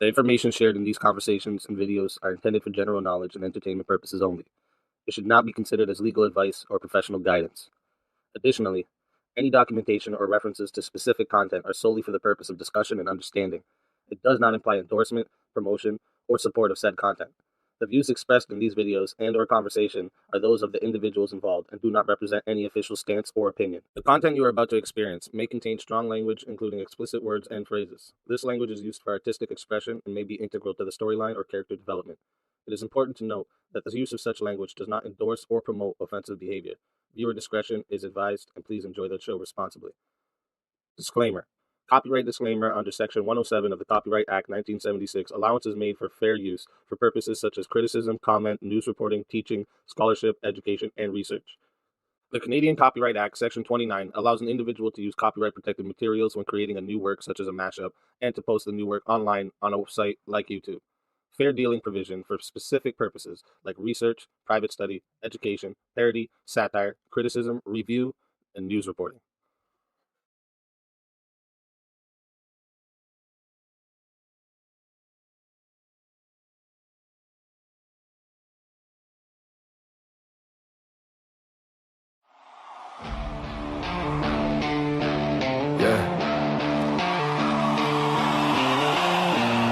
The information shared in these conversations and videos are intended for general knowledge and entertainment purposes only. It should not be considered as legal advice or professional guidance. Additionally, any documentation or references to specific content are solely for the purpose of discussion and understanding. It does not imply endorsement, promotion, or support of said content. The views expressed in these videos and/or conversation are those of the individuals involved and do not represent any official stance or opinion. The content you are about to experience may contain strong language, including explicit words and phrases. This language is used for artistic expression and may be integral to the storyline or character development. It is important to note that the use of such language does not endorse or promote offensive behavior. Viewer discretion is advised, and please enjoy the show responsibly. Disclaimer. Copyright disclaimer under Section 107 of the Copyright Act 1976. Allowance is made for fair use for purposes such as criticism, comment, news reporting, teaching, scholarship, education, and research. The Canadian Copyright Act, Section 29, allows an individual to use copyright-protected materials when creating a new work such as a mashup and to post the new work online on a website like YouTube. Fair dealing provision for specific purposes like research, private study, education, parody, satire, criticism, review, and news reporting.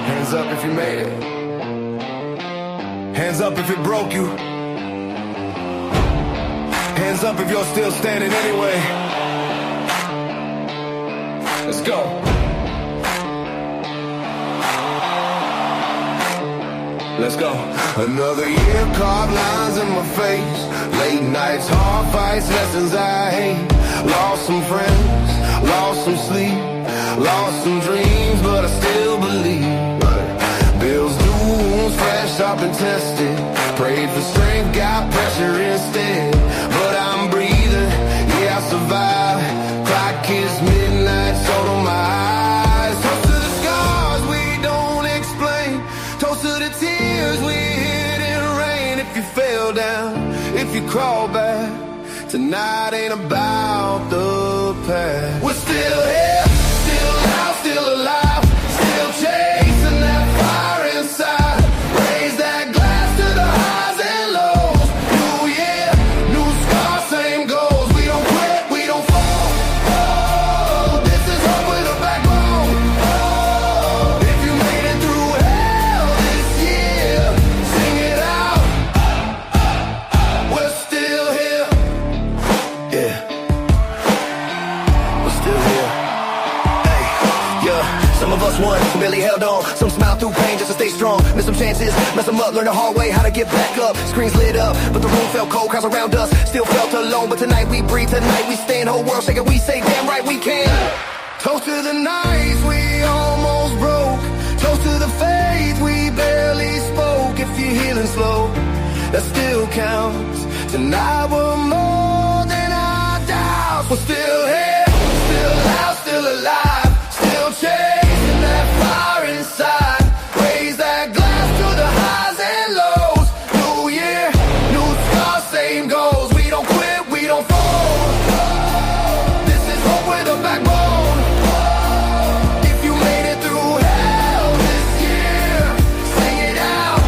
Hands up if you made it. Hands up if it broke you. Hands up if you're still standing anyway. Let's go. Let's go. Another year, carved lines in my face. Late nights, hard fights, lessons I hate. Lost some friends, lost some sleep, lost some dreams, but I still believe. Bills due, wounds fresh, I've been tested. Prayed for strength, got pressure instead. But I'm breathing, yeah, I survived. Clock is midnight, so do my eyes. Toast to the scars we don't explain. Toast to the tears we hid in rain. If you fell down, if you crawl back, tonight ain't about the past. We're still here, still out, still alive, still chasing that fire inside. Raise that glass to the highs and lows. New year, new scars, same goals. We don't quit, we don't fall. Oh, this is hope with a backbone. Oh, if you made it through hell this year, sing it out. We're still here. Yeah, we're still here. Hey, yeah. Some of us won, some barely held on. Some smile through pain just to stay strong. Miss some chances, mess them up, learn the hard way how to get back up. Screens lit up, but the room felt cold, crowds around us still felt alone. But tonight we breathe, tonight we stand. Whole world shaking, we say damn right we can. Toast to the nights we almost broke. Toast to the faith we barely spoke. If you're healing slow, that still counts. Tonight we're more than our doubts. We're still here, still out, still alive, still chasing that fire inside. Raise that glass to the highs and lows. New year, new scars, same goals. We don't quit, we don't fold. This is hope with a backbone. If you made it through hell this year, sing it out.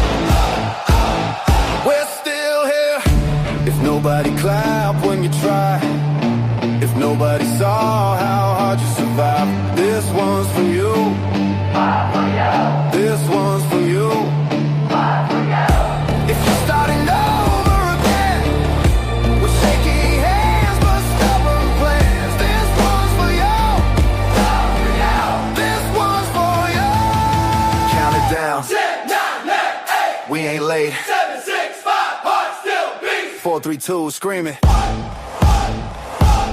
We're still here. If nobody clapped when you tried, if nobody saw how hard you survived, this one's for you. This one's for you. If you're starting over again with shaky hands but stubborn plans, this one's for you. This one's for you. Count it down. 10, 9, 8. We ain't late. 7, 6, 5. Heart still beats. 4, 3, 2. Screaming.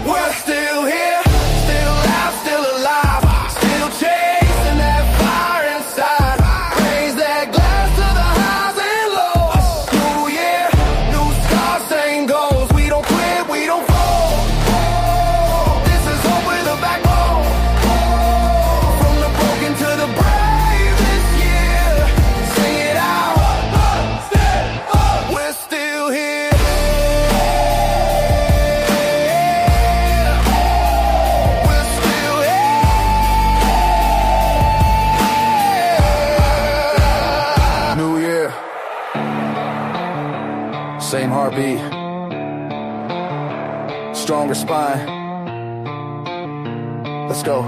We're still here, still out, still alive, still chasing that fire inside. Raise that glass to the highs and lows. New year, new scars, same goals. We don't quit, we don't fold. This is hope with a backbone. From the broken to the brave this year. Sing it out. We're still here. Same heartbeat, stronger spine. Let's go.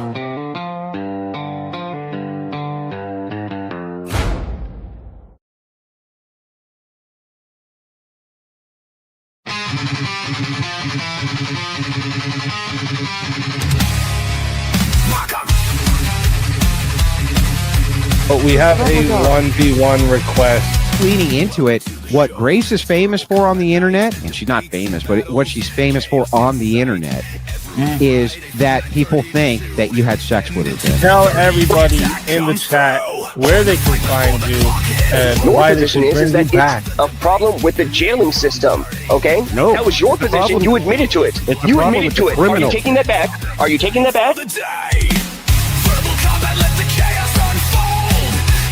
But we have a 1v1 request. Leading into it, what Grace is famous for on the internet, and she's not famous, but what she's famous for on the internet is that people think that you had sex with her. Ben. Tell everybody in the chat where they can find you and your why they position should is bring you that back. it's a problem with the jailing system, okay? No. That was your position. You admitted to it. You admitted to it. Are you taking that back? Are you taking that back?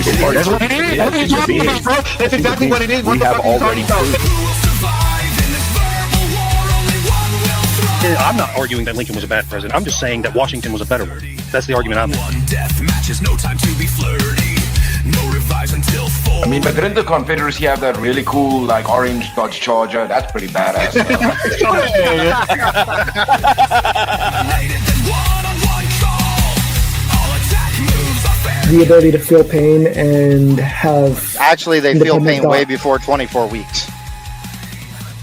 That's what it is. What are you talking about, bro? That's exactly what it is. What the fuck are you talking about? I'm not arguing that Lincoln was a bad president. I'm just saying that Washington was a better one. That's the argument I'm making. I mean, but didn't the Confederacy have that really cool, like, orange Dodge Charger? That's pretty badass. The ability to feel pain and have... Actually, they feel pain way before 24 weeks.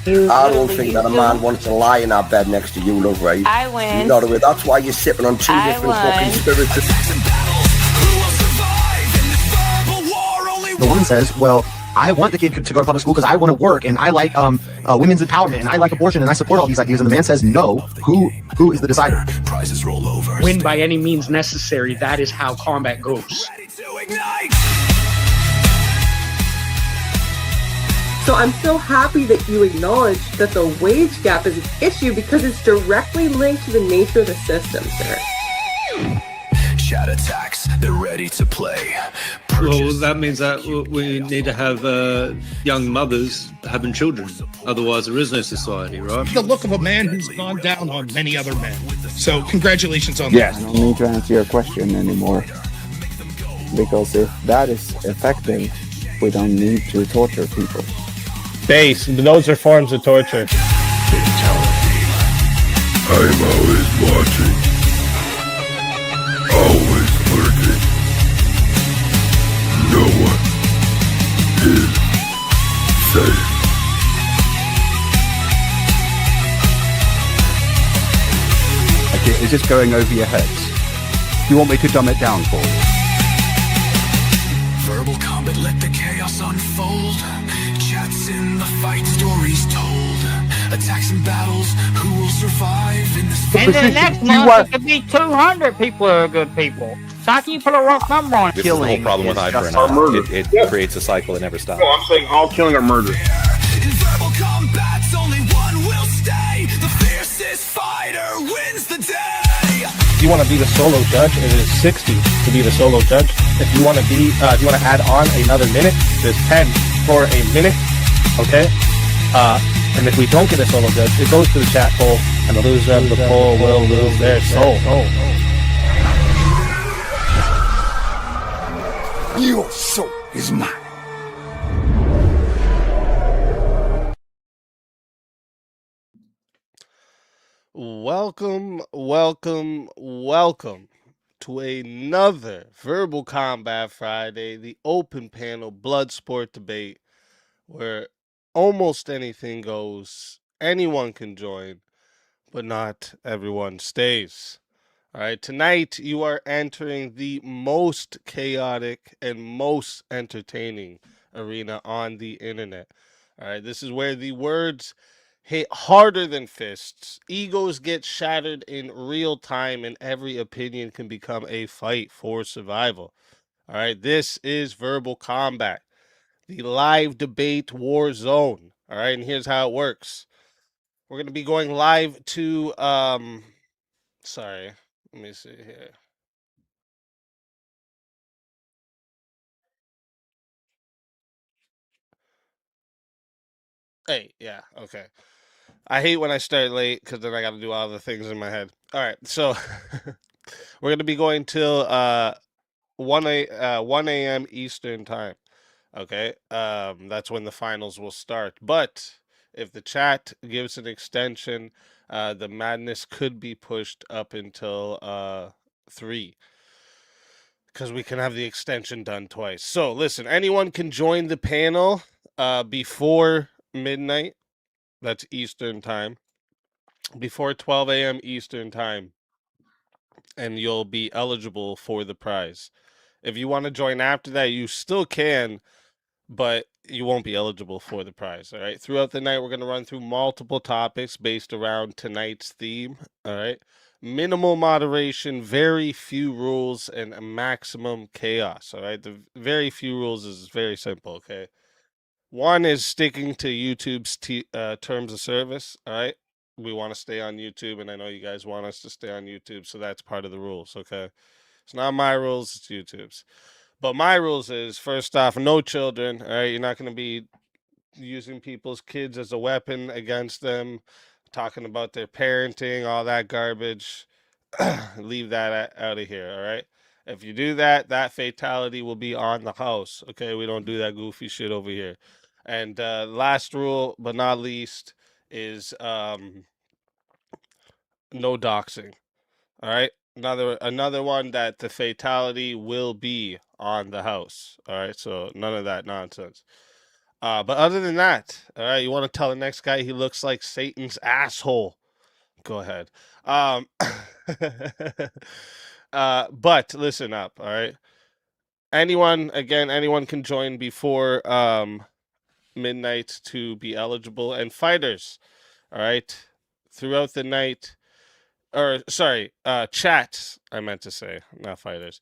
I don't think that a man wants to lie in our bed next to you, love, right? I win. You know what I mean? That's why you're sipping on two different fucking spirits. The woman says, well, I want the kid to go to public school because I want to work and I like women's empowerment and I like abortion and I support all these ideas. And the man says, no, who is the decider? Prizes roll over. Win by any means necessary. That is how combat goes. So I'm so happy that you acknowledge that the wage gap is an issue because it's directly linked to the nature of the system, sir. Chat attacks, they're ready to play. Well, that means that we need to have young mothers having children. Otherwise, there is no society, right? The look of a man who's gone down on many other men. So, congratulations on that. I don't need to answer your question anymore. Because if that is effective, we don't need to torture people. Base, those are forms of torture. I'm always watching. Always lurking. No one is safe. Okay, is this going over your heads? Do you want me to dumb it down for you? Verbal combat, let the chaos unfold. Chats in the fight, stories told. Attacks and battles, who will survive in this fight? And the next month, it could be 200 people who are good people. So how can you put a rough number on it? This is the whole problem with eye for an eye. It creates a cycle that never stops. No, I'm saying all killing are murder. In verbal combats, only one will stay. The fiercest fighter wins the day. If you want to be the solo judge, it is 60 to be the solo judge. If you want to be, if you want to add on another minute, there's 10 for a minute. Okay. And if we don't get a solo judge, it goes to the chat poll, and the loser of the poll will lose their soul. Your soul is mine. Welcome to another Verbal Combat Friday, the open panel BloodSport debate, where almost anything goes, anyone can join, but not everyone stays. All right, tonight you are entering the most chaotic and most entertaining arena on the internet. All right, this is where the words hit harder than fists, egos get shattered in real time, and every opinion can become a fight for survival. All right, this is Verbal Combat, the live debate war zone. All right, and here's how it works. We're going to be going live to, sorry, let me see here. Hey, yeah, okay. I hate when I start late because then I got to do all the things in my head. All right, so we're going to be going till 1 a.m. Eastern time. Okay, that's when the finals will start. But If the chat gives an extension, the madness could be pushed up until 3. Because we can have the extension done twice. So listen, anyone can join the panel before midnight. That's Eastern time. Before 12 a.m. Eastern time. And you'll be eligible for the prize. If you want to join after that, you still can, but you won't be eligible for the prize. All right. Throughout the night, we're going to run through multiple topics based around tonight's theme. All right. Minimal moderation, very few rules, and a maximum chaos. All right. The very few rules is very simple. Okay. One is sticking to YouTube's terms of service. All right. We want to stay on YouTube, and I know you guys want us to stay on YouTube, so that's part of the rules. Okay. It's not my rules, it's YouTube's. But my rules is, first off, no children. All right, you're not going to be using people's kids as a weapon against them, talking about their parenting, all that garbage. Leave that out of here, all right? If you do that, that fatality will be on the house, okay? We don't do that goofy shit over here. And last rule, but not least, is no doxing, all right? Another one that the fatality will be on the house. All right, so none of that nonsense. But other than that, all right, you want to tell the next guy he looks like Satan's asshole? Go ahead. But listen up, all right. Anyone can join before midnight to be eligible, and fighters, all right, throughout the night. Or sorry, chat, I meant to say, not fighters.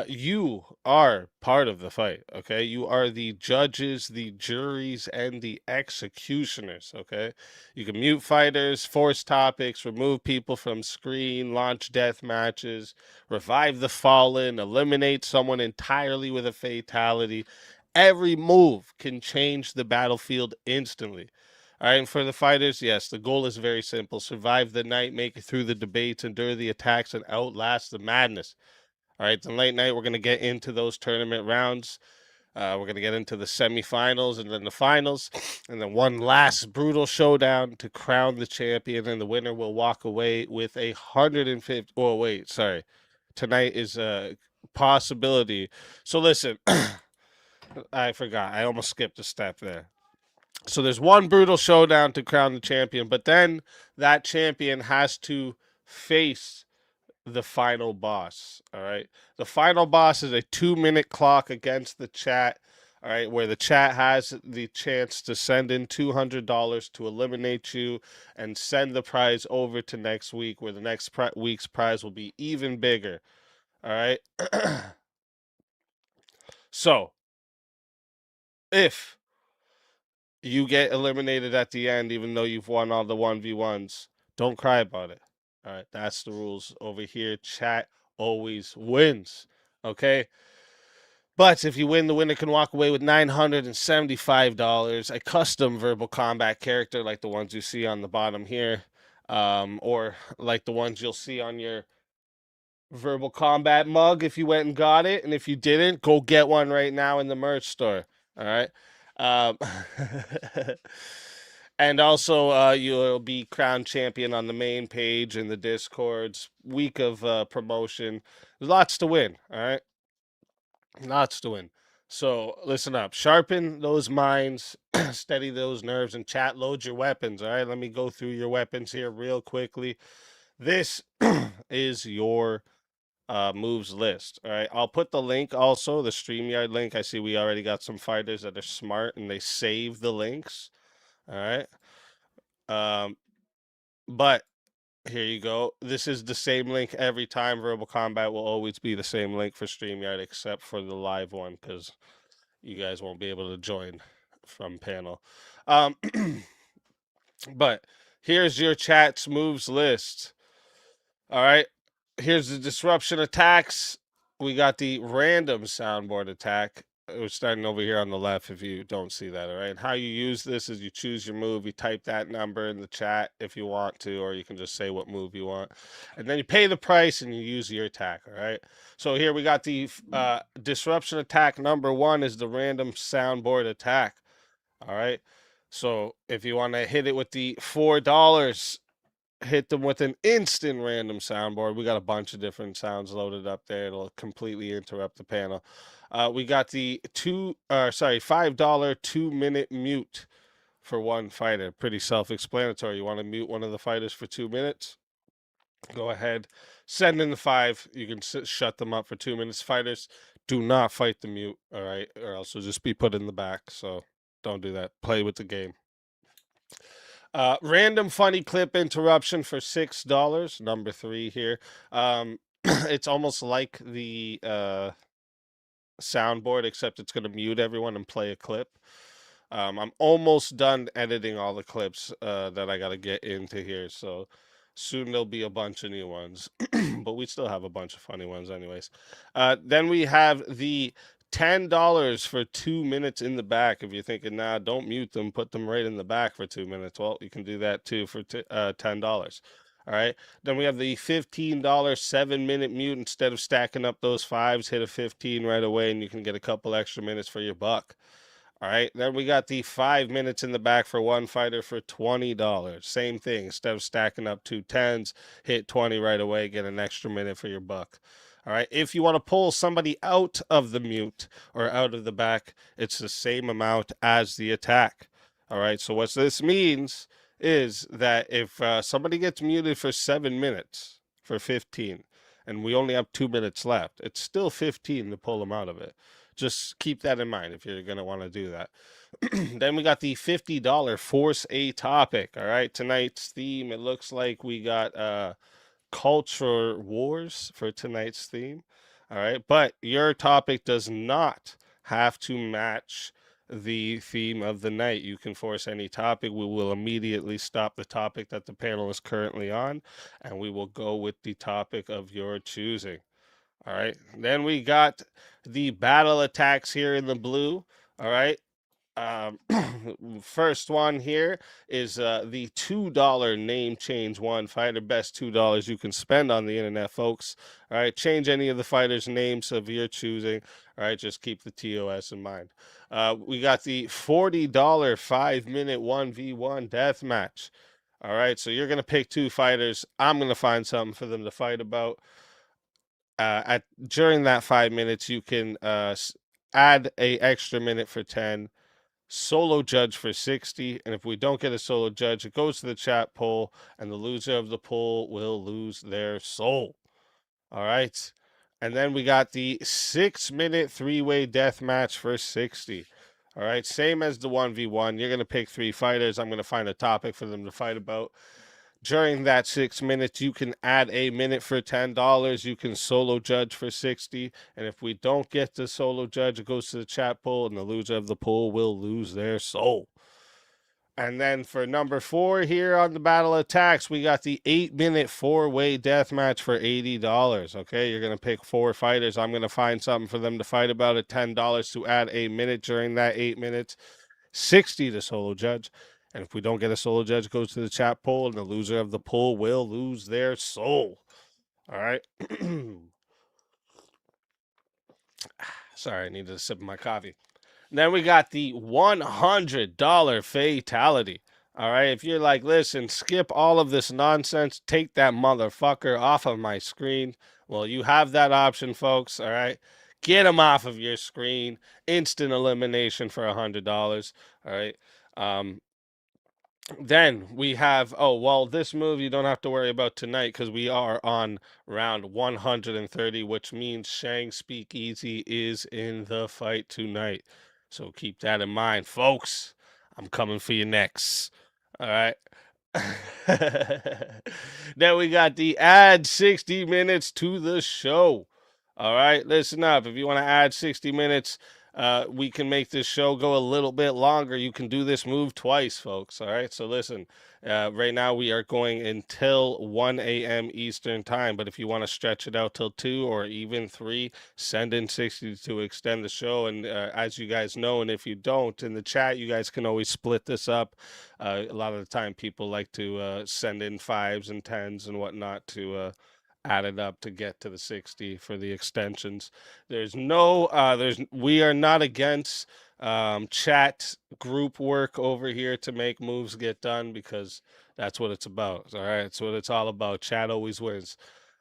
You are part of the fight, okay? You are the judges, the juries, and the executioners, okay? You can mute fighters, force topics, remove people from screen, launch death matches, revive the fallen, eliminate someone entirely with a fatality. Every move can change the battlefield instantly. All right, and for the fighters, yes, the goal is very simple. Survive the night, make it through the debates, endure the attacks, and outlast the madness. All right, the late night, we're going to get into those tournament rounds. We're going to get into the semifinals and then the finals. And then one last brutal showdown to crown the champion. And the winner will walk away with 150. Oh, wait, sorry. Tonight is a possibility. So listen, I forgot. I almost skipped a step there. So there's one brutal showdown to crown the champion, but then that champion has to face the final boss. All right. The final boss is a 2-minute clock against the chat. All right, where the chat has the chance to send in $200 to eliminate you and send the prize over to next week, where the next week's prize will be even bigger. All right. So if you get eliminated at the end, even though you've won all the 1v1s, don't cry about it. All right, that's the rules over here. Chat always wins, okay? But if you win, the winner can walk away with $975, a custom verbal combat character like the ones you see on the bottom here, or like the ones you'll see on your verbal combat mug if you went and got it. And if you didn't, go get one right now in the merch store, all right? And also, you'll be crowned champion on the main page in the Discords. Week of promotion. There's lots to win, all right? Lots to win. So listen up. Sharpen those minds, steady those nerves, and chat load your weapons, all right? Let me go through your weapons here real quickly. This is your moves list. All right, I'll put the link also, the StreamYard link. I see we already got some fighters that are smart and they save the links. All right, but here you go. This is the same link every time. Verbal Combat will always be the same link for StreamYard, except for the live one, because you guys won't be able to join from panel. But here's your chat's moves list. All right. Here's the disruption attacks. We got the random soundboard attack. We're starting over here on the left if you don't see that, all right? And how you use this is you choose your move, you type that number in the chat if you want to, or you can just say what move you want. And then you pay the price and you use your attack, all right? So here we got the disruption attack number 1 is the random soundboard attack, all right? So if you want to hit it with the $4, hit them with an instant random soundboard. We got a bunch of different sounds loaded up there. It'll completely interrupt the panel. We got the $5 2-minute mute for one fighter. Pretty self-explanatory. You want to mute one of the fighters for 2 minutes? Go ahead, send in the 5. You can shut them up for 2 minutes. Fighters, do not fight the mute, all right? Or else you'll just be put in the back. So don't do that. Play with the game. Random funny clip interruption for $6. Number 3 here. It's almost like the soundboard, except it's going to mute everyone and play a clip. I'm almost done editing all the clips that I got to get into here. So soon there'll be a bunch of new ones, but we still have a bunch of funny ones anyways. Then we have the $10 for 2 minutes in the back. If you're thinking, nah, don't mute them, put them right in the back for 2 minutes. Well, you can do that too for $10. All right. Then we have the $15 7-minute mute. Instead of stacking up those 5s, hit a 15 right away, and you can get a couple extra minutes for your buck. All right. Then we got the 5 minutes in the back for one fighter for $20. Same thing. Instead of stacking up 2 10s, hit 20 right away, get an extra minute for your buck. All right. If you want to pull somebody out of the mute or out of the back, it's the same amount as the attack. All right. So what this means is that if somebody gets muted for 7 minutes for 15, and we only have 2 minutes left, it's still 15 to pull them out of it. Just keep that in mind if you're going to want to do that. Then we got the $50 force a topic. All right. Tonight's theme, it looks like we got culture wars for tonight's theme. All right. But your topic does not have to match the theme of the night. You can force any topic. We will immediately stop the topic that the panel is currently on, and we will go with the topic of your choosing. All right. Then we got the battle attacks here in the blue. All right. First one here is the $2 name change one fighter. Best $2 you can spend on the internet, folks. All right. Change any of the fighters' names of your choosing. All right. Just keep the TOS in mind. We got the $40 5-minute 1v1 death match. All right. So you're going to pick 2 fighters. I'm going to find something for them to fight about. During that 5 minutes, you can add a extra minute for 10, solo judge for 60, and if we don't get a solo judge, it goes to the chat poll, and the loser of the poll will lose their soul. All right, and then we got the 6-minute 3-way death match for 60. All right, same as the 1v1. You're gonna pick 3 fighters. I'm gonna find a topic for them to fight about. During that 6 minutes, you can add a minute for $10. You can solo judge for 60. And if we don't get the solo judge, it goes to the chat poll, and the loser of the poll will lose their soul. And then for number 4 here on the battle attacks, we got the 8-minute 4-way death match for $80. Okay, you're going to pick 4 fighters. I'm going to find something for them to fight about at $10 to add a minute during that 8 minutes. 60 to solo judge. And if we don't get a solo judge, it goes to the chat poll, and the loser of the poll will lose their soul. All right. Sorry, I needed a sip of my coffee. Then we got the $100 fatality. All right. If you're like, listen, skip all of this nonsense, take that motherfucker off of my screen. Well, you have that option, folks. All right. Get him off of your screen. Instant elimination for $100. All right. Then we have, this move you don't have to worry about tonight because we are on round 130, which means Shang Speakeazy is in the fight tonight. So keep that in mind, folks. I'm coming for you next. All right. Then we got the add 60 minutes to the show. All right. Listen up. If you want to add 60 minutes, we can make this show go a little bit longer. You can do this move twice, folks. All right. So listen, right now we are going until 1 a.m. Eastern time. But if you want to stretch it out till 2 or even 3, send in 60 to extend the show. And as you guys know, and if you don't, in the chat, you guys can always split this up. A lot of the time people like to send in 5s and 10s and whatnot to added up to get to the 60 for the extensions. There's no, we are not against chat group work over here to make moves get done, because that's what it's about. All right, that's what it's all about. Chat always wins.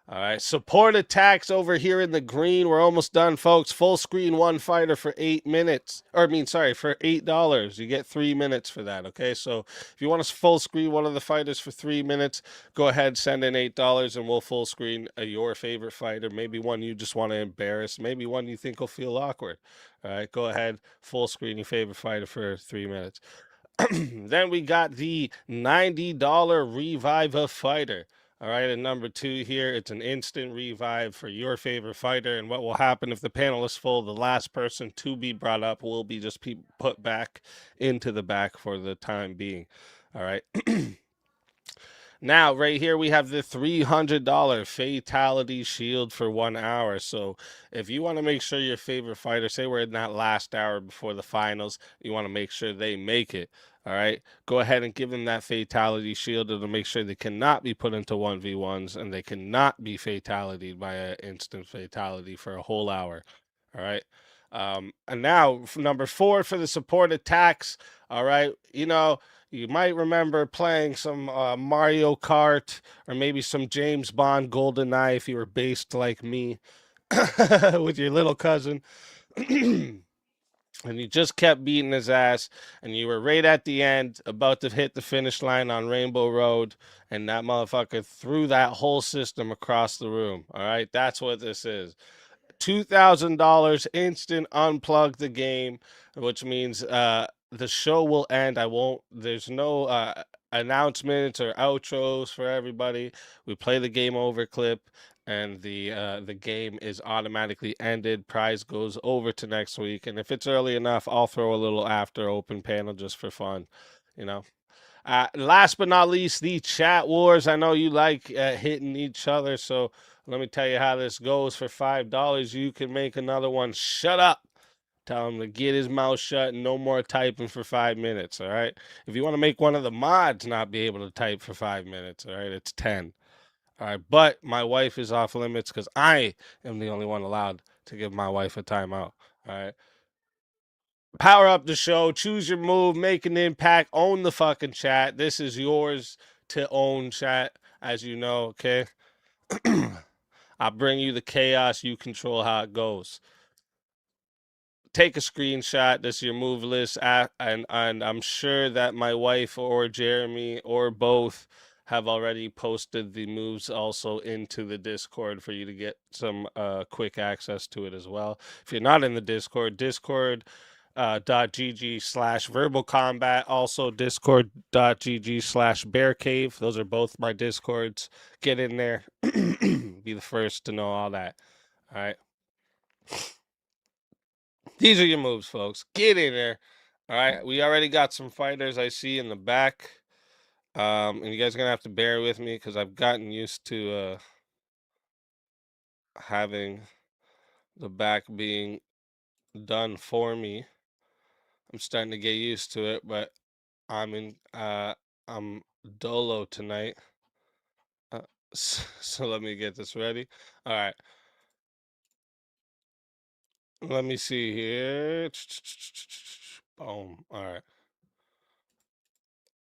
All right, support attacks over here in the green. We're almost done, folks. Full screen one fighter for 8 minutes. Or I mean, sorry, for $8. You get 3 minutes for that. Okay, so if you want to full screen one of the fighters for 3 minutes, go ahead, send in $8, and we'll full screen your favorite fighter. Maybe one you just want to embarrass. Maybe one you think will feel awkward. All right, go ahead, full screen your favorite fighter for 3 minutes. Then we got the $90 Revive a Fighter. All right, and number 2 here, it's an instant revive for your favorite fighter. And what will happen if the panel is full, the last person to be brought up will be just put back into the back for the time being. All right. Now, right here, we have the $300 Fatality Shield for 1 hour. So if you want to make sure your favorite fighter, say we're in that last hour before the finals, you want to make sure they make it. All right, go ahead and give them that Fatality Shield to make sure they cannot be put into 1v1s and they cannot be fatalityed by an instant fatality for a whole hour. All right. And now number 4 for the support attacks. All right. You know, you might remember playing some Mario Kart or maybe some James Bond GoldenEye if you were based like me with your little cousin. And you just kept beating his ass, and you were right at the end, about to hit the finish line on Rainbow Road, and that motherfucker threw that whole system across the room. All right, that's what this is. $2,000 instant unplug the game, which means the show will end. There's no announcements or outros for everybody. We play the game over clip, and the game is automatically ended. Prize goes over to next week, and if it's early enough, I'll throw a little after open panel just for fun, you know. Last but not least, the chat wars. I know you like hitting each other, so let me tell you how this goes. For $5, you can make another one. Shut up. Tell him to get his mouth shut and no more typing for 5 minutes, all right? If you want to make one of the mods not be able to type for 5 minutes, all right, it's 10. All right, but my wife is off limits because I am the only one allowed to give my wife a timeout. All right. Power up the show. Choose your move. Make an impact. Own the fucking chat. This is yours to own, chat, as you know, okay? I'll bring you the chaos. You control how it goes. Take a screenshot. This is your move list. And I'm sure that my wife or Jeremy or both have already posted the moves also into the Discord for you to get some quick access to it as well. If you're not in the Discord, discord.gg/verbal combat, also discord.gg/bear cave. Those are both my Discords. Get in there. Be the first to know all that. All right. These are your moves, folks. Get in there. All right. We already got some fighters I see in the back. And you guys are gonna have to bear with me because I've gotten used to having the back being done for me. I'm starting to get used to it, but I'm dolo tonight. So let me get this ready. All right. Let me see here. Boom. All right.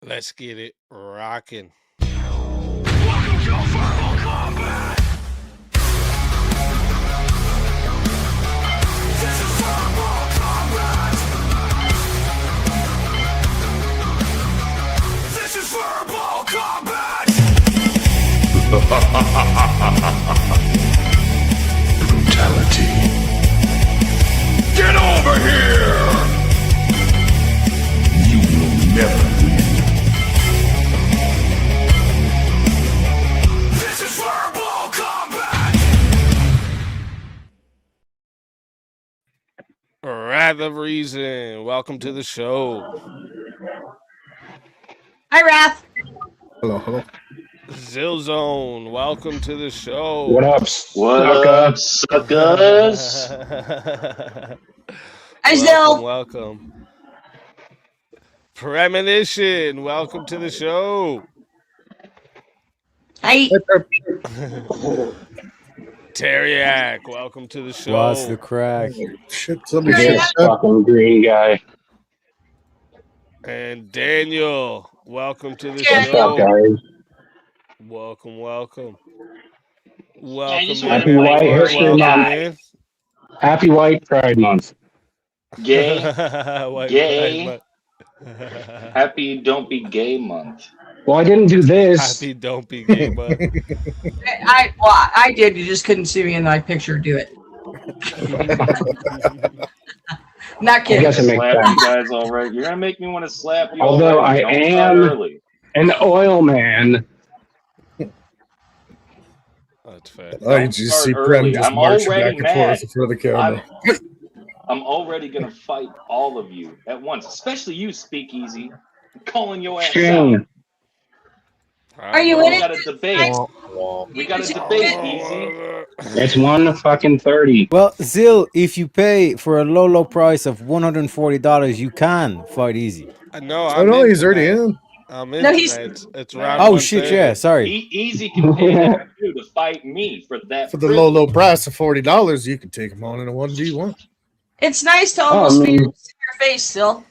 Let's get it rocking. Welcome to Verbal Combat. This is Verbal Combat. This is Verbal Combat. Brutality. Get over here. You will never win. This is Verbal Combat! Wrath of Reason, welcome to the show. Hi, Wrath. Hello. Zill Zone, welcome to the show. What up, suckers? Hi, Zill. Welcome. Premonition, welcome to the show. Hey. Tareyak, welcome to the show. What's the crack? Shit, somebody should fucking green guy. And Daniel, welcome to the What's show. up, guys? Welcome. Welcome Happy White History Month. Happy White Pride Month. Gay. White Gay. Pride Happy Don't Be Gay Month. Well, I didn't do this. Happy Don't Be Gay Month. I did. You just couldn't see me in my picture do it. Not kidding. I guess it makes Slap sense. you guys all right. You're gonna make me want to slap you. Although already. I Don't start am early. an oil man. That's fair. Oh, you just see Prem just I'm marching already back and mad. forth in front of the camera. I'm already gonna fight all of you at once, especially you, Speakeazy. I'm calling your ass Shame. out. Are you We in it? got a debate. We got a debate, Easy. It's 1:30. Well, Zill, if you pay for a low price of $140, you can fight easy. No, Oh no, he's already in. I'm in. No, he's- It's round Oh shit! Yeah, sorry. Easy can pay that too to fight me for that. For the low price of $40, you can take him on in a 1v1. It's nice to almost see man. your face still.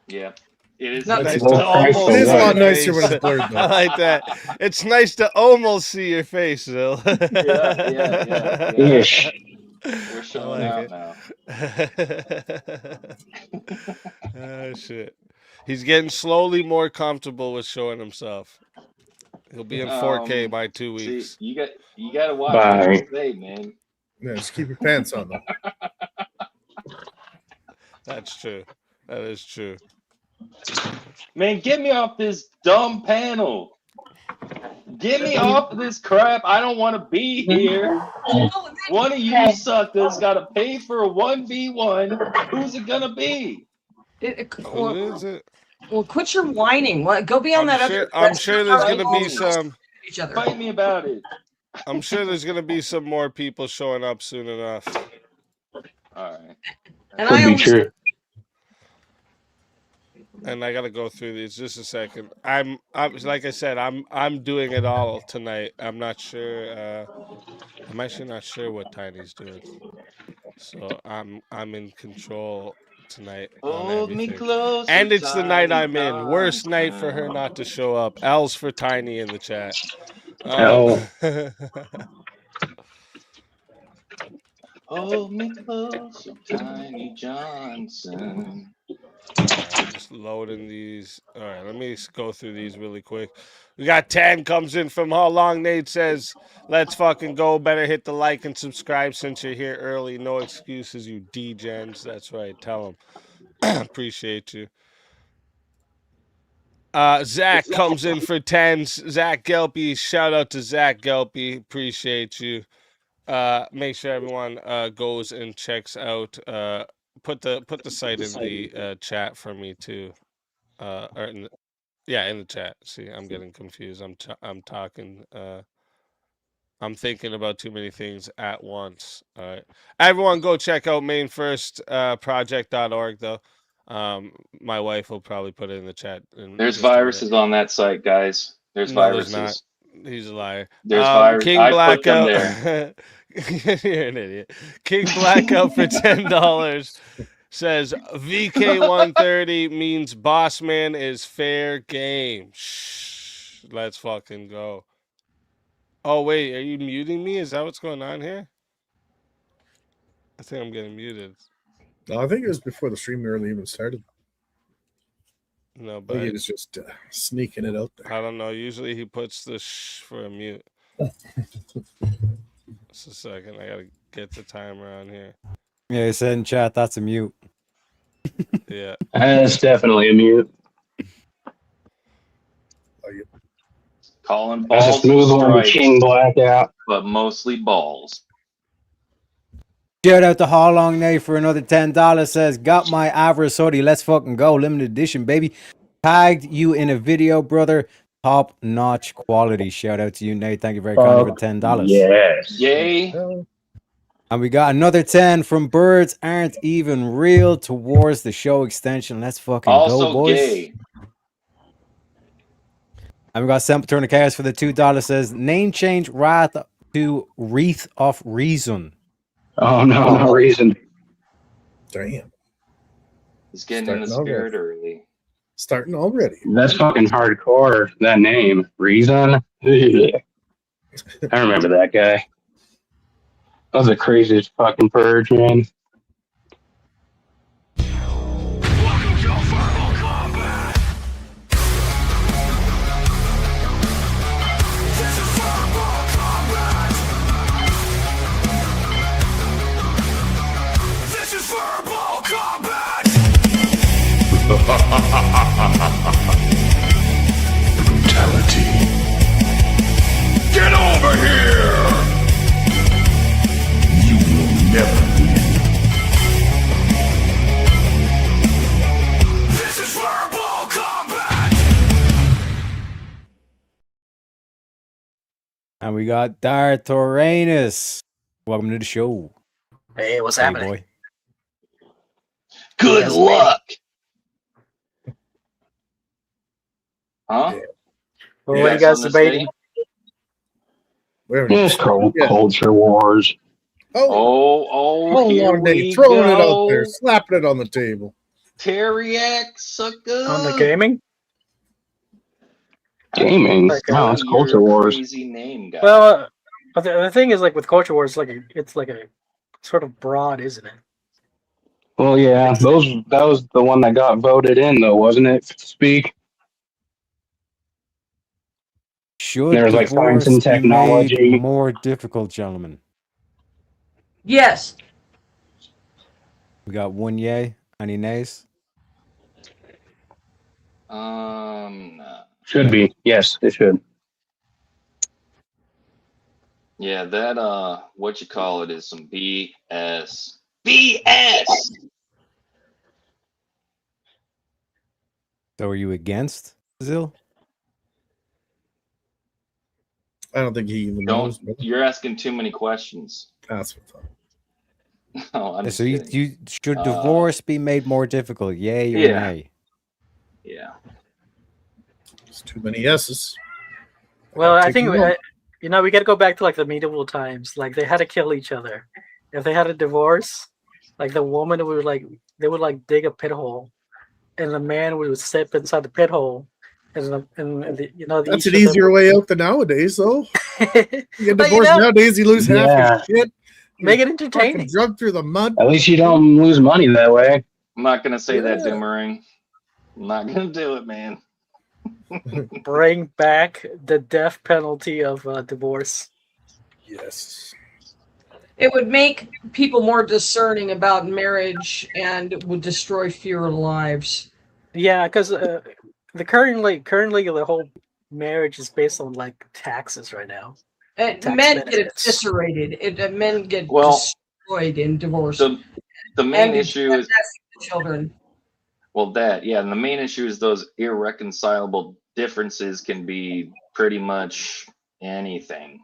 Yeah, it is. No, Nice Well, to almost It is a see lot your nicer when face. it's blurred, though. I like that. It's nice to almost see your face, Zill. Yeah. Ish. We're showing I like out it. Oh shit. He's getting slowly more comfortable with showing himself. He'll be in 4K by 2 weeks. See, you got to watch Bye. what you say, man. Yeah, just keep your pants on, though. That's true. That is true. Man, get me off this dumb panel. Get me off of this crap. I don't want to be here. One of you suckers got to pay for a 1v1. Who's it going to be? Who is it? Well, quit your whining. Go be on that other. I'm sure there's gonna be some. Each other. Fight me about it. I'm sure there's gonna be some more people showing up soon enough. All right. And Could be true. And I gotta go through these just a second. I'm like I said, I'm doing it all tonight. I'm not sure. I'm actually not sure what Tiny's doing. So I'm in control tonight on everything. Close, and it's the night I'm in. Tiny Worst night for her not to show up. L's for Tiny in the chat. L. Hold me close, Tiny Johnson. Just loading these. All right, let me go through these really quick. We got 10 comes in from How Long. Nate says, let's fucking go. Better hit the like and subscribe since you're here early. No excuses, you D-gens. That's right. Tell them. Appreciate you. Zach comes in for 10s. Zach Gelpy. Shout out to Zach Gelpy. Appreciate you. Make sure everyone goes and checks out. Put the site in the chat for me too. Or in the chat. See, I'm getting confused. I'm talking. I'm thinking about too many things at once. All right, everyone, go check out mainfirstproject.org though. My wife will probably put it in the chat. There's viruses on that site, guys. There's viruses. There's not. He's a liar. There's viruses. King I put them Blackout. there. You're an idiot. King Blackout for $10 says VK130 means boss man is fair game. Shh. Let's fucking go. Oh wait, are you muting me? Is that what's going on here? I think I'm getting muted. No, I think it was before the stream really even started. No, I but think he was just sneaking it out there. I don't know. Usually he puts the shh for a mute. Just a second. I gotta get the timer on here. Yeah, he said in chat that's a mute. Yeah. That's definitely a mute. Calling That's a balls smooth one, strikes, King Blackout. but mostly balls. Shout out to How Long Nate for another $10. Says, got my Avarice hoodie. Let's fucking go. Limited edition, baby. Tagged you in a video, brother. Top notch quality. Shout out to you, Nate. Thank you very kindly for $10. Yes. Yay. And we got another 10 from Birds Aren't Even Real towards the show extension. Let's fucking Also go, boys. gay. And we got Simple Turn of Chaos for the $2. Says name change Wrath to Wreath of Reason. Oh no, no reason. Damn. He's getting in the spirit early. Starting already. That's fucking hardcore. That name, Reason. I remember that guy. That was the craziest fucking purge, man. Brutality. Get over here! You will never win. This is verbal combat! And we got Darth Thoranes. Welcome to the show. Hey, what's happening? Boy. Good luck! Huh? Well, what are you guys debating? It's culture wars. Oh, here we throwing go. it out there, slapping it on the table. Tareyak, sucker. On the gaming? Gaming? No, it's culture wars. Crazy name, guy. Well, but the thing is, like with culture wars, it's like a sort of broad, isn't it? Well, yeah, that was the one that got voted in, though, wasn't it? Speak. Should there's like science and divorce be technology made more difficult, gentlemen? Yes. We got one yay. Any nays? No. Should be. Yes, it should. Yeah, that what you call it is some BS. BS. So are you against Zill? I don't think he even knows. You're asking too many questions. That's what's up. No, I'm So just you should divorce be made more difficult? Yay or yeah. nay? Yeah. It's too many yeses. Well, I think we got to go back to like the medieval times. Like they had to kill each other. If they had a divorce, like the woman would like dig a pit hole, and the man would step inside the pit hole. And that's an easier way out than nowadays, though. You get divorced nowadays, you lose half your shit. Make it entertaining. Drug through the mud. At least you don't lose money that way. I'm not gonna say that, Doomerang. I'm not gonna do it, man. Bring back the death penalty of divorce. Yes. It would make people more discerning about marriage and would destroy fewer lives. Yeah, because the currently the whole marriage is based on like taxes right now. Men get eviscerated. Men get destroyed in divorce. The main issue is children. Well, and the main issue is those irreconcilable differences can be pretty much anything.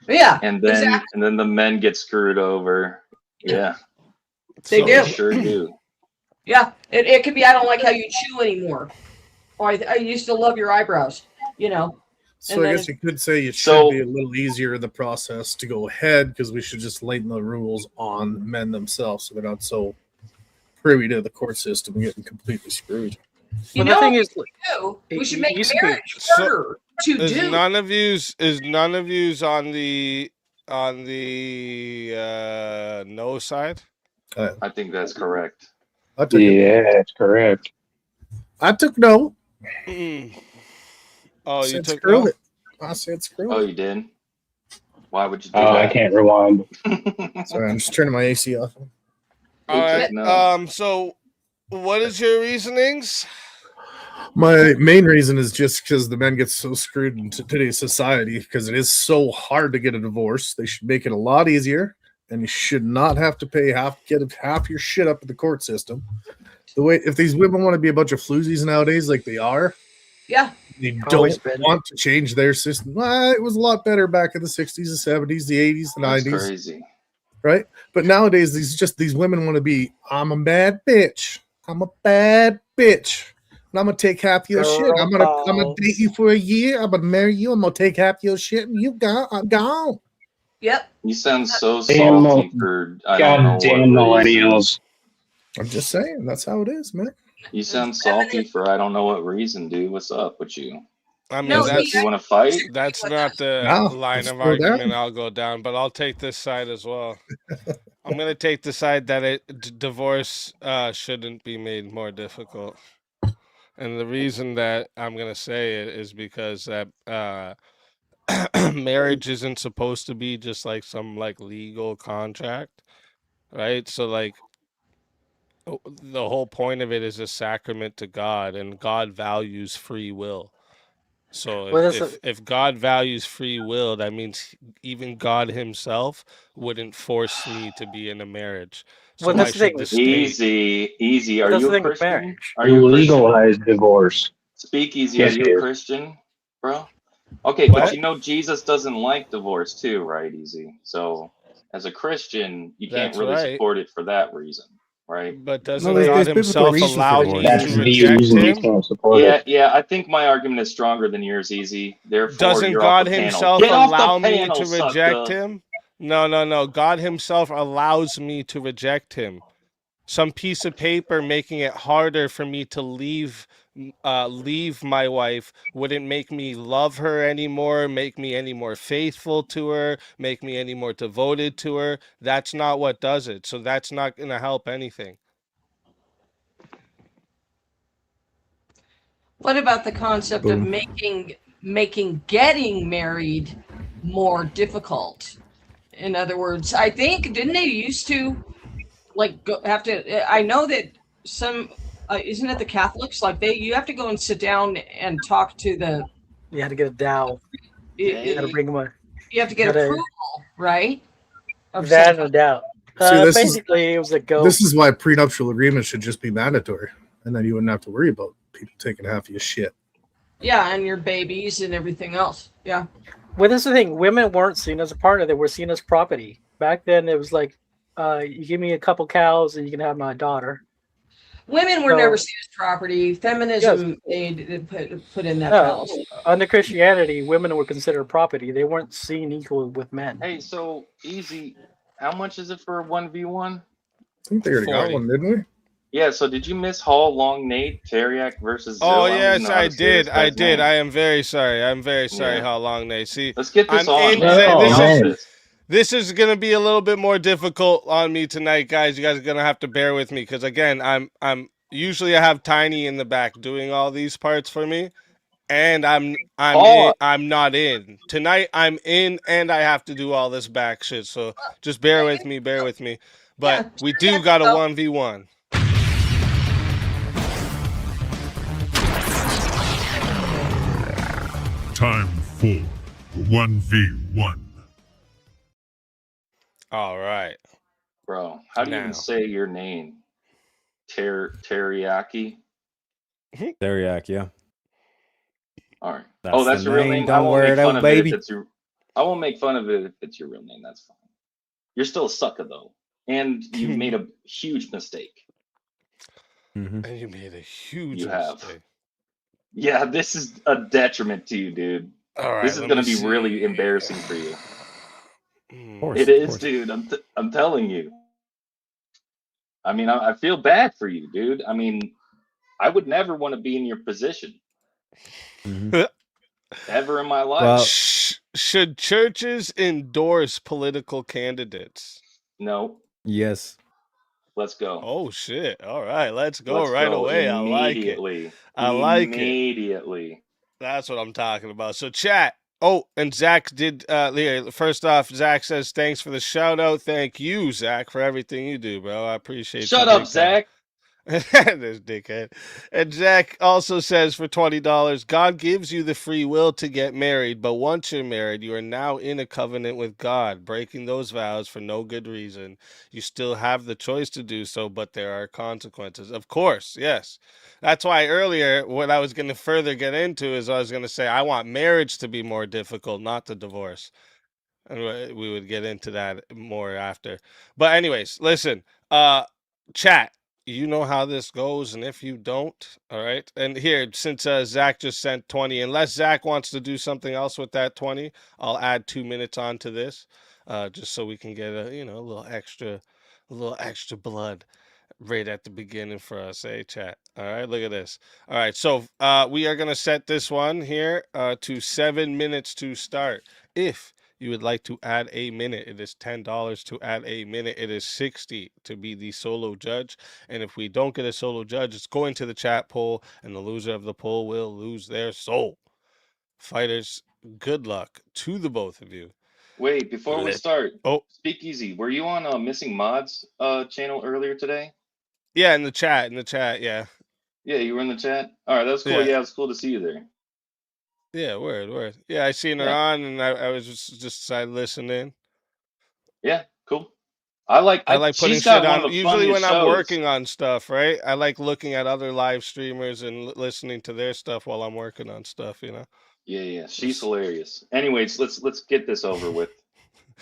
Yeah, and then the men get screwed over. Yeah, they do. Sure do. Yeah, it could be I don't like how you chew anymore, or I used to love your eyebrows. So I guess you could say it should be a little easier in the process to go ahead because we should just lighten the rules on men themselves so they're not so privy to the court system and getting completely screwed. The thing is, we should make marriage harder to do. Is none of yous on the no side? I think that's correct. It's correct. I took no. Oh, you took screw no? it. I said screw it. Oh, you did? Why would you do that? that? I can't rewind. Sorry, I'm just turning my AC off. All right. So, what is your reasonings? My main reason is just because the men get so screwed in today's society because it is so hard to get a divorce. They should make it a lot easier, and you should not have to get half your shit up in the court system. If these women want to be a bunch of floozies nowadays, like they are, they don't want to change their system. Well, it was a lot better back in the 60s, the 70s, the 80s, the 90s. That's crazy. Right? But nowadays, these women want to be, I'm a bad bitch. I'm a bad bitch. and I'm gonna take half your shit. I'm gonna date you for a year. I'm gonna marry you. I'm gonna take half your shit, and you gone. I'm gone. Yep. You sound so Damn salty for I don't know goddamn what reason. millennials. I'm just saying, that's how it is, man. You sound salty for I don't know what reason, dude. What's up with you? I mean, No, that's You want to fight? that's not the No, line let's of go argument down. I'll go down, but I'll take this side as well. I'm gonna take the side that divorce shouldn't be made more difficult, and the reason that I'm gonna say it is because that marriage isn't supposed to be just like some like legal contract, right? So like the whole point of it is a sacrament to God, and God values free will. So if God values free will, that means even God himself wouldn't force me to be in a marriage. So Well, why that's the should thing. the state? Easy. Are That's you the a thing with Christian? marriage. Are you a Christian? Legalize divorce. Speakeazy, Yes, are it you a is. Christian, bro? Okay, but What? you know Jesus doesn't like divorce too, right? Easy. So as a Christian, you can't That's really right. support it for that reason, right? But No, doesn't there's God biblical himself reasons for allow divorce. me That's to the reject reason you him? can't support it. Yeah. I think my argument is stronger than yours, Easy. Therefore, Doesn't you're off God the panel. himself Get off allow the me panel, to reject sucker. him? No. God himself allows me to reject him. Some piece of paper making it harder for me to leave my wife wouldn't make me love her anymore, make me any more faithful to her, make me any more devoted to her. That's not what does it. So that's not going to help anything. What about the concept of making getting married more difficult? In other words, I think didn't they used to like have to? I know that some isn't it the Catholics like you have to go and sit down and talk to the. You had to get a dow. You had to bring them You have to get approval, right? That no doubt. Basically, it was a go. This is why prenuptial agreements should just be mandatory, and then you wouldn't have to worry about people taking half of your shit. Yeah, and your babies and everything else. Yeah. Well, this is the thing. Women weren't seen as a partner; they were seen as property. Back then, it was like, you give me a couple cows, and you can have my daughter. Women were never seen as property. Feminism put in that policy. Under Christianity, women were considered property. They weren't seen equal with men. Hey, so Easy, how much is it for a 1v1? I think they already got one, didn't we? Yeah, so did you miss Hall, Long Nate, Tareyak versus Zill? Oh, yes, I did. I am very sorry. I'm very sorry how long they see. Let's get this on. This is going to be a little bit more difficult on me tonight, guys. You guys are going to have to bear with me because, again, I'm usually I have Tiny in the back doing all these parts for me, and I'm not in. Tonight I'm in, and I have to do all this back shit, so just bear with me. But we do got a 1v1. Time for 1v1. All right. Bro, how do you even say your name? Teriyaki? Tareyak, yeah. All right. That's that's the your real name. name? Don't wear it out, baby. I won't make fun of it if it's your real name. That's fine. You're still a sucker, though. And you've made a huge mistake. And you made a huge mistake. Yeah, this is a detriment to you, dude. All right, this is going to be really embarrassing for you. Course, it is, dude. I'm telling you. I mean, I feel bad for you, dude. I mean, I would never want to be in your position. Ever in my life. Well, should churches endorse political candidates? No. Yes. Let's go. Oh, shit. All right, let's go away. I like it. Immediately. That's what I'm talking about. So, chat. Oh, and Zach did. First off, Zach says thanks for the shout out. Thank you, Zach, for everything you do, bro. I appreciate. Shut up, Zach. This dickhead. And Zach also says for $20, God gives you the free will to get married, but once you're married, you are now in a covenant with God, breaking those vows for no good reason. You still have the choice to do so, but there are consequences. Of course, yes. That's why earlier, what I was going to further get into is I was going to say I want marriage to be more difficult, not the divorce. And we would get into that more after. But anyways, listen, chat. you know how this goes, and if you don't, all right. And here, since Zach just sent 20, unless Zach wants to do something else with that 20, I'll add 2 minutes onto this, just so we can get a a little extra blood right at the beginning for us, chat. All right, look at this. All right, so we are gonna set this one here to 7 minutes to start. If you would like to add a minute, it is $10 to add a minute. It is 60 to be the solo judge. And if we don't get a solo judge, it's going to the chat poll, and the loser of the poll will lose their soul. Fighters, good luck to the both of you. Wait, before we start, Speakeazy, were you on Missing Mods channel earlier today? Yeah, in the chat, yeah. Yeah, you were in the chat? All right, that's cool. Yeah, it was cool to see you there. Yeah, word. Yeah, I seen her on, and I was just decided to listen in. Yeah, cool. I like putting shit on. Usually when I'm working on stuff, right? I like looking at other live streamers and listening to their stuff while I'm working on stuff, Yeah, she's hilarious. Anyways, let's get this over with.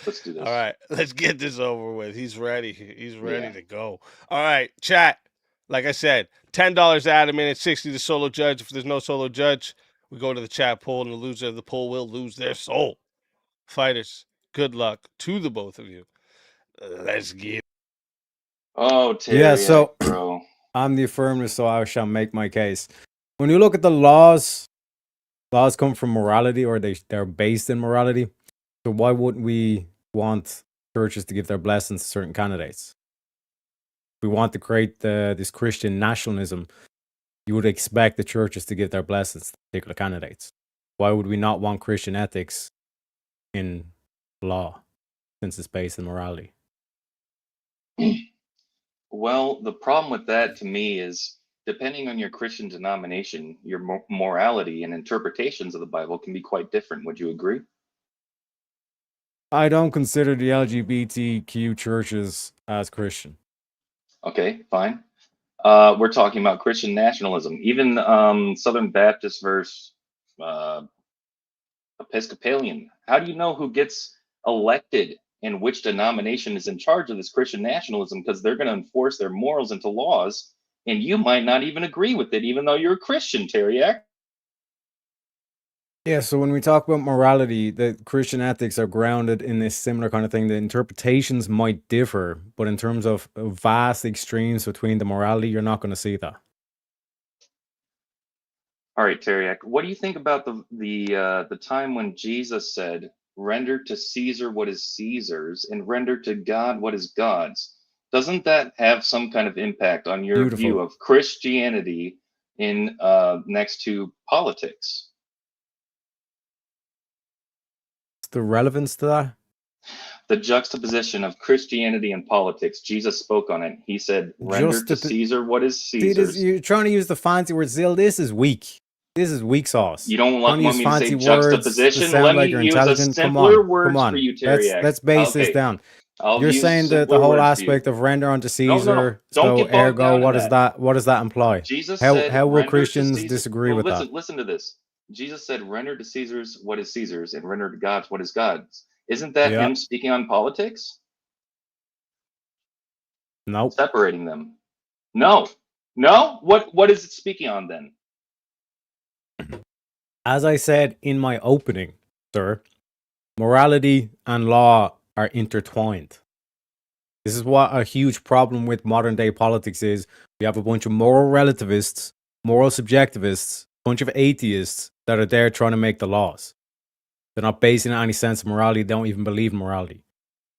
Let's do this. All right, let's get this over with. He's ready. He's ready to go. All right, chat. Like I said, $10 to add a minute, 60 to solo judge. If there's no solo judge, we go to the chat poll, and the loser of the poll will lose their soul. Fighters, good luck to the both of you. Let's get. Oh, Tareyak, yeah. So bro. I'm the affirmative, so I shall make my case. When you look at the laws come from morality, or they're based in morality. So why wouldn't we want churches to give their blessings to certain candidates? We want to create this Christian nationalism. You would expect the churches to give their blessings to particular candidates. Why would we not want Christian ethics in law, since it's based in morality? Well, the problem with that to me is, depending on your Christian denomination, your morality and interpretations of the Bible can be quite different. Would you agree? I don't consider the LGBTQ churches as Christian. Okay, fine. We're talking about Christian nationalism. Even Southern Baptist versus Episcopalian. How do you know who gets elected and which denomination is in charge of this Christian nationalism? Because they're going to enforce their morals into laws, and you might not even agree with it, even though you're a Christian, Tareyak. Yeah, so when we talk about morality, the Christian ethics are grounded in this similar kind of thing. The interpretations might differ, but in terms of vast extremes between the morality, you're not going to see that. All right, Tareyak, what do you think about the time when Jesus said, "Render to Caesar what is Caesar's, and render to God what is God's"? Doesn't that have some kind of impact on your view of Christianity in next to politics? The relevance to that? The juxtaposition of Christianity and politics. Jesus spoke on it. He said, "Render to Caesar what is Caesar's." You're trying to use the fancy word, Zill. This is weak. This is weak sauce. You don't want me to say juxtaposition? Let me use a simpler word for you, Tareyak. Let's base this down. You're saying that the whole aspect of render unto Caesar, so ergo, what does that imply? Jesus how will Christians disagree with that? Listen to this. Jesus said, "Render to Caesar's what is Caesar's, and render to God's what is God's." Isn't that him speaking on politics? No. Separating them. No. What is it speaking on then? As I said in my opening, sir, morality and law are intertwined. This is what a huge problem with modern day politics is. We have a bunch of moral relativists, moral subjectivists, a bunch of atheists that are there trying to make the laws. They're not basing it on any sense of morality. They don't even believe in morality.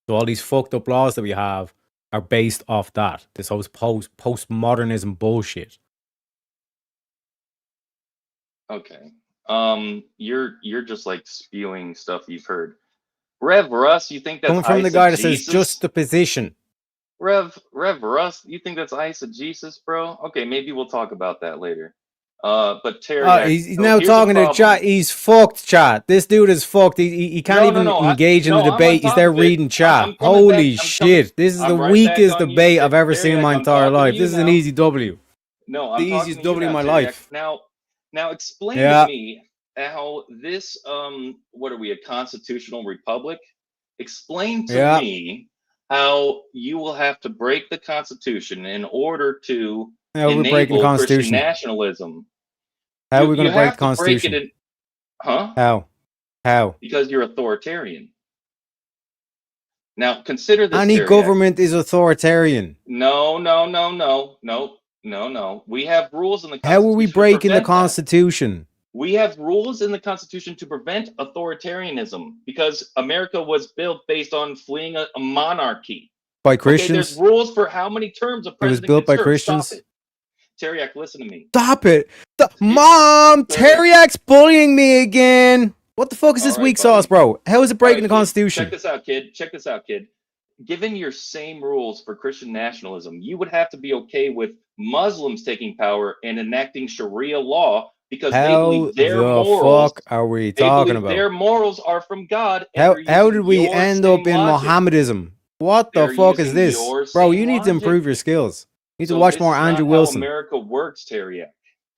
So all these fucked up laws that we have are based off that. This whole postmodernism bullshit. Okay. You're just like spewing stuff you've heard. Rev Russ, you think that's coming from the guy that says just the position? Rev Russ, you think that's eisegesis, bro? Okay, maybe we'll talk about that later. But Tareyak, he's now talking to chat. He's fucked, chat. This dude is fucked. He can't even engage in the debate. He's there reading chat. Holy shit! This is the weakest debate I've ever seen in my entire life. This is an easy W. No, the easiest W in my life. Now explain to me how this what are we, a constitutional republic? Explain to me how you will have to break the Constitution in order to How are we breaking the enable Christian Constitution? nationalism. How are we going You to break have the to break Constitution? it in, huh? How? Because you're authoritarian. Now consider this. Any Tareyak. government is authoritarian. No. We have rules in the Constitution. How are we breaking the to prevent that. Constitution? We have rules in the Constitution to prevent authoritarianism because America was built based on fleeing a monarchy. By Okay, Christians? there's rules for how many terms a It was president built can by serve. Christians? Stop it. Tareyak, listen to me. Stop it! Mom, Taryak's bullying me again. What the fuck is this weak sauce, bro? How is it breaking the Constitution? Check this out, kid. Check this out, kid. Given your same rules for Christian nationalism, you would have to be okay with Muslims taking power and enacting Sharia law because they How believe their the morals. fuck are we They talking believe about? their morals are from God. And How they're how using did we your end up same in logic. Mohammedism? What the They're fuck is using this? your Bro, same you need to logic. improve your skills. You need to So watch this more is not Andrew how Wilson. America works, Tareyak.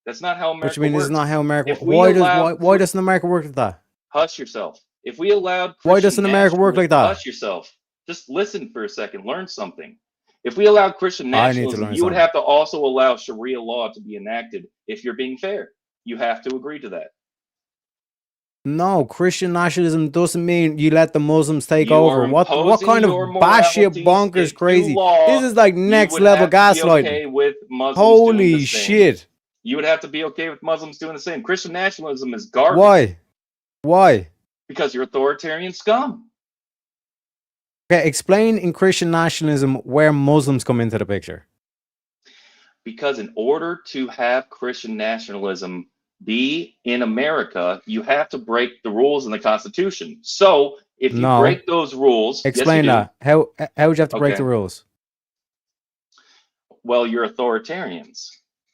That's not how America What you mean works. this is not how America If we why allow doesn't America work like that? Hush yourself. If we allowed Why Christian doesn't America work like that? Hush yourself. Just listen for a second. Learn something. If we allowed Christian I need to nationalism, learn you would something. have to also allow Sharia law to be enacted if you're being fair. You have to agree to that. No, Christian nationalism doesn't mean you let the Muslims take You over. are What imposing kind of your batshit moralities bonkers into crazy? law. This is like You next would level have to be gaslighting. okay with Muslims doing Holy the same. shit. You would have to be okay with Muslims doing the same. Christian nationalism is garbage. Why? Why? Because you're authoritarian scum. Okay, explain in Christian nationalism where Muslims come into the picture. Because in order to have Christian nationalism be in America, you have to break the rules in the Constitution. So if you No. break those rules, Explain yes, you do. that. How would you have to break Okay. the rules? Well, you're authoritarians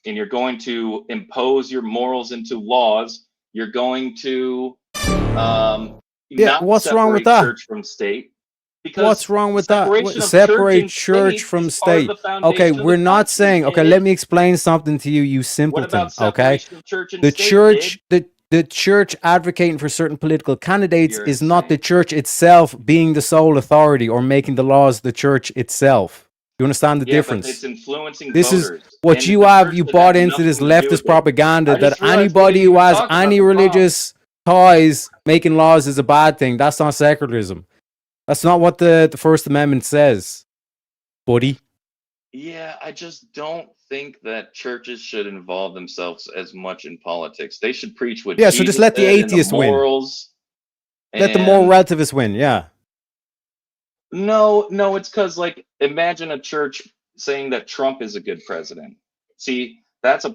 and you're going to impose your morals into laws. You're going to not what's wrong with separate that? church from state. Because What's wrong with that? separation of Separate and church state from is part of state. the foundation Okay, of the we're not country, saying. Okay, kid. let me explain something to you, you What simpleton. about Okay, separation of church and the state, church, kid? the church advocating for certain political candidates You're is not the church itself being the sole authority or making the laws. The church itself. You understand the Yeah, but difference? it's influencing This is voters. what And you the have. church You should bought have into this nothing to do leftist with it. propaganda I just that realized we anybody didn't who even has talk about any the religious ties making laws is a bad thing. That's not secularism. That's not what the First Amendment says, buddy. Yeah, I just don't think that churches should involve themselves as much in politics. They should preach what Yeah, so just Jesus let the said and atheist win. morals. Let the moral And relativists win. Yeah. no, it's because like imagine a church saying that Trump is a good president. See, that's a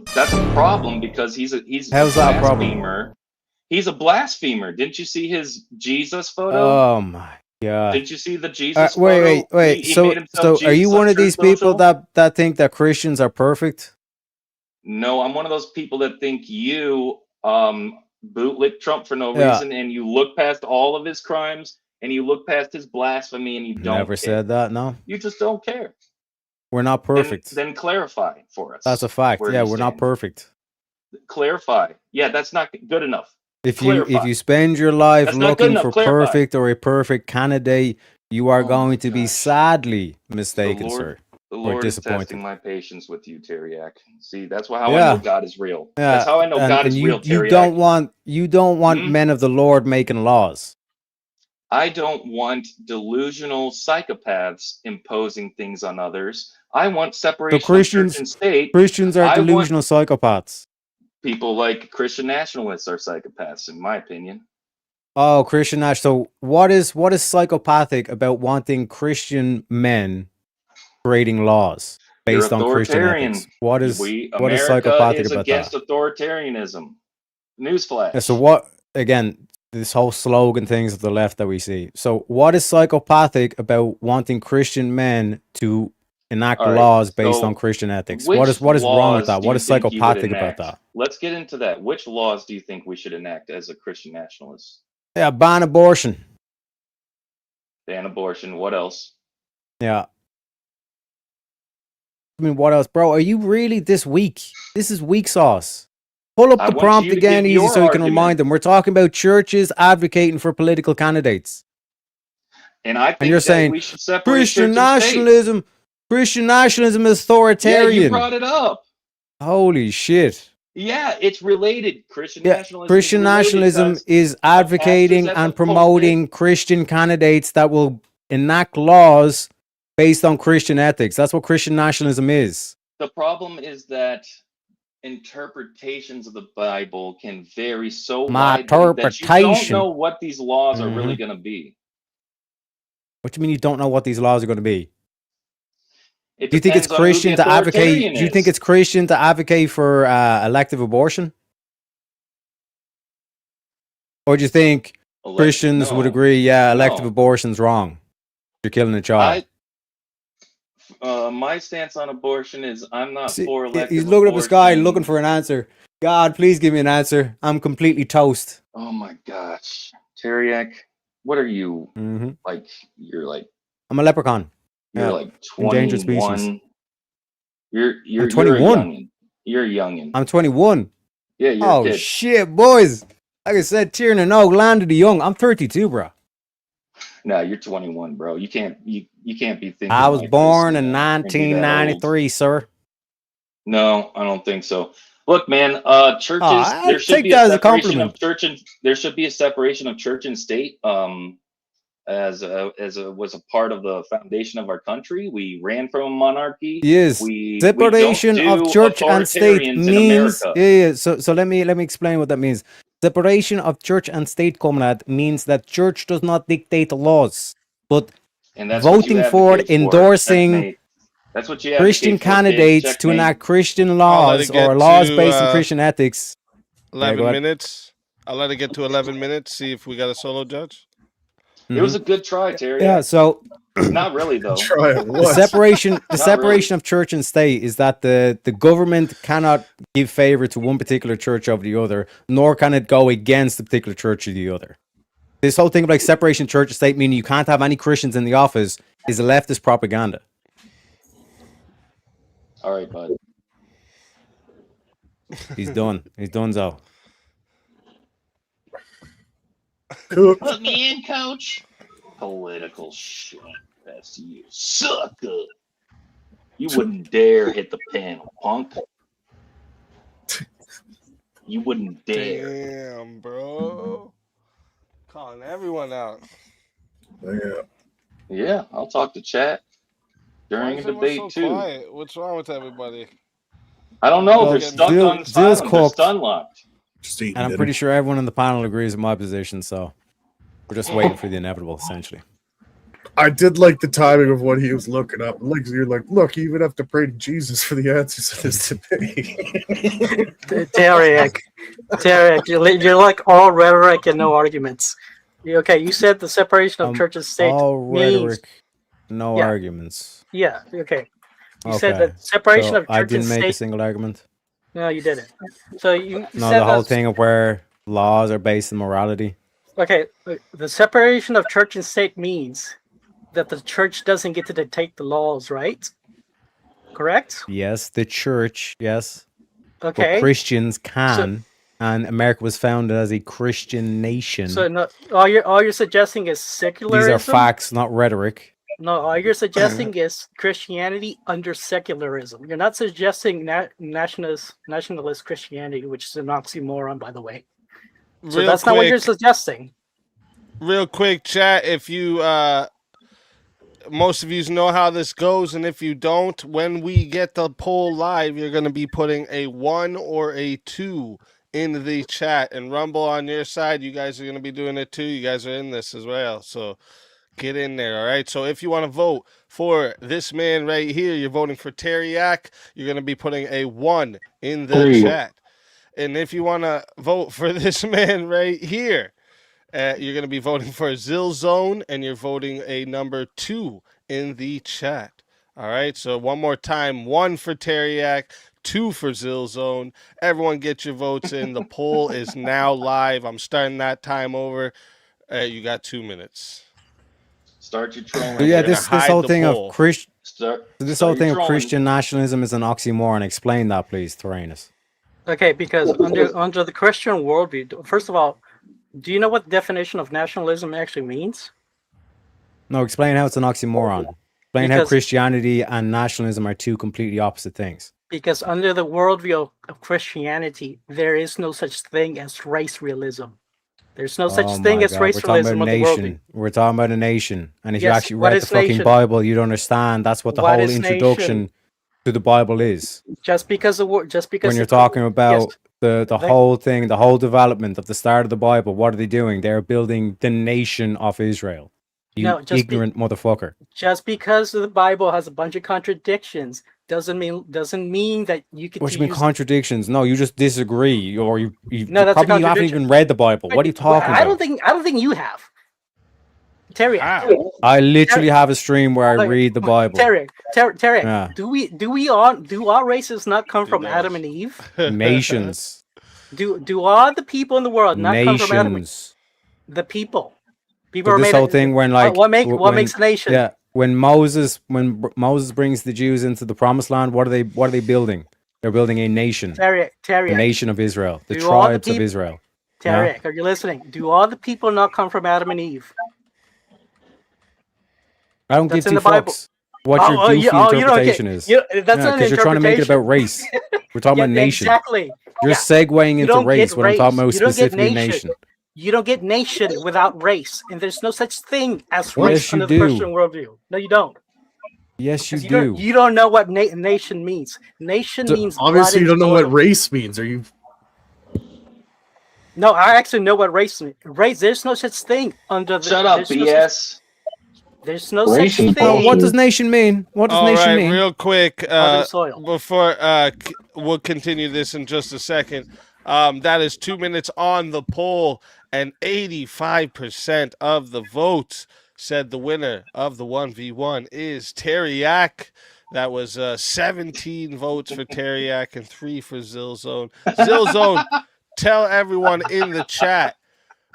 problem because he's How's that a problem? blasphemer. He's a blasphemer. Didn't you see his Jesus photo? Oh my god. Did you see the Jesus Wait. photo? He So, made himself are you Jesus one on of these Truth people Social? that think that Christians are perfect? No, I'm one of those people that think you bootlick Trump for no Yeah. reason, and you look past all of his crimes, and you look past his blasphemy, and you don't Never care. said that. No, You just don't care. we're not perfect. Then clarify for us. That's a fact. where Yeah, you we're not stand. perfect. Clarify. Yeah, that's not good enough. If Clarify. you spend your life That's not good looking enough. for Clarify. perfect or a perfect candidate, you are Oh going to be sadly mistaken, sir. The Or Lord is testing disappointed. my patience with you, Tareyak. See, that's how I Yeah. know God is real. Yeah, That's how I know God is you, real, you Tareyak. don't want Mhm. men of the Lord making laws. I don't want delusional psychopaths imposing things on others. I want So separation of church and state. Christians are I want delusional psychopaths. people like Christian nationalists are psychopaths, in my opinion. Oh, Christian Nash. So what is psychopathic about wanting Christian men creating laws You're based on Christian authoritarian. ethics? What is America psychopathic is about against that? authoritarianism. Newsflash. Yeah, so what again, this whole slogan things of the left that we see. So what is psychopathic about wanting Christian men to enact All right, laws based so on Christian ethics? which What is wrong with laws that? do What you is think you would psychopathic about enact? that? Let's get into that. Which laws do you think we should enact as a Christian nationalist? Yeah, ban abortion. Ban abortion. What else? Yeah. I mean, what else, bro? Are you really this weak? This is weak sauce. Pull up I the want prompt you to again, give easy, your so you can argument. remind them. We're talking about churches advocating for political candidates. And I think And you're saying we should separate Christian church and state. nationalism. Christian nationalism is Yeah, authoritarian. you brought it up. Holy shit. Yeah, it's related. Christian Yeah, nationalism. Christian is related nationalism 'cause is advocating at the and promoting Christian candidates that will enact laws based on Christian ethics. That's what Christian nationalism is. The problem is that interpretations of the Bible can vary so My widely that you don't interpretation. know what these laws are really Mhm. going to be. What do you mean you don't know what these laws are going to be? It Do you think it's depends on who the Christian to advocate? authoritarian Do you think is. it's Christian to advocate for elective abortion? Or do you think Christians would no. agree, yeah, elective No. abortion's wrong? You're killing a child. My stance on abortion is I'm not See, for elective he's looking up the sky abortion. looking for an answer. God, please give me an answer. I'm completely toast. Oh my gosh. Tareyak, what are you? Mhm. Like, you're like, I'm a leprechaun. you're Yeah. like Endangered 21. species. You're 21. a youngin. You're a youngin. I'm 21. Yeah, you're Oh a kid. shit, boys. Like I said, Tiernan and Oak, land of the young. I'm 32, bro. No, you're 21, bro. You can't be thinking. I was like born this, in man. You can't be that old. 1993, sir. No, I don't think so. Look, man, churches. I There should take be that a as a separation compliment. of church and there should be a separation of church and state. As was a part of the foundation of our country. We ran from a monarchy. Yes. We Separation don't of do church and state authoritarians in means America. So let me explain what that means. Separation of church and state, comrade, means that church does not dictate the laws, but And that's what you voting for, advocate for, endorsing checkmate. That's what you advocate Christian for, kid. candidates to Checkmate. enact Christian I'll let laws it get or laws to, based on Christian ethics. Yeah, 11 go ahead. minutes. I'll let it get to 11 minutes. See if we got a solo judge. It was a good try, Terry. Yeah, so Not really though. the separation Not separation of church and state is that the government cannot give favor to one particular church over the other, nor can it go against the particular church or the other. This whole thing of like separation of church and state, meaning you can't have any Christians in the office, is a leftist propaganda. All right, bud. He's done. He's done so. Put me in, coach. Political shit. That's you, sucker. You wouldn't dare hit the panel, punk. You wouldn't dare. Damn, bro. Calling everyone out. Yeah, I'll talk to chat during Why a is everyone debate so too. quiet? What's wrong with everybody? I don't know. Well, They're stuck Zill- on Zill's silent. They're cooked. stun locked. And I'm pretty sure everyone in the panel agrees with my position, so we're just waiting for the inevitable, essentially. I did like the timing of what he was looking up. Like you're like, look, you even have to pray to Jesus for the answers to this debate. Tareyak, you're like all rhetoric and no arguments. Okay, you said the separation of church and state All means rhetoric, no Yeah. arguments. yeah. Okay, you Okay. said that separation So of church I and didn't make a state. single argument. No, you didn't. So you No, said the whole that- thing of where laws are based on morality. Okay, the separation of church and state means that the church doesn't get to dictate the laws, right? Correct? Yes, the church, yes. Okay. But Christians can, and America was founded as a Christian nation. So no, all you're suggesting is secularism. These are facts, not rhetoric. No, all you're suggesting is Christianity under secularism. You're not suggesting nationalist Christianity, which is an oxymoron, by the way. So Real that's not what you're quick. suggesting. Real quick, chat. If you, most of you know how this goes, and if you don't, when we get the poll live, you're going to be putting a 1 or a 2 in the chat. And Rumble on your side, you guys are going to be doing it too. You guys are in this as well, so get in there, all right? So if you want to vote for this man right here, you're voting for Tareyak, you're going to be putting a 1 in the 3. chat. And if you want to vote for this man right here, you're going to be voting for Zill Zone, and you're voting a number 2 in the chat. All right, so one more time, 1 for Tareyak, 2 for Zill Zone. Everyone get your votes in. The poll is now live. I'm starting that time over. You got 2 minutes. Start your trolling. So yeah, We're gonna this hide whole the thing poll. of Christ, Start, this start whole thing your of trolling. Christian nationalism is an oxymoron. Explain that, please, Thoranes. Okay, because under the Christian worldview, first of all, do you know what the definition of nationalism actually means? No, explain how it's an oxymoron. Explain how Christianity and nationalism are two completely opposite things. Because under the worldview of Christianity, there is no such thing as race realism. There's no such thing as race realism of the worldview. We're talking about a nation. And if you Yes, actually what read is the fucking nation? Bible, you'd understand that's what the What whole is introduction nation? to the Bible is. Just because When you're talking about the They- whole thing, the whole development of the start of the Bible, what are they doing? They're building the nation of Israel. You No, ignorant motherfucker. just because the Bible has a bunch of contradictions doesn't mean that you could What do you mean use. contradictions? No, you just disagree, or you No, that's a probably you haven't contradiction. even read the Bible. What are you talking I about? don't think you have. Terry, I literally have a stream where I read the Bible. Terry, Yeah. do all races not come from Adam and Eve? Nations. Do all the people in the world not come from Adam and Eve? Nations. The people. People But are this made whole thing when like what makes a nation? Yeah, when Moses brings the Jews into the promised land, what are they building? They're building a nation. Terry, The nation of Israel, the Do all the tribes of peop- Israel. Terry, Yeah? are you listening? Do all the people not come from Adam and Eve? I don't That's give in two the Bible. fucks what your Oh, goofy you don't get- interpretation is. that's not an because you're trying to make it about interpretation. race. We're talking about nation. Exactly. You're Yeah. segueing You into don't race get when I'm talking about race. You don't get specifically nation. You don't get nation without race, and there's no such thing as Yes, race you under the do. Christian worldview. No, you don't. Yes, you 'Cause do. You don't know what nation means. Nation means Obviously, you blood don't know and what race means. Are you? No, I actually know what race means. Race. There's no such thing under the. Shut up, there's no BS. There's no Race such is thing. bullshit. What does nation mean? What does All nation right, mean? real quick, Under the soil. before we'll continue this in just a second. That is 2 minutes on the poll, and 85% of the votes said the winner of the 1v1 is Tareyak. That was 17 votes for Tareyak and 3 for Zill Zone. Zill Zone, tell everyone in the chat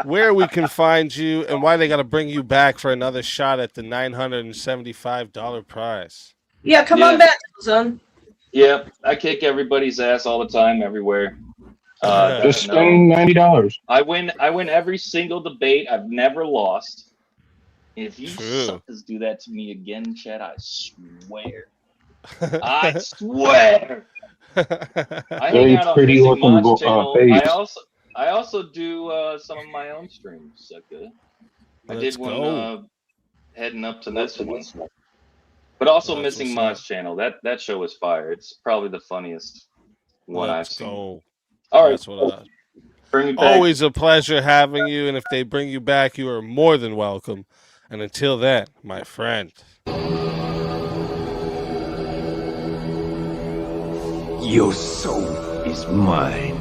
where we can find you and why they got to bring you back for another shot at the $975 prize. Yeah, come on back, son. Yep, I kick everybody's ass all the time, everywhere. Just spend $90. I win every single debate. I've never lost. If you True. suckers do that to me again, Chad, I swear. I swear. I hang out on pretty Missing looking Mods channel. face. I also do some of my own streams, sucker. I Let's did one go. heading up to this one. But also That's Missing what's Mods channel. That show is fire. It's probably the funniest one I've Let's seen. go. All right. That's what Bring me back. Always a pleasure having you, and if they bring you back, you are more than welcome. And until then, my friend. Your soul is mine.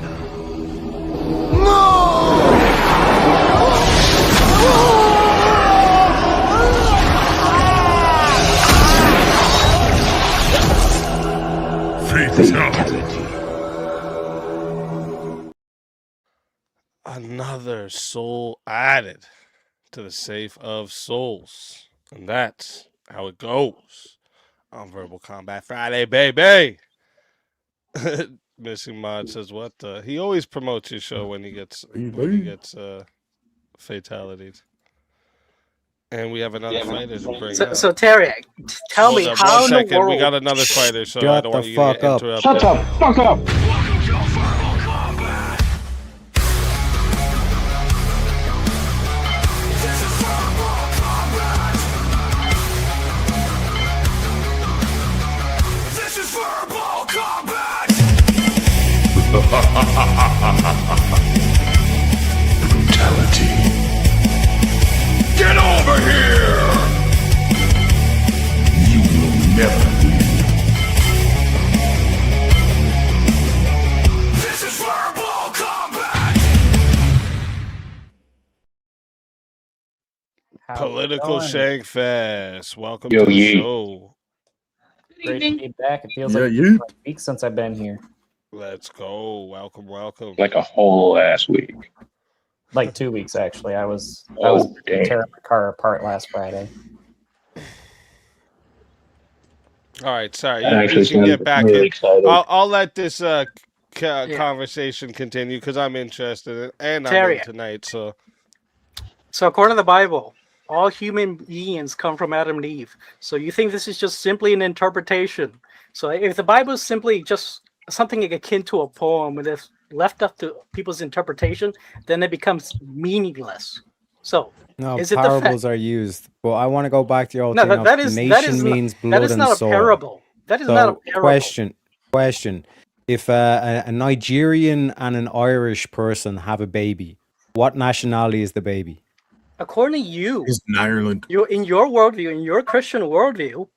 Another soul added to the safe of souls. And that's how it goes on Verbal Combat Friday, baby. Missing Mod says, what the? He always promotes your show when he gets fatalities. And we have another fighter to bring up. So Terry, tell Hold me up, how 1 in the second. world. We got another fighter, so I Shut don't the want you to fuck up. interrupt. Shut him. the fuck up. This is verbal combat. Brutality. Get over here. You will never win. This is verbal combat. Political Shankfest. Welcome Yo, to the ye. show. Great to be back. It feels Yeah, like you. a week since I've been here. Let's go. Welcome, welcome. Like a whole ass week. Like 2 weeks actually. I was Oh, damn. tearing my car apart last Friday. All right, sorry. That You actually can get sounds back really in. exciting. I'll let this conversation continue because I'm interested in, and I'm Terry. in tonight. So So according to the Bible, all human beings come from Adam and Eve. So you think this is just simply an interpretation. So if the Bible is simply just something akin to a poem, and if left up to people's interpretation, then it becomes meaningless. So No, is it parables are used. But I want to go back to your old No, thing that- of that is- that nation is not- means that blood is and not a soil. parable. That is So, not a parable. Question. If a Nigerian and an Irish person have a baby, what nationality is the baby? According to you, He's in Ireland. in your worldview, in your Christian worldview,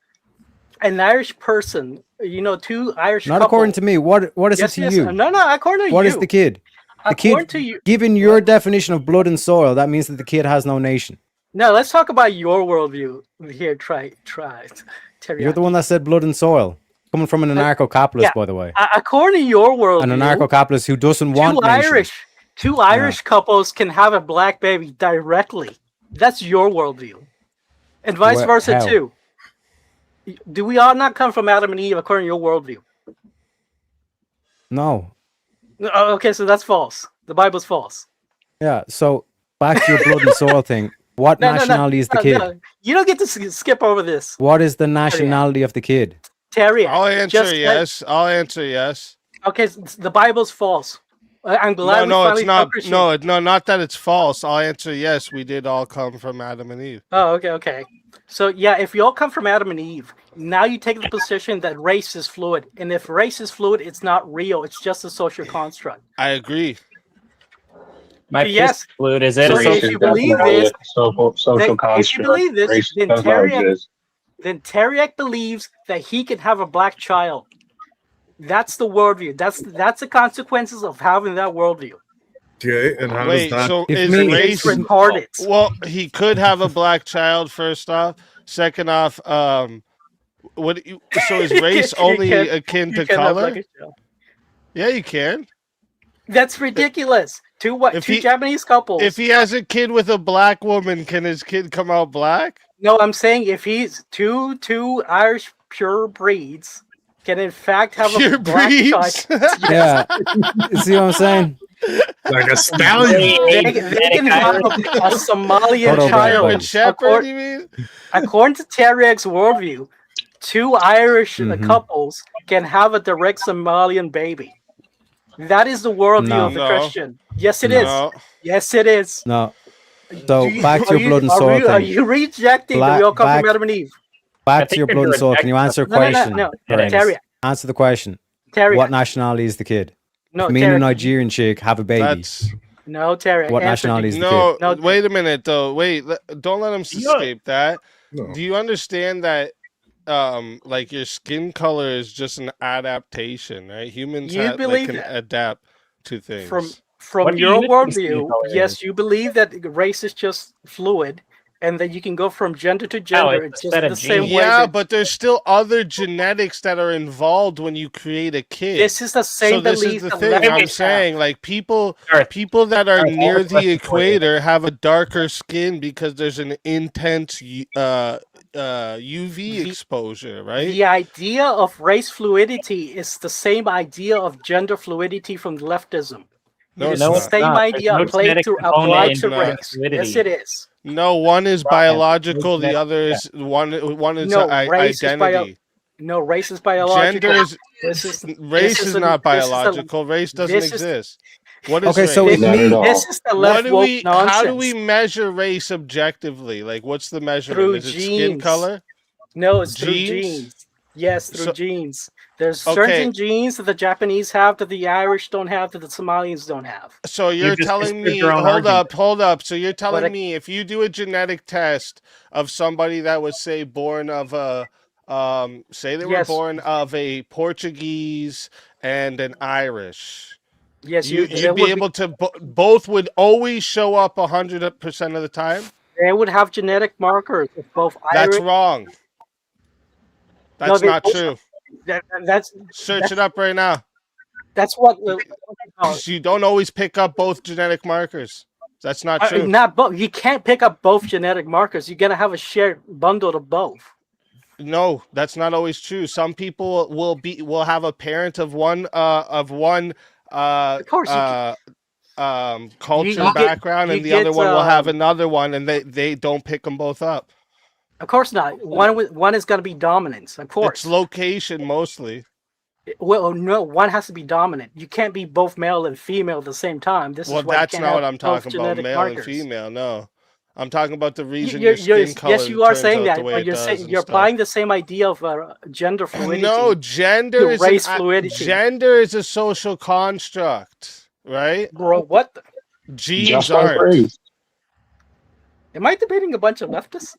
an Irish person, two Irish Not couples, according to me. What is Yes, it to yes. you? No, according to What you. is the kid? The According kid, to you. given your definition of blood and soil, that means that the kid has no nation. No, let's talk about your worldview here. Try. Tareyak. You're the one that said blood and soil. Coming from an anarcho-capitalist, yeah. by the way. According to your worldview, An anarcho-capitalist who doesn't want nation. Two Irish couples can have a black baby directly. That's your worldview, and vice Where- versa how? too. Do we all not come from Adam and Eve according to your worldview? No. Okay, so that's false. The Bible's false. Yeah, so back to your blood and soil thing. What nationality is the kid? No. You don't get to skip over this. What is the nationality of the kid? Terry, I'll answer yes. I'll answer yes. Okay, the Bible's false. I'm glad. No, we it's finally not. appreciate- No, not that it's false. I'll answer yes. We did all come from Adam and Eve. Oh, okay. So yeah, if you all come from Adam and Eve, now you take the position that race is fluid, and if race is fluid, it's not real. It's just a social construct. I agree. My Yes. fluid is it? So a if social you believe this, social then, if you construct. believe this, Race then technologies. Tareyak believes that he can have a black child. That's the worldview. That's the consequences of having that worldview. Okay, and how Wait, does that? so If is me- race It's retarded. Well, he could have a black child. First off, second off, what? So is race You only can't- akin you to can't have color? black child. Yeah, you can. That's ridiculous. Two he- Japanese couples. If he has a kid with a black woman, can his kid come out black? No, I'm saying if he's two Irish pure breeds can in fact have Pure a black breeds? child. Yeah. You see what I'm saying? Like a stallion. They can have a Somalian Hold on, child. Brandon. Shepherd, you mean? According to Tareyak's worldview, two Irish Mhm. couples can have a direct Somalian baby. That is the worldview No. of the No. Christian. Yes, it is. No. Yes, it is. No. So back to Are your blood and are soil you, Are thing. you rejecting that we Black- all come back- from Adam and Eve? Back I to think your you're blood and soil. Can you answer a No, question? no. Thanks. Tarek. Answer the question. Tarek. What nationality is the kid? No, Me and a Tarek. Nigerian chick have a baby. That's No, Tarek. What answer nationality the- is the no. No. Wait a minute, though. Wait, don't let him escape that. No. Do you understand that? Like your skin color is just an adaptation, right? Humans You they believe can that? adapt to things. From What do your you think skin worldview, color yes, is? you believe that race is just fluid, and that you can go from gender to gender. it's It's a just set of the same genes. way. Yeah, that- but there's still other genetics that are involved when you create a kid. this is the So same this belief is the that thing leftists I'm have. saying. Like people Darth. that are Darth, I near have a the question for you. equator have a darker skin because there's an intense UV exposure, right? The idea of race fluidity is the same idea of gender fluidity from leftism. No, it it's is the not. same not. There's idea no applied genetic to component to in race. fluidity. Yes, it is. No, one is Brian, biological, the genetic- other is one is No, race is identity. No, race is biological. Gender is This is race this is a- not this is a- biological. Race doesn't this is- exist. What is Okay, race? so This, if me, this is the What left do woke we? nonsense. How do we measure race objectively? Like, what's the measurement? Through Is it skin genes. color? No, it's through Genes? genes. Yes, through So- genes. There's Okay. certain genes that the Japanese have that the Irish don't have, that the Somalians don't have. So you're just telling dismissed me, your own hold argument. up. So you're telling I- me if you do a genetic test of somebody that was say born of a, say they were Yes. born of a Portuguese and an Irish, Yes, you'd they be would able to both would always show up 100% of the time. they would have genetic markers of both That's Irish. wrong. That's they not both- true. That's Search it up right now. that's what. 'Cause you don't always pick up both genetic markers. That's not true. Not both. You can't pick up both genetic markers. You're gonna have a shared bundle of both. No, that's not always true. Some people will have a parent of one Of course you culture you get- background, you and the get, other one will have another one, and they don't pick them both up. Of course not. One is going to be dominance. Of course. It's location mostly. Well, no, one has to be dominant. You can't be both male and female at the same time. This Well, is why you that's can't not have what I'm both talking about, genetic male markers. and female. No, I'm talking about the reason You're- your you're- skin color yes, you are turns saying out that, the way but it you're does saying and you're stuff. applying the same idea of gender fluidity. No, gender to is race an, fluidity. gender is a social construct, right? Bro, what? Genes Just like aren't. race. Am I debating a bunch of leftists?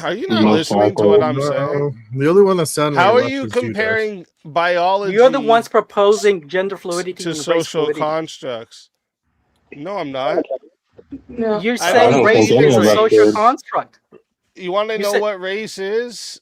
Are you not listening to what I'm saying? The only one that sounded How like are you left was Darth. comparing biology You're the ones proposing gender fluidity to and race social fluidity. constructs? No, I'm not. No. You're I saying don't race think any is a of us social is. construct. You want to You know said- what race is?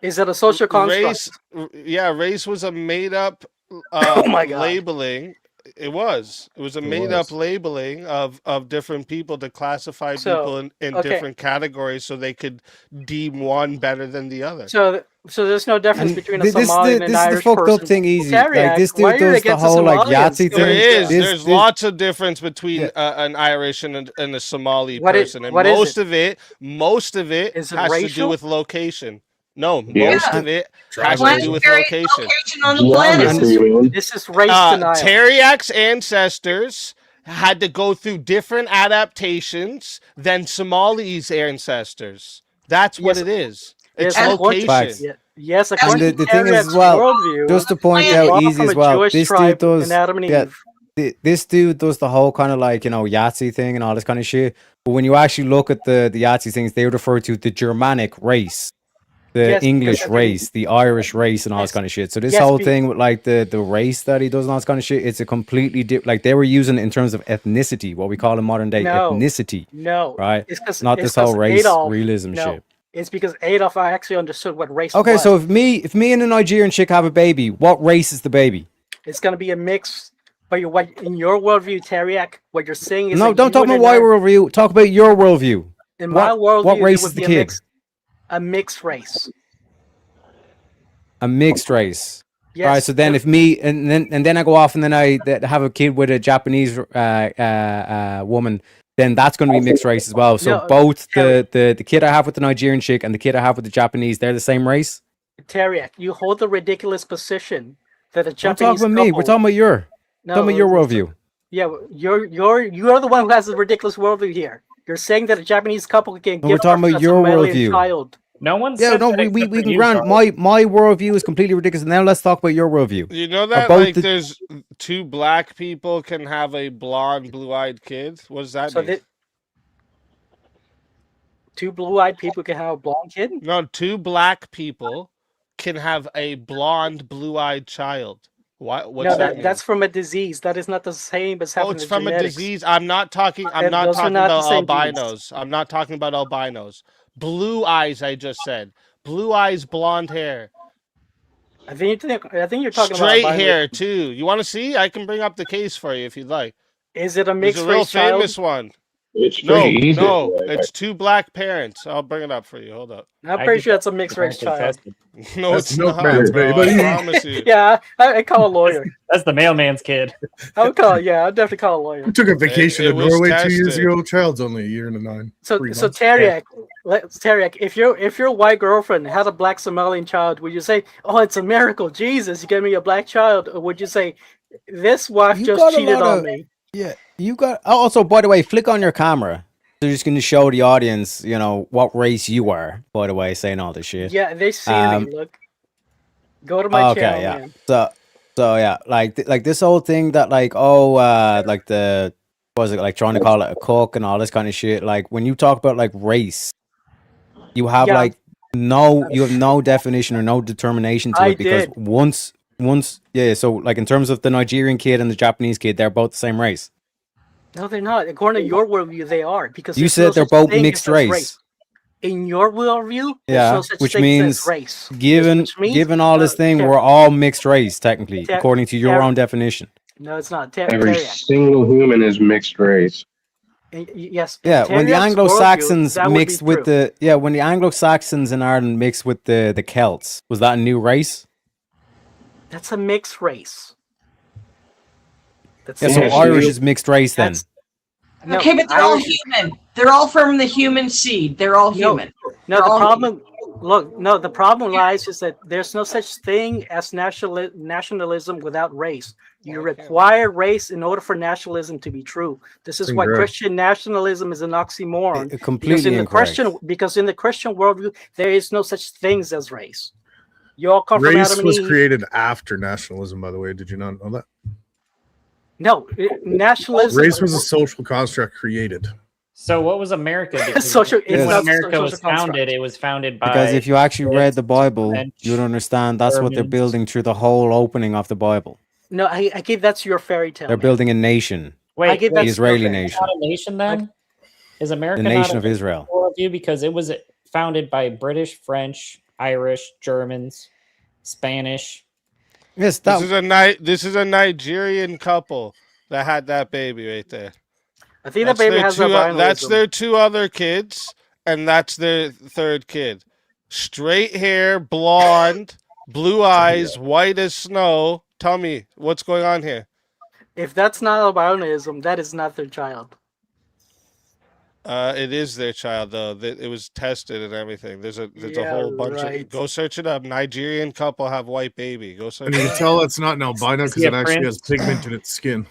Is it a social construct? Race was a made up Oh my God. labeling. It was a made up labeling of different people to classify people in okay. different categories so they could deem one better than the other. So there's no difference between a This is Somali and the an Irish fucked person. up thing, easy. Tareyak, Like this why dude are you does the against whole like Somalians? Yahtzee There thing. is. This- There's this- lots of difference between an Irish and a Somali What is- person, and what is most of it Is it has to do racial? with location. No, Yeah. most of it has to do with Planetary location. location on the planet. This is race denial. Tareyak's ancestors had to go through different adaptations than Somali's ancestors. That's what it is. It's Yes, location. Facts. Yes, And according the to thing is as Tareyak's well, worldview, just to point we out brought easy from as a well, Jewish this dude tribe does in Adam and yeah, Eve. this dude does the whole kind of like, Yahtzee thing and all this kind of shit. But when you actually look at the Yahtzee things, they refer to the Germanic race, the Yes, English because- race, the Irish race, and all this kind of shit. So this Yes, whole be- thing with like the race that he does and all this kind of shit, it's a completely different. Like they were using it in terms of ethnicity, what we call in modern day No. ethnicity. No, right? It's 'cause- Not it's this whole 'cause race Adolf- realism no, shit. It's because Adolf actually understood what race Okay, was. so if me and a Nigerian chick have a baby, what race is the baby? It's going to be a mix. But what in your worldview, Tareyak, what you're saying is No, that don't you talk and about an my Irish- worldview. Talk about your worldview. In my worldview, what race it is would the be kid? a mixed race. A mixed race. Yes. All right. So then, if me and then I go off and then I have a kid with a Japanese woman, then that's going to be mixed race as well. So No, both the kid I have with the Nigerian chick and the kid I have with the Japanese, they're the same race. Tareyak, you hold the ridiculous position that a Don't Japanese talk about me. We're couple- talking about your. No, talking about your worldview. Yeah, you're the one who has the ridiculous worldview here. You're saying that a Japanese couple can No, give we're talking birth about to a your Somalian worldview. child. No one Yeah, said no, that we except for can you, grant Charles. my worldview is completely ridiculous. Now let's talk about your worldview. You know that About like the- there's two black people can have a blonde, blue-eyed kid. What does that So mean? that two blue-eyed people can have a blonde kid? No, two black people can have a blonde, blue-eyed child. What's No, that mean? that's from a disease. That is not the same as having Oh, it's from genetics. a disease. I'm not talking. I'm And not those are talking not the about same genes. albinos. I'm not talking about albinos. Blue eyes. I just said blue eyes, blonde hair, I think you're talking straight about albino. hair too. You want to see? I can bring up the case for you if you'd like. Is it a It's mixed a real race child? famous one. It's No, pretty easy. no, it's two black parents. I'll bring it up for you. Hold up. I'm pretty sure it's a mixed race child. No, That's it's milkman's not, bro. baby. I promise you. Yeah, I call a lawyer. That's the mailman's kid. I would call. Yeah, I'd definitely call a lawyer. We took a vacation it to was Norway 2 years tested. ago. Child's only a year and 9. So 3 so months. Tareyak, Tareyak, if your white girlfriend had a black Somalian child, would you say, "Oh, it's a miracle, Jesus, you gave me a black child," or would you say, "This wife You just got a cheated lot on of- me"? Yeah, you got. Also, by the way, flick on your camera. They're just going to show the audience, what race you are. By the way, saying all this shit. Yeah, they see Um, me. Look, go to my Okay, channel, yeah. man. So yeah, like this whole thing that like like the what was it like trying to call it a cook and all this kind of shit. Like when you talk about like race, you have Yeah. like you have no definition or no determination to I it because did. once yeah. So like in terms of the Nigerian kid and the Japanese kid, they're both the same race. No, they're not. According to your worldview, they are because You there's said no they're such both thing mixed as race. In your worldview, there's Yeah, no such which thing means as race. given Which means, given all this thing, Ter- we're all mixed race technically, Ter- according to your Ter- own definition. No, it's not. Every Tareyak. single human is mixed race. Yes. Yeah, when the Taryak's Anglo-Saxons worldview, that would be mixed with true. when the Anglo-Saxons in Ireland mixed with the Celts, was that a new race? That's a mixed race. That's Yeah, so Irish is mixed race then. No, okay, but they're all Irish- human. They're all from the human seed. They're all human. No, They're the all problem. Look, no, the problem lies is that there's no such thing as nationalism without race. You require race in order for nationalism to be true. This is why Incorrect. Christian nationalism is an oxymoron. Completely incorrect. Because in the Christian worldview, there is no such things as race. You all come from Race Adam and was Eve. created after nationalism, by the way. Did you not know that? No, nationalism. Race was a social construct created. So what was America? Because Social- when it's not America social was founded, construct. it was founded by. Because if you actually read the Bible, French, you would understand that's what they're Germans. building through the whole opening of the Bible. No, I give that's your fairy tale. They're man. building a nation, I give the that's Israeli your nation, not a nation then? Is America the not nation a of Israel. worldview? Because it was founded by British, French, Irish, Germans, Spanish. Yes, This is a Nigerian couple that had that baby right there. I think that baby their has two, albinoism. That's their two other kids, and that's their third kid. Straight hair, blonde, blue eyes, white as snow. Tell me what's going on here. If that's not albinism, that is not their child. It is their child though. It was tested and everything. There's a whole bunch right. of. Go search it up. Nigerian couple have white baby. Go search And it you up. can tell it's not an albino Is because he it a actually prince? has pigment in its skin.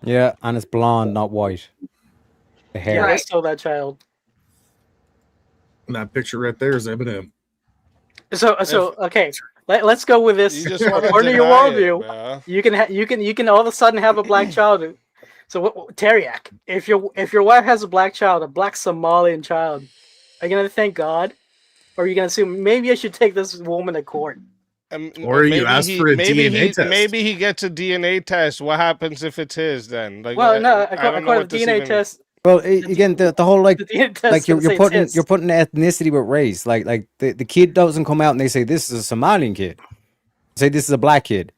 Yeah, and it's blonde, not white. The hair. Yeah, I stole that child. And that picture right there is Eminem. So okay. Let's go with this. You just wanna According to your deny it, worldview, bro. you can all of a sudden have a black child. So Tareyak, if your wife has a black child, a black Somalian child, are you gonna thank God, or are you gonna assume maybe I should take this woman to court? Or you ask for a DNA test. Maybe he gets a DNA test. What happens if it's his then? Like, Well, no, I don't know according what to this DNA even- test. Well, again, the whole like DNA test like you're doesn't say putting it's his. you're putting ethnicity with race. Like the kid doesn't come out and they say this is a Somalian kid. Say this is a black kid.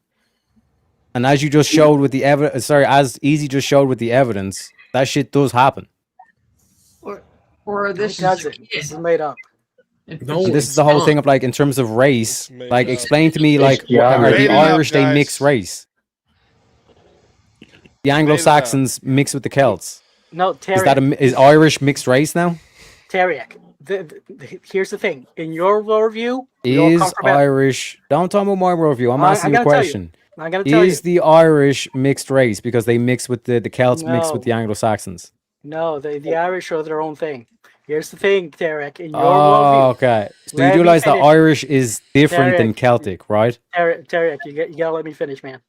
And as you just showed with the evidence, as Easy just showed with the evidence, that shit does happen. Or this That's is it. This is made up. No, And this is the whole thing of like in terms of race. Like explain to me like are the Made it up, Irish they guys. mix race? The Anglo-Saxons mix with the Celts. No, Is that is Irish mixed race now? Tareyak. Here's the thing. In your worldview, we all Is come from Irish? Don't talk about my worldview. I'm asking you a gonna tell you. question. I'm gonna tell Is the Irish mixed race because they mix with the Celts mixed No. with the Anglo-Saxons? No, the Irish are their own thing. Here's the thing, Tareyak. In your Oh, worldview, okay. So Let you me realize that finish. Irish is different than Tareyak. Celtic, right? Tareyak, you gotta let me finish, man.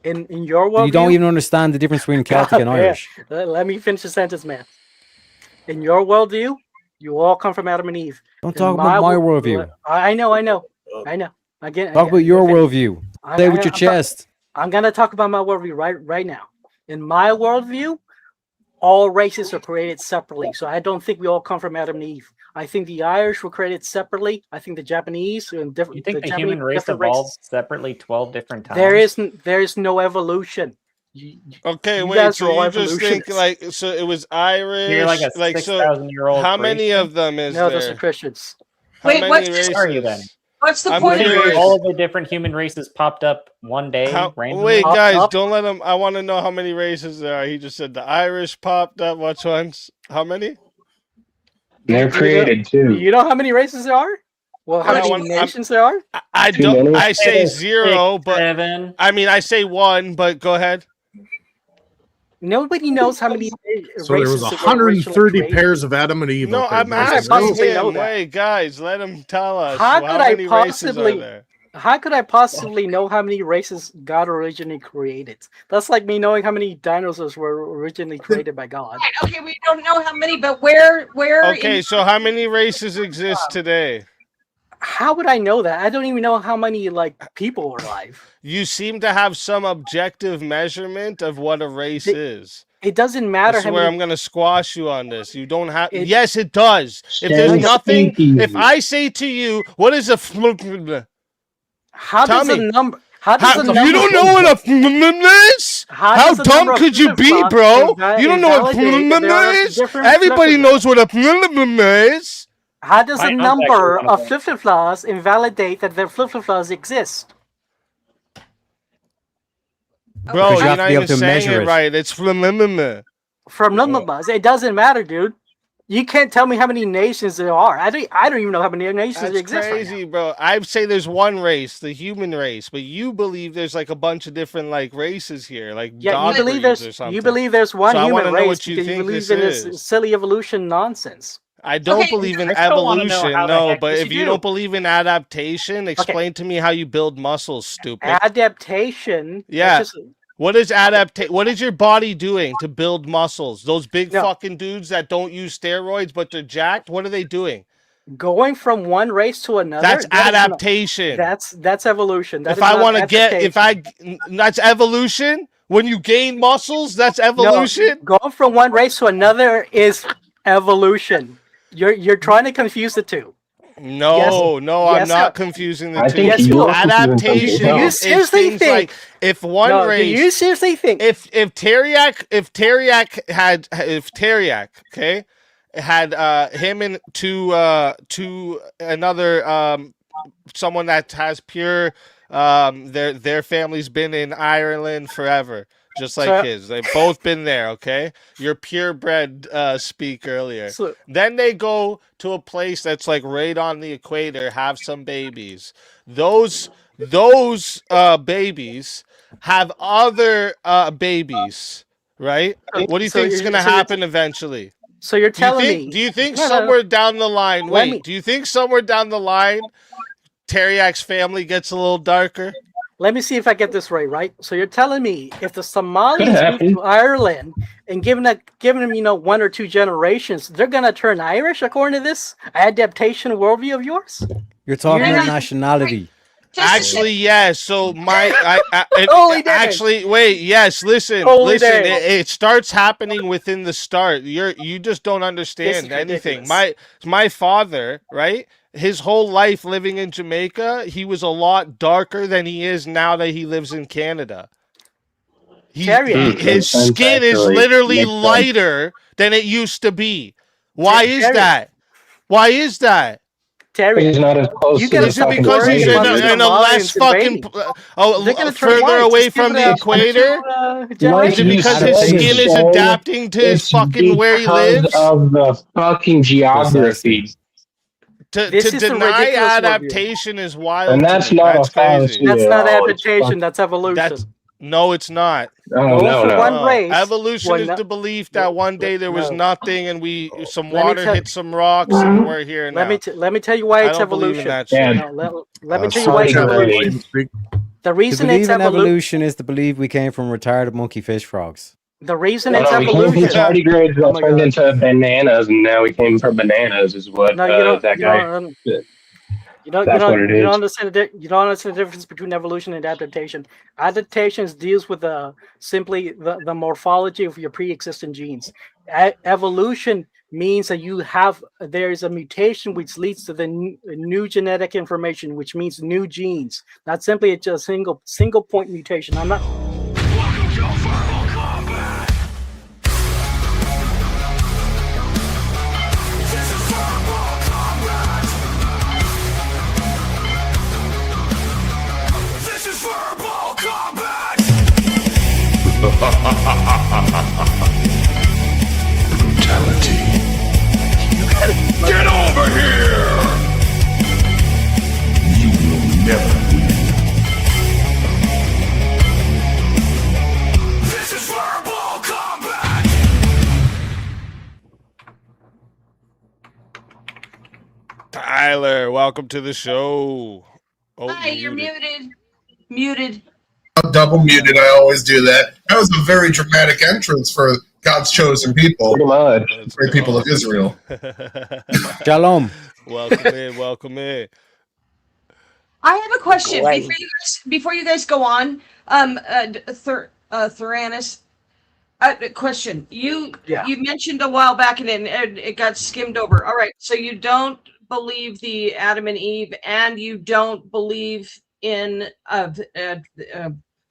In your So worldview, you don't even understand the difference between Celtic and Yeah, Irish. Let me finish the sentence, man. In your worldview, you all come from Adam and Eve. Don't In talk about my world- worldview. I know. Again, Talk about your worldview. Say with your I'm chest. I'm gonna talk about my worldview right now. In my worldview, all races are created separately. So I don't think we all come from Adam and Eve. I think the Irish were created separately. I think the Japanese and different. You think the Japanese- human race different evolved races. separately 12 different times? There is no evolution. Okay, You wait. guys So are all you just think evolutionists. like so it was Irish? You're like a so 6,000-year-old how many Christian? of them is No, there? those are Christians. How Wait, many what's races? this- Are you then? What's the I'm point of curious. race? All of the different human races popped up one day randomly. Wait, Up, guys, up. don't let him. I want to know how many races there are. He just said the Irish popped up. Which ones? How many? They're created too. You know how many races there are? Well, how Yeah, many I'm- nations there are? I Too don't. many? I say 6, 0, but 7. I mean I say 1. But go ahead. Nobody knows how many So there was races 130 pairs of Adam and Eve. No, out there, I'm boys and I girls. possibly asking know him. that. Wait, guys, let him tell us. How could I many races are possibly? there? How could I possibly know how many races God originally created? That's like me knowing how many dinosaurs were originally created by God. Okay, we don't know how many, but where? Okay, so how many races exist today? How would I know that? I don't even know how many people are alive. You seem to have some objective measurement of what a race is. It doesn't matter That's how where many. I'm gonna squash you on this. You don't have. It- Yes, it does. If there's Sharing nothing, Speakeazy. if I say to you, "What is a?" How Tell does a me. number? How does a number? You don't know what a is? How How does a dumb number of could you be, flip-flops bro? invalidate You don't know what that there are is? different Everybody flip-flops? knows what a is. How does My a aunt's number actually one of of them. flip-flops invalidate that their flip-flops exist? Bro, you you're have to not be able even to saying measure it it. right. It's from From numbers. It doesn't matter, dude. You can't tell me how many nations there are. I don't even know how many nations That's exist crazy, right bro. I'd say there's one race, the human race, but you believe there's like a bunch of different like races here, like Yeah, dog you believe breeds or something. you believe there's one So I human wanna know race what you because you think believe this in is. this silly evolution nonsense. I don't believe in I still wanna know evolution, how the no, heck- but Yes, if you you do. don't believe in adaptation, explain to me how you build muscles, stupid. Adaptation. Yeah. That's just, What is what is your body doing to build muscles? Those big fucking dudes that don't use steroids but they're jacked, what are they doing? going from one race to another. That's that is not- adaptation. That's evolution. That If is I not want to get, adaptation. that's evolution. When you gain muscles, that's evolution. No, going from one race to another is evolution. You're trying to confuse the two. No, no, I'm yes, not sir. confusing the I two. think Yes, you you're are. Adaptation Do you is seriously things think? like if one No, race. do you seriously think? If Tareyak okay, had him and to another someone that has pure their family's been in Ireland forever, just like So- his. They've both been there, okay? Your purebred speak earlier. So- Then they go to a place that's like right on the equator, have some babies. Those babies have other babies, right? What do you So think is you're- going to so you're- happen eventually? So you're telling me? Do you think No, no, somewhere down the line? Let Wait, me- do you think somewhere down the line, Tareyak's family gets a little darker? Let me see if I get this right. Right. So you're telling me if the Could Somalis happen. move to Ireland and given them 1 or 2 generations, they're gonna turn Irish according to this adaptation worldview of yours? You're talking You're about not- nationality. Actually, yes. So Holy day. actually, wait. Yes, listen. Holy Listen. day. It starts happening within the start. You just don't understand is anything. ridiculous. My father, right? His whole life living in Jamaica, he was a lot darker than he is now that he lives in Canada. His skin is literally lighter than it used to be. Why is Terry. that? Why is that? Terry, He's not as close you to gotta the stop fucking Because he's worrying in about a, in a less Somalians fucking invading. They're gonna turn further white. away Just give from it the a equator. generation. Is it because his skin is adapting to his fucking where he lives? Of the fucking geography. To This is a deny ridiculous worldview. adaptation is wild. And to that's me. not That's a fallacy crazy. That's at not all. It's adaptation. That's evolution. No, it's not. Oh, no, no. One race. Evolution is no- the belief that one day there was no. nothing and some Let me water tell- hit some rocks and we're here now. Let me tell you why I it's don't believe in evolution. that shit. No, let me tell you why it's Unfortunately. evolution. The To reason believe it's in evolution. evolution is to believe we came from retarded monkey fish frogs. The reason No, it's no, we came evolution. from tardigrades Oh that my turned God. into bananas, and now we came from bananas, is what No, you don't. that You guy. don't. You don't. That's what it You is. don't understand you don't understand the difference between evolution and adaptation. Adaptations deals with simply the morphology of your pre-existing genes. Evolution means that there is a mutation which leads to the new genetic information, which means new genes. Not simply just a single point mutation. I'm not. Brutality. Get over here! You will never win. This is verbal combat! Tyler, welcome to the show. Oh, Hi, you're muted. Muted. Double muted. I always do that. That was a very dramatic entrance for God's chosen people. Pretty much. Great people of Israel. Shalom. Welcome in. Welcome in. I have a question Great. before you guys go on. Thoranes, question. You mentioned a while back and it got skimmed over. All right, so you don't believe the Adam and Eve, and you don't believe in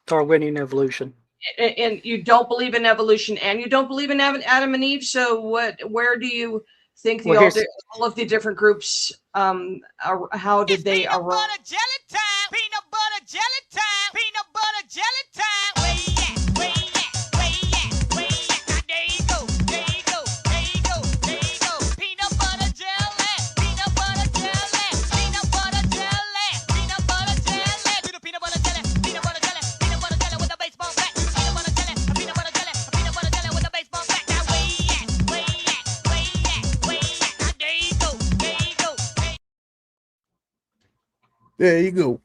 Darwinian evolution. and you don't believe in evolution, and you don't believe in Adam and Eve. So where do you think Well, here's- all of the different groups? How did they arise? Peanut butter jelly time. Peanut butter jelly time. Peanut butter jelly time. Where you at? There you go.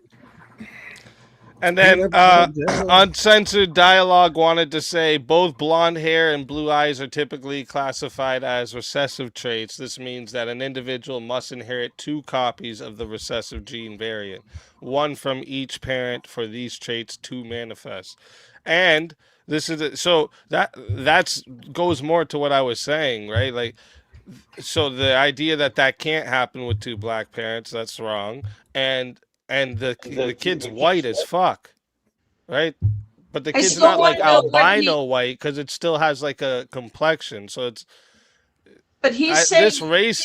And then Uncensored Dialogue wanted to say both blonde hair and blue eyes are typically classified as recessive traits. This means that an individual must inherit 2 copies of the recessive gene variant, one from each parent for these traits to manifest. And this is so that's goes more to what I was saying, right? Like, so the idea that can't happen with 2 black parents, that's wrong. And the kid's white as fuck. Right, but the I kid's still not like wanna know what albino white because it still has like a complexion. So it's. But he's saying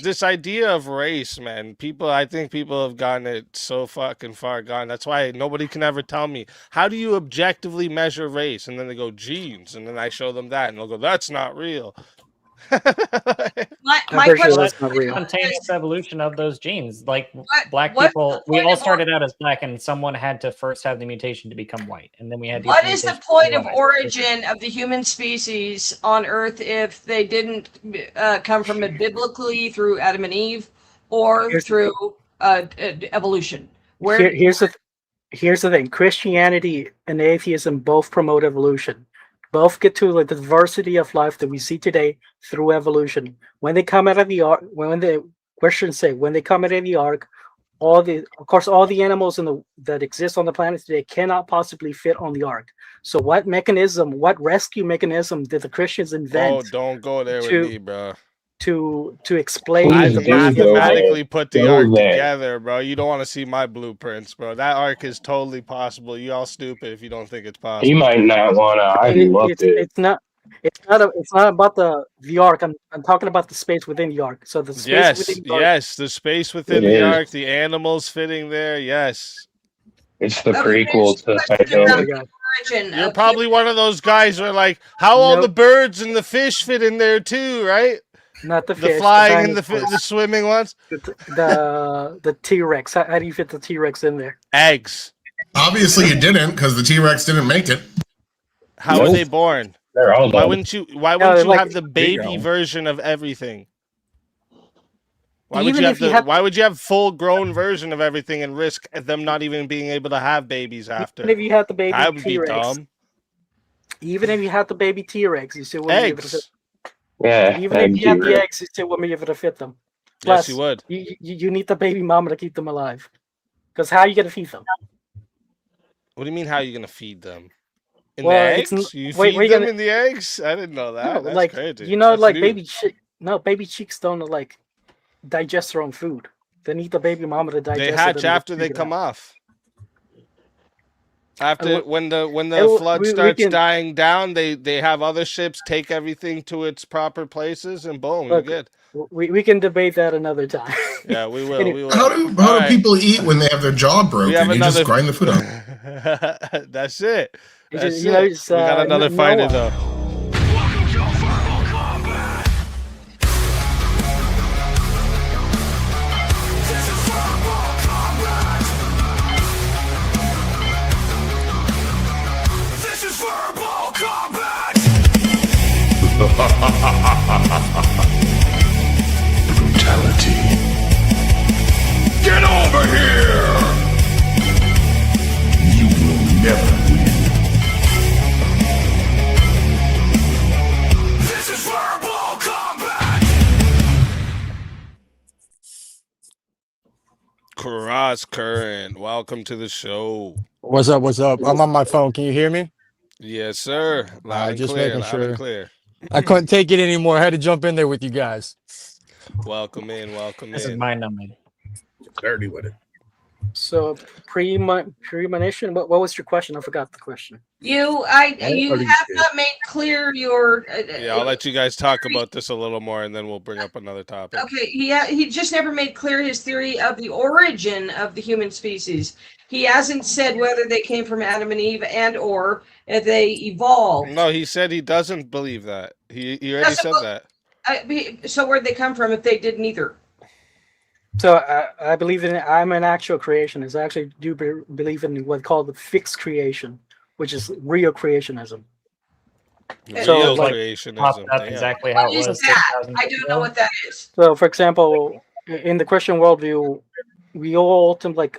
this idea of race, man. I think people have gotten it so fucking far gone. That's why nobody can ever tell me, how do you objectively measure race? And then they go genes, and then I show them that, and they'll go, that's not real. my question question is the spontaneous evolution of those genes. Like black people, we all started out as black, and someone had to first have the mutation to become white, and then we had. What is the point of origin of the human species on Earth if they didn't come from it biblically through Adam and Eve, or through evolution? Here's the thing: Christianity and atheism both promote evolution. Both get to the diversity of life that we see today through evolution. When they come out of the ark, when the Christians say, when they come out of the ark, all the animals that exist on the planet today cannot possibly fit on the ark. So what rescue mechanism did the Christians invent? Oh, don't go there with me, bro. To explain. I mathematically put the arc together, bro. You don't want to see my blueprints, bro. That arc is totally possible. You all stupid if you don't think it's possible. You might not want to. I loved it. It's not about the arc. I'm talking about the space within the arc. So the space within the arc. The space within the arc, the animals fitting there. Yes, it's the prequel to Titanic. You're probably one of those guys who are like, how all the birds and the fish fit in there too, right? Not the fish, flying and the swimming ones. The T-Rex. How do you fit the T-Rex in there? Eggs. Obviously, you didn't, because the T-Rex didn't make it. How are they born? They're all why wouldn't you have the baby version of everything? Why would you have full grown version of everything and risk them not even being able to have babies after? Even if you had the baby that would be T-Rex, dumb. Even if you had the baby T-Rex, you still wouldn't be able to fit. Yeah. Even if you had the eggs, you still wouldn't be able to fit them. Plus, yes, you would. You need the baby mama to keep them alive. Because how are you going to feed them? What do you mean, how are you going to feed them? In the eggs? You feed them in the eggs? I didn't know that. No, That's crazy. You know, That's like new. baby chicks don't like digest their own food. They need the baby mama to digest it. They hatch after they come off. After when the flood starts dying down, they have other ships take everything to its proper places, and boom, you're good. We can debate that another time. Yeah, we will. We will. How do people eat when they have their jaw broken? You just grind the food up. That's it. That's you know, it. We got another fighter though. Brutality. Get over here! You will never win. This is verbal combat! Crosscurrent, welcome to the show. What's up? What's up? I'm on my phone. Can you hear me? Yes, sir. Loud and just clear. making Loud sure. and clear. I couldn't take it anymore. I had to jump in there with you guys. Welcome in. Welcome This in. is mind numbing. Dirty with it. So premonition. What was your question? I forgot the question. You have not made clear your. Yeah, I'll let you guys talk about this a little more, and then we'll bring up another topic. Okay, he just never made clear his theory of the origin of the human species. He hasn't said whether they came from Adam and Eve or if they evolved. No, he said he doesn't believe that. He already said that. So where'd they come from if they didn't either? So I believe I'm an actual creationist. I actually do believe in what's called the fixed creation, which is real creationism. Real creationism. That's exactly how it was. I don't know what that is. So, for example, in the Christian worldview, we all ultimately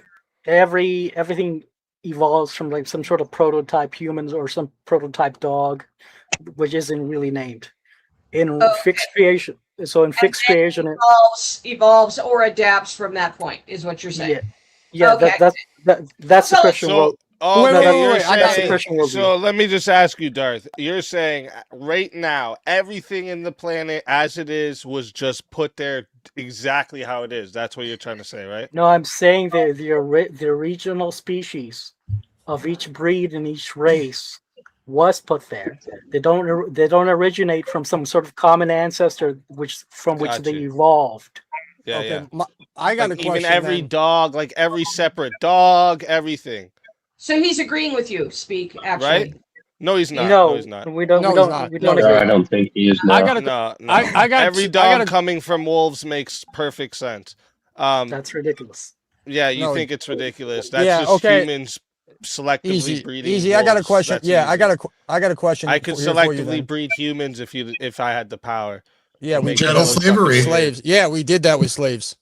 everything evolves from like some sort of prototype humans or some prototype dog, which isn't really named in fixed creation. So in fixed creation, it evolves or adapts from that point, is what you're saying. Yeah, Okay. that's the Christian world. That's the Christian worldview. So let me just ask you, Darth. You're saying right now everything in the planet as it is was just put there exactly how it is. That's what you're trying to say, right? No, I'm saying the regional species of each breed and each race was put there. They don't originate from some sort of common ancestor from which they evolved. Yeah, yeah. I got like a question. Even every dog, like every separate dog, everything. So he's agreeing with you, Speak, actually. Right? No, he's not. No, he's not. we don't. No, we he's don't. not. We don't No, agree. I don't think he is. No. I got a, No, no. I got every dog coming from wolves makes perfect sense. That's ridiculous. Yeah, you No. think it's ridiculous. That's Yeah, just okay. humans selectively breeding. Easy. I got a wolves. question. That's Yeah, easy. I got a question. I could here for you selectively then. breed humans if I had the power. Yeah, we Make did Chattel that with slavery. slaves. Yeah, we did that with slaves.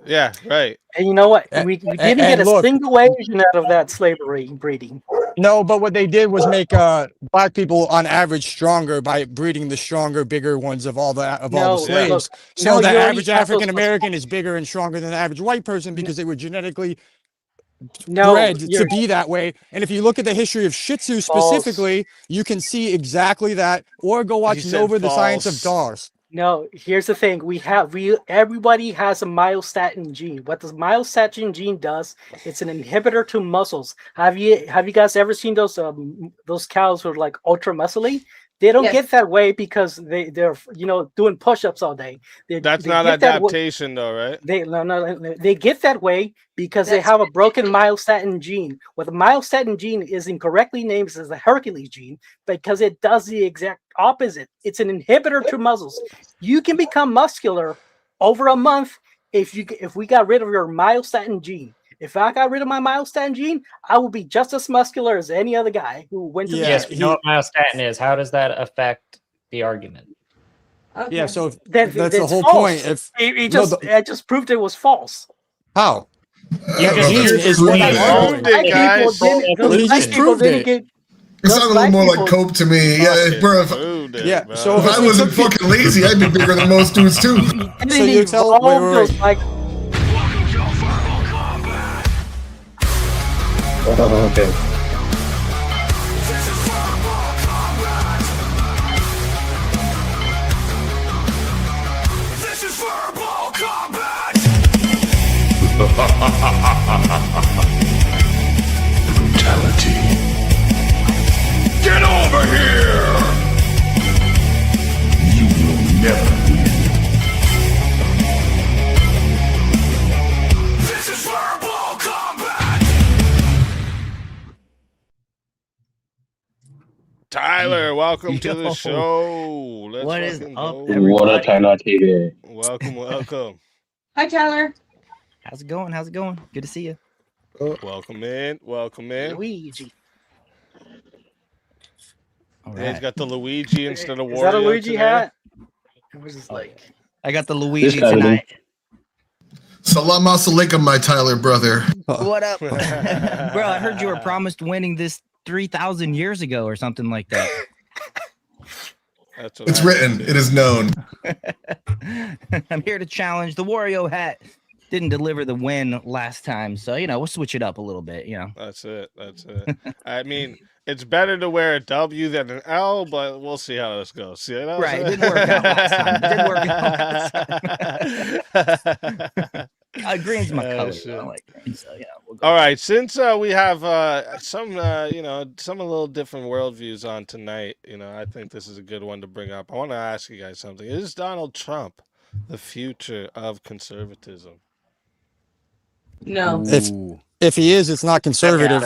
Yeah, right. And you know what? And- We didn't and get a look- single Asian out of that slavery breeding. No, but what they did was make black people on average stronger by breeding the stronger, bigger ones of all the No, slaves. look, So no, the you already average have those- African American is bigger and stronger than the average white person because they were genetically No, bred to you're- be that way. And if you look at the history of Shih Tzu False. specifically, you can see exactly that. Or go watch said Nova: The Science of false. Darth. No, here's the thing. Everybody has a myostatin gene. What the myostatin gene does, it's an inhibitor to muscles. Have you guys ever seen those cows who are like ultra muscly? They don't Yes. get that way because they're doing push-ups all day. That's they not get that wa- adaptation, though, right? They get that way because they have a broken myostatin gene. What the myostatin gene is incorrectly named as the Hercules gene because it does the exact opposite. It's an inhibitor to muscles. You can become muscular over a month if we got rid of your myostatin gene. If I got rid of my myostatin gene, I would be just as muscular as any other guy who went to the Yes, gym. we know what myostatin is. How does that affect the argument? Okay. Yeah, so if, That's the whole false. point. If I just proved it was false. how You the just gene proved is it. what You I just learned. proved it, guys. He just proved it. It sounded a little more like cope to me. Yeah, bro. Yeah, so If I wasn't fucking lazy, I'd be bigger than most dudes too. So you tell wait. Okay. This is verbal combat. Brutality. Get over here. You will never win. This is verbal combat. Tyler, welcome to the show. Let's What is fucking up, go. What a time on TV. Welcome, welcome. Hi, Tyler. How's it going? How's it going? Good to see you. Welcome in. Welcome in. Luigi. All Yeah, he's right. got the Luigi instead of Wario. Is that a Luigi today. hat? It was just like I got the Luigi guy tonight. Salam alaikum, my Tyler brother. What up? Bro, I heard you were promised winning this 3,000 years ago or something like that. That's what It's I- written. It is known. I'm here to challenge the Wario hat. Didn't deliver the win last time, so we'll switch it up a little bit. That's it. That's it. I mean, it's better to wear a W than an L, but we'll see how this goes. You know? Right, it didn't work out last time. It didn't work out last time. Green's my color. shit. I like green, so we'll go. All right, since we have some a little different worldviews on tonight, I think this is a good one to bring up. I want to ask you guys something. Is Donald Trump the future of conservatism? No. If he is, it's not conservative.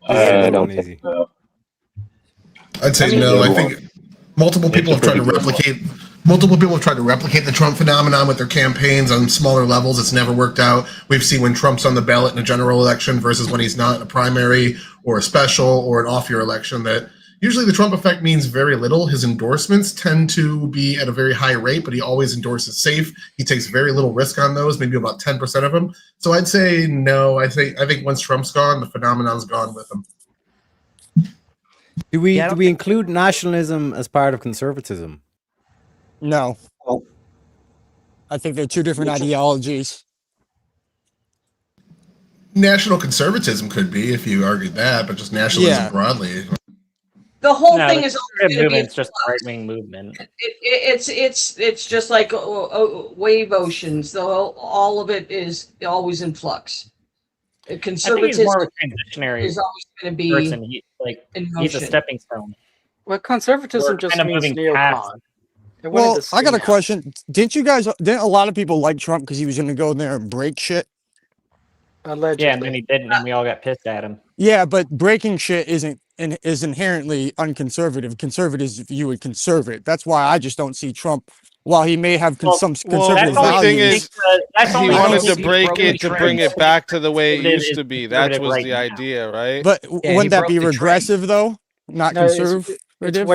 I don't think so. I'd say no. I think multiple people have tried to replicate. Multiple people have tried to replicate the Trump phenomenon with their campaigns on smaller levels. It's never worked out. We've seen when Trump's on the ballot in a general election versus when he's not in a primary or a special or an off-year election that Usually the Trump effect means very little. His endorsements tend to be at a very high rate, but he always endorses safe. He takes very little risk on those, maybe about 10% of them. So I'd say no. I think once Trump's gone, the phenomenon's gone with him. Do we include nationalism as part of conservatism? No. I think they're two different ideologies. National conservatism could be if you argued that, but just nationalism broadly. The whole thing is always going to be just a right-wing movement. It's just like wave oceans. Though all of it is always in flux. Conservatism more of a transitionary is always going to be person. He's a stepping stone. Well, conservatism just means neocon. Well, I got a question. Didn't a lot of people like Trump because he was going to go in there and break shit? Allegedly. Yeah, and then he didn't, and we all got pissed at him. Yeah, but breaking shit is inherently unconservative. Conservatives view it conservative. That's why I just don't see Trump. While he may have some conservative values, the thing is, he wanted to break it to bring it back to the way it used to be. That was the idea, right? But wouldn't that be regressive though? Not conservative.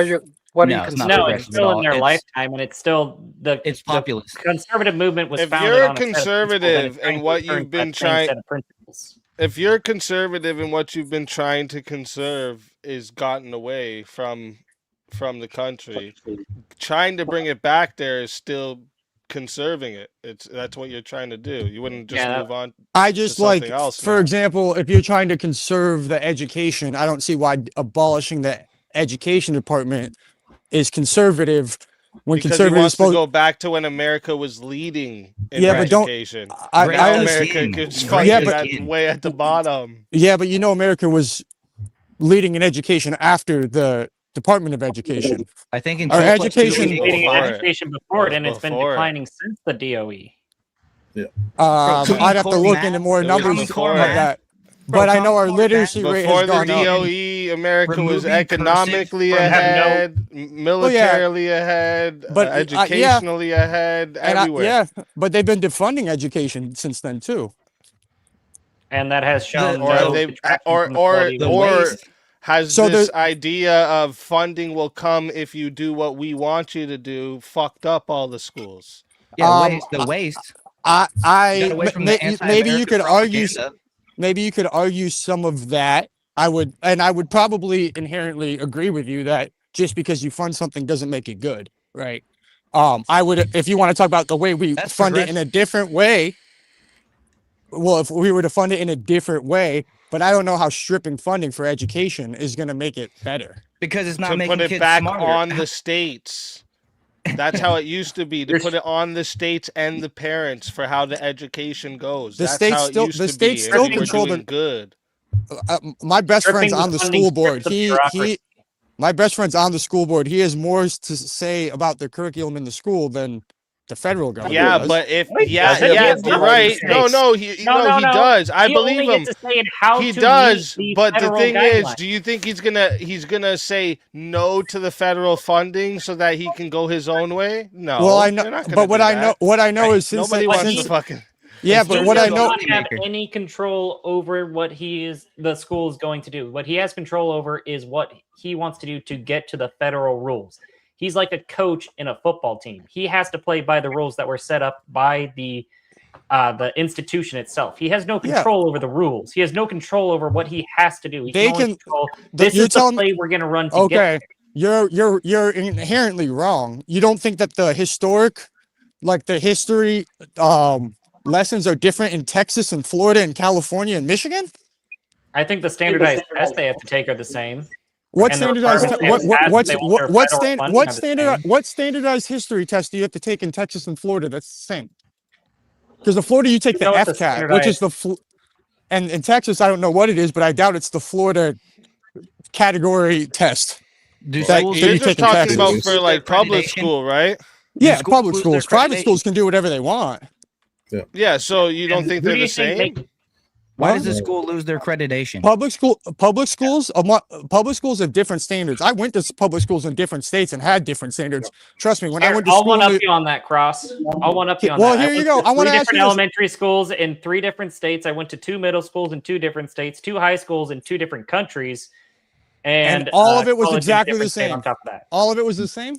What are you considering? No, it's still in their lifetime, and it's still it's populist. The conservative movement was if founded you're on conservative and what you've been trying, if you're conservative and what you've been trying to conserve is gotten away from the country, trying to bring it back there is still conserving it. That's what you're trying to do. You wouldn't just move on. I just to something else for example, if you're trying to conserve the education, I don't see why abolishing the education department is conservative when because conservative he wants is to go back to when America was leading in but education. I America could fucking way at the bottom. Yeah, but America was leading in education after the Department of Education. I think in our education before it, and it's been declining since the DOE. Yeah. I'd have to look into more numbers of that. But I know our literacy rate has gone up. Before the DOE, America was economically ahead, militarily ahead, educationally ahead, everywhere. But they've been defunding education since then too. And that has shown has this idea of funding will come if you do what we want you to do fucked up all the schools. Yeah, the waste. Maybe you could argue. Maybe you could argue some of that. I would probably inherently agree with you that just because you fund something doesn't make it good, right? I would, if you want to talk about the way we fund it in a different way. Well, if we were to fund it in a different way, but I don't know how stripping funding for education is going to make it better. Because it's not to making put it kids back smarter. on the states. That's how it used to be, to put it on the states and the parents for how the education goes. The That's states how it still, used the to states be, still and we were control doing the good. My best friend's on the school board. My best friend's on the school board. He has more to say about the curriculum in the school than the federal government. Yeah, does. but if you're right. No, he does. I believe him. He does. But the thing is, do you think he's gonna say no to the federal funding so that he can go his own way? No. Well, I know, but what I know is since nobody wants to fucking. Yeah, but what I know, doesn't have any control over what the school is going to do. What he has control over is what he wants to do to get to the federal rules. He's like a coach in a football team. He has to play by the rules that were set up by the institution itself. He has no control over the rules. He has no control over what he has to do. He can control, this is the play we're going to run to get there. You're inherently wrong. You don't think that the history lessons are different in Texas and Florida and California and Michigan? I think the standardized tests they have to take are the same. What standardized history test do you have to take in Texas and Florida that's the same? Because in Florida you take the FCAT, which is and in Texas I don't know what it is, but I doubt it's the Florida category test. You're just talking about for like public school, right? Yeah, public schools. Private schools can do whatever they want. Yeah, so you don't think they're the same? Why does the school lose their accreditation? Public schools have different standards. I went to public schools in different states and had different standards. Trust me, when I went to school, I'll one up you on that, Cross. I'll one up you on that. Well, here you go. I want to ask you elementary schools in 3 different states. I went to 2 middle schools in 2 different states, 2 high schools in 2 different countries. And all of it was colleges exactly the different state same. on top of that. All of it was the same.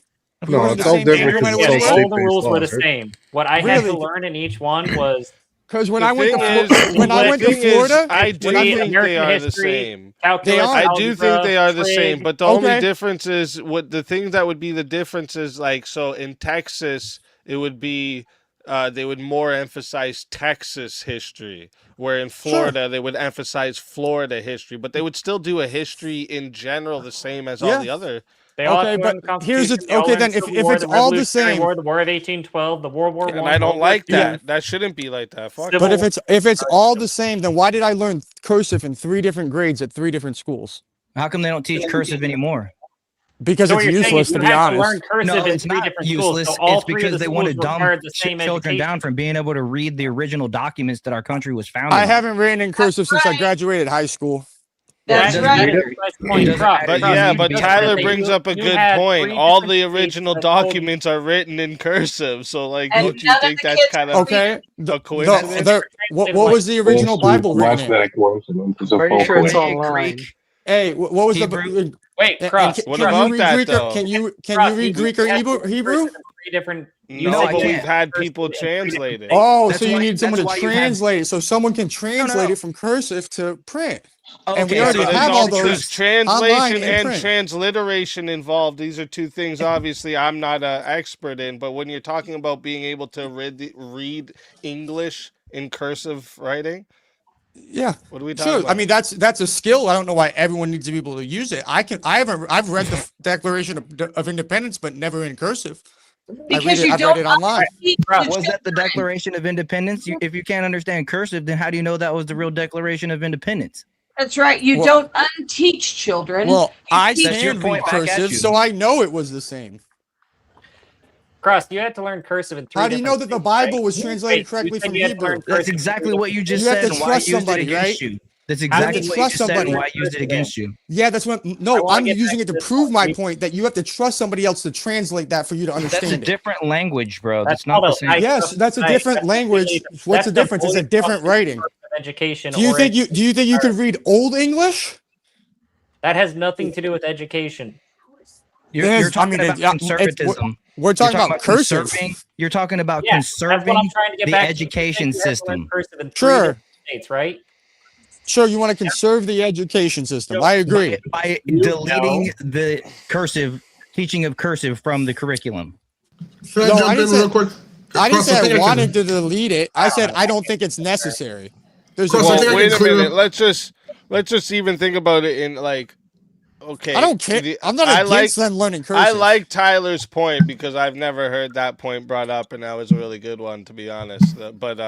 No, Learned it's the all same different thing no matter because what it's it all was? All the rules were the right? same. What I had to Really? learn in each one was Because when The I went to thing Florida, is- when I the went to thing is, Florida, I do when I think American they are the history, same. calculus, are. I do think they are the same, trig. but the only Okay. difference is what the thing that would be the difference is like so in Texas it would be they would more emphasize Texas history, where in Florida they would emphasize Florida history, but they would still do a history in general the same as all Yeah. the other. They all Okay, have to learn but the here's the Constitution. They all okay learn then. the Civil If War, it's the all the Revolutionary same, War, the War of 1812, the World War And One, I don't World War like II, that. That shouldn't be like that. Fuck. Civil but War. if it's all the same, then why did I learn cursive in 3 different grades at 3 different schools? How come they don't teach cursive anymore? Because So it's what you're saying useless, is to you be had to honest. learn cursive No, in it's 3 not different schools. useless. So all It's 3 of because the they schools want to dumb required the same children education. down from being able to read the original documents that our country was founded I on. haven't written in cursive since I graduated high school. That's doesn't right. matter. Point. It doesn't Cross, matter. But You yeah, need but to be Tyler able to- brings up a you good had point. 3 All different the states original that told you- documents are written in cursive, so like, And don't you none of think the that's kids kind of Okay. a coincidence? What was the original Bible written in? It's a Pretty full sure it's coincidence. online. Hey, what was Hebrew? Wait, and Cross. What can you about read that, Greek? though? Can you Cross, read Greek or you had to learn Hebrew? cursive in 3 different. you No, said but you we've had had cursive people in 3 different translate it. states. Oh, That's so you why- need someone that's to why you have- translate it, so someone can translate no. it from cursive to print. Oh, And we okay, already so But have there's all there's those online translation and and print. transliteration involved. These are two things, obviously, I'm not an expert in. But when you're talking about being able to read English in cursive writing, Yeah. what are we talking Sure. about? I mean, that's a skill. I don't know why everyone needs to be able to use it. I've read the Declaration of Independence, but never in cursive. Because I've read it online. Was that the Declaration of Independence? If you can't understand cursive, then how do you know that was the real Declaration of Independence? That's right. You Well- don't unteach children. Well, I That's your can read point back at cursive, you. so I know it was the same. Cross, you had to learn cursive in 3 How do you know different that the states, right? Bible was translated Wait, you correctly said from you had to learn Hebrew? That's cursive in exactly 3 what you just You have said to and why I trust used somebody, it against right? you. That's You have to exactly what you trust just said and somebody. why I used it against you. Yeah, that's what. I No, wanna I'm get using back it to to this prove my point. point that you have to trust somebody else to translate that for you to That's a understand it. different language, bro. That's That's not called the a same. nice- Yes, that's a nice. different That's language. really- What's the that's difference? It's a voice different of writing. Education. Do you or think you could read Old English? that has nothing to do with education? You're talking about conservatism. We're talking about cursive. You're talking about Yeah, that's what conserving I'm trying to get the back to. education You have to learn system. cursive in 3 Sure. different states, right? Sure, you want to conserve the education system. I agree. By deleting the cursive, teaching of cursive from the curriculum. Should I No, jump I in didn't real say- quick? I didn't Cross, say think I can- wanted to delete it. I said I don't think it's necessary. There's Cross, I think I Well, can wait a clear minute. up- Let's just even think about it in like, okay. I don't care. I'm not against them learning cursive. I like Tyler's point because I've never heard that point brought up, and that was a really good one, to be honest. But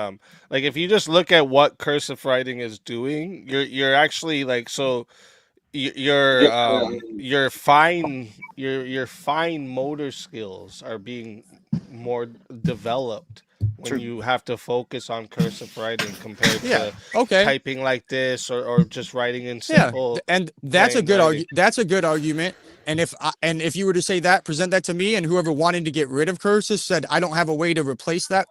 like if you just look at what cursive writing is doing, you're actually like so. Your fine motor skills are being more developed when you have to focus on cursive writing compared to typing like this or just writing in simple. Yeah, and that's a plain good writing. that's a good argument. And if you were to say that, present that to me, and whoever wanted to get rid of cursive said I don't have a way to replace that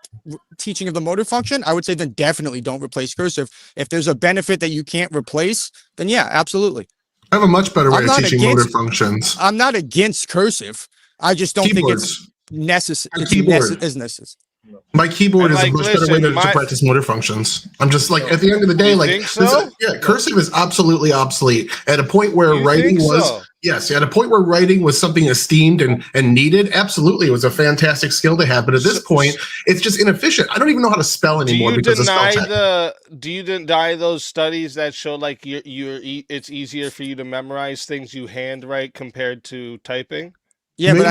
teaching of the motor function, I would say then definitely don't replace cursive. If there's a benefit that you can't replace, then yeah, absolutely. I have a much better way I'm of not teaching against- motor functions. I'm not against cursive. I just don't think it's necessary. Keyboard. My keyboard And, is like, a much better way listen, to practice motor functions. I'm just like, at the end of the day, You like, think so? cursive is absolutely obsolete. At a point where You writing think was, so? yes, at a point where writing was something esteemed and needed, absolutely, it was a fantastic skill to have. But at this point, it's just inefficient. I don't even know how to spell anymore because of spell check. Do you deny those studies that show like it's easier for you to memorize things you handwrite compared to typing? Yeah, but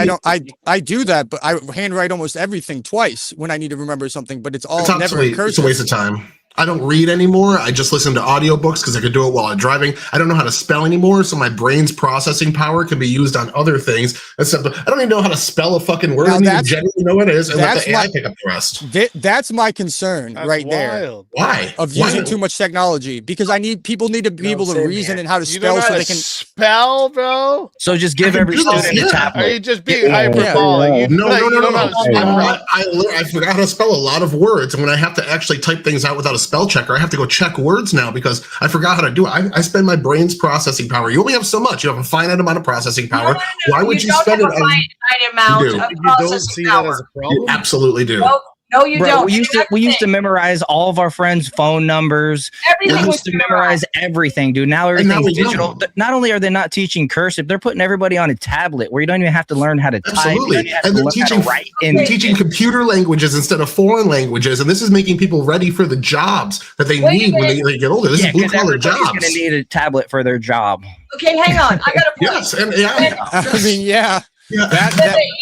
I do that, but I handwrite almost everything twice when I need to remember something, but it's all It's never in obsolete. cursive. It's a waste of time. I don't read anymore. I just listen to audiobooks because I could do it while I'm driving. I don't know how to spell anymore, so my brain's processing power can be used on other things. Except I don't even know how to spell a fucking word. I don't even generally know what it is, and let the AI pick up the rest. That's my concern right there. Why? Of using too much technology, because people need to be able to reason and how to You don't spell know so how they to can spell, bro. So just give every student a tablet. Are you just being hyperbolic? No. I forgot how to spell a lot of words, and when I have to actually type things out without a spell checker. I have to go check words now because I forgot how to do it. I spend my brain's processing power. You only have so much. You have a finite amount of processing power. Why would you spend it? Finite amount of processing power. You absolutely do. No, you Bro, don't. we used to memorize all of our friends' phone numbers. Everything we was used to memorize everything, dude. Now everything's digital. Not only are they not teaching cursive, they're putting everybody on a tablet where you don't even have to learn how to type. Absolutely. And they're teaching computer languages instead of foreign languages, and this is making people ready for the jobs that they need when they get older. This is blue collar jobs. Everybody's going to need a tablet for their job. Okay, hang on. I got a point. Yes, and I mean, yeah. Yeah.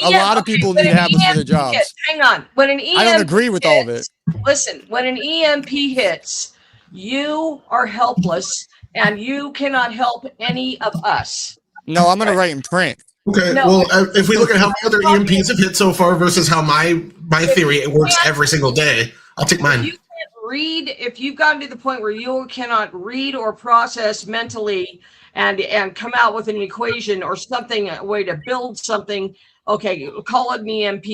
A lot of people need tablets for their jobs. Hang on. When an EMP I don't agree with all of it. Listen, when an EMP hits, you are helpless and you cannot help any of us. No, I'm going to write in print. Okay, No. well, if we look at how many other EMPs have hit so far versus how my theory, it works every single day, I'll take mine. You can't read, if you've gotten to the point where you cannot read or process mentally and come out with an equation or something, a way to build something, okay, call it an EMP.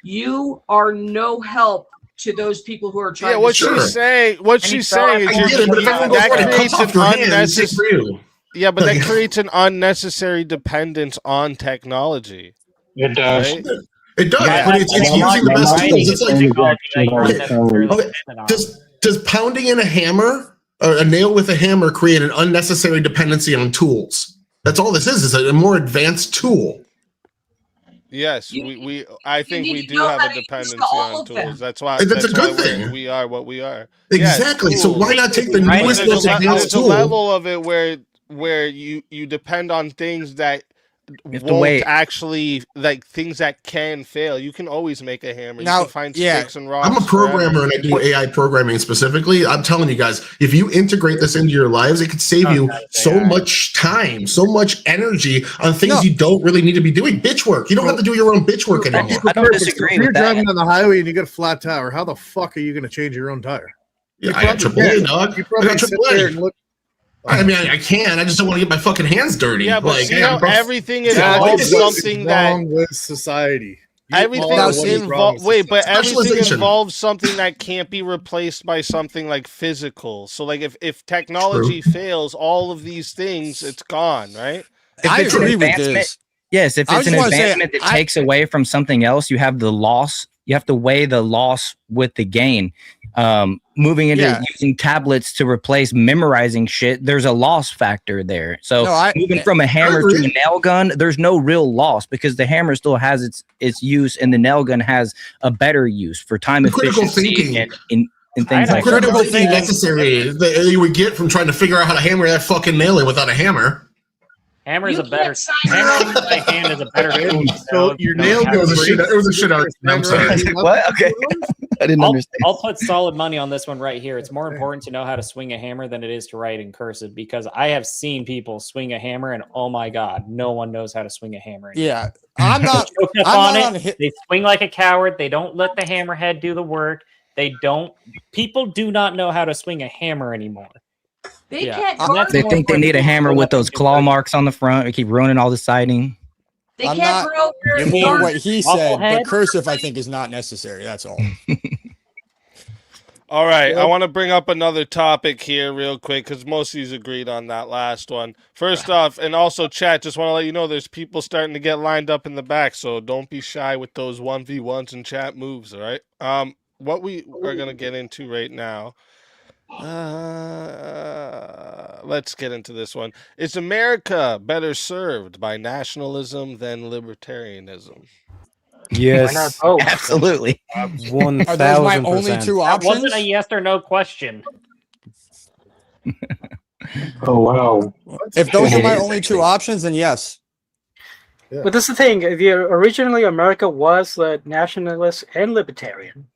You are no help to those people who are trying what to she's saying is that creates an unnecessary. Yeah, but that creates an unnecessary dependence on technology. It does. Right? It does, but it's using the best tools. It's like, does pounding in a hammer, or a nail with a hammer, create an unnecessary dependency on tools? That's all this is a more advanced tool. Yes, I think we do have a dependency on tools. That's why. That's a good thing. We are what we are. Exactly. Yes, so why not take the newest, most advanced tool? There's a level of it where you depend on things that won't actually, like, things that can fail. You can always make a hammer. Now, you can find sticks and rocks. I'm a programmer and I do AI programming specifically. I'm telling you guys, if you integrate this into your lives, it could save you so much time, so much energy on things you don't really need to be doing. Bitch work. You don't have to do your own bitch work anymore. I don't disagree If you're with that. driving on the highway and you get a flat tire, how the fuck are you going to change your own tire? Yeah, I got AAA, dog. You I probably got sit there and AAA. look. I mean, I can. I just don't want to get my fucking hands dirty. Yeah, but like, see how everything involves something wrong that with society. everything involves something that can't be replaced by something like physical. So, like, if technology fails, all of these things, it's gone, right? I agree with this. Yes, if it's an advancement that takes away from something else, you have the loss. You have to weigh the loss with the gain. Moving into using tablets to replace memorizing shit, there's a loss factor there. So moving from a hammer to a nail gun, there's no real loss because the hammer still has its use and the nail gun has a better use for time efficiency and things like that. Critical thinking necessary that you would get from trying to figure out how to hammer that fucking nail in without a hammer. Hammer is a better. Hammer by hand is a better tool. So your nail it was a shit out. I'm sorry. What? Okay. I didn't understand. I'll put solid money on this one right here. It's more important to know how to swing a hammer than it is to write in cursive because I have seen people swing a hammer and oh my god, no one knows how to swing a hammer anymore. Yeah, I'm not. They swing like a coward. They don't let the hammerhead do the work. People do not know how to swing a hammer anymore. They can't. They think they need a hammer with those claw marks on the front. They keep ruining all the siding. They can't grow You mean what he said, but cursive I think is not necessary. That's all. All right, I want to bring up another topic here real quick because most of you agreed on that last one. First off, and also chat, just want to let you know there's people starting to get lined up in the back, so don't be shy with those 1v1s and chat moves, all right? What we are going to get into right now, let's get into this one. Is America better served by nationalism than libertarianism? Yes, absolutely. 1000%. Are those my only two options? That wasn't a yes or no question. Oh wow! If those are my only two options, then yes. But this is the thing. Originally, America was nationalist and libertarian.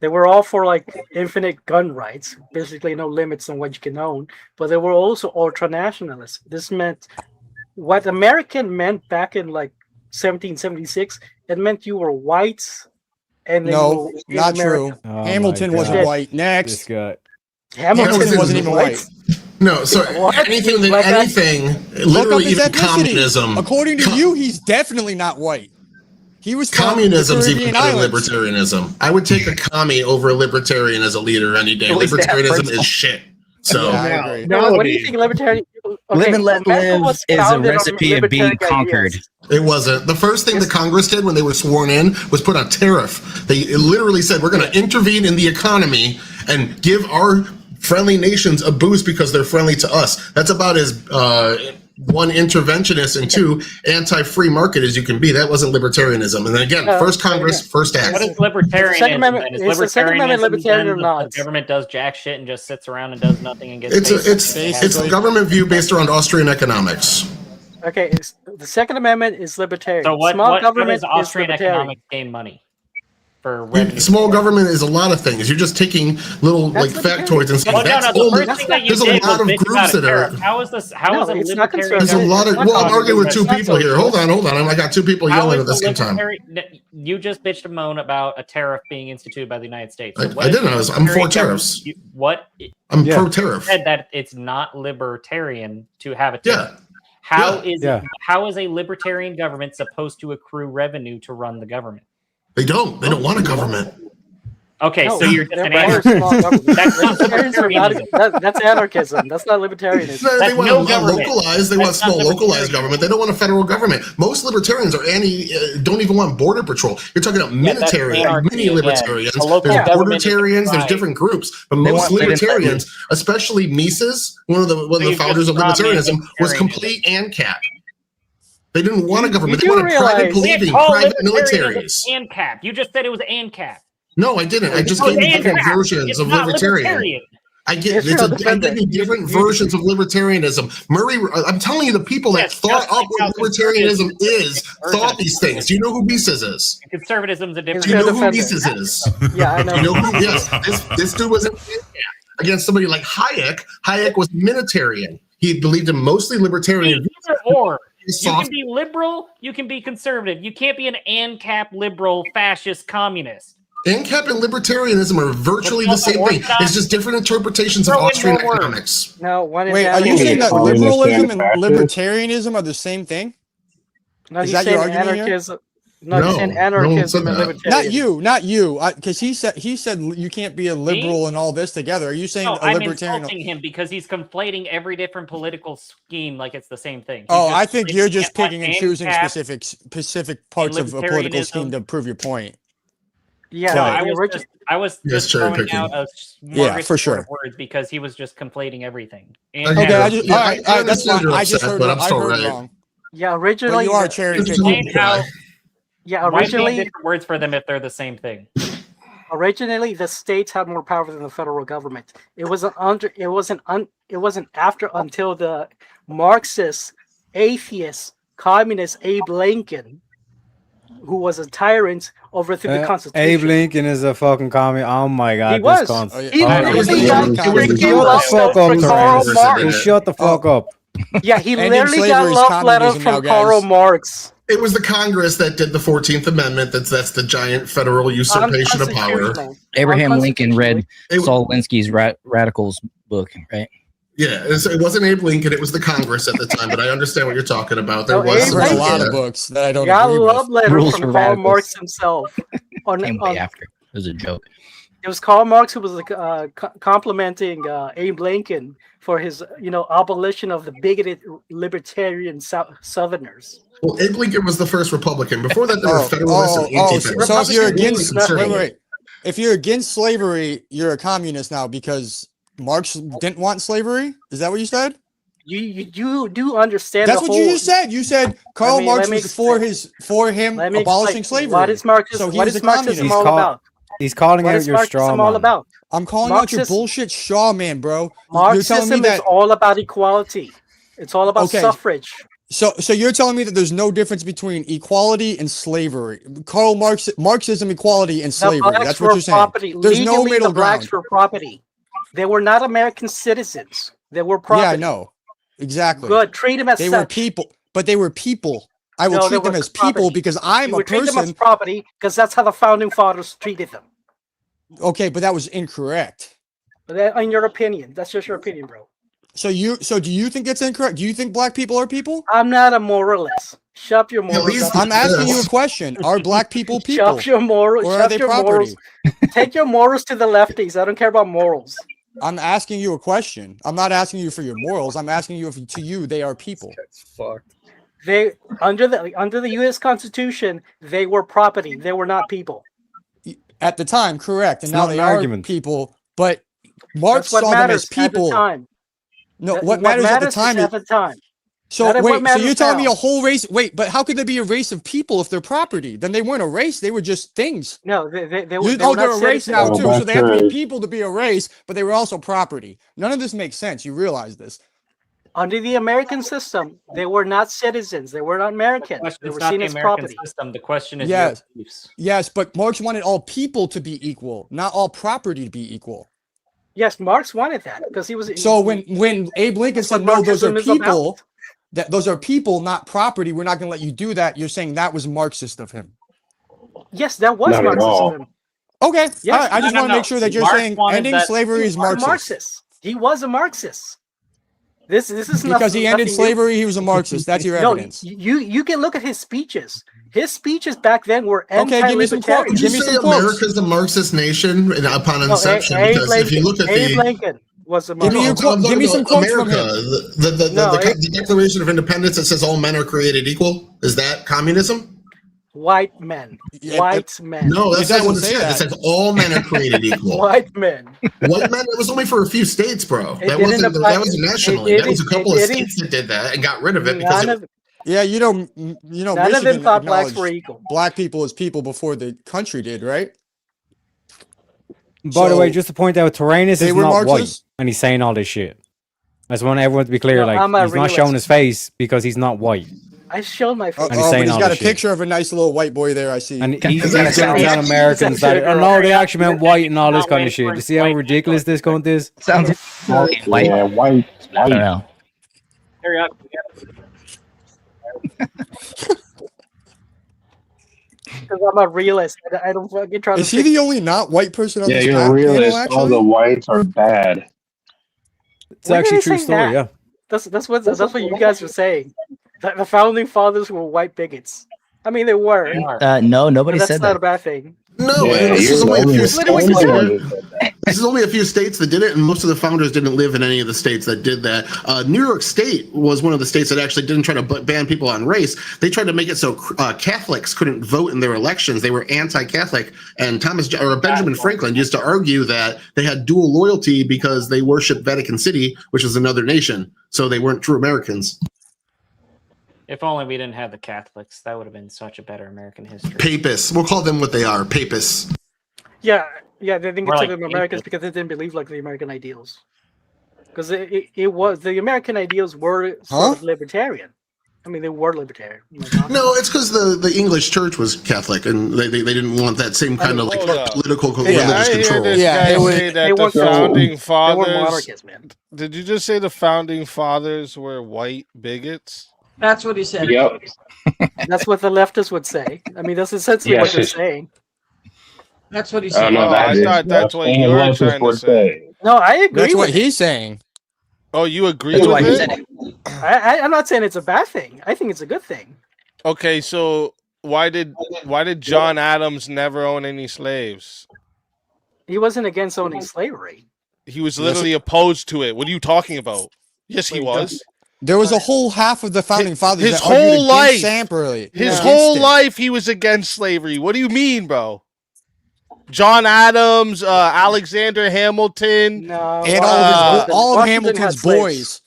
They were all for like infinite gun rights, basically no limits on what you can own. But they were also ultra-nationalists. This meant what American meant back in like 1776. It meant you were whites. And no, not true. Oh Hamilton wasn't white. Next, this guy. Hamilton wasn't even white. No, so anything, literally even communism. According to you, he's definitely not white. He was communism's even Caribbean better than islands. libertarianism. I would take a commie over a libertarian as a leader any day. Libertarianism is shit. So what do you think libertarian? Live and let America live was is a founded on recipe of being libertarian conquered. ideas. it wasn't. The first thing the Congress did when they were sworn in was put a tariff. They literally said, we're going to intervene in the economy and give our friendly nations a boost because they're friendly to us. That's about as one, interventionist, and two, anti-free market as you can be. That wasn't libertarianism. And then again, first Congress, first act. What is libertarianism? Second Amendment- Then? is the Second Amendment libertarian or not? The government does jack shit and just sits around and does nothing and gets. It's a government view based around Austrian economics. Okay, the Second Amendment is libertarian. So what? Small What government does Austrian is libertarian. economics gain money for revenue? Small government is a lot of things. You're just taking little That's factoids and saying Well, that's the only. first thing that you There's a did lot was of bitch groups about a that are. tariff. How is this? How No, is a it's not libertarian? conservative. There's a lot of. Well, I'm arguing with two people here. Hold on. I got two people How yelling is at the same time. You just bitched and moan about a tariff being instituted by the United States. I what is didn't. I'm for libertarian tariffs. government? What? I'm You pro-tariff. said that it's not libertarian to have a tariff. How is a libertarian government supposed to accrue revenue to run the government? They don't. They don't want a government. Okay, No, so you're just they're an for anarchist. small government. That's not Libertarians are not- libertarianism. that's anarchism. That's not libertarianism. They That's want no a government. localized. They want That's not small localized government. They don't want a federal government. Most libertarians are don't even want border patrol. You're talking about that's mini anarchy libertarians. again. A local There's government is bordertarians. There's right. different groups, but They most want libertarians, especially Mises, one of the you've founders just of not made libertarianism, was libertarianism. complete ANCAP. They didn't want a government. They do wanted private realize- You can't believing, call private libertarianism militaries. ANCAP. You just said it was ANCAP. No, I didn't. I just It was gave you different ANCAP. versions It's of not libertarian. I get Yes, I give you different versions of libertarianism. Murray, I'm telling you, the people that Yes, thought just up like how what libertarianism conservatism is thought these things. Do you know who Mises is? Conservatism's a Do different. you know who defender. Mises is? Yeah, I know. You know who? Yes, this dude was against somebody like Hayek. Hayek was minitarian. He believed in mostly libertarian. Either or. You Soft- can be liberal, you can be conservative. You can't be an ANCAP liberal fascist communist. ANCAP and libertarianism are virtually the What's same thing. orthodox? It's just different interpretations of Throw in Austrian more words. economics. No, one is Wait, are you anarchism. saying that Communist liberalism and fascist? libertarianism are the same thing? No, Is he's that your saying argument here? anarchism. No, he's No, saying no one said anarchism and that. libertarianism. Not you, because he said you can't be a liberal and all this together. Are you saying No, a I'm libertarian? insulting him because he's conflating every different political scheme like it's the same thing. He's Oh, just I think conflating you're just ANCAP picking and choosing specific parts of a political scheme to prove your point. Yeah, No, the I was Yes, just cherry throwing picking. out a Yeah, for smorgasbord sure. of words because he was just conflating everything. I ANCAP get Okay, it. all Yeah, right, I that's understand fine. you're I just upset, heard, but I'm I still heard right. wrong. Yeah, But originally. you are cherry picking. Explain how. Yeah, Why do you originally. have different words for them if they're the same thing? Originally, the states had more power than the federal government. It wasn't until the Marxist, atheist, communist Abe Lincoln, who was a tyrant, overthrew the Constitution. Abe Lincoln is a fucking commie. Oh my god, He was. this const- He literally got freaking Shut the love fuck letter up, from Karl Thoranes. Marx. Shut the fuck up. Yeah, he Ending literally got slavery is love letter communism now, from Karl guys. Marx. It was the Congress that did the 14th Amendment. That's the giant federal usurpation of power. Unconstitutional. Abraham Lincoln read It- Saul Alinsky's Radicals book, right? Yeah, it wasn't Abe Lincoln. It was the Congress at the time. But I understand what you're talking about. There No, was Abe some I've read a Lincoln. lot of books that I don't Got a agree love with. letter Rules from for Karl radicals. Marx himself. Came way after. It was a joke. It was Karl Marx who was complimenting Abe Lincoln for his, abolition of the bigoted libertarian Southerners. Well, Abe Lincoln was the first Republican. Before that, there were Federalists and Anti-Federalists. So if you're Republicans against, were conservative. wait, if you're against slavery, you're a communist now because Marx didn't want slavery. Is that what you said? You do understand. That's the what whole, you just said. You said Karl Let me Marx was for him Let me abolishing explain. slavery. What is Marxism? So he What was is a Marxism communist. all about? He's calling What out is your straw Marxism all man. about? I'm calling out your Marxism- bullshit straw man, bro. You're telling me Marxism is that. all about equality. It's all about Okay. suffrage. So you're telling me that there's no difference between equality and slavery. Marxism, equality, and The slavery. blacks That's were what you're saying. property. There's no Legally, middle the blacks ground. were property. They were not American citizens. They were property. Yeah, I know. Exactly. Good. Treat them as They such. were people, but they were people. I will No, they treat them were as people property. because I'm You a would treat them as person. property because that's how the founding fathers treated them. Okay, but that was incorrect. But that, in your opinion, that's just your opinion, bro. So do you think it's incorrect? Do you think black people are people? I'm not a moralist. Chop your morals. I'm asking you a question. Are black people people? Chop your morals. Or are they property? Take your morals to the lefties. I don't care about morals. I'm asking you a question. I'm not asking you for your morals. I'm asking you if to you they are people. Fucked. They under the U.S. Constitution, they were property. They were not people. At the time, correct. And It's now not they an are argument. people. But Marx That's what saw them matters as people. At the time. No, what matters at the time is at the time. So That is what wait, so you're matters telling me now. a whole race? Wait, but how could there be a race of people if they're property? Then they weren't a race; they were just things. No, they They're were a not race now citizens. too, so they have to be people to be a race, but they were also property. None of this makes sense. You realize this? Under the American system, they were not citizens. They were not American. They It's were not seen the as American property. system. The question is Yes, your beliefs. yes, but Marx wanted all people to be equal, not all property to be equal. Yes, Marx wanted that because he was. So when Abe Lincoln said, "No, those are Marxism is people," that those are people, not property. We're not going to let you do that. You're saying that was Marxist of him. Yes, that was Not at Marxist all. of him. Okay, Yes, all right. I just want to make sure that you're Marx saying wanted ending that- slavery is he was a Marxist. He was a Marxist. This is Because nothing, he ended nothing slavery, he was a Marxist. That's your No, evidence. you can look at his speeches. His speeches back then were Okay, give me some quotes. anti-libertarian. Did you say America's the Marxist nation upon inception? Because if you look at Abe the Lincoln was a Give me Marxist. your quote. Give me some quotes from America, him. the Declaration of Independence that says all men are created equal. Is that communism? White men. White men. No, that's not what it says. It says all men are created equal. White men. White men. It was only for a few states, bro. It That didn't wasn't. apply- That wasn't nationally. it That was a didn't- couple it of didn't- states that did that and got rid of it because None it, of Yeah, you know, None of them Michigan thought blacks acknowledged were equal. black people as people before the country did, right? By the way, So, just to point out, Thoranes they is were not white, Marxists? and he's saying all this shit. I just want everyone to be clear. No, Like, I'm a he's not showing realist. his face because he's not white. I showed my face. And he's but saying he's all got a this shit. picture of a nice little white boy there. I see. And he's going to tell Americans that, oh no, they actually meant white and all this kind of shit. You see how ridiculous this cunt is? Sounds white. Yeah, white. I don't know. Because I'm a realist. I don't fucking try to. Is he the only not white person on Yeah, this you're a panel? realist. Actually, All the whites are bad. It's actually a true saying story, that? yeah. That's what you guys were saying. That the founding fathers were white bigots. I mean, they were. No, nobody But said that's not that. a bad thing. no, Yeah, this you're is only a the few only- states. only That one did that it. said that. This is only a few states that did it, and most of the founders didn't live in any of the states that did that. New York State was one of the states that actually didn't try to ban people on race. They tried to make it so Catholics couldn't vote in their elections. They were anti-Catholic, and Benjamin Franklin used to argue that they had dual loyalty because they worshiped Vatican City, which is another nation, so they weren't true Americans. If only we didn't have the Catholics, that would have been such a better American history. Papists. We'll call them what they are, papists. Yeah, they didn't More consider like them Americans because they didn't believe like the American ideals. Because it was the American ideals were sort of libertarian. I mean, they were libertarian. No, it's because the English church was Catholic, and they didn't want that same kind of like political religious control. This guy say that the founding fathers. monarchists, man. Did you just say the founding fathers were white bigots? That's what he said. Yep. That's what the leftists would say. I mean, that's essentially what they're saying. That's what he Oh said. no, that I is. thought that's what and you were leftists trying to would say. No, I agree that's with what it. he's saying. Oh, you agree That's with why he it? said it. I'm not saying it's a bad thing. I think it's a good thing. Okay, so why did John Adams never own any slaves? He wasn't against owning slavery. He was literally opposed to it. What are you talking about? Yes, he was. There was a whole half of the founding fathers. His that argued whole against life, slavery. his Against whole it. life, he was against slavery. What do you mean, bro? John Adams, Alexander Hamilton, No, and Washington- all of Washington Hamilton's had slaves. boys.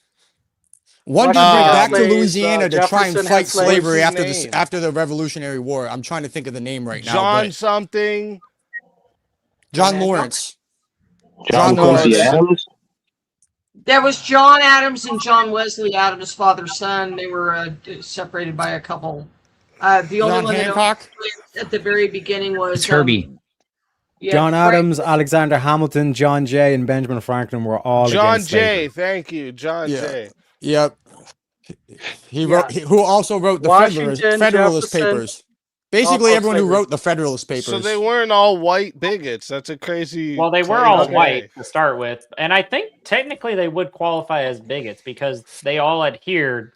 One to Washington bring had back to slaves, Louisiana to try and Jefferson had fight slaves. slavery What's after his the name? after the Revolutionary War. I'm trying to think of the name right now. John but something. John Lawrence. John Quincy Adams. There was John Adams and John Wesley Adams, father son. They were separated by a couple. The only John one Hancock. that at the very beginning was It's Herbie. yeah, John right. Adams, Alexander Hamilton, John Jay, and Benjamin Franklin were all John against Jay, slavery. thank you, John Yeah. Jay. Yep. He wrote. Who also wrote the Washington, Federalist Jefferson, Papers. Basically, all everyone who slavery. wrote the Federalist Papers. So they weren't all white bigots. That's a crazy. Well, they were claim all to white make. to start with, and I think technically they would qualify as bigots because they all adhered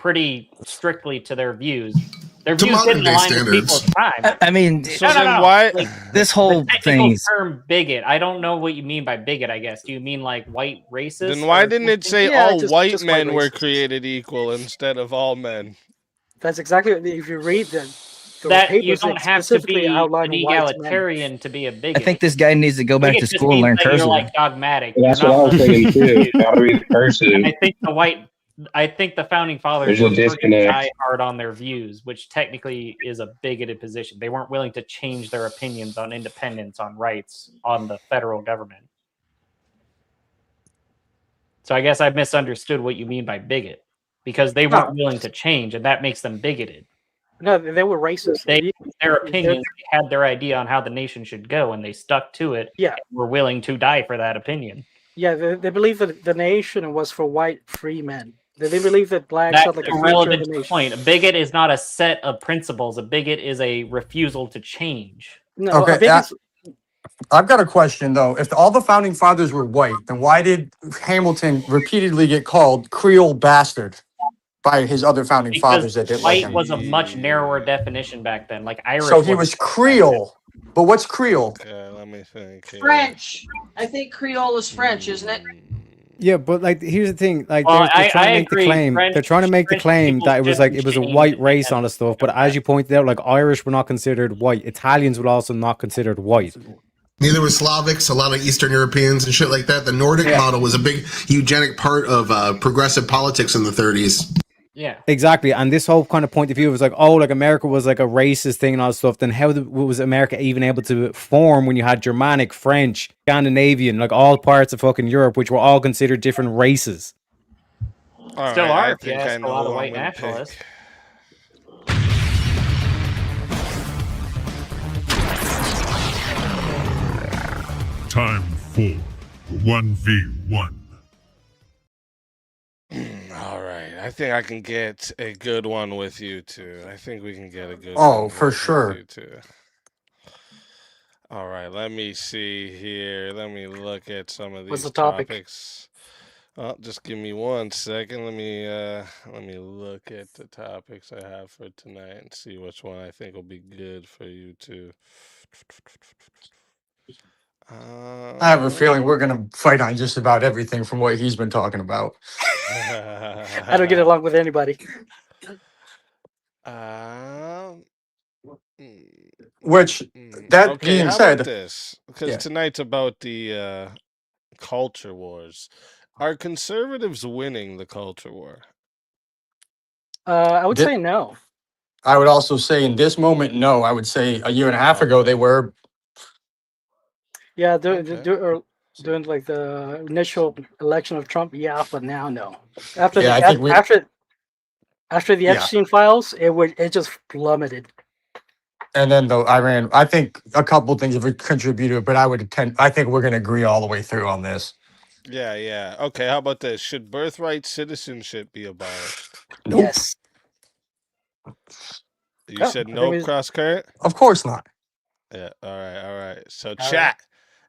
pretty strictly to their views. Their views didn't align with people's time. I mean, So then why this whole the thing technical is term bigot? I don't know what you mean by bigot. I guess do you mean like white racist? Then why or didn't it something? say Yeah, all just white white men were racist. created equal instead of all men? That's exactly if you read the that papers, you don't it have to specifically be outline an white men. egalitarian to be a I bigot. think this guy needs to go back Bigot to just school and means learn that you're cursive. like dogmatic. That's You're what I not was thinking too. allowed to- Gotta read the cursive. I think the founding fathers There's a were pretty disconnect. die hard on their views, which technically is a bigoted position. They weren't willing to change their opinions on independence, on rights, on the federal government. So I guess I misunderstood what you mean by bigot, because they weren't willing to change, and that makes them bigoted. No, they were racist. Their opinions, they had their idea on how the nation should go, and they stuck to it. Yeah, and were willing to die for that opinion. Yeah, they believe that the nation was for white free men. They believe that blacks That's had like a future of irrelevant the to the nation. point. A bigot is not a set of principles. A bigot is a refusal to change. No, a Okay, bigot's- I've got a question though. If all the founding fathers were white, then why did Hamilton repeatedly get called Creole bastard by his other founding fathers that didn't like White him? was a much narrower definition back then. Like Irish. So he was Creole. But what's Creole? Let me think. French. I think Creole is French, isn't it? Yeah, but like here's the thing, like Well, they're trying I to make the agree. claim. French- They're trying to make the French claim people that it was just like it was a changed white it race on the stuff. But as you pointed out, like Irish were not considered white. Italians were also not considered white. Neither was Slavics, a lot of Eastern Europeans and shit like that. The Nordic model was a big eugenic part of progressive politics in the 30s. Yeah, exactly. And this whole kind of point of view was like, oh, like America was like a racist thing and all that stuff. Then how was America even able to form when you had Germanic, French, Scandinavian, like all parts of fucking Europe, which were all considered different races? Still are, if you ask a lot of white nationalists. Time for 1v1. All right, I think I can get a good one with you two. I think we can get a good. Oh, one for with sure. You two. All right, let me see here. Let me look at some of these What's the topic? topics. Oh, just give me 1 second. Let me look at the topics I have for tonight and see which one I think will be good for you two. I have a feeling we're gonna fight on just about everything from what he's been talking about. I don't get along with anybody. Which that Okay, being how said, about this? Because yeah. tonight's about the culture wars. Are conservatives winning the culture war? I would Di- say no. I would also say in this moment, no. I would say a year and a half ago they were. Yeah, during like the initial election of Trump, yeah, but now no. After Yeah, the I think we- after the Yeah. Epstein files, it just plummeted. And then though Iran, I think a couple things have contributed, but I think we're gonna agree all the way through on this. Yeah. Okay, how about this? Should birthright citizenship be abolished? Nope. Yes. You said no, Crosscurrent? Of course not. Yeah, all right. So chat,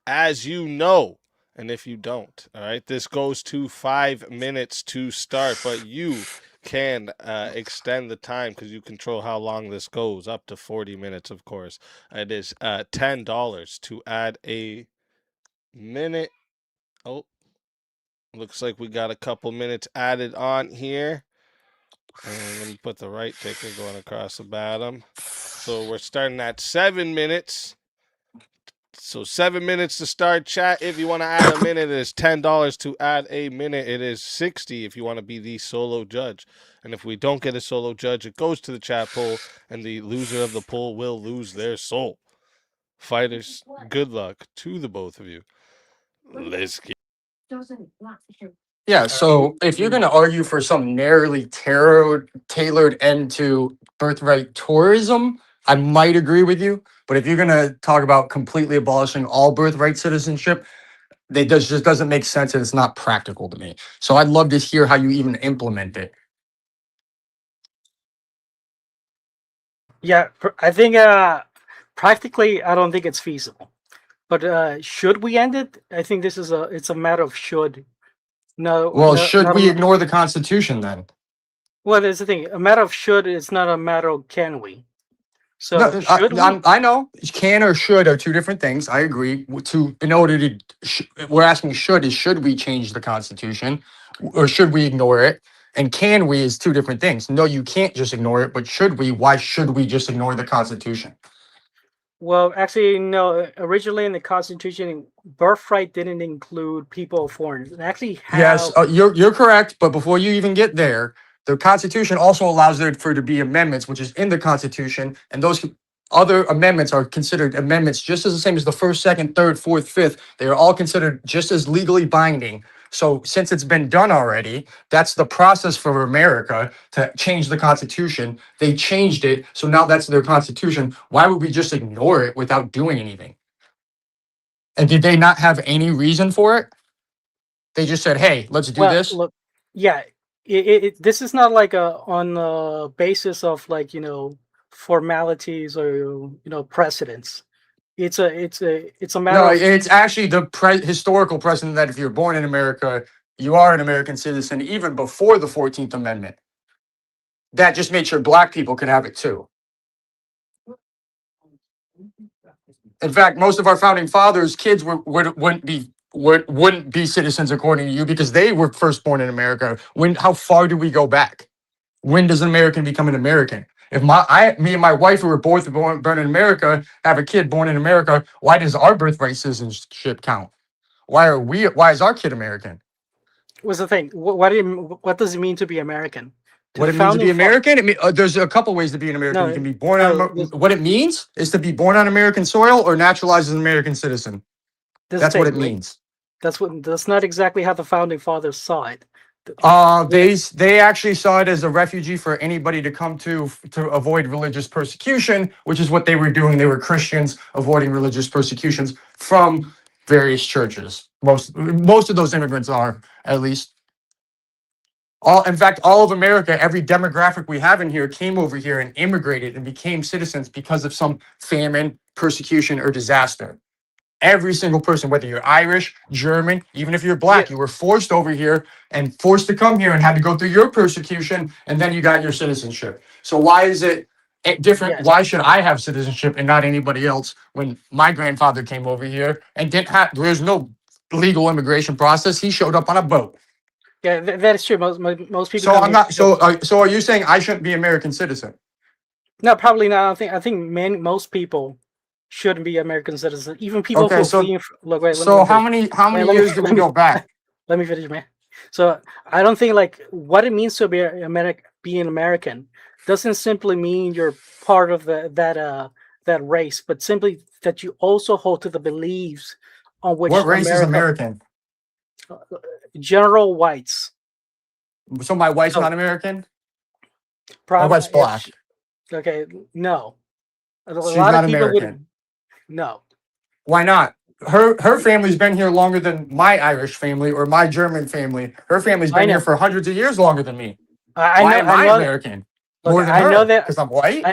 as you know, and if you don't, all right, this goes to 5 minutes to start, but you can extend the time because you control how long this goes, up to 40 minutes, of course. It is $10 to add a minute. Oh, looks like we got a couple minutes added on here. And let me put the right ticker going across the bottom. So we're starting at 7 minutes. So 7 minutes to start, chat. If you want to add a minute, it is $10 to add a minute. It is $60 if you want to be the solo judge. And if we don't get a solo judge, it goes to the chat poll, and the loser of the poll will lose their soul. Fighters, good luck to the both of you. Let's get. Yeah, so if you're going to argue for some narrowly tailored end to birthright tourism, I might agree with you. But if you're going to talk about completely abolishing all birthright citizenship, just doesn't make sense and it's not practical to me. So I'd love to hear how you even implement it. Yeah, I think practically, I don't think it's feasible. But should we end it? I think it's a matter of should. No. Well, no, should not we a- ignore the Constitution then? Well, there's the thing. A matter of should is not a matter of can we. So No, should we? I know can or should are two different things. I agree. In order to, we're asking should we change the Constitution, or should we ignore it? And can we is two different things. No, you can't just ignore it. But should we? Why should we just ignore the Constitution? Well, actually, no. Originally in the Constitution, birthright didn't include people of foreigners. It actually Yes, you're correct. But before you even get there, the Constitution also allows there for to be amendments, which is in the Constitution, and those other amendments are considered amendments just as the same as the first, second, third, fourth, fifth. They are all considered just as legally binding. So since it's been done already, that's the process for America to change the Constitution. They changed it, so now that's their Constitution. Why would we just ignore it without doing anything? And did they not have any reason for it? They just said, "Hey, let's do this." Look, yeah, this is not like on the basis of like formalities or precedents. It's a matter. No, of, it's actually the historical precedent that if you're born in America, you are an American citizen, even before the 14th Amendment. That just made sure Black people could have it too. In fact, most of our founding fathers' kids wouldn't be citizens according to you because they were first born in America. How far do we go back? When does an American become an American? If me and my wife, who were both born in America, have a kid born in America, why does our birthright citizenship count? Why is our kid American? What's the thing? What does it mean to be American? What it means to be American? There's a couple ways to be an American. No, you can be born on. What it means is to be born on American soil or naturalized as an American citizen. That's what it means. That's not exactly how the founding fathers saw it. They actually saw it as a refugee for anybody to come to avoid religious persecution, which is what they were doing. They were Christians avoiding religious persecutions from various churches. Most of those immigrants are, at least. In fact, all of America, every demographic we have in here came over here and immigrated and became citizens because of some famine, persecution, or disaster. Every single person, whether you're Irish, German, even if you're Black, you were forced over here and forced to come here and had to go through your persecution, and then you got your citizenship. So why is it different? Yes. Why should I have citizenship and not anybody else when my grandfather came over here and there's no legal immigration process. He showed up on a boat. Yeah, that is true. Most people. So I'm not. So are you saying I shouldn't be American citizen? No, probably not. I think most people shouldn't be American citizens. Even people Okay, who so- flee. Look, wait. So how many years do we go back? Let me finish, man. So I don't think like what it means to be being American doesn't simply mean you're part of that race, but simply that you also hold to the beliefs on which What race is American? General whites. So my wife's not American? Probably, My wife's Black. Okay, no. A She's lot not of people American. would. No. Why not? Her family's been here longer than my Irish family or my German family. Her family's I been know. here for hundreds of years longer than me. I Why know, am I I know, American? Look, More than I her? know that Because I'm white?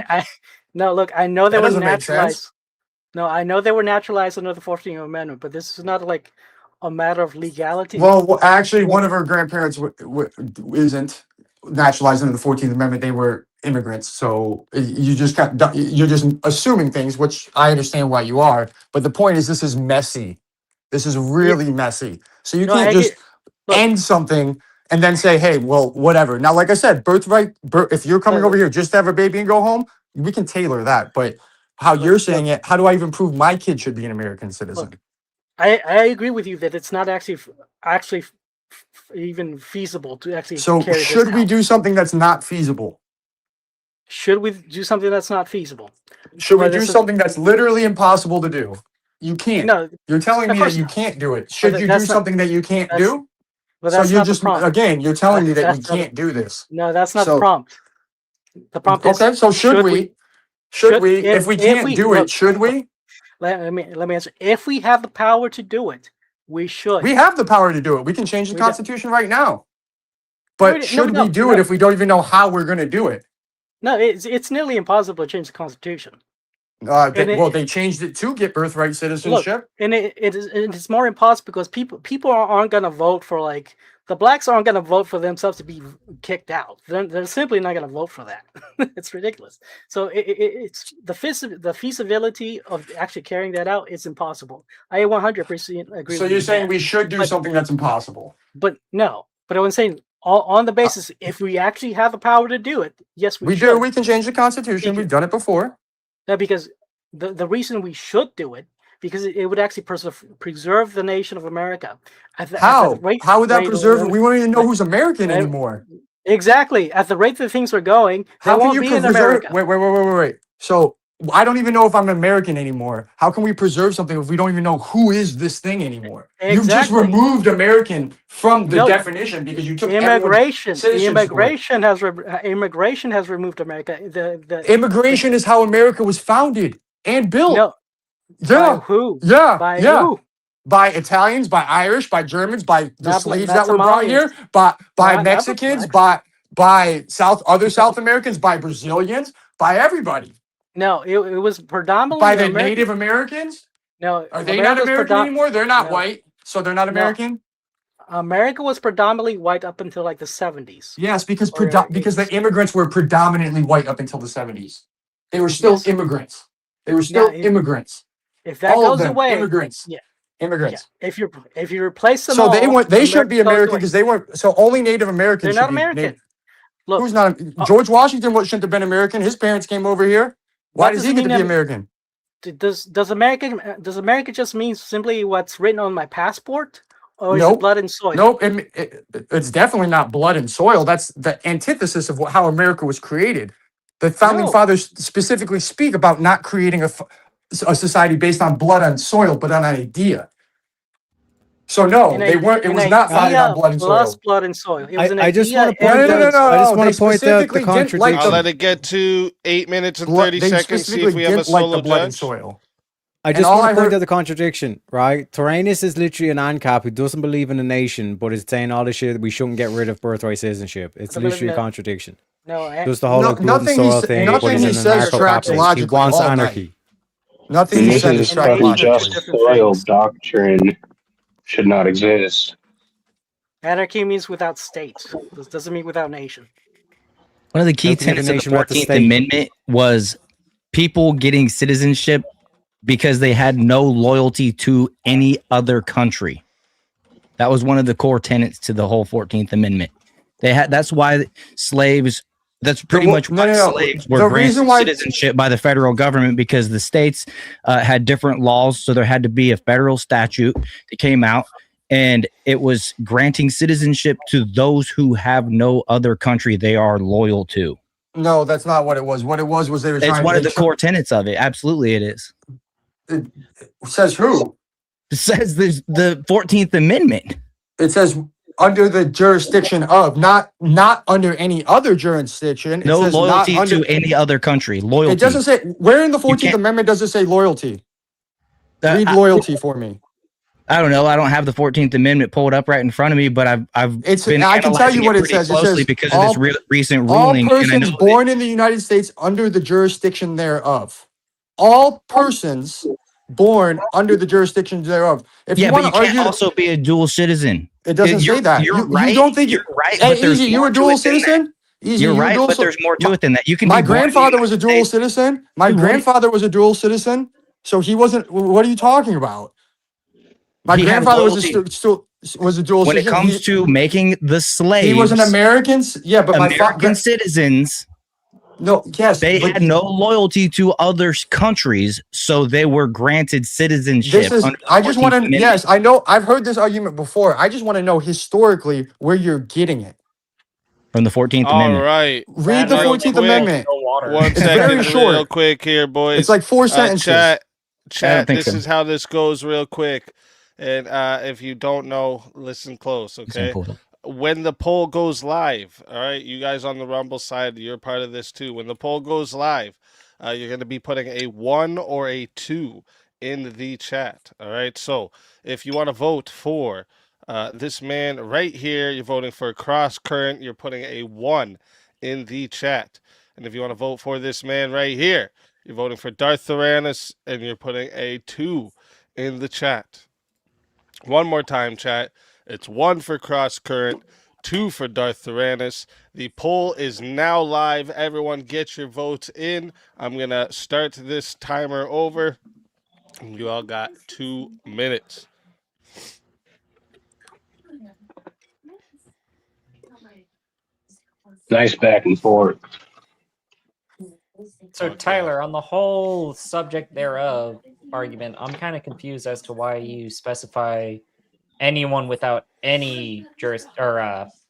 No, look, I know they That were doesn't make sense. naturalized. No, I know they were naturalized under the 14th Amendment, but this is not like a matter of legality. Well, actually, one of her grandparents isn't naturalized under the 14th Amendment. They were immigrants. So you're just assuming things, which I understand why you are. But the point is, this is messy. This is really messy. So you can't just end something and then say, hey, well, whatever. Now, like I said, birthright, if you're coming over here just to have a baby and go home, we can tailor that. But how you're saying it, how do I even prove my kid should be an American citizen? I agree with you that it's not actually even feasible to actually. So carry this should we out. do something that's not feasible? Should we do something that's not feasible? Should we Well, do this is- something that's literally impossible to do? You can't. No, You're telling of me that course you not. can't do it. Should But you do that's not- something that you can't that's- do? But So that's you're not the just prompt. again, you're telling me that you That's not- can't do this. No, that's not So- the prompt. The prompt is Okay, so should we? Should we? If we can't do it, should we? Let me answer. If we have the power to do it, we should. We have the power to do it. We can change the We don't- Constitution right now. But No, should no, we do no. it if we don't even know how we're going to do it? No, it's nearly impossible to change the Constitution. They changed it to get birthright Look, citizenship. and it's more impossible because people aren't going to vote for like the blacks aren't going to vote for themselves to be kicked out. They're simply not going to vote for that. It's ridiculous. So it's the feasibility of actually carrying that out is impossible. I 100% agree. So with you're you saying there. we should do something that's impossible? But no. But I was saying on the basis if we actually have the power to do it, yes, we should. do. We can change the Constitution. We've done it before. No, because the reason we should do it because it would actually preserve the nation of America. How would that preserve it? We won't even know who's American anymore. Exactly. At the rate that things are going, How there can won't you be in preserve? America. Wait. So I don't even know if I'm American anymore. How can we preserve something if we don't even know who is this thing anymore? You've just Exactly. removed American from the No, definition because you took immigration. Immigration Immigration has removed America. Immigration is how America was founded and built. No. Yeah. By who? Yeah. By yeah. who? By Italians, by Irish, by Germans, by the Not- slaves not that were brought Somalians. here, by Not Mexicans, blacks. by other South Americans, by Brazilians, by everybody. No, it was predominantly By the American. Native Americans? No, Are they not American anymore? They're not No. white, so they're not No. American? America was predominantly white up until like the 70s. Yes, because Or, because the immigrants were predominantly white up until the 70s. They were still immigrants. They were still immigrants. If that All of goes them, away, immigrants. Yeah. Immigrants. Yeah. If you replace them So all, they should be America goes American away. because they weren't. So only Native Americans. They're should not be American. Native. Look, Who's not? George Washington shouldn't have been American. His parents came over here. Why What does does he it get to mean be that- American? Does America just mean simply what's written on my passport, or is Nope. it blood and soil? Nope. It's definitely not blood and soil. That's the antithesis of how America was created. The founding No. fathers specifically speak about not creating a society based on blood and soil, but on an idea. So no, An they weren't. It an was not founded idea on blood and plus soil. blood and soil. It was an I just idea want to point and out. blood. I just want They to point out specifically the didn't like contradiction. I'll let it get to 8 minutes and 30 They seconds. See specifically if we have a didn't like solo the blood and judge. soil. I And just all want I to point heard- out the contradiction, right? Thoranes is literally an ANCAP who doesn't believe in a nation, but is saying all this shit that we shouldn't get rid of birthright citizenship. It's I believe literally a that- contradiction. No, Just the whole No- like blood and nothing he soil sa- thing, nothing but he's he an says tracks anarcho-capitalist. He logically wants all night. anarchy. Nothing And he this said is is tracked fucking logically. just soil doctrine should not exist. anarchy means without state. This doesn't mean without nation. One of the key Nothing of a tenets of the nation without the 14th state. Amendment was people getting citizenship because they had no loyalty to any other country. That was one of the core tenets to the whole 14th Amendment. That's why slaves, that's pretty much why slaves were The granted reason why- citizenship by the federal government, because the states had different laws. So there had to be a federal statute that came out, and it was granting citizenship to those who have no other country they are loyal to. No, that's not what it was. What it was they were trying. It's one of the core tenets of it. Absolutely, it is. Says who? It says there's the 14th Amendment. It says under the jurisdiction of, not under any other jurisdiction. It No says not loyalty under- to any other country. Loyalty. It doesn't say where in the 14th can't- Amendment does it say loyalty? Read I- loyalty for me. I don't know. I don't have the 14th Amendment pulled up right in front of me, but I've been I can tell you analyzing what it pretty says. It closely says because all- of this recent All ruling. And I persons know born in the United States under the jurisdiction thereof. All persons born under the jurisdiction thereof. If yeah, you but want you to can't argue, also be a dual citizen. it doesn't You're- say that. You're You right. don't think you're right. Hey, But there's Easy, you more a to dual it than that. citizen? Easy, You're you a right, dual but ci- there's more to it than that. You can My be born in the grandfather was a United dual States. citizen. My grandfather was a dual citizen, so he wasn't. What are you talking about? My He had grandfather was a loyalty. was a dual When it citizen. comes to making the slaves, He was an American. Yeah, but American citizens. No, yes, they but- had no loyalty to other countries, so they were granted citizenship. This is. under the I just 14th want to. Amendment. Yes, I know. I've heard this argument before. I just want to know historically where you're getting it. From the 14th All Amendment. right. Read the Real 14th quick. Amendment. One It's second, very short. real quick here, boys. It's like 4 sentences. Chat. think This so. is how this goes, real quick. And if you don't know, listen close, okay? pulled up. When the poll goes live, all right, you guys on the Rumble side, you're part of this too. When the poll goes live, you're going to be putting a 1 or a 2 in the chat, all right? So if you want to vote for this man right here, you're voting for Crosscurrent, you're putting a 1 in the chat. And if you want to vote for this man right here, you're voting for Darth Thoranes, and you're putting a 2 in the chat. One more time, chat. It's 1 for Crosscurrent, 2 for Darth Thoranes. The poll is now live. Everyone get your votes in. I'm going to start this timer over. You all got 2 minutes. Nice back and forth. So Tyler, on the whole subject thereof argument, I'm kind of confused as to why you specify anyone without any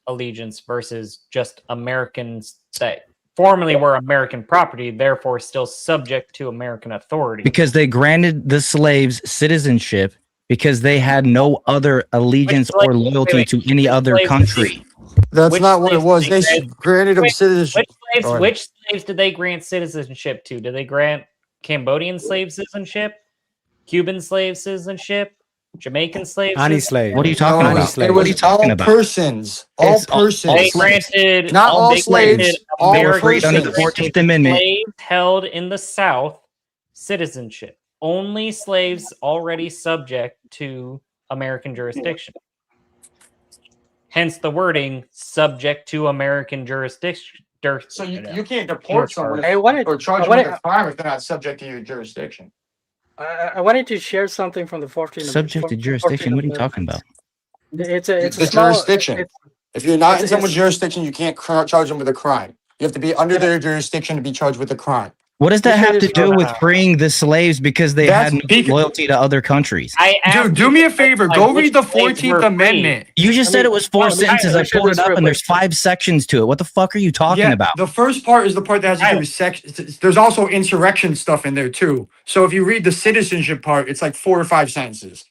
allegiance versus just Americans that formerly were American property, therefore still subject to American authority. Because they granted the slaves citizenship because they had no other allegiance or loyalty to any other country. That's not what it was. They granted them citizenship. Which slaves did they grant citizenship to? Did they grant Cambodian slave citizenship, Cuban slave citizenship, Jamaican slave citizenship? What are you talking about? What are you talking about? Persons. All persons. They granted not all slaves. All free under the 14th Amendment. Slaves held in the South citizenship. Only slaves already subject to American jurisdiction. Hence the wording "subject to American jurisdiction." So you can't deport someone or charge them with a crime if they're not subject to your jurisdiction. I wanted to share something from the 14th. Subject to jurisdiction? What are you talking about? It's a jurisdiction. If you're not in someone's jurisdiction, you can't charge them with a crime. You have to be under their jurisdiction to be charged with a crime. What does that have to do with freeing the slaves because they had no loyalty to other countries? Dude, do me a favor. Go read the 14th Amendment. You just said it was 4 sentences. I pulled it up and there's 5 sections to it. What the fuck are you talking about? The first part is the part that has to do with sex. There's also insurrection stuff in there too. So if you read the citizenship part, it's like 4 or 5 sentences.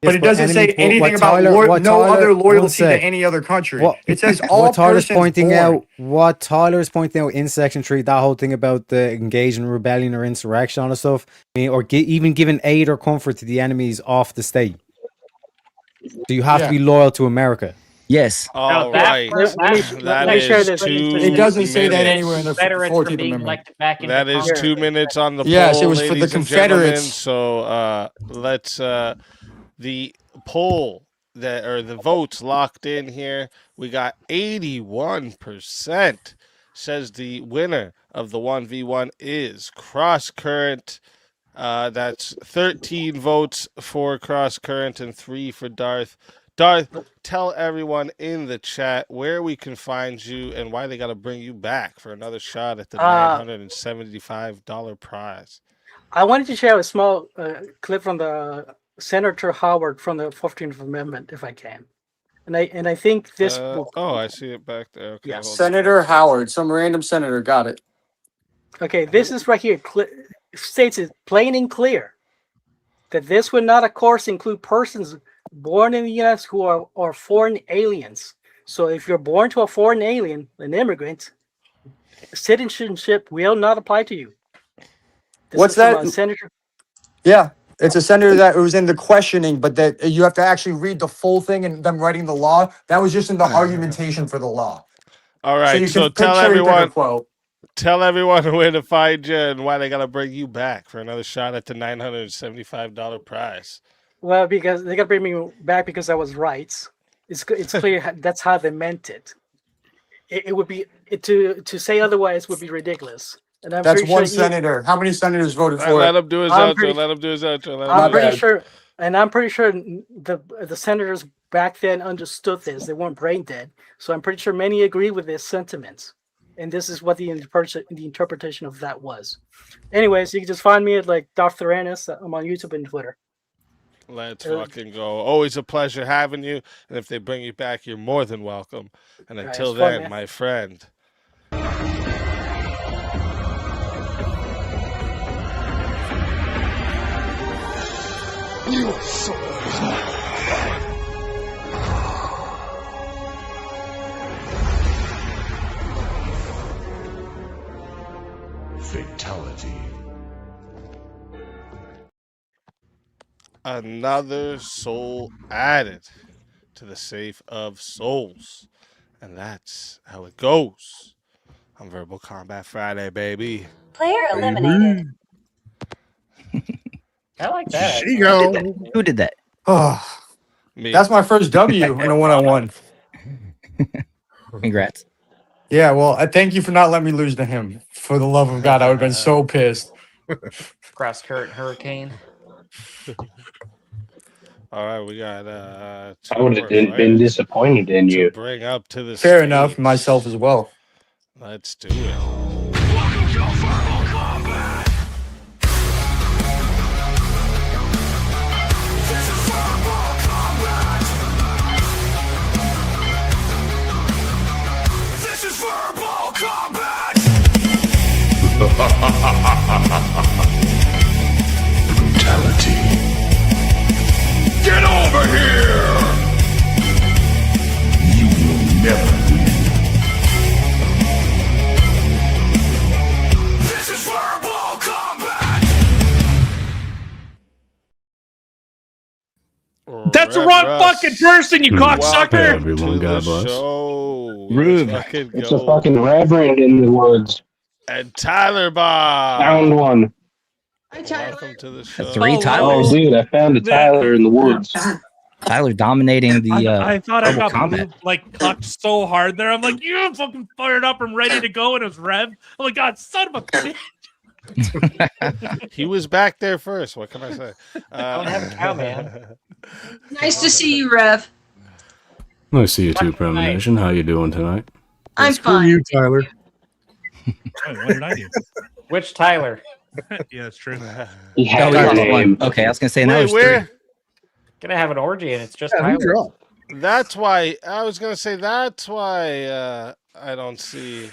But it doesn't say anything about no other loyalty to any other country. It says all what Tyler's persons pointing born. out. What Tyler's pointing out in Section 3, that whole thing about the engage in rebellion or insurrection and stuff, or even giving aid or comfort to the enemies of the state. So you have to be loyal to America. Yes. All right. That is 2 It doesn't say that minutes. anywhere in the 14th Amendment. That is 2 minutes on the poll. Yes, it was for the ladies and gentlemen. Confederates. So let's the poll the votes locked in here. We got 81% says the winner of the 1v1 is Crosscurrent. That's 13 votes for Crosscurrent and 3 for Darth. Darth, tell everyone in the chat where we can find you and why they got to bring you back for another shot at the $975 prize. I wanted to share a small clip from the Senator Howard from the 14th Amendment, if I can. And I think this book. Oh, I see it back there. Okay, Yeah, Senator Howard, some random senator, got it. Okay, this is right here. States it plain and clear that this would not, of course, include persons born in the U.S. who are foreign aliens. So if you're born to a foreign alien, an immigrant, citizenship will not apply to you. What's that? Senator? Yeah. It's a senator that was in the questioning, but that you have to actually read the full thing and them writing the law. That was just in the argumentation for the law. All right, so tell everyone where to find you and why they got to bring you back for another shot at the $975 prize. Well, because they got to bring me back because I was right. It's clear that's how they meant it. It would be to say otherwise would be ridiculous. And I'm that's pretty one sure senator. How many senators voted for Let it? him do his outro. Let him do his outro. I'm pretty sure, and I'm pretty sure the senators back then understood this. They weren't brain dead, so I'm pretty sure many agree with this sentiments. And this is what the interpretation of that was. Anyways, you can just find me at like Darth Thoranes. I'm on YouTube and Twitter. Let's fucking go. Always a pleasure having you. And if they bring you back, you're more than welcome. And until then, my friend. You are so Fatality. Another soul added to the safe of souls. And that's how it goes on Verbal Combat Friday, baby. Player eliminated. I like that. Who did that? Oh, Me. That's my first W in a one-on-one. Congrats. Yeah, well, I thank you for not letting me lose to him. For the love of God, I would have been so pissed. Crosscurrent Hurricane. All right, we got I would have been disappointed in to you. bring up to the Fair stage. enough, myself as well. Let's do it. This is verbal combat. Brutality. Get over here. You will never win. This is verbal combat. That's the wrong fucking person, you cocksucker! Hey everyone, God bless. Rude. It's a fucking reverend in the woods. And Tyler Bob. Found one. Welcome to the show. 3 Tylers. Oh, dude, I found a Tyler in the woods. Tyler dominating the. I thought I got combat. clucked so hard there. I'm like, you're fucking fired up and ready to go, and it was Rev. Oh my god, son of a bitch. He was back there first. What can I say? I don't have a cow, man. Nice to see you, Rev. Nice to see you too, Premonition. How you doing tonight? I'm Screw fine. you, Tyler. What did I do? Which Tyler? Yeah, that's true. He had No, your we lost one. name. Okay, I was gonna say now Wait, there's where? 3. Gonna have an orgy and it's just Yeah, who's Tyler. up? That's why I was gonna say. That's why I don't see.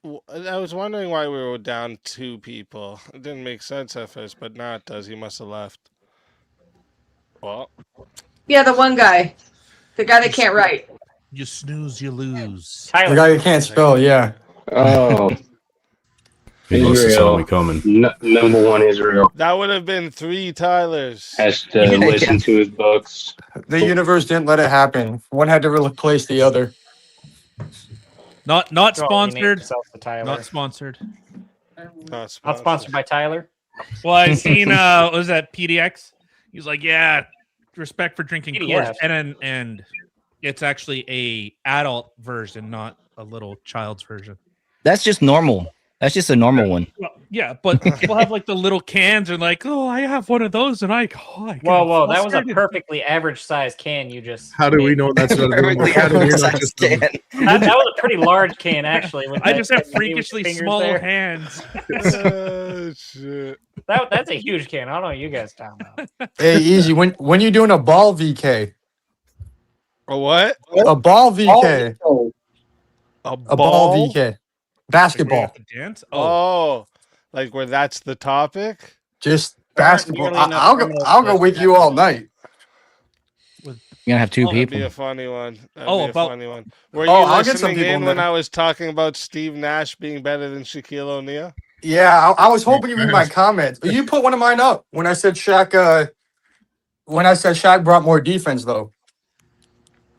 I was wondering why we were down 2 people. It didn't make sense at first, but now it does. He must have left. Well, Yeah, the one guy. The guy that can't write. You snooze, you lose. The guy who can't spell, yeah. Oh. He must have saw Israel. me coming. Number 1 Israel. that would have been 3 Tylers. Has to listen to his books. The universe didn't let it happen. One had to replace the other. Not Oh, he named sponsored. himself the Tyler. Not sponsored. Not Not sponsored by Tyler. Well, I seen what was that PDX? He was like, yeah, respect for drinking PDF. course, and it's actually a adult version, not a little child's version. That's just normal. That's just a normal one. Well, yeah, but people have like the little cans and like, oh, I have one of those, and I Whoa, that was a perfectly average size can you just. How do we know that's not a Perfectly how do we average not size just can. That was a pretty large can, actually. with I that just have tiny freakishly fingers small there. hands. Oh, shit. That's a huge can. I don't know what you guys talking about. Hey, easy. When you doing a ball VK? A what? A ball VK. A A ball VK. Basketball. Dance? Oh, like where that's the topic? Just There aren't basketball. nearly enough I'll go. criminals I'll go to- with you all night. You're gonna have 2 That'd be people. a funny one. That'd Oh, be a about- funny one. Were you Oh, I'll get some listening people in in when there. I was talking about Steve Nash being better than Shaquille O'Neal? Yeah, I was hoping you read my comments. You put one of mine up when I said Shaq. When I said Shaq brought more defense, though.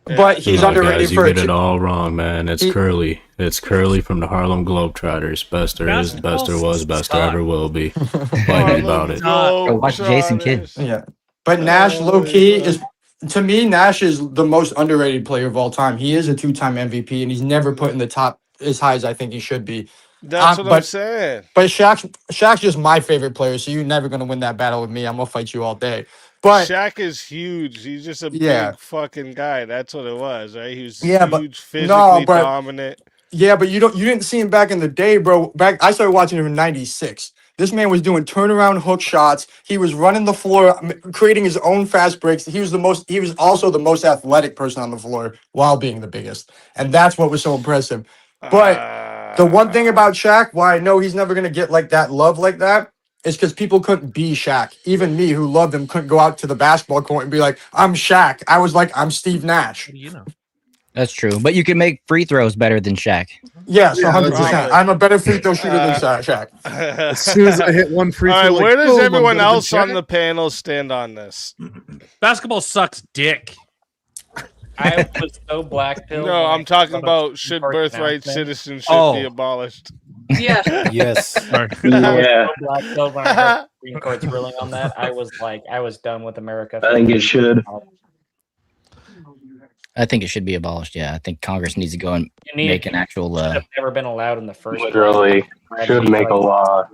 But he's No, underrated guys, you for get it. it all wrong, man. It's Curly. It's Curly from the Harlem Globetrotters. Best there is, best there was, best there ever will be. Fight about it. Go watch Jason Kidd. Yeah, but Nash, low key, is to me. Nash is the most underrated player of all time. He is a 2-time MVP, and he's never put in the top as high as I think he should be. That's what I'm but saying. But Shaq's just my favorite player, so you're never gonna win that battle with me. I'm gonna fight you all day. But Shaq is huge. He's just a Yeah. big fucking guy. That's what it was, right? He was Yeah, but- huge, physically no, but- dominant. yeah, but you didn't see him back in the day, bro. I started watching him in '96. This man was doing turnaround hook shots. He was running the floor, creating his own fast breaks. He was also the most athletic person on the floor while being the biggest, and that's what was so impressive. But the one thing about Shaq, why I know he's never gonna get like that love like that, is because people couldn't be Shaq. Even me, who loved him, couldn't go out to the basketball court and be like, "I'm Shaq." I was like, "I'm Steve Nash." You know. That's true. But you can make free throws better than Shaq. Yes, Yeah, 100%. I'm a better free throw shooter than Shaq. As soon as I hit one free All throw, right, like, where does boom, I'm everyone better than else on Shaq. the panel stand on this? Basketball sucks dick. I was so black pilled. No, I'm talking about should first birthright announcement. citizenship Oh. be abolished? Yes. Yes. I was so black pilled when I heard the Supreme Court's ruling on that. I was done with America. I think it should. I think it should be abolished. Yeah, I think Congress needs to go and make an actual. Should have never been allowed in the first Literally, place. should make a law.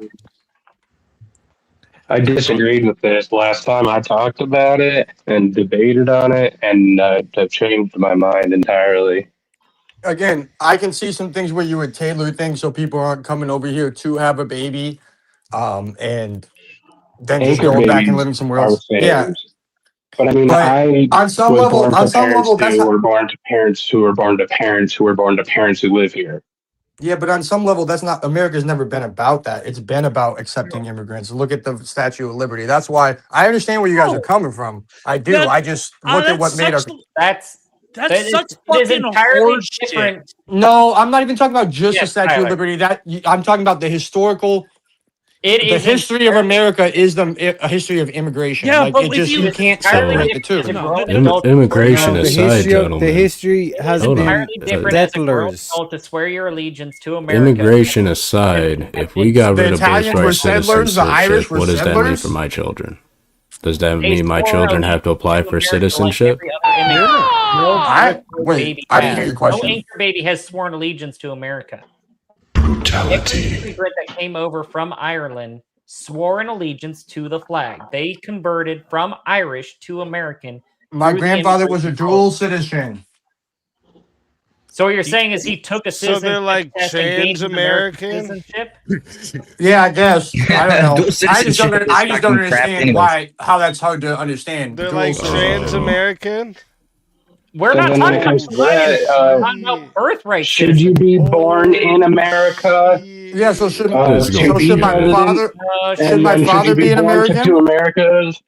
I disagreed with this last time I talked about it and debated on it, and I've changed my mind entirely. Again, I can see some things where you would tailor things so people aren't coming over here to have a baby, and then just Anchor going back and babies living somewhere are else. Yeah, faves. But I mean, But I on some was level- born on to some parents level, that's who not- were born to parents who were born to parents who were born to parents who live here. yeah, but on some level, that's not America's never been about that. It's been about accepting immigrants. Look at the Statue of Liberty. That's why I understand where you guys are coming from. I do. That- I just look at what made our. That's such is fucking entirely horseshit. different. No, I'm not even talking about just the Yes, Statue Tyler. of Liberty. I'm talking about the historical. It the is history of America is a history of immigration. Yeah, like but it if just you- you can't entirely separate the two. Immigration The aside, history, gentlemen. the history has Hold been on. Entirely different as a grown settlers. adult to swear your allegiance to America. Immigration aside, if we got The rid of Italians were birthright settlers, the Irish citizenship, were what does that mean settlers? for my children? Does that They mean my swore children have to apply for America like citizenship? every other immigrant. No Wait, baby I didn't has. hear your question. No anchor baby has sworn allegiance to America. Brutality. Every immigrant that came over from Ireland swore an allegiance to the flag. They converted from Irish to American. My through the grandfather was a immigration dual process. citizen. So what you're saying is he took a So they're citizenship like test and gained trans-American? citizenship? Yeah, I guess. I don't know. Dual I just don't, citizenship is I just don't fucking crap understand anyways. how that's hard to understand. They're Dual like citizen. trans-American? We're So not then when talking it about comes to millennials, that, we're talking about birthright should you be born in America? Yeah, so should to be should my president? father And should my then should father you be an born to American? two Americas?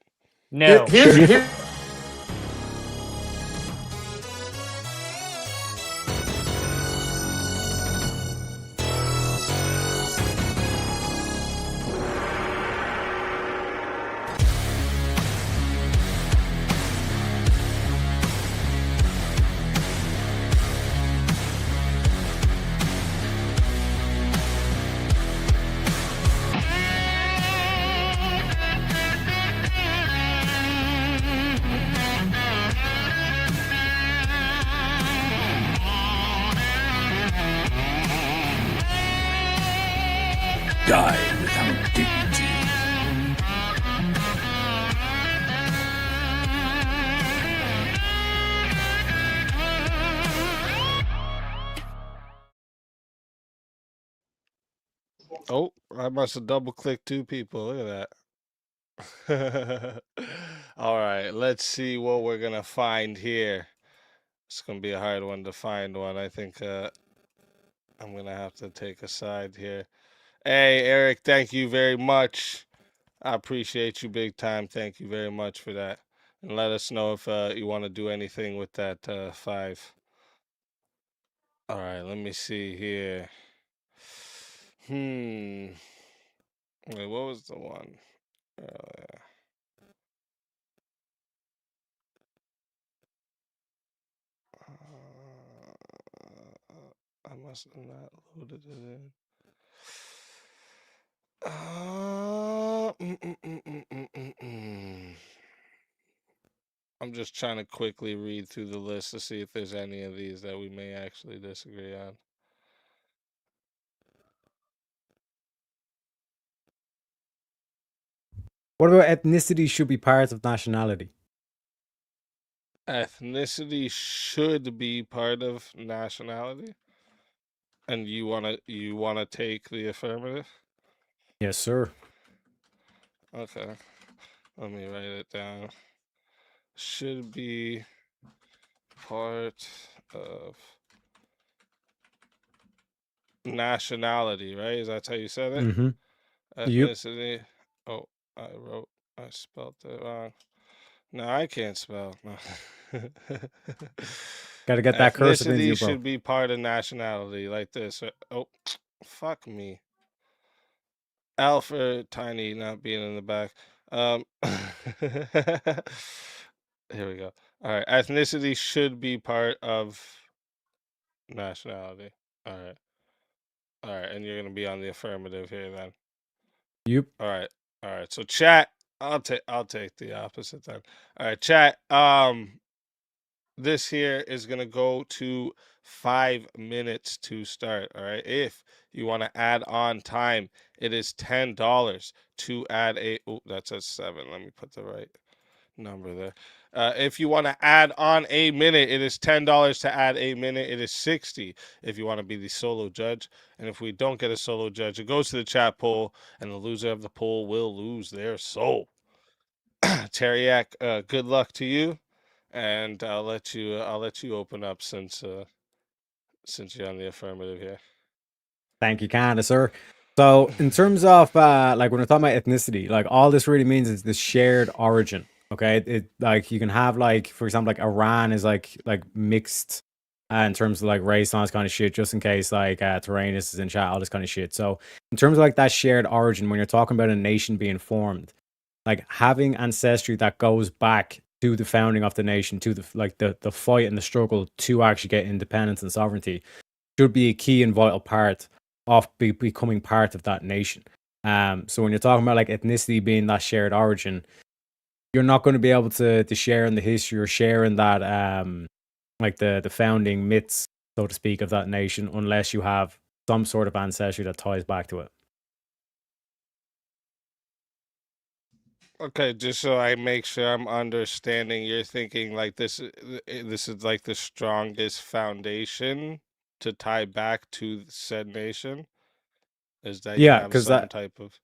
No. Here's Die without dignity. Oh, I must have double clicked two people. Look at that. All right, let's see what we're gonna find here. It's gonna be a hard one to find one. I think I'm gonna have to take a side here. Hey, Eric, thank you very much. I appreciate you big time. Thank you very much for that. And let us know if you want to do anything with that 5. All right, let me see here. Wait, what was the one? I must have not loaded it in. I'm just trying to quickly read through the list to see if there's any of these that we may actually disagree on. What about ethnicity should be part of nationality? Ethnicity should be part of nationality, and you wanna take the affirmative. Yes, sir. Okay, let me write it down. Should be part of nationality, right? Is that how you said it? Mhm. Yep. Ethnicity. Oh, I spelled it wrong. No, I can't spell. No. Gotta get that cursive into Ethnicity you, bro. should be part of nationality, like this. Oh, fuck me. Alpha tiny not being in the back. Here we go. All right, ethnicity should be part of nationality. All right. All right, and you're gonna be on the affirmative here then. Yep. All right. So chat, I'll take the opposite then. All right, chat. This here is gonna go to 5 minutes to start. All right. If you want to add on time, it is $10 to add a. Oh, that's a 7. Let me put the right number there. If you want to add on a minute, it is $10 to add a minute. It is 60 if you want to be the solo judge. And if we don't get a solo judge, it goes to the chat poll, and the loser of the poll will lose their soul. Tareyak, good luck to you, and I'll let you open up since you're on the affirmative here. Thank you, kinda, sir. So in terms of like when we're talking about ethnicity, like all this really means is this shared origin. Okay, it like you can have like, for example, like Iran is like mixed in terms of like race and all this kind of shit, just in case like Thoranes is in chat, all this kind of shit. So in terms of like that shared origin, when you're talking about a nation being formed, like having ancestry that goes back to the founding of the nation, to the fight and the struggle to actually get independence and sovereignty, should be a key and vital part of becoming part of that nation. So when you're talking about like ethnicity being that shared origin, you're not going to be able to share in the history or share in that like the founding myths, so to speak, of that nation, unless you have some sort of ancestry that ties back to it. Okay, just so I make sure I'm understanding, you're thinking like this is like the strongest foundation to tie back to said nation? Is that you Yeah, have because some type of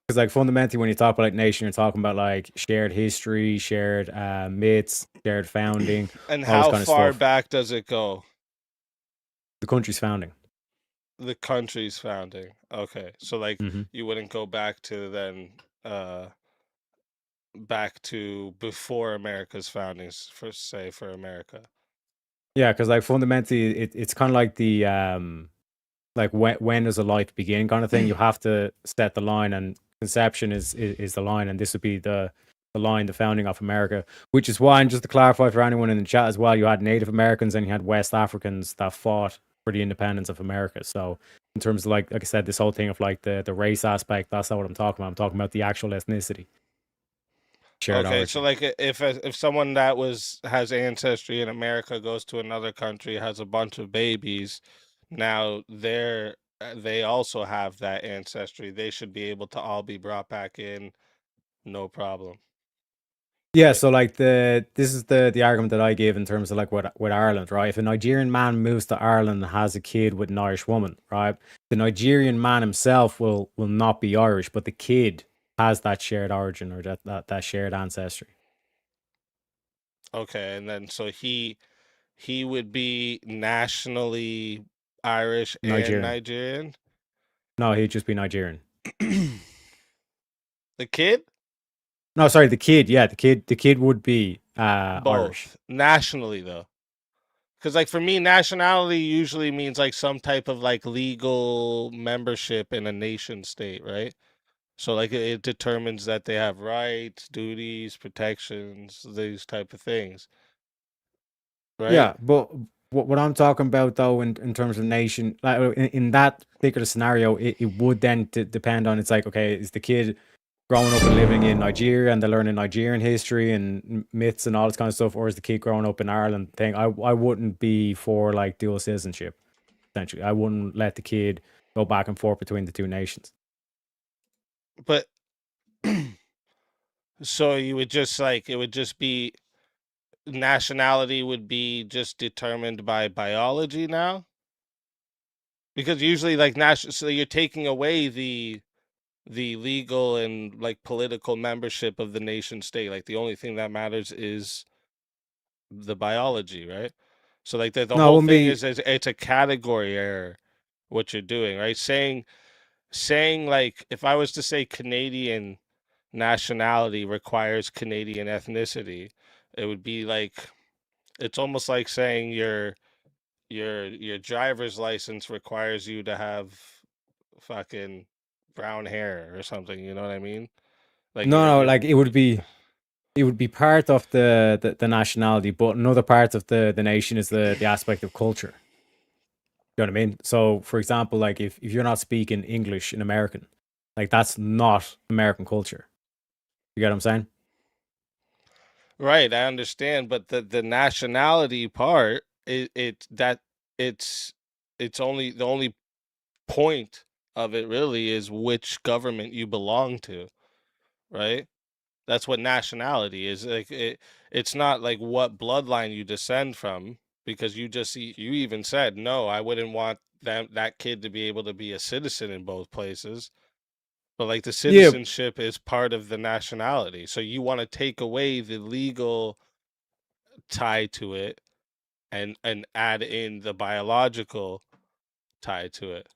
because like fundamentally when you talk about like nation, you're talking about like shared history, shared myths, shared founding, and all this how kind of far stuff. back does it go? The country's founding. The country's founding. Okay. So like you wouldn't go back to then back to before America's foundings for America. Yeah, because like fundamentally it's kind of like the like when does a life begin kind of thing. You have to set the line, and conception is the line, and this would be the line, the founding of America, which is why, and just to clarify for anyone in the chat as well, you had Native Americans and you had West Africans that fought for the independence of America. So in terms of like I said, this whole thing of like the race aspect, that's not what I'm talking about. I'm talking about the actual ethnicity. Shared Okay, origin. so like if someone that has ancestry in America goes to another country, has a bunch of babies, now they also have that ancestry. They should be able to all be brought back in, no problem. Yeah, so like this is the argument that I gave in terms of like with Ireland, right? If a Nigerian man moves to Ireland and has a kid with an Irish woman, right? The Nigerian man himself will not be Irish, but the kid has that shared origin or that shared ancestry. Okay, and then so he would be nationally Irish and Nigerian. Nigerian? No, he'd just be Nigerian. The kid? No, sorry, the kid. Yeah, the kid would be Both. Irish. Nationally though. Because like for me, nationality usually means like some type of like legal membership in a nation state, right? So like it determines that they have rights, duties, protections, these type of things. Right? Yeah, but what I'm talking about though, in terms of nation, like in that particular scenario, it would then depend on, it's like, okay, is the kid growing up and living in Nigeria and they're learning Nigerian history and myths and all this kind of stuff, or is the kid growing up in Ireland thing? I wouldn't be for like dual citizenship, essentially. I wouldn't let the kid go back and forth between the two nations. But so you would just like, it would just be nationality would be just determined by biology now? Because usually like so you're taking away the legal and like political membership of the nation state. Like the only thing that matters is the biology, right? So like the whole thing is it's a category error what you're doing, right? Saying like if I was to say Canadian nationality requires Canadian ethnicity, it would be like, it's almost like saying your driver's license requires you to have fucking brown hair or something, you know what I mean? Like No, like it would be part of the nationality, but another part of the nation is the aspect of culture. You know what I mean? So, for example, like if you're not speaking English in American, like that's not American culture. You get what I'm saying? Right, I understand, but the nationality part, it's only the only point of it really is which government you belong to, right? That's what nationality is. Like it's not like what bloodline you descend from, because you even said no, I wouldn't want that kid to be able to be a citizen in both places. But like the Yeah. citizenship is part of the nationality. So you want to take away the legal tie to it and add in the biological tie to it.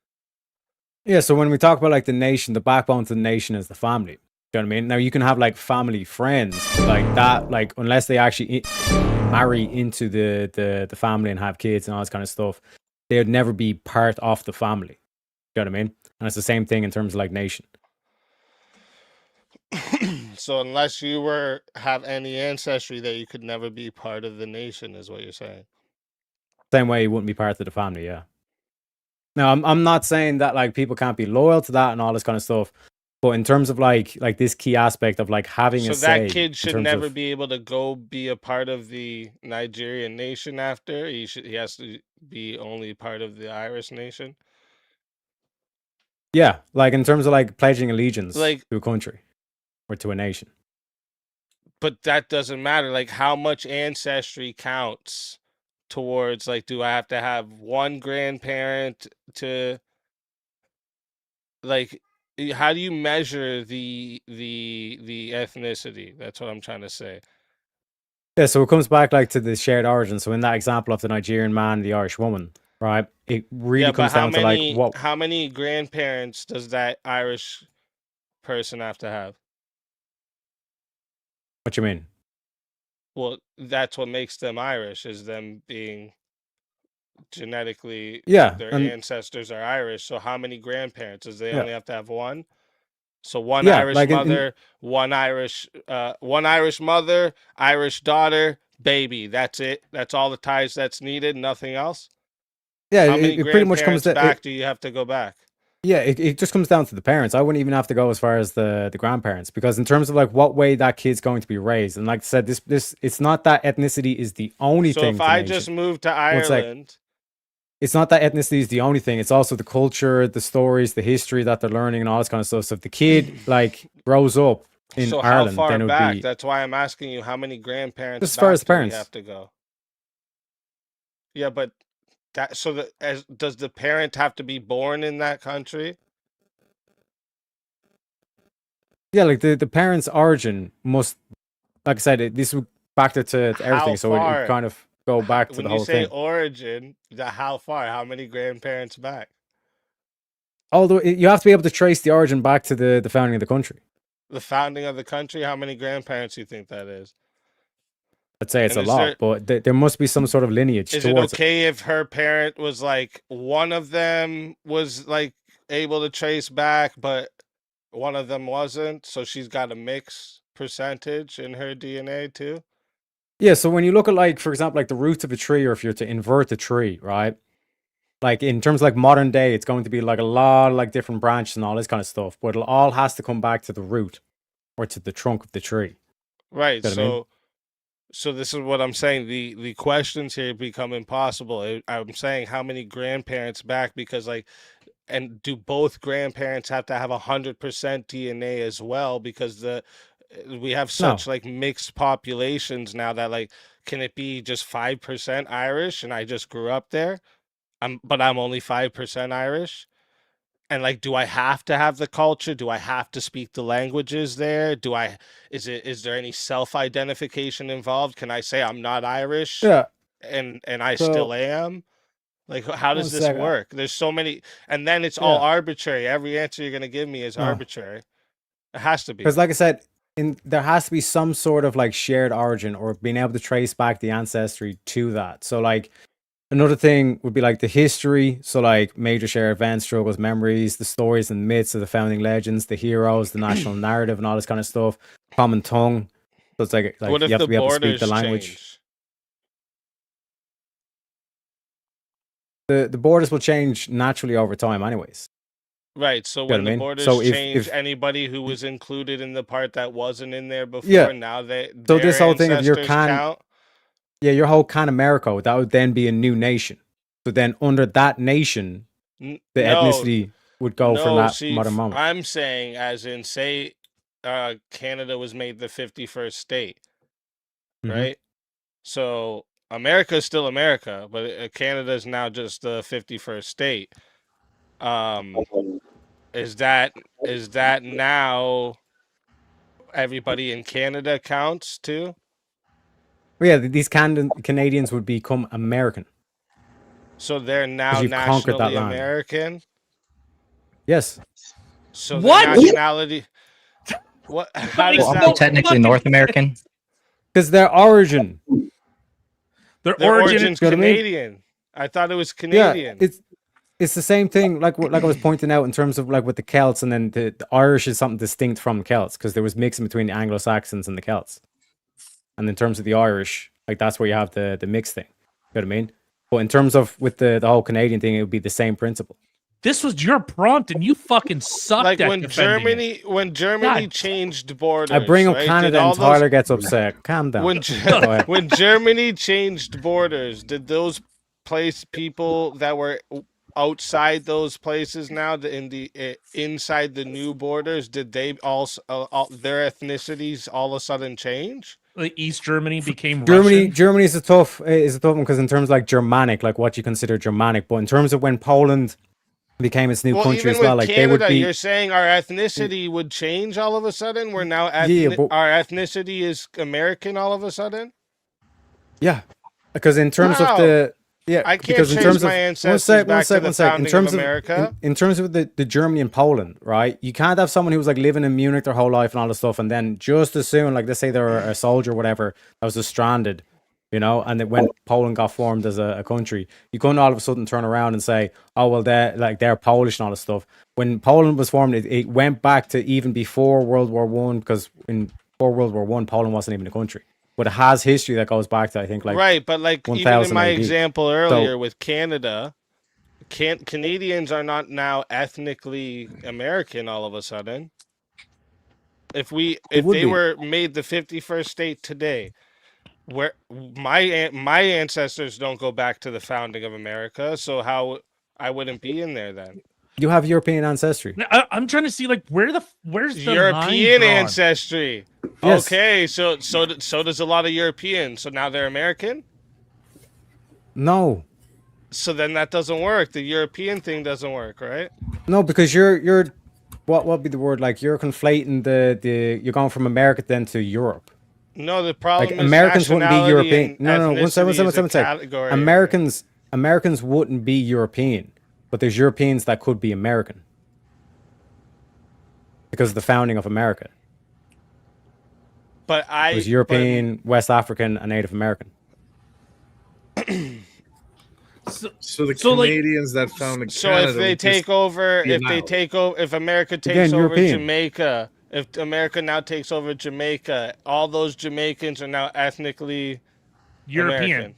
Yeah, so when we talk about like the nation, the backbone to the nation is the family. You know what I mean? Now you can have like family friends like that, like unless they actually marry into the family and have kids and all this kind of stuff, they would never be part of the family. You know what I mean? And it's the same thing in terms of like nation. So unless you have any ancestry, that you could never be part of the nation, is what you're saying. Same way you wouldn't be part of the family, yeah. Now I'm not saying that like people can't be loyal to that and all this kind of stuff, but in terms of like this key aspect of like having So a say, that kid should in terms never of, be able to go be a part of the Nigerian nation after. He has to be only part of the Irish nation. yeah, like in terms of like pledging allegiance Like- to a country or to a nation. But that doesn't matter. Like how much ancestry counts towards, like, do I have to have one grandparent to, like, how do you measure the ethnicity? That's what I'm trying to say. Yeah, so it comes back like to the shared origin. So in that example of the Nigerian man, the Irish woman, right? It really Yeah, comes but down to like what how many grandparents does that Irish person have to have? you mean. Well, that's what makes them Irish, is them being genetically, Yeah, their and ancestors are Irish. So how many grandparents? Does they Yeah. only have to have one? So one Yeah, Irish like in- mother, one Irish mother, Irish daughter, baby. That's it. That's all the ties that's needed. Nothing else. Yeah, How many it pretty much comes grandparents to back do you have to go back? Yeah, it just comes down to the parents. I wouldn't even have to go as far as the grandparents, because in terms of like what way that kid's going to be raised, and like I said, this it's not that ethnicity is the only So thing. if to I nation. just moved to One sec. Ireland, It's not that ethnicity is the only thing. It's also the culture, the stories, the history that they're learning, and all this kind of stuff. So if the kid like grows up in so Ireland, how far then it would back? be That's why I'm asking you, how many grandparents Just as far back as the do we parents. have to go? Yeah, but does the parent have to be born in that country? yeah, like the parents' origin must, like I said, this would factor to everything. So it far? kind of go back to When the you whole say thing. origin, how far? How many grandparents back? Although you have to be able to trace the origin back to the founding of the country. The founding of the country, how many grandparents do you think that is? I'd say it's And a is lot, there- but there must be some sort of lineage Is it towards okay if her parent was like, one of them was like able to trace back, but one of them wasn't? So she's got a mixed percentage in her DNA too? Yeah, so when you look at like, for example, like the roots of a tree, or if you're to invert the tree, right? Like in terms of like modern day, it's going to be like a lot of like different branches and all this kind of stuff, but it all has to come back to the root or to the trunk of the tree. Right. You know what I mean? So this is what I'm saying. The questions here become impossible. I'm saying how many grandparents back, because like, and do both grandparents have to have 100% DNA as well? Because we have such like mixed populations now that like, can it be just 5% Irish and I just grew up there? But I'm only 5% Irish. And like, do I have to have the culture? Do I have to speak the languages there? Is there any self-identification involved? Can I say I'm not Irish? Yeah. And I So- still am? Like, how does One this second. work? There's so many, and then it's all Yeah. arbitrary. Every answer you're gonna give me is No. arbitrary. It has to be. Because like I said, there has to be some sort of like shared origin, or being able to trace back the ancestry to that. So like another thing would be like the history. So like major shared events, struggles, memories, the stories and myths of the founding legends, the heroes, the national narrative, and all this kind of stuff. Common tongue. So it's like What if you have the to be able to speak borders the language. change? the borders will change naturally over time, anyways. Right. So You know when what the I mean? borders So change, anybody who was included in the part that wasn't in there before, Yeah. now they So their this whole thing of your ancestors count. your whole Can America, that would then be a new nation. So then under that nation, the No, ethnicity would go from no. that See, mother moment. I'm saying, as in, say, Canada was made the 51st state, Mhm. right? So America is still America, but Canada is now just the 51st state. Is that now everybody in Canada counts too? Well, yeah, these Canadians would become American. So they're now you've conquered that nationally land. American. Yes. So What? their nationality. What? How does Well, that aren't they technically North American? Because their origin. Their origin's You know what I mean? Canadian. I thought it was Canadian. Yeah, it's the same thing. Like I was pointing out in terms of like with the Celts, and then the Irish is something distinct from Celts because there was mixing between the Anglo-Saxons and the Celts. And in terms of the Irish, like that's where you have the mix thing. You know what I mean? But in terms of with the whole Canadian thing, it would be the same principle. This was your prompt, and you fucking sucked Like at when defending it. Germany God. changed borders. I bring up right? Canada Did all and Tyler those- gets upset. Calm down. When Go ahead. when Germany changed borders, did those people that were outside those places now inside the new borders, did they also their ethnicities all of a sudden change? Like East Germany became Russian. Germany is a tough one because in terms of like Germanic, like what you consider Germanic, but in terms of when Poland became its new country even as well, with like Canada, they would be. you're saying our ethnicity would change all of a sudden? We're now but- our ethnicity is American all of a sudden? Yeah, because in terms Wow. of the I can't because in trace terms my of ancestors back to the in founding terms of America. in terms of the Germany and Poland, right? You can't have someone who was like living in Munich their whole life and all this stuff, and then just as soon, like let's say they're a soldier or whatever that was just stranded, you know, and then when Poland got formed as a country, you couldn't all of a sudden turn around and say, oh well, they're Polish and all this stuff. When Poland was formed, it went back to even before World War One, because before World War One, Poland wasn't even a country. But it has history that goes back to, I think, like right, but like even in 1000 my AD. example earlier So- with Canada, Canadians are not now ethnically American all of a sudden. If would they be. were made the 51st state today, where my ancestors don't go back to the founding of America, so how I wouldn't be in there then? You have European ancestry. I'm trying to see like where's the European line drawn? ancestry. Yes. Okay, so does a lot of Europeans. So now they're American. No, So then that doesn't work. The European thing doesn't work, right? no, because you're what would be the word? Like you're conflating the you're going from America then to Europe. No, the problem Like is Americans wouldn't be nationality European. and No, one second. ethnicity is a category. Americans wouldn't be European, but there's Europeans that could be American because of the founding of America. But It was European, West African, and Native American. So the So, like- Canadians that founded So Canada if they would take just over, be if they out. take over, if America takes Again, over European. Jamaica, if America now takes over Jamaica, all those Jamaicans are now ethnically European. American.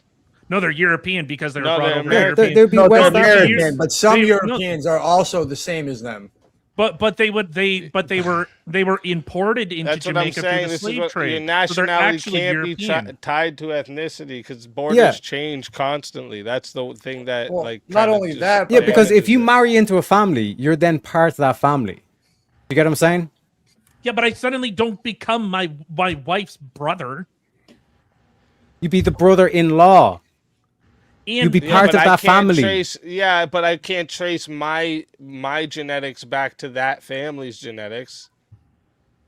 No, they're European because they were No, brought they're over. American. They'd be No, they're West American, African. but some They- no. Europeans are also the same as them. But they were imported into That's what I'm Jamaica saying. through the This is slave what trade. your So they're nationality actually can't be European. tied to ethnicity because borders Yeah. change constantly. That's the thing that Well, like. not kinda only just that, Yeah, because if damages you it. marry into a family, you're then part of that family. You get what I'm saying? Yeah, but I suddenly don't become my wife's brother. You'd be the brother-in-law. You'd be Yeah, part but of I that can't family. Yeah, but I can't trace my genetics back to that family's genetics.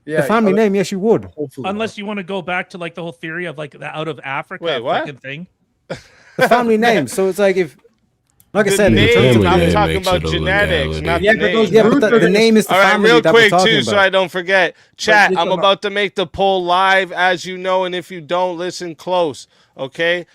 The family name, yes, you would. Unless you want to go back to like the whole theory of like the out of Africa Wait, what? fucking thing. The family name. So it's like if, like I The said, in terms name, of I'm name talking makes about it a genetics, legality. not Yeah, the but name. those yeah, but roots the are name is the All right, family real that we're quick talking too, about. so I don't forget. Chat, it's I'm about- about to make the poll live, as you know, and if you don't, listen close, okay?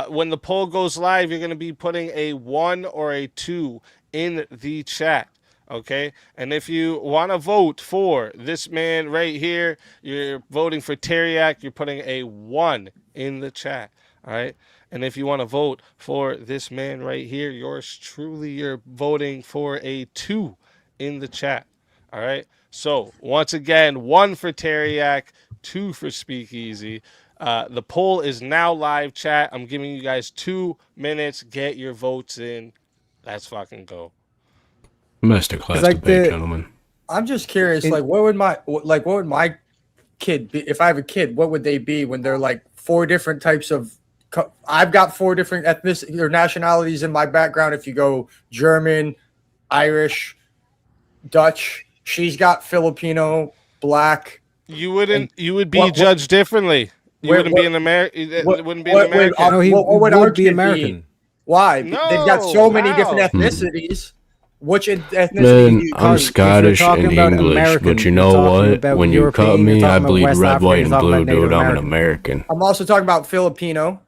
When the poll goes live, you're gonna be putting a 1 or a 2 in the chat, okay? And if you want to vote for this man right here, you're voting for Tareyak, you're putting a 1 in the chat, all right? And if you want to vote for this man right here, yours truly, you're voting for a 2 in the chat. All right. So once again, 1 for Tareyak, 2 for Speakeazy. The poll is now live, chat. I'm giving you guys 2 minutes. Get your votes in. Let's fucking go. Masterclass like debate, the- gentlemen. I'm just curious, like, what would my kid be if I have a kid? What would they be when they're like 4 different types of? I've got 4 different ethnicity or nationalities in my background. If you go German, Irish, Dutch, she's got Filipino, Black. You wouldn't. You would be judged differently. You wouldn't be an American. Wouldn't be an American. No, he would be American. Why? No, they've got so many different how? ethnicities. Which ethnicity Man, do you I'm Scottish and English, but you know what? When you cut me, I bleed red, white, and blue, dude. I'm an American. I'm also talking about Filipino.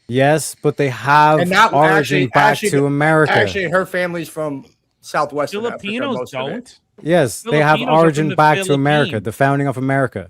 Yes, but they have origin back to America. Actually, her family's from Southwestern Filipinos Africa, don't. Yes, they have Filipinos are from origin the back to America, Philippines. the founding of America.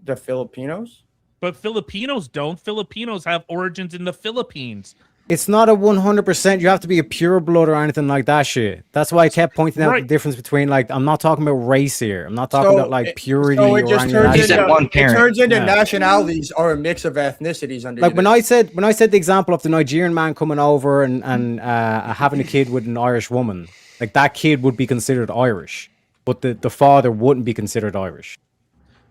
The Filipinos? But Filipinos don't. Filipinos have origins in the Philippines. It's not a 100%. You have to be a pure blood or anything like that shit. That's why I kept pointing out the difference between, like, I'm not talking about race here. I'm not talking about, like, purity or anything like that. It turns into nationalities are a mix of ethnicities. Like, when I said the example of the Nigerian man coming over and having a kid with an Irish woman, like, that kid would be considered Irish, but the father wouldn't be considered Irish.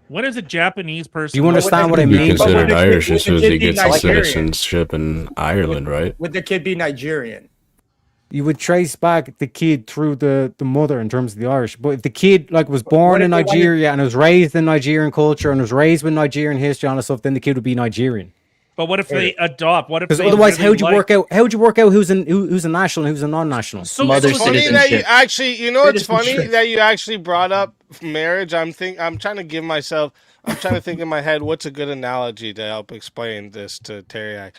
When is a Japanese person? Do you understand what I mean? Be considered Irish as soon as he Would the kid be gets Nigerian? citizenship in Ireland, right? Would the kid be Nigerian? You would trace back the kid through the mother in terms of the Irish. But if the kid like was born in Nigeria and was raised in Nigerian culture and was raised with Nigerian history and stuff, then the kid would be Nigerian. But what if they adopt? What if? Because they otherwise, really how would you like- work out? How would you work out who's a national and who's a non-national? So it's funny that you actually, you know, it's funny that you actually brought up marriage. I'm trying to give myself. I'm trying to think in my head what's a good analogy to help explain this to Tareyak.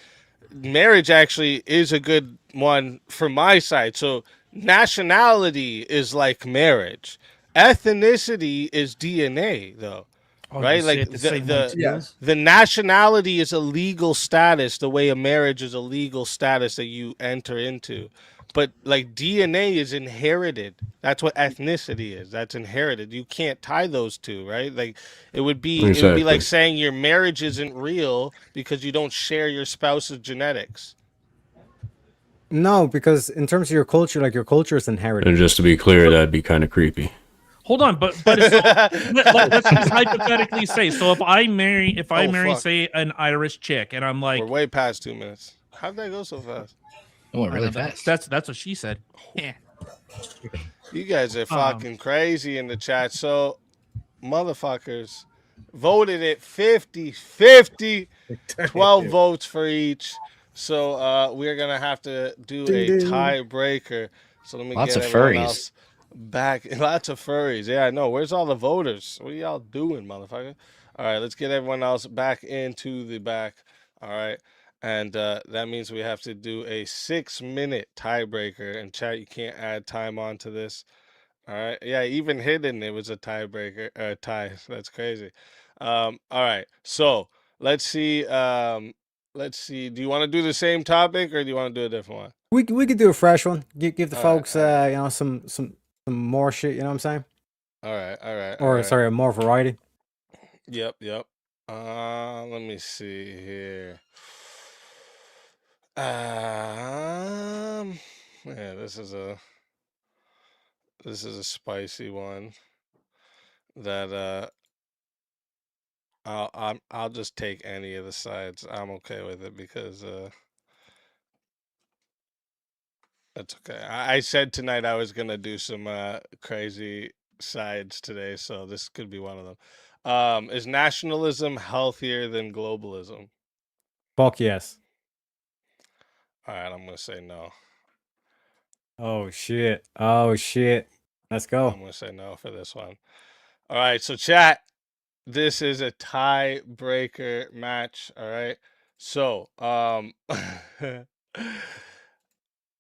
Marriage actually is a good one for my side. So nationality is like marriage. Ethnicity is DNA, though. Oh, right? you say Like it the same way too? the nationality is a legal status, the way a marriage is a legal status that you enter into. But like DNA is inherited. That's what ethnicity is. That's inherited. You can't tie those two, right? Like it would be Exactly. like saying your marriage isn't real because you don't share your spouse's genetics. No, because in terms of your culture, like your culture is inherited. And just to be clear, that'd be kind of creepy. Hold on, but let's just hypothetically say. So if I marry, fuck. say, an Irish chick, and I'm like, We're way past 2 minutes. How'd that go so fast? Oh, I don't know, That's what she said. Yeah. You guys are fucking crazy in the chat. So, motherfuckers voted it 50-50, 12 votes for each. So, we're going to have to do a tiebreaker. So, let me Lots get of everyone furries. else back. Lots of furries. Yeah, I know. Where's all the voters? What are y'all doing, motherfucker? All right, let's get everyone else back into the back. All right. And that means we have to do a 6-minute tiebreaker. And chat, you can't add time onto this. All right. Yeah, even hidden, it was a tiebreaker tie. That's crazy. All right. So let's see. Let's see. Do you want to do the same topic or do you want to do a different one? We could do a fresh one. Give the All folks you know some more shit. You know what I'm saying? All right. All right. Or all right. sorry, more variety. Yep. Let me see here. Yeah, this is a spicy one that I'll just take any of the sides. I'm okay with it because that's okay. I said tonight I was gonna do some crazy sides today, so this could be one of them. Is nationalism healthier than globalism? Fuck yes. All right, I'm gonna say no. Oh shit. Oh shit. Let's go. I'm gonna say no for this one. All right, so chat, this is a tiebreaker match. All right, so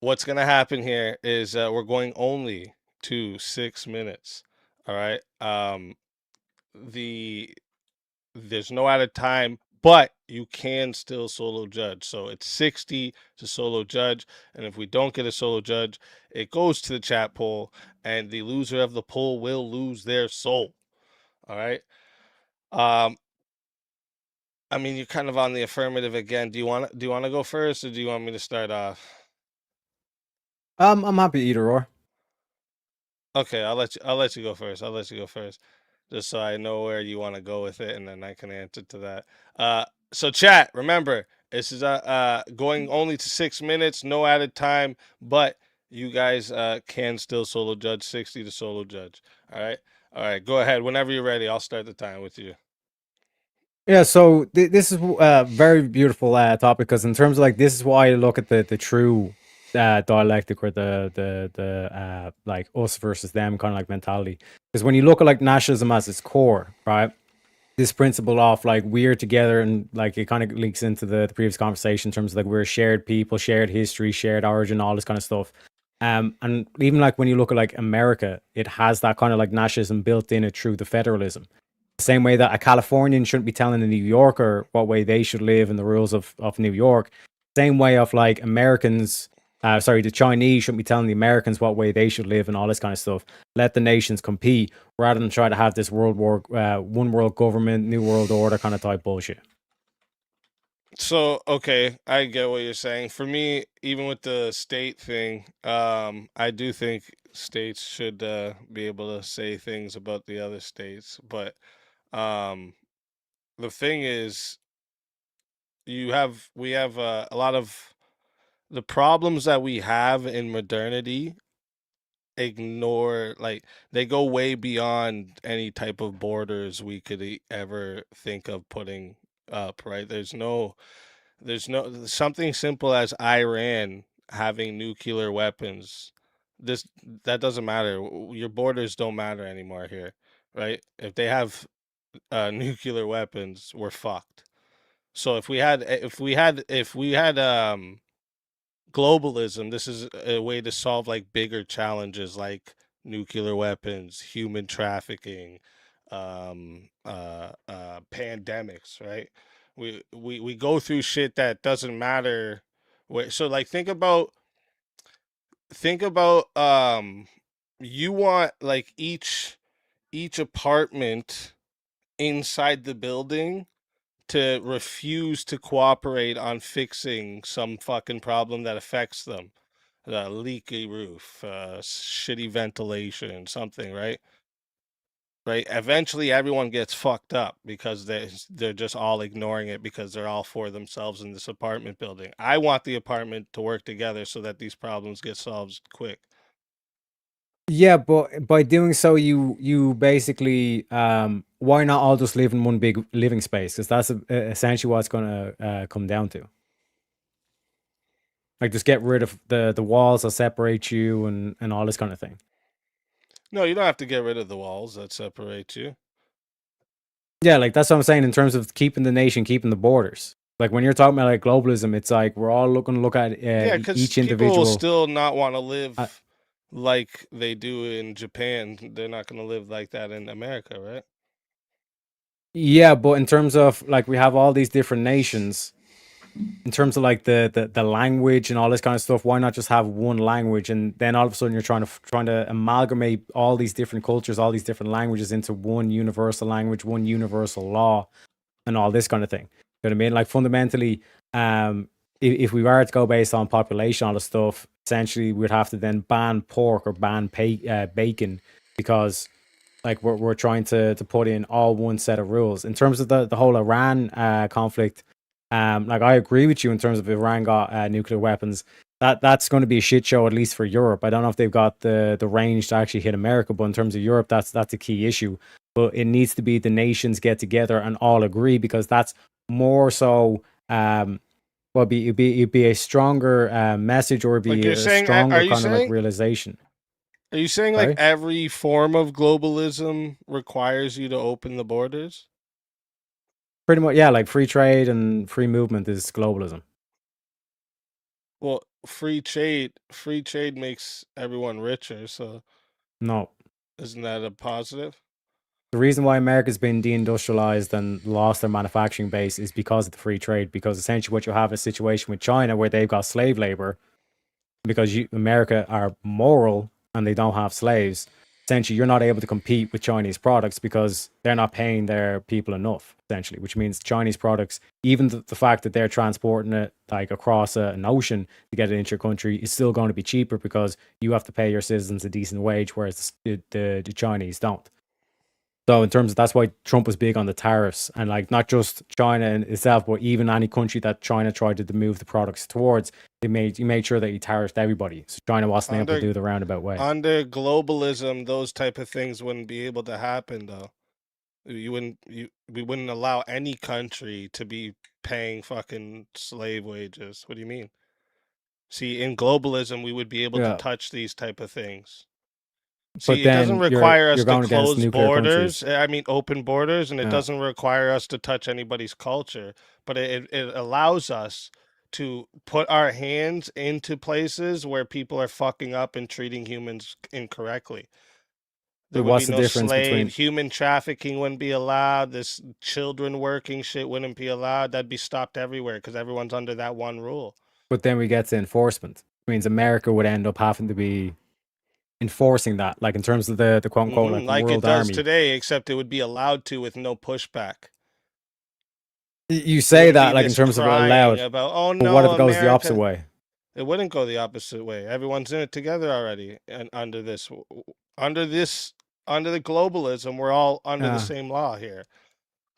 what's gonna happen here is we're going only to 6 minutes. All right, there's no added time, but you can still solo judge. So it's 60 to solo judge, and if we don't get a solo judge, it goes to the chat poll, and the loser of the poll will lose their soul. All right. I mean, you're kind of on the affirmative again. Do you want to go first, or do you want me to start off? I'm happy either or. Okay, I'll let you go first. I'll let you go first, just so I know where you want to go with it, and then I can answer to that. So chat, remember, this is going only to 6 minutes, no added time, but you guys can still solo judge, 60 to solo judge. All right, go ahead whenever you're ready. I'll start the time with you. Yeah, so this is a very beautiful topic, because in terms of like, this is why I look at the true dialectic, or the like us versus them kind of like mentality. Because when you look at like nationalism as its core, right, this principle of like we're together, and like it kind of links into the previous conversation in terms of like we're shared people, shared history, shared origin, all this kind of stuff. And even like when you look at like America, it has that kind of like nationalism built in it through the federalism. The same way that a Californian shouldn't be telling a New Yorker what way they should live and the rules of New York. Same way of like Americans, the Chinese shouldn't be telling the Americans what way they should live and all this kind of stuff. Let the nations compete rather than try to have this one world government, new world order kind of type bullshit. So, okay, I get what you're saying. For me, even with the state thing, I do think states should be able to say things about the other states. But the thing is, we have a lot of the problems that we have in modernity like they go way beyond any type of borders we could ever think of putting up, right? There's no something simple as Iran having nuclear weapons. That doesn't matter. Your borders don't matter anymore here, right? If they have nuclear weapons, we're fucked. So if we had globalism, this is a way to solve like bigger challenges like nuclear weapons, human trafficking, pandemics, right? We go through shit that doesn't matter. So like think about you want like each apartment inside the building to refuse to cooperate on fixing some fucking problem that affects them. Leaky roof, shitty ventilation, something, right? Right. Eventually, everyone gets fucked up because they're just all ignoring it because they're all for themselves in this apartment building. I want the apartment to work together so that these problems get solved quick. Yeah, but by doing so, you basically why not all just live in one big living space? Because that's essentially what it's going to come down to. Like, just get rid of the walls that separate you and all this kind of thing. No, you don't have to get rid of the walls that separate you. Yeah, like that's what I'm saying in terms of keeping the nation, keeping the borders. Like when you're talking about like globalism, it's like we're all looking to look at each individual. People will still not want to live like they do in Japan. They're not going to live like that in America, right? Yeah, but in terms of like we have all these different nations, in terms of like the language and all this kind of stuff, why not just have one language? And then all of a sudden you're trying to amalgamate all these different cultures, all these different languages into one universal language, one universal law, and all this kind of thing. You know what I mean? Like fundamentally, if we were to go based on population, all the stuff, essentially we'd have to then ban pork or ban bacon, because like we're trying to put in all one set of rules. In terms of the whole Iran conflict, like I agree with you in terms of Iran got nuclear weapons. That's going to be a shit show, at least for Europe. I don't know if they've got the range to actually hit America, but in terms of Europe, that's a key issue. But it needs to be the nations get together and all agree, because that's more so. It'd be a stronger message, or it'd be a stronger kind of like realization. Are you saying like every form of globalism requires you to open the borders? Pretty much, yeah. Like free trade and free movement is globalism. Well, free trade makes everyone richer, so no, isn't that a positive? The reason why America's been deindustrialized and lost their manufacturing base is because of the free trade. Because essentially, what you have is a situation with China where they've got slave labor, because America are moral and they don't have slaves. Essentially, you're not able to compete with Chinese products because they're not paying their people enough. Essentially, which means Chinese products, even the fact that they're transporting it like across an ocean to get it into your country, is still going to be cheaper because you have to pay your citizens a decent wage, whereas the Chinese don't. So in terms of, that's why Trump was big on the tariffs, and like not just China in itself, but even any country that China tried to move the products towards, he made sure that he tariffed everybody. So China wasn't able to do the roundabout way. Under globalism, those type of things wouldn't be able to happen though. We wouldn't allow any country to be paying fucking slave wages. What do you mean? See, in globalism, we would be able to touch these type of things. See, it doesn't require us to close borders. I mean, open borders, and it doesn't require us to touch anybody's culture. But it allows us to put our hands into places where people are fucking up and treating humans incorrectly. There would be no slave, human trafficking wouldn't be allowed. This children working shit wouldn't be allowed. That'd be stopped everywhere because everyone's under that one rule. But then we get to enforcement. It means America would end up having to be enforcing that, like in terms of the quote unquote like world it does army today, except it would be allowed to with no pushback. You say that like in terms of allowed, about, oh, but no, what if it goes the America. opposite way? It wouldn't go the opposite way. Everyone's in it together already, and under the globalism, we're all under the same law here.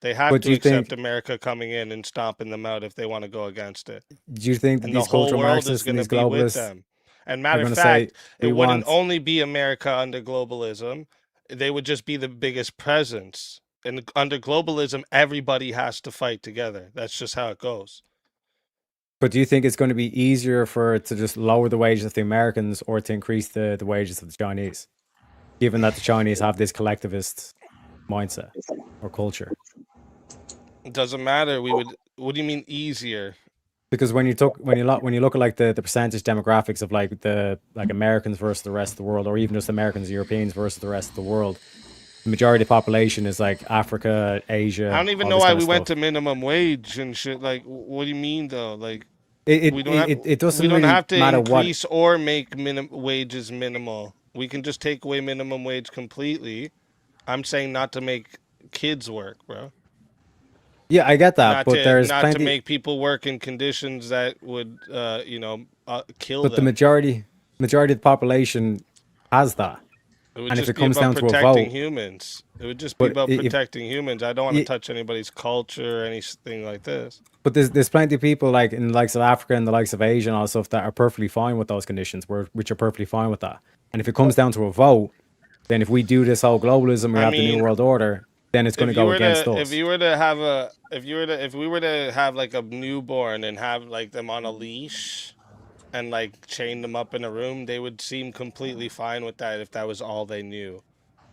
They have to accept America coming in and stomping them out if they want to go against it. Do you think that and these the whole cultural world Marxists is going and to these be with globalists them? And matter are of gonna say, fact, we it wouldn't want- only be America under globalism. They would just be the biggest presence. And under globalism, everybody has to fight together. That's just how it goes. But do you think it's going to be easier for it to just lower the wages of the Americans or to increase the wages of the Chinese, given that the Chinese have this collectivist mindset or culture? It doesn't matter. We would. What do you mean easier? Because when you look at like the percentage demographics of like Americans versus the rest of the world, or even just Americans and Europeans versus the rest of the world, the majority of the population is like Africa, Asia. I don't even know why we went to minimum wage and shit. Like, what do you mean though? Like, it doesn't really have to matter increase or make wages minimal. We can just take away minimum wage completely. I'm saying not to make kids work, bro. Yeah, I get that, but there's not plenty to make people work in conditions that would, kill but them. the majority of the population has that. It would And just if it be comes about down to a protecting vote, humans. It would just be But about if- protecting humans. I don't want to touch anybody's culture or anything like this. but there's plenty of people like in the likes of Africa and the likes of Asia and all stuff that are perfectly fine with those conditions, which are perfectly fine with that. And if it comes down to a vote, then if we do this whole globalism, we have the new world order, then it's going to go against us. If we were to have like a newborn and have like them on a leash and like chain them up in a room, they would seem completely fine with that if that was all they knew.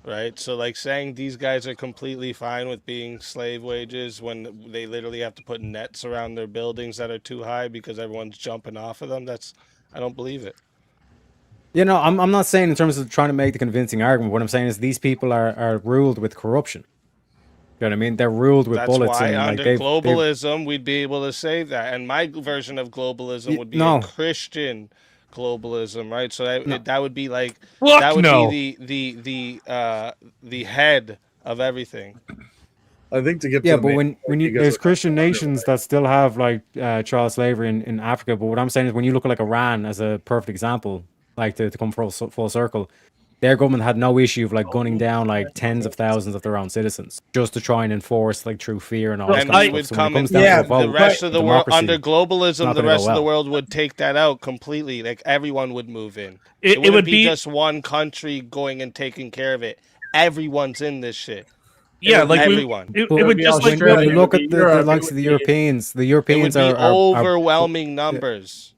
Right? So like saying these guys are completely fine with being slave wages when they literally have to put nets around their buildings that are too high because everyone's jumping off of them, I don't believe it. You know, I'm not saying in terms of trying to make the convincing argument. What I'm saying is these people are ruled with corruption. You know what I mean? They're ruled with That's bullets. why And like under globalism, we'd be able to say that. And my version of globalism would be a Christian globalism, right? So that would be like be the head of everything. I think to get yeah, to but when there's Christian nations that still have like child slavery in Africa. But what I'm saying is when you look at like Iran as a perfect example, like to come full circle, their government had no issue of like gunning down like tens of thousands of their own citizens just to try and enforce like through fear and all that kind of stuff. So when it comes down to a vote, the rest of the world under globalism, not the gonna go rest of the well. world would take that out completely. Like everyone would move in. It wouldn't would be be- just one country going and taking care of it. Everyone's in this shit. Yeah, would be like everyone. it would just like When you look at the likes of the Europeans. The Europeans it would be are overwhelming numbers.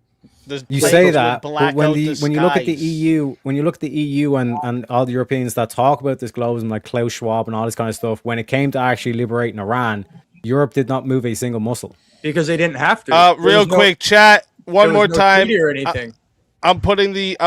You Like, say would that, black but when out you the look at the skies. EU, and all the Europeans that talk about this globalism, like Klaus Schwab and all this kind of stuff, when it came to actually liberating Iran, Europe did not move a single muscle. Because they didn't have to. Real quick, chat. One there more was no time. treaty or anything. I'm putting the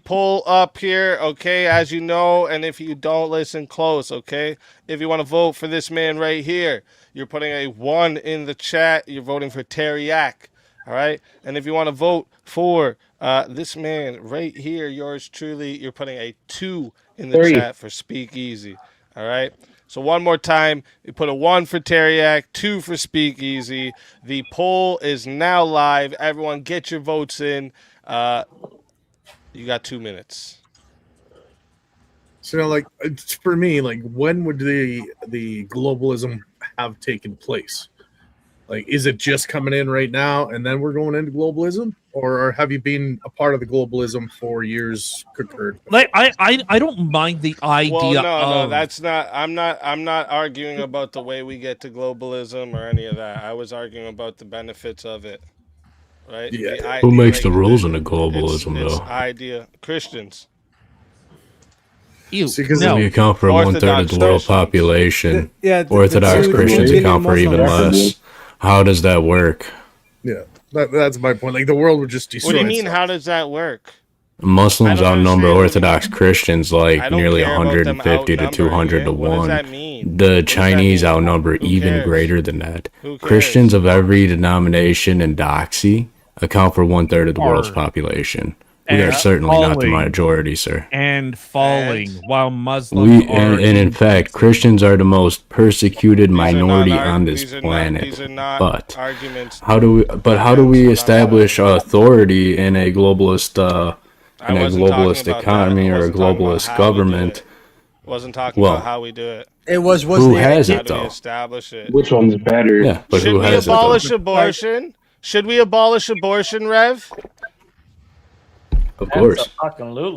poll up here, okay, as you know, and if you don't, listen close, okay? If you want to vote for this man right here, you're putting a 1 in the chat, you're voting for Tareyak, all right? And if you want to vote for this man right here, yours truly, you're putting a 2 in the 3. chat for Speakeazy, all right? So one more time, you put a 1 for Tareyak, 2 for Speakeazy. The poll is now live. Everyone get your votes in. You got 2 minutes. So, like, for me, like, when would the globalism have taken place? Like, is it just coming in right now and then we're going into globalism, or have you been a part of the globalism for years concurrent? Like, I don't mind the idea. Well, no, that's not. I'm not arguing about the way we get to globalism or any of that. I was arguing about the benefits of it. Right? Yeah. Who makes the rules in the globalism, it's though? idea Christians. We account for Orthodox 1/3 of the world population. Orthodox the Christians two account for even Muslim less. How does that work? Yeah, that's my point. Like, the world would just destroy. What do you mean? How does that work? Muslims outnumber Orthodox Christians like I don't nearly care about them 150 to 200 to What does 1. that mean? The Chinese outnumber even greater than that. Who cares? Christians of every denomination and doxy account for 1/3 of the world's population. We are certainly not the majority, sir. And falling, while Muslims and in fact, Christians are the most persecuted minority on this planet. But how do we establish authority in a globalist economy or a globalist government? Wasn't talking about how we do it. Who has it though? Establish it. Which one's better? Yeah, but Should who we has abolish it though? abortion? Should we abolish abortion, Rev? Of course.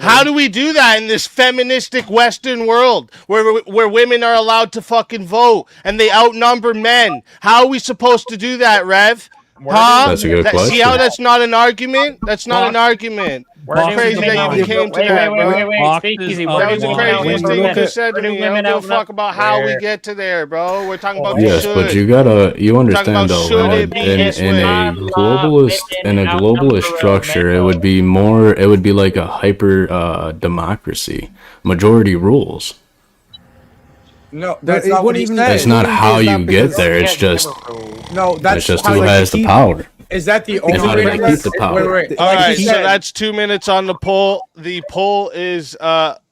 How do we do that in this feministic Western world where women are allowed to fucking vote and they outnumber men? How are we supposed to do that, Rev? Huh? That's a good question. See how that's not an argument? That's not an argument. It's crazy that you came to that, bro. Speakeazy, That was the craziest thing you just said to me. I don't give a fuck about how we get to there, bro. We're talking about Yes, but you understand though, in a globalist structure, it would be like a hyper democracy. Majority rules. No, that's not what he said. That's not how you get there. It's just that's just how who has the power. Is that the only how do way they keep the power? Wait. All right, so that's 2 minutes on the poll. The poll is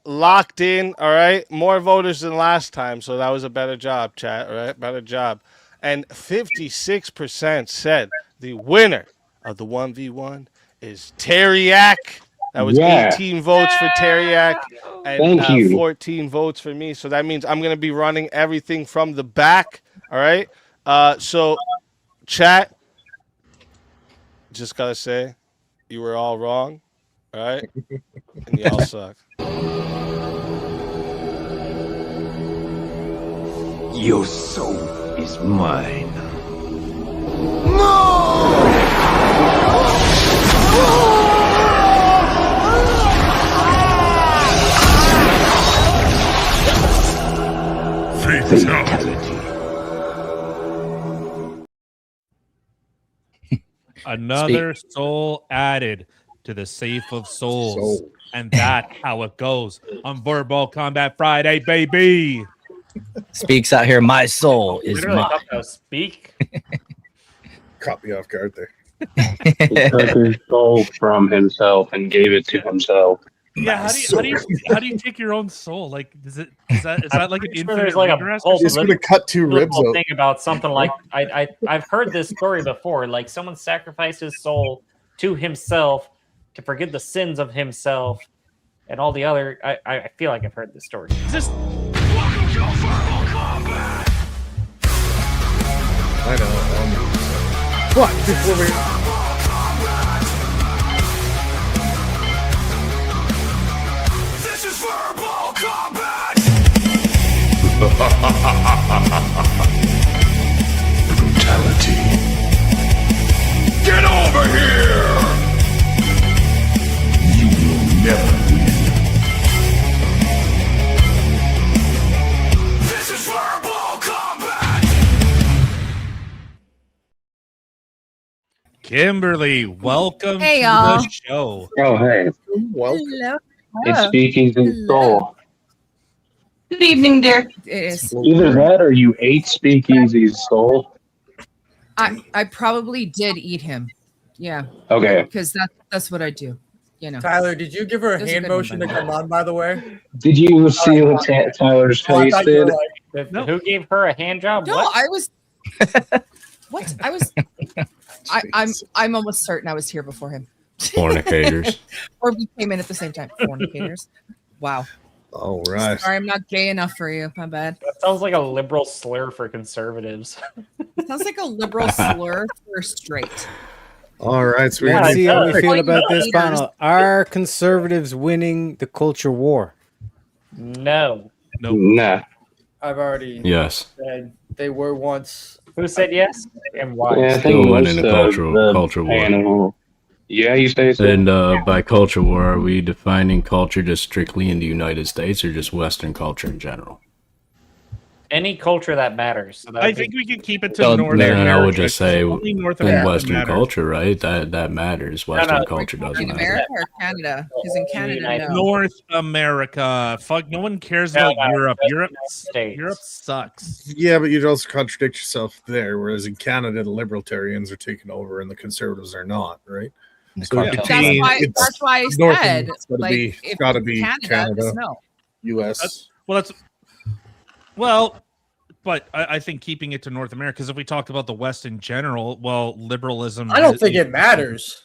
locked in. All right, more voters than last time, so that was a better job, chat. All right, better job. And 56% said the winner of the 1v1 is Tareyak. That was 18 votes for Tareyak and 14 votes for me. So that means I'm going to be running everything from the back. All right. So, chat, just got to say, you were all wrong. All right. And you all suck. Your soul is mine. Fatality. Another soul added to the safe of souls. And that's how it goes on Verbal Combat Friday, baby. Speaks out here, my soul is mine. Speak. Caught me off guard there. He took his soul from himself and gave it to himself. Yeah, how do you take your own soul? Like, is that like an infinite? There's like a whole Just gonna cut 2 ribs out. thing about something like I've heard this story before. Like someone sacrificed his soul to himself to forgive the sins of himself and all the other. I feel like I've heard this story. I know. But before we. This is verbal combat. Brutality. Get over here. You will never win. This is verbal combat. Kimberly, welcome Hey, to y'all. the show. Oh, hey. Welcome. Hello. It's Speakeazy Soul. Good evening, dear. It is. Either that or you ate Speakeazy's Soul. I probably did eat him. Yeah. Okay. Because that's what I do. You know. Tyler, did you give her a Those are hand good motion to ones. come on, by the way? Did you see what Tyler's Oh, I face thought you were did? like, Who gave her a hand job? No, What? I was. What? I was. I'm almost certain I was here before him. Fornicators. Or we came in at the same time. Fornicators. Wow. All right. Sorry, I'm not gay enough for you. My bad. That sounds like a liberal slur for conservatives. Sounds like a liberal slur for straight. All right. So Yeah, Let's see how we does. feel about this Haters. panel. Are conservatives winning the culture war? No. Nah. I've already Yes. said they were once. Who said yes and why? Yeah, I think Still winning most the of the culture war. panel. Yeah, you say so. And by culture war, are we defining culture just strictly in the United States or just Western culture in general? Any culture that matters. So that I would think be- we can keep it to Well, North then America. I would just say Only North in America Western matters. culture, right? That matters. Western culture doesn't In matter. America or Canada? Because in Canada, no. North America. Fuck, no one cares about Europe. Europe sucks. Yeah, but you'd also contradict yourself there. Whereas in Canada, the libertarians are taking over and the conservatives are not, right? So That's why I said, like, if gotta be Canada, just no. U.S. But I think keeping it to North America, because if we talk about the West in general, well, liberalism. I don't think it matters.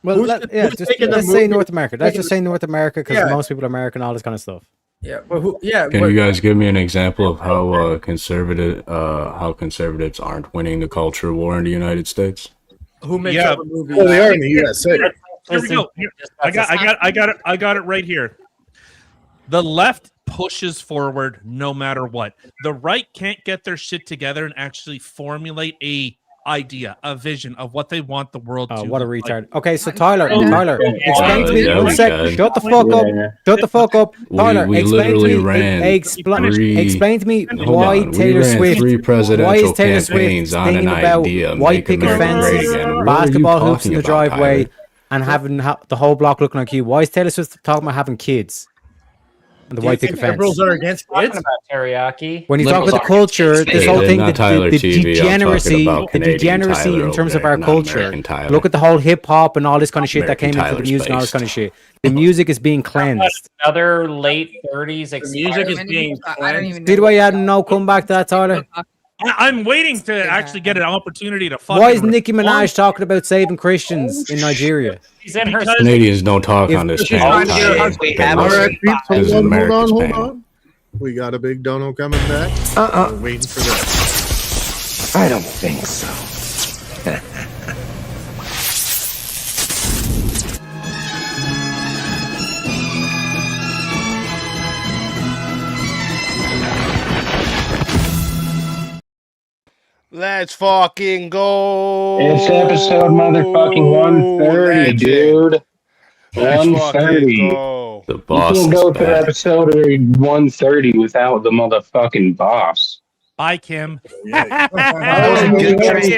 Well, Who's just taking the let's say movement? North America. Let's just say North America because Yeah. most people are American, all this kind of stuff. Yeah, but who? Yeah, Can but- you guys give me an example of how conservatives aren't winning the culture war in the United States? who makes Yeah. up a movie? Well, they are in the USA. Here we go. Here- I got it right here. The left pushes forward no matter what. The right can't get their shit together and actually formulate a vision of what they want the world to. What a look retard. like. Okay, so Tyler, explain to me. Yeah, One we sec. can. Shut the fuck up. Shut the fuck up. Tyler, we explain to literally me. ran Explain to me Hold why on, we Taylor ran Swift. 3 Why presidential is Taylor Swift campaigns on thinking an about idea, white make picket America great fences, again? What are you basketball hoops in talking the about, driveway, Tyler? and having the whole block looking like you? Why is Taylor Swift talking about having kids? And the white picket fence. Liberals are against Talking kids. about teriyaki. When you talk about the culture, this Hey, whole thing, not the Tyler TV, I'm talking degeneracy, about the Canadian degeneracy Tyler in terms over of our there, not culture. American Tyler. Look at the whole hip hop and all this kind of shit that American came into the Tyler's music and all this based. kind of shit. The music is being cleansed. Another late 30s music is being I don't even know. Did we had no comeback to that, Tyler? I'm waiting to actually get an opportunity to. Why is Nicki Minaj talking about saving Christians in Nigeria? She's in her. Canadians don't talk on this she's panel. trying to get her Tyler. husband- Because All right, peeps, this is hold America's on. panel. We got a big dono coming back. We're waiting for that. I don't think so. Let's fucking go. It's episode motherfucking 130, dude. Let's 130. fucking go. The You boss can't is go to back. episode 130 without the motherfucking boss. Bye, Kim. You actually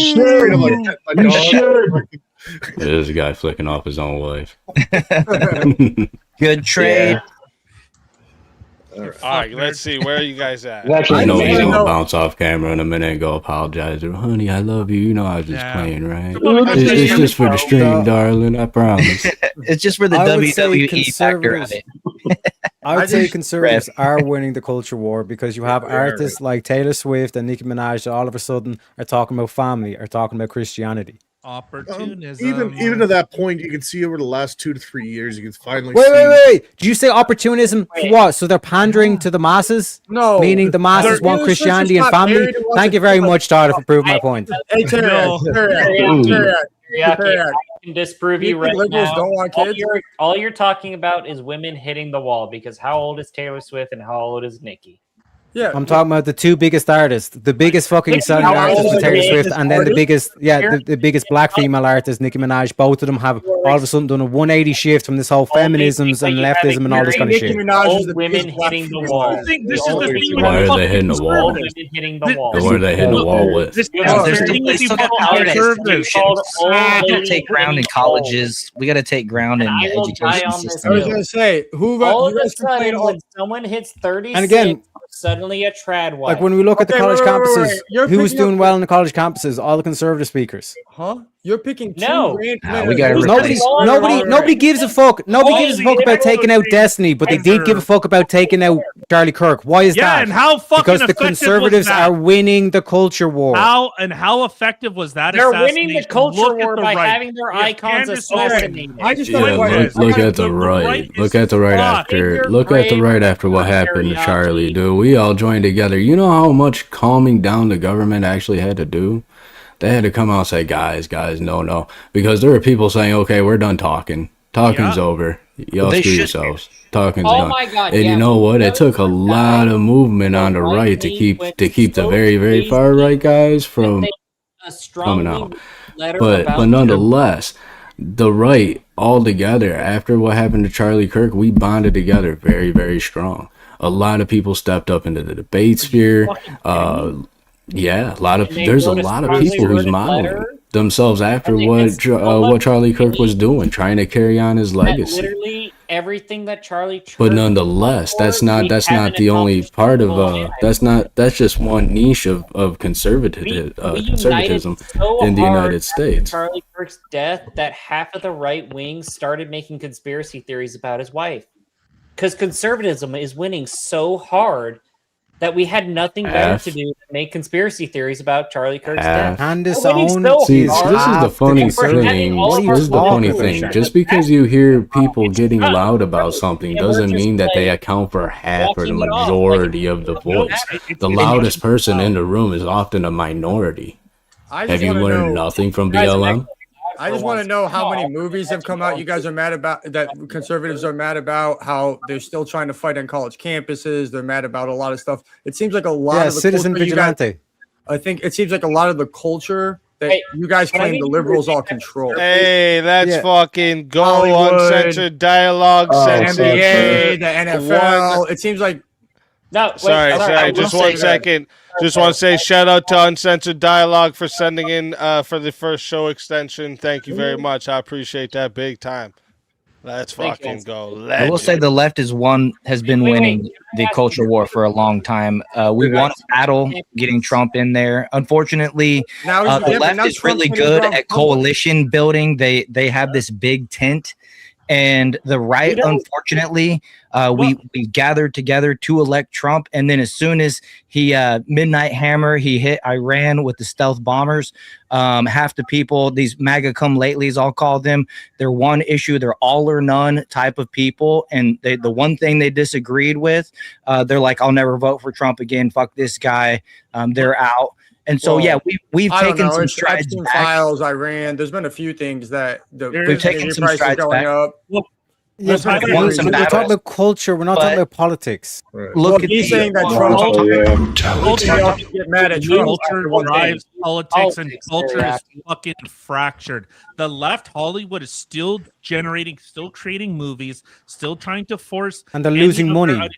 should. You should. There's a guy flicking off his own wife. Good trade. All right, let's see. Where are you guys at? I know he's gonna bounce off camera in a minute and go apologize. Honey, I love you. You know I was just playing, right? It's just for the stream, darling. I promise. It's just for the I would say WWE factor of it. I would say conservatives are winning the culture war because you have artists like Taylor Swift and Nicki Minaj that all of a sudden are talking about family, are talking about Christianity. Opportunism. Even to that point, you can see over the last 2 to 3 years, you can finally Wait, see. wait. Did you say opportunism for what? So they're pandering to the masses? No. Meaning the masses want Christianity and family? Thank you very much, Tyler, for proving my point. Hey, Tareyak, I can disprove you right liberals now. don't want kids? All you're talking about is women hitting the wall because how old is Taylor Swift and how old is Nicki? Yeah, I'm talking about the two biggest artists, the biggest fucking selling artist is Taylor Swift, and then the biggest, the biggest black female artist, Nicki Minaj. Both of them have all of a sudden done a 180 shift from this whole feminisms and leftism and all this kind of shit. Old women hitting the wall. Why are they hitting the wall? Women hitting the wall. What are they hitting the wall with? They still got institutions. We gotta take ground in colleges. We gotta take ground in the education system. I was gonna say, all of a sudden when someone hits 36, And again, suddenly a trad wife. like when we look at the college campuses, You're who's picking doing well in the college campuses? All the conservative speakers. Huh? You're picking two grand. Nobody gives a fuck. Nobody gives a fuck about taking out Destiny, but they did give a fuck about taking out Charlie Kirk. Why is that? and how fucking because the effective was conservatives that? are winning the culture war. How effective was that? They're winning the assassination? culture Look at war the by right. having their Yeah, icons Candace assassinated. Owens. Look at the right. Look at the right after. Look at the right after what happened to Charlie, dude. We all joined together. You know how much calming down the government actually had to do? They had to come out and say, guys, no. Because there were people saying, okay, we're done talking. Talking's over. Y'all screw yourselves. Talking's done. My God, and you know what? It took a lot of movement on the right to keep the very, very far right guys from coming out. But nonetheless, the right all together, after what happened to Charlie Kirk, we bonded together very, very strong. A lot of people stepped up into the debate sphere. Yeah, there's a lot of people who's modeling themselves after what Charlie Kirk was doing, trying to carry on his legacy. Literally everything that Charlie. But nonetheless, that's not the only part of that's just one niche of conservatism in the United States. Charlie Kirk's death, that half of the right wing started making conspiracy theories about his wife, because conservatism is winning so hard that we had nothing better to do than make conspiracy theories about Charlie Kirk's death. And his See, this is the funny thing. This is the funny thing. Just because you hear people getting loud about something doesn't mean that they account for half or the majority of the voice. The loudest person in the room is often a minority. Have you learned nothing from BLM? I just want to know how many movies have come out you guys are mad about, that conservatives are mad about, how they're still trying to fight on college campuses. They're mad about a lot of stuff. It seems like a lot of the Citizen Vigilante. I think it seems like a lot of the culture that you guys claim the liberals all control. Hey, let's fucking go. Hollywood, uncensored dialogue, NBA, the NFL. It seems like Sorry. Just 1 second. Just want to say shout out to Uncensored Dialogue for sending in for the first show extension. Thank you very much. I appreciate that big time. Let's fucking go. I will say the left has been winning the culture war for a long time. We won a battle getting Trump in there. Unfortunately, the left is really good at coalition building. They have this big tent. And the right, unfortunately, we gathered together to elect Trump. And then as soon as he midnight hammer, he hit Iran with the stealth bombers. Half the people, these MAGA come latelys, I'll call them, they're one issue, they're all or none type of people. And the one thing they disagreed with, they're like, I'll never vote for Trump again. Fuck this guy. They're out. And so, we've taken some strides back. Files, Iran. There's been a few things that we've taken some strides back. Up. We're talking about culture. We're not talking about politics. Right. Look at he's saying that Trump. Get mad at Trump. Culture drives politics, and culture is fucking fractured. The left, Hollywood, is still creating movies, still trying to force, and they're losing money.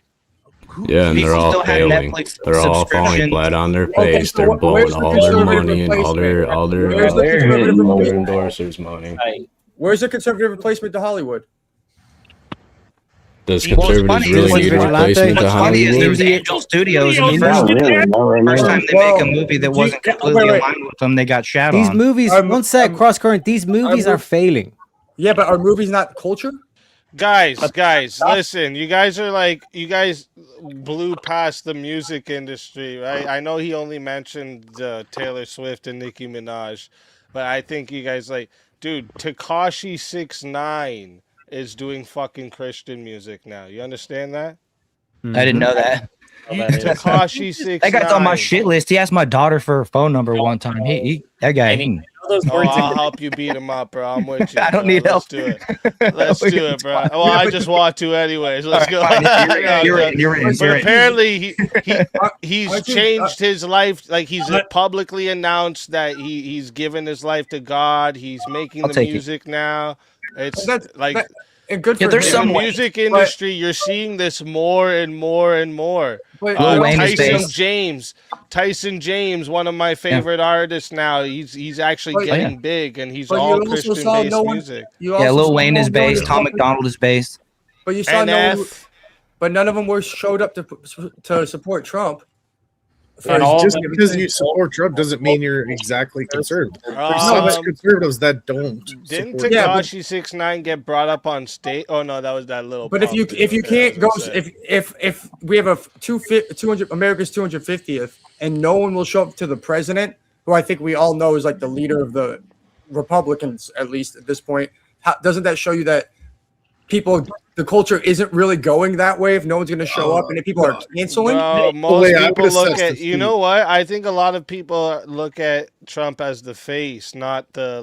Yeah, and they're all failing. They're all falling flat on their face. They're blowing all their money and all their endorsers' money. Where's the conservative replacement to Hollywood? Does conservatives really need a replacement to Hollywood? There was Angel Studios, and the first time they make a movie that wasn't completely aligned with them, they got shot on. These movies, one sec, Crosscurrent. These movies are failing. Yeah, but are movies not culture? Guys, listen, you guys blew past the music industry, right? I know he only mentioned Taylor Swift and Nicki Minaj, but I think you guys dude, Tekashi 6ix9ine is doing fucking Christian music now. You understand that? I didn't know that. Tekashi 6ix9ine. That guy's on my shit list. He asked my daughter for her phone number one time. That guy. those Oh, words. I'll help you beat him up, bro. I'm with you. I don't bro. need Let's help. do it. Let's do it, bro. Well, I just want to anyways. Let's go. You're in. But apparently he's changed his life. Like he's publicly announced that he's given his life to God. He's making the music now. It's like and good for there's him. some music industry. You're seeing this more and more and more. Tyson James, one of my favorite artists now. He's actually getting big, and he's all Christian-based music. Lil Wayne is based. Tom McDonald is based. But you saw but none of them showed up to support Trump. Just because you support Trump doesn't mean you're exactly conservative. There's some conservatives that don't. Didn't Tekashi 6ix9ine get brought up on stage? Oh no, that was that little. But if you can't go, if we have a 200 America's 250th, and no one will show up to the president, who I think we all know is like the leader of the Republicans, at least at this point, doesn't that show you that the culture isn't really going that way if no one's going to show up and if people are canceling? Most people look at, you know what? I think a lot of people look at Trump as the face, not the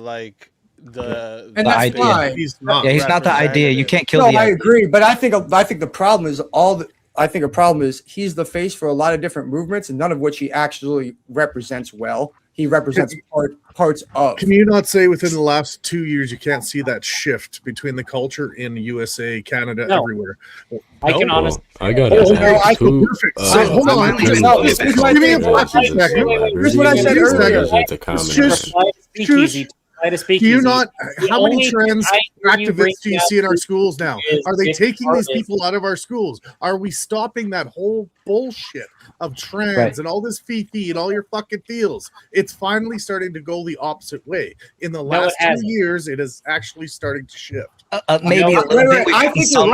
the idea. He's not the idea. You can't kill the idea. I agree, but I think the problem is a problem is he's the face for a lot of different movements, and none of which he actually represents well. He represents parts of. Can you not say within the last 2 years you can't see that shift between the culture in USA, Canada, everywhere? I can honestly. I got it. Perfect. Hold on. Give me a second. Here's what I said earlier. Do you not? How many trans activists do you see in our schools now? Are they taking these people out of our schools? Are we stopping that whole bullshit of trans and all this fifi and all your fucking feels? It's finally starting to go the opposite way. In the last 2 years, it is actually starting to shift. Maybe a little bit. I think you're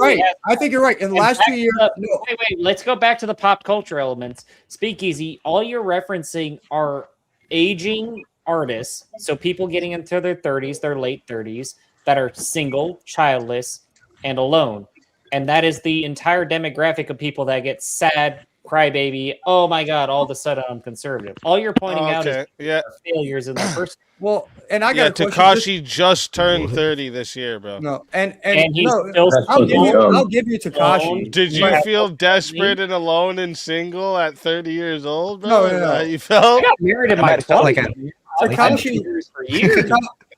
right. I think you're right. In the last 2 years, wait. Let's go back to the pop culture elements. Speakeasy. All you're referencing are aging artists, so people getting into their 30s, their late 30s, that are single, childless, and alone. And that is the entire demographic of people that get sad, crybaby, oh my God, all of a sudden I'm conservative. All you're pointing out is failures in the first. Well, and I got Tekashi just turned 30 this year, bro. No, and he's no, I'll give you Tekashi. Did you feel desperate and alone and single at 30 years old, bro? No. You felt? I got married in my 20s. Tekashi,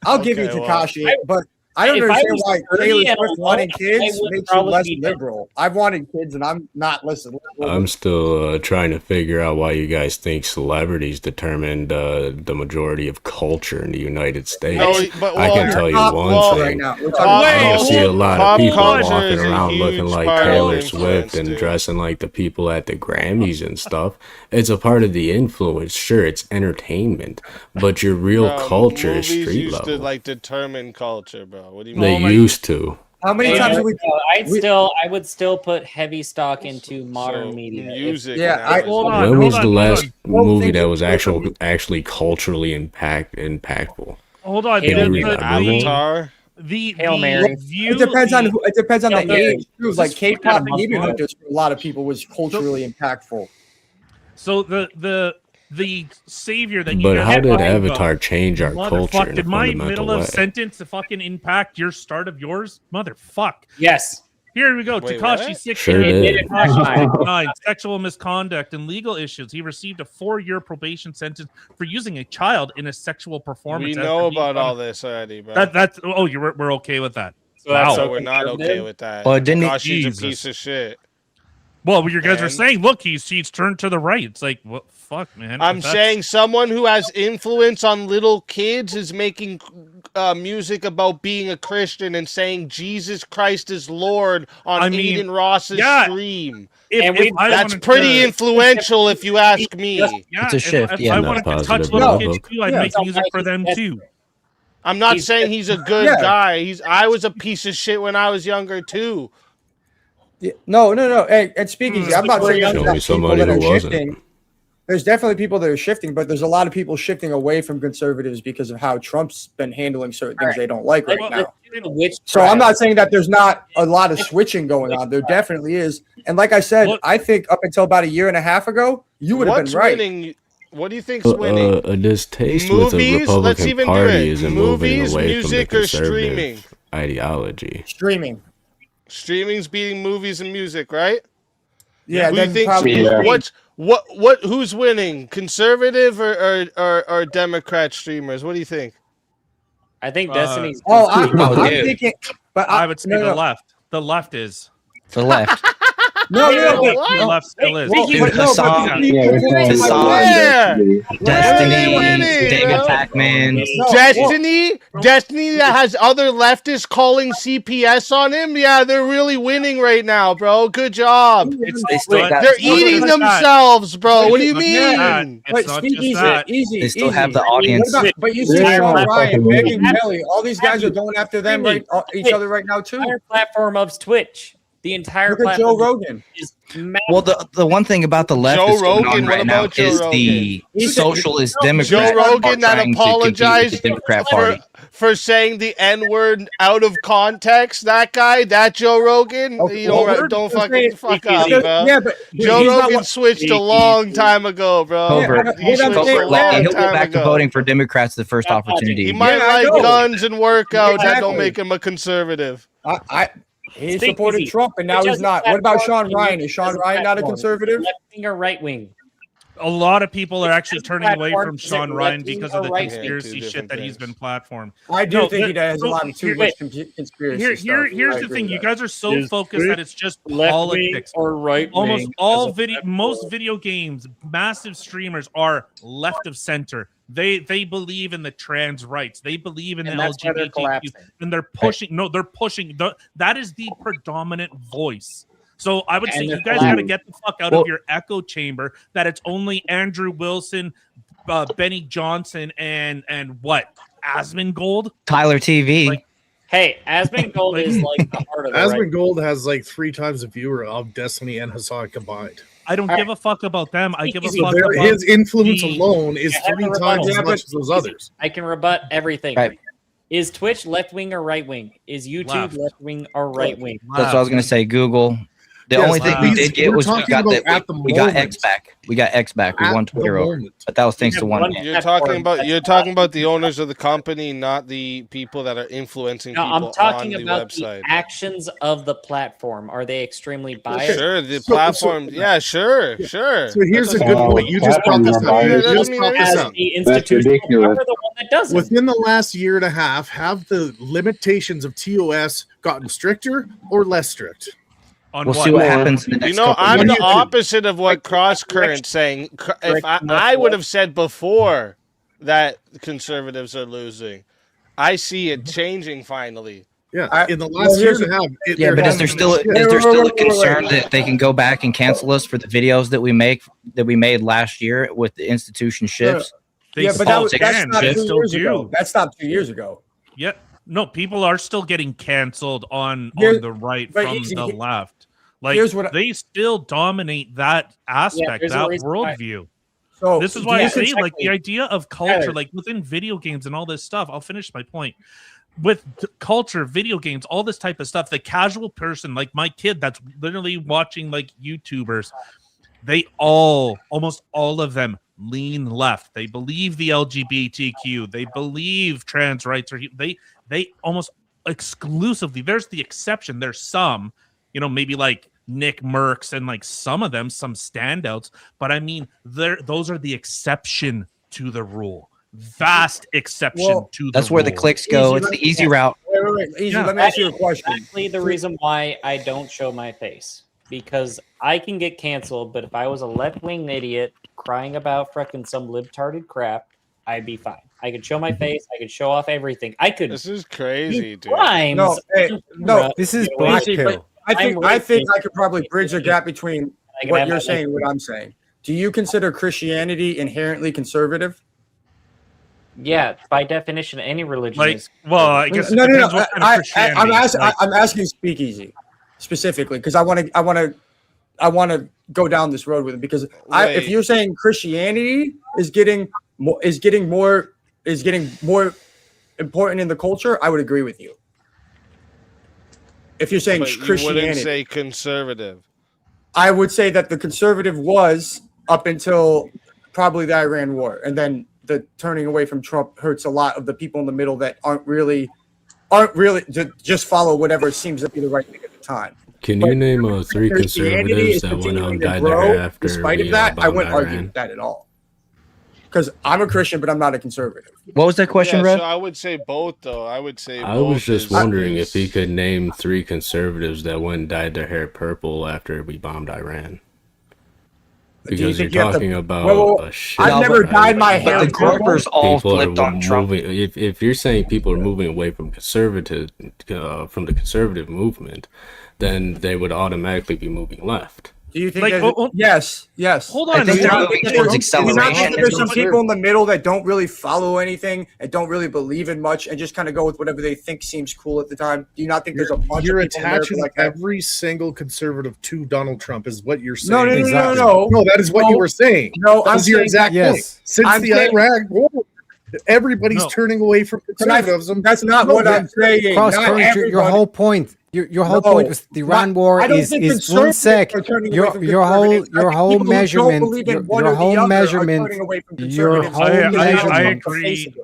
I'll give you Tekashi, but I don't understand why Taylor Swift wanting kids makes you less liberal. I've wanted kids and I'm not listening. I'm still trying to figure out why you guys think celebrities determine the majority of culture in the United States. I can tell you one thing. I don't see a lot of people walking around looking like Taylor Swift and dressing like the people at the Grammys and stuff. It's a part of the influence. Sure, it's entertainment, but your real culture is street level. To like determine culture, bro. What do you mean? They used to. How many times have we? I would still put heavy stock into modern media. Music. When was the last movie that was actually culturally impactful? Hold on. Avatar. The Hail Mary. It depends on the age. Like K-pop and even hunters for a lot of people was culturally impactful. So the savior that you but how did Avatar change our culture in a did my fundamental middle way? of sentence fucking impact your start of yours? Motherfuck. Yes. Here we go. Tekashi 6ix9ine, sexual misconduct and legal issues. He received a 4-year probation sentence for using a child in a sexual performance. We know about all this already, bro. We're okay with that. So we're not okay with that. Well, didn't Tekashi's a piece of shit. Well, you guys are saying, look, he's turned to the right. It's like, what? Fuck, man. I'm saying someone who has influence on little kids is making music about being a Christian and saying Jesus Christ is Lord on Aiden Ross's stream. That's pretty influential, if you ask me. It's a shift. If I wanted to touch little kids too, I'd make music for them too. I'm not saying he's a good guy. I was a piece of shit when I was younger too. No. Hey, and Speakeazy, I'm not saying there's people that are shifting. There's definitely people that are shifting, but there's a lot of people shifting away from conservatives because of how Trump's been handling certain things they don't like right now. So I'm not saying that there's not a lot of switching going on. There definitely is. And like I said, I think up until about a year and a half ago, you would have been right. What do you think's winning? A distaste Movies? with the Let's Republican even do Party it. isn't Movies, moving away music, from the or streaming? conservative ideology. Streaming. Streaming's beating movies and music, right? Yeah. Who do you then think? probably- Who's winning? Conservative or Democrat streamers? What do you think? I think Destiny's. I'm thinking, but I would say the left. The left is the left. No, the left still is. Destiny, David Pac-Man. Destiny that has other leftists calling CPS on him. Yeah, they're really winning right now, bro. Good job. They're eating themselves, bro. What do you mean? But Speakeazy, easy. They still have the audience. But you see Sean Ryan, Megan Kelly, all these guys are going after them each other right now too. The entire platform of Twitch. The entire Look at platform Joe Rogan. is Well, the one thing about the left Joe that's going Rogan, on right what now about Joe is Rogan? the socialist Democrats Joe Rogan that are trying to compete with apologized the Democrat Party. for saying the N-word out of context. That guy, that Joe Rogan, Okay, don't fuck up, bro. Yeah, but Joe he's not Rogan what- switched a long time ago, bro. Covert. He switched a long He'll go time back to ago. voting for Democrats the first opportunity. He might I like know. guns and workouts. That don't Exactly. make him a conservative. He supported Trump, and now he's not. What about Sean Ryan? Is Sean Ryan not a conservative? Left wing or right wing? A lot of people are actually turning away platform, from is it Sean Ryan left-wing because of or the right-wing? conspiracy Two shit that different he's been platformed. I do think he has a lot of too much Here, conspiracy stuff. here's I the agree thing: with you that. guys are so Is focused that it's just politics. or right Almost wing all as a video, most video games, massive streamers are left of center. They believe in the trans rights. They believe in And the that's why they're LGBTQ, collapsing. and they're pushing. No, they're pushing. That is the predominant voice. So I would And say they're you guys got to collapsing. get the fuck out Well- of your echo chamber. That it's only Andrew Wilson, Benny Johnson, and what Asmongold. Tyler TV. Like, Hey, Asmongold is like the heart of the right. Asmongold has like 3 times the viewer of Destiny and Hassan combined. I don't give a fuck about them. I give a So fuck there- about his influence the- alone is I have 3 to times as rebut- much as those others. I can rebut everything. Right. Is Twitch left wing or right wing? Is YouTube left wing or right wing? That's what I was gonna say. Google. The Yes, only thing we did get we're was we talking got about at the we got moment. X back. We got X back. We At won the Twitter over. moment. But that was thanks to one man. You're talking about the owners of the company, not the people that are influencing No, people I'm talking on the about website. the actions of the platform. Are they extremely biased? Sure, the platform. Yeah, sure. So here's a good point. You just brought this up. You just brought this up. The institutional power, the one that doesn't. Within the last year and a half, have the limitations of TOS gotten stricter or less strict? We'll see what happens in the next couple I'm years. the opposite of what Crosscurrent saying. If I would have said before that conservatives are losing, I see it changing finally. Yeah, in the last year and a half. Yeah, but is there still a concern that they can go back and cancel us for the videos that we made last year with the institution shifts? Yeah, but that's not 2 still years do. ago. That stopped 2 years ago. Yeah, no, people are still getting canceled on the right but from easy, the here- left. Like here's what they still dominate that aspect, there's a that reason why. worldview. So This is why I say, like, the Exactly. idea of culture, Tyler. like within video games and all this stuff. I'll finish my point. With culture, video games, all this type of stuff, the casual person, like my kid, that's literally watching like YouTubers, they almost all of them lean left. They believe the LGBTQ. They believe trans rights are. They almost exclusively. There's the exception. There's some, maybe like Nick Merckx and like some of them, some standouts. But I mean, those are the exception to the rule. Vast exception to the That's where the rule. clicks go. It's the easy route. Wait. Easy. Let me ask you a question. Exactly the reason why I don't show my face. Because I can get canceled, but if I was a left-wing idiot crying about frickin' some libtarded crap, I'd be fine. I could show my face. I could show off everything. I could. This is crazy, dude. Crimes. No, This is You know, black Easy, pill. but I think I could probably bridge the gap between I can what have you're my- saying and what I'm saying. Do you consider Christianity inherently conservative? Yeah, by definition, any religion Like, is. well, I guess it No. depends what kind of Christianity. I'm asking Speakeazy specifically because I want to go down this road with it because if Wait. you're saying Christianity is getting more important in the culture, I would agree with you. If you're saying But you Christianity, wouldn't say conservative. I would say that the conservative was up until probably the Iran war, and then the turning away from Trump hurts a lot of the people in the middle that aren't really just follow whatever seems to be the right thing at the time. Can you name 3 conservatives that went out and died there after despite of that, I wouldn't argue with that at all. Because I'm a Christian, but I'm not a conservative. What was that question, Red? So I would say both, though. I would say I was just wondering if he could name 3 conservatives that went and dyed their hair purple after we bombed Iran. Because you're talking about a shit. I've never dyed my hair. But the Corpers all People flipped are on Trump. moving. If you're saying people are moving away from the conservative movement, then they would automatically be moving left. Do you think? Yes. Hold I on. think towards acceleration. There's some people in the middle that don't really follow anything and don't really believe in much and just kind of go with whatever they think seems cool at the time. Do you not think there's a bunch You're of people in America attaching like that? every single conservative to Donald Trump is what you're saying. No, No, that is what you were saying. No, that was your exact point. Since the Iraq war, everybody's turning away from conservatism. That's not what I'm saying. Crosscurrent, your whole point. Your whole point with the Iran war is one sec. Your whole measurement.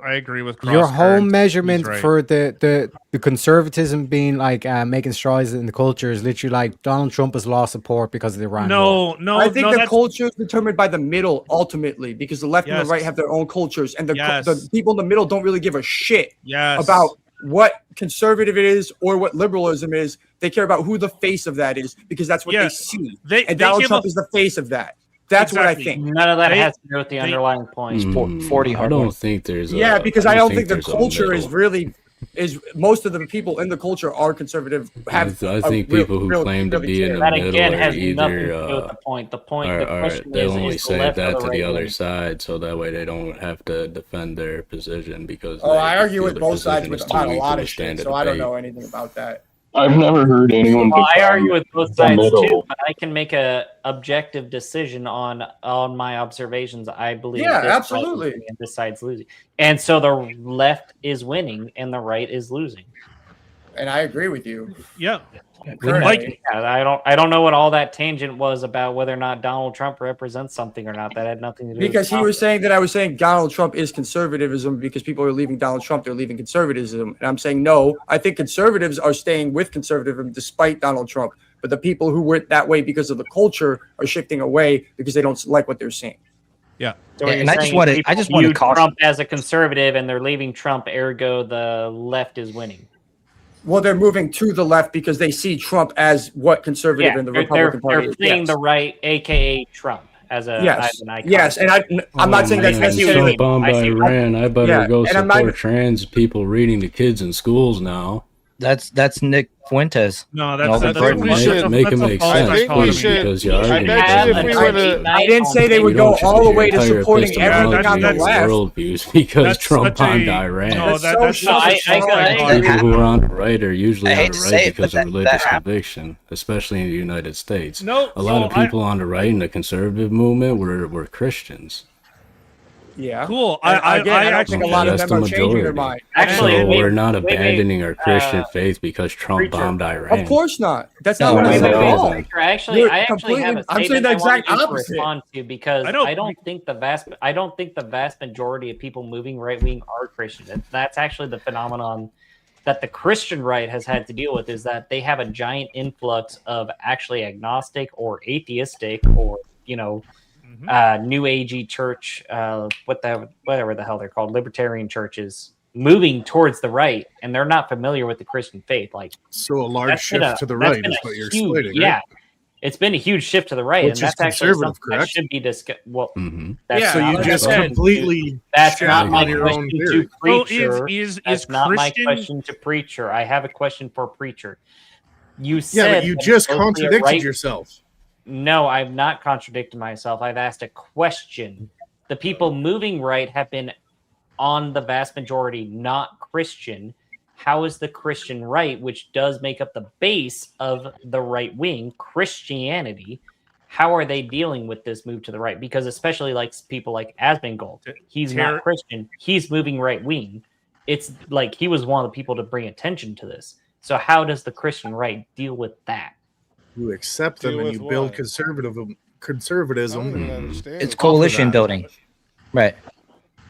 I agree with your whole Crosscurrent. measurement He's right. for the conservatism being like making strides in the culture is literally like Donald Trump has lost support because of the Iran war. I think the culture is determined by the middle ultimately because the left and the right have their own cultures, and the people in the middle don't really give a shit about what conservative it is or what liberalism is. They care about who the face of that is because that's what they see. And Donald Trump is the face of that. That's what I think. None of that has to do with the underlying point. 40 I don't think there's. Because I don't think the there's a culture is middle. really is most of the people in the culture are conservative. I think people who claim to be in the middle again are has nothing to do either with the point. The point. The are question they is only the say left that or to the the right other wing? side, so that way they don't have to defend their position because. I argue with their both sides position is about too a weak lot to of shit, withstand a so I don't debate. know anything about that. I've never heard anyone. Well, I argue with both sides middle. too, but I can make a objective decision on my observations. I believe Yeah, this absolutely. side is winning and this side's losing, and so the left is winning and the right is losing. And I agree with you. Yeah. Currently. I don't know what all that tangent was about whether or not Donald Trump represents something or not. That had nothing to do Because with he was saying that I was saying Donald Trump is conservatism because people are leaving Donald Trump, they're leaving conservatism. And I'm saying no, I think conservatives are staying with conservatism despite Donald Trump. But the people who went that way because of the culture are shifting away because they don't like what they're seeing. Yeah. So what And you're I just saying wanna- is I just people wanna view caution- Trump as a conservative and they're leaving Trump, ergo the left is winning. Well, they're moving to the left because they see Trump as what conservative in the Republican Party they're is. seeing Yes. the right, aka Trump, as an icon. Yes, and I'm not saying that's necessarily. So bombed by Iran. I better go and I'm support not- trans people reading to kids in schools now. That's Nick Fuentes. No, that's Make it make sense, please, because your argument I didn't say they would go all the way to supporting everything on the left. worldviews because Trump bombed Iran. People who are on the right are usually on the right because of religious conviction, especially in the United States. No, a lot of people on the right in the conservative movement were Christians. Yeah. Cool. I don't think a lot of them are changing their mind. So we're not abandoning our Christian faith because Trump bombed Iran. Of course not. That's No, not what I said at all. I actually have a I'm saying statement the I exact want you to opposite. respond to because I don't think the vast majority of people moving right wing are Christian. That's actually the phenomenon that the Christian right has had to deal with, is that they have a giant influx of actually agnostic or atheistic or new agey church, whatever the hell they're called, libertarian churches moving towards the right, and they're not familiar with the Christian faith. Like, So a large that's been shift to the that's right been is a what you're huge- explaining, Yeah, right? it's been a huge shift to the right, Which and is that's actually conservative, something that correct? should be discussed. Well, Yeah, so you like just I said, completely That's shit not on my your own question theory. to preacher. is That's not my Christian- question to preacher. I have a question for preacher. You Yeah, said but you that just it's supposed to be a contradicted right- yourself. No, I've not contradicted myself. I've asked a question. The people moving right have been, on the vast majority, not Christian. How is the Christian right, which does make up the base of the right wing, Christianity, how are they dealing with this move to the right? Because especially like people like Asmongold, he's not Christian. He's moving right wing. It's like he was one of the people to bring attention to this. So how does the Christian right deal with that? You accept them Do and with you build what? conservatism. It's coalition building, right?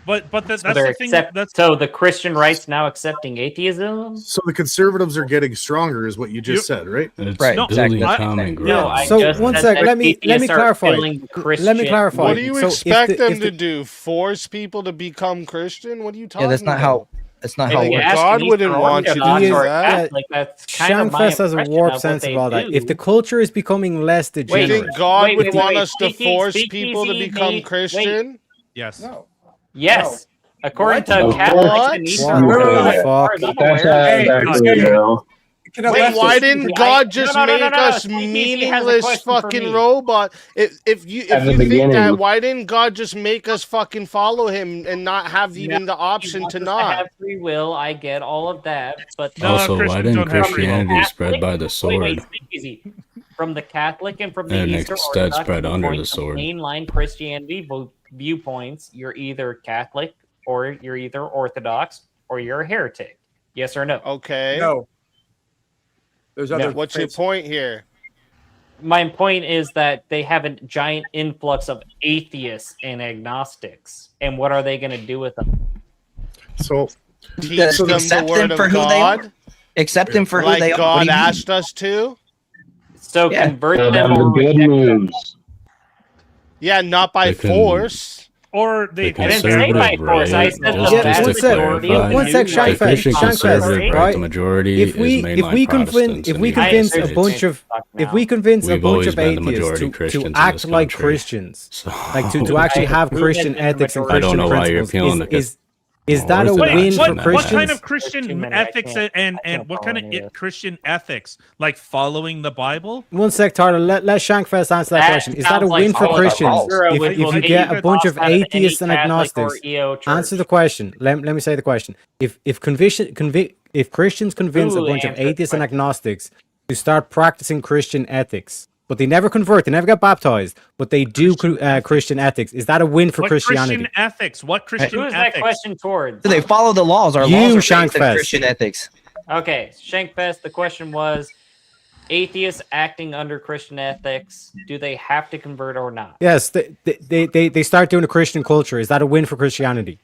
But that's So they're the thing. so the Christian right's now accepting atheism. So the conservatives are getting stronger, is what you just said, right? It's Right, building exactly. common No, ground. I So just one said sec, that let me atheists are clarify. killing the Let me clarify. What do you So if expect the- them if to the- do? Force people to become Christian? What are you talking Yeah, that's not about? how. That's not how it If you works. ask God an wouldn't Eastern want you to Orthodox do or a that. Catholic, that's kind of my Shankfest has a impression warped of sense what of all they that. If the do. culture is becoming less Do you degenerate, think God would want us to Speakeasy- force people to Speakeasy become made- Christian? Yes. No. Yes, according What? to No. Catholics What? and Eastern What Orthodox, the as far fuck? as I'm That's aware. actually real. Wait, why didn't God just make us Speakeasy has a meaningless question for fucking me. robot? If you At the think that, beginning. why didn't God just make us fucking follow him and not have even the option to I not? have free will. I get all of that, but Also, why Christians didn't don't have free will. Christianity spread by the sword? Wait, Speakeasy. From the Catholic and from the And Eastern instead Orthodox spread under viewpoint, the sword. mainline Christianity viewpoints, you're either Catholic or you're either Orthodox or you're a heretic. Yes or no? Okay. No. There's other. What's your point here? My point is that they have a giant influx of atheists and agnostics. And what are they going to do with them? So Teach Just them the accept word them for of who they God? are. Accept them for who Like they are. What God do you mean? asked us to? So Yeah. convert Tell them them the or good reject them. news. Yeah, not by They can- force. Or they. The I didn't say by conservative force. I right, said the just vast to majority of clarify, the One sec, new the Shankfest, Christian Shankfest, conservative right, right? the majority If we is mainline Protestants. if in we the United convince a States. bunch of if we convince a We've bunch always of been the atheists majority to Christians in act this like country. Christians, So- like to actually have Who Christian has been the ethics and I don't Christian know why you're principles, appealing to is that a Orthodox win in for that What Christians? kind of Just 2 Christian minutes, I ethics can't- and I can't what follow kind any of of this. Christian ethics? Like following the Bible? One sec, Tyler. Let Shankfest answer that question. Is that a sounds like win for all Christians Zero, which if will you get get you a bunch of tossed out of any atheists and Catholic or agnostics? EO church. Answer the question. Let me say the question. If Christians convince a Ooh, bunch of answer the atheists and question. agnostics to start practicing Christian ethics, but they never convert, they never get baptized, but they do Christian ethics, is that a win for What Christianity? Christian ethics? What Christian Who is that ethics? question towards? Do they follow the laws? Our You, laws are based on Shankfest. Christian ethics. Okay, Shankfest, the question was atheists acting under Christian ethics, do they have to convert or not? Yes, they start doing a Christian culture. Is that a win for Christianity?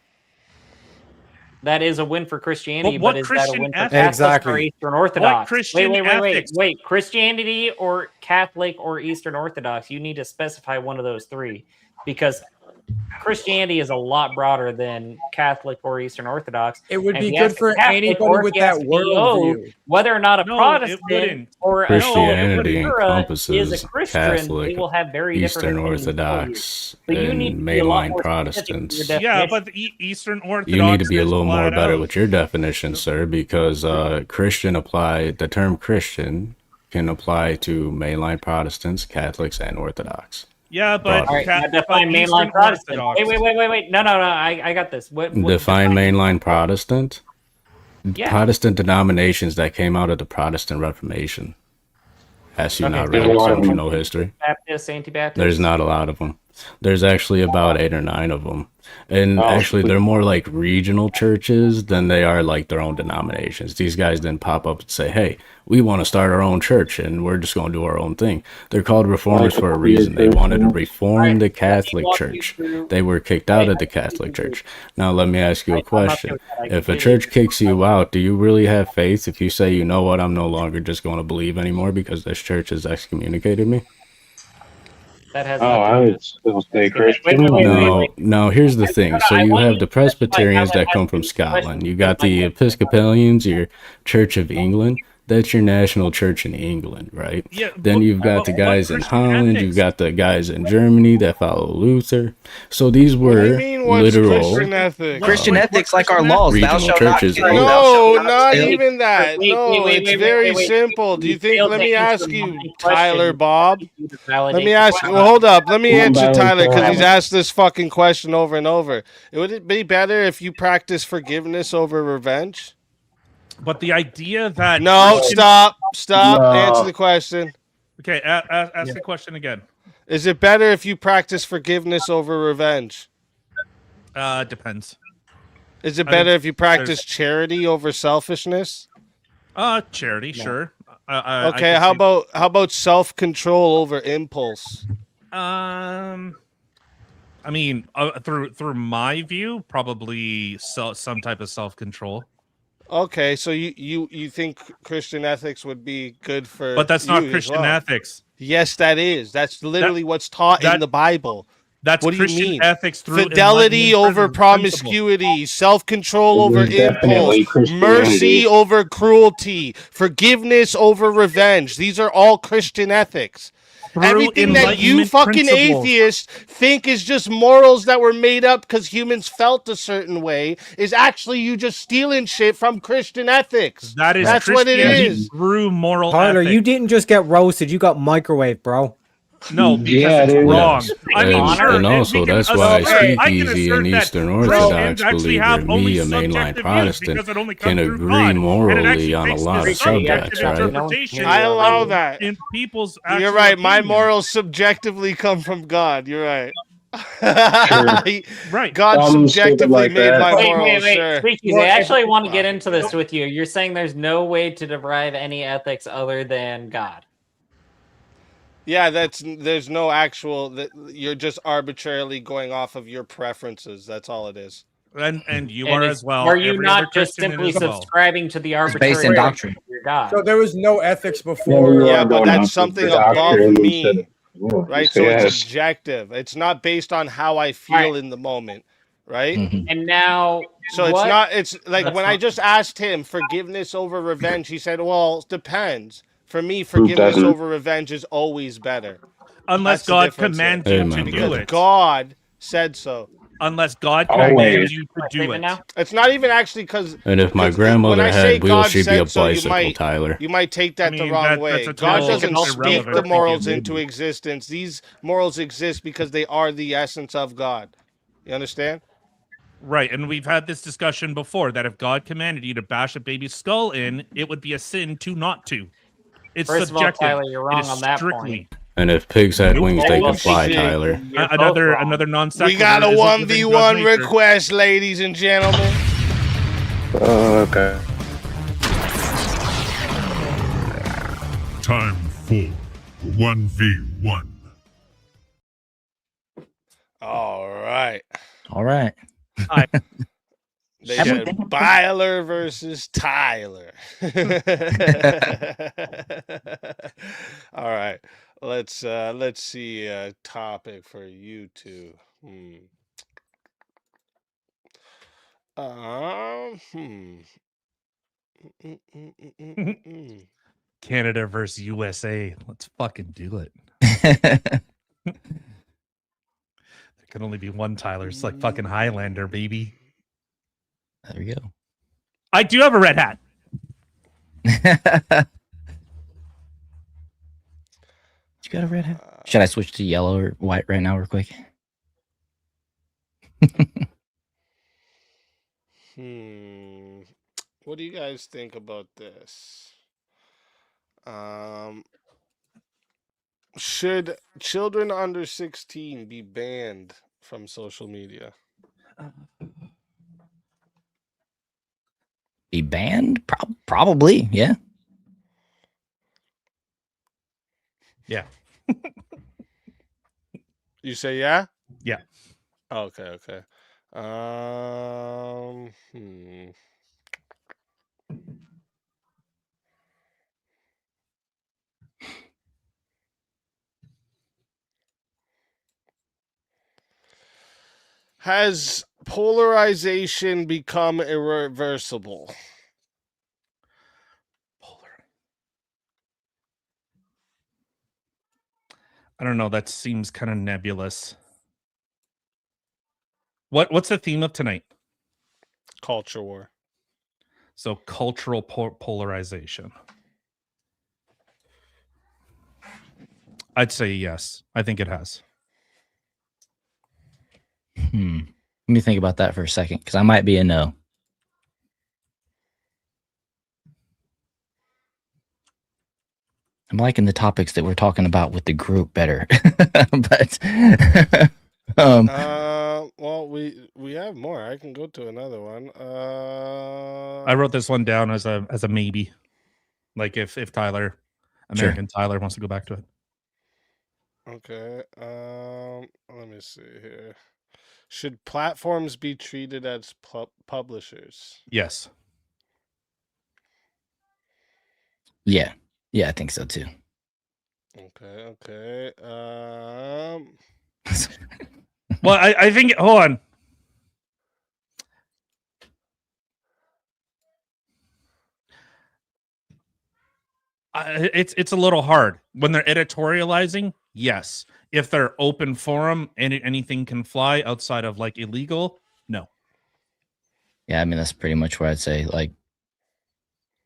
That is a win for Christianity, What but is Christian that a win for ethics? Catholic or Exactly. Eastern Orthodox? What Christian wait. ethics? Christianity or Catholic or Eastern Orthodox? You need to specify one of those three, because Christianity is a lot broader than Catholic or Eastern Orthodox. It would And be if you good ask a for Catholic anybody or with if you ask that an EO, worldview. whether or not a No, it Protestant wouldn't. or a Christianity Missouri is encompasses a Christian, Catholic, they will have very Eastern different opinions for you. Orthodox, So you need and to be a lot mainline more specific in Protestants. your Yeah, definition. but the Eastern Orthodox. You need to be a is little more flat better out. with your definition, sir, because Christian the term Christian can apply to mainline Protestants, Catholics, and Orthodox. Yeah, but All right, now define but Eastern mainline Protestant. Orthodox. Wait. No, I got this. What Define mainline Protestant? Yeah. Protestant denominations that came out of the Protestant Reformation. As you Okay, not so read, what- don't you know history? Baptist, Anti-Baptist? There's not a lot of them. There's actually about 8 or 9 of them. And actually, they're more like regional churches than they are like their own denominations. These guys didn't pop up and say, hey, we want to start our own church and we're just going to do our own thing. They're called reformers for a reason. They wanted to reform the Catholic Church. They were kicked out of the Catholic Church. Now, let me ask you a question. If a church kicks you out, do you really have faith if you say, you know what, I'm no longer just going to believe anymore because this church has excommunicated me? That has I would still stay Christian. No, here's the thing. So you have the Presbyterians that come from Scotland. You got the Episcopalians, your Church of England. That's your national church in England, right? Yeah, then you've got the guys in Holland. You've got the guys in Germany that follow Luther. So these were literal Christian ethics, like our laws. Thou regional shalt not churches. kill. No, Thou shalt not steal. even that. No, it's very simple. Do you think? Let me ask you, Tyler, Bob. Let me ask you. Well, hold up. Let me answer Tyler because he's asked this fucking question over and over. Would it be better if you practice forgiveness over revenge? But the idea that No, stop. No. Answer the question. Okay, ask the question again. Is it better if you practice forgiveness over revenge? Depends. Is it I better mean, if you practice charity over selfishness? Charity, sure. Okay, how about self-control over impulse? I mean, through my view, probably some type of self-control. Okay, so you think Christian ethics would be good for, but that's not you as Christian well. ethics. Yes, that is. That's literally what's taught in the Bible. That's what do Christian you mean? ethics through Fidelity over promiscuity, self-control over impulse, mercy over cruelty, forgiveness over revenge. These are all Christian ethics. Everything that you fucking atheists think is just morals that were made up because humans felt a certain way is actually you just stealing shit from Christian ethics. That's what it is. Through moral Tyler, ethics. you didn't just get roasted. You got microwave, bro. No, because it's wrong. I mean, and also that's why Speakeazy and Eastern Orthodox believe that me, a mainline Protestant, can agree morally on a lot of subjects, right? I allow that. In people's You're right. My morals subjectively come from God. You're right. Right. God subjectively made my morals. Wait. Sure. Speakeazy, I actually want to get into this with you. You're saying there's no way to derive any ethics other than God. Yeah, there's no actual that you're just arbitrarily going off of your preferences. That's all it is. And you are as well. Are you Every not other just Christian simply is as well. subscribing to the arbitrary based in doctrine. of your God? So there was no ethics before. Yeah, but that's something above me, right? So Yes. it's objective. It's not based on how I feel in the moment, right? And now, So it's what- not. It's like That's when I not- just asked him forgiveness over revenge. He said, "Well, it depends." For me, forgiveness doesn't? over revenge is always better. Unless That's the God difference commands there. you to Because do it. God said so. Unless God Always. commands you to do it. It's not even actually because. And if my when grandmother I say had wheels, God she'd be said a so, bicycle, Tyler. You might take that the mean, wrong that's way. a God total doesn't speak irrelevant the morals thing. into existence. These morals exist because they are the essence of God. You understand? Right, and we've had this discussion before that if God commanded you to bash a baby's skull in, it would be a sin to not to. It's First of all, subjective. Tyler, you're It wrong is on that strictly. And if pigs had wings, they Well, could fly, shit. Tyler. Another non sequitur. We got a isn't 1v1 within God's nature. request, ladies and gentlemen. Okay. Time for 1v1. All right. All right. They said Byler versus Tyler. All right. Let's see a topic for you two. Canada versus USA. Let's fucking do it. There can only be one Tyler. It's like fucking Highlander, baby. There we go. I do have a red hat. You got a red hat? Should I switch to yellow or white right now, real quick? What do you guys think about this? Should children under 16 be banned from social media? Be banned? Probably, yeah. Yeah. You say yeah? Yeah. Okay. Has polarization become irreversible? I don't know. That seems kind of nebulous. What's the theme of tonight? Culture war. So cultural polarization. I'd say yes. I think it has. Let me think about that for a second, because I might be a no. I'm liking the topics that we're talking about with the group better. But well, we have more. I can go to another one. I wrote this one down as a maybe. Like if Tyler, American Tyler, wants to go back to it. Okay. Let me see here. Should platforms be treated as publishers? Yes. Yeah, I think so too. Okay. Well, I think. Hold on. It's a little hard when they're editorializing. Yes, if they're open forum and anything can fly outside of like illegal. No. Yeah, I mean that's pretty much what I'd say. Like,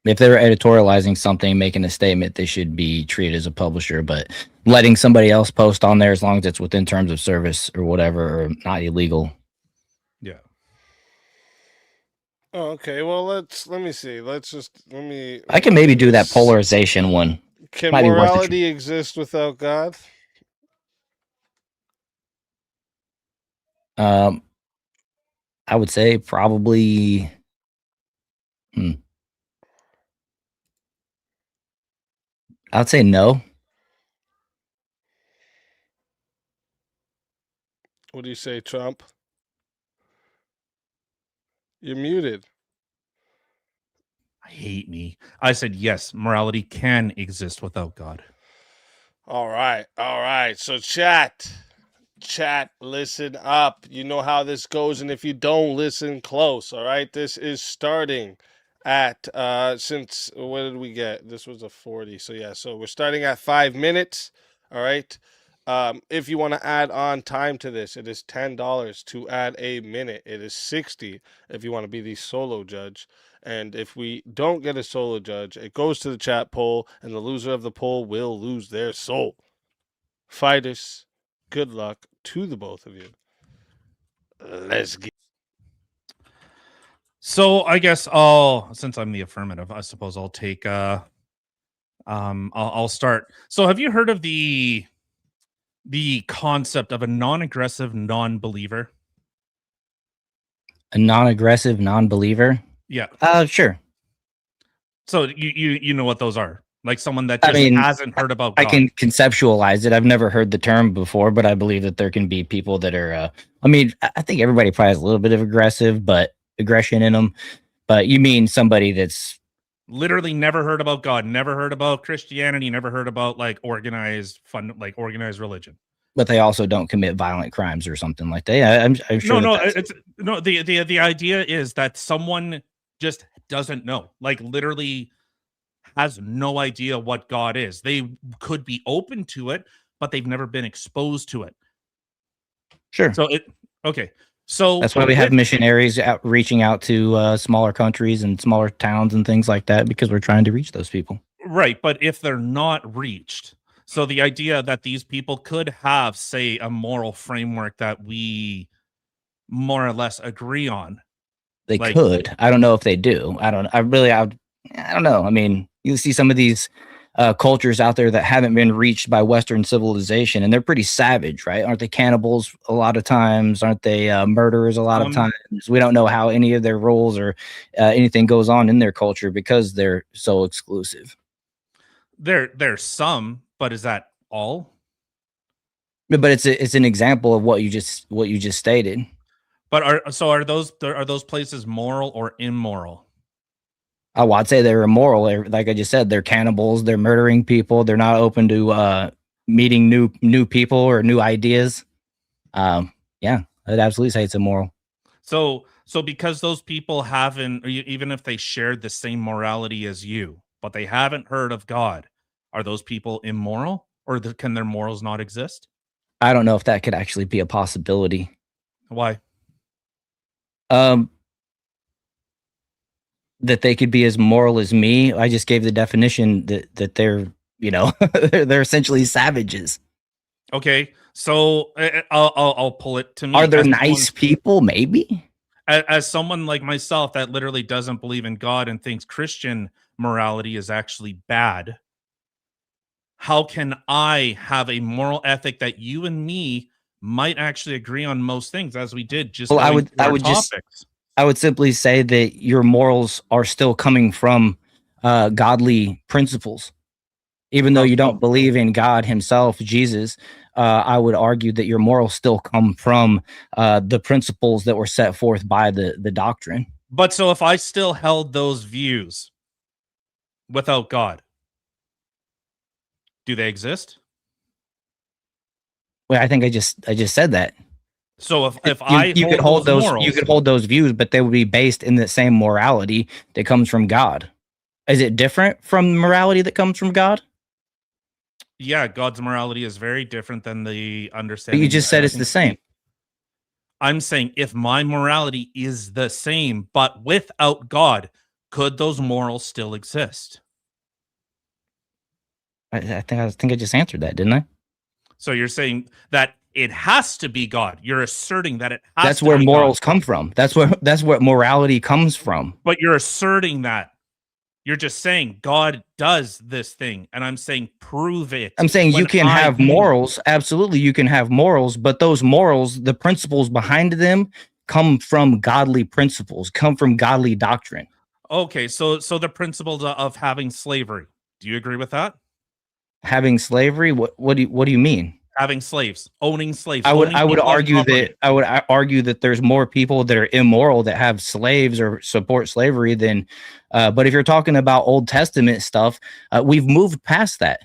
if they're editorializing something, making a statement, they should be treated as a publisher. But letting somebody else post on there, as long as it's within terms of service or whatever, or not illegal. Yeah. Oh, okay. Well, let me see. I can maybe do that polarization one. Can Might be worth morality exist without God? I would say probably. I'd say no. What do you say, Trump? You're muted. I hate me. I said yes, morality can exist without God. All right. So chat, listen up. You know how this goes, and if you don't, listen close. All right, this is starting at since what did we get? This was a 40. So yeah, so we're starting at 5 minutes. All right. If you want to add on time to this, it is $10 to add a minute. It is 60 if you want to be the solo judge. And if we don't get a solo judge, it goes to the chat poll, and the loser of the poll will lose their soul. Fighters, good luck to the both of you. Let's get. So I guess since I'm the affirmative, I suppose I'll take I'll start. So have you heard of the concept of a non-aggressive non-believer? A non-aggressive non-believer? Yeah. Sure. So you know what those are? Like someone that just hasn't heard about God. I can conceptualize it. I've never heard the term before, but I believe that there can be people that are I think everybody probably has a little bit of aggression in them. But you mean somebody that's literally never heard about God, never heard about Christianity, never heard about like organized religion. But they also don't commit violent crimes or something like that. Yeah, I'm sure. The idea is that someone just doesn't know, like literally has no idea what God is. They could be open to it, but they've never been exposed to it. Sure. So that's why we have missionaries reaching out to smaller countries and smaller towns and things like that, because we're trying to reach those people. Right. But if they're not reached, so the idea that these people could have, say, a moral framework that we more or less agree on. They could. I don't know if they do. I don't know. I mean, you see some of these cultures out there that haven't been reached by Western civilization, and they're pretty savage, right? Aren't they cannibals a lot of times? Aren't they murderers a lot of times? We don't know how any of their rules or anything goes on in their culture because they're so exclusive. There's some, but is that all? But it's an example of what you just stated. But are those places moral or immoral? Oh, I'd say they're immoral. Like I just said, they're cannibals. They're murdering people. They're not open to meeting new people or new ideas. Yeah, I'd absolutely say it's immoral. So because those people haven't, even if they shared the same morality as you, but they haven't heard of God, are those people immoral, or can their morals not exist? I don't know if that could actually be a possibility. Why? That they could be as moral as me. I just gave the definition that they're, they're essentially savages. Okay, so I'll pull it to me. Are there nice people? Maybe. As someone like myself that literally doesn't believe in God and thinks Christian morality is actually bad, how can I have a moral ethic that you and me might actually agree on most things, as we did just? Well, I would simply say that your morals are still coming from godly principles. Even though you don't believe in God himself, Jesus, I would argue that your morals still come from the principles that were set forth by the doctrine. But so if I still held those views without God, do they exist? Well, I think I just said that. So if you could hold those morals, you could hold those views, but they would be based in the same morality that comes from God. Is it different from morality that comes from God? Yeah, God's morality is very different than the But understanding. you just said it's the same. I'm saying if my morality is the same, but without God, could those morals still exist? I think I just answered that, didn't I? So you're saying that it has to be God. You're asserting that it has That's to where be morals God. come from. That's what morality comes from. But you're asserting that. You're just saying God does this thing, and I'm saying prove it. I'm saying you when can I have do. morals. Absolutely, you can have morals, but those morals, the principles behind them, come from godly principles, come from godly doctrine. Okay, so the principles of having slavery. Do you agree with that? Having slavery, what do you mean? Having slaves, owning slaves. I would owning people as argue property. that there's more people that are immoral that have slaves or support slavery than. But if you're talking about Old Testament stuff, we've moved past that.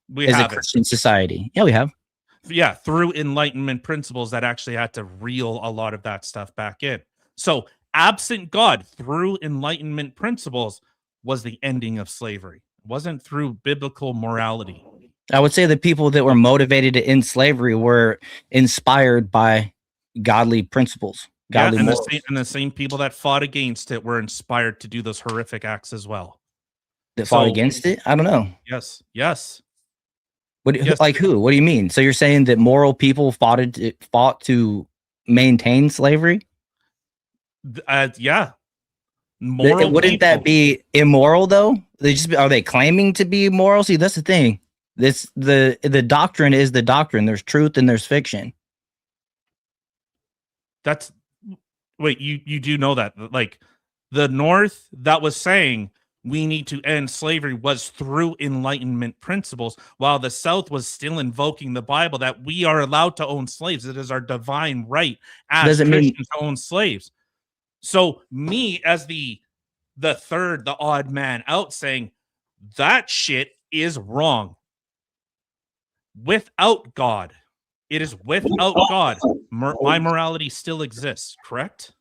We as a haven't. Christian society. Yeah, we have. Yeah, through Enlightenment principles that actually had to reel a lot of that stuff back in. So, absent God, through Enlightenment principles, was the ending of slavery. It wasn't through biblical morality. I would say the people that were motivated to end slavery were inspired by godly principles. Godly and morals. the same people that fought against it were inspired to do those horrific acts as well. That fought against it? I don't know. Yes. Like who? What do you mean? So you're saying that moral people fought to maintain slavery? Yeah. Wouldn't that be immoral though? Are they claiming to be immoral? See, that's the thing. The doctrine is the doctrine. There's truth and there's fiction. Wait, you do know that, like, the North that was saying we need to end slavery was through Enlightenment principles, while the South was still invoking the Bible that we are allowed to own slaves. It is our divine right as Christians to own slaves. So me as the odd man out saying that shit is wrong. Without God, it is without God. My morality still exists, correct?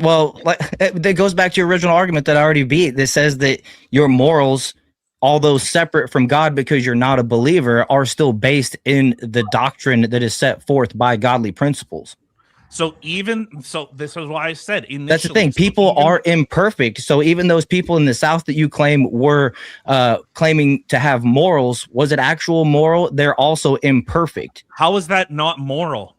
Well, that goes back to your original argument that I already beat. That says that your morals, although separate from God because you're not a believer, are still based in the doctrine that is set forth by godly principles. So this is why I said initially. That's the thing. People are imperfect. So even those people in the South that you claim were claiming to have morals, was it actual moral? They're also imperfect. How is that not moral?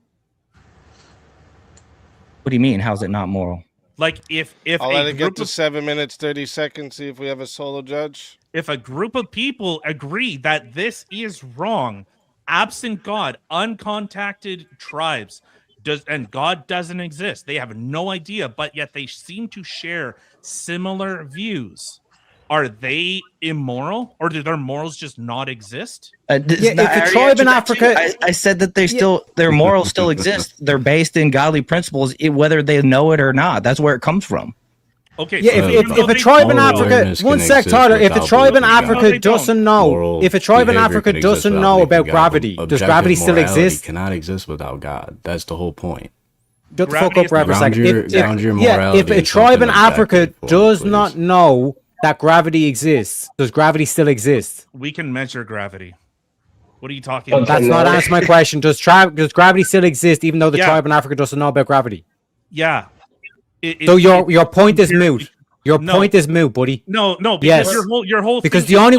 What do you mean? How's it not moral? Like if I'll let it get to 7 minutes 30 seconds. See if we have a solo judge. If a group of people agree that this is wrong, absent God, uncontacted tribes, and God doesn't exist. They have no idea, but yet they seem to share similar views. Are they immoral, or do their morals just not exist? If a tribe in Africa, I said that their morals still exist. They're based in godly principles, whether they know it or not. That's where it comes from. Okay. Yeah, if a tribe in Africa, one sec, Tyler. If a tribe in Africa doesn't know, if a tribe in Africa doesn't know about gravity, does gravity still exist? Cannot exist without God. That's the whole point. Shut the fuck up for a second. If a tribe in Africa does not know that gravity exists, does gravity still exist? We can measure gravity. What are you talking about? That's not answering my question. Does gravity still exist even though the tribe in Africa doesn't know about gravity? Yeah. So your point is moot. Your point is moot, buddy. No, because yes. your whole because the only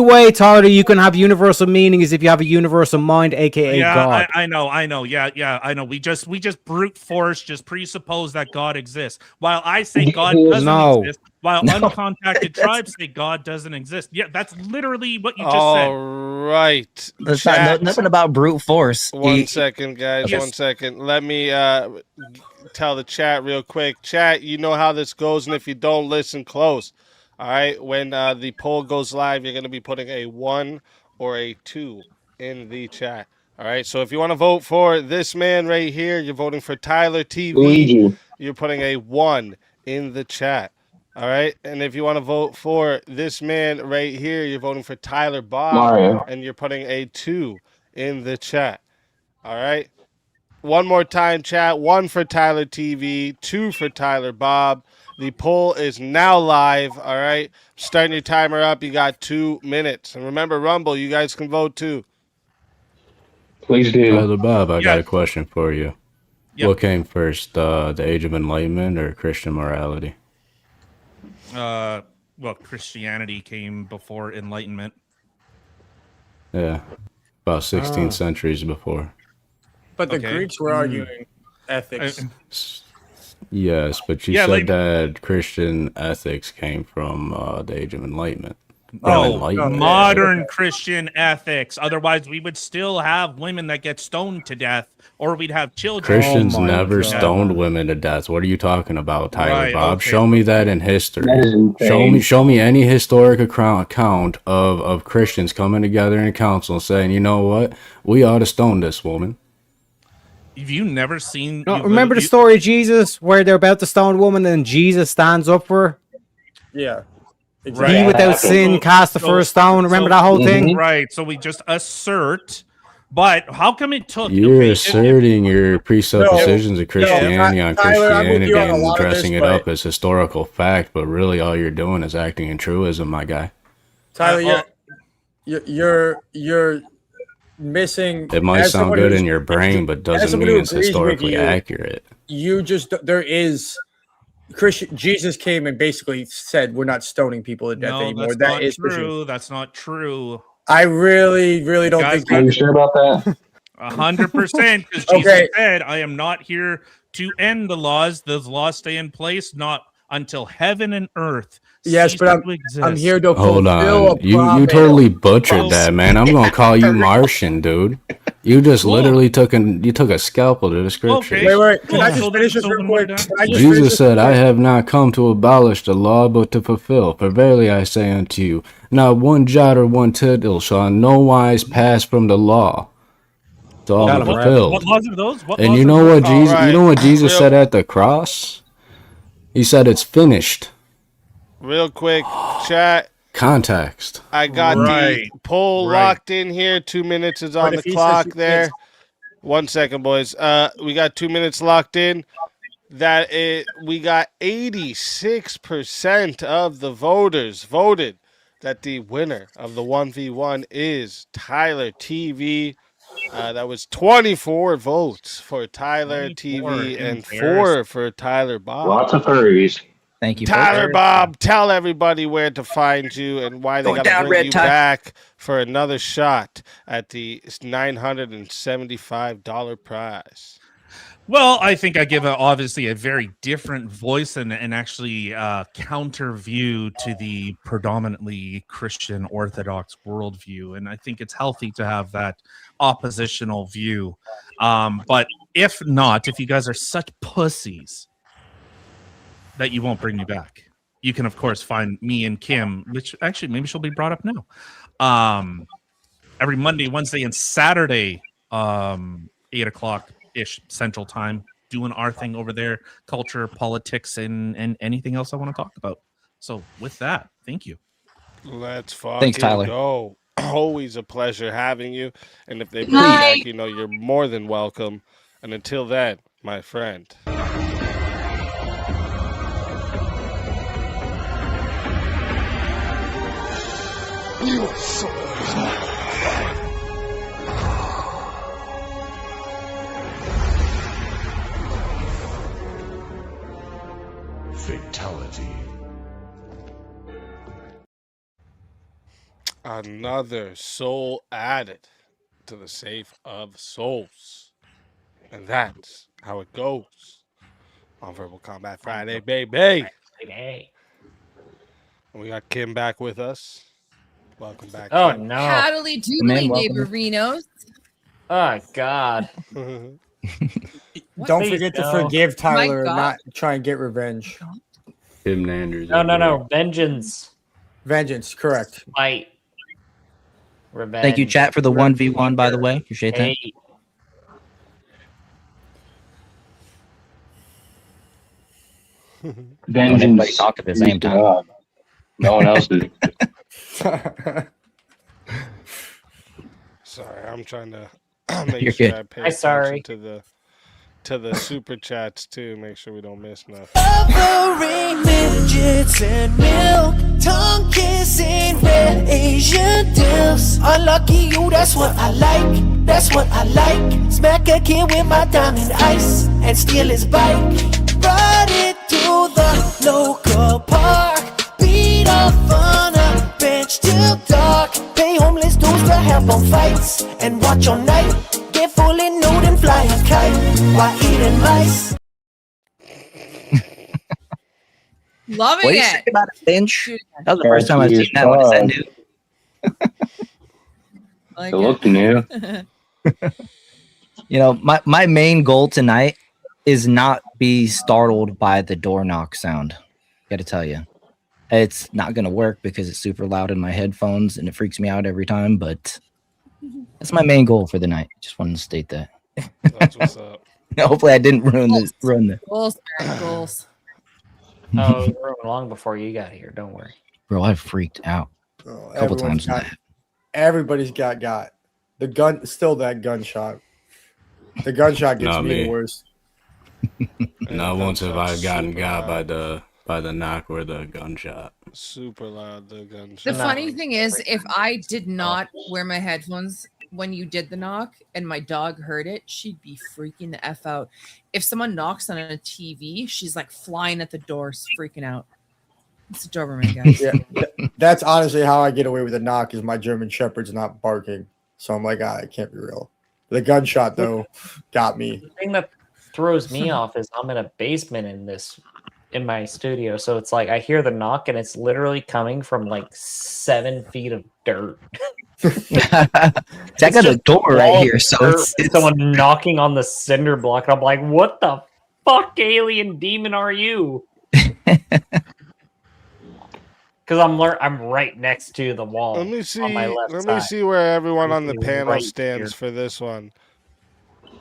way, Tyler, you can have universal meaning is if you have a universal mind, aka God. I know. Yeah, I know. We just brute force, just presuppose that God exists. While I say God doesn't exist, while uncontacted tribes say God doesn't exist. Yeah, that's literally what you just said. All right. It's not nothing about brute force. One second, guys. Okay. 1 second. Let me tell the chat real quick. Chat, you know how this goes, and if you don't, listen close. All right. When the poll goes live, you're going to be putting a 1 or a 2 in the chat. All right. So if you want to vote for this man right here, you're voting for Tyler TV. Luigi. You're putting a 1 in the chat. All right. And if you want to vote for this man right here, you're voting for Tyler Bob. Mario. And you're putting a 2 in the chat. All right. One more time, chat. 1 for Tyler TV, 2 for Tyler Bob. The poll is now live. All right. Starting your timer up. You got 2 minutes. And remember, Rumble, you guys can vote too. Please do. Tyler Bob, I got a question for you. Yep. What came first, the Age of Enlightenment or Christian morality? Well, Christianity came before Enlightenment. Yeah, about 16 centuries before. But the Greeks were arguing ethics. Yes, but you said that Christian ethics came from the Age of Enlightenment. Modern Christian ethics. Otherwise, we would still have women that get stoned to death, or we'd have children. Christians never stoned women to death. What are you talking about, Tyler Right, Bob? okay. Show me that in history. That is insane. Show me any historic account of Christians coming together in council and saying, you know what, we ought to stone this woman. Have you never seen? No, remember the story of Jesus where they're about to stone a woman and Jesus stands up for her? Yeah. He without sin cast the first stone. Remember that whole thing? Right. So we just assert. But how come it took? You're asserting your presuppositions of Christianity on Christianity and dressing it up as historical fact, but really all you're doing is acting in truism, my guy. Tyler, you're missing. It might sound good in your brain, but doesn't mean it's historically accurate. You just Jesus came and basically said we're not stoning people to death anymore. That is true. That's not true. I really don't think. Are you sure about that? 100%, because Jesus said, "I am not here to end the laws. Those laws stay in place, not until heaven and earth." Yes, but I'm here to hold on. You totally butchered that, man. I'm gonna call you Martian, dude. You just literally took a scalpel to the scriptures. Wait. Can I just finish this real quick? Jesus said, "I have not come to abolish the law, but to fulfill. For verily I say unto you, not one jot or one tittle shall in no wise pass from the law." It's all fulfilled. What laws are those? And you know what Jesus? You know what Jesus said at the cross? He said, "It's finished." Real quick, chat. Context. I got the poll locked in here. 2 minutes is on the clock there. 1 second, boys. We got 2 minutes locked in. We got 86% of the voters voted that the winner of the 1v1 is Tyler TV. That was 24 votes for Tyler TV and 4 for Tyler Bob. Lots of furries. Thank you, Tyler Bob. Tell everybody where to find you and why they got to bring you back for another shot at the $975 prize. Well, I think I give obviously a very different voice and actually counter view to the predominantly Christian Orthodox worldview. And I think it's healthy to have that oppositional view. But if not, if you guys are such pussies that you won't bring me back, you can, of course, find me and Kim, which actually maybe she'll be brought up now, every Monday, Wednesday, and Saturday, 8 o'clock-ish Central Time, doing our thing over there, culture, politics, and anything else I want to talk about. So with that, thank you. Let's fucking go. Always a pleasure having you. And if they bring you back, you know, you're more than welcome. And until then, my friend. You are so fatality. Another soul added to the safe of souls. And that's how it goes on Verbal Combat Friday, baby. We got Kim back with us. Welcome back. Oh Kim. no! Howdly doodly, neighborinos. Oh God! Don't forget to forgive Tyler and God. not try and get revenge. Tim Nanders. No. Vengeance. Vengeance, correct. Fight. Revenge. Thank you, chat, for the 1v1, by the way. Appreciate that. Hey. Don't anybody talk at the same time. No one else is. Sorry, I'm trying to make You're sure good. I pay I'm sorry. attention to the super chats too. Make sure we don't miss nothing. Covering midgets and milk, tongue kissing red Asian dills. Unlucky you, that's what I like. That's what I like. Smack a kid with my diamond ice and steal his bike. Ride it to the local park. Beat up on a bench till dark. Pay homeless dudes to help on fights and watch all night. Get fully nude and fly a kite while eating mice. Loving What do you it. say about a bench? That was the first time I've seen that one. Is that new? It looked new. You know, my main goal tonight is not be startled by the door knock sound. Gotta tell you. It's not gonna work because it's super loud in my headphones and it freaks me out every time, but that's my main goal for the night. Just wanted to state that. That's what's up. Hopefully I didn't ruin this. Goals, man, goals. Oh, we were long before you got here. Don't worry. Bro, I freaked out a couple times. Everybody's got the gun. Still that gunshot. The gunshot gets Not me me. worse. Not once have I gotten got by the knock or the gunshot. Super loud, the gunshot. The funny thing is, if I did not wear my headphones when you did the knock and my dog heard it, she'd be freaking the F out. If someone knocks on a TV, she's like flying at the door, freaking out. It's a Doberman, guys. Yeah, that's honestly how I get away with a knock. Is my German Shepherd's not barking, so I'm like, it can't be real. The gunshot though got me. The thing that throws me off is I'm in a basement in my studio, so it's like I hear the knock and it's literally coming from like 7 feet of dirt. I got a door right here, so it's someone knocking on the cinder block, and I'm like, "What the fuck, alien demon, are you?" Because I'm right next to the wall. Let me see. On my left Let side. me see where everyone on the panel Right stands here. for this one.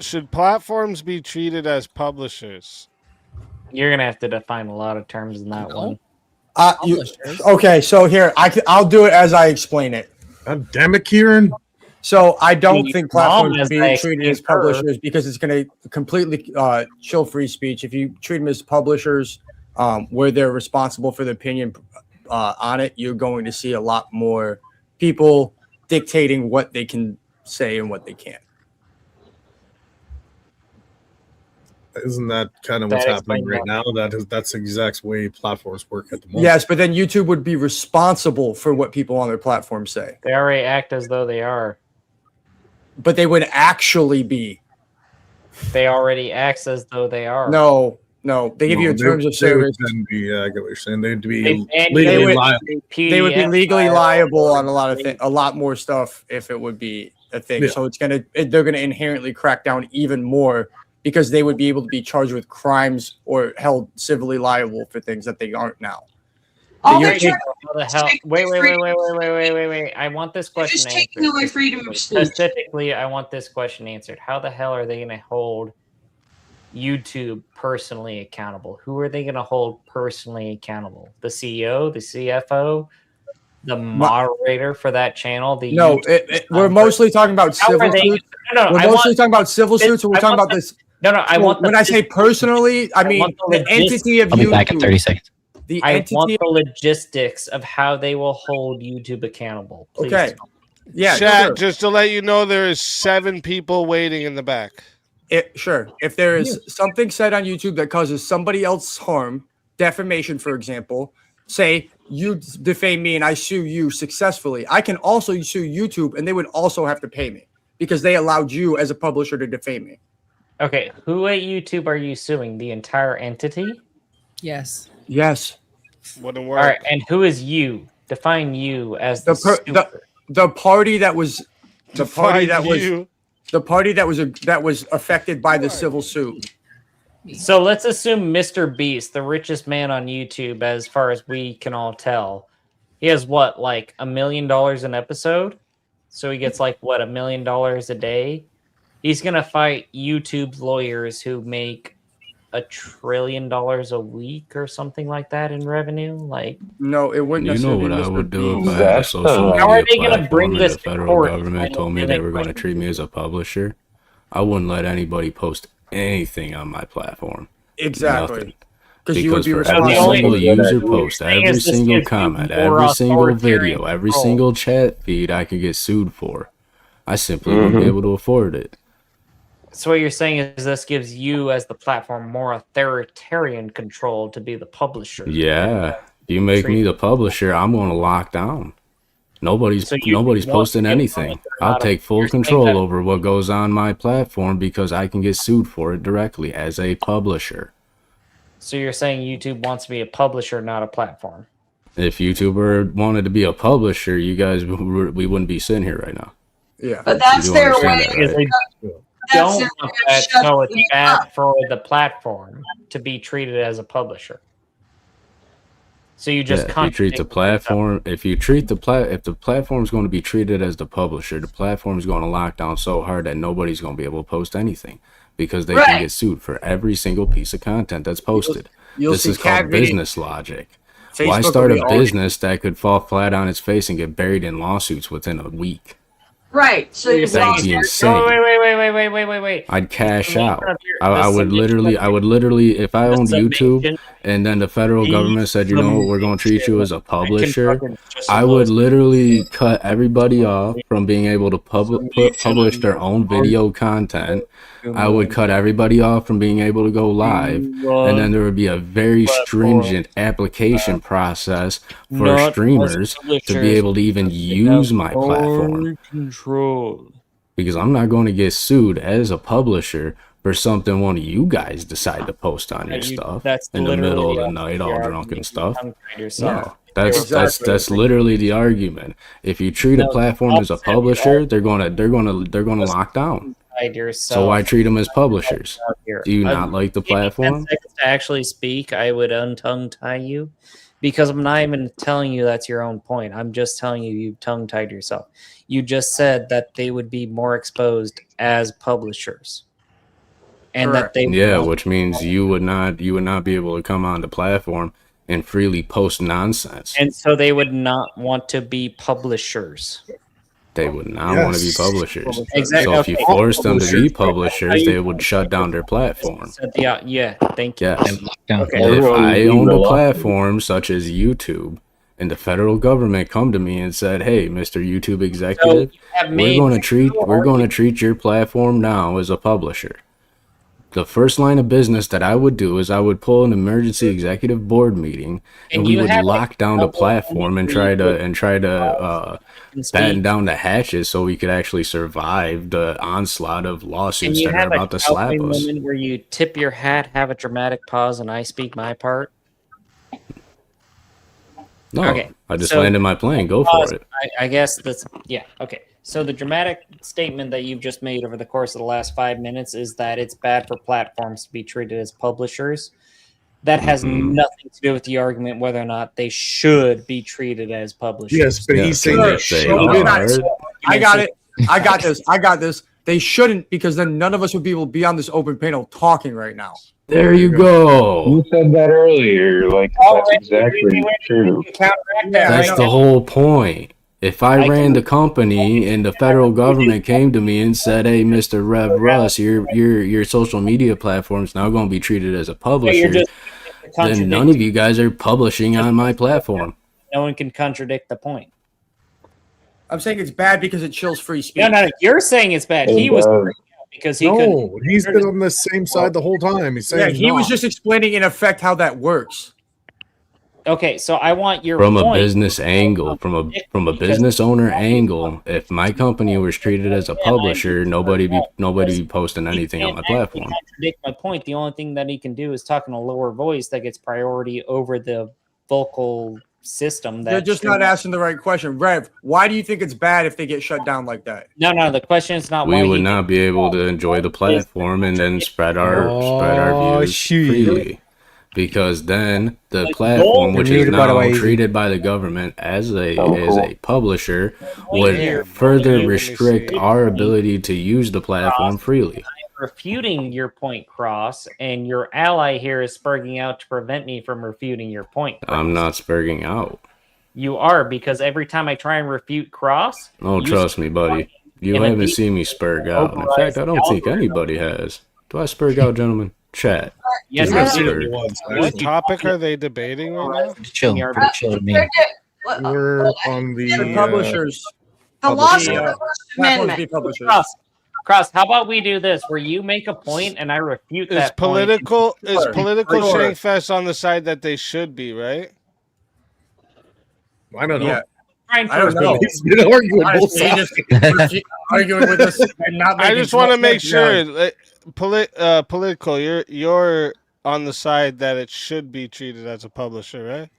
Should platforms be treated as publishers? You're gonna have to define a lot of terms in that one. Okay, so here I'll do it as I explain it. God damn it, Kieran. So I don't The think problem platforms is be I treated as concur. publishers because it's going to completely chill free speech. If you treat them as publishers, where they're responsible for the opinion on it, you're going to see a lot more people dictating what they can say and what they can't. Isn't that kind of what's happening right now? That's the exact way platforms work at the moment. Yes, but then YouTube would be responsible for what people on their platform say. They already act as though they are. But they would actually be. They already act as though they are. No. They give you terms of service. I get what you're saying. They'd be They legally liable. They would be legally liable on a lot more stuff if it would be a thing. Yeah. So they're gonna inherently crack down even more because they would be able to be charged with crimes or held civilly liable for things that they aren't now. All You're they're trying how the hell? Wait. I want this question just answered. taking away freedom of speech. Specifically, I want this question answered. How the hell are they going to hold YouTube personally accountable? Who are they going to hold personally accountable? The CEO, the CFO, the moderator for that channel? We're mostly talking about How civil are they- suits. No, We're mostly talking about civil suits, and we're talking about this. No, I want when I say personally, I mean the entity of I'll YouTube. be back in 30 seconds. The I entity want the logistics of how they will hold YouTube accountable. Please. Okay. Yeah. Chat, sure. just to let you know, there is 7 people waiting in the back. Sure. If there is something said on YouTube that causes somebody else harm, defamation, for example, say you defame me and I sue you successfully, I can also sue YouTube and they would also have to pay me because they allowed you as a publisher to defame me. Okay, who at YouTube are you suing? The entire entity? Yes. Yes. Wouldn't All work. right, and who is you? Define you as The party that was affected by the civil suit. So let's assume Mr. Beast, the richest man on YouTube, as far as we can all tell, he has what, like $1 million an episode? So he gets like what, $1 million a day? He's gonna fight YouTube's lawyers who make $1 trillion a week or something like that in revenue. Like, no, it wouldn't. You know what I would do if I had a That's social how are media they gonna platform bring and this the to federal court? government told me they were going to treat me as a publisher? I wouldn't let anybody post anything on my platform. Exactly. Nothing. You would Because be for every responsible. single user post, thing every is this single gives you comment, more every single authoritarian video, every control. single chat feed I could get sued for. I simply wouldn't be able to afford it. So what you're saying is this gives you as the platform more authoritarian control to be the publisher. Yeah. If you make me the publisher, I'm going to lock down. Nobody's So you nobody's want posting to be a anything. publisher, I'll not a- take full you're saying control that- over what goes on my platform because I can get sued for it directly as a publisher. So you're saying YouTube wants to be a publisher, not a platform. If YouTuber wanted to be a publisher, you guys, we wouldn't be sitting here right now. Yeah. But that's You do their understand way. that, right? Don't their want way of that, so shutting it's me bad up. for the platform to be treated as a publisher. So you just If you treat the platform, if the platform's going to be treated as the publisher, the platform's going to lock down so hard that nobody's going to be able to post anything because they can get sued for every single piece of content that's posted. You'll This see is called cat video- business logic. Why Facebook start will a be all- business that could fall flat on its face and get buried in lawsuits within a week? Right. So you're That would be insane. Wait. I'd cash out. the I would literally, if I owned YouTube and then the federal government said, you know what, we're going to treat you as a publisher, I would literally cut everybody off from being able to publish their own video content. I would cut everybody off from being able to go live, and then there would be a very stringent application process for Not streamers to be able to even use my platform. Control. Because I'm not going to get sued as a publisher for something one of you guys decide to post on your stuff in the middle of the night, all drunk and stuff. No, that's literally the argument. If you treat a platform as a publisher, they're gonna lock down. So why treat them as publishers? Do you not like the platform? To actually speak, I would untongue tie you, because I'm not even telling you that's your own point. I'm just telling you you've tongue tied yourself. You just said that they would be more exposed as publishers, and that they which means you would not be able to come on the platform and freely post nonsense. and so they would not want to be publishers. They would not want to be publishers. Exactly. So if you force them to be publishers, they would shut down their platform. Yeah, thank you. Yes. Okay. If I owned a platform such as YouTube and the federal government come to me and said, "Hey, Mr. YouTube executive, we're going to treat your platform now as a publisher." The first line of business that I would do is I would pull an emergency executive board meeting, and we would lock down the platform and try to batten down the hatches so we could actually survive the onslaught of And lawsuits you that are have about a to slap cowboy us. moment where you tip your hat, have a dramatic pause, and I speak my part. No, Okay, I just so- landed my plane. Go for it. I guess that's okay. So the dramatic statement that you've just made over the course of the last 5 minutes is that it's bad for platforms to be treated as publishers. That has nothing to do with the argument whether or not they should be treated as publishers. Yes, but he's saying they should. I got it. I got this. They shouldn't, because then none of us would be able to be on this open panel talking right now. There you go. You said that earlier. Like, that's exactly true. That's the whole point. If I ran the company and the federal government came to me and said, "Hey, Mr. Rev Russ, your social media platform's now going to be treated as a publisher," then none of you guys are publishing on my platform. No one can contradict the point. I'm saying it's bad because it chills free speech. No, you're saying it's bad. He was freaking out because he couldn't. No, he's been on the same side the whole time. He's saying he was just explaining in effect how that works. Okay, so I want your From a point. business angle, from a business owner angle, if my company was treated as a publisher, nobody be posting anything on my platform. Contradict my point. The only thing that he can do is talk in a lower voice that gets priority over the vocal system. They're just not asking the right question. Rev, why do you think it's bad if they get shut down like that? No, the question is not We why would not be able to enjoy the platform and then spread our views freely. Because then the platform, which is now treated by the government as a publisher, would further restrict our ability to use the platform freely. Refuting your point, Cross, and your ally here is spurging out to prevent me from refuting your point, Cross. I'm not spurging out. You are, because every time I try and refute Cross... Oh, trust me, buddy. You haven't seen me spurg out. In fact, I don't think anybody has. Do I spurg out, gentlemen? Chat. Yes, what topic are they debating right now? Chill to me. We're on the publishers. The Lost Amendment. Cross, how about we do this, where you make a point and I refute that political point? Is political Shankfest on the side that they should be, right? I don't know. Yeah. I don't know. He's been arguing both sides. Arguing with us and not I just want to make sure, political, you're on the side that it should be treated as a publisher, right?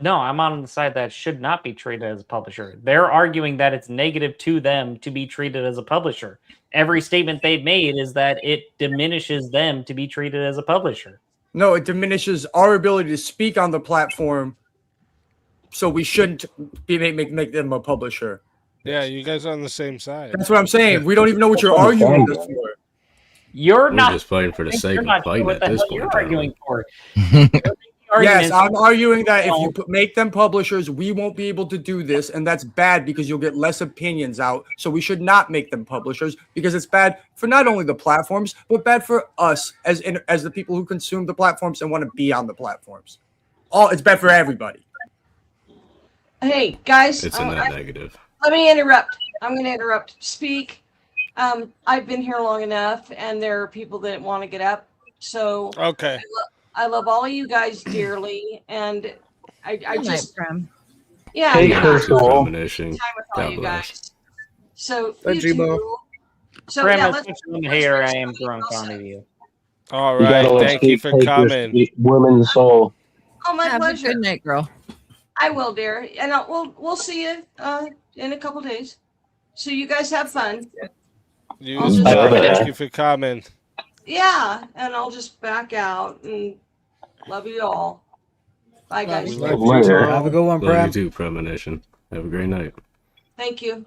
No, I'm on the side that it should not be treated as a publisher. They're arguing that it's negative to them to be treated as a publisher. Every statement they've made is that it diminishes them to be treated as a publisher. No, it diminishes our ability to speak on the platform, so we shouldn't make them a publisher. Yeah, you guys are on the same side. That's what I'm saying. We don't even know what you're arguing this for. We're not just fighting for the sake of fighting at this point. You're arguing for. Yes, I'm arguing that if you make them publishers, we won't be able to do this, and that's bad because you'll get less opinions out. So we should not make them publishers because it's bad for not only the platforms, but bad for us as the people who consume the platforms and want to be on the platforms. It's bad for everybody. Hey guys, it's a net negative. Let me interrupt. I'm going to interrupt. Speak. I've been here long enough, and there are people that want to get up. So okay. I love all of you guys dearly, and I just yeah. Hey, yeah. time with all you guys. So you too. So Grandma, yeah, here I am drunk on you. All right, thank you for coming. Woman's soul. Oh, my pleasure. Good night, girl. I will, dear, and we'll see you in a couple days. So you guys have fun. Thank you for coming. Yeah, and I'll just back out and love you all. Bye, guys. Have a good one, Prem. Love you too, Premonition. Have a great night. Thank you.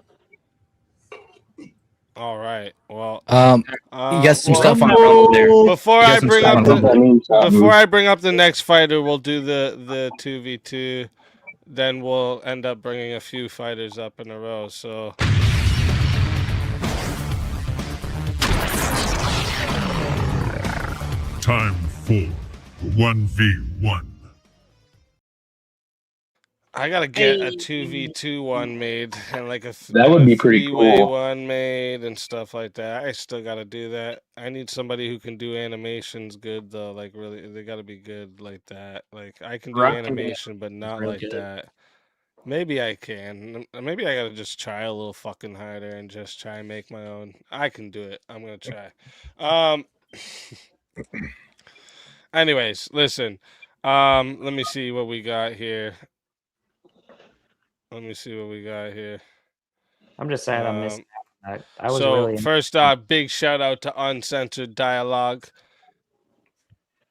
All right. Well, you got some stuff on roll there. Before I bring up the next fighter, we'll do the 2v2. Then we'll end up bringing a few fighters up in a row. So. Time for 1v1. I gotta get a 2v2 one made and like that would be pretty cool. One made and stuff like that. I still gotta do that. I need somebody who can do animations good though. Like really, they gotta be good like that. Like I can do animation, but not like that. Maybe I can. Maybe I gotta just try a little fucking harder and just try and make my own. I can do it. I'm gonna try. Anyways, listen. Let me see what we got here. I'm just sad I missed that. I was so really first off, big shout out to Uncensored Dialogue.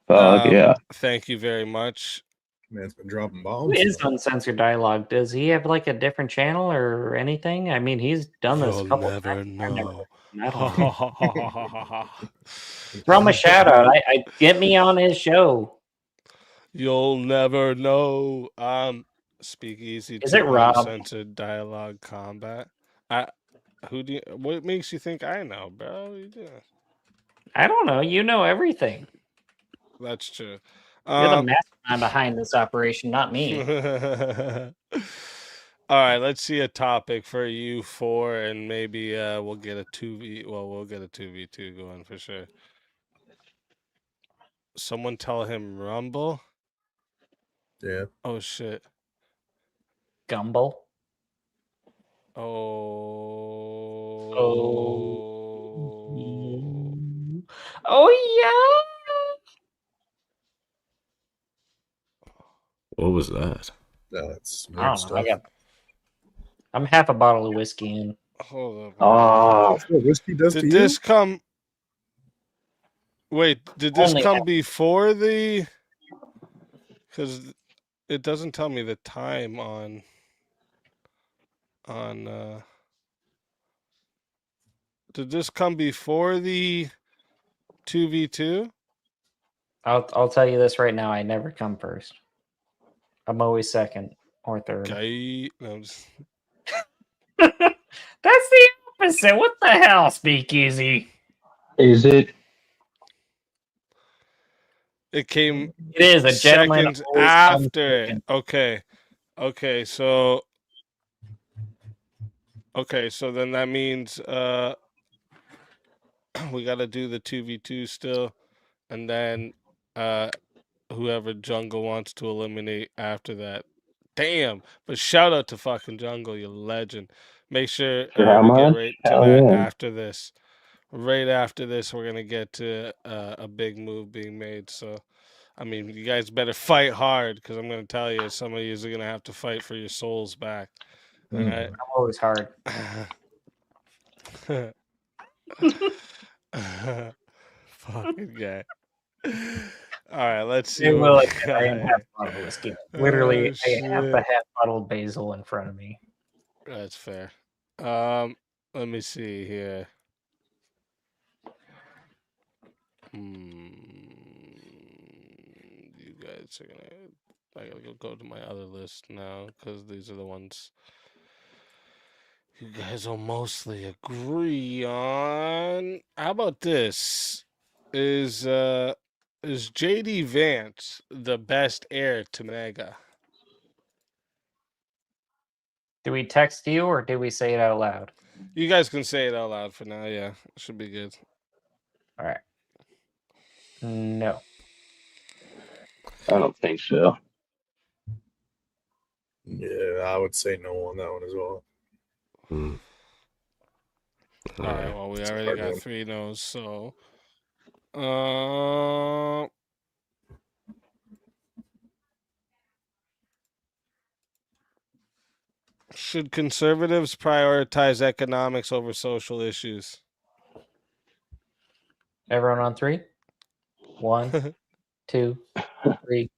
Yeah. Thank you very much. Man's been dropping bombs. Who is Uncensored Dialogue? Does he have like a different channel or anything? I mean, he's done this a couple never times. know. Throw him a shout out. I get me on his show. You'll never know. Speakeazy. Is it Rob? Uncensored Dialogue Combat. What makes you think I know, bro? I don't know. You know everything. That's true. You're the mastermind behind this operation, not me. All right, let's see a topic for you four, and maybe we'll get a 2v. Well, we'll get a 2v2 going for sure. Someone tell him Rumble. Yeah. Oh shit. Gumble. Oh yeah. What was that? That's I don't know. I'm half a bottle of whiskey in. Hold up. Oh, that's what whiskey does to Did you? this come? Wait, did this Only come half. before the? Because it doesn't tell me the time on. Did this come before the 2v2? I'll tell you this right now. I never come first. I'm always second or third. Okay. No, just... That's the opposite. What the hell, Speakeazy? Is it? It came. It is a gentleman seconds always comes after. second. Okay. So then that means we got to do the 2v2 still, and then whoever Jungle wants to eliminate after that. Damn! But shout out to fucking Jungle, you legend. Make sure For how we get much? right to Hell that yeah. after this. Right after this, we're gonna get to a big move being made. So, I mean, you guys better fight hard, because I'm gonna tell you, some of you are gonna have to fight for your souls back. All right. I'm always hard. Fucking guy. All right, let's see. I What am half a bottle of whiskey. Literally, I have the half bottle of basil in front of me. That's fair. Let me see here. You guys are gonna. I gotta go to my other list now, because these are the ones you guys will mostly agree on. How about this? Is JD Vance the best heir to Mega? Do we text you or do we say it out loud? You guys can say it out loud for now. Yeah, should be good. All right. No. I don't think so. Yeah, I would say no on that one as well. All right. Well, we already got 3 no's. So, should conservatives prioritize economics over social issues? Everyone on 3? 1, 2, 3.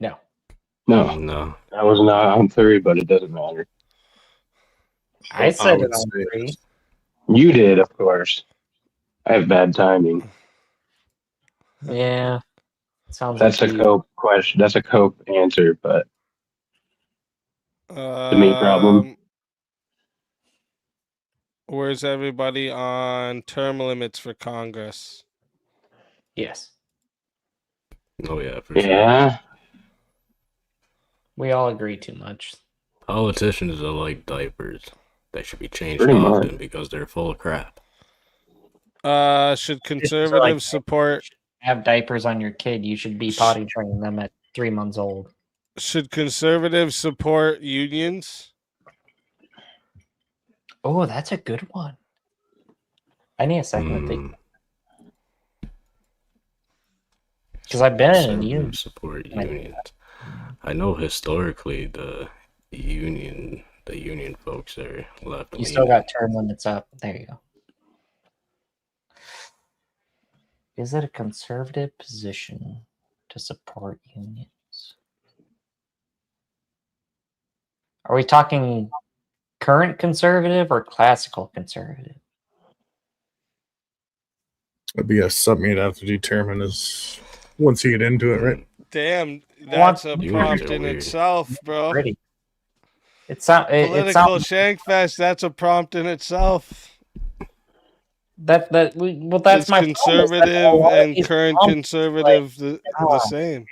No. No. I was not on 3, but it doesn't matter. I said it on 3. You did, of course. I have bad timing. Yeah. Sounds That's like a Cope question. That's a Cope answer, but the me problem. Where's everybody on term limits for Congress? Yes. Oh yeah, for sure. We all agree too much. Politicians are like diapers. They should be changed Pretty often much. because they're full of crap. Should conservatives support... Have diapers on your kid. You should be potty training them at 3 months old. Should conservatives support unions? Oh, that's a good one. I need a second to think. Because I've been in a union. Support unions. I know historically the union folks are left. You still got term limits up. There you go. Is it a conservative position to support unions? Are we talking current conservative or classical conservative? That'd be something you'd have to determine as once you get into it, right? Damn, that's a prompt in itself, bro. Pretty. Political Shankfest, that's a prompt in itself. That's is my conservative and current conservative the same.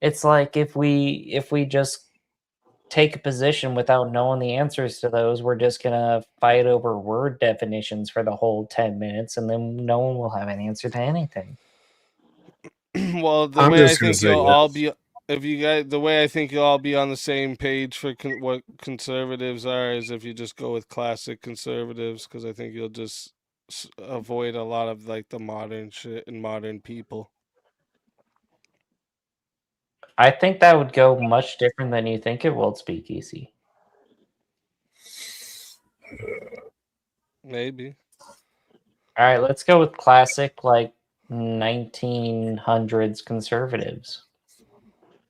It's like if we just take a position without knowing the answers to those, we're just gonna fight over word definitions for the whole 10 minutes, and then no one will have an answer to anything. Well, the way I think you'll all be, the way I think you'll all be on the same page for what conservatives are is if you just go with classic conservatives, because I think you'll just avoid a lot of like the modern shit and modern people. I think that would go much different than you think it will, Speakeazy. Maybe. All right, let's go with classic, like 1900s conservatives.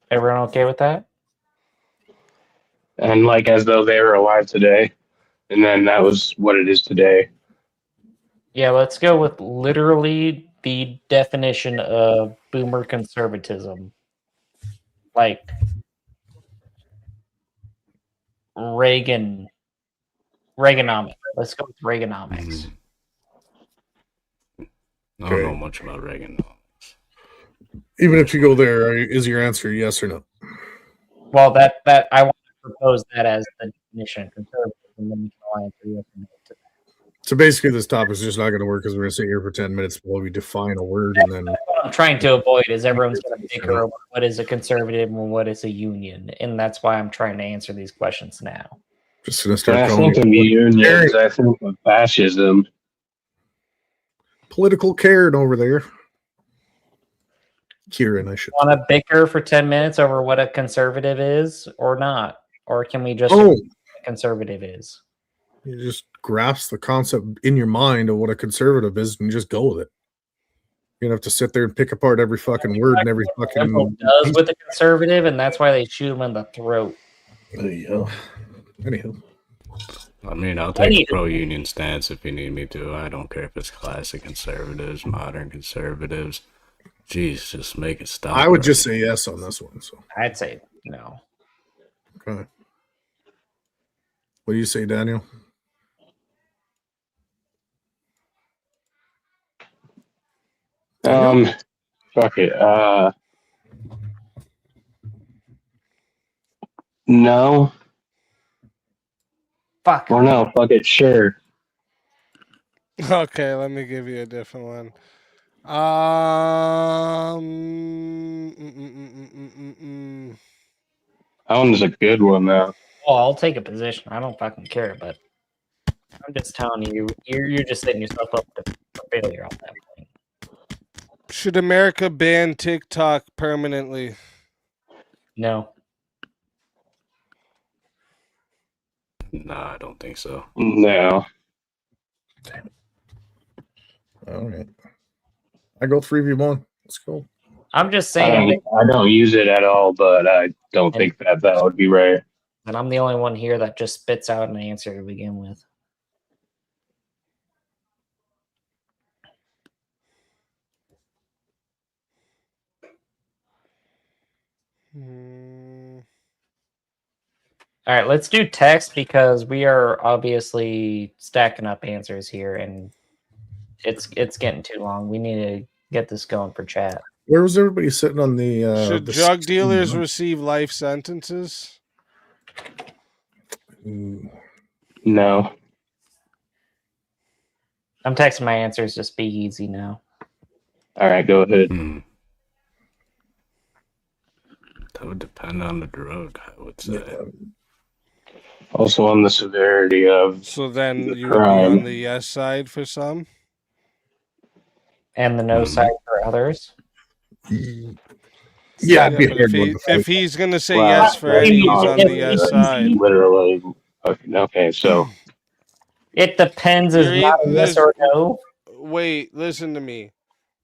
Everyone okay with that? And like as though they were alive today, and then that was what it is today. Yeah, let's go with literally the definition of boomer conservatism. Like Reaganomics. Let's go with Reaganomics. I don't know much about Reagan. Even if you go there, is your answer yes or no? Well, that I want to propose that as the definition of conservatism, and then we can all answer yes or no to that. So basically, this topic is just not going to work because we're going to sit here for 10 minutes while we define a word, and then What I'm trying to avoid is everyone's going to bicker over what is a conservative and what is a union, and that's why I'm trying to answer these questions now. just going to start I calling think of unions. I think of fascism. political Karen over there. Kieran, I should. Want to bicker for 10 minutes over what a conservative is or not? Or can we just Oh. agree what a conservative is? You just grasp the concept in your mind of what a conservative is and just go with it. You don't have to sit there and pick apart every fucking word and every Liberal fucking. does with a conservative, and that's why they shoot him in the throat. There you go. Anywho. I mean, I'll take a pro-union stance if you need me to. I don't care if it's classic conservatives, modern conservatives. Jeez, just make it stop. I would just say yes on this one. So I'd say no. okay. What do you say, Daniel? Fuck it. No. Fuck. Or no, fuck it, sure. Okay, let me give you a different one. That one's a good one, though. Well, I'll take a position. I don't fucking care, but I'm just telling you, you're just setting yourself up for failure on that point. Should America ban TikTok permanently? No. No, I don't think so. No. All right. I go 3v1. Let's go. I'm just saying. I don't use it at all, but I don't think that would be right. And I'm the only one here that just spits out an answer to begin with. All right, let's do text because we are obviously stacking up answers here, and it's getting too long. We need to get this going for chat. Where was everybody sitting on the? Should the drug 16? dealers receive life sentences? No. I'm texting my answers to Speakeazy now. All right, go ahead. That would depend on the drug, I would say. Also on the severity of So then the you would be crime. on the yes side for some? And the no side for others? Yeah, But if he's going to say yes for any, he's on the yes side. Literally. Okay, so. It depends is not a yes or no. Wait, listen to me.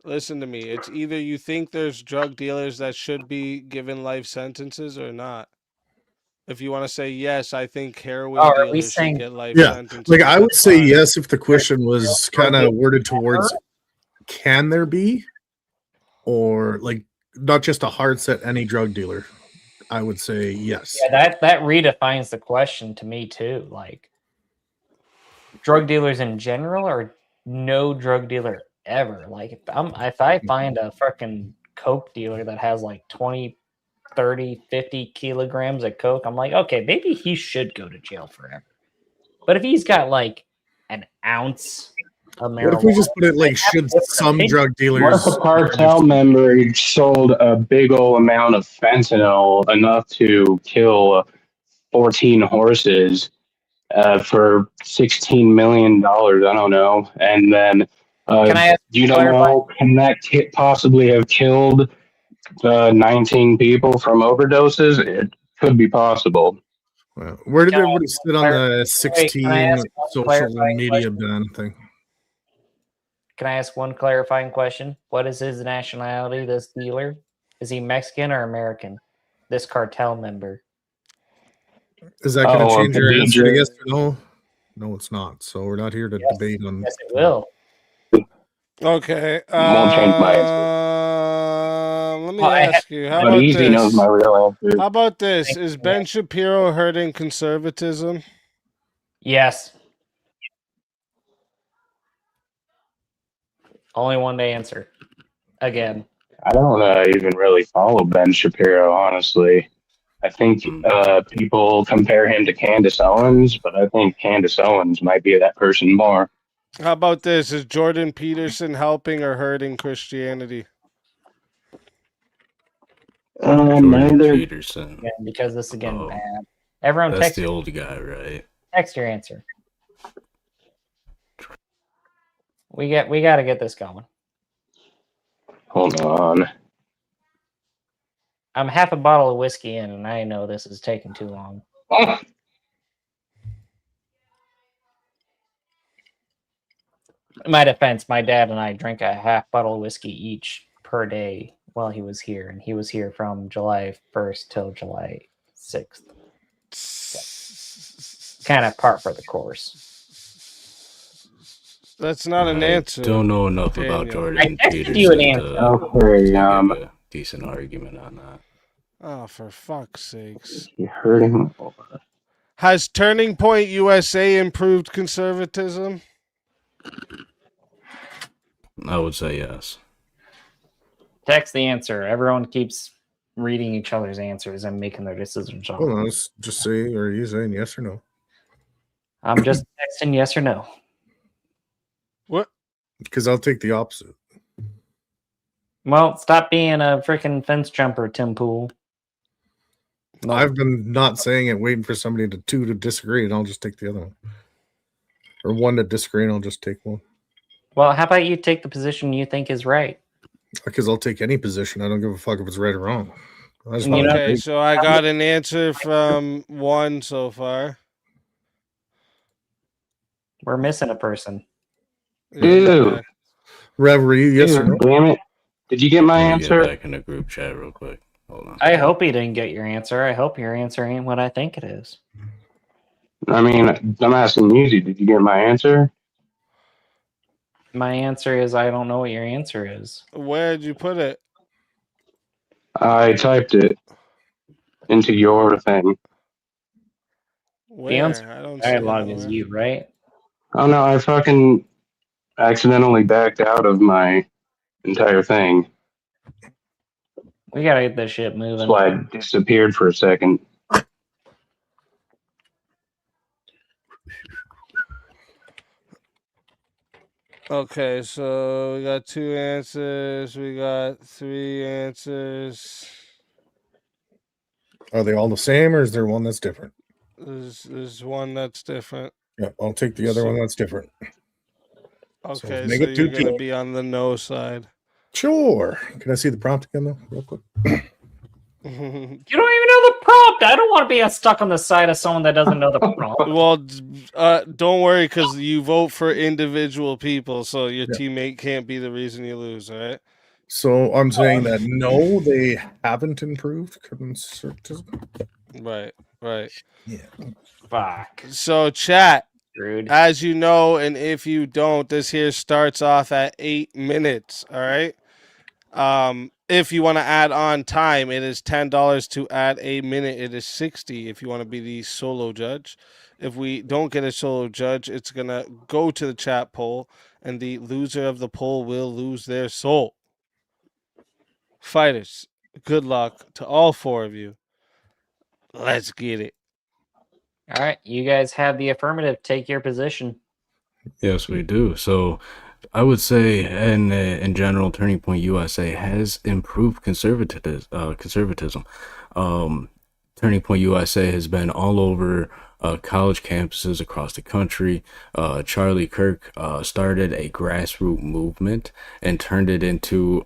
Listen to me. It's either you think there's drug dealers that should be given life sentences or not. If you want to say yes, I think heroin dealers should get life sentences. Like I would say yes if the question was kind of worded towards can there be, or like not just a hard set any drug dealer. I would say yes. Yeah, that redefines the question to me too. Like drug dealers in general or no drug dealer ever. Like if I find a freaking coke dealer that has like 20, 30, 50 kilograms of coke, I'm like, okay, maybe he should go to jail forever. But if he's got like an ounce of marijuana, What if we just put it like should some drug dealers? What if a cartel member sold a big old amount of fentanyl enough to kill 14 horses for $16 million? I don't know. And then Can I ask you don't know, can that possibly have killed 19 people from overdoses, it could be possible. Well, where did everybody sit on the 16 social media ban thing? Can I ask one clarifying question? What is his nationality, this dealer? Is he Mexican or American? This cartel member. Is that going to change your answer to yes or no? No, it's not. So we're not here to debate on. Yes, it will. Okay. Won't change my answer. Let me ask you. How about Easy this? knows my real answer. How about this? Is Ben Shapiro hurting conservatism? Yes. Only one to answer. Again. I don't even really follow Ben Shapiro, honestly. I think people compare him to Candace Owens, but I think Candace Owens might be that person more. How about this? Is Jordan Peterson helping or hurting Christianity? Jordan Peterson. Yeah, because this is getting bad. Everyone That's text the old guy, right? Text your answer. We got to get this going. Hold on. I'm half a bottle of whiskey in, and I know this is taking too long. In my defense, my dad and I drank a half bottle of whiskey each per day while he was here, and he was here from July 1st till July 6th. Kind of par for the course. That's not an answer. Don't know enough about Jordan Peterson you an answer. to give a decent argument on that. Oh, for fuck's sakes. You're hurting. Has Turning Point USA improved conservatism? I would say yes. Text the answer. Everyone keeps reading each other's answers and making their decisions on. Hold on, let's just say, are you saying yes or no? I'm just texting yes or no. What? Because I'll take the opposite. Well, stop being a freaking fence jumper, Tim Pool. I've been not saying it, waiting for somebody to disagree, and I'll just take the other one. Or one to disagree, and I'll just take one. Well, how about you take the position you think is right? Because I'll take any position. I don't give a fuck if it's right or wrong. Okay, so I got an answer from one so far. We're missing a person. Ew. Reverie, yes or no? Damn it. Did you get my Let me answer? Get back in the group chat real quick. Hold on. I hope he didn't get your answer. I hope your answer ain't what I think it is. I mean, I'm asking you, did you get my answer? My answer is I don't know what your answer is. Where'd you put it? I typed it into your thing. Where? The answer I don't dialogue see it is anywhere. you, right? Oh no, I fucking accidentally backed out of my entire thing. We gotta get this shit moving. That's why I disappeared for a second. Okay, so we got 2 answers. We got 3 answers. Are they all the same, or is there one that's different? There's one that's different. Yeah, I'll take the other one that's different. Okay, make so it you're 2-2. gonna be on the no side. Sure. Can I see the prompt again, though, real quick? You don't even know the prompt. I don't want to be stuck on the side of someone that doesn't know the prompt. Well, don't worry, because you vote for individual people, so your teammate can't be the reason you lose, all right? So I'm saying that no, they haven't improved conservatism. Right. Yeah. Fuck. So, chat, Rude. as you know, and if you don't, this here starts off at 8 minutes, all right? If you want to add on time, it is $10 to add a minute. It is $60 if you want to be the solo judge. If we don't get a solo judge, it's going to go to the chat poll, and the loser of the poll will lose their soul. Fighters, good luck to all 4 of you. Let's get it. All right, you guys have the affirmative. Take your position. Yes, we do. So I would say, in general, Turning Point USA has improved conservatism. Turning Point USA has been all over college campuses across the country. Charlie Kirk started a grassroots movement and turned it into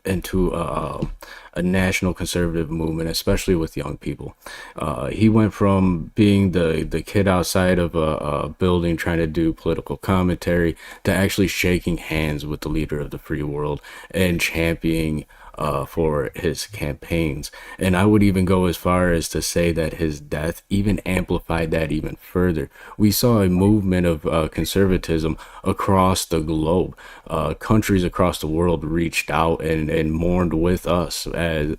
a national conservative movement, especially with young people. He went from being the kid outside of a building trying to do political commentary to actually shaking hands with the leader of the free world and championing for his campaigns. And I would even go as far as to say that his death even amplified that even further. We saw a movement of conservatism across the globe. Countries across the world reached out and mourned with us as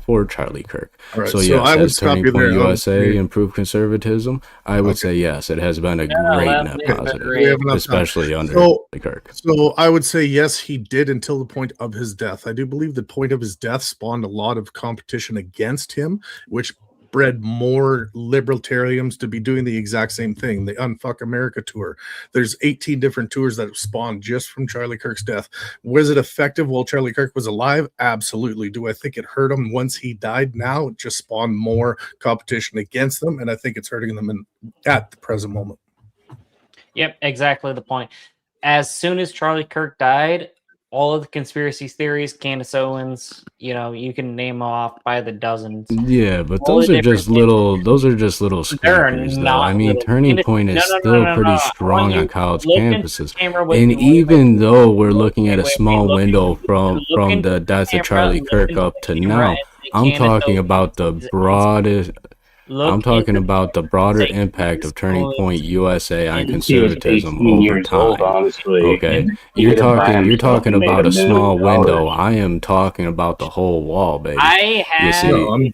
for Charlie Kirk. Right, so so yes, I would has stop Turning you Point there. USA improved conservatism? I would say yes, it has been a great net positive, especially under Charlie Kirk. So I would say yes, he did until the point of his death. I do believe the point of his death spawned a lot of competition against him, which bred more libertarians to be doing the exact same thing. The Unfuck America tour. There's 18 different tours that have spawned just from Charlie Kirk's death. Was it effective while Charlie Kirk was alive? Absolutely. Do I think it hurt him once he died? Now it just spawned more competition against them, and I think it's hurting them at the present moment. Yep, exactly the point. As soon as Charlie Kirk died, all of the conspiracy theories, Candace Owens, you can name off by the dozens. Yeah, but those are just little squeakers, though. I mean, Turning Point is still pretty strong on college campuses. And even though we're looking at a small window from the death of Charlie Kirk up to now, I'm talking about the broadest. I'm talking about the broader impact of Turning Point USA on conservatism over time. Okay, you're talking about a small window. I am talking about the whole wall, baby. You see,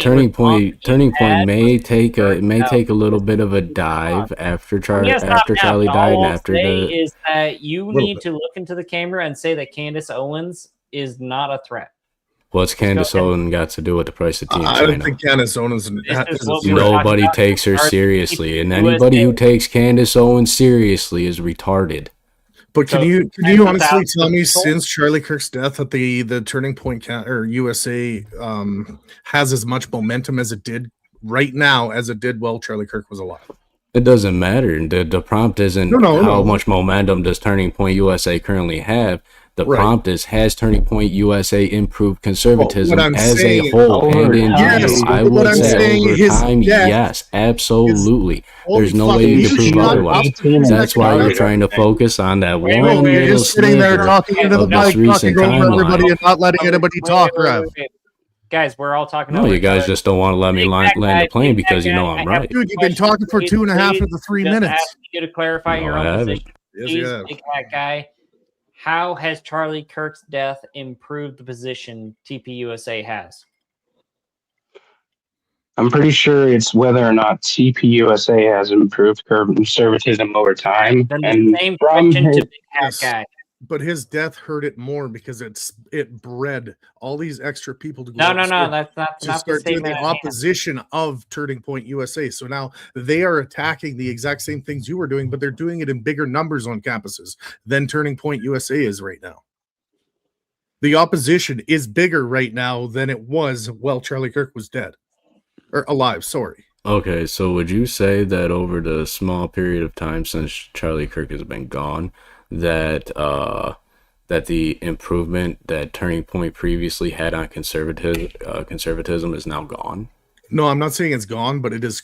Turning Point may take a little bit of a dive after Charlie died, and after is that you need to look into the camera and say that Candace Owens is not a threat. What's Candace Owens got to do with the price of tea in China? I don't think Candace Owens. Nobody takes her seriously, and anybody who takes Candace Owens seriously is retarded. But can you honestly tell me, since Charlie Kirk's death, that the Turning Point USA has as much momentum as it did right now as it did while Charlie Kirk was alive? It doesn't matter. The prompt isn't how much momentum does Turning Point USA currently have. The prompt is, has Turning Point USA improved conservatism as a whole? And indeed, I would say over time, yes, absolutely. There's no way you can prove otherwise. That's why you're trying to focus on that one little sitting there talking into the mic, talking over everybody and not letting anybody talk, Rev. Guys, we're all talking. No, you guys just don't want to let me land the plane because you know I'm right. Dude, you've been talking for 2.5 of the 3 minutes. Ask you to clarify your own position. Yes, you have. Big hat guy. How has Charlie Kirk's death improved the position TPUSA has? I'm pretty sure it's whether or not TPUSA has improved conservatism over time. Then and the same question to Big Hat Guy. But his death hurt it more because it bred all these extra people to go. No, that's not to start doing the opposition of Turning Point USA. So now they are attacking the exact same things you were doing, but they're doing it in bigger numbers on campuses than Turning Point USA is right now. The opposition is bigger right now than it was while Charlie Kirk was dead or alive. Sorry. Okay, so would you say that over the small period of time since Charlie Kirk has been gone, that the improvement that Turning Point previously had on conservatism is now gone? No, I'm not saying it's gone, but it is.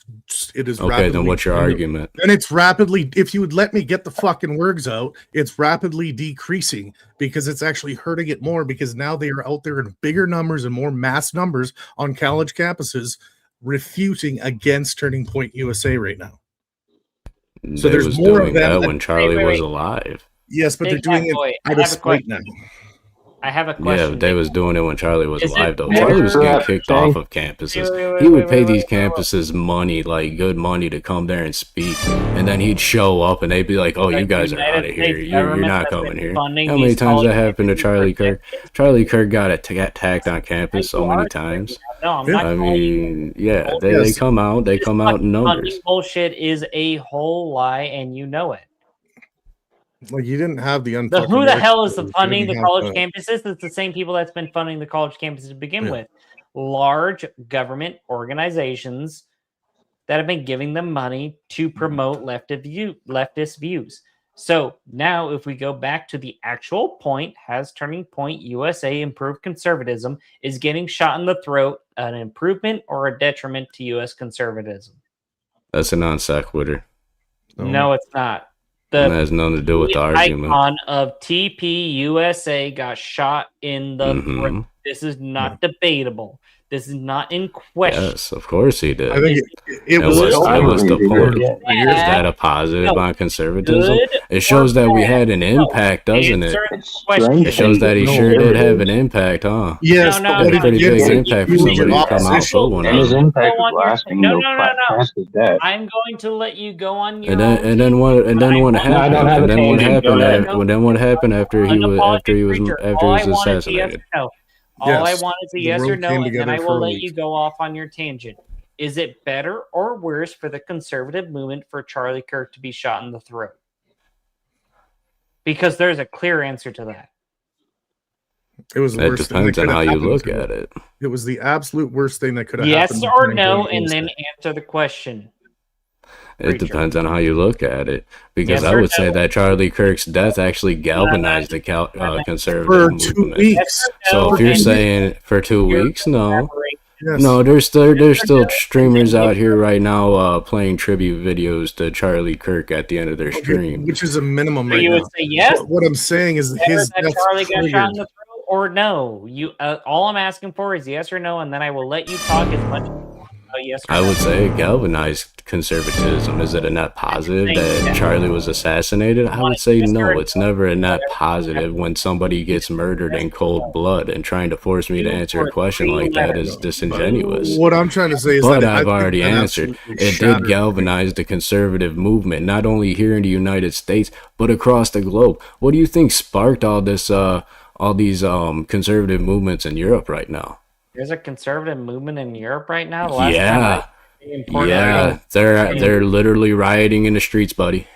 Okay, then what's your argument? And it's rapidly. If you would let me get the fucking words out, it's rapidly decreasing because it's actually hurting it more because now they are out there in bigger numbers and more mass numbers on college campuses, refuting against Turning Point USA right now. So there's more of that when Charlie was alive. Yes, but they're doing it out of spite now. I have a question. Yeah, they was doing it when Charlie was alive, though. Charlie was getting kicked off of campuses. He would pay these campuses money, like good money, to come there and speak. And then he'd show up and they'd be like, oh, you guys are out of here. You're not coming here. How many times that happened to Charlie Kirk? Charlie Kirk got attacked on campus so many times. I mean, yeah, they come out. They come out in numbers. This bullshit is a whole lie, and you know it. Like, you didn't have the who the hell is funding the college campuses? It's the same people that's been funding the college campuses to begin with. Large government organizations that have been giving them money to promote leftist views. So now if we go back to the actual point, has Turning Point USA improved conservatism? Is getting shot in the throat an improvement or a detriment to U.S. conservatism? That's a non sequitur. No, it's not. That has nothing to do with the argument. Icon of TP USA got shot in the throat. This is not debatable. This is not in question. Yes, of course he did. I think it was the point. Yeah. Is that a positive on conservatism? It shows that we had an impact, doesn't it? It shows that he sure did have an impact, huh? Yes, a pretty big impact for somebody to come out full one. His impact was lasting. No. I'm going to let you go on your and then what happened after he was assassinated? All I want is a yes or no, and then I will let you go off on your tangent. Is it better or worse for the conservative movement for Charlie Kirk to be shot in the throat? Because there's a clear answer to that. It was the It worst depends thing on that how could you have look happened to at him. it. It was the absolute worst thing that could have happened. Yes or no, and then answer the question. It depends on how you look at it, because Yes I or would say no? that Charlie Kirk's death actually galvanized the conservative For movement. 2 weeks. So if you're saying for 2 weeks, no, there's still streamers out here right now playing tribute videos to Charlie Kirk at the end of their stream. Which is a minimum So right you now. would say yes? What I'm saying is his That death Charlie got shot in triggered. the throat, or no? You all I'm asking for is yes or no, and then I will let you talk as much. Yes or I no. would say it galvanized conservatism. Is it a net positive that Charlie was assassinated? I would say no. It's never a net positive when somebody gets murdered in cold blood, and trying to force me to answer a question like that is disingenuous. What I'm trying to say is But that I I've think already that answered. absolutely It shattered did galvanize the conservative movement, not only here in the United States, but across the globe. What do you think sparked all these conservative movements in Europe right now? There's a conservative movement in Europe right now. The last time They're literally rioting in the streets, buddy.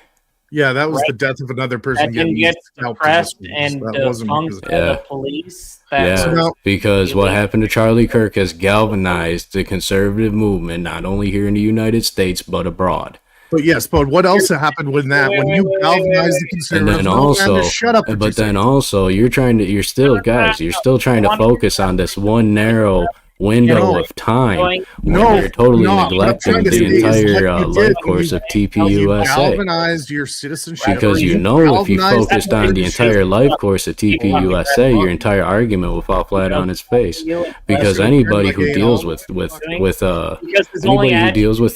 Yeah, that was the death of another person that didn't getting get scalped suppressed in the and schools. That wasn't defunct because by of the police. That Yeah, was- because what happened to Charlie Kirk has galvanized the conservative movement, not only here in the United States, but abroad. But yes, but what else happened with that? When you galvanized the And conservatives, then no, man, also, just shut up. but then also, you're still trying to focus on this one narrow window of time when you're totally neglecting the entire life course of You TPUSA. galvanized your citizenship. Because if you focused on the entire life course of TPUSA, your entire argument will fall flat on its face. Because anybody who deals with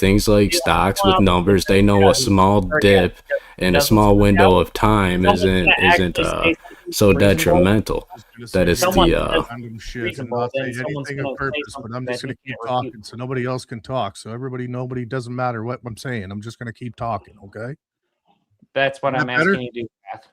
things like stocks with numbers, they know a small dip in a small window of time isn't so detrimental. That is random shit and not say anything on purpose, but I'm just going to keep talking so nobody else can talk. So nobody doesn't matter what I'm saying. I'm just going to keep talking. Okay. That's what I'm asking you to do, Pat.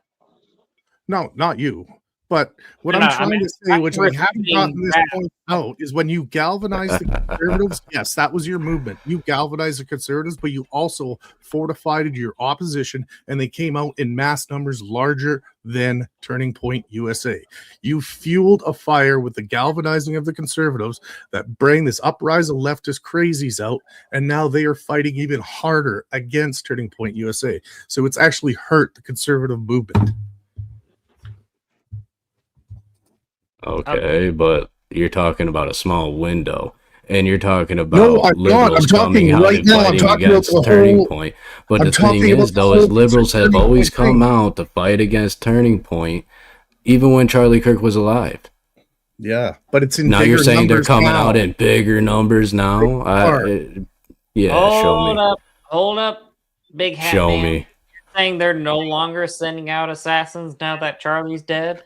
No, not you. But what I'm trying to say, which we haven't gotten this point out, is when you galvanize the conservatives, yes, that was your movement. You galvanized the conservatives, but you also fortified your opposition, and they came out in mass numbers larger than Turning Point USA. You fueled a fire with the galvanizing of the conservatives that bring this uprising of leftist crazies out, and now they are fighting even harder against Turning Point USA. So it's actually hurt the conservative movement. Okay, but you're talking about a small window, and you're talking about liberals coming out and fighting against Turning Point. But the thing is, though, is liberals have always come out to fight against Turning Point, even when Charlie Kirk was alive. Yeah, but it's in now bigger you're saying they're numbers coming now. out in bigger numbers now. Show me. Hold up, big hat Show man. me. You're saying they're no longer sending out assassins now that Charlie's dead?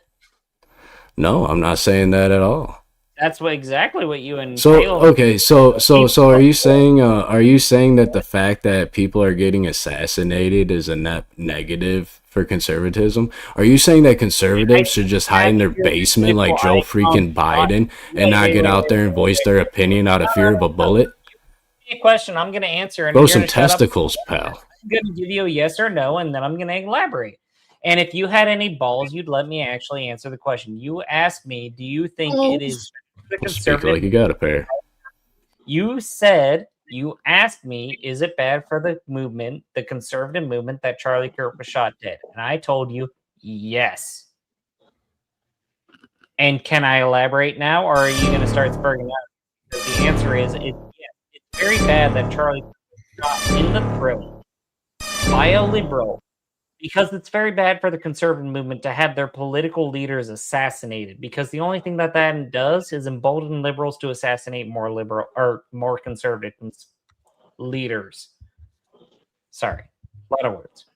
No, I'm not saying that at all. That's exactly what you and So Taylor. okay, so are you saying that the fact that people are getting assassinated is a net negative for conservatism? Are you saying that conservatives should just hide in their basement like Joe freaking Biden and not get out there and voice their opinion out of fear of a bullet? A question I'm going to answer. And Grow you're some gonna shut up. testicles, pal. I'm going to give you a yes or no, and then I'm going to elaborate. And if you had any balls, you'd let me actually answer the question. You asked me, do you think it is the Speak conservative? like you got a pair. You said You asked me, is it bad for the movement, the conservative movement, that Charlie Kirk was shot dead? And I told you, yes. And can I elaborate now, or are you going to start spurring out? Because the answer is, yes. It's very bad that Charlie Kirk was shot in the throat by a liberal, because it's very bad for the conservative movement to have their political leaders assassinated, because the only thing that does is embolden liberals to assassinate more liberal or more conservative leaders. Sorry, a lot of words.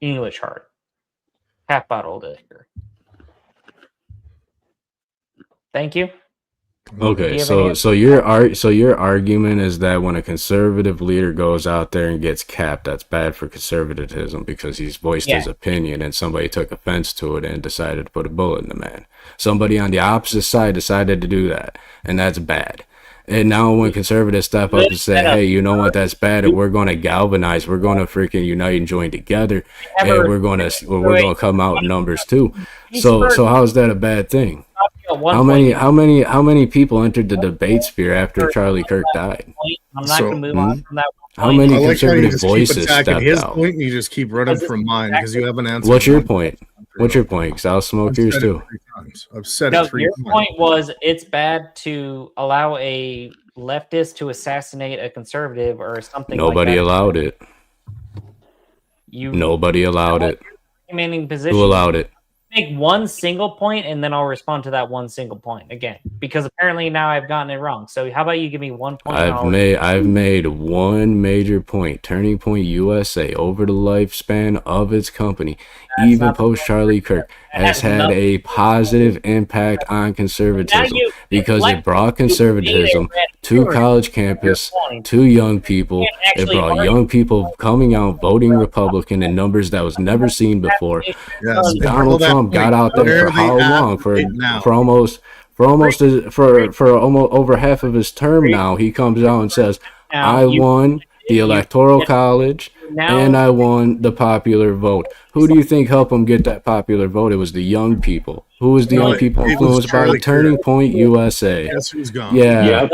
English hard. Half bottle liquor. Thank you. Okay, so your argument is that when a conservative leader goes out there and gets capped, that's bad for conservatism because he's voiced his opinion and somebody took offense to it and decided to put a bullet in the man. Somebody on the opposite side decided to do that, and that's bad. And now when conservatives step up and say, hey, you know what, that's bad, and we're going to galvanize, we're going to freaking unite and join together, and we're going to come out in numbers too. So how is that a bad thing? How many people entered the debate sphere after Charlie Kirk died? I'm not going to move on from that. How many conservative voices stepped his out? point and you just keep running from mine because you haven't answered. What's your point? What's your point? Because I'll smoke yours too. I've said it 3 times. Your point was it's bad to allow a leftist to assassinate a conservative or something. Nobody like that. allowed it. Nobody allowed it. Position. Who allowed it? Make one single point and then I'll respond to that one single point again, because apparently now I've gotten it wrong. So how about you give me 1 point? I've made one major point. Turning Point USA, over the lifespan of its company, even post Charlie Kirk, has had a positive impact on conservatism because it brought conservatism to college campus, to young people. It brought young people coming out voting Republican in numbers that was never seen before. Yes. Donald Trump got out there for how long? For almost over half of his term now. He comes out and says, I won the Electoral College and I won the popular vote. Who do you think helped him get that popular vote? It was the young people. Who was the young people influenced by Turning Point USA? Guess who's gone? Yeah.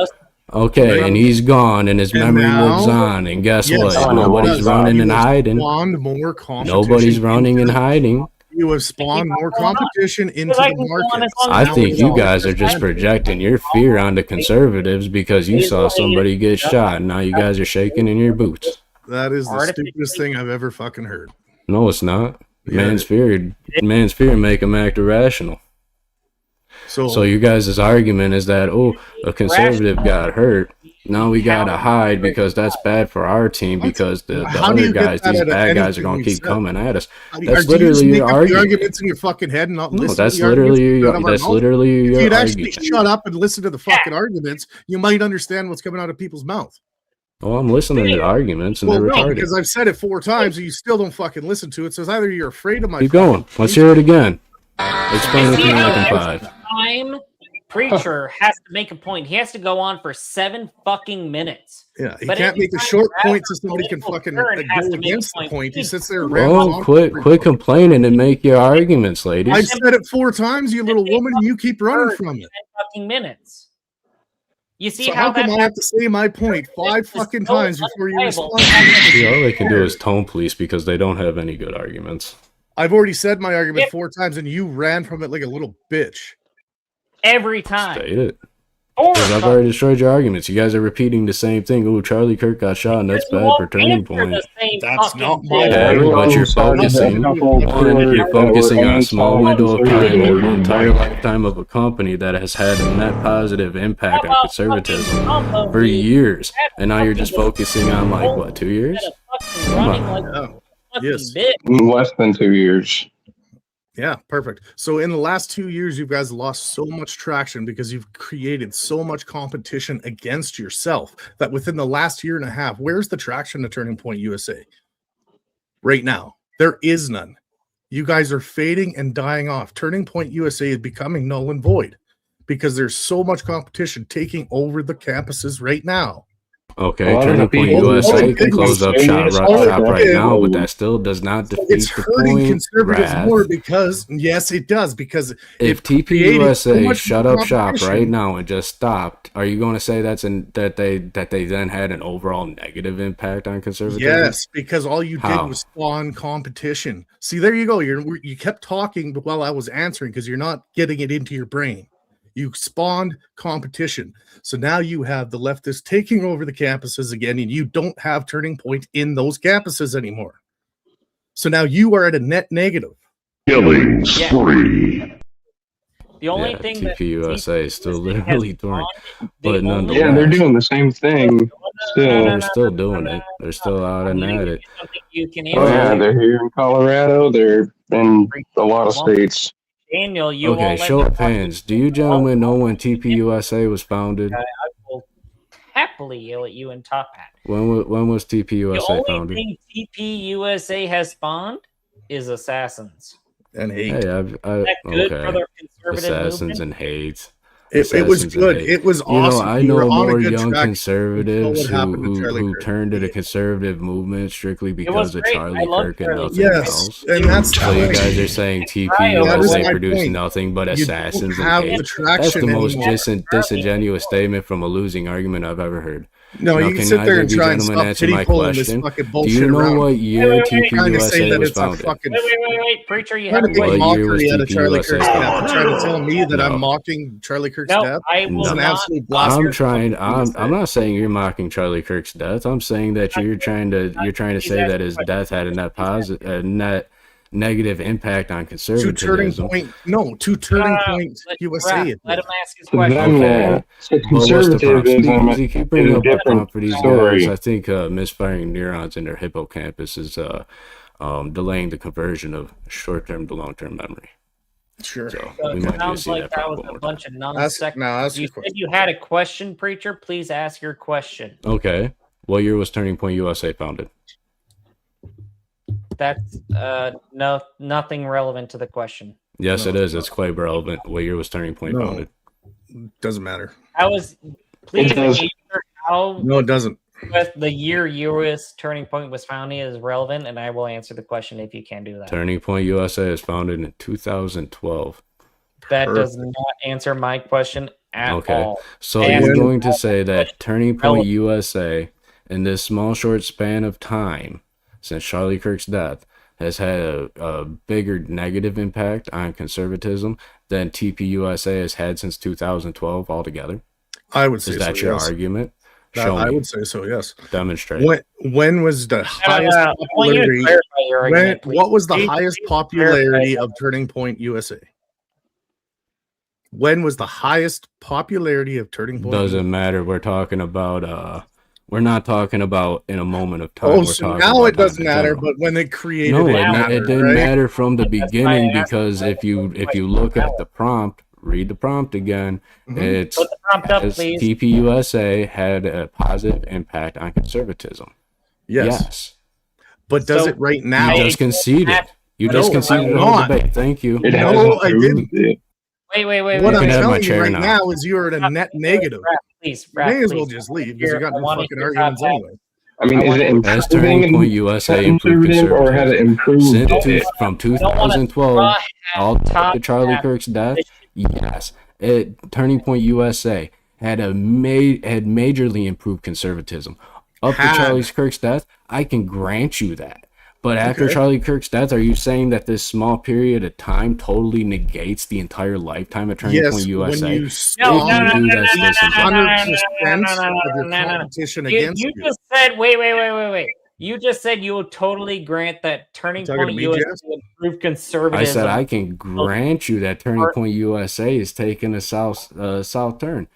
Okay, and he's gone, and his memory lives on. And guess what? Nobody's running and hiding. Nobody's running and hiding. You have spawned more competition into the market. I think you guys are just projecting your fear onto conservatives because you saw somebody get shot, and now you guys are shaking in your boots. That is the stupidest thing I've ever fucking heard. No, it's not. Man's fear make him act irrational. So you guys' argument is that, a conservative got hurt. Now we gotta hide because that's bad for our team because the other guys, these bad guys, are gonna keep coming at us. That's literally your argument. Arguments in your fucking head and not listen. No, that's literally your argument. If you'd actually shut up and listen to the fucking arguments, you might understand what's coming out of people's mouth. Oh, I'm listening to the arguments and they're retarded. Because I've said it 4 times and you still don't fucking listen to it. So it's either you're afraid of my. Keep going. Let's hear it again. Explain it to me like in 5. Preacher has to make a point. He has to go on for 7 fucking minutes. Yeah, he can't make a short point so somebody can fucking go against the point. He sits there. Quit complaining and make your arguments, ladies. I've said it 4 times, you little woman, and you keep running from it. Fucking minutes. You see how come I have to say my point 5 fucking times before you respond? See, all they can do is tone police because they don't have any good arguments. I've already said my argument 4 times, and you ran from it like a little bitch. Every time. State it. Because I've already destroyed your arguments. You guys are repeating the same thing. Oh, Charlie Kirk got shot, and that's bad for Turning Point. That's not my but you're focusing on a small window of time over the entire lifetime of a company that has had a net positive impact on conservatism for years. And now you're just focusing on, like, what, 2 years? Come on. Yes. Less than 2 years. Yeah, perfect. So in the last 2 years, you guys lost so much traction because you've created so much competition against yourself that within the last year and a half, where's the traction to Turning Point USA? Right now, there is none. You guys are fading and dying off. Turning Point USA is becoming null and void because there's so much competition taking over the campuses right now. Okay, Turning Point USA can close up shop right now, but that still does not defeat It's the hurting point. conservatives Wrath. more because yes, it does because If TPUSA shut up shop right now and just stopped, are you going to say that they then had an overall negative impact on conservatism? Yes, because all you How? did was spawn competition. See, there you go. You kept talking while I was answering because you're not getting it into your brain. You spawned competition. So now you have the leftists taking over the campuses again, and you don't have Turning Point in those campuses anymore. So now you are at a net negative. Killing spree. The only thing that TPUSA is still literally doing, but nonetheless, Yeah, they're doing the same thing. Still, they're still doing it. They're still out and at it. you can Oh yeah, answer. they're here in Colorado. They're in a lot of states. Daniel, you Okay, won't let show me of hands. Do you gentlemen know when TPUSA was founded? I will happily yell at you in Top Hat. When was The TPUSA only founded? thing TPUSA has spawned is assassins. And hate. Hey, Is that good for the conservative Assassins movement? and hate. It was Assassins and good. hate. It was You know, awesome. I You know were on a more good young track conservatives until what happened to Charlie who Kirk. turned to the conservative movement strictly was because of great. I Charlie love Kirk and Charlie nothing Yes, else. and that's the So you point. guys are saying That is TPUSA my produced point. nothing but You don't assassins and have the hate. That's traction the most anymore. disingenuous statement from a losing argument I've ever heard. No, Now, you can can sit I there give and you try and gentlemen stop answer pity my pulling this question? fucking Do bullshit you know around. what year Trying to say TPUSA that was it's a founded? fucking Wait, preacher, you trying have to a make What year was mockery out of Charlie TPUSA Kirk's death. founded? Trying to tell me that I'm No. mocking Charlie Kirk's No, death. I It's will an not absolute blasphemy. I'm trying. I'm not saying you're mocking Charlie Kirk's death. I'm saying that you're trying to say that his death had a net negative impact on To Turning conservatism. Point, no, to Turning Point USA. it Let did. him ask his question. Okay, So but what's the prompt? conservatism Speakeazy, keep is bringing a up the different prompt for these guys. story. I think misfiring neurons in their hippocampus is delaying the conversion of short-term to long-term memory. Sure. So So we it might need to sounds see like that that prompt was one a more bunch of Ask non-sequitur. your You question. said you had a question, preacher. Please ask your question. Okay. What year was Turning Point USA founded? That's nothing relevant to the question. Yes, it is. It's quite relevant. What year was Turning Point No. founded? Doesn't matter. I was please does. answer how No, it doesn't. with the year US Turning Point was founded is relevant, and I will answer the question if you can do that. Turning Point USA is founded in 2012. That does not answer my question at all. So And you're going to say that Turning Point relevant. USA, in this small, short span of time since Charlie Kirk's death, has had a bigger negative impact on conservatism than TPUSA has had since 2012 altogether? I would say Is that so, your yes. argument? That- Show I me. would say so, yes. Demonstrate. When was the highest I want you to popularity? clarify your argument, please. What was the Please- highest please popularity clarify. of Turning Point USA? When was the highest popularity of Turning Point? Doesn't matter. We're talking about we're not talking about in a moment of time. Oh, We're so talking now about it doesn't time in matter, general. but when they created No, it, it mattered, didn't right? matter from the beginning because if you look at the prompt, read the prompt again. Mhm. It's Put the prompt up, as please. TPUSA had a positive impact on conservatism. Yes. But does it right now? You just conceded. You No, just conceded the whole not. debate. Thank you. It No, hasn't I proved didn't. it. Wait. What You I'm can have my telling you chair right now. now is you're at a net negative. Please, You may as well please. just leave because you got I no want fucking your arguments top anyway. I mean, is it Has Turning improving Point USA improved conservative, or has it conservatism? improved Since it? from 2012 all to Charlie Kirk's death, yes. Turning Point USA had majorly improved conservatism. Up to Had. Charlie Kirk's death, I can grant you that. But after Okay. Charlie Kirk's death, are you saying that this small period of time totally negates the entire lifetime of Turning Yes, Point when USA? you If spawn you do, that's disingenuous. 100% of your competition against You you. just said wait. You just said you will totally grant that Turning Talking to Point me, USA Jess? improved I conservatism. said I can grant you that Turning Point USA is taking a south turn.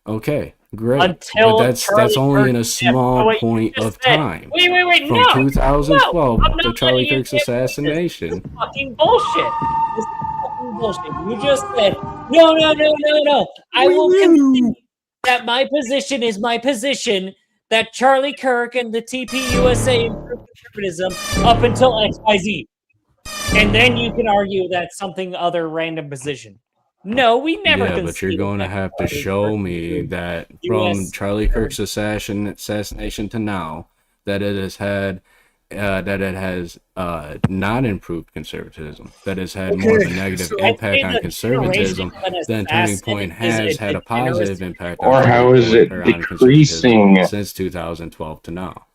Okay, great. Until But that's Charlie only in a Kirk's death. small Oh, wait, you point just of said- time. Wait, From no, 2012 no, up I'm to not Charlie letting you Kirk's get away with this. assassination. This is fucking bullshit. This is fucking bullshit. You just said no. I will concede that my position is my position. That Charlie Kirk and the TPUSA improved conservatism up until XYZ. And then you can argue that's something other random position. No, we never. Yeah, but you're going to have to show me that from Charlie Kirk's assassination to now, that it has had, not improved conservatism, that has had more of a negative impact on conservatism than Turning Point has had a positive impact on Or how is it decreasing since 2012 to now.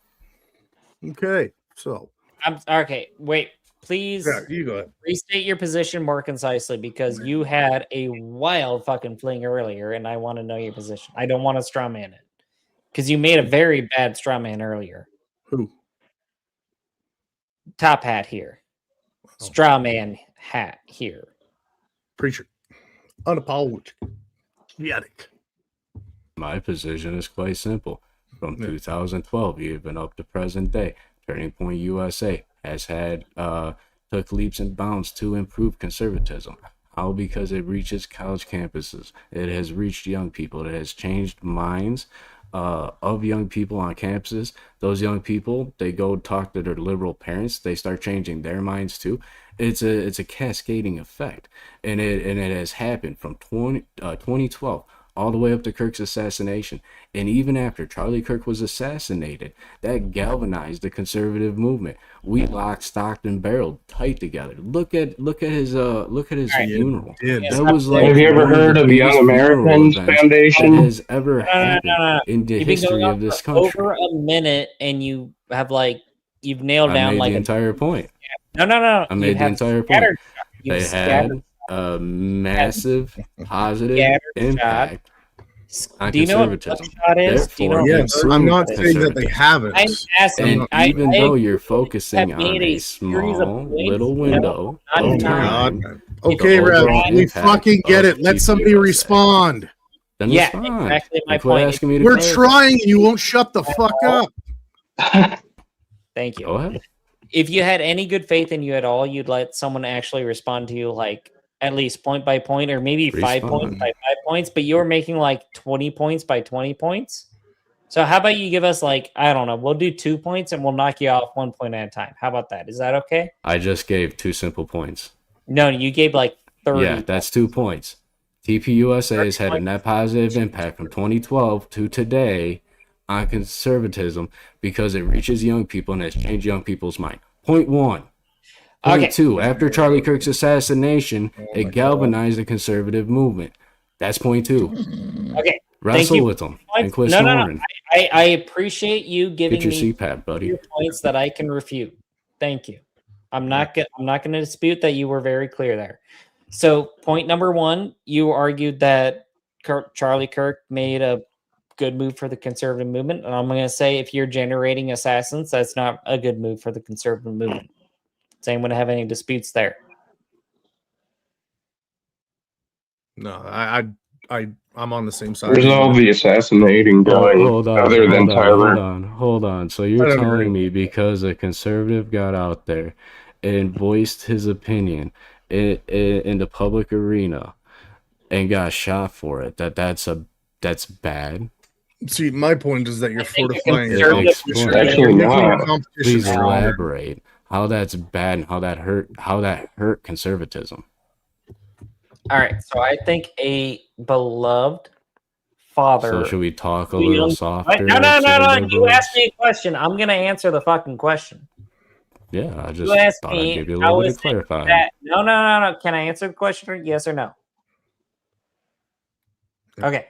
Okay, so I'm okay. Wait, please. Yeah, you go ahead. Restate your position more concisely because you had a wild fucking fling earlier, and I want to know your position. I don't want to straw man it because you made a very bad straw man earlier. Who? Top hat here. Straw man hat here. Preacher. Unapologetic. My position is quite simple. From 2012 even up to present day, Turning Point USA has had took leaps and bounds to improve conservatism. How? Because it reaches college campuses. It has reached young people. It has changed minds of young people on campuses. Those young people, they go talk to their liberal parents. They start changing their minds too. It's a cascading effect, and it has happened from 2012 all the way up to Kirk's assassination. And even after Charlie Kirk was assassinated, that galvanized the conservative movement. We locked, stocked, and barreled tight together. Look at his funeral. That was like, have you ever heard of the Young Americans Foundation? That has ever happened in the history of this country. Over a minute, and you have you've nailed down the entire point. No. I made the entire point. They had a massive positive impact on conservatism. Yes, I'm not saying that they haven't. I'm asking, and even though you're focusing on a small little window, okay, Rev, we fucking get it. Let somebody respond. Then respond. Exactly my point. We're trying, and you won't shut the fuck up. Thank you. Go ahead. If you had any good faith in you at all, you'd let someone actually respond to you at least point by point, or maybe 5 points by 5 points, but you're making 20 points by 20 points. So how about you give us I don't know, we'll do 2 points and we'll knock you off 1 point at a time. How about that? Is that okay? I just gave 2 simple points. No, you gave 30. Yeah, that's 2 points. TPUSA has had a net positive impact from 2012 to today on conservatism because it reaches young people and has changed young people's mind. Point 1. Point 2, after Charlie Kirk's assassination, it galvanized the conservative movement. That's point 2. Okay. Wrestle with them and quit snoring. I appreciate you giving Get your me CPAP, buddy. points that I can refute. Thank you. I'm not going to dispute that you were very clear there. So point number 1, you argued that Charlie Kirk made a good move for the conservative movement. And I'm going to say if you're generating assassins, that's not a good move for the conservative movement. Does anyone have any disputes there? No, I'm on the same side. Where's all the assassinating going? Other than Tyler. Hold on. So you're telling me because a conservative got out there and voiced his opinion in the public arena and got shot for it, that's bad? See, my point is that you're fortifying Please elaborate how that's bad and how that hurt conservatism. All right, so I think a beloved father. So should we talk a little softer? No. You asked me a question. I'm gonna answer the fucking question. Yeah, I just thought I'd give you a little bit of clarifying. No. Can I answer the question? Yes or no? Okay.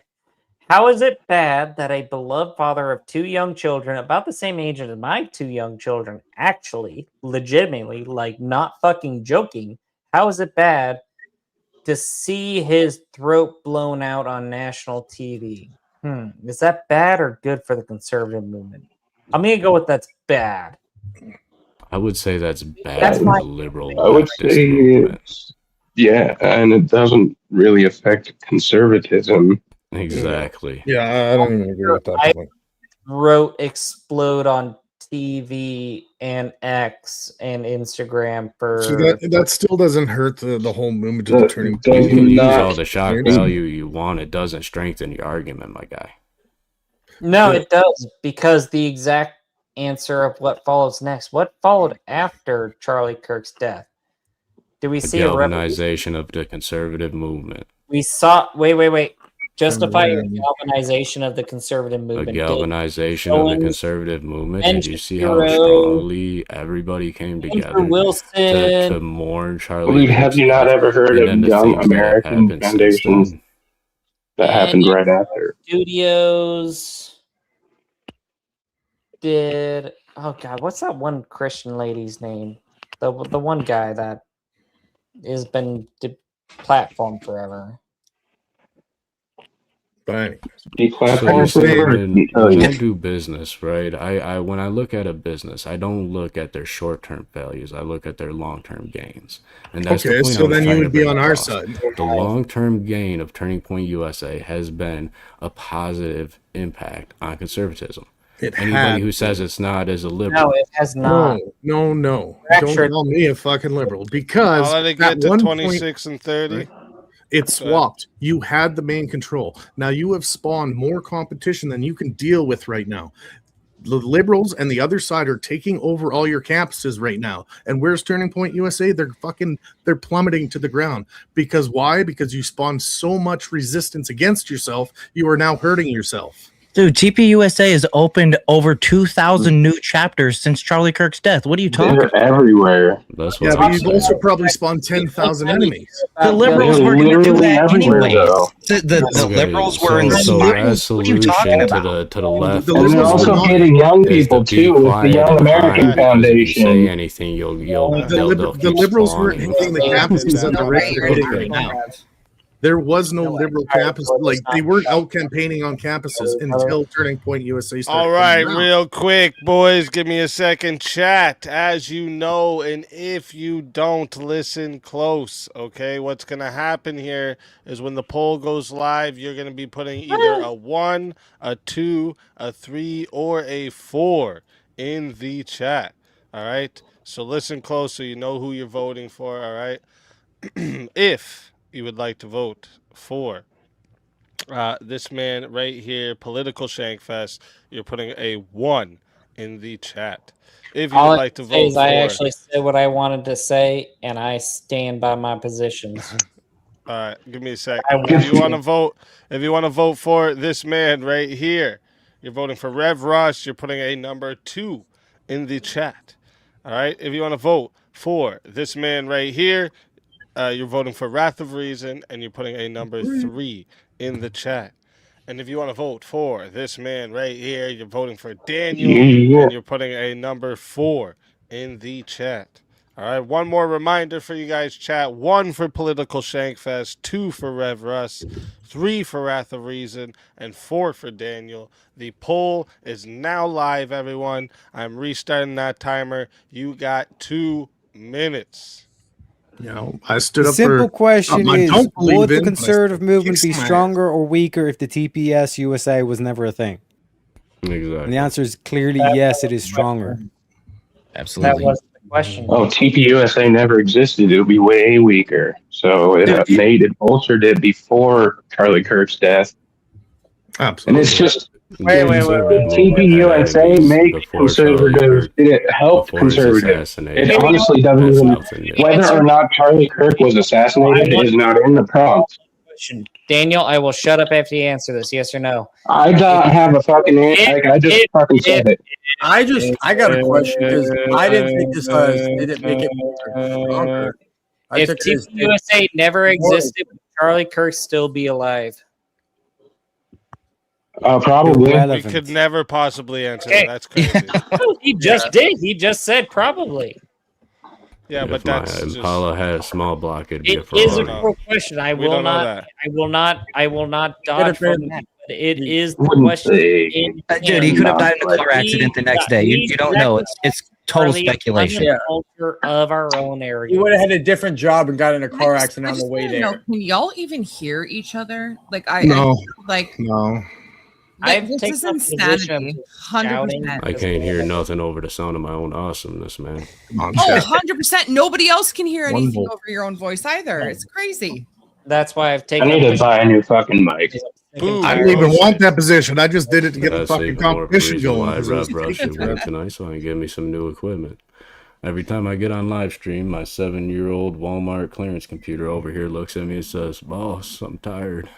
How is it bad that a beloved father of 2 young children, about the same age as my 2 young children, actually, legitimately, not fucking joking, how is it bad to see his throat blown out on national TV? Is that bad or good for the conservative movement? I'm going to go with that's bad. I would say that's bad. That's my liberal. I would say yeah, and it doesn't really affect conservatism. Exactly. Yeah, I don't even agree with that point. Throat explode on TV and X and Instagram for. So that still doesn't hurt the whole movement of the turning point. You can use all the shock value you want. It doesn't strengthen your argument, my guy. No, it does, because the exact answer of what follows next. What followed after Charlie Kirk's death? Did we see a galvanization of the conservative movement? We saw. Wait. Justify your galvanization of the conservative A movement. galvanization of the conservative movement. Did you see how strongly everybody came together to mourn Charlie? Have you not ever heard of Young American Foundations? That happened right after. Studios did. Oh God, what's that one Christian lady's name? The one guy that has been platformed forever. Right. When I do business, right? I when I look at a business, I don't look at their short-term values. I look at their long-term gains, and that's okay. The point So I'm then trying you to would be bring on our across. side. The long-term gain of Turning Point USA has been a positive impact on conservatism. Anybody who says it's not is a liberal. No, it has not. No. Don't call me a fucking liberal because I'll let it get at to one 26 point, and 30. right, it swapped. You had the main control. Now you have spawned more competition than you can deal with right now. The liberals and the other side are taking over all your campuses right now. And where's Turning Point USA? They're plummeting to the ground. Because why? Because you spawned so much resistance against yourself, you are now hurting yourself. Dude, TPUSA has opened over 2,000 new chapters since Charlie Kirk's death. What are you talking about? Everywhere. That's yeah, but you've also probably spawned 10,000 enemies. The liberals were going to do that anyway. The Okay, liberals were in so the as solution to the left. And they're also getting young people too with the Young American Foundation. If you say anything, you'll the liberals weren't hitting the campuses at the rate they're hitting right now. There was no liberal campus, like they weren't out campaigning on campuses until Turning Point USA started. All right, real quick, boys, give me a second. Chat, as you know, and if you don't, listen close, okay? What's going to happen here is when the poll goes live, you're going to be putting either a 1, a 2, a 3, or a 4 in the chat, all right? So listen close so you know who you're voting for, all right? If you would like to vote for this man right here, Political Shankfest, you're putting a 1 in the chat. If you would like to vote for... I actually said what I wanted to say, and I stand by my positions. All right, give me a sec. If you want to vote for this man right here, you're voting for Rev Russ, you're putting a number 2 in the chat. All right, if you want to vote for this man right here, you're voting for Wrath of Reason, and you're putting a number 3 in the chat. And if you want to vote for this man right here, you're voting for Daniel, and you're putting a number 4 in the chat. All right, one more reminder for you guys, chat. 1 for Political Shankfest, 2 for Rev Russ, 3 for Wrath of Reason, and 4 for Daniel. The poll is now live, everyone. I'm restarting that timer. You got 2 minutes. You know, I stood the up simple for question is, would the conservative movement be kicks my stronger or weaker if the TPS USA was never a thing? Exactly. And the answer is clearly yes, it is stronger. Absolutely. That was the question. Oh, TPUSA never existed. It would be way weaker. So it bolstered it before Charlie Kirk's death. Absolutely. And it's just Wait. TPUSA make conservatives. It helped conservatives. It honestly doesn't even. Whether or not Charlie Kirk was assassinated is not in the prompt. Daniel, I will shut up after you answer this. Yes or no? I don't have a fucking answer. I just fucking said it. I got a question because I didn't think this didn't make it stronger. If TPUSA never existed, would Charlie Kirk still be alive? Probably. We could never possibly answer that. That's crazy. He just did. He just said probably. Yeah, If but that's my just... Impala had a small block, it'd be a It is a Ferrari. real question. I will not dodge from that. But it is the Wouldn't question. Dude, he could have died in a car accident the next day. You don't know. It's total speculation. Culture of our own area. You would have had a different job and got in a car accident on the way there. Can y'all even hear each other? Like No. No. This is insanity. 100%. I can't hear nothing over the sound of my own awesomeness, man. Oh, 100%. Nobody else can hear anything over your own voice either. It's crazy. That's why I've I taken. need to buy a new fucking mic. I didn't even want that position. I just did it to get the That's fucking even more competition reason going. why because it was Rev Rush should taken. win tonight, so I can give me some new equipment. Every time I get on live stream, my 7-year-old Walmart clearance computer over here looks at me and says, "Boss, I'm tired."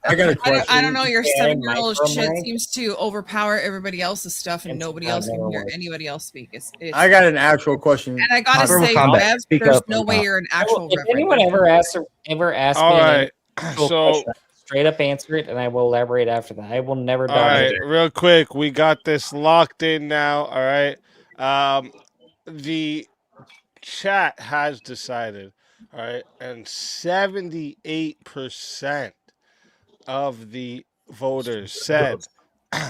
I got a question. I don't know. Your Yeah, 7-year-old shit micromanage. seems to overpower everybody else's stuff, and nobody else can hear work. anybody else speak. It's I got an actual question. and I gotta Verbal say, combat. Bev, Speak there's up. no way you're an actual If reverend. anyone ever asks All me an right. actual So, question, straight up answer it, and I will elaborate after that. I will never all dodge right, it. real quick, we got this locked in now. All right. The chat has decided. All right, and 78% of the voters said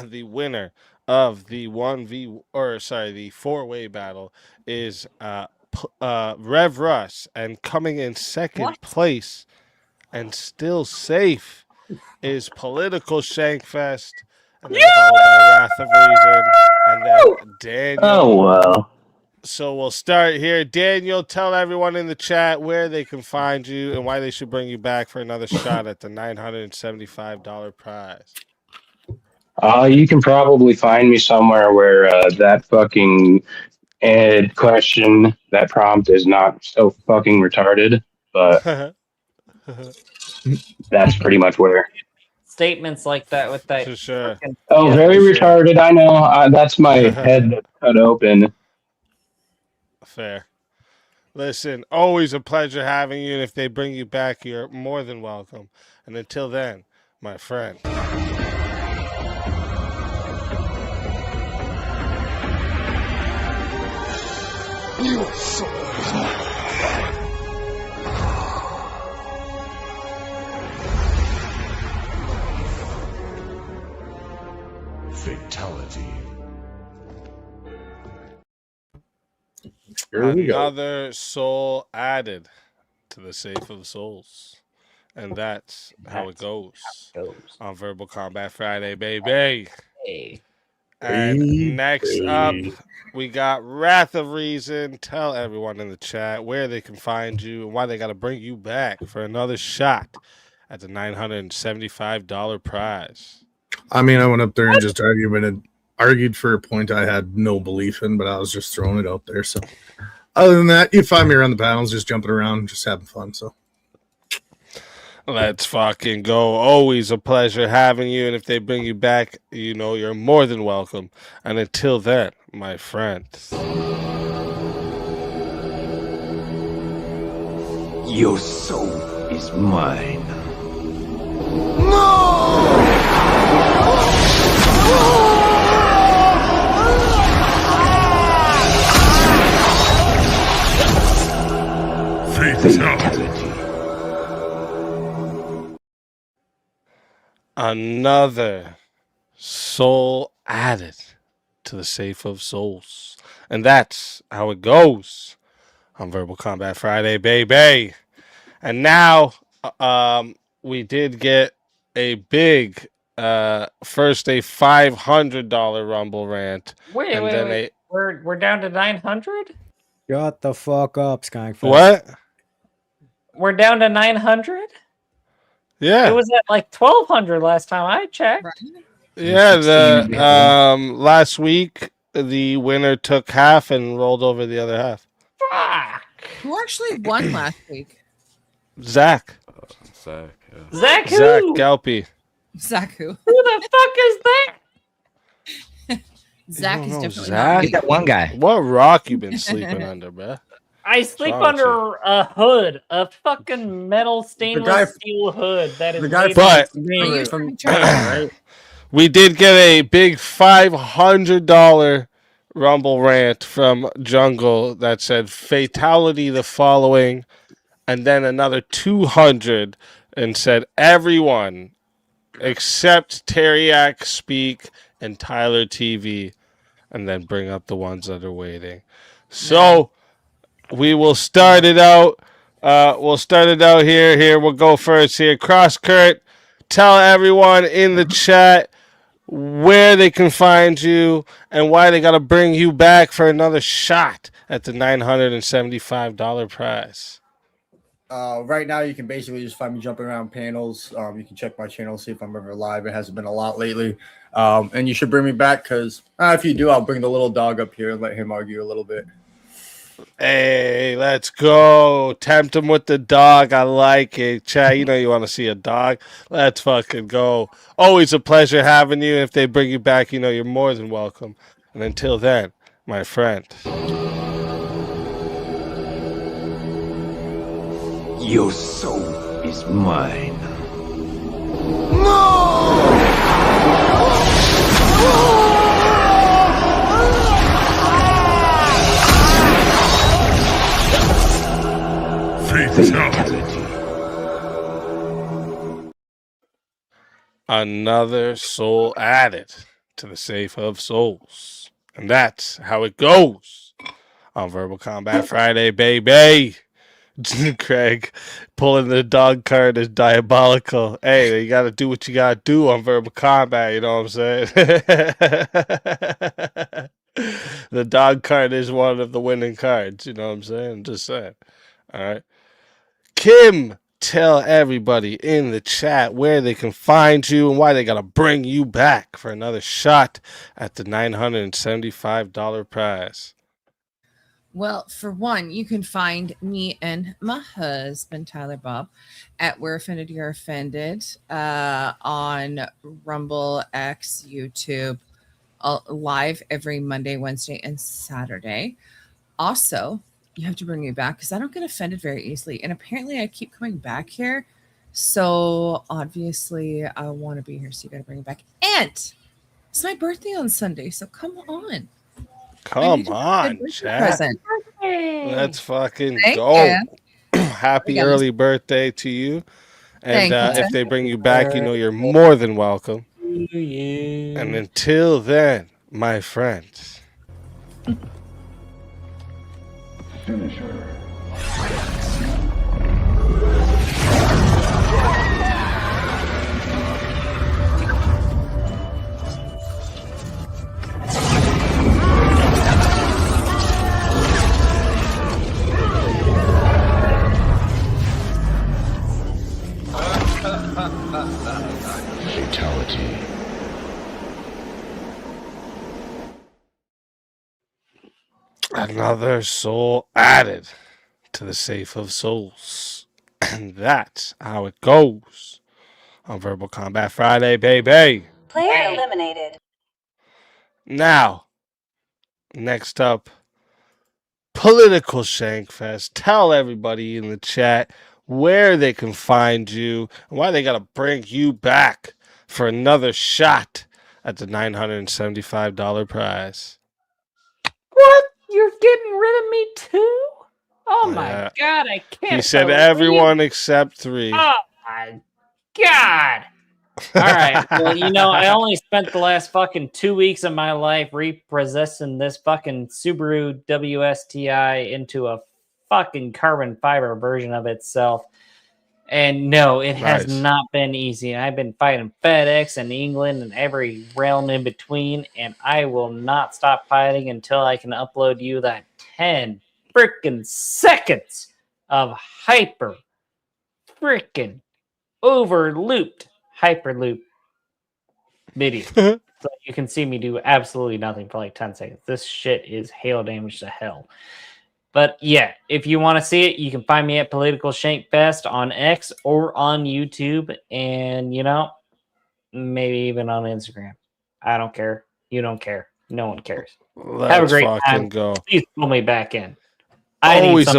the winner of the the 4-way battle is Rev Russ, and coming in second place and still safe is Political Shankfest, and then followed by Wrath of Reason, and then Daniel. Oh, well. So we'll start here. Daniel, tell everyone in the chat where they can find you and why they should bring you back for another shot at the $975 prize. You can probably find me somewhere where that fucking question, that prompt is not so fucking retarded, but that's pretty much where. Statements like that with that. For sure. Oh, Yeah, very for sure. retarded. I know. That's my head that's cut open. Fair. Listen, always a pleasure having you, and if they bring you back, you're more than welcome. And until then, my friend. You so Fatality. Here we go. Another soul added to the Safe of Souls. And that's how it goes on Verbal Combat Friday, baby. Hey. And next up, we got Wrath of Reason. Tell everyone in the chat where they can find you and why they got to bring you back for another shot at the $975 prize. I mean, I went up there and just argued for a point I had no belief in, but I was just throwing it out there. So, other than that, you find me around the panels, just jumping around, just having fun. So, let's fucking go. Always a pleasure having you. And if they bring you back, you know you're more than welcome. And until then, my friend. Your soul is mine. Fatality. Another soul added to the Safe of Souls. And that's how it goes on Verbal Combat Friday, baby. And now we did get a big first a $500 Rumble rant. Wait. We're down to 900? Shut the fuck up, Skankfest. What? We're down to 900? Yeah. It was at like 1,200 last time I checked. Yeah, the last week the winner took half and rolled over the other half. Fuck. Who actually won last week? Zach. Zach. Yeah. Zach who? Zach Galpy. Zach who? Who the fuck is that? Zach is definitely Zach? not. That one guy. What rock you been sleeping under, bruh? I sleep wrong with under a hood, a fucking metal stainless steel hood that is The guy made But- from right? We did get a big $500 Rumble rant from Jungle that said fatality the following, and then another 200 and said everyone except Tareyak Speak and Tyler TV, and then bring up the ones that are waiting. So we will start it out. We'll start it out here. Here we'll go first. Here, Crosscurrent. Tell everyone in the chat where they can find you and why they got to bring you back for another shot at the $975 prize. Right now, you can basically just find me jumping around panels. You can check my channel, see if I'm ever live. It hasn't been a lot lately. And you should bring me back because if you do, I'll bring the little dog up here and let him argue a little bit. Hey, let's go. Tempt him with the dog. I like it. Chad, you know you want to see a dog. Let's fucking go. Always a pleasure having you. If they bring you back, you know you're more than welcome. And until then, my friend. Your soul is mine. Fatality. Another soul added to the safe of souls. And that's how it goes on Verbal Combat Friday, baby. Craig, pulling the dog card is diabolical. Hey, you got to do what you got to do on Verbal Combat, you know what I'm saying? The dog card is one of the winning cards, you know what I'm saying? Just saying. All right. Kim, tell everybody in the chat where they can find you and why they got to bring you back for another shot at the $975 prize. Well, for one, you can find me and my husband, Tyler Bob, at Where Offended You're Offended on Rumble, X, YouTube, live every Monday, Wednesday, and Saturday. Also, you have to bring me back because I don't get offended very easily. And apparently I keep coming back here. So obviously I want to be here. So you got to bring me back. And it's my birthday on Sunday. So come on. Come on, chat. Let's fucking go. Happy early birthday to you. And if they bring you back, you know you're more than welcome. And until then, my friends. Finisher. Fatality. Another soul added to the safe of souls. And that's how it goes on Verbal Combat Friday, baby. Player eliminated. Now, next up, Political Shankfest. Tell everybody in the chat where they can find you and why they got to bring you back for another shot at the $975 prize. What? You're getting rid of me too? Oh my God, I can't. He said everyone except 3. Oh my God. All right. Well, you know, I only spent the last fucking 2 weeks of my life repossessing this fucking Subaru WSTI into a fucking carbon fiber version of itself. And no, it has not been easy. I've been fighting FedEx and England and every realm in between, and I will not stop fighting until I can upload you that 10 freaking seconds of hyper freaking overlooped hyperloop video. So you can see me do absolutely nothing for like 10 seconds. This shit is hail damage to hell. But yeah, if you want to see it, you can find me at Political Shankfest on X or on YouTube. And, you know, maybe even on Instagram. I don't care. You don't care. No one cares. Have a great time. Go. Please pull me back in. Always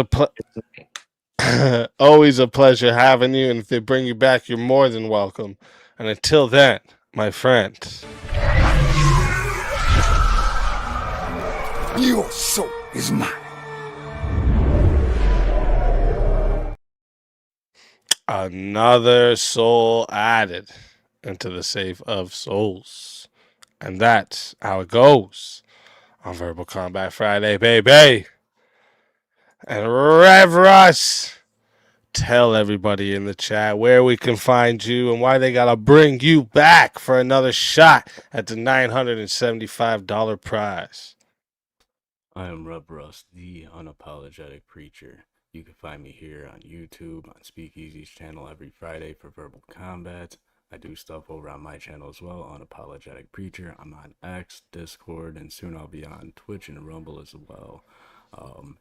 a pleasure having you. And if they bring you back, you're more than welcome. And until then, my friend. Your soul is mine. Another soul added into the safe of souls. And that's how it goes on Verbal Combat Friday, baby. And Rev Russ, tell everybody in the chat where we can find you and why they got to bring you back for another shot at the $975 prize. I am Rev Russ, the unapologetic preacher. You can find me here on YouTube, on Speakeazy's channel every Friday for Verbal Combat. I do stuff over on my channel as well, on Apologetic Preacher. I'm on X, Discord, and soon I'll be on Twitch and Rumble as well.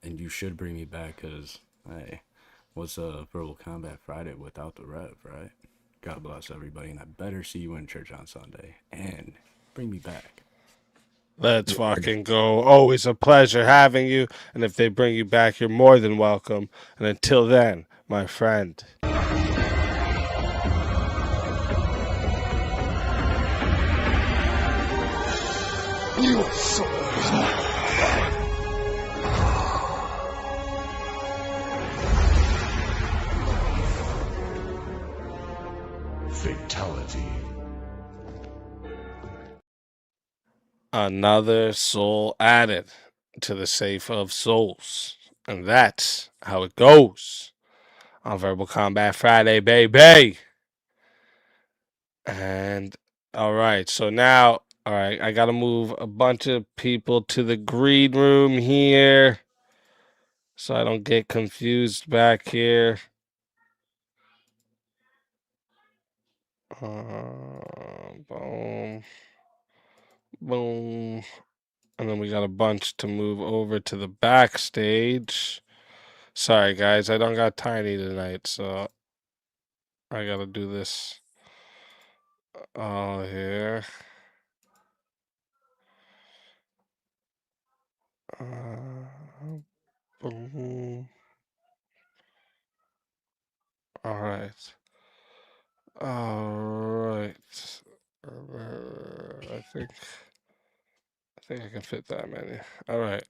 And you should bring me back, because, hey, what's a Verbal Combat Friday without the Rev, right? God bless everybody, and I better see you in church on Sunday. And bring me back. Let's fucking go. Always a pleasure having you. And if they bring you back, you're more than welcome. And until then, my friend. Your soul is mine. Fatality. Another soul added to the safe of souls. And that's how it goes on Verbal Combat Friday, baby. And all right, so now, all right, I got to move a bunch of people to the green room here so I don't get confused back here. Boom. Boom. And then we got a bunch to move over to the backstage. Sorry, guys, I don't got Tiny tonight, so I got to do this all here. Boom. All right. All right. I think I can fit that many. All right.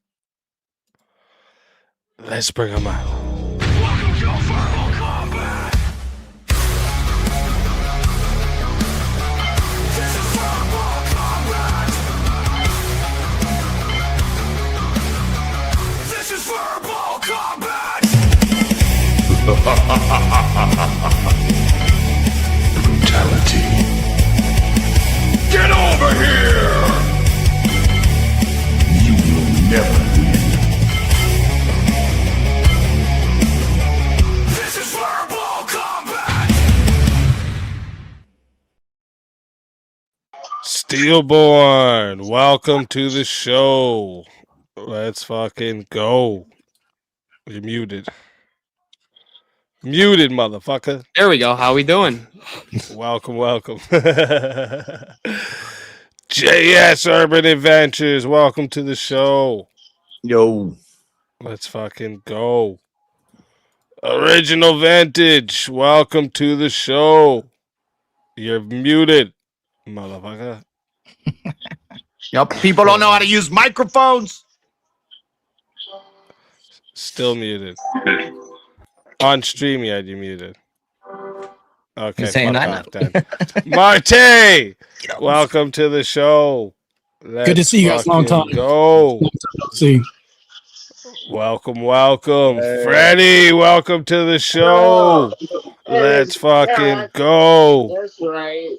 Let's bring them out. Welcome to Verbal Combat. This is Verbal Combat. This is Verbal Combat. Brutality. Get over here. You will never win. This is Verbal Combat. Steelborne, welcome to the show. Let's fucking go. You're muted. Muted, motherfucker. There we go. How we doing? Welcome. JS Urban Adventures, welcome to the show. Yo. Let's fucking go. Original Vantage, welcome to the show. You're muted, motherfucker. Yup, people don't know how to use microphones. Still muted. On StreamYard, you muted. Okay, saying fuck that off then. Martae, welcome to the show. Good to see you guys. Long time. Go. See. Welcome. Hey. Freddie, welcome to the show. Let's fucking go. That's right.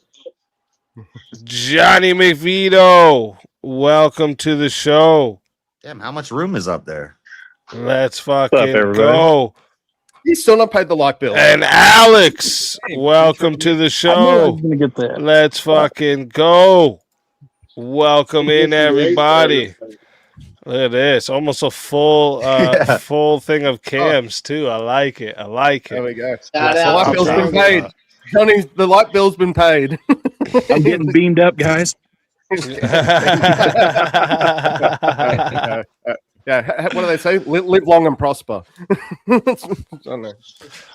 Johnny McVito, welcome to the show. Damn, how much room is up there? Let's fucking go. He's still not paid the light bill. And Alex, welcome to the show. Let's fucking go. Welcome in, everybody. Look at this. Almost a full full thing of cams, too. I like it. There we go. The light bill's been paid. Johnny, the light bill's been paid. I'm getting beamed up, guys. Yeah, what do they say? Live long and prosper.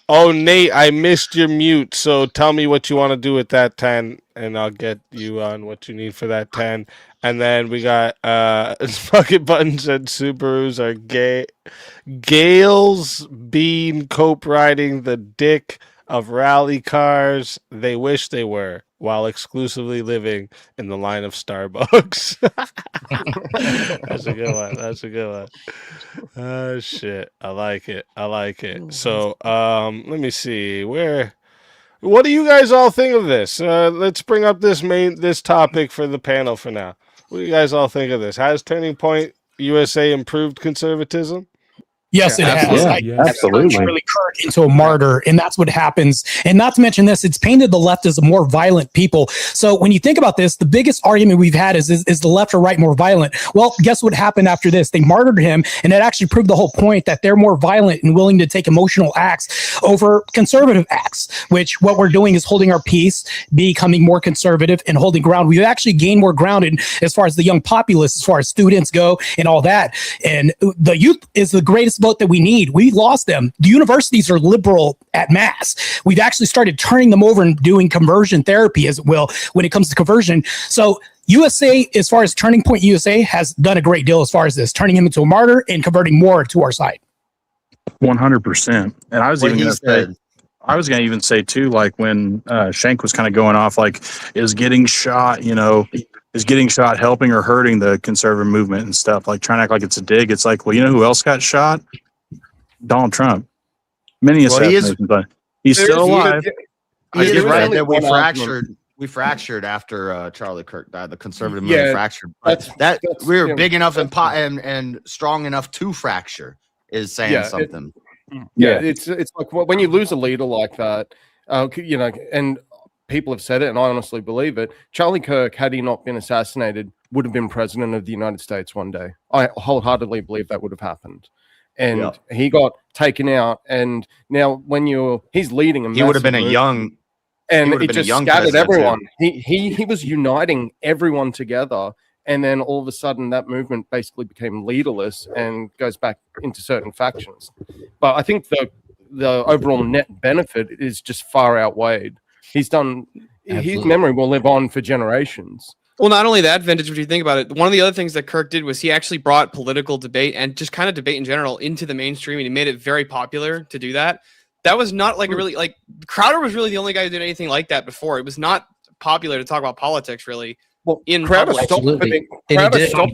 Oh, Nate, I missed your mute, so tell me what you want to do with that 10, and I'll get you on what you need for that 10. And then we got Bucket Buttons and Subarus are gay. Gales Bean Cope riding the dick of rally cars. They wish they were, while exclusively living in the line of Starbucks. That's a good one. Oh shit. I like it. So let me see. What do you guys all think of this? Let's bring up this topic for the panel for now. What do you guys all think of this? Has Turning Point USA improved conservatism? Yes, it has. Absolutely. Charlie Kirk into a martyr, and that's what happens. And not to mention this, it's painted the left as a more violent people. So when you think about this, the biggest argument we've had is the left or right more violent? Well, guess what happened after this? They martyred him, and it actually proved the whole point that they're more violent and willing to take emotional acts over conservative acts, which what we're doing is holding our peace, becoming more conservative, and holding ground. We've actually gained more ground in as far as the young populace, as far as students go, and all that. And the youth is the greatest vote that we need. We lost them. The universities are liberal at mass. We've actually started turning them over and doing conversion therapy as well when it comes to conversion. So USA, as far as Turning Point USA, has done a great deal as far as this, turning him into a martyr and converting more to our side. 100%. And I was even going to even say too, like when Shank was kind of going off, like is getting shot, is getting shot helping or hurting the conservative movement and stuff, like trying to act like it's a dig. It's like, well, you know who else got shot? Donald Trump. Many assassinations, but he's still alive. You're right that we fractured after Charlie Kirk died. The conservative movement fractured. But we were big enough and strong enough to fracture is saying something. It's like when you lose a leader like that, and people have said it, and I honestly believe it. Charlie Kirk, had he not been assassinated, would have been president of the United States one day. I wholeheartedly believe that would have happened. And he got taken out, and now he's leading a he would have been a movement, young, and it just scattered everyone. He was uniting everyone together, and then all of a sudden that movement basically became leaderless and goes back into certain factions. But I think the overall net benefit is just far outweighed. His memory will live on for generations. Well, not only that, Vintage, if you think about it, one of the other things that Kirk did was he actually brought political debate and just kind of debate in general into the mainstream, and he made it very popular to do that. That was not like Crowder was really the only guy who did anything like that before. It was not popular to talk about politics really. Well, in Crowder public. stopped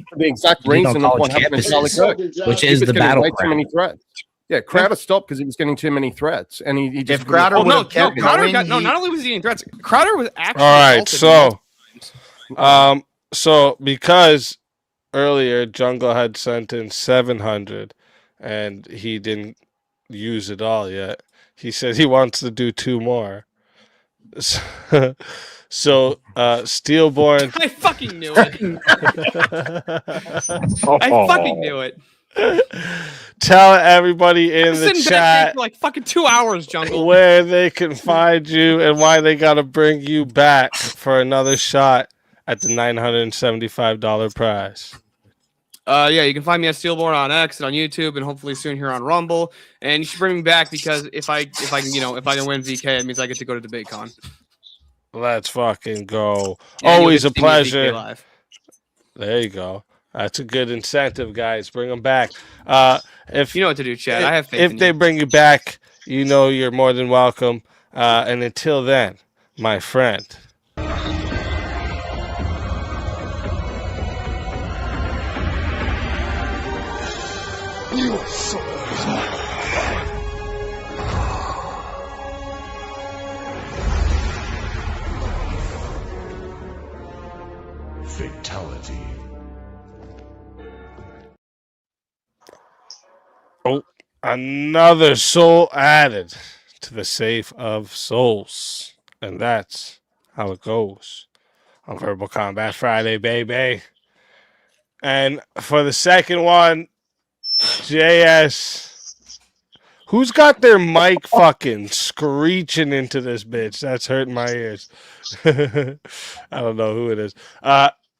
for the exact reason of what happened to Charlie Kirk, which is the battle. Too many threats. Yeah, Crowder stopped because he was getting too many threats, and he just. If Crowder would have kept Crowder got not only was he getting threats, Crowder was actually. All right, so because earlier Jungle had sent in 700, and he didn't use it all yet. He said he wants to do 2 more. So Steelborne. I fucking knew it. I fucking knew it. Tell everybody in the chat for like fucking 2 hours, Jungle, where they can find you and why they gotta bring you back for another shot at the $975 prize. You can find me at Steelborne on X and on YouTube, and hopefully soon here on Rumble. And you should bring me back because if I can win VK, it means I get to go to DebateCon. Let's fucking go. And always a you'll get to see me at VK pleasure. Live. There you go. That's a good incentive, guys. Bring them back. If you know what to do, Chad, I have faith If in they you. bring you back, you know you're more than welcome. And until then, my friend. Your soul is mine. Fatality. Oh, another soul added to the safe of souls. And that's how it goes on Verbal Combat Friday, baby. And for the second one, JS. Who's got their mic fucking screeching into this bitch? That's hurting my ears. I don't know who it is.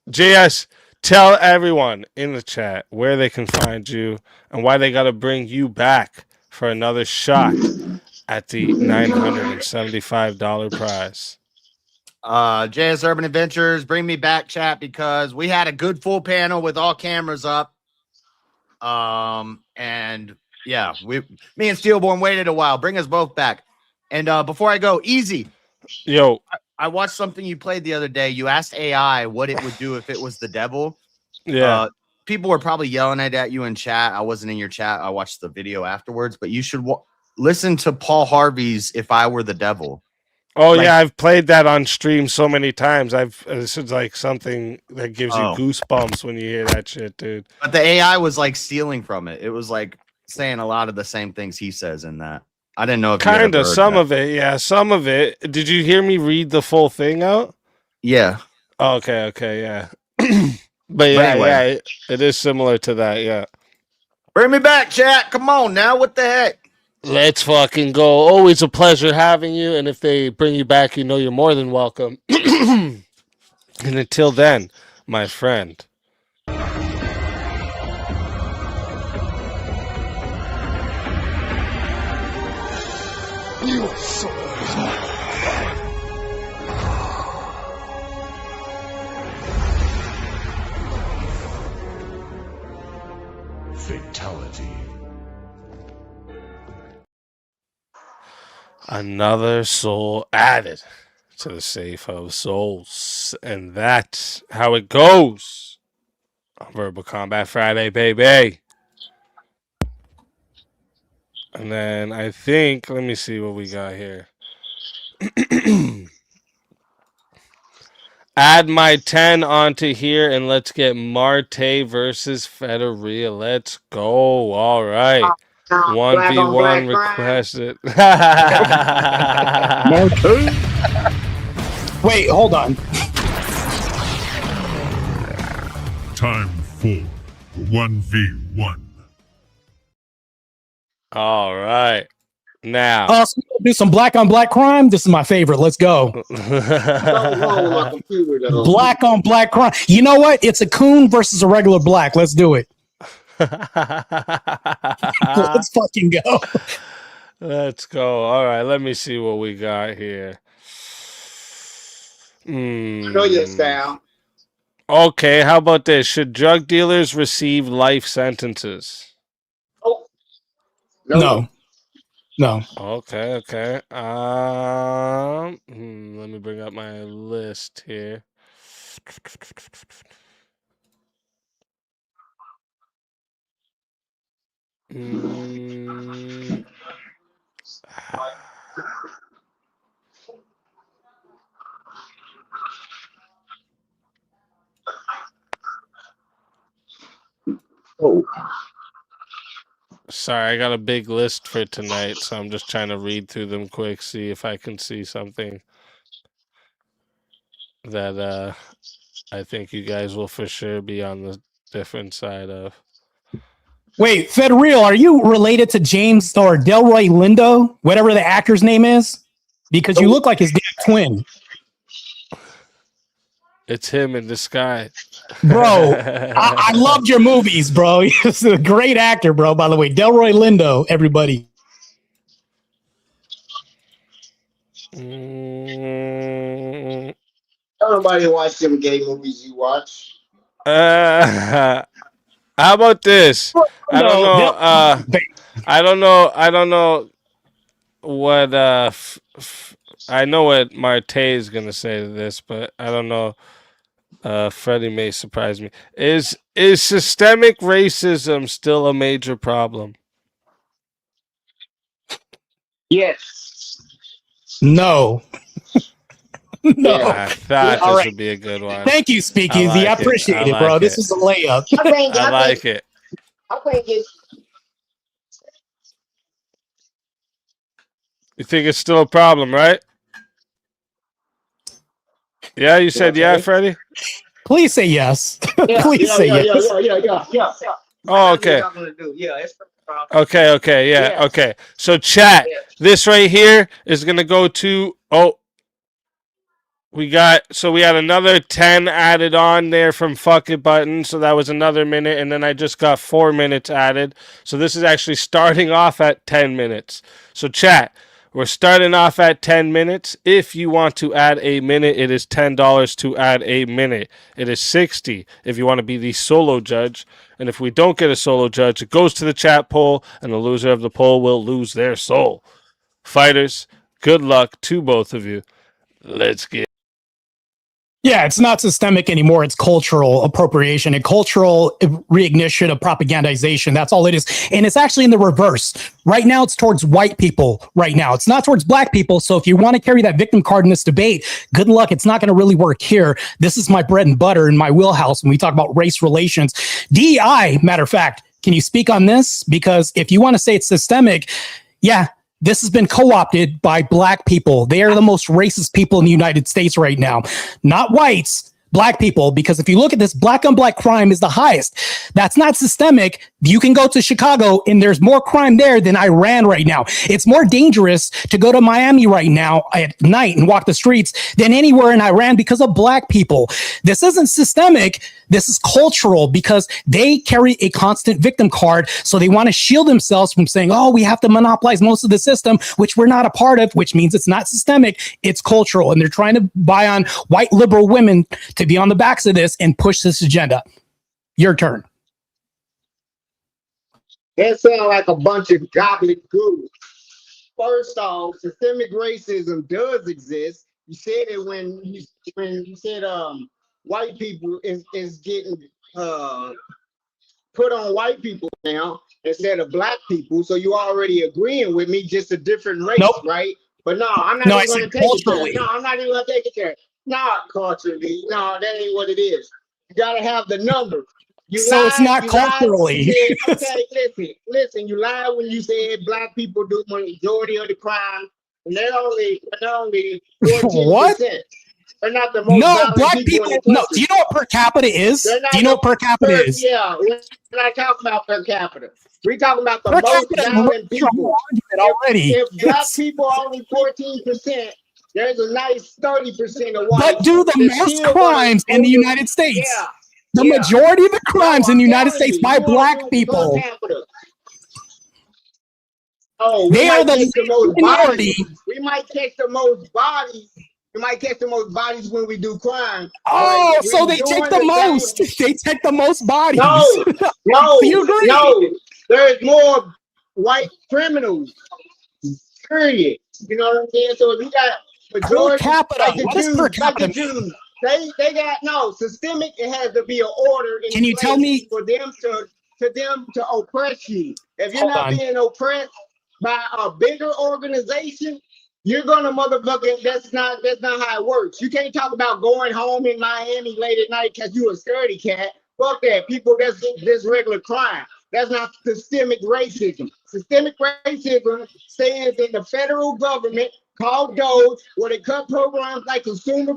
JS, tell everyone in the chat where they can find you and why they got to bring you back for another shot at the $975 prize. JS Urban Adventures, bring me back, chat, because we had a good full panel with all cameras up. And yeah, me and Steelborne waited a while. Bring us both back. And before I go, Easy. Yo, I watched something you played the other day. You asked AI what it would do if it was the devil. Yeah. People were probably yelling at you in chat. I wasn't in your chat. I watched the video afterwards, but you should listen to Paul Harvey's "If I Were the Devil." Oh, yeah, I've played that on stream so many times. This is like something that gives you goosebumps when you hear that shit, dude. But the AI was like stealing from it. It was like saying a lot of the same things he says in that. I didn't know if kind of some of it. Yeah, some of it. Did you hear me read the full thing out? Yeah. Okay, yeah. But anyway. It is similar to that. Yeah. Bring me back, chat. Come on now. What the heck? Let's fucking go. Always a pleasure having you. And if they bring you back, you know you're more than welcome. And until then, my friend. Your soul is mine. Fatality. Another soul added to the safe of souls. And that's how it goes on Verbal Combat Friday, baby. And then I think, let me see what we got here. Add my 10 onto here and let's get Martae versus Fedareal. Let's go. All right. 1v1 requested. Wait, hold on. Time for 1v1. All right. Now. So do some black on black crime. This is my favorite. Let's go. Black on black crime. You know what? It's a coon versus a regular black. Let's do it. Let's fucking go. Let's go. All right. Let me see what we got here. Know your style. Okay. How about this? Should drug dealers receive life sentences? No. Okay. Let me bring up my list here. Sorry, I got a big list for tonight, so I'm just trying to read through them quick, see if I can see something that I think you guys will for sure be on the different side of. Wait, Fedareal, are you related to James or Delroy Lindo, whatever the actor's name is? Because you look like his damn twin. It's him in disguise. Bro, I loved your movies, bro. He's a great actor, bro, by the way. Delroy Lindo, everybody. Nobody watch them gay movies you watch. How about this? I don't know. I don't know what I know what Martae is gonna say to this, but I don't know. Freddie may surprise me. Is systemic racism still a major problem? Yes. No. No. I thought this would be a good one. Thank you, Speakeazy. I appreciate it, bro. This is a layup. I like it. I think it's. You think it's still a problem, right? Yeah, you said yeah, Freddie? Please say yes. Please say yes. Yeah. Oh, okay. Okay, yeah, okay. So chat, this right here is gonna go to we had another 10 added on there from Fuck It Button, so that was another minute, and then I just got 4 minutes added. So this is actually starting off at 10 minutes. So chat, we're starting off at 10 minutes. If you want to add a minute, it is $10 to add a minute. It is $60 if you want to be the solo judge. And if we don't get a solo judge, it goes to the chat poll, and the loser of the poll will lose their soul. Fighters, good luck to both of you. Let's get. Yeah, it's not systemic anymore. It's cultural appropriation and cultural reignition of propagandization. That's all it is. And it's actually in the reverse. Right now, it's towards white people right now. It's not towards black people. So if you want to carry that victim card in this debate, good luck. It's not going to really work here. This is my bread and butter in my wheelhouse when we talk about race relations. DEI, matter of fact, can you speak on this? Because if you want to say it's systemic, yeah, this has been co-opted by black people. They are the most racist people in the United States right now, not whites. Black people, because if you look at this, black on black crime is the highest. That's not systemic. You can go to Chicago and there's more crime there than Iran right now. It's more dangerous to go to Miami right now at night and walk the streets than anywhere in Iran because of black people. This isn't systemic. This is cultural because they carry a constant victim card. So they want to shield themselves from saying, oh, we have to monopolize most of the system, which we're not a part of, which means it's not systemic. It's cultural. And they're trying to buy on white liberal women to be on the backs of this and push this agenda. Your turn. That sounds like a bunch of gobbledygook. First off, systemic racism does exist. You said it when you said white people is getting put on white people now instead of black people. So you already agreeing with me, just a different race, right? But no, I'm not even going to take it there. No, I'm not even going to take it there. Not culturally. No, that ain't what it is. You got to have the number. It's not culturally. Okay, listen. You lied when you said black people do majority of the crime, and they're only 14%. What? They're not the most. No, black people. No, do you know what per capita is? Do you know what per capita is? Yeah, we're not talking about per capita. We're talking about the most violent people. Already. If black people are only 14%. There's a nice 30% of white. But do the most crimes in the United States. Yeah. The majority of the crimes in the United States by black people. Oh, they are the minority. We might catch the most bodies. We might catch the most bodies when we do crime. Oh, so they take the most. They take the most bodies. No. There's more white criminals. Period. You know what I'm saying? So if you got majority, per capita. like the What is Jews, per capita? like the Jews, they got no systemic. It has to be an order. Can you tell me for them to oppress you? If you're not being oppressed by a bigger organization, you're gonna motherfucking. That's not how it works. You can't talk about going home in Miami late at night because you a scaredy cat. Fuck that. People, that's regular crime. That's not systemic racism. Systemic racism stands in the federal government called DOGE, where they cut programs like consumer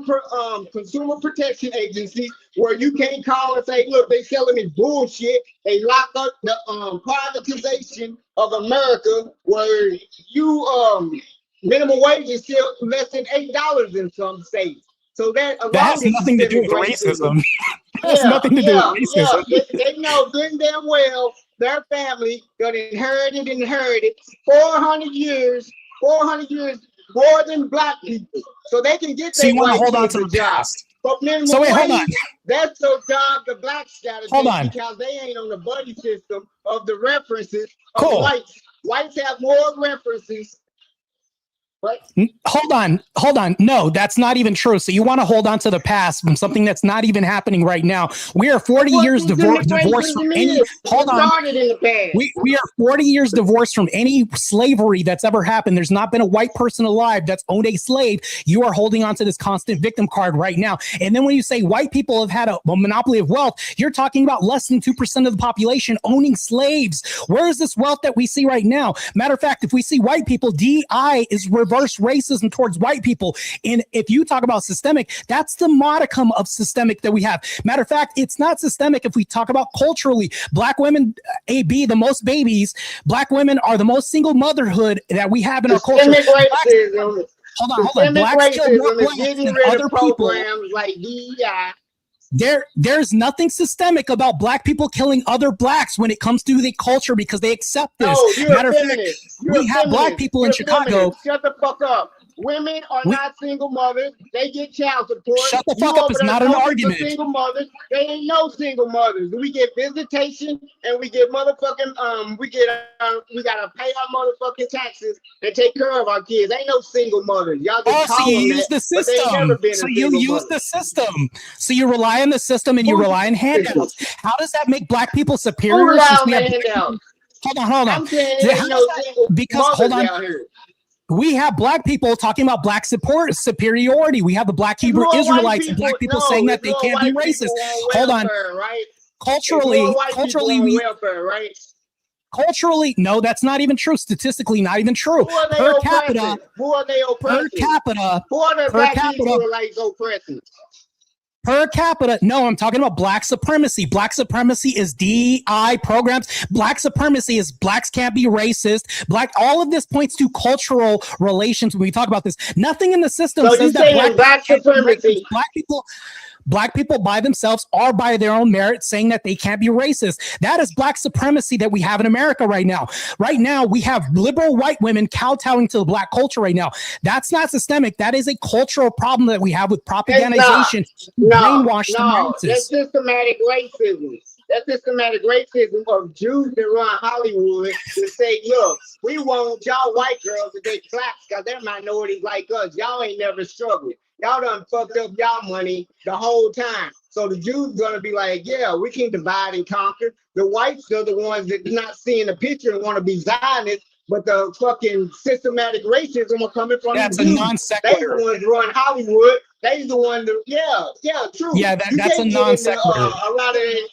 protection agencies, where you can't call and say, look, they selling me bullshit. They locked up the privatization of America, where you minimum wage is still less than $8 in some states. So that has nothing to do with racism. That has nothing to do with racism. They know good and damn well their family got inherited 400 years more than black people. So they can get their white hold on to the the job. past. But minimum So wait, hold wage, on. that's their job the blacks gotta Hold do on. because they ain't on the buddy system of the references of Cool. whites. Whites have more references. What? Hold on. No, that's not even true. So you want to hold on to the past from something that's not even happening right now. We are 40 years divorced from any. Hold on. We are 40 years divorced from any slavery that's ever happened. There's not been a white person alive that's owned a slave. You are holding on to this constant victim card right now. And then when you say white people have had a monopoly of wealth, you're talking about less than 2% of the population owning slaves. Where is this wealth that we see right now? Matter of fact, if we see white people, DI is reverse racism towards white people. And if you talk about systemic, that's the modicum of systemic that we have. Matter of fact, it's not systemic if we talk about culturally. Black women, the most babies. Black women are the most single motherhood that we have in our culture. Racism. Hold on. Blacks kill more blacks than other people. Like DEI. There's nothing systemic about black people killing other blacks when it comes to the culture because they accept this. Matter of fact, we have black people in Chicago. Shut the fuck up. Women are not single mothers. They get child support. Shut the fuck up. It's not an argument. Single mothers. They ain't no single mothers. We get visitation and we get motherfucking we gotta pay our motherfucking taxes and take care of our kids. Ain't no single mothers. Y'all just so you use the system. So you use the system. So you rely on the system and you rely on handouts. How does that make black people superior? Hold on. Because hold on. We have black people talking about black support superiority. We have the black Hebrew Israelites and black people saying that they can't be racist. Hold on. culturally, welfare, right? Culturally, no, that's not even true. Statistically, not even true. Who are they Per oppressing? capita, Who are they oppressing? per capita, Who are the per black capita, Israelites oppressing? per capita. No, I'm talking about black supremacy. Black supremacy is DI programs. Black supremacy is blacks can't be racist. All of this points to cultural relations when we talk about this. Nothing in the system So says you saying that black supremacy? Black people by themselves are by their own merit saying that they can't be racist. That is black supremacy that we have in America right now. Right now, we have liberal white women kowtowing to the black culture right now. That's not systemic. That is a cultural problem that we have with propagandization. Brainwashed That's systematic racism. That's systematic racism of Jews that run Hollywood to say, look, we want y'all white girls to date blacks because they're minorities like us. Y'all ain't never struggled. Y'all done fucked up y'all money the whole time. So the Jews gonna be like, yeah, we can divide and conquer. The whites are the ones that not seeing the picture and want to be Zionists, but the fucking systematic racism are coming from that's the a Jews. non sequitur. They the ones run Hollywood. They the one that, true. Yeah, that's a non sequitur. A lot of it.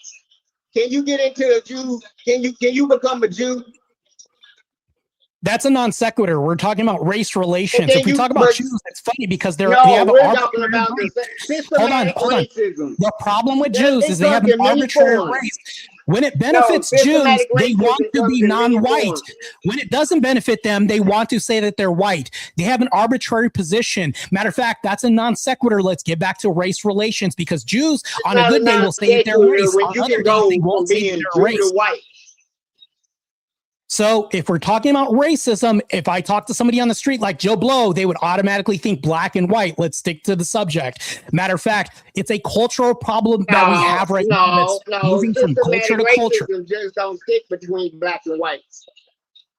Can you get into a Jew? Can you become a Jew? That's a non sequitur. We're talking about race relations. If we talk about Jews, it's funny because they have an arbitrary race. Hold on. The problem with Jews is they have an arbitrary race. When it benefits Jews, they want to be non-white. When it doesn't benefit them, they want to say that they're white. They have an arbitrary position. Matter of fact, that's a non sequitur. Let's get back to race relations because Jews on a good day will say that they're race. On other days, they won't say that they're race. So if we're talking about racism, if I talk to somebody on the street like Joe Blow, they would automatically think black and white. Let's stick to the subject. Matter of fact, it's a cultural problem that we have right now. That's moving from culture to culture. Just don't stick between black and white.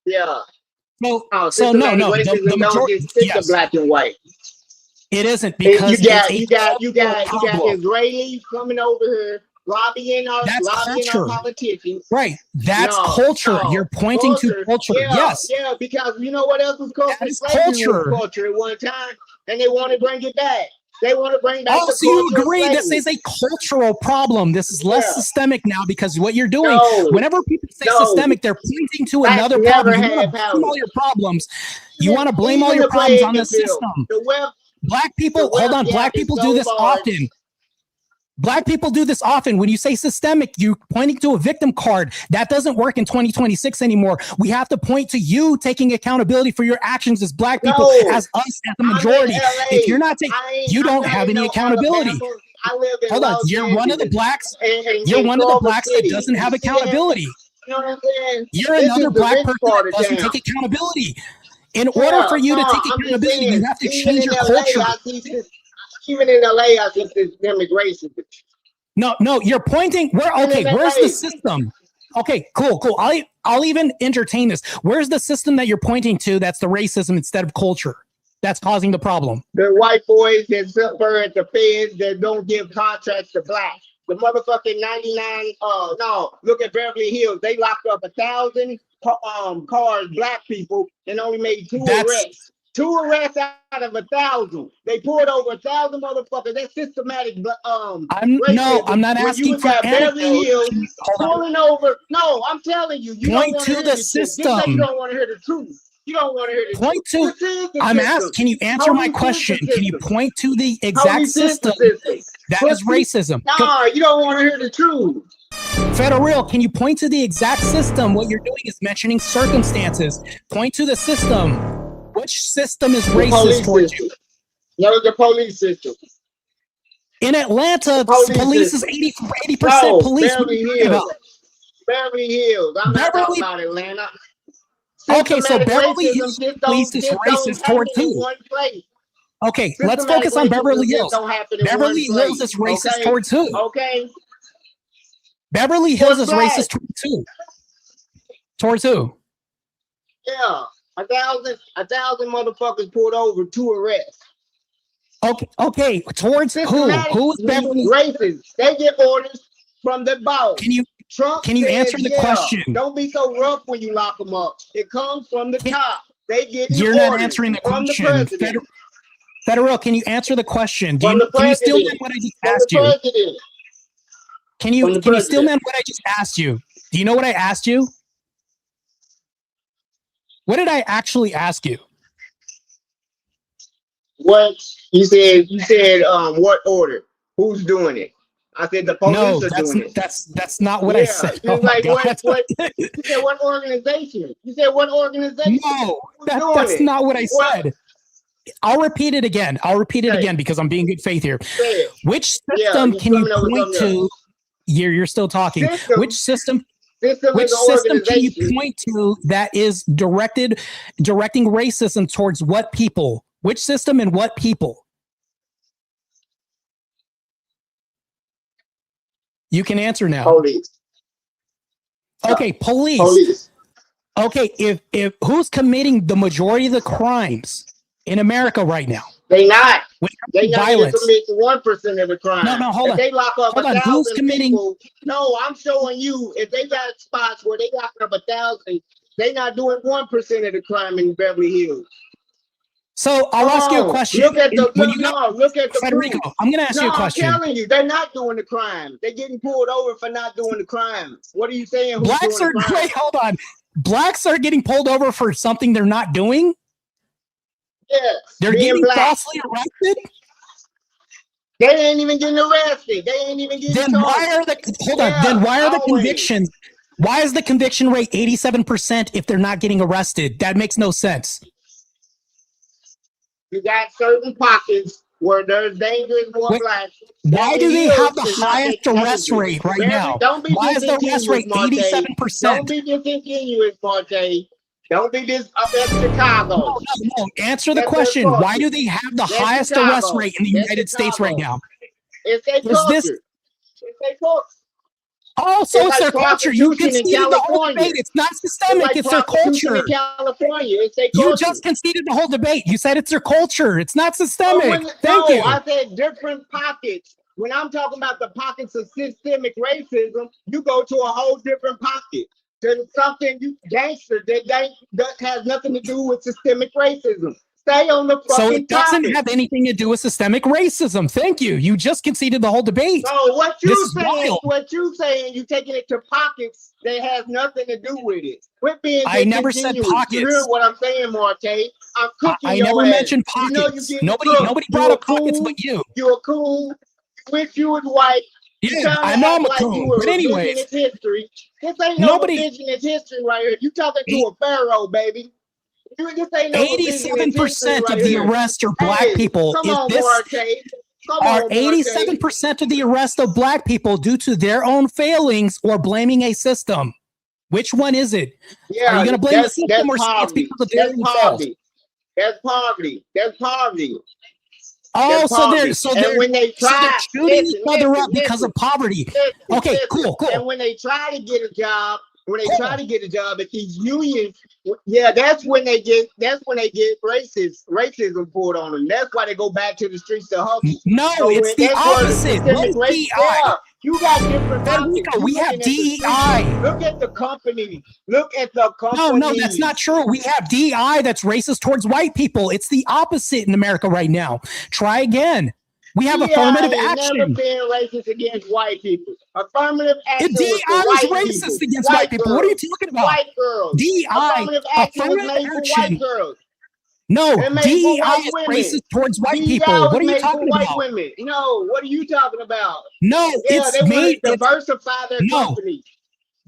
Yeah. No. The majority stick to black and white. It isn't because you got Israelis coming over here. Lobbying our politicians. Right. That's culture. You're pointing to culture. Yes. Yeah, because you know what else was culture? That is culture. Culture at one time, and they want to bring it back. They want to bring back the so you culture agree this is a cultural problem. This is less systemic now because what you're doing, whenever people say systemic, they're pointing to another problem. You want to blame all your problems. You want to blame all your problems on the system. Black people, hold on. Black people do this often. Black people do this often. When you say systemic, you're pointing to a victim card. That doesn't work in 2026 anymore. We have to point to you taking accountability for your actions as black people, as us, as the majority. If you're not taking, you don't have any accountability. Hold on, you're one of the blacks. You're one of the blacks that doesn't have accountability. You know what I'm saying? You're another black person that doesn't take accountability. In order for you to take accountability, you have to change your culture. Even in LA, I think systemic racism. No, you're pointing. Where's the system? Okay, cool. I'll even entertain this. Where's the system that you're pointing to that's the racism instead of culture that's causing the problem? The white boys that suffer at the feds that don't give contracts to blacks. The motherfucking 99. Look at Beverly Hills. They locked up 1,000 cars, black people, and only made 2 arrests. 2 arrests out of 1,000. They pulled over 1,000 motherfuckers. That's systematic. I'm not asking for Beverly Hills pulling over. No, I'm telling you. You point to the system. You don't want to hear the truth. You don't want to hear the point truth. To. I'm asking. Can you answer my question? Can you point to the exact system that is racism? No, you don't want to hear the truth. Fedareal, can you point to the exact system? What you're doing is mentioning circumstances. Point to the system. Which system is racist towards you? No, the police system. In Atlanta, police is 80% police. Beverly Hills. I'm not talking about Atlanta. Okay, so Beverly Hills police is racist towards who? Okay, let's focus on Beverly Hills. Beverly Hills is racist towards who? Okay. Beverly Hills is racist towards who? Towards who? Yeah. 1,000 motherfuckers pulled over, 2 arrests. Okay. Towards who? Who is Beverly? Racist. They get orders from the boss. Can you answer the question? Don't be so rough when you lock them up. It comes from the top. They get You're not answering the question. Fedareal, can you answer the question? Can you still get what I just asked you? Can you still man what I just asked you? Do you know what I asked you? What did I actually ask you? What you said? What order? Who's doing it? I said the police are doing it. That's not what I said. You're like what? You said what organization? You said what organization? No, that's not what I said. I'll repeat it again. Again because I'm being good faith here. Which system can you point to? You're still talking. Which system? Which system can you point to that is directing racism towards what people? Which system and what people? You can answer now. Police. Okay, police. Okay, if who's committing the majority of the crimes in America right now? They not. They not violence. even commit 1% of the crime. No, hold on. If they lock up 1,000 who's committing? people, no, I'm showing you. If they got spots where they lock up 1,000, they not doing 1% of the crime in Beverly Hills. So I'll ask you a question. Look at the Federico, proof. I'm going to ask you a question. I'm telling you, they're not doing the crime. They're getting pulled over for not doing the crime. What are you saying? Wait, hold on. Blacks are getting pulled over for something they're not doing? Yes. They're getting falsely arrested? They ain't even getting arrested. They ain't even getting Then why are the convictions? Why is the conviction rate 87% if they're not getting arrested? That makes no sense. You got certain pockets where there's dangerous blacks. Why do they have the highest arrest rate right now? Why is the arrest rate 87%? Don't be disingenuous, Martae. Don't be this up at Chicago. No. Answer the question. Why do they have the highest arrest rate in the United States right now? It's their culture. It's their culture. Oh, so it's their culture. You conceded the whole debate. It's not systemic. It's their culture. In California. It's their culture. You culture. just conceded the whole debate. You said it's their culture. It's not systemic. Thank you. I said different pockets. When I'm talking about the pockets of systemic racism, you go to a whole different pocket. There's something you gangster that has nothing to do with systemic racism. Stay on the fucking So it doesn't topic. have anything to do with systemic racism. Thank you. You just conceded the whole debate. So what you saying, you taking it to pockets that has nothing to do with it. Quit being I never said pockets. You hear what I'm saying, Martae? I'm cooking I your never ass. mentioned pockets. Nobody brought up pockets but you. You're cool. Wish you was white. Yeah, I know I'm a coon. But anyways, history. This ain't no revisionist history right here. You talking to a pharaoh, baby. This ain't no 87% of the arrests are black people. Are 87% of the arrests of black people due to their own failings or blaming a system? Which one is it? Yeah, are you going to blame the system or it's people that that's poverty. That's poverty. That's poverty. Oh, so they're shooting each other up listen, because of poverty. Okay, cool. And when they try to get a job, at these unions, that's when they get racism poured on them. That's why they go back to the streets to hustle. No, it's the opposite. Yeah, you got different pockets. We have DEI. Look at the company. No, that's not true. We have DEI that's racist towards white people. It's the opposite in America right now. Try again. We have affirmative action. Never been racist against white people. Affirmative action. DEI is racist against white people. What are you talking about? White girls. DEI. Affirmative action was made for white girls. No, DEI is racist towards white people. What are you talking about? Women. No, what are you talking about? No, it's made to diversify their companies.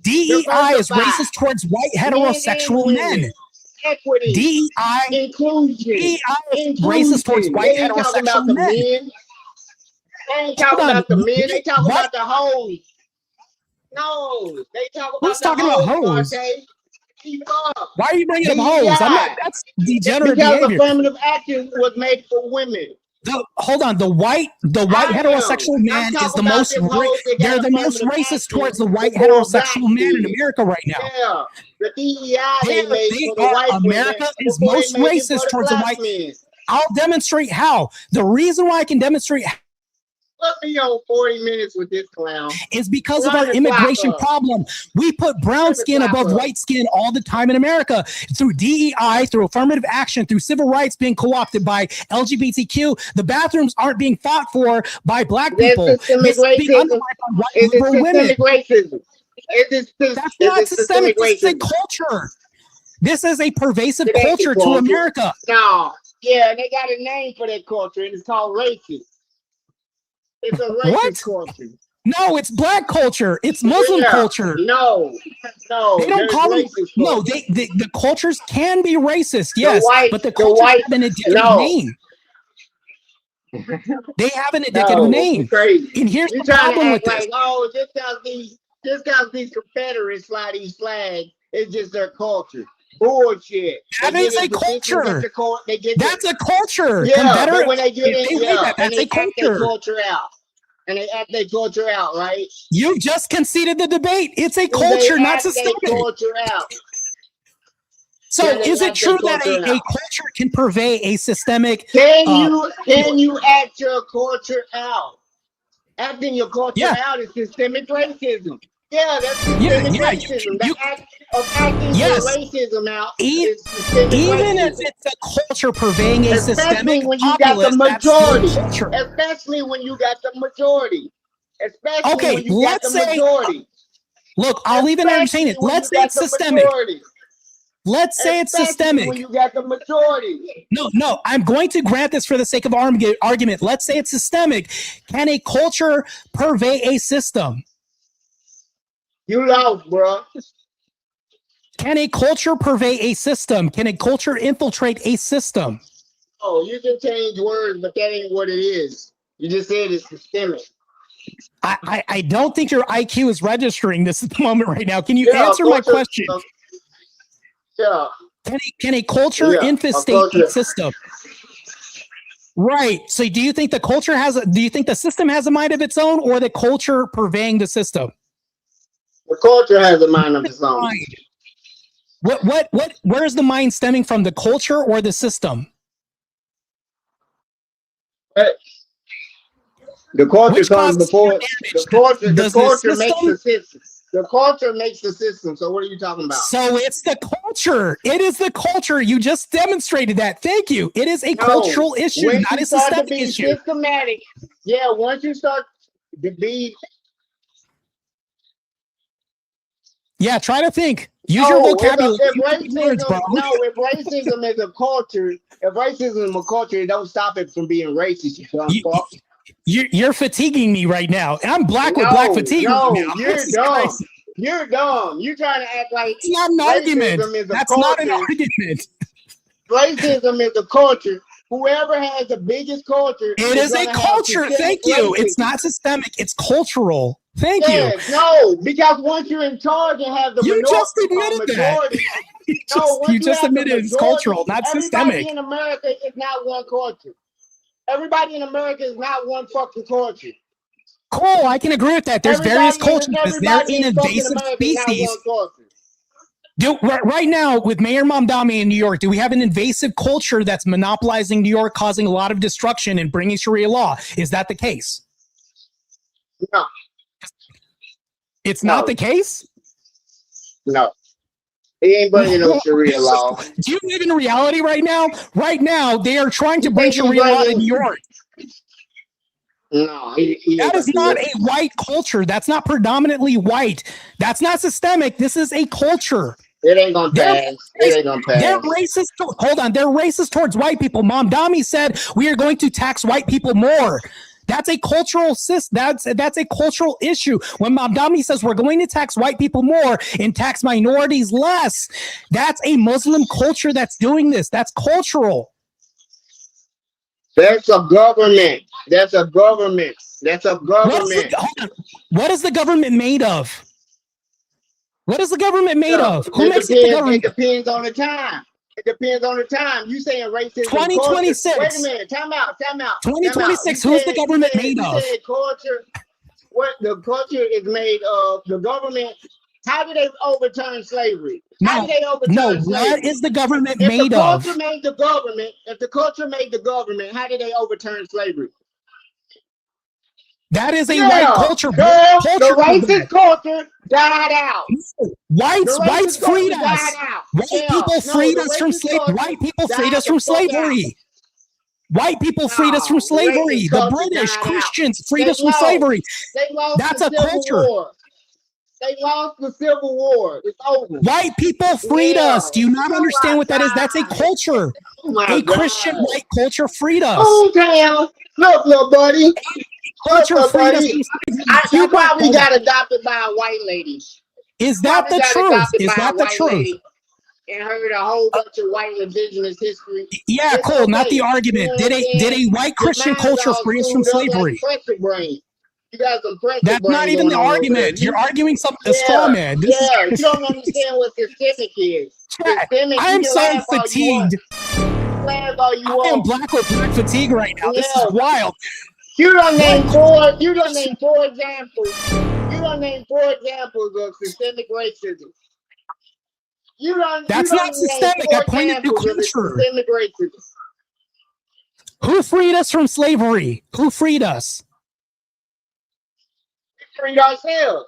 DEI is racist towards white heterosexual men. Equity. DEI. Inclusion. DEI is racist towards white heterosexual men. They ain't talking about the men. They talking about the hoes. No, they talking about the hoes. Why are you bringing up hoes? That's degenerate behavior. Because affirmative action was made for women. Hold on, the white heterosexual man is the most. They're the most racist towards the white heterosexual man in America right now. Yeah, the DEI made for the white America is most racist towards the white. I'll demonstrate how. The reason why I can demonstrate Put me on 40 minutes with this clown. It's because of our immigration problem. We put brown skin above white skin all the time in America through DEI, through affirmative action, through civil rights being co-opted by LGBTQ. The bathrooms aren't being fought for by black people. Systemic racism. It's systemic racism. That's not systemic. This is a culture. This is a pervasive culture to America. No. Yeah, they got a name for that culture, and it's called racist. It's a racist culture. No, it's black culture. It's Muslim culture. No. They don't call them. No, the cultures can be racist, yes, but the cultures have an indicative name. They have an indicative name. And here's the problem with this. Oh, just because these Confederates fly these flags, it's just their culture. Bullshit. That is a culture. That's a culture. Yeah, but when they get in, and they act their culture out. And they act their culture out, right? You just conceded the debate. It's a culture, not systemic. Culture out. So is it true that a culture can purvey a systemic? Can you act your culture out? Acting your culture out is systemic racism. Yeah, that's systemic racism. The act of acting your racism out is systemic even racism. if it's a culture purveying a systemic when you got the majority. Especially when you got the majority. Especially when you got the majority. Look, I'll even entertain it. Let's say it's systemic. Let's say it's systemic. When you got the majority. No, I'm going to grant this for the sake of argument. Let's say it's systemic. Can a culture purvey a system? You lost, bro. Can a culture purvey a system? Can a culture infiltrate a system? Oh, you can change words, but that ain't what it is. You just said it's systemic. I don't think your IQ is registering this at the moment right now. Can you answer my question? Yeah. Can a culture infestate a system? Right. So do you think the culture do you think the system has a mind of its own, or the culture purveying the system? The culture has a mind of its own. Where is the mind stemming from, the culture or the system? The culture comes before the culture. The culture makes the system. The culture makes the system. So what are you talking about? So it's the culture. It is the culture. You just demonstrated that. Thank you. It is a cultural issue, not a systemic issue. Systematic. Yeah, once you start to be. Yeah, try to think. Use your vocabulary. If racism is a culture, it don't stop it from being racist. You're fatiguing me right now. I'm black with black fatigue. No, right now. You're dumb. You're dumb. You're trying to act like it's not an argument. That's not an argument. Racism is a culture. Whoever has the biggest culture. It is a culture. Thank you. It's not systemic. It's cultural. Thank you. No, because once you're in charge and have the you just admitted that. You just admitted it's cultural, not systemic. Everybody in America is not one culture. Everybody in America is not one fucking culture. Cool, I can agree with that. There's various cultures. There's an invasive species. Right now, with Mayor Mamdani in New York, do we have an invasive culture that's monopolizing New York, causing a lot of destruction and bringing Sharia law? Is that the case? No. It's not the case? No. He ain't bringing no Sharia law. Do you live in reality right now? Right now, they are trying to bring Sharia law in New York. No, that is not a white culture. That's not predominantly white. That's not systemic. This is a culture. It ain't gonna pass. It ain't gonna pass. They're racist. Hold on. They're racist towards white people. Mamdani said we are going to tax white people more. That's a cultural that's a cultural issue. When Mamdani says we're going to tax white people more and tax minorities less, that's a Muslim culture that's doing this. That's cultural. That's a government. That's a government. That's a government. What is the government made of? What is the government made of? Who makes the government? It depends on the time. It depends on the time. You saying racism? 2026. Wait a minute. Time out. 2026. Who's the government made of? You said culture. What the culture is made of? The government. How do they overturn slavery? How do they overturn slavery? What is the government made of? If the culture made the government, how did they overturn slavery? That is a white culture. The racist culture died out. Whites freed us. White people freed us from slavery. White people freed us from slavery. White people freed us from slavery. The British Christians freed us from slavery. That's a culture. They lost the Civil War. It's over. White people freed us. Do you not understand what that is? That's a culture. A Christian white culture freed us. Oh, damn. Look, little buddy. Culture freed us. You probably got adopted by a white lady. Is that the truth? Is that the truth? And heard a whole bunch of white indigenous history. Yeah, cool. Not the argument. Did a white Christian culture free us from slavery? You guys are That's not even the argument. You're arguing something. Straw man. You don't understand what systemic is. I'm so fatigued. I am black with black fatigue right now. This is wild. You don't name four examples. You don't name 4 examples of systemic racism. That's not systemic. I pointed to culture. Systemic racism. Who freed us from slavery? Who freed us? Freed ourselves.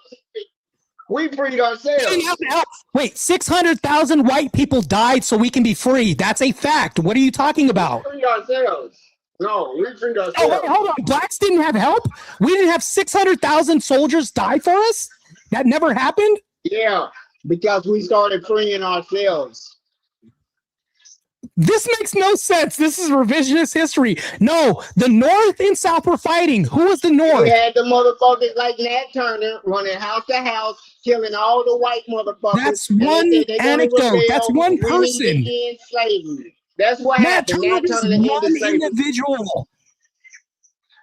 We freed ourselves. We didn't have help. Wait, 600,000 white people died so we can be free. That's a fact. What are you talking about? We freed ourselves. No, we freed ourselves. Oh, wait, hold on. Blacks didn't have help? We didn't have 600,000 soldiers die for us? That never happened? Yeah, because we started freeing ourselves. This makes no sense. This is revisionist history. No, the North and South were fighting. Who was the North? We had the motherfuckers like Nat Turner running house to house, killing all the white motherfuckers. That's one anecdote. That's one person. That's what Nat happened. Turner is one individual.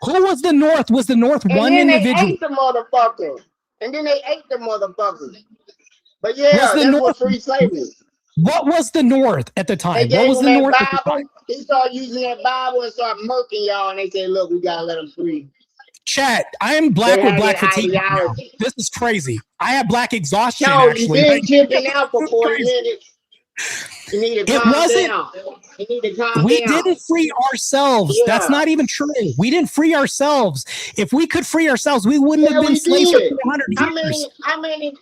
Who was the North? Was the North one individual? They ate the motherfucker. And then they ate the motherfuckers. But yeah, that's what free slavery. What was the North at the time? What was the North at the time? They started using that Bible and started murking y'all, and they said, "Look, we gotta let them free." Chat, I am black with black fatigue. This is crazy. I have black exhaustion. No, actually, you've been chipping out for 40 minutes. You need to calm down. You need to calm down. We didn't free ourselves. Yeah. That's not even true. We didn't free ourselves. If we could free ourselves, we wouldn't have been slaves for 400 years. How many?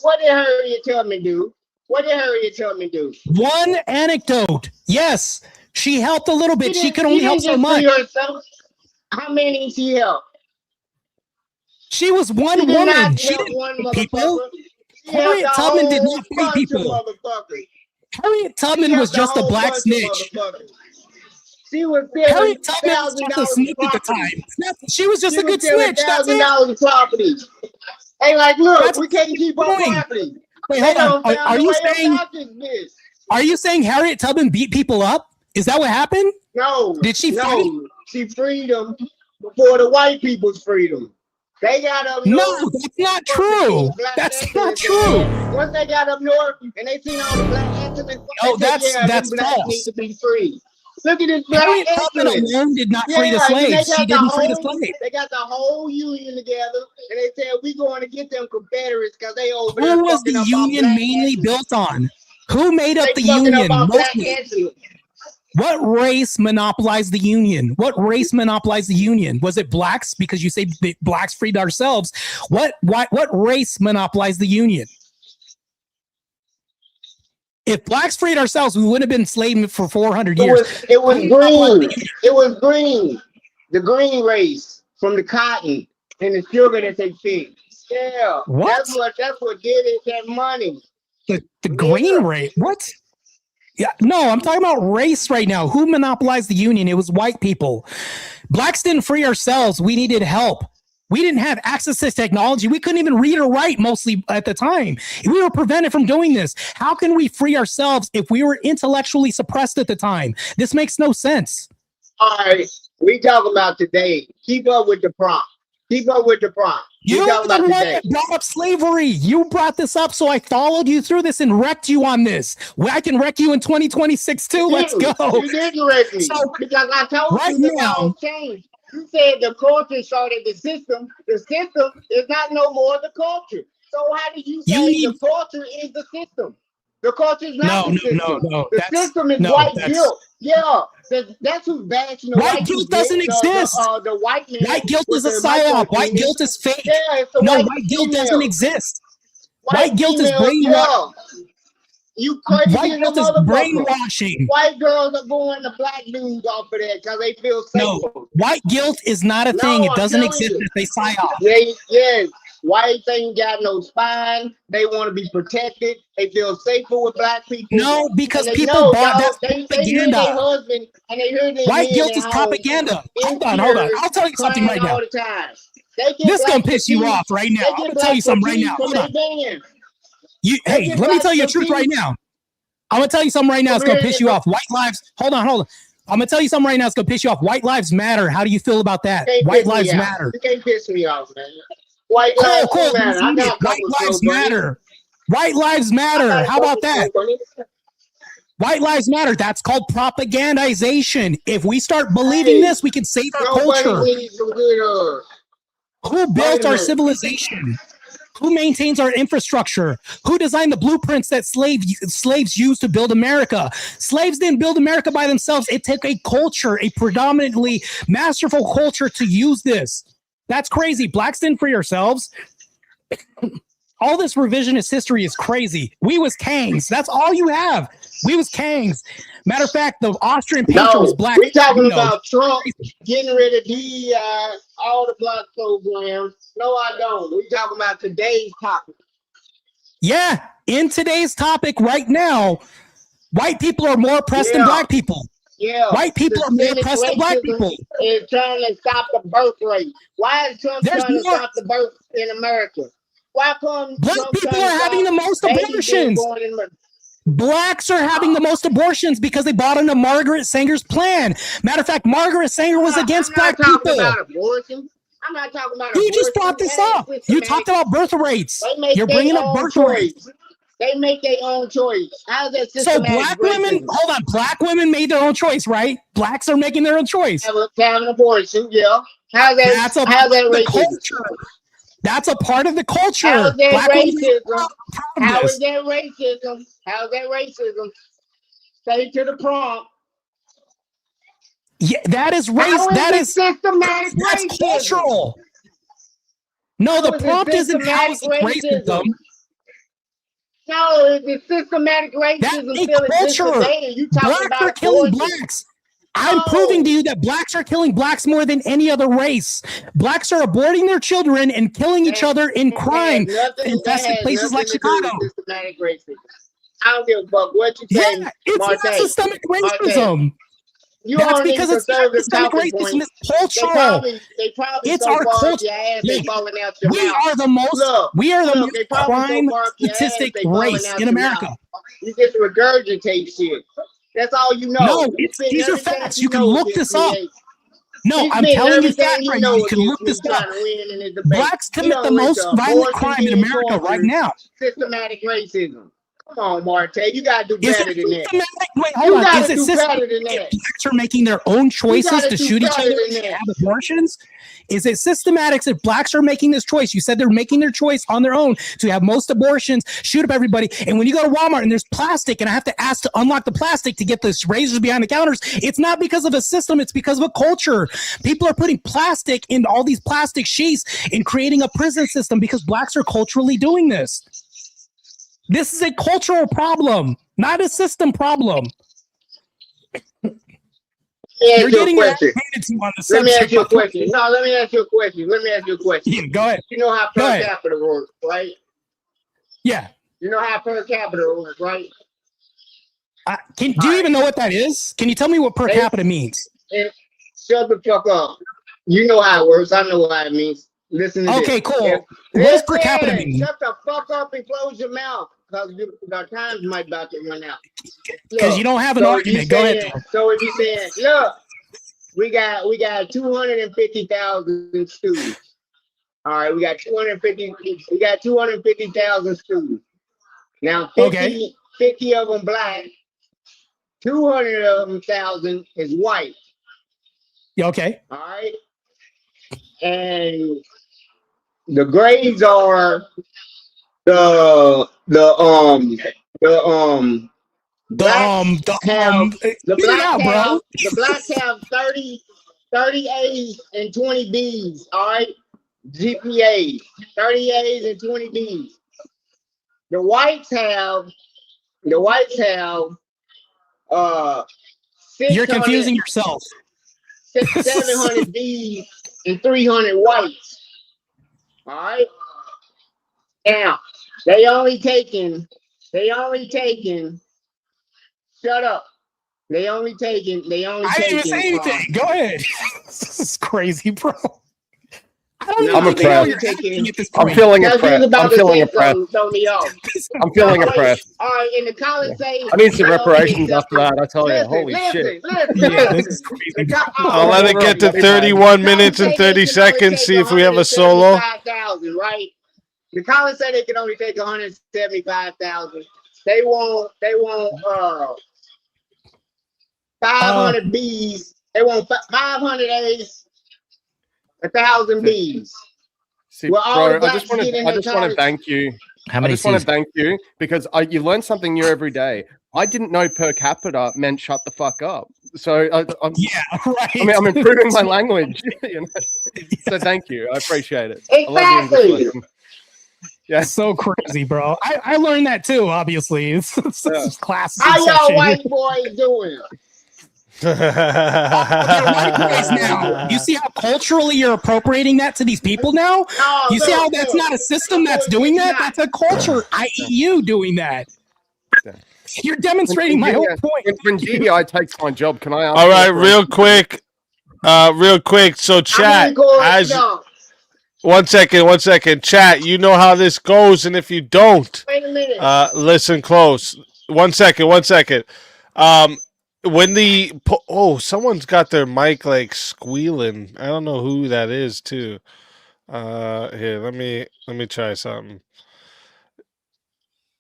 What did Harriet Tubman do? What did Harriet Tubman do? One anecdote. Yes, she helped a little bit. She could only help so much. How many she helped? She was one woman. She didn't help people. Harriet Tubman did not free people. Harriet Tubman was just a black snitch. She was Harriet Tubman was just a snitch at the time. She was just a good snitch. That's it. Property. Hey, like, look, we can't keep our property. Wait, hold on. Are you saying Harriet Tubman beat people up? Is that what happened? No. Did she fight? She freed them before the white people's freedom. They got up north. No, that's not true. That's not true. Once they got up north and they seen all the black activists, oh, that's false. Need to be free. Look at this black Harriet Tubman alone did not free the slaves. She didn't free the slaves. They got the whole union together, and they said we going to get them Confederates because they over there. Who was the union mainly built on? Who made up the union? What race monopolized the union? What race monopolized the union? Was it blacks? Because you say blacks freed ourselves. What race monopolized the union? If blacks freed ourselves, we wouldn't have been enslaved for 400 years. It was green. It was green. The green race from the cotton and the sugar that they picked. Yeah. What? That's what did it. That money. The green race. What? Yeah, no, I'm talking about race right now. Who monopolized the union? It was white people. Blacks didn't free ourselves. We needed help. We didn't have access to technology. We couldn't even read or write mostly at the time. We were prevented from doing this. How can we free ourselves if we were intellectually suppressed at the time? This makes no sense. All right, we talk about today. Keep up with the prompt. Keep up with the prompt. You're the one that brought up slavery. You brought this up, so I followed you through this and wrecked you on this. Well, I can wreck you in 2026 too. Let's go. You didn't wreck me because I told you the all changed. You said the culture started the system. The system is not no more the culture. So how did you say the culture is the system? The culture is not the system. The system is white guilt. Yeah, that's who's bashing the white guilt doesn't exist. The white man. White guilt is a psyop. White guilt is fake. Yeah, it's the no, white guilt female. doesn't exist. White guilt is females, brainwashing. You crazy White guilt is brainwashing. White girls are going to black dudes off of that because they feel safe. No, white guilt is not a thing. It doesn't exist. It's a psyop. Yes. Whites ain't got no spine. They want to be protected. They feel safer with black people. No, because people bought that propaganda. They hear their husband and they hear their white guilt is propaganda. Hold on. I'll tell you something right now. This is gonna piss you off right now. I'm gonna tell you something right now. Hold on. Hey, let me tell you the truth right now. I'm gonna tell you something right now. It's gonna piss you off. White lives. Hold on. I'm gonna tell you something right now. It's gonna piss you off. White lives matter. How do you feel about that? White lives matter. You can't piss me off, man. White lives matter. White lives matter. White lives matter. How about that? White lives matter. That's called propagandization. If we start believing this, we can save our culture. Who built our civilization? Who maintains our infrastructure? Who designed the blueprints that slaves used to build America? Slaves didn't build America by themselves. It took a culture, a predominantly masterful culture to use this. That's crazy. Blacks didn't free ourselves. All this revisionist history is crazy. We was Kangs. That's all you have. We was Kangs. Matter of fact, the Austrian painter was black. We're talking about Trump getting rid of DEI, all the black programs. No, I don't. We're talking about today's topic. Yeah, in today's topic right now, white people are more oppressed than black people. Yeah, white people are more oppressed than black people. Is trying to stop the birth rate. Why is Trump trying to stop the birth in America? Why come black people are having the most abortions? Blacks are having the most abortions because they bought into Margaret Sanger's plan. Matter of fact, Margaret Sanger was against black people. I'm not talking about you just brought this up. You talked about birth rates. You're bringing up birth rates. They make their own choice. How's that systematic? So black women, hold on, black women made their own choice, right? Blacks are making their own choice. Have an abortion, yeah. How's that culture? That's a part of the culture. How's that racism? How is that racism? How's that racism? Say to the prompt. Yeah, that is race. That is systematic. That's racism. Cultural. No, the prompt isn't racism. No, it's systematic racism. That's culture. Blacks are killing blacks. I'm proving to you that blacks are killing blacks more than any other race. Blacks are aborting their children and killing each other in crime infested places like Chicago. Systematic racism. I don't give a fuck what you say. Yeah, it's not systemic racism. That's because it's not systemic racism. It's cultural. It's our culture. We are the most crime statistic race in America. You just regurgitate shit. That's all you know. No, these are facts. You can look this up. No, I'm telling you facts right now. You can look this up. Blacks commit the most violent crime in America right now. Systematic racism. Come on, Martae. You gotta do better than that. Wait, hold on. Is it systematic that blacks are making their own choices to shoot each other and have abortions? Is it systematic that blacks are making this choice? You said they're making their choice on their own to have most abortions, shoot up everybody. And when you go to Walmart and there's plastic and I have to ask to unlock the plastic to get the razors behind the counters, it's not because of a system. It's because of a culture. People are putting plastic in all these plastic sheaths and creating a prison system because blacks are culturally doing this. This is a cultural problem, not a system problem. You're getting irritated on the subject. Let me ask you a question. No, let me ask you a question. Yeah, go ahead. You know how per capita works, right? Yeah. You know how per capita works, right? Do you even know what that is? Can you tell me what per capita means? Shut the fuck up. You know how it works. I know what it means. Listen to this. Okay, cool. What does per capita mean? Shut the fuck up and close your mouth. Because our times might about to run out. Because you don't have an argument. Go ahead. So if you saying, look, we got 250,000 students. All right, we got 250,000 students. Now 50 of them black, 200,000 is white. Okay. All right. And the grades are the The blacks have bro. The blacks have 30 A's and 20 B's. All right, GPA 30 A's and 20 B's. The whites have You're confusing yourself. 700 B's and 300 whites. All right. Now they only taking. Shut up. They only taking. I didn't even say anything. Go ahead. This is crazy, bro. I'm impressed. I'm feeling impressed. I'm feeling impressed. I'm feeling impressed. All right, in the college say. I need some reparations after that. I tell you, holy shit. I'll let it get to 31 minutes and 30 seconds. See if we have a solo. Right. The college say they can only take 175,000. They want 500 B's. They want 500 A's, 1,000 B's. See, bro, I just want to thank you. I just want to thank you because you learn something new every day. I didn't know per capita meant shut the fuck up. So I'm improving my language. You know? So thank you. I appreciate it. Exactly. Yeah, so crazy, bro. I learned that too. Obviously, it's class. How y'all white boys doing? Now. You see how culturally you're appropriating that to these people now? You see how that's not a system that's doing that? That's a culture, i.e. you doing that. You're demonstrating my whole point. When DEI takes my job, can I ask? All right, real quick. So chat, one second. Chat, you know how this goes, and if you don't, wait a minute. Listen close. One second. When someone's got their mic like squealing. I don't know who that is too. Here, let me try something.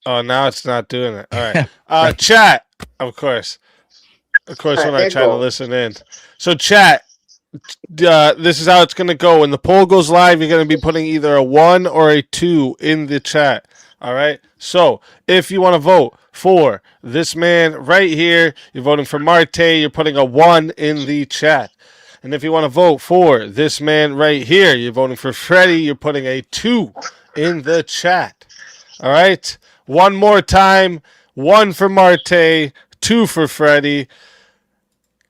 Oh, now it's not doing it. All right. Chat, of course when I try to listen in. So chat, this is how it's going to go. When the poll goes live, you're going to be putting either a 1 or a 2 in the chat. All right. So if you want to vote for this man right here, you're voting for Martae, you're putting a 1 in the chat. And if you want to vote for this man right here, you're voting for Freddie, you're putting a 2 in the chat. All right. One more time. 1 for Martae, 2 for Freddie.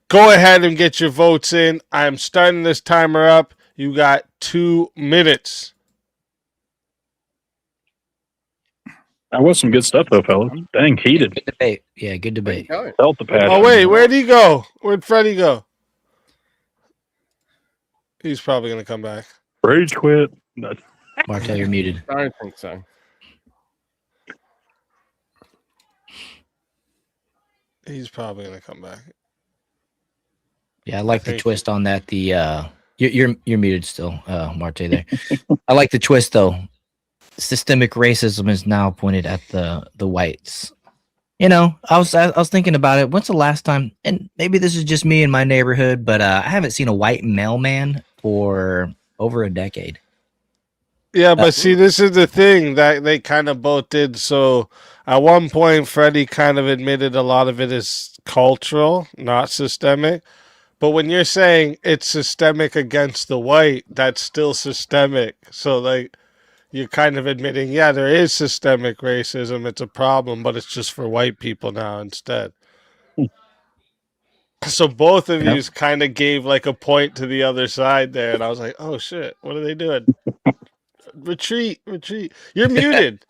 Go ahead and get your votes in. I'm starting this timer up. You got 2 minutes. That was some good stuff, though, fellas. Dang, heated. Good debate. Yeah, good debate. Felt the passion. Oh, wait. Where'd he go? Where'd Freddie go? He's probably going to come back. Rage quit. Martae, you're muted. I don't think so. He's probably going to come back. Yeah, I like the twist on that. You're muted still, Martae. There. I like the twist though. Systemic racism is now pointed at the whites. You know, I was thinking about it. When's the last time? And maybe this is just me in my neighborhood, but I haven't seen a white mailman for over a decade. Yeah, but see, this is the thing that they kind of both did. So at one point, Freddie kind of admitted a lot of it is cultural, not systemic. But when you're saying it's systemic against the white, that's still systemic. So, like, you're kind of admitting, yeah, there is systemic racism. It's a problem, but it's just for white people now instead. So both of you kind of gave, like, a point to the other side there. And I was like, oh, shit, what are they doing? Retreat. You're muted.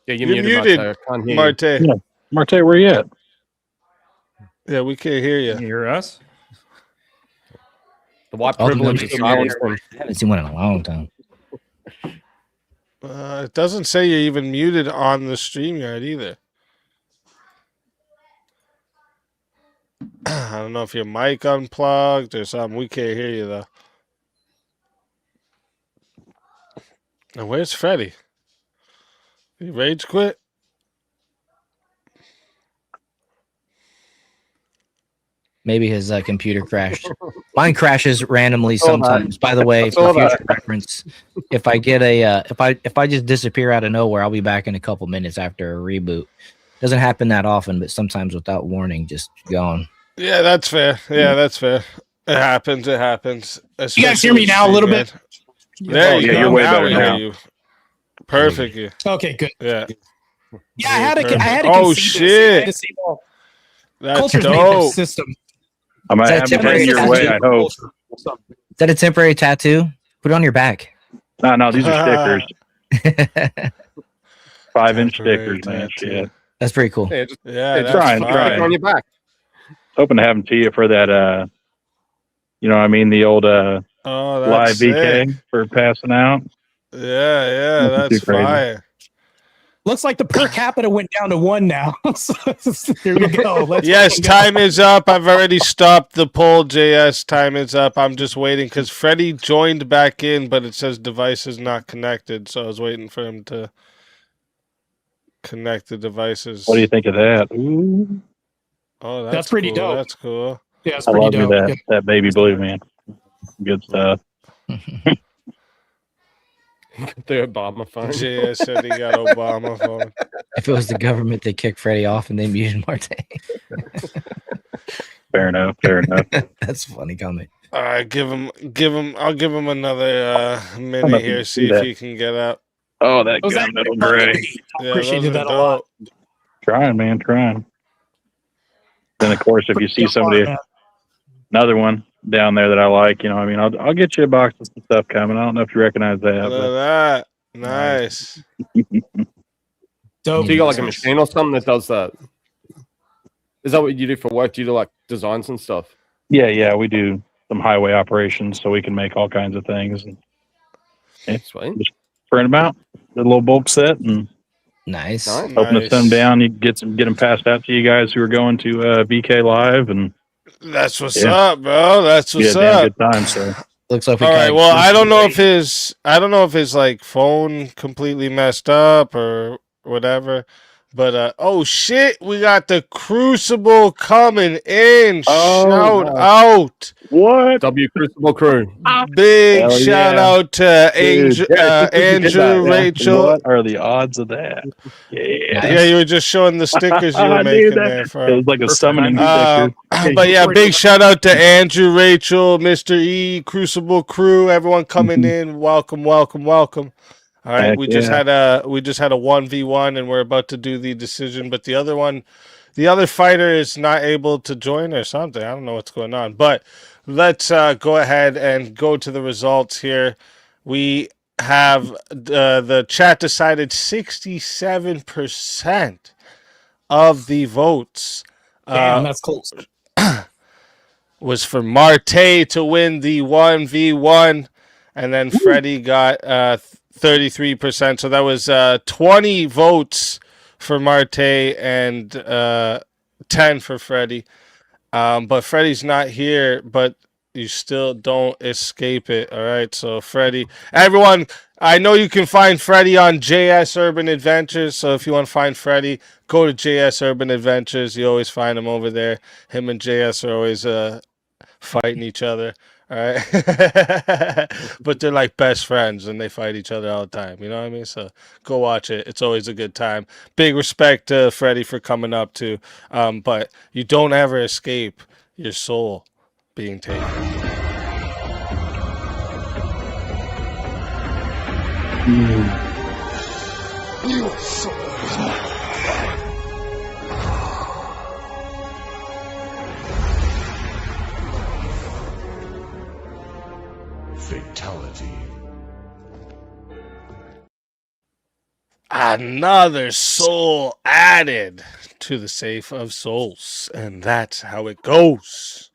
Yeah, you're muted, Martae. Yeah. Martae, where you at? Yeah, we can't hear you. Can you hear us? The white privilege is silence. I haven't seen one in a long time. It doesn't say you're even muted on the StreamYard either. I don't know if your mic unplugged or something. We can't hear you, though. And where's Freddie? He rage quit? Maybe his computer crashed. Mine crashes randomly sometimes. By the way, for future reference, if I get a if I just disappear out of nowhere, I'll be back in a couple minutes after a reboot. Doesn't happen that often, but sometimes without warning, just gone. Yeah, that's fair. Yeah, that's fair. It happens. It happens. You guys hear me now a little bit? There you go. You're way now better we now. hear you. Perfect. Okay, good. Yeah. Yeah, I had to. I had to. Oh concede this. I had to shit! see, well, That's culture's made for dope. system. I might have to bring your way. I hope. Is that a temporary tattoo? Put it on your back. No, these are stickers. 5-inch stickers, man. Shit. That's pretty cool. Yeah, that's trying fine. on your back. Hoping to have them to you for that. You know what I mean? The old Oh, live that's VK sick. for passing out. Yeah, Nothing that's too crazy. fire. Looks like the per capita went down to 1 now. So, here we go. Let's Yes, fucking go. time is up. I've already stopped the poll, JS. Time is up. I'm just waiting because Freddie joined back in, but it says device is not connected. So I was waiting for him to connect the devices. What do you think of that? Ooh. Oh, That's pretty cool. dope. That's cool. Yeah, it's I pretty love me dope. that baby blue, man. Good stuff. The Obama phone. JS said he got Obama phone. If it was the government, they kicked Freddie off and they muted Martae. Fair enough. Fair enough. That's a funny comment. All right, I'll give him another minute about here, to see do if that. he can get up. Oh, that Was gun that metal gray. Yeah, Appreciated those are that a lot. dope. Trying, man. Trying. Then, of course, if you see Go somebody, on, man. another one down there that I like, you know, I mean, I'll get you a box of some stuff coming. I don't know if you recognize that. Look But at that. Nice. Dope. Do you got like a machine or something that does that? Is that what you do for work? Do you do like designs and stuff? yeah, we do some highway operations, so we can make all kinds of things. And Sweet. just print them out, the little bulk set, and Nice. hoping to send them down. You get them passed out to you guys who are going to VK Live, and That's what's Yeah. up, bro. That's be a what's damn up. good time. So Looks like we All got right. Well, I don't know if his like phone completely messed up or whatever. But oh shit, we got the Crucible coming in. Shout out. What? W Crucible Crew. Big Hell shout yeah. out to Dude, Andrew, Rachel. What are the odds of that? Yeah. Yeah, you were just showing the stickers you were Dude, making that- there for it was like a summoning sticker. But yeah, big shout out to Andrew, Rachel, Mr. E, Crucible Crew, everyone coming in. Welcome. All right, Heck we just yeah. had a 1v1 and we're about to do the decision, but the other fighter is not able to join or something. I don't know what's going on. But let's go ahead and go to the results here. We have the chat decided 67% of the votes Damn, that's close. was for Martae to win the 1v1, and then Freddie got 33%. So that was 20 votes for Martae and 10 for Freddie. But Freddie's not here, but you still don't escape it. All right. So Freddie, everyone, I know you can find Freddie on JS Urban Adventures. So if you want to find Freddie, go to JS Urban Adventures. You always find him over there. Him and JS are always fighting each other. All right. But they're like best friends and they fight each other all the time. You know what I mean? So go watch it. It's always a good time. Big respect to Freddie for coming up too. But you don't ever escape your soul being taken. You so fatality. Another soul added to the safe of souls, and that's how it goes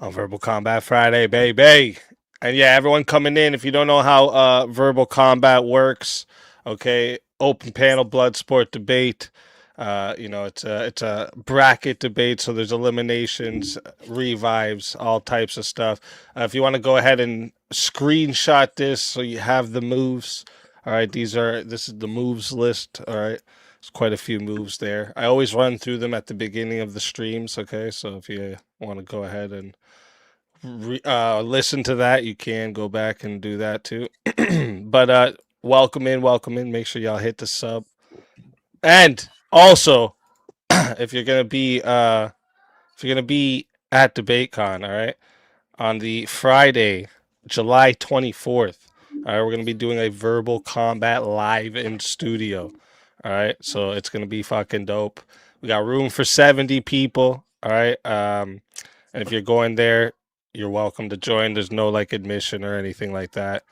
on Verbal Combat Friday, baby. And yeah, everyone coming in, if you don't know how Verbal Combat works, okay, open panel BloodSport debate. It's a bracket debate, so there's eliminations, revives, all types of stuff. If you want to go ahead and screenshot this so you have the moves. All right, this is the moves list. All right, There's quite a few moves there. I always run through them at the beginning of the streams. Okay, so if you want to go ahead and listen to that, you can go back and do that too. But welcome in. Make sure y'all hit the sub. And also, if you're gonna be at DebateCon, all right, on the Friday, July 24th, all right, we're gonna be doing a verbal combat live in studio. All right, so it's gonna be fucking dope. We got room for 70 people. All right, and if you're going there, you're welcome to join. There's no like admission or anything like that.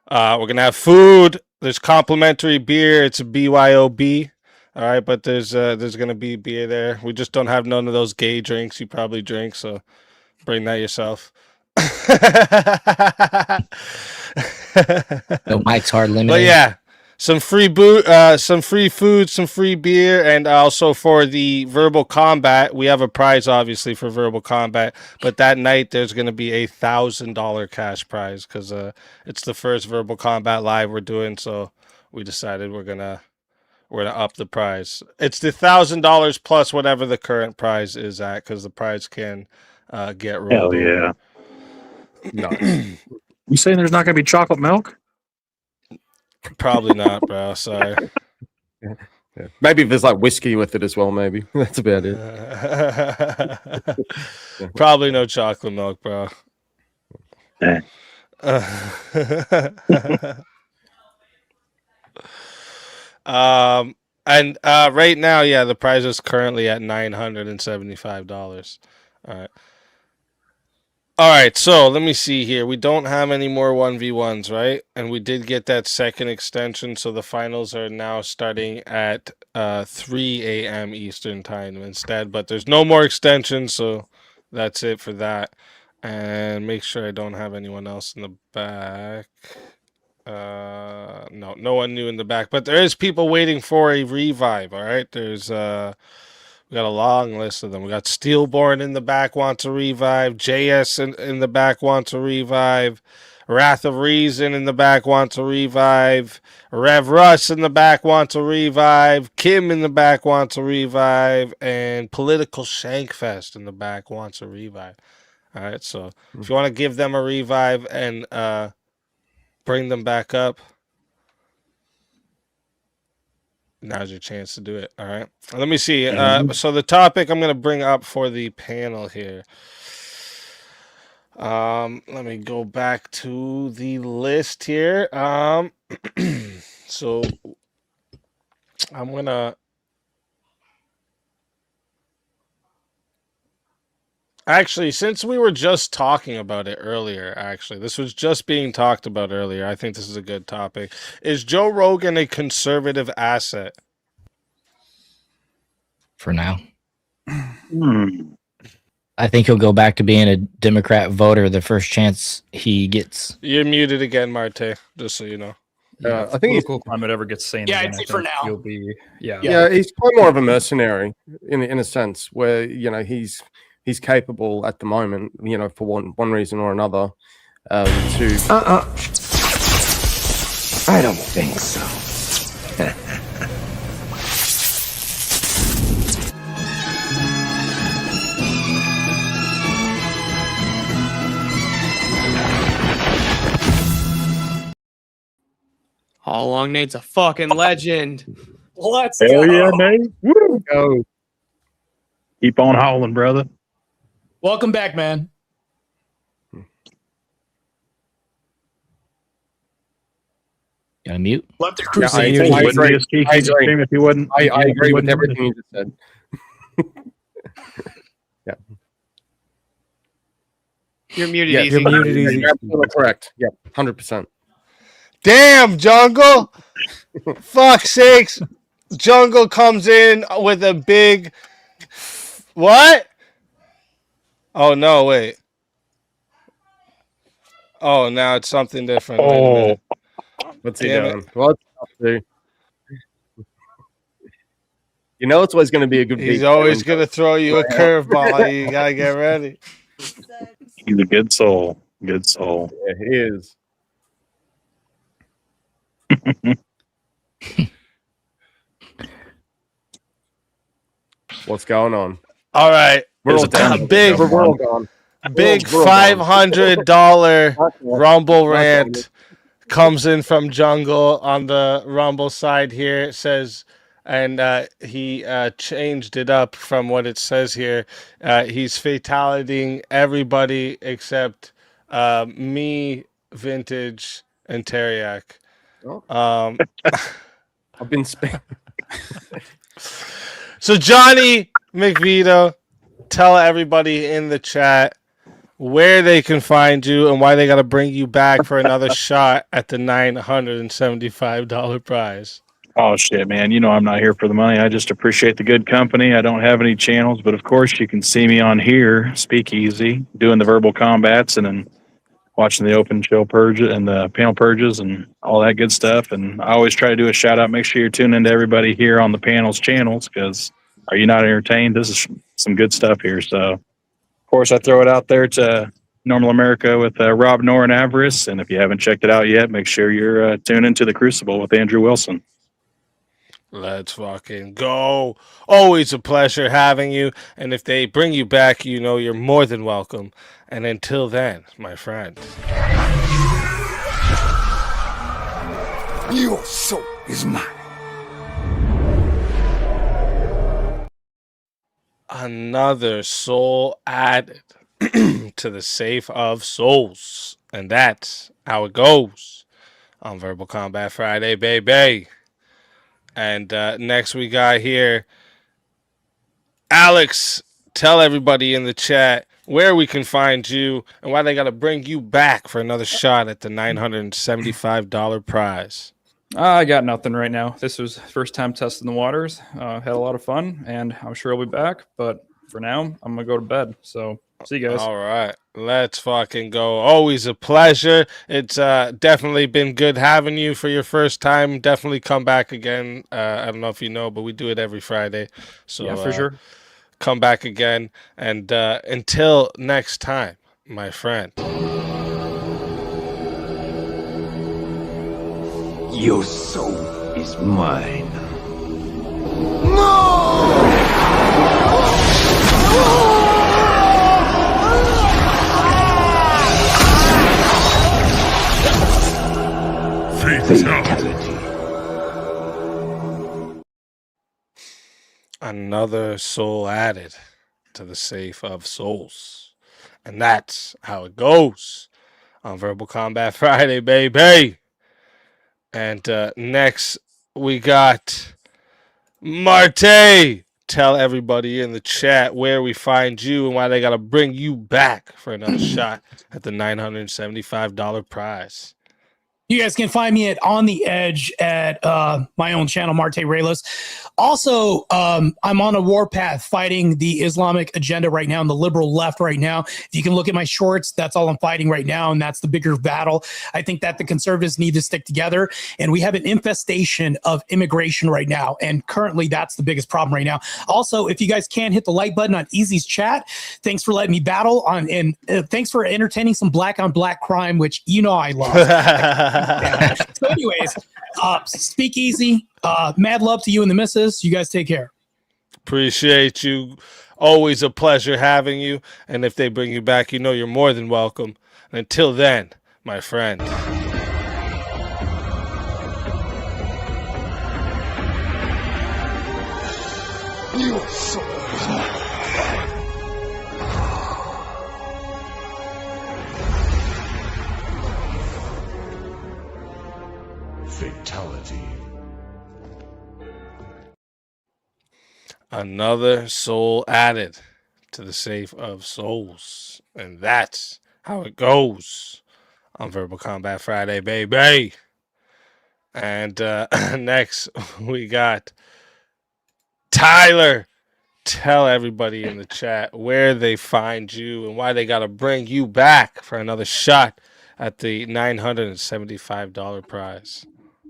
We're gonna have food. There's complimentary beer. It's a BYOB. All right, but there's gonna be beer there. We just don't have none of those gay drinks you probably drink, so bring that yourself. No Mike's Hard Lemonade. But yeah, some free some free food, some free beer, and also for the verbal combat, we have a prize obviously for verbal combat. But that night there's gonna be $1,000 cash prize because it's the first verbal combat live we're doing, so we decided we're gonna up the prize. It's the $1,000 plus whatever the current prize is at, because the prize can get rolled. Hell yeah! Over. Nice. You saying there's not going to be chocolate milk? Probably not, bro. Sorry. Yeah. Maybe if there's like whiskey with it as well. Maybe that's about it. Probably no chocolate milk, bro. And right now, yeah, the prize is currently at $975. All right, so let me see here. We don't have any more 1v1s, right? And we did get that second extension, so the finals are now starting at 3 a.m. Eastern time instead. But there's no more extensions, so that's it for that. And make sure I don't have anyone else in the back. No one new in the back, but there is people waiting for a revive. All right, there's we got a long list of them. We got Steelborne in the back wants a revive. JS in the back wants a revive. Wrath of Reason in the back wants a revive. Rev Russ in the back wants a revive. Kim in the back wants a revive, and Political Shankfest in the back wants a revive. All right, so if you want to give them a revive and bring them back up, now's your chance to do it. All right. Let me see. So the topic I'm going to bring up for the panel here. Let me go back to the list here. So I'm going to actually, since we were just talking about it earlier, this was just being talked about earlier. I think this is a good topic. Is Joe Rogan a conservative asset? For now. I think he'll go back to being a Democrat voter the first chance he gets. You're muted again, Marte, just so you know. I think local climate ever gets sane. Yeah, again, I'd say for now. He'll be, yeah, he's quite more of a mercenary in a sense where, you know, he's capable at the moment, you know, for one reason or another, to. I don't think so. All Along Nate's a fucking legend. Let's Hell go. yeah, Nate. Woo. Go. Keep on hauling, brother. Welcome back, man. Gotta mute. Love the Yeah, crusade. I agree. If you wouldn't, I agree with everything you just said. Yeah. You're muted, Yeah, easy. you're muted, easy. You're absolutely correct. Yeah, 100%. Damn, Jungle! Fuck's sakes! Jungle comes in with a big. What? Oh no! Wait. Oh, now it's something different. Wait a minute. What's he Damn doing? it. What's up, dude? You know it's always going to be a good beat. He's always gonna throw you a curveball. You gotta get ready. He's a good soul. Good soul. Yeah, he is. What's going on? All right. We're all a down. big, We're all gone. big We're all gone. $500 Rumble rant comes in from Jungle on the Rumble side here. It says, and he changed it up from what it says here. He's fatalitying everybody except me, Vintage, and Tareyak. I've been spamming. So Johnny McVito, tell everybody in the chat where they can find you and why they got to bring you back for another shot at the $975 prize. Oh shit, man! You know I'm not here for the money. I just appreciate the good company. I don't have any channels, but of course you can see me on here, Speakeazy, doing the verbal combats and then watching the open show purge and the panel purges and all that good stuff. And I always try to do a shout out. Make sure you're tuning into everybody here on the panel's channels, because are you not entertained? This is some good stuff here. So, of course, I throw it out there to Normal America with Rob Nor and Avarice. And if you haven't checked it out yet, make sure you're tuning into The Crucible with Andrew Wilson. Let's fucking go. Always a pleasure having you. And if they bring you back, you know you're more than welcome. And until then, my friend. Your soul is mine. Another soul added to the safe of souls. And that's how it goes on Verbal Combat Friday, baby. And next we got here, Alex, tell everybody in the chat where we can find you and why they got to bring you back for another shot at the $975 prize. I got nothing right now. This was first time testing the waters. Had a lot of fun, and I'm sure I'll be back. But for now, I'm going to go to bed. So see you guys. All right. Let's fucking go. Always a pleasure. It's definitely been good having you for your first time. Definitely come back again. I don't know if you know, but we do it every Friday. So yeah, for sure. Come back again. And until next time, my friend. Your soul is mine. Fatality. Another soul added to the safe of souls. And that's how it goes on Verbal Combat Friday, baby. And next we got Martae. Tell everybody in the chat where we find you and why they got to bring you back for another shot at the $975 prize. You guys can find me at On the Edge at my own channel, Martae Reyes. Also, I'm on a warpath fighting the Islamic agenda right now and the liberal left right now. If you can look at my shorts, that's all I'm fighting right now, and that's the bigger battle. I think that the conservatives need to stick together, and we have an infestation of immigration right now, and currently that's the biggest problem right now. Also, if you guys can hit the like button on Easy's chat, thanks for letting me battle on, and thanks for entertaining some black on black crime, which you know I love. Yeah. So anyways, Speakeazy, mad love to you and the missus. You guys take care. Appreciate you. Always a pleasure having you. And if they bring you back, you know you're more than welcome. And until then, my friend. Your soul is mine. Fatality. Another soul added to the safe of souls. And that's how it goes on Verbal Combat Friday, baby. And next we got Tyler. Tell everybody in the chat where they find you and why they got to bring you back for another shot at the $975 prize.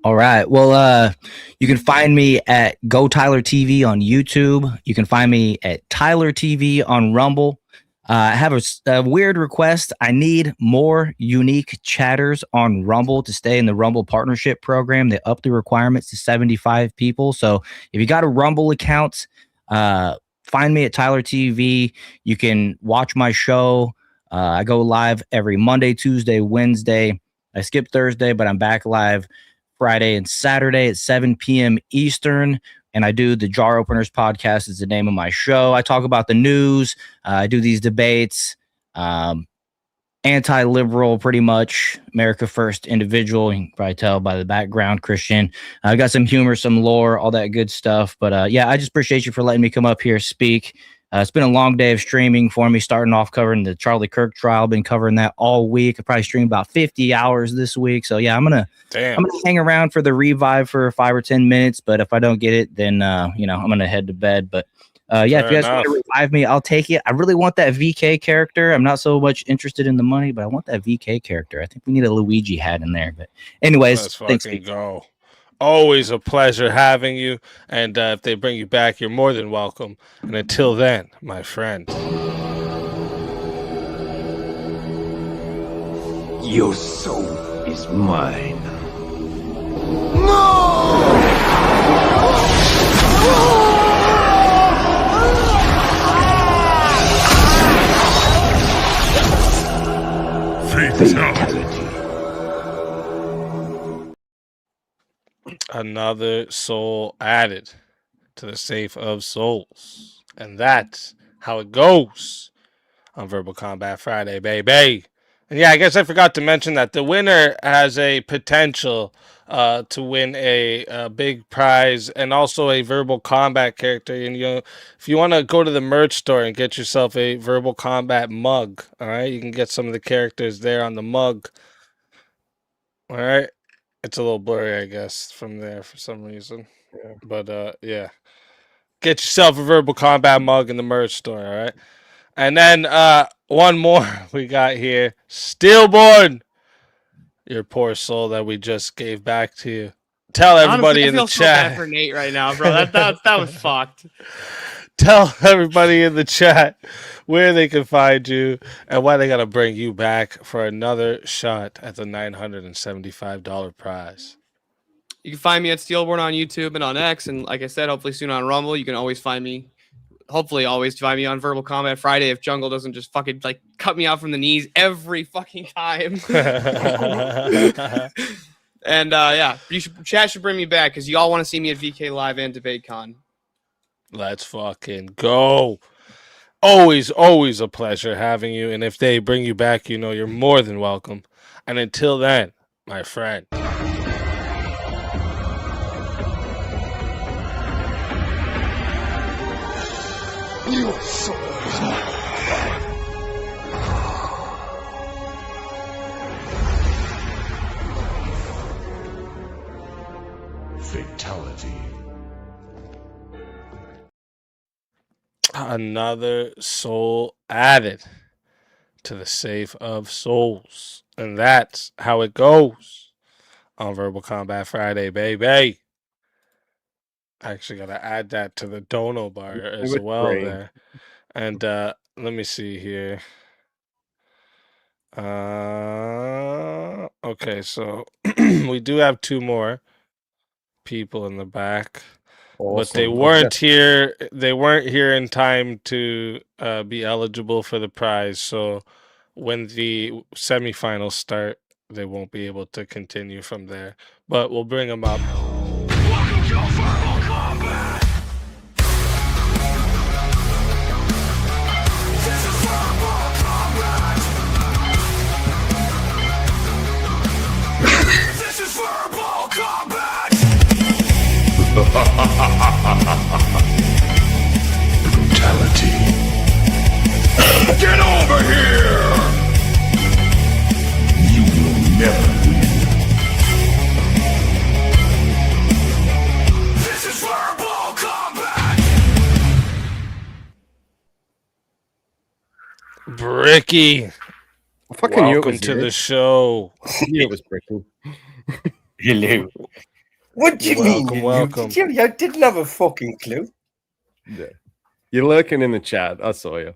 All right. Well, you can find me at Go Tyler TV on YouTube. You can find me at Tyler TV on Rumble. I have a weird request. I need more unique chatters on Rumble to stay in the Rumble partnership program. They upped the requirements to 75 people. So if you got a Rumble account, find me at Tyler TV. You can watch my show. I go live every Monday, Tuesday, Wednesday. I skip Thursday, but I'm back live Friday and Saturday at 7 p.m. Eastern. And I do the Jar Openers podcast is the name of my show. I talk about the news. I do these debates. Anti-liberal, pretty much. America first individual. You can probably tell by the background, Christian. I got some humor, some lore, all that good stuff. But yeah, I just appreciate you for letting me come up here speak. It's been a long day of streaming for me, starting off covering the Charlie Kirk trial. Been covering that all week. I probably streamed about 50 hours this week. So yeah, I'm gonna hang around for the revive for 5 or 10 minutes. But if I don't get it, then I'm gonna head to bed. But yeah, if you guys want to revive me, I'll take it. I really want that VK character. I'm not so much interested in the money, but I want that VK character. I think we need a Luigi hat in there. But anyways, let's fucking go. Always a pleasure having you. And if they bring you back, you're more than welcome. And until then, my friend. Your soul is mine. Fatality. Another soul added to the safe of souls. And that's how it goes on Verbal Combat Friday, baby. And yeah, I guess I forgot to mention that the winner has a potential to win a big prize and also a Verbal Combat character. And if you want to go to the merch store and get yourself a Verbal Combat mug, all right, you can get some of the characters there on the mug. All right. It's a little blurry, I guess, from there for some reason. Yeah. But yeah. Get yourself a Verbal Combat mug in the merch store, all right? And then one more we got here. Steelborne. Your poor soul that we just gave back to you. Tell everybody in the chat. I feel so bad for Nate right now, bro. That was fucked. Tell everybody in the chat where they can find you and why they got to bring you back for another shot at the $975 prize. You can find me at Steelborne on YouTube and on X. And like I said, hopefully soon on Rumble. You can always find me. Hopefully always find me on Verbal Combat Friday if Jungle doesn't just fucking like cut me out from the knees every fucking time. And yeah, chat should bring me back because y'all want to see me at VK Live and DebateCon. Let's fucking go. Always a pleasure having you. And if they bring you back, you're more than welcome. And until then, my friend. Your soul is mine. Fatality. Another soul added to the safe of souls. And that's how it goes on Verbal Combat Friday, baby. I actually got to add that to the dono bar as well there. And let me see here. Okay, so we do have 2 more people in the back. Awesome. But they weren't here. They weren't here in time to be eligible for the prize. So when the semifinals start, they won't be able to continue from there. But we'll bring them up. Welcome to Verbal Combat. This is Verbal Combat. This is Verbal Combat. Brutality. Get over here! You will never win. This is Verbal Combat! Bricky. Fucking welcome to the show. It was Bricky. Hello. What do you mean? Welcome. I didn't have a fucking clue. Yeah. You're lurking in the chat. I saw you.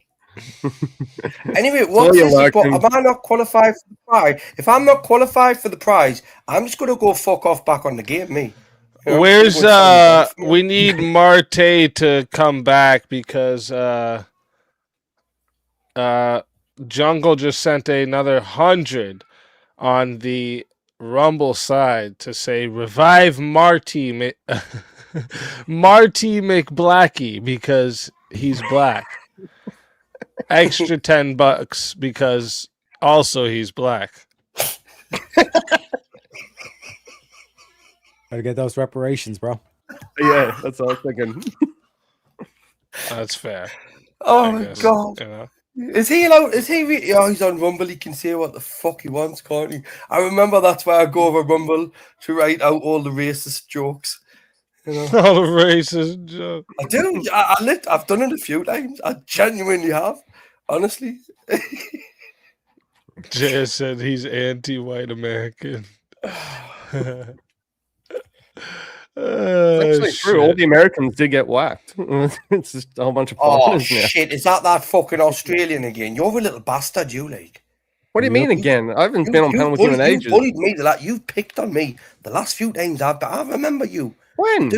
Anyway, what's this about? Am I not qualified for the prize? If I'm not qualified for the prize, I'm just going to go fuck off back on the game, me. Where's we need Martae to come back because Jungle just sent another 100 on the Rumble side to say revive Marty McBlacky because he's black. Extra $10 because also he's black. Gotta get those reparations, bro. Yeah, that's what I was thinking. That's fair. Oh my god. You know? Is he allowed? Is he really? Oh, he's on Rumble. He can say what the fuck he wants, can't he? I remember that's why I go over Rumble to write out all the racist jokes. You know? All the racist jokes. I do. I've done it a few times. I genuinely have. Honestly. Jay said he's anti-white American. Actually true. All the Americans did get whacked. It's just a whole bunch of foreigners now. Shit! Is that fucking Australian again? You're a little bastard, you like. What do you mean again? I haven't been on panel with you in ages. You bullied me. You picked on me the last few times I remember you. When?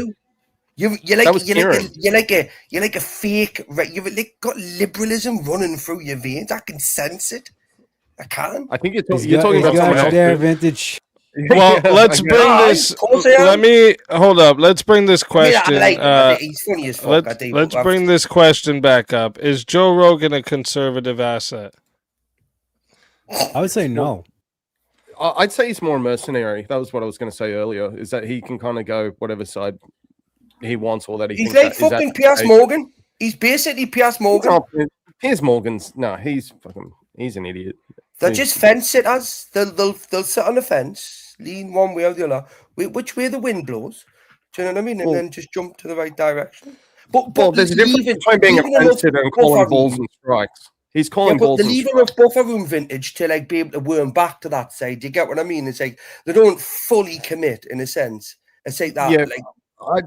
You're like a fake. You've like got liberalism running through your veins. I can sense it. I can. I think you're talking about someone else. Their vintage. Well, let's bring this. Let me hold up. Let's bring this question. He's funny as fuck. Let's bring this question back up. Is Joe Rogan a conservative asset? I would say no. I'd say he's more mercenary. That was what I was going to say earlier. Is that he can kind of go whatever side he wants, or that he's like fucking Piers Morgan. He's basically Piers Morgan. Piers Morgan's he's an idiot. They're just fence sitters. They'll sit on the fence, lean one way or the other, which way the wind blows. Do you know what I mean? And then just jump to the right direction. But there's a difference between being a fence sitter and calling balls and strikes. He's calling balls. But the leaving of buffer room vintage to like be able to worm back to that side. Do you get what I mean? It's like they don't fully commit in a sense. It's like that. Yeah, like,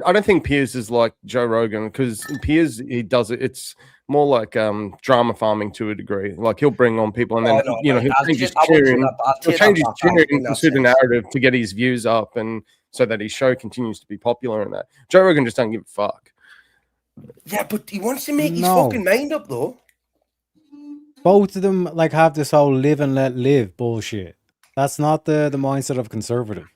I don't think Piers is like Joe Rogan because Piers he does it. It's more like drama farming to a degree. Like he'll bring on people and then he'll change his tune. He'll change his tune to suit a narrative to get his views up and so that his show continues to be popular and that. Joe Rogan just doesn't give a fuck. Yeah, but he wants to make his fucking mind up though. Both of them like have this whole live and let live bullshit. That's not the mindset of conservative.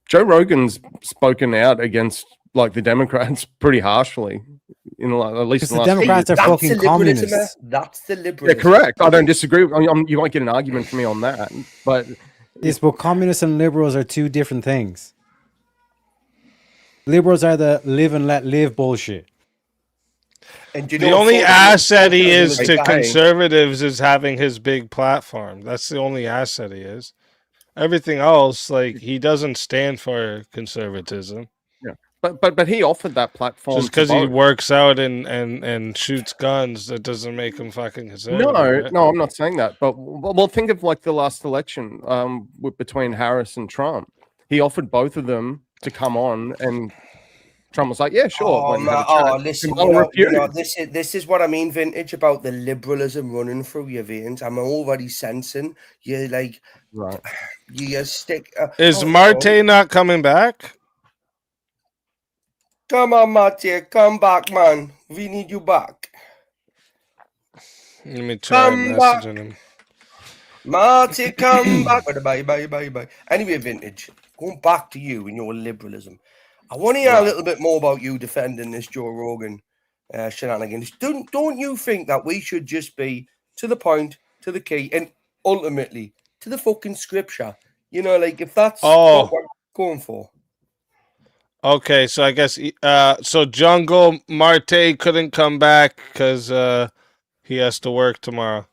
Joe Rogan's spoken out against like the Democrats pretty harshly. In like, at least the Democrats are fucking communists. That's the liberalism. Yeah, correct. I don't disagree. You might get an argument from me on that, but yes, but communists and liberals are two different things. Liberals are the live and let live bullshit. And you the only asset he is to conservatives is having his big platform. That's the only asset he is. Everything else, like he doesn't stand for conservatism. Yeah, but he offered that platform just because he works out and shoots guns. That doesn't make him fucking conservative. No, I'm not saying that. But well, think of like the last election between Harris and Trump. He offered both of them to come on and. Trump was like, "Yeah, sure." Listen, this is what I mean, vintage, about the liberalism running through your veins. I'm already sensing you like, right? You stick. Is Martae not coming back? Come on, Martae, come back, man. We need you back. Let me try messaging him. Martae, come back. Bye. Anyway, vintage, going back to you and your liberalism. I want to hear a little bit more about you defending this Joe Rogan shenanigans. Don't you think that we should just be to the point, to the key, and ultimately to the fucking scripture? You know, like if that's what we're going for. Okay, so I guess so. Jungle Martae couldn't come back because he has to work tomorrow.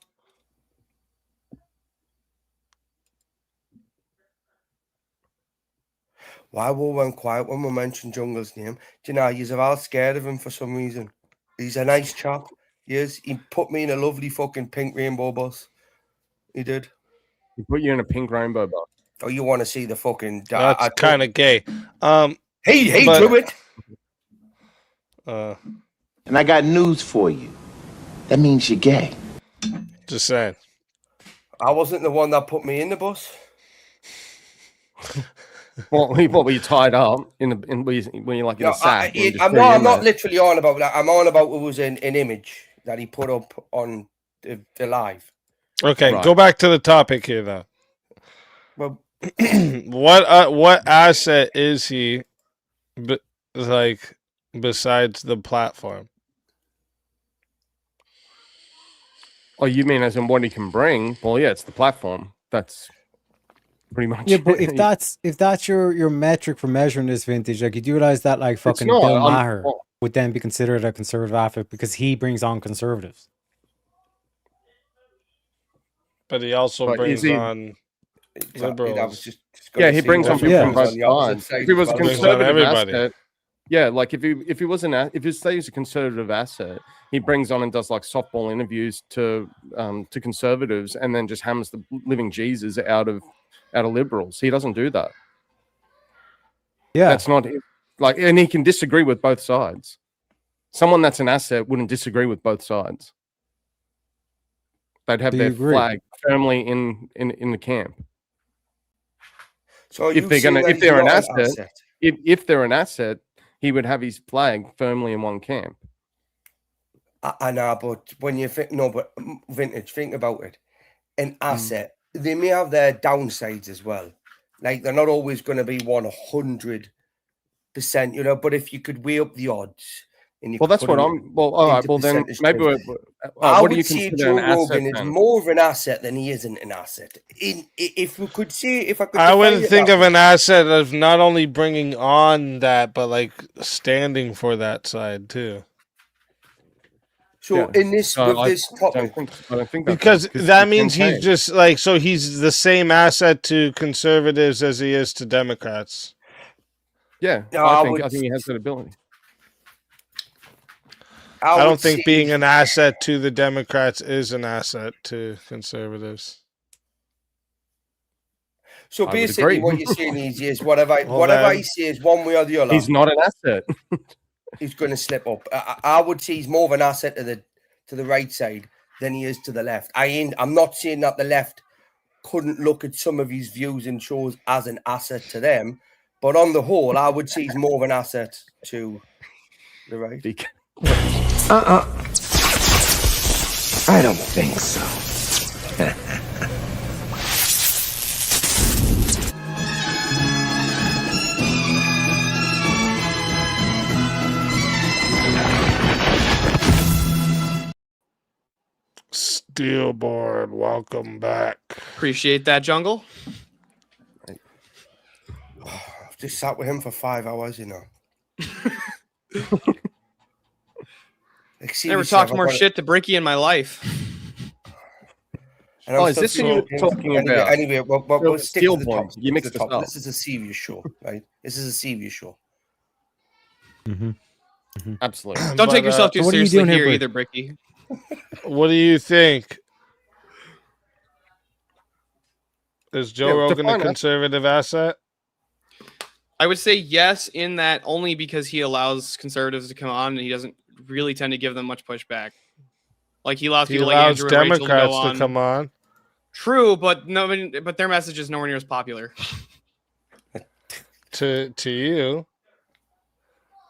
Why we went quiet when we mentioned Jungle's name? Do you know, you're all scared of him for some reason. He's a nice chap. He put me in a lovely fucking pink rainbow bus. He did. He put you in a pink rainbow bus. Oh, you want to see the fucking... That's kind of gay. He drew it. And I got news for you. That means you're gay. Just saying. I wasn't the one that put me in the bus. What were you tied up when you're like in a sack? I'm not literally on about that. I'm on about it was an image that he put up on the live. Okay, go back to the topic here though. Well, what asset is he, besides the platform? Oh, you mean as in what he can bring? Well, yeah, it's the platform. That's pretty much. Yeah, but if that's your metric for measuring this vintage, like you do realize that like fucking not, Bill Maher would then be considered a conservative asset because he brings on conservatives. But he also brings on liberals. He brings on people from both sides. If he was a conservative asset, like if he wasn't if he stays a conservative asset, he brings on and does like softball interviews to conservatives and then just hammers the living Jesus out of liberals. He doesn't do that. Yeah, that's not like, and he can disagree with both sides. Someone that's an asset wouldn't disagree with both sides. They'd have their flag firmly in the camp. So if they're an asset, if they're an asset, he would have his flag firmly in one camp. I know, but when you think vintage, think about it. An asset, they may have their downsides as well. Like they're not always going to be 100%, But if you could weigh up the odds, and you that's what I'm. Well, all right. Well, then maybe I what do you would say consider Joe an asset? Rogan is more of an asset than he isn't an asset. If we could say, if I could, I would think of an asset of not only bringing on that, but like standing for that side too. So in this this topic, I don't think because that means he's just like, so he's the same asset to conservatives as he is to Democrats. Yeah, I think he has that ability. I don't think being an asset to the Democrats is an asset to conservatives. So basically, what you're saying is whatever I say is one way or the other. He's not an asset. He's going to slip up. I would say he's more of an asset to the right side than he is to the left. I'm not saying that the left couldn't look at some of his views and shows as an asset to them, but on the whole, I would say he's more of an asset to the right. I don't think so. Steelborne, welcome back. Appreciate that, Jungle. I've just sat with him for 5 hours, Never talked more shit to Bricky in my life. Is this who you're talking about? Anyway, we'll stick to the top. You mixed this up. This is a serious show, right? This is a serious show. Absolutely. Don't take yourself too seriously here either, Bricky. What do you think? Is Joe Rogan a conservative asset? I would say yes, in that only because he allows conservatives to come on and he doesn't really tend to give them much pushback. Like he allows people like Andrew and Rachel to go on. To come on. True, but their message is nowhere near as popular. to you.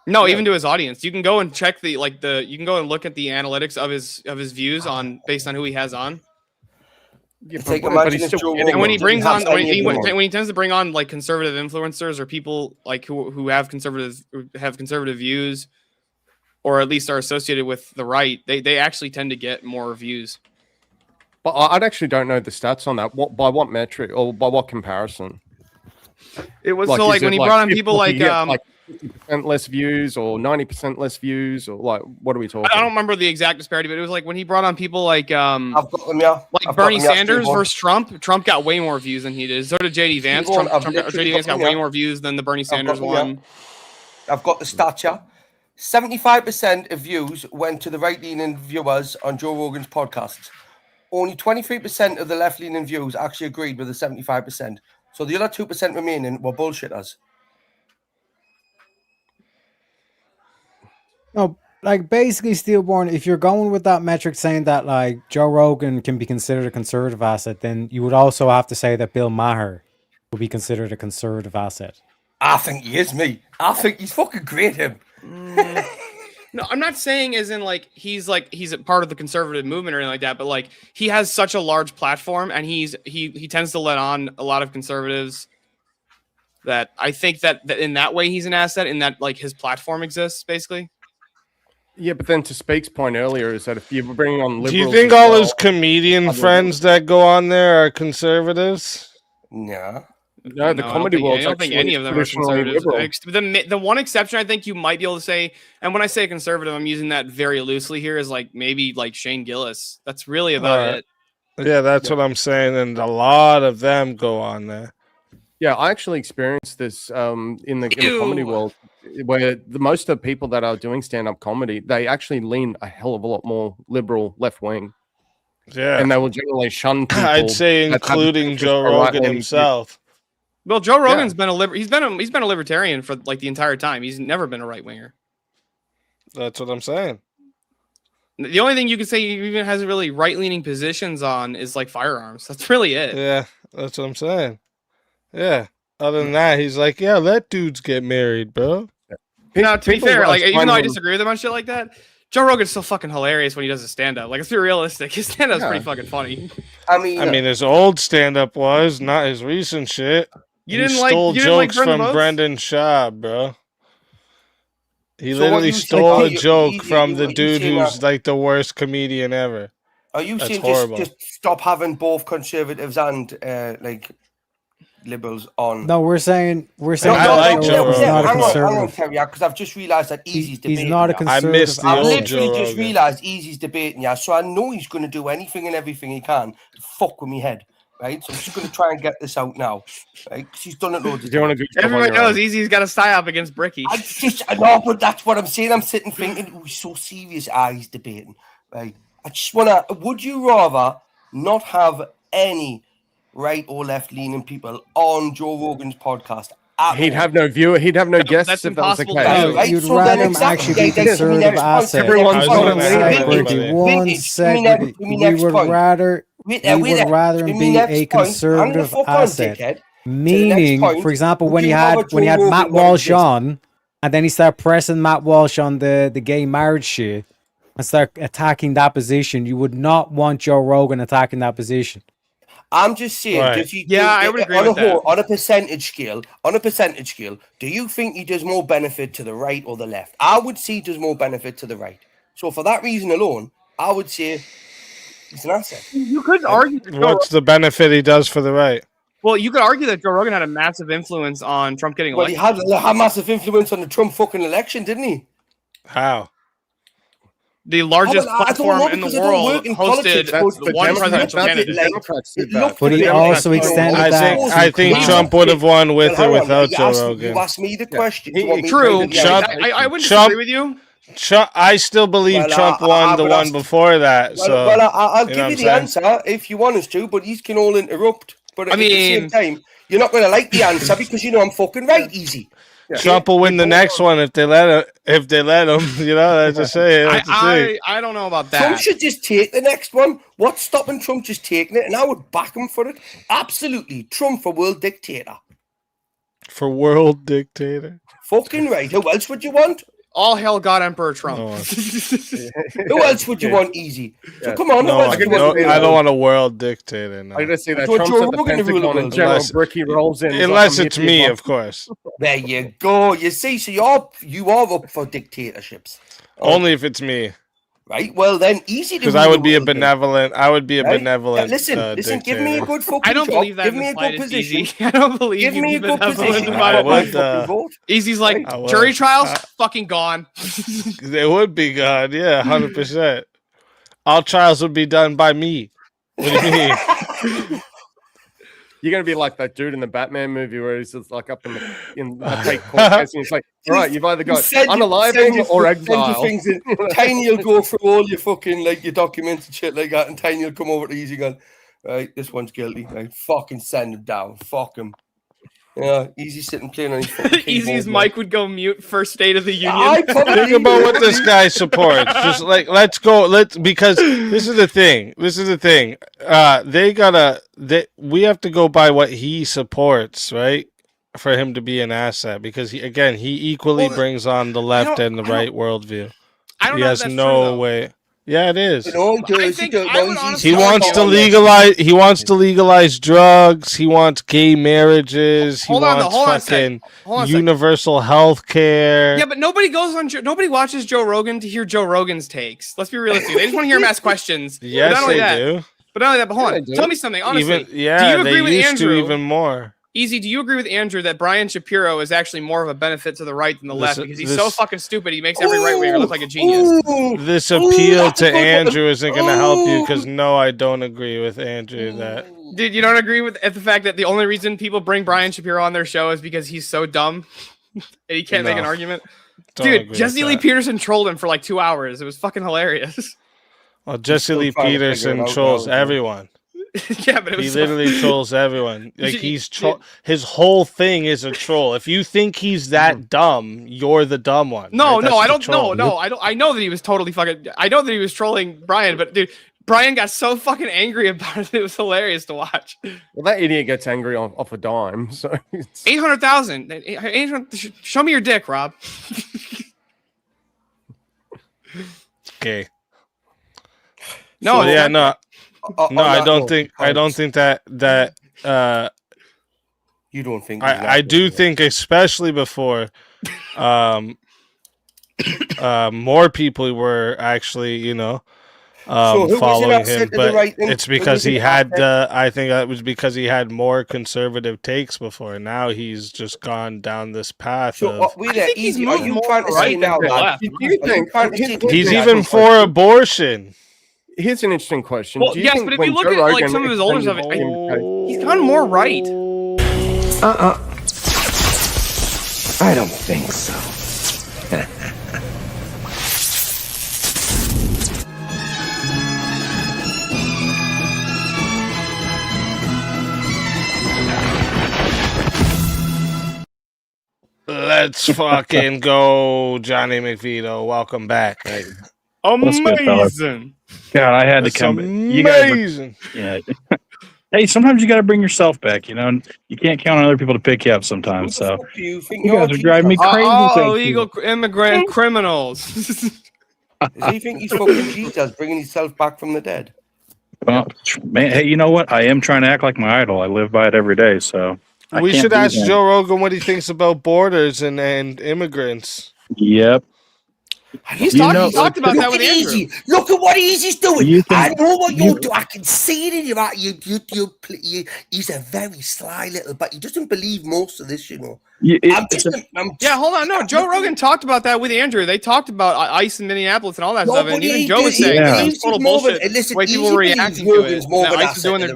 No, even to his audience. You can go and check you can go and look at the analytics of his views based on who he has on. Yeah, and when he brings on when he tends to bring on like conservative influencers or people like who have conservative views, or at least are associated with the right, they actually tend to get more views. But I actually don't know the stats on that. By what metric or by what comparison? It was like, so like when he brought on people like 50% less views or 90% less views, or like what are we talking? I don't remember the exact disparity, but it was like when he brought on people like like Bernie Sanders versus Trump. Trump got way more views than he did. So did JD Vance. JD Vance got way more views than the Bernie Sanders one. I've got the stats here. 75% of views went to the right-leaning viewers on Joe Rogan's podcasts. Only 23% of the left-leaning views actually agreed with the 75%. So the other 2% remaining were bullshitters. No, like basically, Steelborne, if you're going with that metric saying that like Joe Rogan can be considered a conservative asset, then you would also have to say that Bill Maher will be considered a conservative asset? I think he is, me. I think he's fucking great, him. No, I'm not saying as in he's a part of the conservative movement or anything like that, but like he has such a large platform and he tends to let on a lot of conservatives that I think that in that way he's an asset in that like his platform exists basically. Yeah, but then to Speak's point earlier is that if you're bringing on liberals, do you think all his comedian friends that go on there are conservatives? Yeah. No, the comedy world. I don't think any of them are conservatives. The one exception I think you might be able to say, and when I say conservative, I'm using that very loosely here, is like maybe like Shane Gillis. That's really about it. Yeah, that's what I'm saying, and a lot of them go on there. Yeah, I actually experienced this in the comedy world, where most of the people that are doing stand-up comedy, they actually lean a hell of a lot more liberal left wing. Yeah, and they will generally shun people. I'd say including Joe Rogan himself. Well, Joe Rogan's been he's been a libertarian for like the entire time. He's never been a right winger. That's what I'm saying. The only thing you could say he even has really right-leaning positions on is like firearms. That's really it. Yeah, that's what I'm saying. Yeah. Other than that, he's like, yeah, let dudes get married, bro. Now, to be fair, like even though I disagree with him on shit like that, Joe Rogan's still fucking hilarious when he does his stand-up. Like, let's be realistic. His stand-up's pretty fucking funny. I mean, his old stand-up was, not his recent shit. You he stole jokes from Brendan Schaub, bro. He literally stole a joke from the dude who's like the worst comedian ever. Are you saying just stop having both conservatives and like liberals on? No, we're saying I like Joe Rogan. Not a conservative. Because I've just realised that Easy's debating. He's not a conservative. I missed the I've old literally Joe just Rogan. realised Easy's debating, so I know he's going to do anything and everything he can to fuck with me head, right? So I'm just going to try and get this out now, right? Because he's done it loads of times. Everybody knows Easy's got a psyop against Bricky. I know, but that's what I'm saying. I'm sitting thinking, oh, he's so serious. He's debating, right? I just want to, would you rather not have any right or left leaning people on Joe Rogan's podcast? He'd have no viewer. He'd have no guests if that was the case. Right? You'd So rather then him actually be conservative asset. Everyone's One Vintage, second. We would rather him be a conservative asset. Meaning, for example, when he had Matt Walsh on, and then he started pressing Matt Walsh on the gay marriage shit and start attacking that position, you would not want Joe Rogan attacking that position. I'm just saying, I would agree with that. On a percentage scale, do you think he does more benefit to the right or the left? I would say he does more benefit to the right. So for that reason alone, I would say he's an asset. You could argue. What's the benefit he does for the right? Well, you could argue that Joe Rogan had a massive influence on Trump getting elected. Well, he had a massive influence on the Trump fucking election, didn't he? How? The largest platform in the world hosted one presidential candidate. But he also extended that. I think Trump would have won with or without Joe Rogan. You asked me the question. True. I wouldn't disagree with you. I still believe Trump won the one before that. I'll give you the answer if you want us to, but you can all interrupt. But at the same time, you're not going to like the answer because you know I'm fucking right, Easy. Trump will win the next one if they let him. You know, I just say it. I don't know about that. Trump should just take the next one. What's stopping Trump just taking it? And I would back him for it. Absolutely, Trump for world dictator. For world dictator. Fucking right. Who else would you want? All hell God Emperor Trump. Who else would you want? Easy. So come on. I don't want a world dictator. No. I just say that Trump's at the Pentagon and General Bricky rolls in. Unless it's me, of course. There you go. You see, so you are up for dictatorships. Only if it's me. Right. Well, then easy to. Because I would be a benevolent. I would be a benevolent. Listen. Dictator. Give me a good fucking. I don't believe that. Give me a good position. I don't believe. Give me a good position. Easy's like jury trials, fucking gone. They would be gone. Yeah, 100%. All trials would be done by me. What do you mean? You're gonna be like that dude in the Batman movie where he's just like up in the fake court case and he's like, all right, you've either got unaliving or exile. Tiny will go through all your fucking like your documents and shit like that, and Tiny will come over to Easy going, right, this one's guilty. Right, fucking send him down. Fuck him. Yeah, Easy sitting playing on his fucking Easy's keyboard, mic would go mute for State of the Union. I probably Think about what this guy supports. Just like because this is the thing. We have to go by what he supports, right? For him to be an asset, because he equally brings on the left and the right worldview. I don't he know has if that's no true, though. way. Yeah, it is. No, he He wants to legalize. He wants to legalize drugs. He wants gay marriages. He wants fucking universal health care. Yeah, but nobody watches Joe Rogan to hear Joe Rogan's takes. Let's be realistic. They just want to hear him ask questions. Yes, but not only they that, do. But not only that, but hold on. Tell me something, honestly. Do you agree with Andrew? even more. Easy, do you agree with Andrew that Brian Shapiro is actually more of a benefit to the right than the left because he's so fucking stupid he makes every right-winger look like a genius? This appeal to Andrew isn't going to help you because no, I don't agree with Andrew that. Dude, you don't agree with the fact that the only reason people bring Brian Shapiro on their show is because he's so dumb and he can't make an argument? Dude, Jesse Lee Peterson trolled him for like 2 hours. It was fucking hilarious. Well, Jesse Lee Peterson trolls everyone. Yeah, but he literally trolls everyone. Like his whole thing is a troll. If you think he's that dumb, you're the dumb one. No, right? no, I don't know. No, I don't. I know that he was totally fucking. I know that he was trolling Brian, but dude, Brian got so fucking angry about it. It was hilarious to watch. Well, that idiot gets angry off a dime. So 800,000. Show me your dick, Rob. Okay. No, so, yeah, no. No, I don't think. Points. I don't think that. You don't think? I do think, especially before, more people were actually, following him. But it's because he had. I think that was because he had more conservative takes before. Now he's just gone down this path of. I think he's moved more right than left. He's even for abortion. Here's an interesting question. Well, yes, but if you look at like some of his older stuff, he's gone more right. I don't think so. Let's fucking go, Johnny McVito. Welcome back. Amazing. God, I had to come. Amazing. Yeah. Hey, sometimes you got to bring yourself back. You know, you can't count on other people to pick you up sometimes. So you guys are driving me crazy. Illegal immigrant criminals. Does he think he's fucking Jesus, bringing himself back from the dead? Well, man, hey, you know what? I am trying to act like my idol. I live by it every day. So we should ask Joe Rogan what he thinks about borders and immigrants. Yep. He talked about that with Andrew. Look at what Easy's doing. I know what you're doing. I can see it in your eye. He's a very sly little, but he doesn't believe most of this, you know. Hold on. No, Joe Rogan talked about that with Andrew. They talked about ICE in Minneapolis and all that stuff. And even Joe was saying it's total bullshit. The way people were reacting to it. ICE is doing a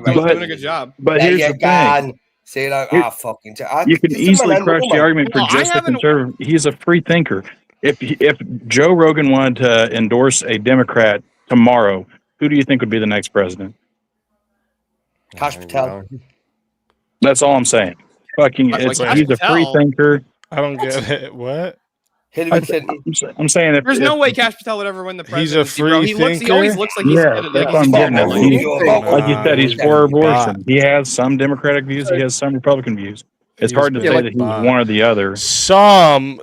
good job. But here's the thing. Say like, fucking. You can easily crush the argument for just a conservative. He's a free thinker. If Joe Rogan wanted to endorse a Democrat tomorrow, who do you think would be the next president? Kash Patel. That's all I'm saying. Fucking, he's a free thinker. I don't get it. What? Hillary Clinton. I'm saying there's no way Kash Patel would ever win the presidency. He's a free thinker. He always looks like he's that's what I'm getting at. Like you said, he's for abortion. He has some Democratic views. He has some Republican views. It's hard to say that he's one or the other.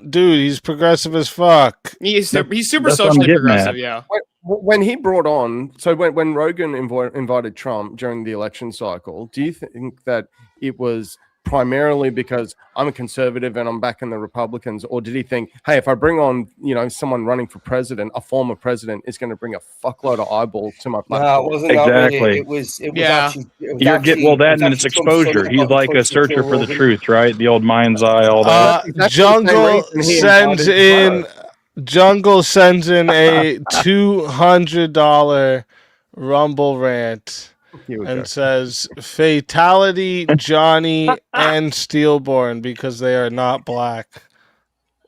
Dude, he's progressive as fuck. He's super socially progressive, yeah. When he brought on, so when Rogan invited Trump during the election cycle, do you think that it was primarily because I'm a conservative and I'm backing the Republicans, or did he think, hey, if I bring on, someone running for president, a former president is going to bring a fuckload of eyeballs to my platform? No, it wasn't exactly. Really. It was actually. And it's exposure. He's like a searcher for the truth, right? The old mind's eye, all that. Jungle sends in a $200 Rumble rant. And says fatality Johnny and Steelborne because they are not black.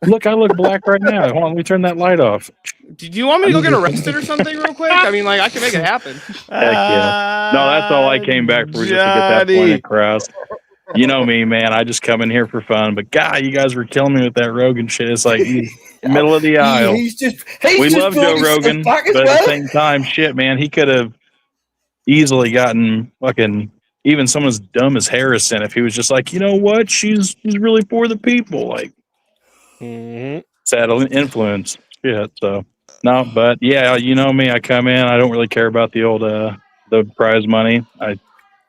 Look, I look black right now. Hold on, let me turn that light off. Do you want me to go get arrested or something real quick? I mean, I can make it happen. Heck yeah. No, that's all I came back for, just to get that point across. You know me, man. I just come in here for fun. But God, you guys were killing me with that Rogan shit. It's like middle of the aisle. We love Joe Rogan, but at the same time, shit, man, he could have easily gotten fucking even someone as dumb as Harrison if he was just like, you know what, she's really for the people, like sad influence. Shit. So no, but yeah, you know me. I come in. I don't really care about the old the prize money. I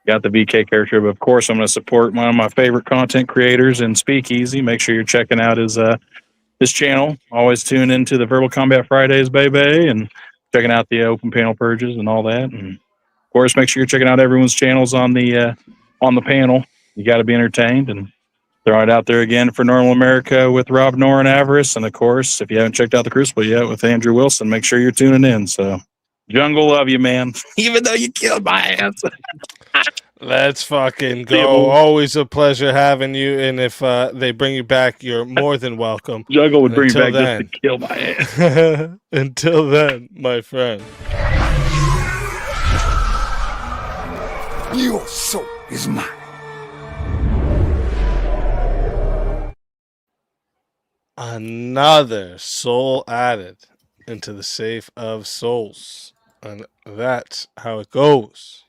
got the VK character, but of course I'm going to support one of my favorite content creators in Speakeazy. Make sure you're checking out his channel. Always tune into the Verbal Combat Fridays, baby, and checking out the open panel purges and all that. And of course, make sure you're checking out everyone's channels on the panel. You got to be entertained, and throw it out there again for Normal America with Rob Norin Avarice, and of course, if you haven't checked out the Crucible yet with Andrew Wilson, make sure you're tuning in. So, Jungle, love you, man. Even though you killed my ass. Let's fucking go. Always a pleasure having you. And if they bring you back, you're more than welcome. Jungle would bring you back then, just to kill my ass. Until then, my friend. Your soul is mine. Another soul added into the safe of souls. And that's how it goes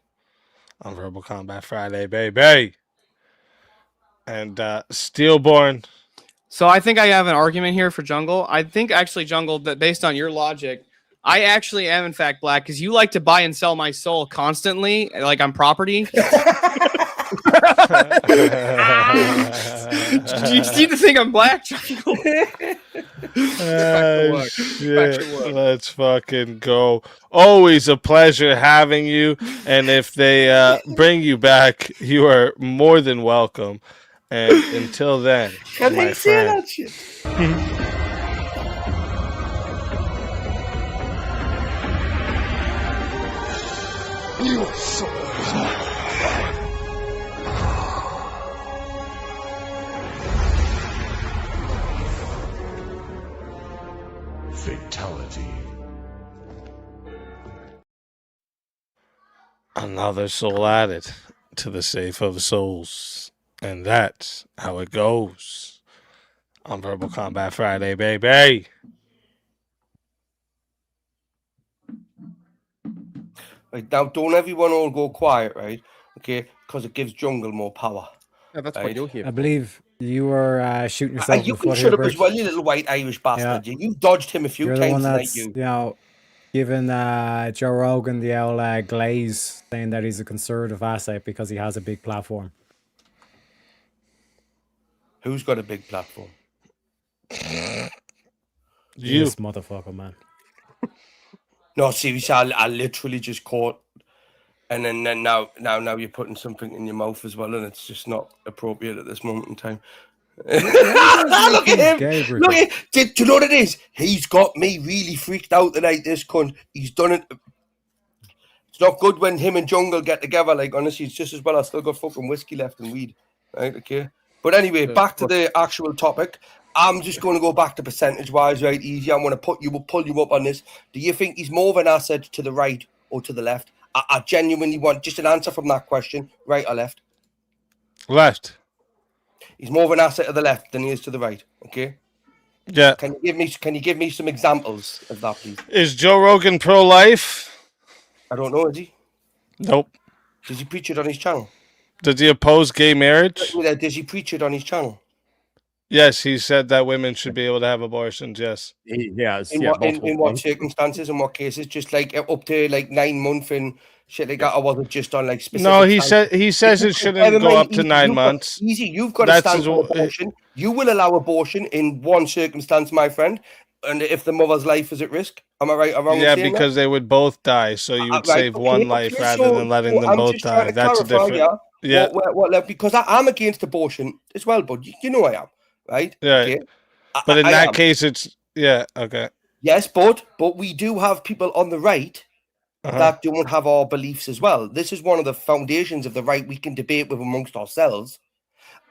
on Verbal Combat Friday, baby. And Steelborne. So I think I have an argument here for Jungle. I think actually, Jungle, that based on your logic, I actually am in fact black because you like to buy and sell my soul constantly, like I'm property. Do you see the thing I'm black, Jungle? Shit. Let's fucking go. Always a pleasure having you. And if they bring you back, you are more than welcome. And until then, Can my they say friend. that shit? Your soul is mine. Fatality. Another soul added to the safe of souls. And that's how it goes on Verbal Combat Friday, baby. Right, now, don't everyone all go quiet, right? Okay, because it gives Jungle more power. Yeah, that's right? what you're here. I believe you were shooting yourself in You the can foot shut here, up Brick. as well, you little white Irish bastard. Yeah. You dodged him a few You're the times one tonight, that's, you know, giving Joe Rogan the old glaze, saying that he's a conservative asset because he has a big platform. Who's got a big platform? You. This motherfucker, man. No, seriously, I literally just caught, and then now you're putting something in your mouth as well, and it's just not appropriate at this moment in time. Look at him! Look at him! Do you know what it is? He's got me really freaked out tonight. This cunt, he's done it. It's not good when him and Jungle get together. Like honestly, it's just as well. I still got fucking whiskey left and weed. Right? Okay. But anyway, back to the actual topic. I'm just going to go back to percentage-wise, right? Easy. I'm going to pull you up on this. Do you think he's more of an asset to the right or to the left? I genuinely want just an answer from that question, right or left? Left. He's more of an asset to the left than he is to the right. Okay. Yeah. Can you give me some examples of that, please? Is Joe Rogan pro-life? I don't know. Is he? Nope. Does he preach it on his channel? Does he oppose gay marriage? Does he preach it on his channel? Yes, he said that women should be able to have abortions. Yes. In what circumstances and what cases? Just like up to like 9 months and shit like that, or was it just on like specific? No, he says it shouldn't go up to 9 months. Easy, you've got to stand for abortion. You will allow abortion in one circumstance, my friend, and if the mother's life is at risk. Am I right or wrong? Yeah, because they would both die, so you would save one life rather than letting them both die. That's a different. Yeah. Because I'm against abortion as well, but you know I am, right? Yeah. Okay. But in that case, it's okay. Yes, but we do have people on the right that don't have our beliefs as well. This is one of the foundations of the right we can debate with amongst ourselves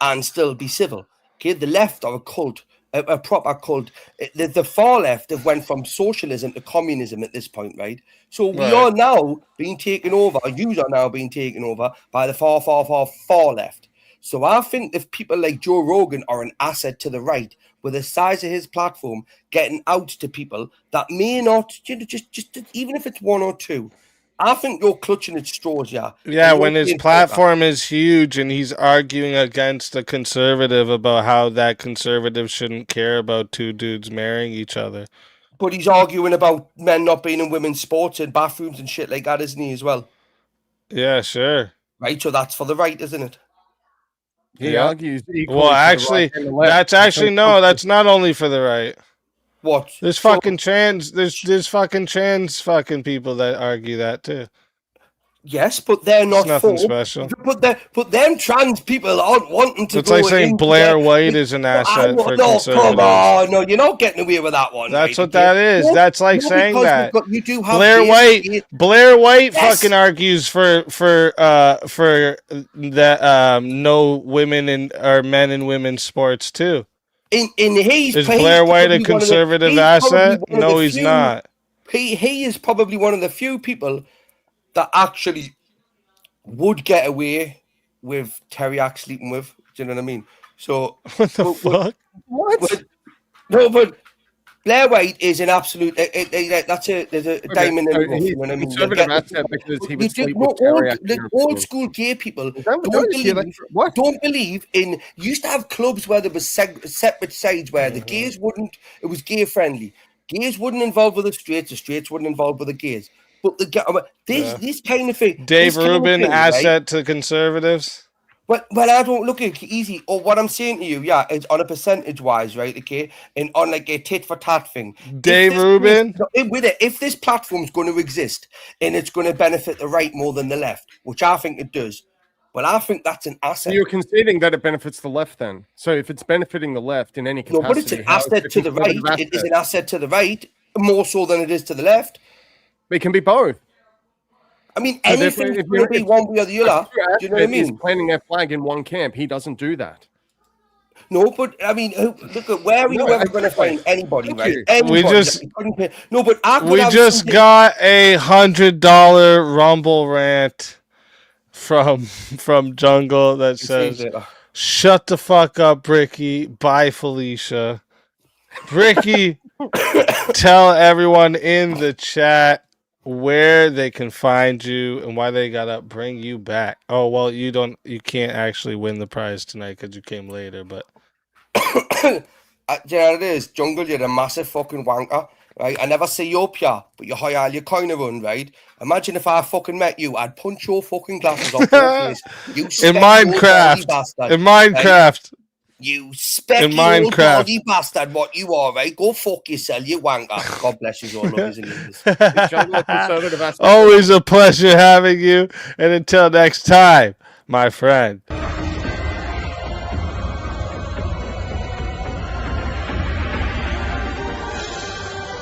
and still be civil. Okay, the left are a cult, a proper cult. The far left have went from socialism to communism at this point, right? So we are now being taken over. You are now being taken over by the far left. So I think if people like Joe Rogan are an asset to the right, with the size of his platform, getting out to people that may not, just even if it's one or two, I think you're clutching at straws, yeah. Yeah, when his platform is huge and he's arguing against a conservative about how that conservative shouldn't care about two dudes marrying each other. But he's arguing about men not being in women's sports and bathrooms and shit like that, isn't he, as well? Yeah, sure. Right, so that's for the right, isn't it? He argues equally. Well, actually, that's actually no. That's not only for the right. What? There's fucking trans. There's fucking trans fucking people that argue that too. Yes, but they're not nothing for, special. But them trans people aren't wanting to. It's like saying Blair White is an asset for conservatives. Come on, no, you're not getting away with that one. That's right? what that is. No, That's like no, saying because that. you do have Blair White. Blair White Yes. fucking argues for the no women or men in women's sports too. In his Is Blair White a conservative asset? No, he's not. He is probably one of the few people that actually would get away with Tareyak sleeping with. Do you know what I mean? So what the fuck? What? No, but Blair White is an absolute. There's a diamond in the rough. You know what I mean? Conservative asset because he would sleep with Tareyak. Old school gay people don't believe in. Used to have clubs where there was separate sides where the gays wouldn't. It was gay friendly. Gays wouldn't involve with the straights wouldn't involve with the gays. But this kind of thing. Dave Rubin asset to conservatives. Well, I don't look at easy. Or what I'm saying to you, yeah, it's on a percentage wise, right? Okay, and on like a tit for tat thing. Dave Rubin, if this platform's going to exist and it's going to benefit the right more than the left, which I think it does, but I think that's an asset. So you're conceding that it benefits the left, then. So if it's benefiting the left in any capacity, no, but it's an asset to the right. It is an asset to the right more so than it is to the left. It can be both. I mean, anything can be one way or the other. Do you know what I mean? He's planting their flag in one camp. He doesn't do that. No, but I mean, look at where are you ever going to find anybody, right? We just no, but we just got $100 Rumble rant from Jungle that says, "Shut the fuck up, Bricky. Bye, Felicia." Bricky, tell everyone in the chat where they can find you and why they gotta bring you back. Oh well, you can't actually win the prize tonight because you came later. But yeah, it is Jungle. You're a massive fucking wanker, right? I never see you up here, but you hire your kind of run, right? Imagine if I fucking met you, I'd punch your fucking glasses off your face. You in Minecraft, right? You specky old bloody bastard, what you are, right? Go fuck yourself, you wanker. God bless you all, love you. Always a pleasure having you, and until next time, my friend.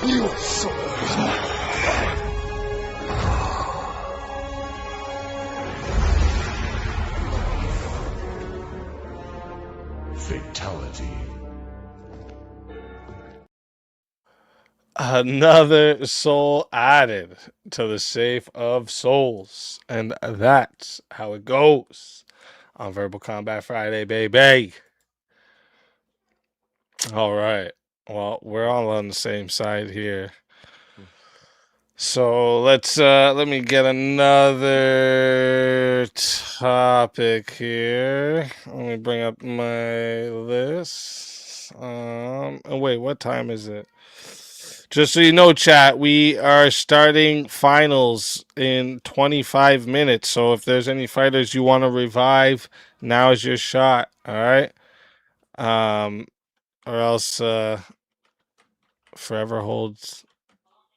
You so Fatality. Another soul added to the safe of souls. And that's how it goes on Verbal Combat Friday, baby. All right. Well, we're all on the same side here. So let me get another topic here. Let me bring up my list. Wait, what time is it? Just so you know, chat, we are starting finals in 25 minutes. So if there's any fighters you want to revive, now is your shot. All right. Or else forever holds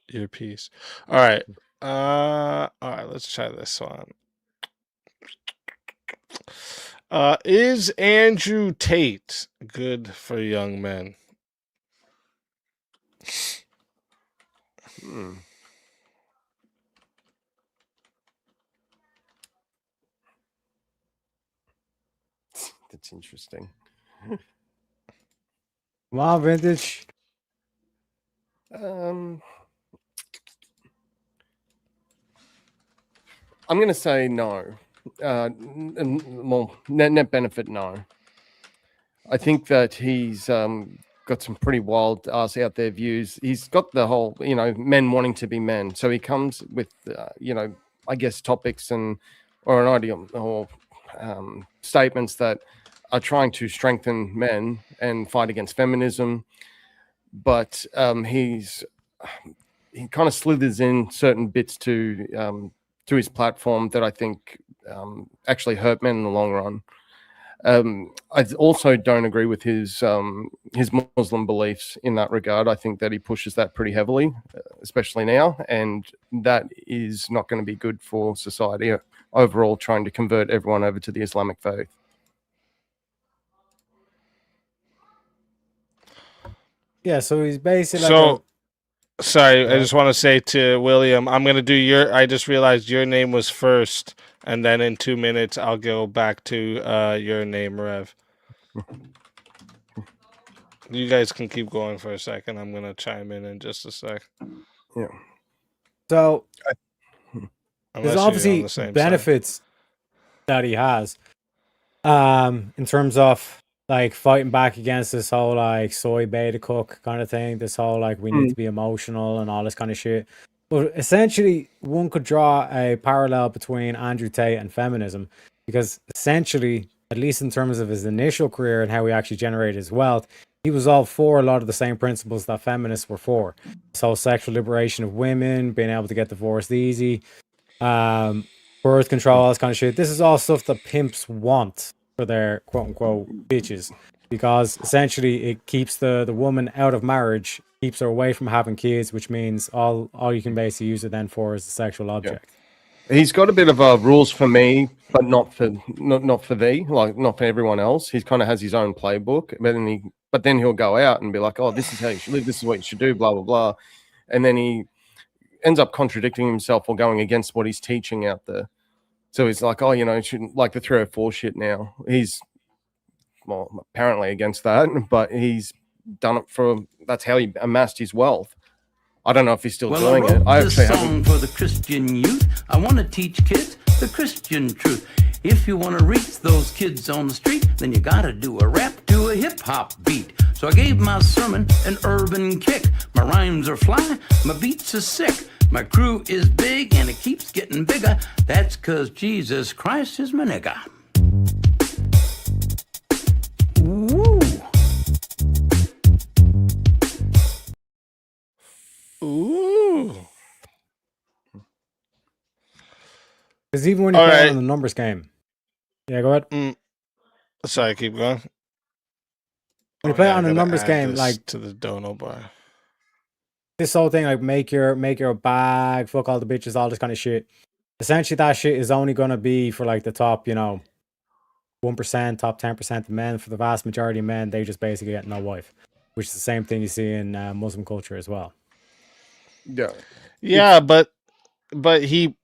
your peace. All right. All right, let's try this one. Is Andrew Tate good for young men? That's interesting. Come on, Vintage. I'm gonna say no. well, net benefit, no. I think that he's got some pretty wild ass out there views. He's got the whole, men wanting to be men. So he comes with, I guess topics or an idea or statements that are trying to strengthen men and fight against feminism. But he kind of slithers in certain bits to his platform that I think actually hurt men in the long run. I also don't agree with his Muslim beliefs in that regard. I think that he pushes that pretty heavily, especially now, and that is not going to be good for society overall, trying to convert everyone over to the Islamic faith. Yeah, so he's basically sorry, I just want to say to William, I'm going to do I just realized your name was first, and then in 2 minutes, I'll go back to your name, Rev. You guys can keep going for a second. I'm going to chime in just a sec. Yeah. So there's obviously the benefits that he has in terms of like fighting back against this whole like soy beta cook kind of thing, this whole like we need to be emotional and all this kind of shit. But essentially one could draw a parallel between Andrew Tate and feminism, because essentially, at least in terms of his initial career and how he actually generated his wealth, he was all for a lot of the same principles that feminists were for. So sexual liberation of women, being able to get divorced easy, birth control, all this kind of shit. This is all stuff that pimps want for their quote unquote bitches, because essentially it keeps the woman out of marriage, keeps her away from having kids, which means all you can basically use it then for is a sexual object. Yeah. He's got a bit of rules for me, but not for thee, like not for everyone else. He kind of has his own playbook, but then he'll go out and be like, oh, this is how you should live, this is what you should do, blah, blah, blah. And then he ends up contradicting himself or going against what he's teaching out there. So he's like, oh, you shouldn't like the 304 shit now. He's, well, apparently against that, but he's done it that's how he amassed his wealth. I don't know if he's still doing it. I actually haven't. For the Christian youth, I want to teach kids the Christian truth. If you want to reach those kids on the street, then you got to do a rap to a hip-hop beat. So I gave my sermon an urban kick. My rhymes are fly, my beats are sick. My crew is big and it keeps getting bigger. That's 'cause Jesus Christ is my nigga. Woo! Ooh. Because even when you play on the numbers game. Yeah, go ahead. Sorry, keep going. When you play on a numbers game, like to the dono bar. This whole thing, like make your bag, fuck all the bitches, all this kind of shit. Essentially, that shit is only gonna be for like the top, 1%, top 10% of men. For the vast majority of men, they just basically get no wife, which is the same thing you see in Muslim culture as well. Yeah, but he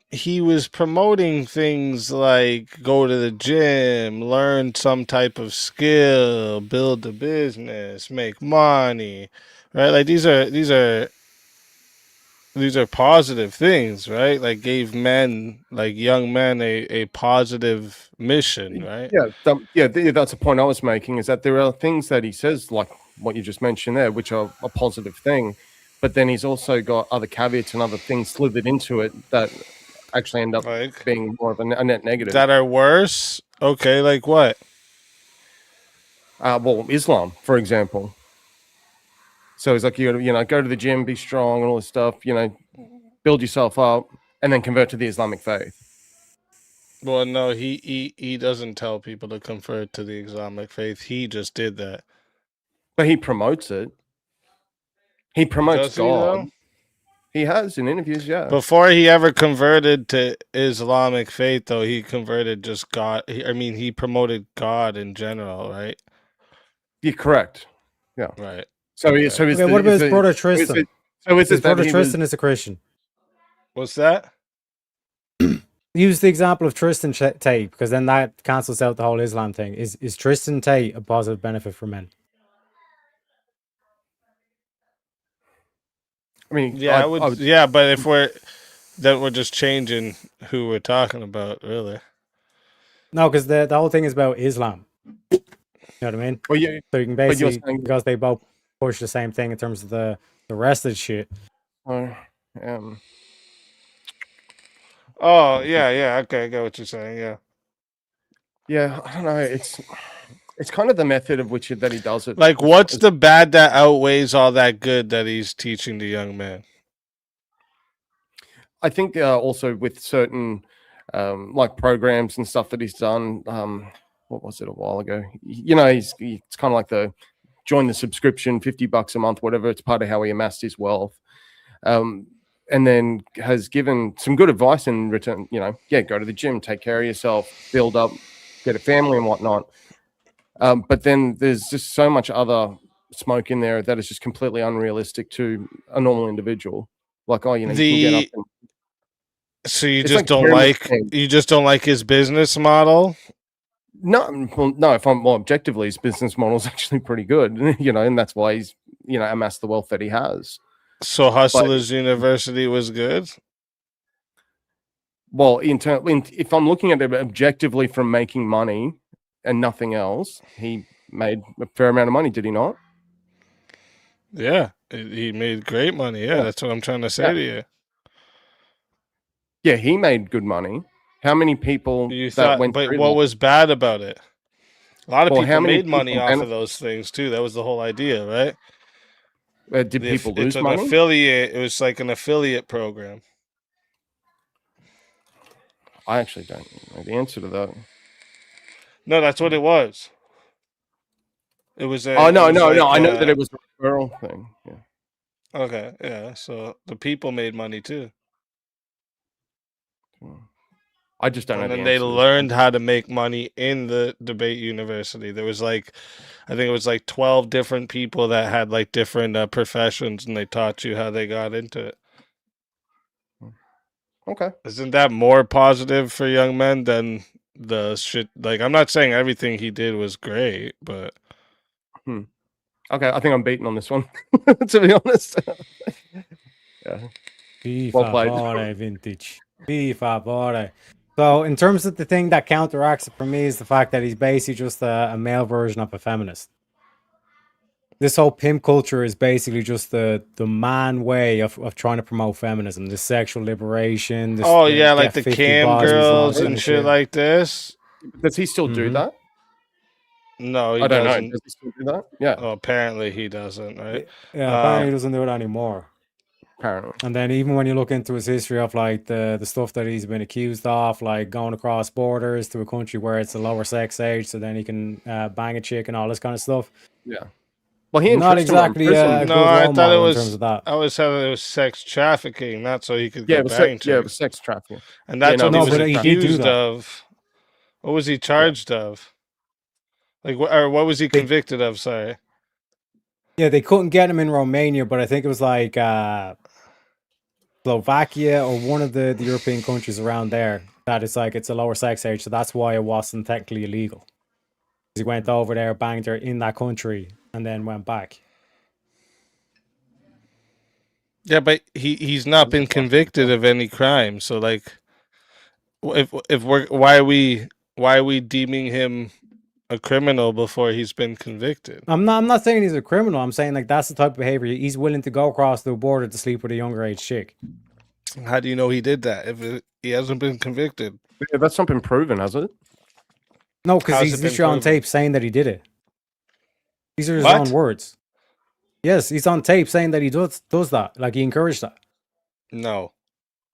was promoting things like go to the gym, learn some type of skill, build a business, make money, right? Like these are positive things, right? Like gave men, like young men, a positive mission, right? Yeah, that's a point I was making, is that there are things that he says, like what you just mentioned there, which are a positive thing, but then he's also got other caveats and other things slithered into it that actually end up being more of a net negative. That are worse? Okay, like what? Well, Islam, for example. So it's like you gotta, go to the gym, be strong, and all this stuff. Build yourself up, and then convert to the Islamic faith. Well, no, he doesn't tell people to convert to the Islamic faith. He just did that. But he promotes it. He promotes God. He, he has in interviews, yeah. Before he ever converted to Islamic faith, though, he converted just God. He promoted God in general, right? You're correct. Yeah. Right. So what about his brother Tristan? His brother Tristan is a Christian. What's that? Use the example of Tristan Tate, because then that cancels out the whole Islam thing. Is Tristan Tate a positive benefit for men? Yeah, but if we're just changing who we're talking about, really. No, because the whole thing is about Islam. You know what I mean? Well, yeah, so you can but you're basically, saying- because they both push the same thing in terms of the rest of the shit. Oh Mm-hmm. yeah. Okay, I get what you're saying. Yeah. Yeah, I don't know. It's kind of the method of which that he does it. Like, what's the bad that outweighs all that good that he's teaching the young man? I think also with certain like programs and stuff that he's done. What was it a while ago? You know, it's kind of like the join the subscription, $50 a month, whatever. It's part of how he amassed his wealth. And then has given some good advice in return. You know, go to the gym, take care of yourself, build up, get a family and whatnot. But then there's just so much other smoke in there that is just completely unrealistic to a normal individual. Like, you can get up and so you just don't like his business model? No, well, no. If I'm more objectively, his business model is actually pretty good, and that's why he's amassed the wealth that he has. So Hustlers University was good. Well, if I'm looking at it objectively from making money and nothing else, he made a fair amount of money, did he not? Yeah, he made great money. Yeah, that's what I'm trying to say to you. Yeah, he made good money. How many people but what was bad about it? A lot of people made money people off of those things too. That was the whole idea, right? Did people lose it's money? Affiliate. It was like an affiliate program. I actually don't know the answer to that. No, that's what it was. It was. No. I know that it was a referral thing. Yeah. Okay. Yeah. So the people made money too. I just don't know. And then the they answer. learned how to make money in the debate university. There was I think it was 12 different people that had different professions, and they taught you how they got into it. Okay. Isn't that more positive for young men than the shit? I'm not saying everything he did was great, but. Okay, I think I'm beaten on this one, to be honest. Yeah. Well played. Vintage. So, in terms of the thing that counteracts it for me is the fact that he's basically just a male version of a feminist. This whole pimp culture is basically just the man way of trying to promote feminism, the sexual liberation. The cam girls and shit like this. Does he still do that? No, he I don't doesn't. know. Does he still do that? Yeah. Oh, apparently he doesn't, right? Yeah, apparently he doesn't do it anymore. Apparently. And then even when you look into his history of the stuff that he's been accused of, like going across borders to a country where it's a lower sex age, so then he can bang a chick and all this kind of stuff. Yeah. Well, he not exactly a good role model in terms of that. I always thought it was sex trafficking, not so he could Yeah, get banged. it was sex trafficking, and that's what he was accused of. What was he charged of? What was he convicted of? Sorry. Yeah, they couldn't get him in Romania, but I think it was Slovakia or one of the European countries around there that it's a lower sex age, so that's why it wasn't technically illegal. He went over there, banged her in that country, and then went back. Yeah, but he's not been convicted of any crime. So why are we deeming him a criminal before he's been convicted? I'm not saying he's a criminal. I'm saying that's the type of behavior he's willing to go across the border to sleep with a younger age chick. How do you know he did that if he hasn't been convicted? Yeah, that's not been proven, has it? No, because he's literally on tape saying that he did it. These are his own words. Yes, he's on tape saying that he does that. He encouraged that. No,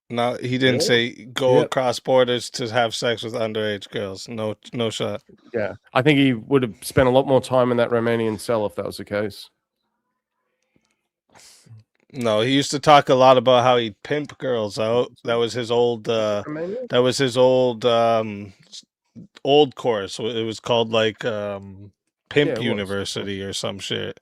he didn't say go across borders to have sex with underage girls. No shot. Yeah, I think he would have spent a lot more time in that Romanian cell if that was the case. No, he used to talk a lot about how he'd pimp girls out. That was his old. Old course. It was called Pimp University or some shit.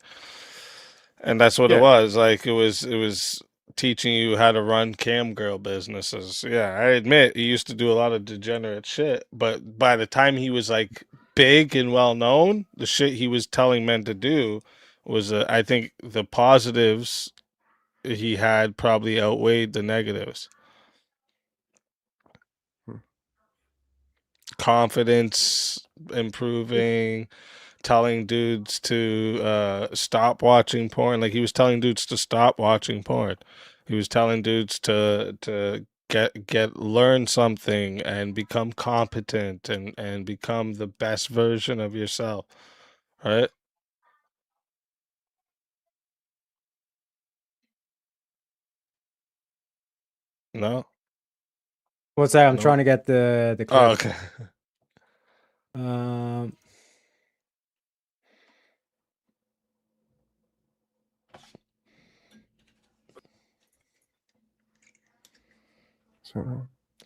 And that's what it was. It was teaching you how to run cam girl businesses. Yeah, I admit he used to do a lot of degenerate shit, but by the time he was big and well known, the shit he was telling men to do was I think the positives he had probably outweighed the negatives. confidence improving, telling dudes to stop watching porn. Like he was telling dudes to stop watching porn. He was telling dudes to learn something and become competent and become the best version of yourself. Right? No. What's that? I'm No. trying to get the clip. Oh, okay.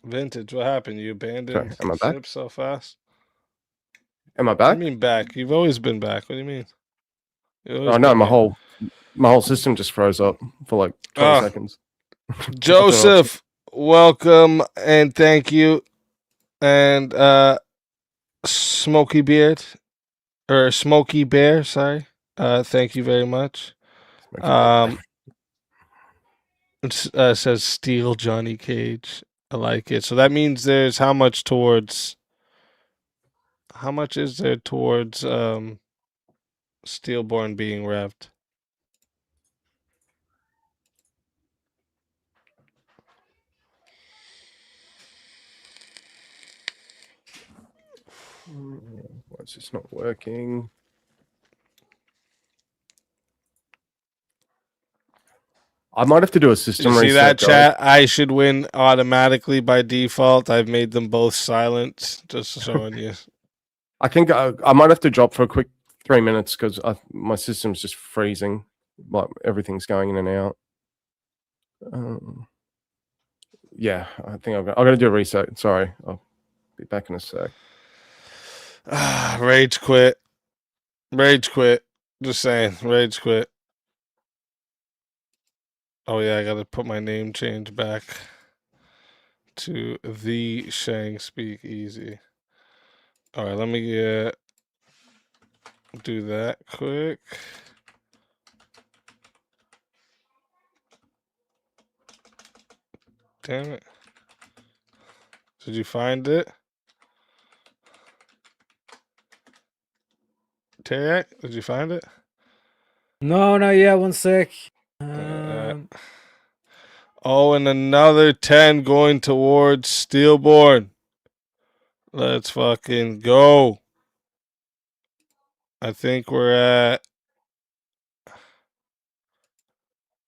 Vintage, what happened? You abandoned Am I back? ship so fast? Am I What back? do you mean back? You've always been back. What do you mean? Oh no, my whole system just froze up for like 20 seconds. Joseph, welcome and thank you. And Smoky Beard or Smoky Bear, sorry. Thank you very much. It says Steal Johnny Cage. I like it. So that means there's how much is there towards Steelborne being revved? Why is this not working? I might have to do a system You see reset. that chat? I should win automatically by default. I've made them both silent, just showing you. I think I might have to drop for a quick 3 minutes because my system's just freezing. Like everything's going in and out. Yeah, I think I'm going to do a reset. Sorry, I'll be back in a sec. Rage quit. Rage quit. Just saying, rage quit. Oh yeah, I gotta put my name change back to the Shang Speakeazy. All right, let me do that quick. Damn it! Did you find it, Tareyak? Did you find it? No, not yet. One sec. Oh, and another 10 going towards Steelborne. Let's fucking go. I think we're at...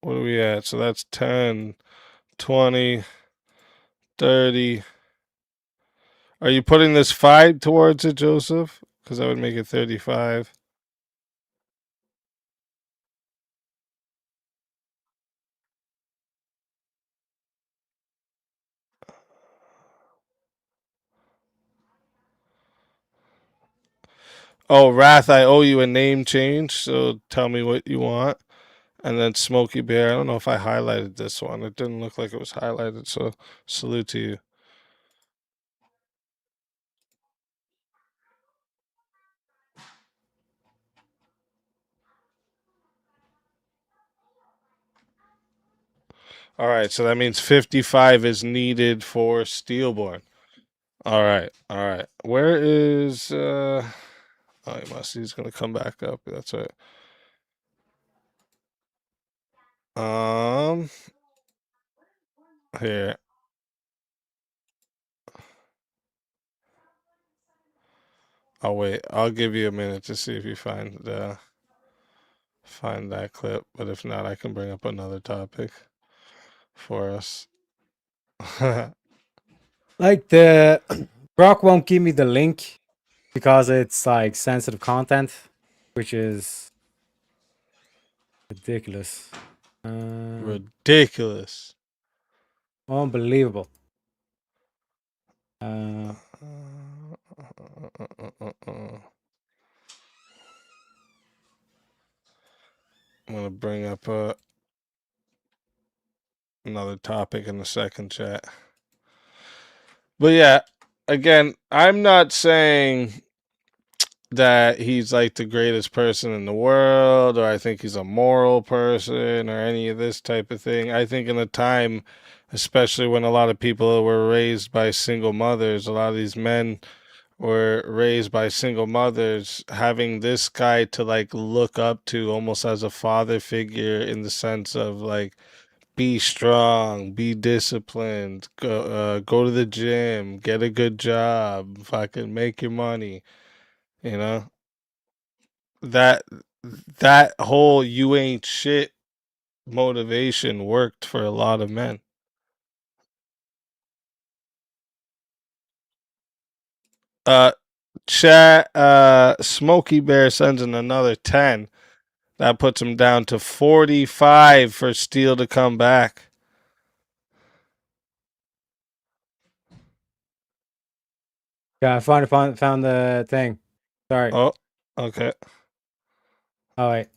What are we at? So that's 10, 20, 30. Are you putting this 5 towards it, Joseph? Because that would make it 35. Oh, Wrath, I owe you a name change, so tell me what you want. And then Smoky Bear, I don't know if I highlighted this one. It didn't look like it was highlighted, so salute to you. All right, so that means 55 is needed for Steelborne. All right, all right. Where is oh, he must. He's gonna come back up. That's right. Here. I'll wait. I'll give you a minute to see if you find that clip. But if not, I can bring up another topic for us. Like the Brock won't give me the link because it's like sensitive content, which is ridiculous. Ridiculous. Unbelievable. I'm gonna bring up another topic in the second chat. But yeah, again, I'm not saying that he's like the greatest person in the world, or I think he's a moral person, or any of this type of thing. I think in a time, especially when a lot of people were raised by single mothers, a lot of these men were raised by single mothers, having this guy to like look up to almost as a father figure in the sense of like, be strong, be disciplined, go to the gym, get a good job, fucking make your money, you know? That whole you ain't shit motivation worked for a lot of men. Chat Smokey Bear sends in another 10. That puts him down to 45 for Steel to come back. Yeah, I found the thing. Sorry. Oh, okay. All right.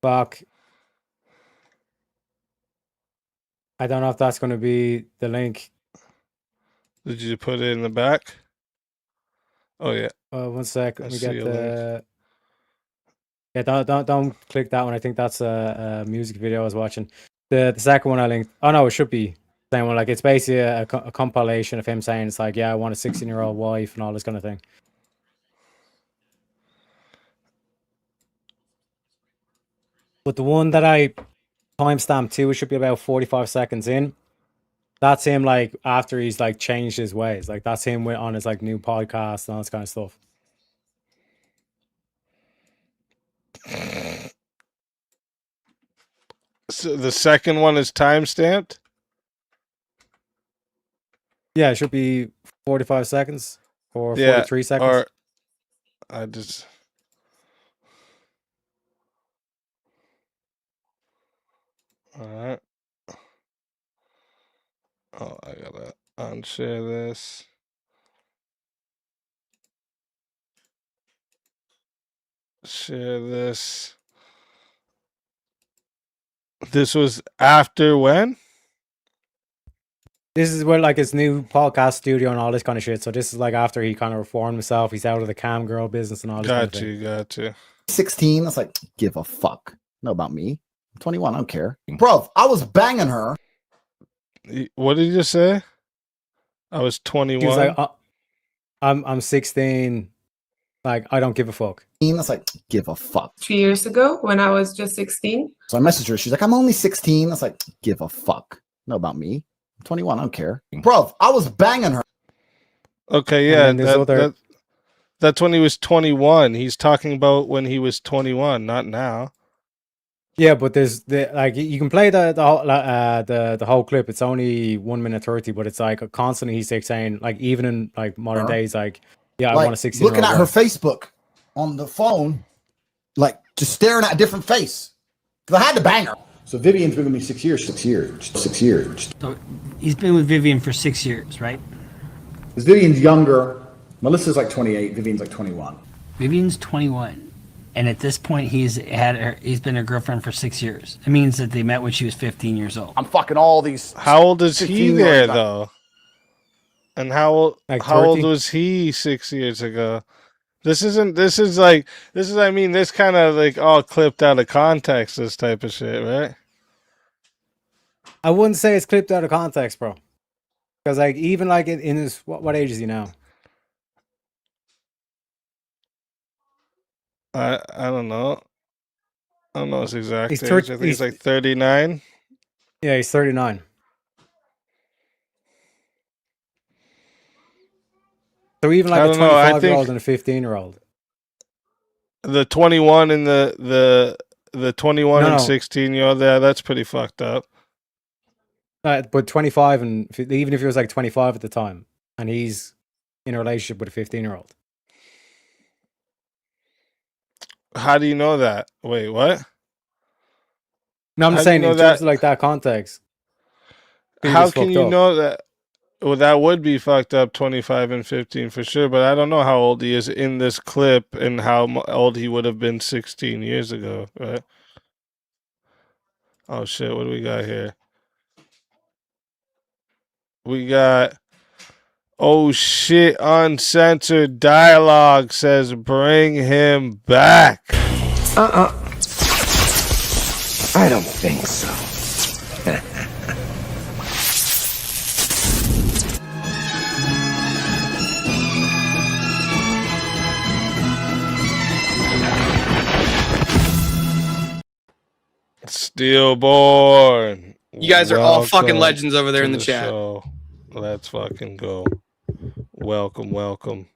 Fuck. I don't know if that's going to be the link. Did you put it in the back? Oh yeah. 1 sec. Let me see get a link. the. Yeah, don't click that one. I think that's a music video I was watching. The second one I linked. Oh no, it should be the same one. Like it's basically a compilation of him saying it's like, yeah, I want a 16-year-old wife and all this kind of thing. But the one that I timestamped to, it should be about 45 seconds in. That's him like after he's like changed his ways. Like that's him on his like new podcast and all this kind of stuff. So the second one is time-stamped? Yeah, it should be 45 seconds or 43 seconds. Or I just... Alright. Oh, I gotta unshare this. Share this. This was after when? This is where like his new podcast studio and all this kind of shit. So this is like after he kind of reformed himself. He's out of the cam girl business and all this kind of thing. Got you. 16. That's like, give a fuck. Know about me. I'm 21. I don't care. Bro, I was banging her. What did you just say? I was 21. He was like, I'm 16. Like, I don't give a fuck. That's like, give a fuck. 2 years ago when I was just 16. So I messaged her. She's like, I'm only 16. That's like, give a fuck. Know about me. I'm 21. I don't care. Bro, I was banging her. Okay, yeah. That's when he was 21. He's talking about when he was 21, not now. Yeah, but there's like you can play the whole clip. It's only 1 minute 30, but it's like constantly he's like saying like even in like modern days, like yeah, I want a 16. Looking at her Facebook on the phone, like just staring at a different face. Because I had to bang her. So Vivian's been with me 6 years. 6 years. 6 years. So he's been with Vivian for 6 years, right? Because Vivian's younger. Melissa's like 28. Vivian's like 21. Vivian's 21. And at this point, he's been her girlfriend for 6 years. It means that they met when she was 15 years old. I'm fucking all these. How old is he there though? And how old was he 6 years ago? This is this kind of like all clipped out of context, this type of shit, right? I wouldn't say it's clipped out of context, bro. Because like even like in his what age is he now? I don't know. I don't know his exact age. I think he's like 39. Yeah, he's 39. So even like a 25-year-old and a 15-year-old. The 21 and the 21 and 16-year-old, yeah, that's pretty fucked up. But 25 and even if he was like 25 at the time, and he's in a relationship with a 15-year-old. How do you know that? Wait, what? No, I'm saying in terms of like that context. How can you know that? Well, that would be fucked up, 25 and 15 for sure, but I don't know how old he is in this clip and how old he would have been 16 years ago, right? Oh shit, what do we got here? We got, oh shit, uncensored dialogue says bring him back. I don't think so. Steelborne. You guys are all fucking Welcome legends over there to in the chat. show. Let's fucking go. Welcome.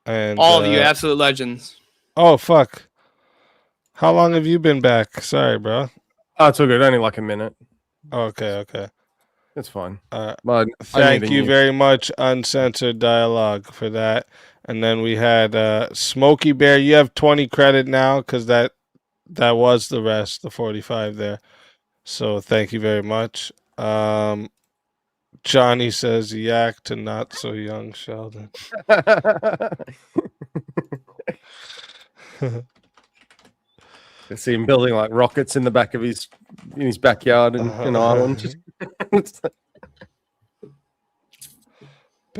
And All of you, absolute legends. Oh fuck. How long have you been back? Sorry, bro. Oh, it's all good. Only like a minute. Okay. That's fine. But thank you very much, Uncensored Dialogue, for that. And then we had Smokey Bear. You have 20 credit now because that was the rest, the 45 there. So thank you very much. Johnny says yak to not so young Sheldon. I see him building like rockets in the back of his backyard in Ireland.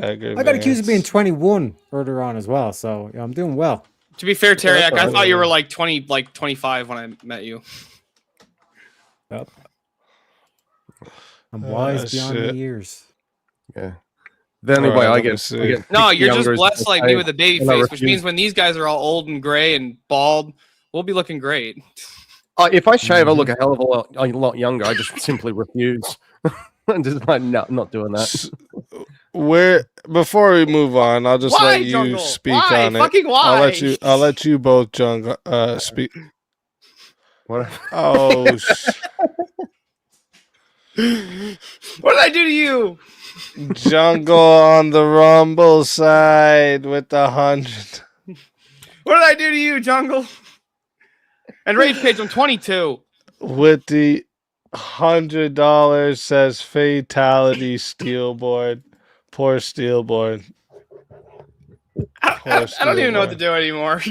I got accused of being 21 earlier on as well, so yeah, I'm doing well. To be fair, Tareyak, I thought you were like 25 when I met you. Yep. I'm wise beyond my years. Yeah. The only way I get no, you're just blessed like me with a baby face, which means when these guys are all old and gray and bald, we'll be looking great. If I shave, I look a hell of a lot younger. I just simply refuse. I'm just like, no, I'm not doing that. Before we move on, I'll just let you Jungle? speak Why? on it. Fucking why? I'll let you both, Jungle, speak. What? Oh. What did I do to you? Jungle on the Rumble side with the 100. What did I do to you, Jungle? And Rage Page, I'm 22. With the $100 says fatality Steelborne. Poor Steelborne. I don't even know what to do anymore.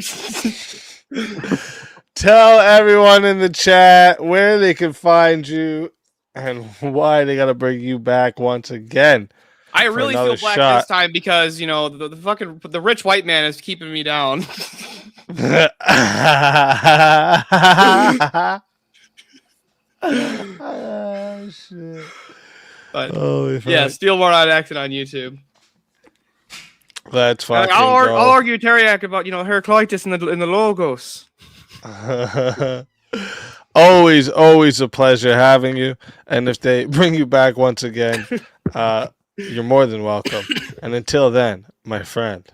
Tell everyone in the chat where they can find you and why they gotta bring you back once again. I really feel black this time because the rich white man is keeping me down. Oh, shit. But yeah, Steelborne on acting on YouTube. That's fucking I'll argue Tareyak about Heraclitus in the logos. Always a pleasure having you. And if they bring you back once again, you're more than welcome. And until then, my friend.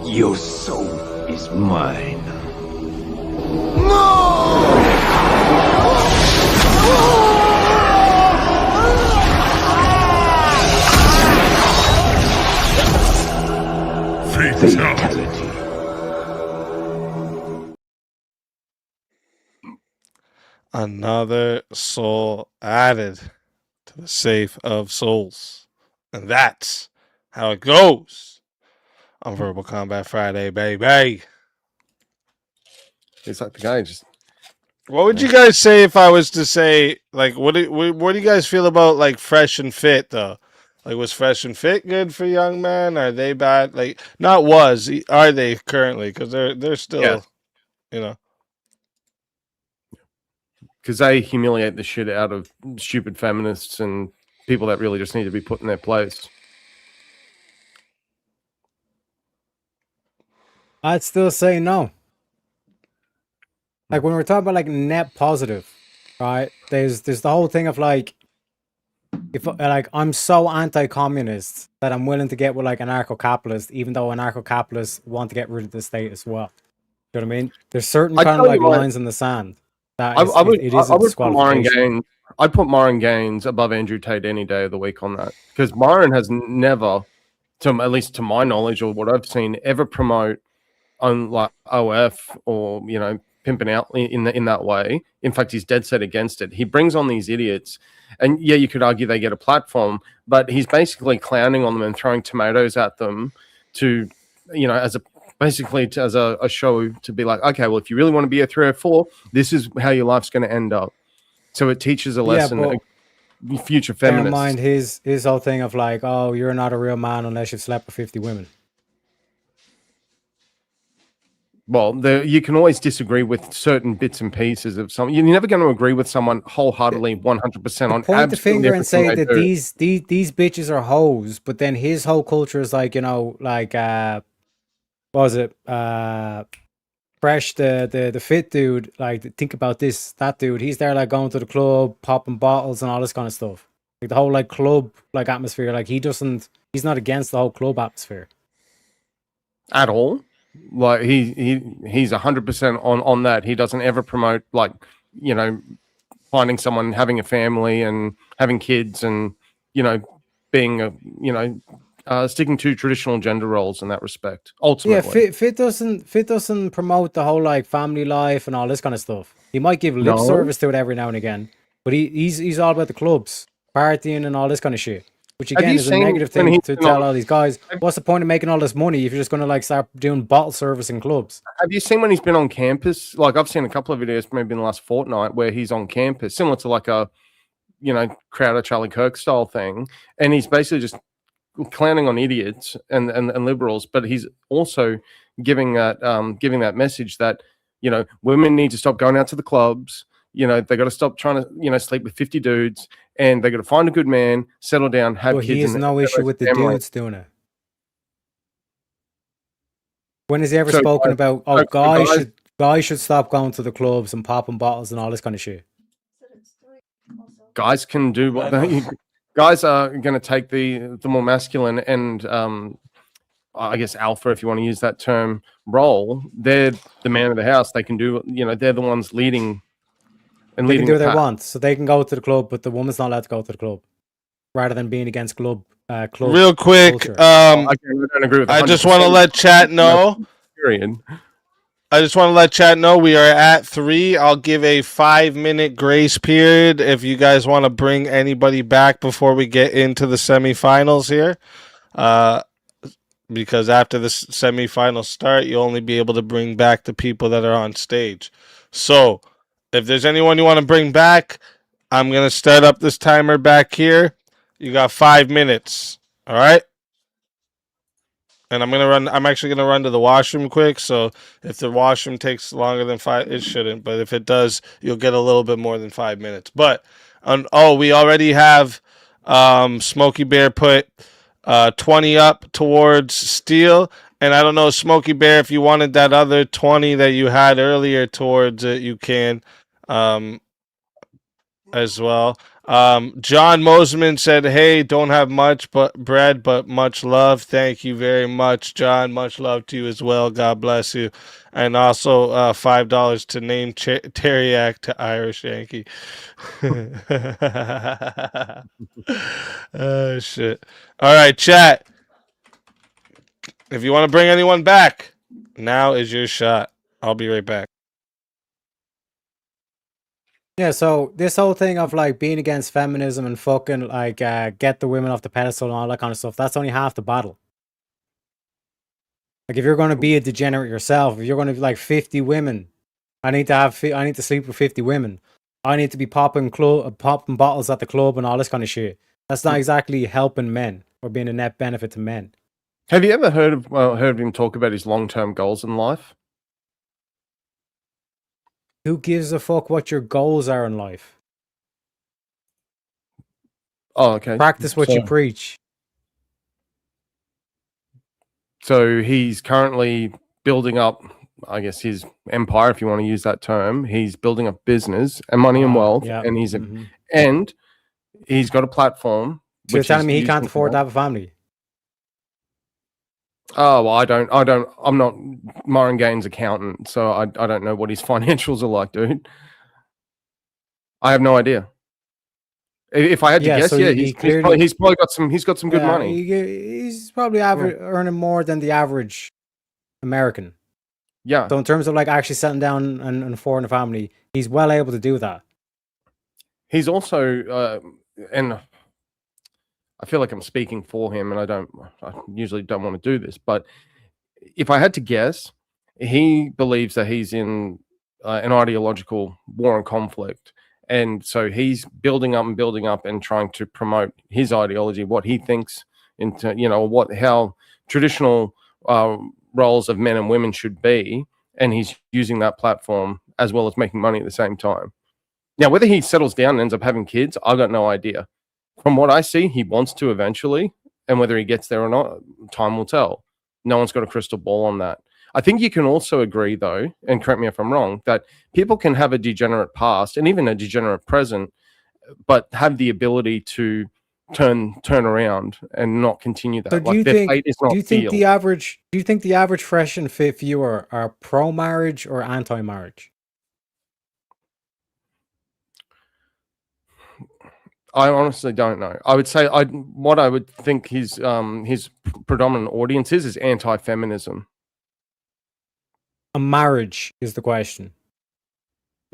Your soul is mine. Fatality. Another soul added to the safe of souls. And that's how it goes on Verbal Combat Friday, baby. It's like the guy just... What would you guys say if I was to say, like, what do you guys feel about, like, Fresh and Fit, though? Like, was Fresh and Fit good for young men? Are they bad? Like, not was. Are they currently? Because they're still, Because they humiliate the shit out of stupid feminists and people that really just need to be put in their place. I'd still say no. Like when we're talking about like net positive, right? There's the whole thing of like, if like I'm so anti-communist that I'm willing to get with like anarcho-capitalist, even though anarcho-capitalists want to get rid of the state as well. You know what I mean? There's certain kind of like lines in the sand. That is, I would put Myron Gaines above Andrew Tate any day of the week on that, because Myron has never, at least to my knowledge or what I've seen, ever promote on like OF or pimping out in that way. In fact, he's dead set against it. He brings on these idiots, and yeah, you could argue they get a platform, but he's basically clowning on them and throwing tomatoes at them to, as a show to be like, okay, well, if you really want to be a 3 or 4, this is how your life's going to end up. So it teaches a lesson. Future feminists. Bear in mind his whole thing of like, oh, you're not a real man unless you've slept with 50 women. Well, you can always disagree with certain bits and pieces of something. You're never going to agree with someone wholeheartedly 100% on. Point the finger and say that these bitches are hoes, but then his whole culture is like, what was it? Fresh, the fit dude, like think about this, that dude, he's there like going to the club, popping bottles and all this kind of stuff. Like the whole like club like atmosphere, like he's not against the whole club atmosphere. At all. Like he's 100% on that. He doesn't ever promote like, you know, finding someone, having a family and having kids and, you know, being a, you know, sticking to traditional gender roles in that respect. Ultimately. Yeah, Fit doesn't promote the whole like family life and all this kind of stuff. He might give lip No. service to it every now and again, but he's all about the clubs, partying and all this kind of shit. Which again is a negative thing to tell all these guys. What's the point of making all this money if you're just going to like start doing bottle service in clubs? Have you seen when he's been on campus? Like I've seen a couple of videos maybe in the last fortnight where he's on campus, similar to like a, you know, Crowder, Charlie Kirk style thing. And he's basically just clowning on idiots and liberals, but he's also giving that message that, you know, women need to stop going out to the clubs. You know, they got to stop trying to, you know, sleep with 50 dudes, and they got to find a good man, settle down, have kids. He has no issue with the dudes doing it. When has he ever spoken about, guys should stop going to the clubs and popping bottles and all this kind of shit? Guys can do what they, guys are going to take the more masculine and I guess alpha, if you want to use that term, role. They're the man of the house. They can do, you know, they're the ones leading. And they can do what they want, so they can go to the club, but the woman's not allowed to go to the club, rather than being against club. Real quick, I don't agree with I just want to let chat know. Period. I just want to let chat know we are at 3. I'll give a 5-minute grace period if you guys want to bring anybody back before we get into the semifinals here. Because after the semifinals start, you'll only be able to bring back the people that are on stage. So if there's anyone you want to bring back, I'm going to start up this timer back here. You got 5 minutes. All right? And I'm actually going to run to the washroom quick. So if the washroom takes longer than 5, it shouldn't. But if it does, you'll get a little bit more than 5 minutes. But, we already have Smokey Bear put 20 up towards Steel. And I don't know, Smokey Bear, if you wanted that other 20 that you had earlier towards it, you can as well. John Mosman said, hey, don't have much but bread, but much love. Thank you very much, John. Much love to you as well. God bless you. And also $5 to name Tareyak to Irish Yankee. Oh, shit. All right, chat. If you want to bring anyone back, now is your shot. I'll be right back. Yeah, so this whole thing of like being against feminism and fucking like get the women off the pedestal and all that kind of stuff, that's only half the battle. Like if you're going to be a degenerate yourself, if you're going to be like 50 women, I need to sleep with 50 women. I need to be popping bottles at the club and all this kind of shit. That's not exactly helping men or being a net benefit to men. Have you ever heard of him talk about his long-term goals in life? Who gives a fuck what your goals are in life? Oh, okay. Practice what you preach. So he's currently building up, I guess, his empire, if you want to use that term. He's building up business and money and wealth, yeah. and he's got a platform. So you're telling me he can't afford to have a family? Oh, well, I'm not Myron Gaines' accountant, so I don't know what his financials are like, dude. I have no idea. If I had to guess, so he's probably got some good money. He's probably earning more than the average American. Yeah. So in terms of like actually sitting down and affording a family, he's well able to do that. He's also, and I feel like I'm speaking for him, and I usually don't want to do this, but if I had to guess, he believes that he's in an ideological war and conflict. And so he's building up and trying to promote his ideology, what he thinks into, how traditional roles of men and women should be. And he's using that platform as well as making money at the same time. Now, whether he settles down and ends up having kids, I've got no idea. From what I see, he wants to eventually, and whether he gets there or not, time will tell. No one's got a crystal ball on that. I think you can also agree, though, and correct me if I'm wrong, that people can have a degenerate past and even a degenerate present, but have the ability to turn around and not continue that. So Like their fate is not do you think sealed. the average fresh and fit viewer are pro marriage or anti marriage? I honestly don't know. I would say what I would think his predominant audience is anti-feminism. A marriage is the question.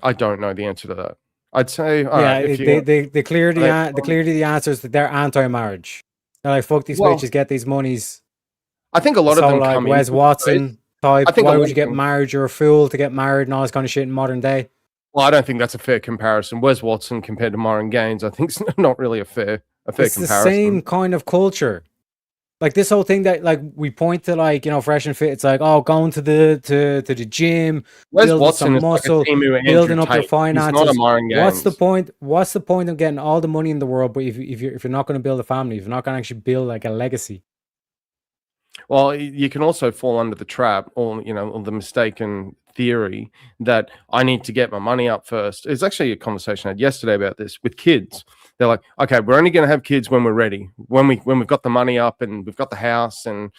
I don't know the answer to that. I'd say the clearly the answer is that they're anti-marriage. They're like, fuck these bitches, get these monies. I think a lot of them like come Wes into Watson type. I think Why would you get married? You're a fool to get married and all this kind of shit in modern day. Well, I don't think that's a fair comparison. Wes Watson compared to Myron Gaines, I think, is not really a fair It's comparison. the same kind of culture. Like this whole thing that like we point to, like, you know, fresh and fit. It's like, oh, going to the gym, Wes building Watson some is like a muscle, Timu Andrew building up your Tate. finances. He's not a Myron What's the Gaines. point? What's the point of getting all the money in the world, but if you're not going to build a family, if you're not going to actually build like a legacy? Well, you can also fall under the trap, or the mistaken theory that I need to get my money up first. It's actually a conversation I had yesterday about this with kids. They're like, okay, we're only going to have kids when we're ready, when we've got the money up and we've got the house, and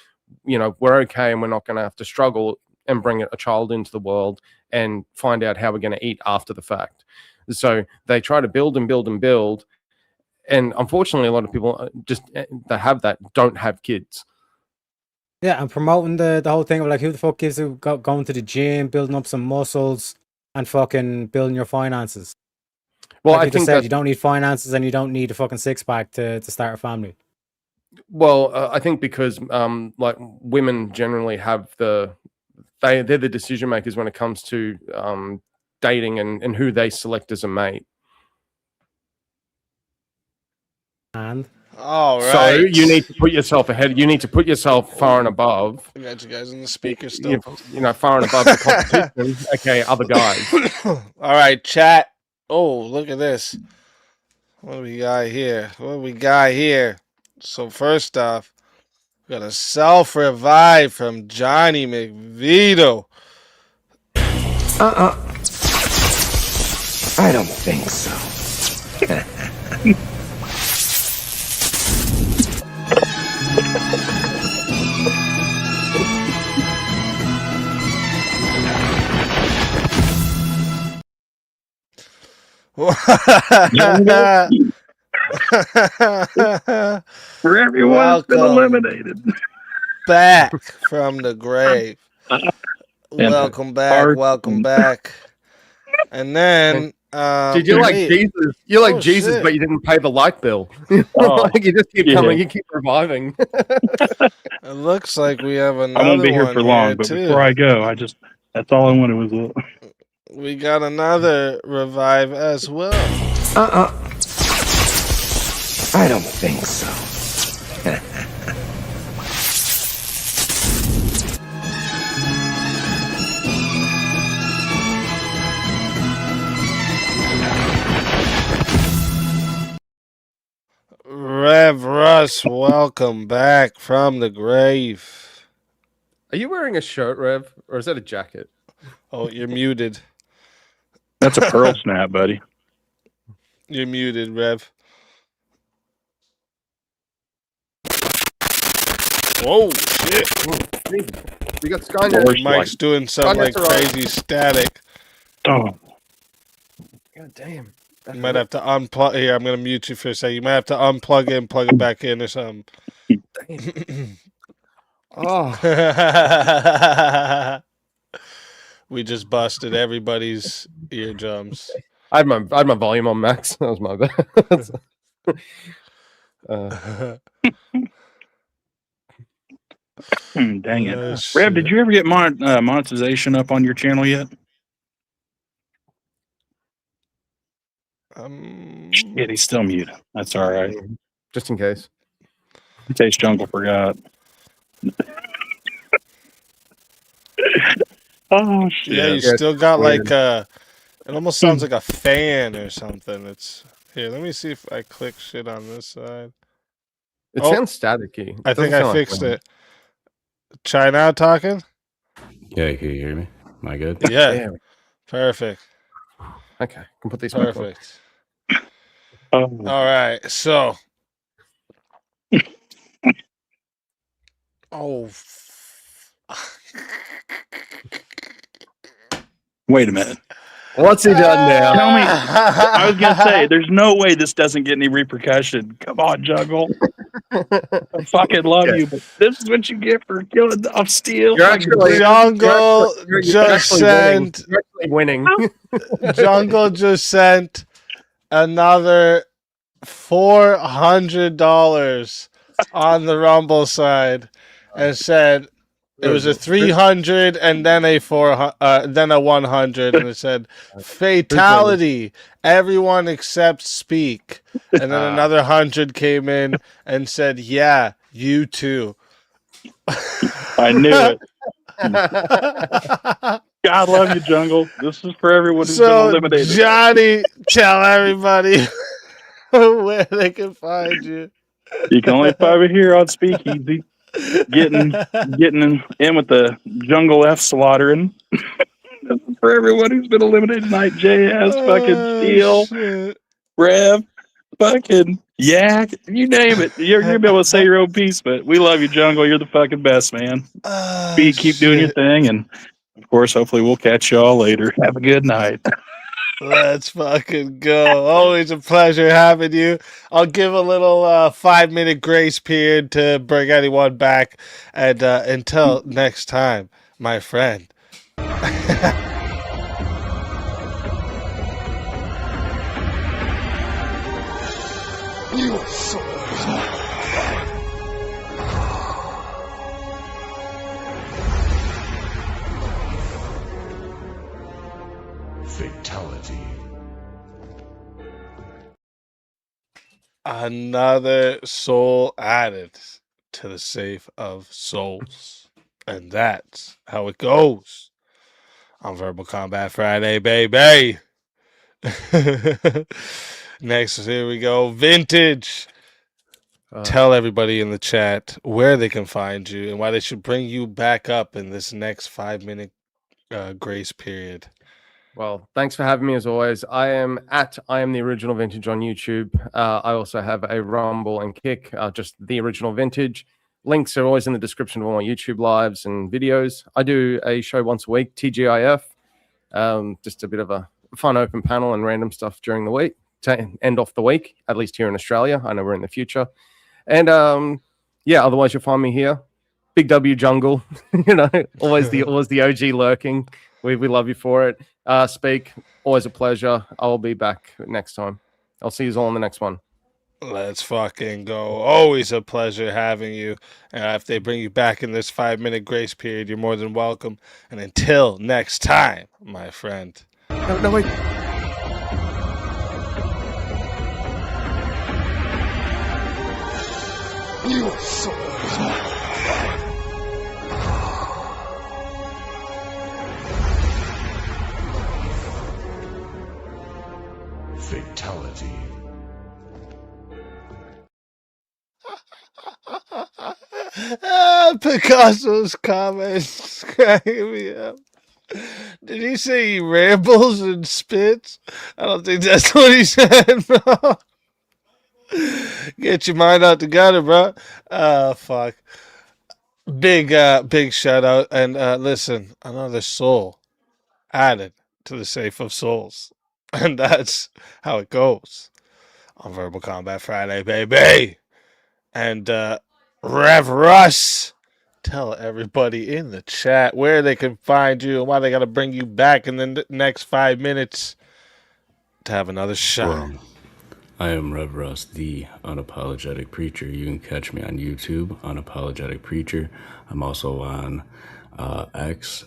we're okay, and we're not going to have to struggle and bring a child into the world and find out how we're going to eat after the fact. So they try to build and build and build, and unfortunately, a lot of people that have that don't have kids. Yeah, and promoting the whole thing of like, who the fuck gives you going to the gym, building up some muscles, and fucking building your finances? Well, like I you think just said, that you don't need finances and you don't need a fucking six pack to start a family. Well, I think because like women generally have they're the decision makers when it comes to dating and who they select as a mate. And all right, so you need to put yourself ahead. You need to put yourself far and above. I got you guys in the speaker still. Far and above the competition. Okay, other guys. All right, chat. Oh, look at this. What do we got here? So first off, we got a self-revive from Johnny McVito. I don't think so. For everyone that's been eliminated. Back from the grave. Welcome back. And then Dude, you're like Jesus. You're like Jesus, shit. but you didn't pay the light bill. Oh, you just keep coming. You keep reviving. It looks like we have another I won't be here one for long, here, but too. before I go, that's all I wanted was We got another revive as well. I don't think so. Rev Russ, welcome back from the grave. Are you wearing a shirt, Rev, or is that a jacket? Oh, you're muted. That's a pearl snap, buddy. You're muted, Rev. Whoa, shit. We got Skynet. Mike's doing some like crazy static. Oh. God damn. You might have to unplug. Here, I'm going to mute you for a second. You might have to unplug it and plug it back in or something. Oh. We just busted everybody's eardrums. I had my volume on max. That was my bad. Dang it. Rev, did you ever get monetization up on your channel yet? Shit, he's still muted. That's all right. Just in case. In case Jungle forgot. Oh shit! Yeah, you still got like it almost sounds like a fan or something. It's here. Let me see if I click shit on this side. It sounds staticky. I think I fixed it. China talking. Yeah, can you hear me? Am I good? Yeah. Yeah. Perfect. Okay, can put these back on. Perfect. All right, so. Oh. Wait a minute. What's he done now? Tell me. I was gonna say, there's no way this doesn't get any repercussion. Come on, Jungle. I fucking love you, but this is what you get for killing off Steel. You're actually Jungle you're just actually sent. You're actually winning. Jungle just sent another $400 on the Rumble side and said it was a 300 and then a 100, and it said fatality. Everyone except Speak. And then another 100 came in and said, "Yeah, you too." I knew it. God love you, Jungle. This is for everyone who's been eliminated. Johnny, tell everybody where they can find you. You can only find me here on Speakeazy. Getting in with the Jungle F slaughtering. This is for everyone who's been eliminated tonight. JS, fucking Steel, Rev, fucking Yak, you name it. You're gonna be able to say your own piece, but we love you, Jungle. You're the fucking best, man. Keep doing your thing, and of course, hopefully we'll catch y'all later. Have a good night. Let's fucking go. Always a pleasure having you. I'll give a little 5-minute grace period to bring anyone back. And until next time, my friend. You are so Fatality. Another soul added to the safe of souls. And that's how it goes on Verbal Combat Friday, baby. Next, here we go. Vintage. Tell everybody in the chat where they can find you and why they should bring you back up in this next 5-minute grace period. Well, thanks for having me as always. I am the original Vintage on YouTube. I also have a Rumble and Kick, just the original Vintage. Links are always in the description of all my YouTube lives and videos. I do a show once a week, TGIF, just a bit of a fun open panel and random stuff during the week to end off the week, at least here in Australia. I know we're in the future. And yeah, otherwise you'll find me here. Big W Jungle, you know, always the OG lurking. We love you for it. Speak, always a pleasure. I'll be back next time. I'll see you all on the next one. Let's fucking go. Always a pleasure having you. If they bring you back in this 5-minute grace period, you're more than welcome. And until next time, my friend. No, wait. You are so Fatality. Picasso's comments cracking me up. Did he say he rambles and spits? I don't think that's what he said, bro. Get your mind out the gutter, bro. Fuck. Big shout out. And listen, another soul added to the safe of souls. And that's how it goes on Verbal Combat Friday, baby. And Rev Russ, tell everybody in the chat where they can find you and why they got to bring you back in the next 5 minutes to have another shot. Well, I am Rev Russ, the unapologetic preacher. You can catch me on YouTube, Unapologetic Preacher. I'm also on X,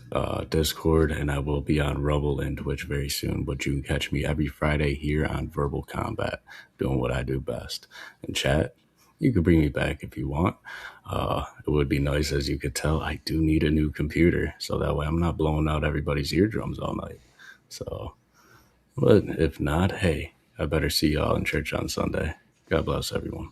Discord, and I will be on Rumble and Twitch very soon. But you can catch me every Friday here on Verbal Combat, doing what I do best. And chat, you can bring me back if you want. It would be nice, as you could tell, I do need a new computer, so that way I'm not blowing out everybody's eardrums all night. So, but if not, hey, I better see y'all in church on Sunday. God bless everyone.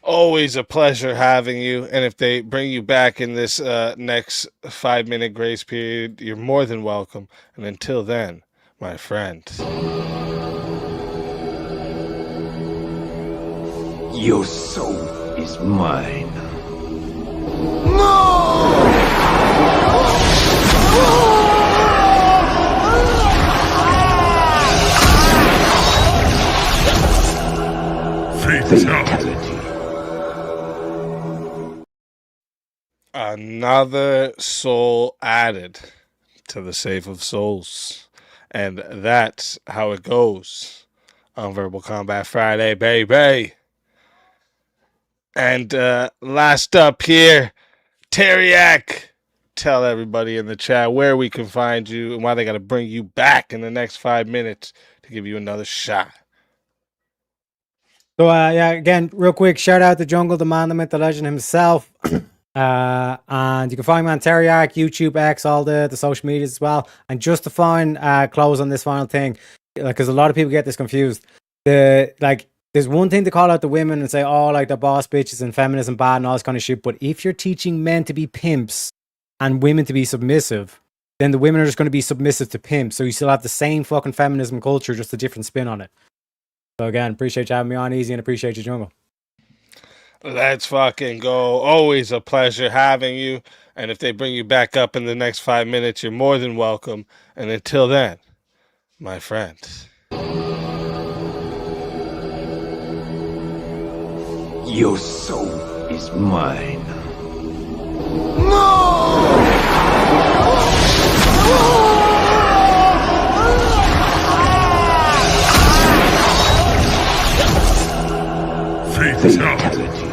Always a pleasure having you. And if they bring you back in this next 5-minute grace period, you're more than welcome. And until then, my friend. Your soul is mine. Fatality. Another soul added to the Save of Souls. And that's how it goes on Verbal Combat Friday, baby. And last up here, Tareyak. Tell everybody in the chat where we can find you and why they got to bring you back in the next 5 minutes to give you another shot. So yeah, again, real quick, shout out to Jungle, the man, the myth, the legend himself. And you can find me on Tareyak, YouTube, X, all the social medias as well. And just to find close on this final thing, because a lot of people get this confused. There's one thing to call out the women and say, oh, like the boss bitches and feminism bad and all this kind of shit. But if you're teaching men to be pimps and women to be submissive, then the women are just going to be submissive to pimps. So you still have the same fucking feminism culture, just a different spin on it. So again, appreciate you having me on, Easy, and appreciate you, Jungle. Let's fucking go. Always a pleasure having you. And if they bring you back up in the next 5 minutes, you're more than welcome. And until then, my friend. Your soul is mine. Fatality.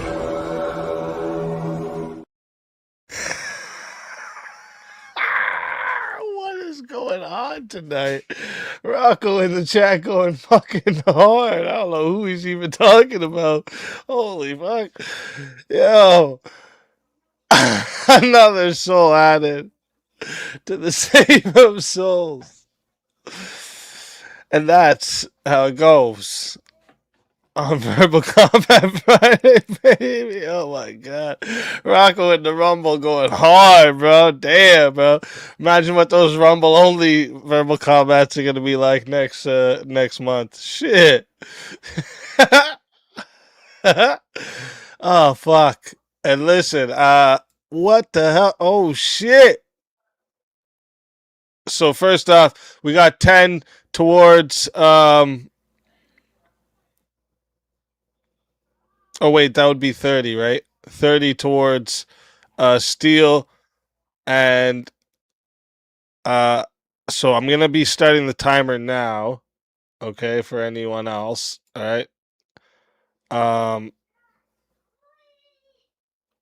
What is going on tonight? Rocco in the chat going fucking hard. I don't know who he's even talking about. Holy fuck. Yo. Another soul added to the Save of Souls. And that's how it goes on Verbal Combat Friday, baby. Oh my god. Rocco in the Rumble going hard, bro. Damn, bro. Imagine what those Rumble only Verbal Combats are gonna be like next month. Shit. Oh fuck. And listen, what the hell? Oh shit. So first off, we got 10 towards oh wait, that would be 30, right? 30 towards Steel, and so I'm gonna be starting the timer now. Okay, for anyone else. All right.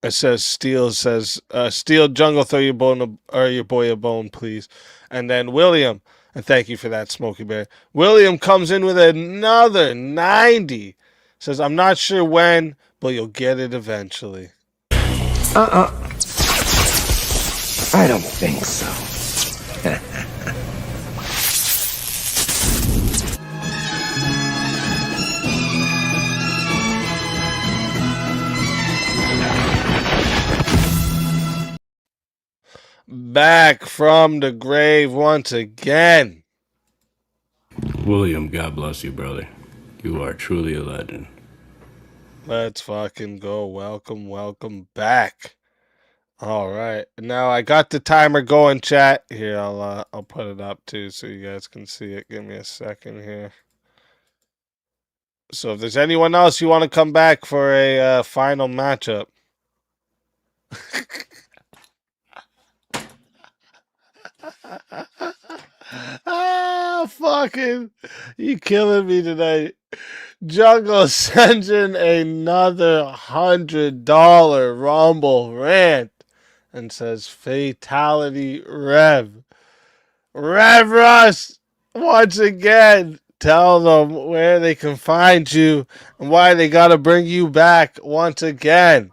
It says Steel Steel Jungle, throw your bone or your boy a bone, please. And then William, and thank you for that, Smokey Bear. William comes in with another 90. Says, I'm not sure when, but you'll get it eventually. I don't think so. Back from the grave once again. William, God bless you, brother. You are truly a legend. Let's fucking go. Welcome back. All right. Now I got the timer going, chat. Here, I'll put it up too so you guys can see it. Give me a second here. So if there's anyone else you want to come back for a final matchup. Fucking, you killing me tonight. Jungle sends in another $100 Rumble rant and says, Fatality Rev. Rev Russ, once again, tell them where they can find you and why they got to bring you back once again.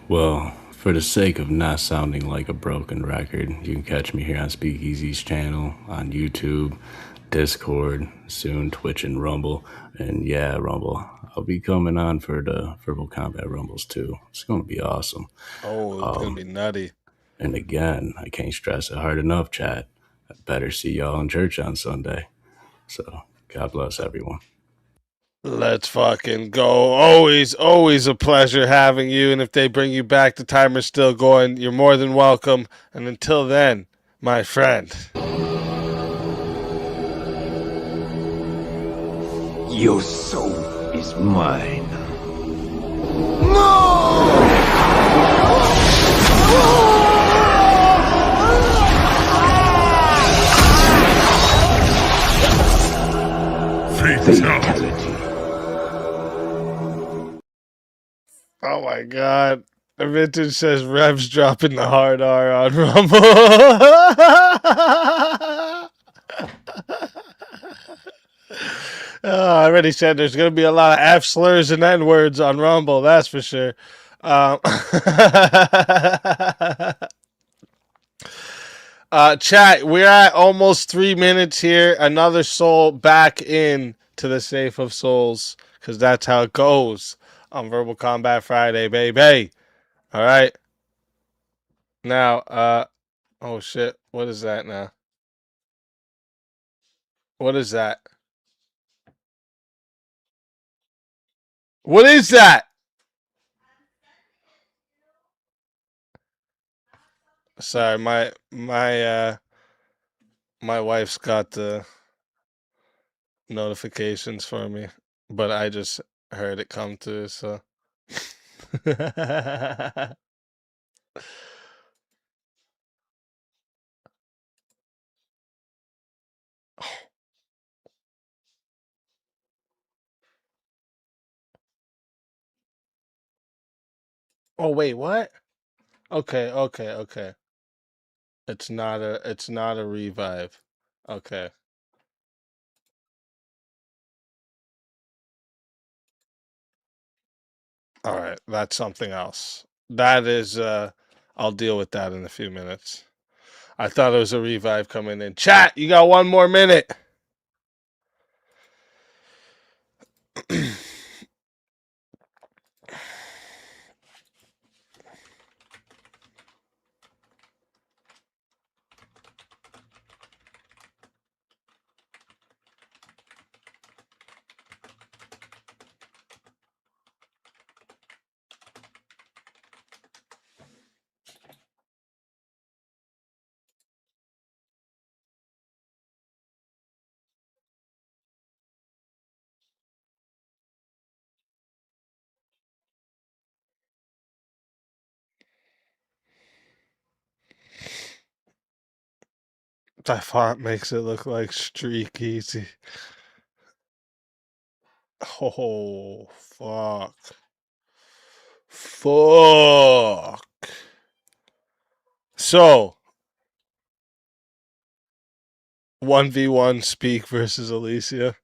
Well, for the sake of not sounding like a broken record, you can catch me here on Speakeazy's channel on YouTube. Discord, soon Twitch and Rumble. And yeah, Rumble, I'll be coming on for the Verbal Combat Rumbles too. It's going to be awesome. Oh, it's going to be nutty. And again, I can't stress it hard enough, chat. I better see y'all in church on Sunday. So, God bless everyone. Let's fucking go. Always a pleasure having you. And if they bring you back, the timer's still going. You're more than welcome. And until then, my friend. Your soul is mine. Fatality. Oh my god. The vintage says Rev's dropping the hard R on Rumble. I already said there's going to be a lot of F slurs and N words on Rumble, that's for sure. Chat, we're at almost 3 minutes here. Another soul back in to the Safe of Souls, because that's how it goes on Verbal Combat Friday, baby. All right. Now, oh shit, what is that now? What is that? What is that? Sorry, my wife's got the notifications for me, but I just heard it come through, so. Oh wait, what? Okay. It's not a revive. Okay. All right, that's something else. That is I'll deal with that in a few minutes. I thought it was a revive coming in. Chat, you got 1 more minute. That font makes it look like Streakeazy. Oh, fuck. Fuck. So, 1v1 Speak versus Alicia.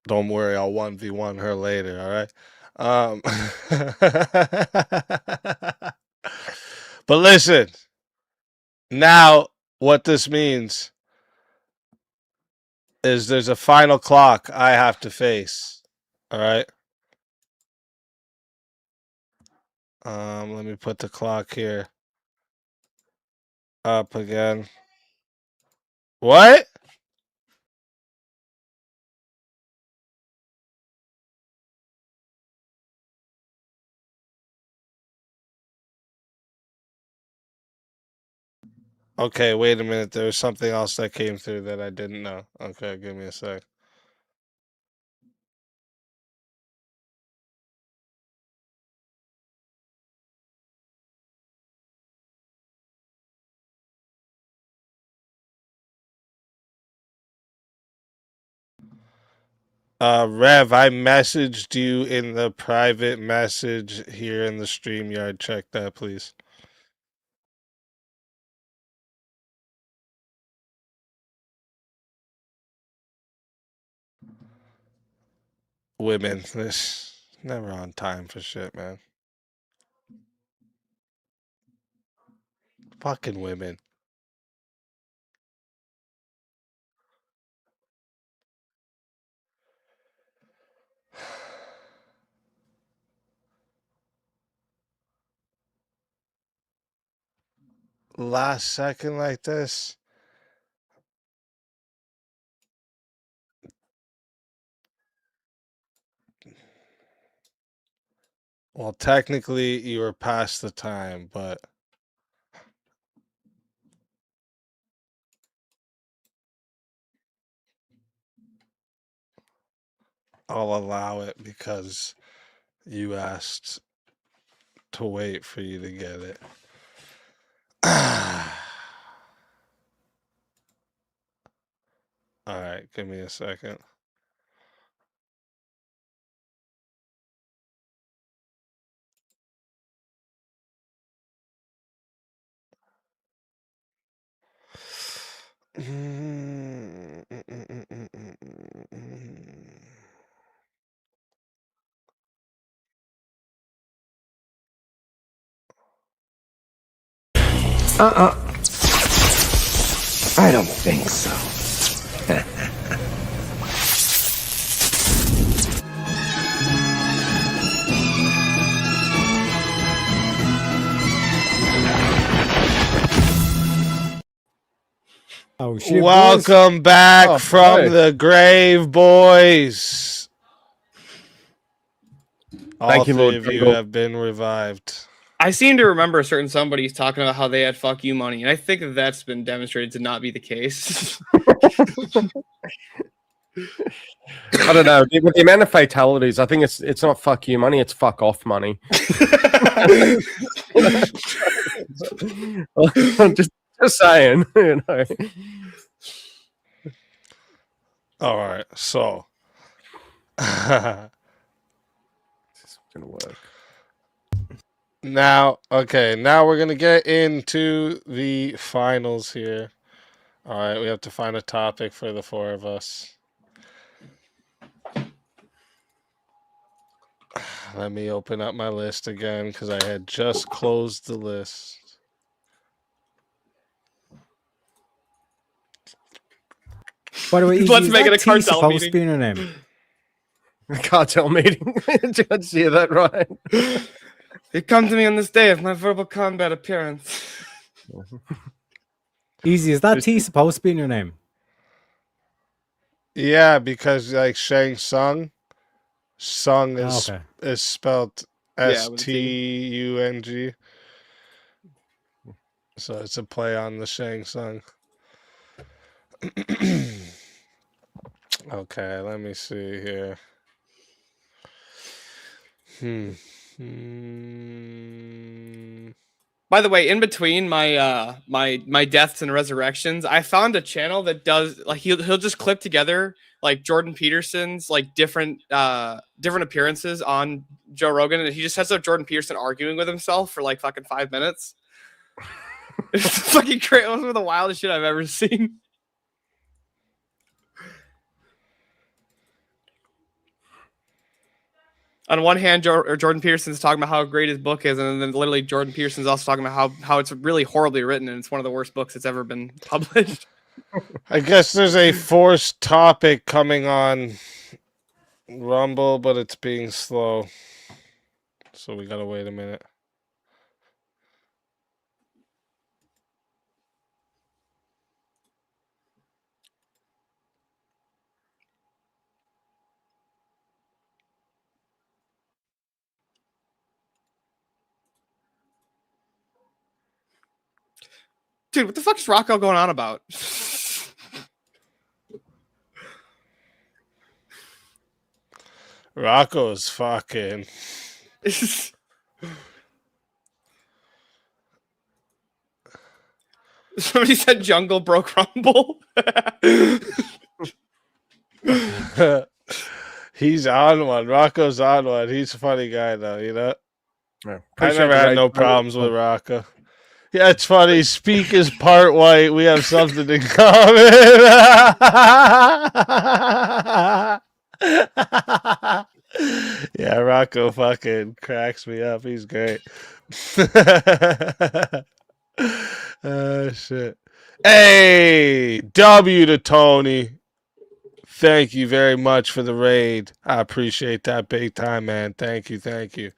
Don't worry, I'll 1v1 her later, all right? But listen, now what this means is there's a final clock I have to face, all right? Let me put the clock here up again. What? Okay, wait a minute. There was something else that came through that I didn't know. Okay, give me a sec. Rev, I messaged you in the private message here in the StreamYard. Check that, please. Women, this never on time for shit, man. Fucking women. last second like this. Well, technically, you were past the time, but I'll allow it because you asked to wait for you to get it. All right, give me a second. I don't think so. Oh shit! Welcome boys. back from the grave, boys. All you, three Lord of you Jungle. have been revived. I seem to remember a certain somebody's talking about how they had fuck you money, and I think that that's been demonstrated to not be the case. I don't know. With the amount of fatalities, I think it's not fuck you money, it's fuck off money. just saying, you know. All right, so It's gonna work. now we're gonna get into the finals here. All right, we have to find a topic for the four of us. Let me open up my list again because I had just closed the list. By the way, Let's is make it that a T cartel supposed to meeting. be in her name? Cartel meeting. Did you see that right? You come to me on this day of my verbal combat appearance. Easy, is that T supposed to be in your name? Yeah, because like Shang Tsung is okay. is spelled Yeah, with a T. Stung. So it's a play on the Shang Tsung. Okay, let me see here. By the way, in between my my deaths and resurrections, I found a channel that does like he'll just clip together like Jordan Peterson's like different appearances on Joe Rogan, and he just has up Jordan Peterson arguing with himself for like fucking 5 minutes. It's fucking crazy. It was one of the wildest shit I've ever seen. On one hand, Jordan Peterson's talking about how great his book is, and then literally Jordan Peterson's also talking about how it's really horribly written, and it's one of the worst books that's ever been published. I guess there's a forced topic coming on Rumble, but it's being slow. So we gotta wait a minute. Dude, what the fuck is Rocco going on about? Rocco's fucking. Somebody said Jungle broke Rumble. He's on one. Rocco's on one. He's a funny guy, though, you know? Yeah, I never had no problems with Rocco. Yeah, it's funny. Speak is part white. We have something in common. Yeah, Rocco fucking cracks me up. He's great. Oh, shit. Hey, W to Tony. Thank you very much for the raid. I appreciate that big time, man. Thank you. Thank you.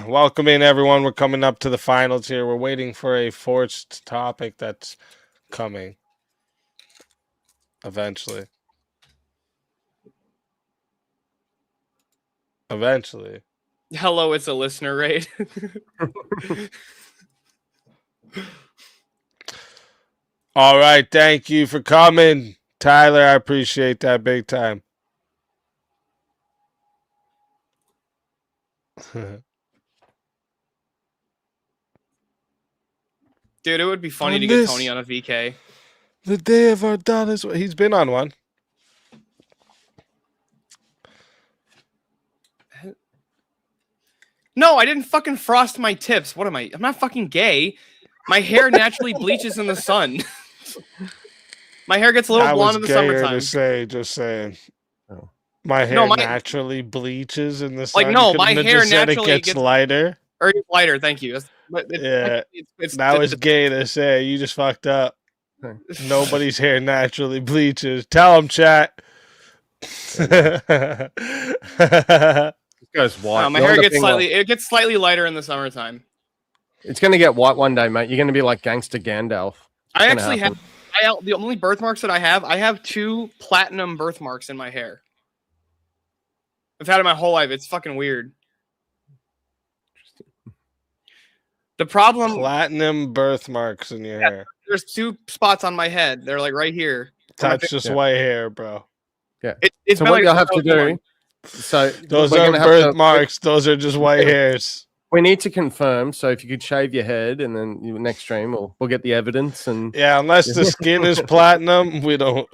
Welcome in, everyone. We're coming up to the finals here. We're waiting for a forced topic that's coming eventually. Eventually. Hello, it's a listener raid. All right. Thank you for coming, Tyler. I appreciate that big time. Dude, it would be funny On to get this- Tony on a VK. The day of our dollars. He's been on one. No, I didn't fucking frost my tips. What am I? I'm not fucking gay. My hair naturally bleaches in the sun. My hair gets a little That blonde in was the gayer summertime. to say, just saying. My hair No, naturally bleaches in the sun. Like, no, You my couldn't have hair just said naturally it gets lighter. Or it's lighter, thank you. Yeah, that was gay to say. You just fucked up. Nobody's hair naturally bleaches. Tell them, chat. Goes white. No, my hair gets slightly lighter in the summertime. It's going to get white one day, mate. You're going to be like gangster Gandalf. I actually have the only birthmarks that I have 2 platinum birthmarks in my hair. I've had it my whole life. It's fucking weird. The problem Platinum birthmarks in your hair. There's 2 spots on my head. They're like right here. That's just white hair, bro. Yeah. It's so been what like you'll this have to the whole do. time. So Those we're aren't gonna have to- birthmarks. Those are just white hairs. We need to confirm. So if you could shave your head, and then next stream we'll get the evidence. And Yeah, unless the skin is platinum, we don't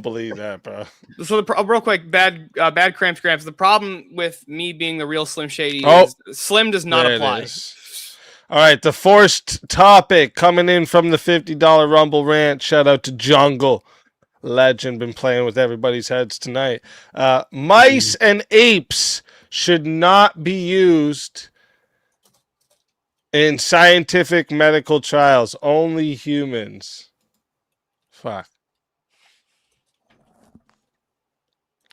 believe that, bro. So real quick, bad cramps. The problem with me being the real Slim Shady is Slim does not There it apply. is. All right, the forced topic coming in from the $50 Rumble rant. Shout out to Jungle Legend, been playing with everybody's heads tonight. Mice and apes should not be used in scientific medical trials. Only humans. Fuck.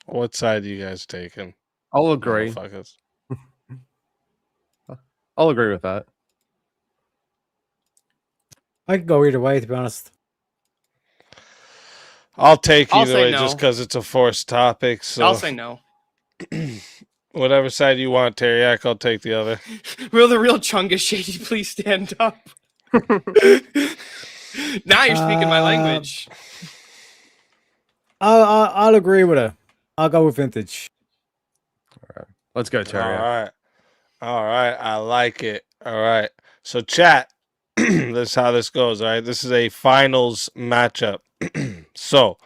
What side are you guys taking? I'll agree. Motherfuckers. I'll agree with that. I could go either way, to be honest. I'll take I'll either say way no. just because it's a forced topic. So I'll say no. whatever side you want, Tareyak, I'll take the other. Will the real Chungus Shady please stand up? Now you're speaking my language. I'll agree with her. I'll go with vintage. Let's go, Tareyak. All right. I like it. All right. So chat, this is how this goes. All right. This is a finals matchup. So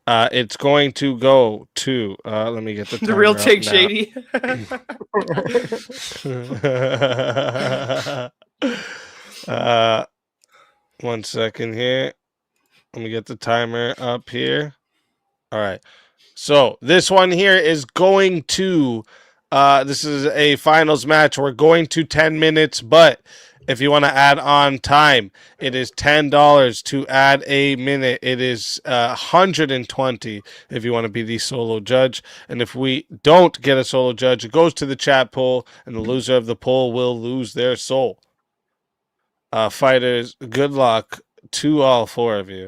it's going to go to let me get The real timer Take up now. 1 second here. Let me get the timer up here. All right. So this one here is going to this is a finals match. We're going to 10 minutes, but if you want to add on time, it is $10 to add a minute. It is 120 if you want to be the solo judge. And if we don't get a solo judge, it goes to the chat poll, and the loser of the poll will lose their soul. Fighters, good luck to all 4 of you.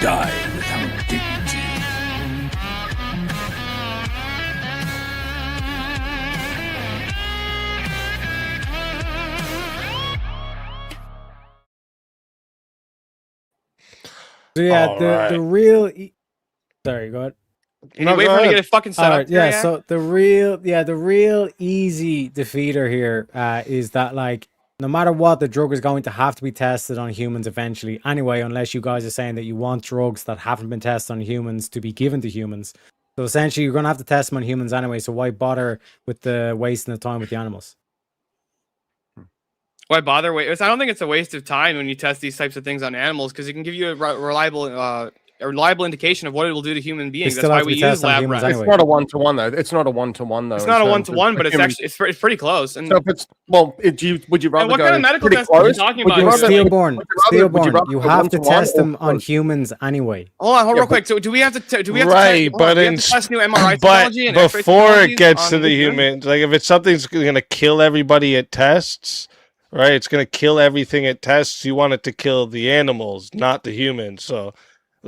Die without dignity. So yeah, All the right. real. Sorry, go ahead. You wait for him to get a fucking set up. Yeah, Tareyak? so the real easy defeater here is that, like, no matter what, the drug is going to have to be tested on humans eventually anyway, unless you guys are saying that you want drugs that haven't been tested on humans to be given to humans. So essentially, you're going to have to test them on humans anyway. So why bother with the wasting of time with the animals? Why bother? I don't think it's a waste of time when you test these types of things on animals, because it can give you a reliable indication of what it will do to human beings. That's why we use lab rats. It's not a one-to-one though. It's not a one-to-one though. It's not a one-to-one, but it's actually it's pretty close. And so if it's would you rather what go kind of medical test are you talking about? Steelborne, you have to test them on humans anyway. Hold on, real quick. So do we have to test new MRI technology? And before it gets to the humans, like if it's something's going to kill everybody it tests, right? It's going to kill everything it tests. You want it to kill the animals, not the humans. So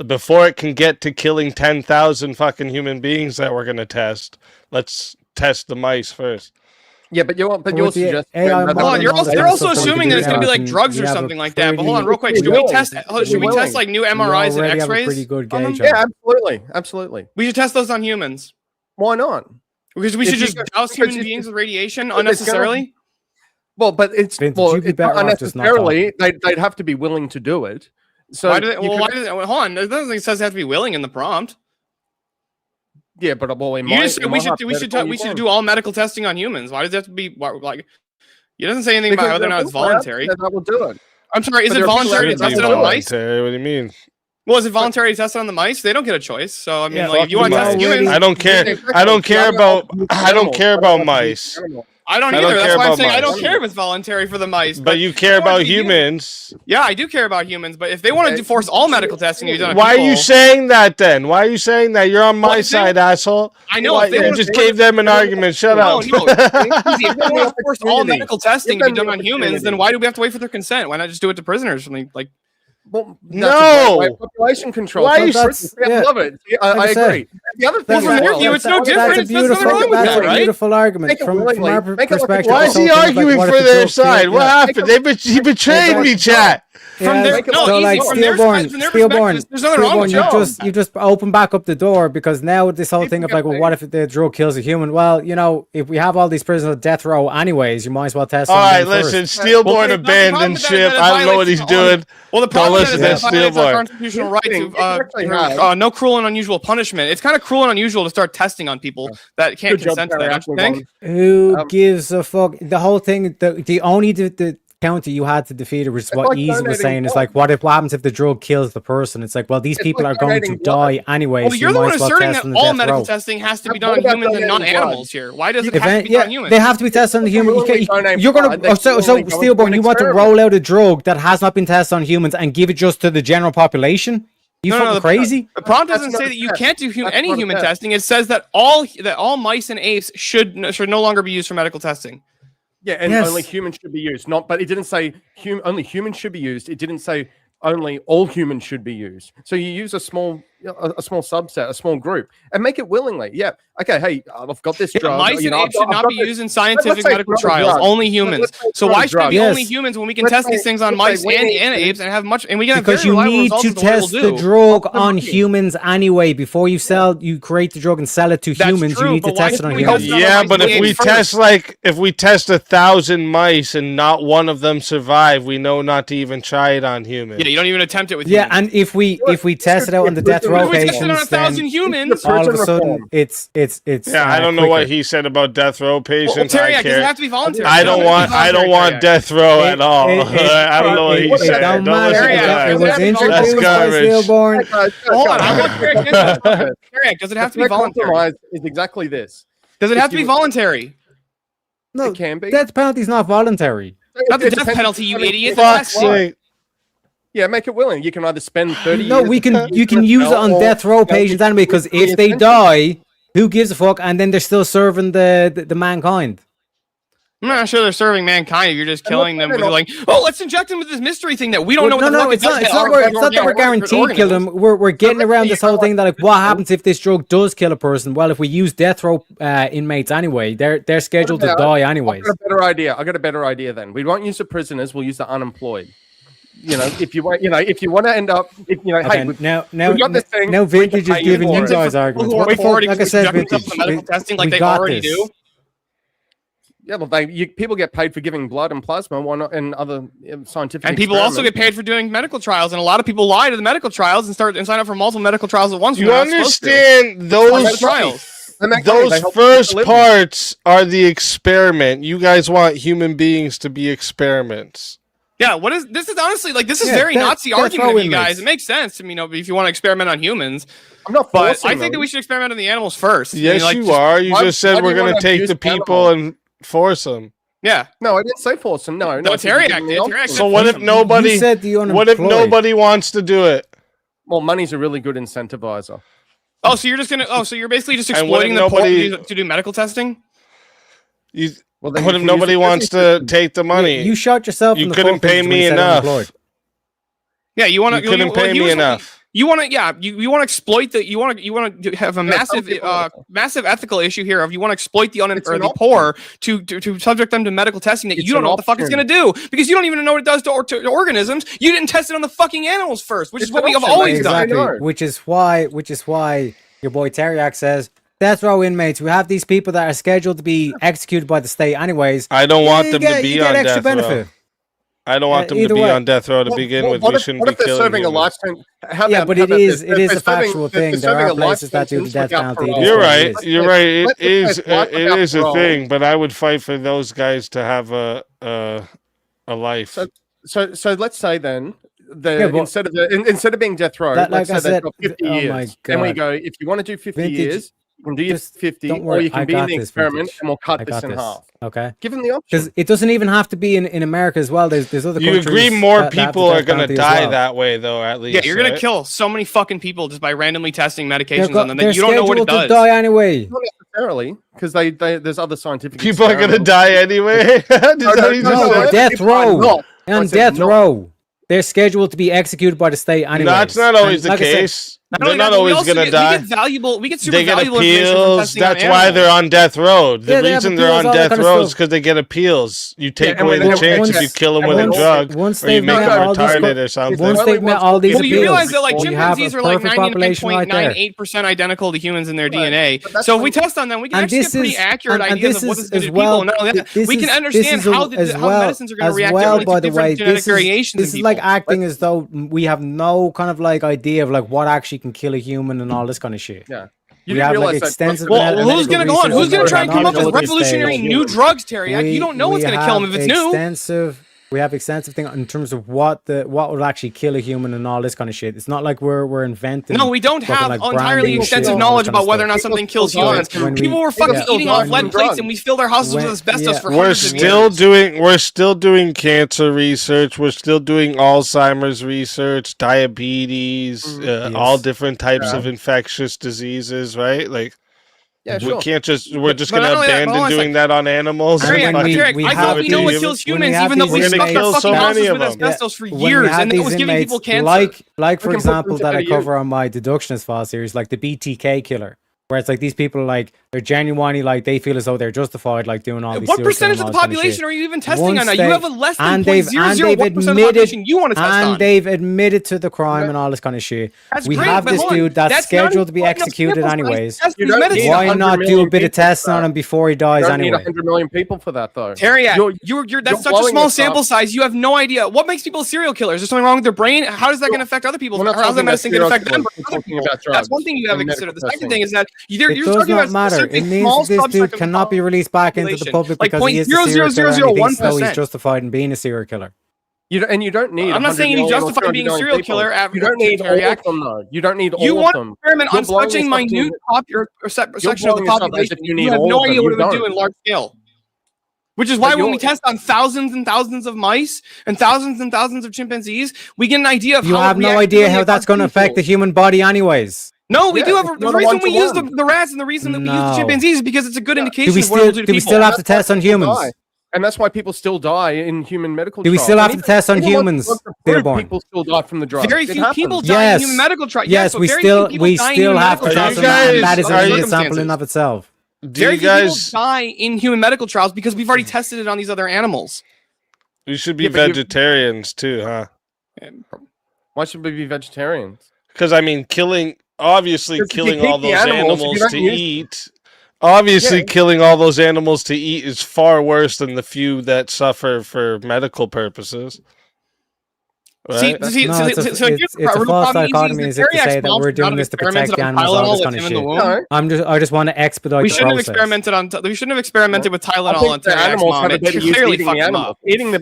before it can get to killing 10,000 fucking human beings that we're going to test, let's test the mice first. Yeah, but you're suggesting. You're also assuming that it's going to be like drugs or something like that. But hold on, real quick. Should we test like new MRIs and X-rays? Yeah, absolutely. We should test those on humans. Why not? Because we should just douse human beings with radiation unnecessarily. Well, but it's not unnecessarily. They'd have to be willing to do it. So why hold on. It doesn't say it has to be willing in the prompt. Yeah, but we should do all medical testing on humans. Why does it have to be like? It doesn't say anything about whether or not it's voluntary. That will do it. I'm sorry. Is it voluntary to test it on the mice? What do you mean? Well, is it voluntary to test it on the mice? They don't get a choice. So I mean, if you want to test humans, I don't care. I don't care about mice. I don't either. That's why I'm saying I don't care if it's voluntary for the mice. But you care about humans. Yeah, I do care about humans. But if they want to force all medical testing to be done on why people, are you saying that then? Why are you saying that? You're on my side, asshole. I know. You just gave them an argument. Shut up. No. If they want to force all medical testing to be done on humans, then why do we have to wait for their consent? Why not just do it to prisoners? Well, no population control. Why I love it. I agree. The other thing, from their view, it's no different. That's a beautiful argument from our perspective. Why is he arguing for their side? What happened? He betrayed me, chat. From their Steelborne, you just open back up the door, because now this whole thing of like, well, what if the drug kills a human? Well, if we have all these prisoners on death row anyways, you might as well test them. All right, listen, Steelborne abandoned ship. I don't know what he's doing. Well, the problem is that it's our Steelborne. constitutional right to no cruel and unusual punishment. It's kind of cruel and unusual to start testing on people that can't consent to that. Don't you think? Who gives a fuck? The whole thing, the only the county you had to defeat it, which is what Easy was saying, is like, what happens if the drug kills the person? It's like, well, these people are going to die anyway. Well, you're the one asserting that all medical testing has to be done on humans and not animals here. Why does it have to be done on humans? They have to be tested on the human. You're going to so Steelborne, you want to roll out a drug that has not been tested on humans and give it just to the general population? You fucking crazy? The prompt doesn't say that you can't do any human testing. It says that all mice and apes should no longer be used for medical testing. Yeah, and only humans should be used. But it didn't say only humans should be used. It didn't say only all humans should be used. So you use a small subset, a small group, and make it willingly. Yeah. Okay. Hey, I've got this drug. Mice and apes should not be used in scientific medical trials. Only humans. So why should it be only humans when we can test these things on mice and apes and have much? And we can have because you need to test the drug on humans anyway before you create the drug and sell it to humans. You need to test it on humans. Yeah, but if we test 1,000 mice and not one of them survive, we know not to even try it on humans. Yeah, you don't even attempt it with humans. Yeah, and if we test it out on the death row patients, on 1,000 humans, all of a sudden it's yeah. I don't know what he said about death row patients. Tareyak, does it have to be voluntary? I don't want death row at all. I don't know what he said. Don't matter. It was introduced by Steelborne. Hold on, I want Tareyak. Does it have to be voluntary? Is exactly this. Does it have to be voluntary? No, it can be. Death penalty is not voluntary. Not the death penalty, you idiot. Yeah, make it willing. You can either spend 30 No, you can use it on death row patients anyway, because if they die, who gives a fuck? And then they're still serving the mankind. I'm not sure they're serving mankind if you're just killing them with like, oh, let's inject them with this mystery thing that we don't know what the fuck it's not that we're guaranteed to kill them. We're getting around this whole thing that like, what happens if this drug does kill a person? Well, if we use death row inmates anyway, they're scheduled to die anyways. I got a better idea then. We won't use the prisoners, we'll use the unemployed. If you want to end up, hey, we got this thing. Now Vintage is giving you guys arguments. Like I said, Vintage, medical testing like they already do. Yeah, well, people get paid for giving blood and plasma, why not? And other scientific. And people also get paid for doing medical trials, and a lot of people lie to the medical trials and sign up for multiple medical trials at once. You understand those trials? Those first parts are the experiment. You guys want human beings to be experiments. Yeah, this is honestly like this is very Nazi argument of you guys. It makes sense to me, if you want to experiment on humans. I'm not but I think that we should experiment on the animals first. Yes, you are. You just said we're going to take the people and force them. Yeah. No, I didn't say force them. No, Tareyak did. So what if nobody? What if nobody wants to do it? Well, money's a really good incentivizer. Oh, so you're just gonna? Oh, so you're basically just exploiting the poor to do medical testing? What if nobody wants to take the money? You shot yourself. You couldn't pay me enough. Yeah, you want to. You couldn't pay me enough. You want to, you want to exploit the. You want to have a massive ethical issue here of you want to exploit the poor to subject them to medical testing that you don't know what the fuck it's going to do because you don't even know what it does to organisms. You didn't test it on the fucking animals first, which is what we have always done. Which is why your boy Tareyak says death row inmates. We have these people that are scheduled to be executed by the state anyways. I don't want them to be on death row. I don't want them to be on death row to begin with. We shouldn't be killing serving a life sentence? But it is a factual thing. There are places that do the death penalty. You're right. You're right. It is a thing. But I would fight for those guys to have a life. So let's say then instead of being death row, let's say they've got 50 years. Then we go, if you want to do 50 years, you can do your 50, or you can be in the experiment, and we'll cut this in half. Okay. Give them the option. Because it doesn't even have to be in America as well. There's other countries. You agree more people are going to die that way, though, at least. Yeah, you're going to kill so many fucking people just by randomly testing medications on them that you don't know what it does. To die anyway. Not necessarily, because there's other scientific people are going to die anyway. No, death row. On death row. They're scheduled to be executed by the state anyway. That's not always the case. They're not always going to die. We get super valuable appeals. That's why they're on death row. The reason they're on death row is because they get appeals. You take away the chance if you kill them with a drug, or you make them retarded or something. Once they've met all these appeals, you realize that like chimpanzees are like 99.98% identical to humans in their DNA. So if we test on them, we can actually get pretty accurate ideas of what this is going to do to people. We can understand how the medicines are going to react to different genetic variations. This is like acting as though we have no kind of like idea of like what actually can kill a human and all this kind of shit. Yeah. We have like extensive. Well, who's going to go on? Who's going to try and come up with revolutionary new drugs, Tareyak? You don't know what's going to kill them if it's new. We have extensive thing in terms of what would actually kill a human and all this kind of shit. It's not like we're inventing. No, we don't have like entirely extensive knowledge about whether or not something kills humans. People were fucking eating off lead plates, and we filled our houses with asbestos for hundreds of years. We're still doing cancer research. We're still doing Alzheimer's research, diabetes, all different types of infectious diseases, right? Like. Yeah, sure. We're just going to abandon doing that on animals. I thought we know what kills humans, even though we stuck our fucking houses with asbestos for years, and it was giving people cancer. Like for example, that I cover on my Deductionist File series, like the BTK killer, where it's like these people like they're genuinely like they feel as though they're justified like doing all these. What percentage of the population are you even testing on now? You have a less than 0.001% of the population you want to test on. And they've admitted to the crime and all this kind of shit. We have this dude that's scheduled to be executed anyways. Why not do a bit of testing on him before he dies anyway? You don't need 100 million people for that though. Tareyak, that's such a small sample size. You have no idea. What makes people serial killers? Is there something wrong with their brain? How does that going to affect other people? How does that medicine going to affect them? That's one thing you have to consider. The second thing is that you're talking about matter. It means this dude cannot be released back into the public because he is a serial killer and he thinks so he's justified in being a serial killer. You don't need. I'm not saying you justify being a serial killer. You don't need all of them, though. You don't need all of them. You want to experiment on such a minute section of the population. You have no idea what it would do in large scale. Which is why when we test on thousands and thousands of mice and thousands of chimpanzees, we get an idea of how. You have no idea how that's going to affect the human body, anyways. No, we do have the reason we use the rats and the reason that we use the chimpanzees is because it's a good indication of what it'll do to people. Do we still have to test on humans? And that's why people still die in human medical trials. Do we still have to test on humans? People still die from the drug. Very few people die in human medical trials. Yes, we still have to test on them. That is an example in of itself. Very few people die in human medical trials because we've already tested it on these other animals. We should be vegetarians too, huh? Why should we be vegetarians? Because I mean, killing all those animals to eat Obviously, killing all those animals to eat is far worse than the few that suffer for medical purposes. Right? It's a false dichotomy is it to say that we're doing this to protect the animals, all this kind of shit. I just want to expedite We the shouldn't have process. experimented on. We shouldn't have experimented with I Tylenol think and the Tareyak's animals mom. have a It better use clearly eating fucked the them animals. up.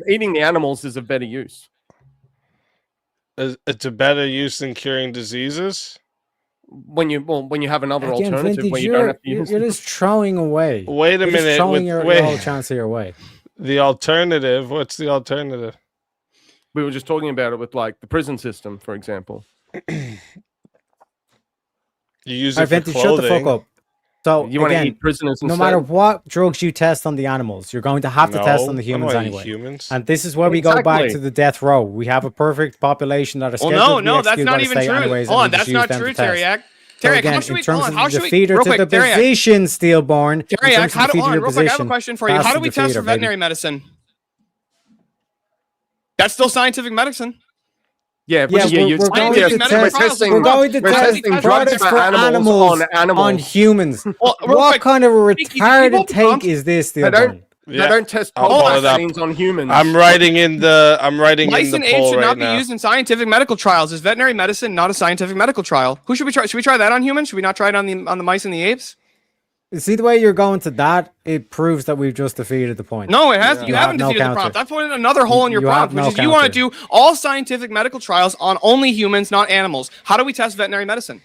Eating the animals is a better use. It's a better use than curing diseases. When you have another Again, alternative Vintage, where you don't have to use you're just throwing away. Wait a You're just minute. throwing your whole chance of your way. The alternative. What's the alternative? We were just talking about it with like the prison system, for example. You use All it right, for Vintage, shut the clothing. fuck up. So You wanna again, eat prisoners no instead? matter what drugs you test on the animals, you're going to have to test on the No, I don't humans wanna eat anyway. humans. And this is where we go back Exactly. to the death row. We have a perfect population that are Well, scheduled to be no, that's executed by not the even state true. anyways. Hold on, and we just that's use not them true, to test. Tareyak. So Tareyak, again, how should in we? terms Hold on, of how the should we? defeater Real to quick, the Tareyak. position, Steelborne. Tareyak, how do? Hold on, real quick. I have a question for you. That's How do the we test for defeater, baby. veterinary medicine? That's still scientific medicine. Yeah, Yeah, we're going to test. We're going to test products for animals on humans. What kind of a retarded take is this, Steelborne? They don't test I'll pull it up. vaccines on humans. I'm writing in the Mice and apes poll should right not be now. used in scientific medical trials. Is veterinary medicine not a scientific medical trial? Who should we try? Should we try that on humans? Should we not try it on the mice and the apes? See the way you're going to that? It proves that we've just defeated the point. No, it has. Yeah. You haven't have no defeated the counter. prompt. I've pointed another hole in your You have prompt, which no is you want counter. to do all scientific medical trials on only humans, not animals. How do we test veterinary medicine?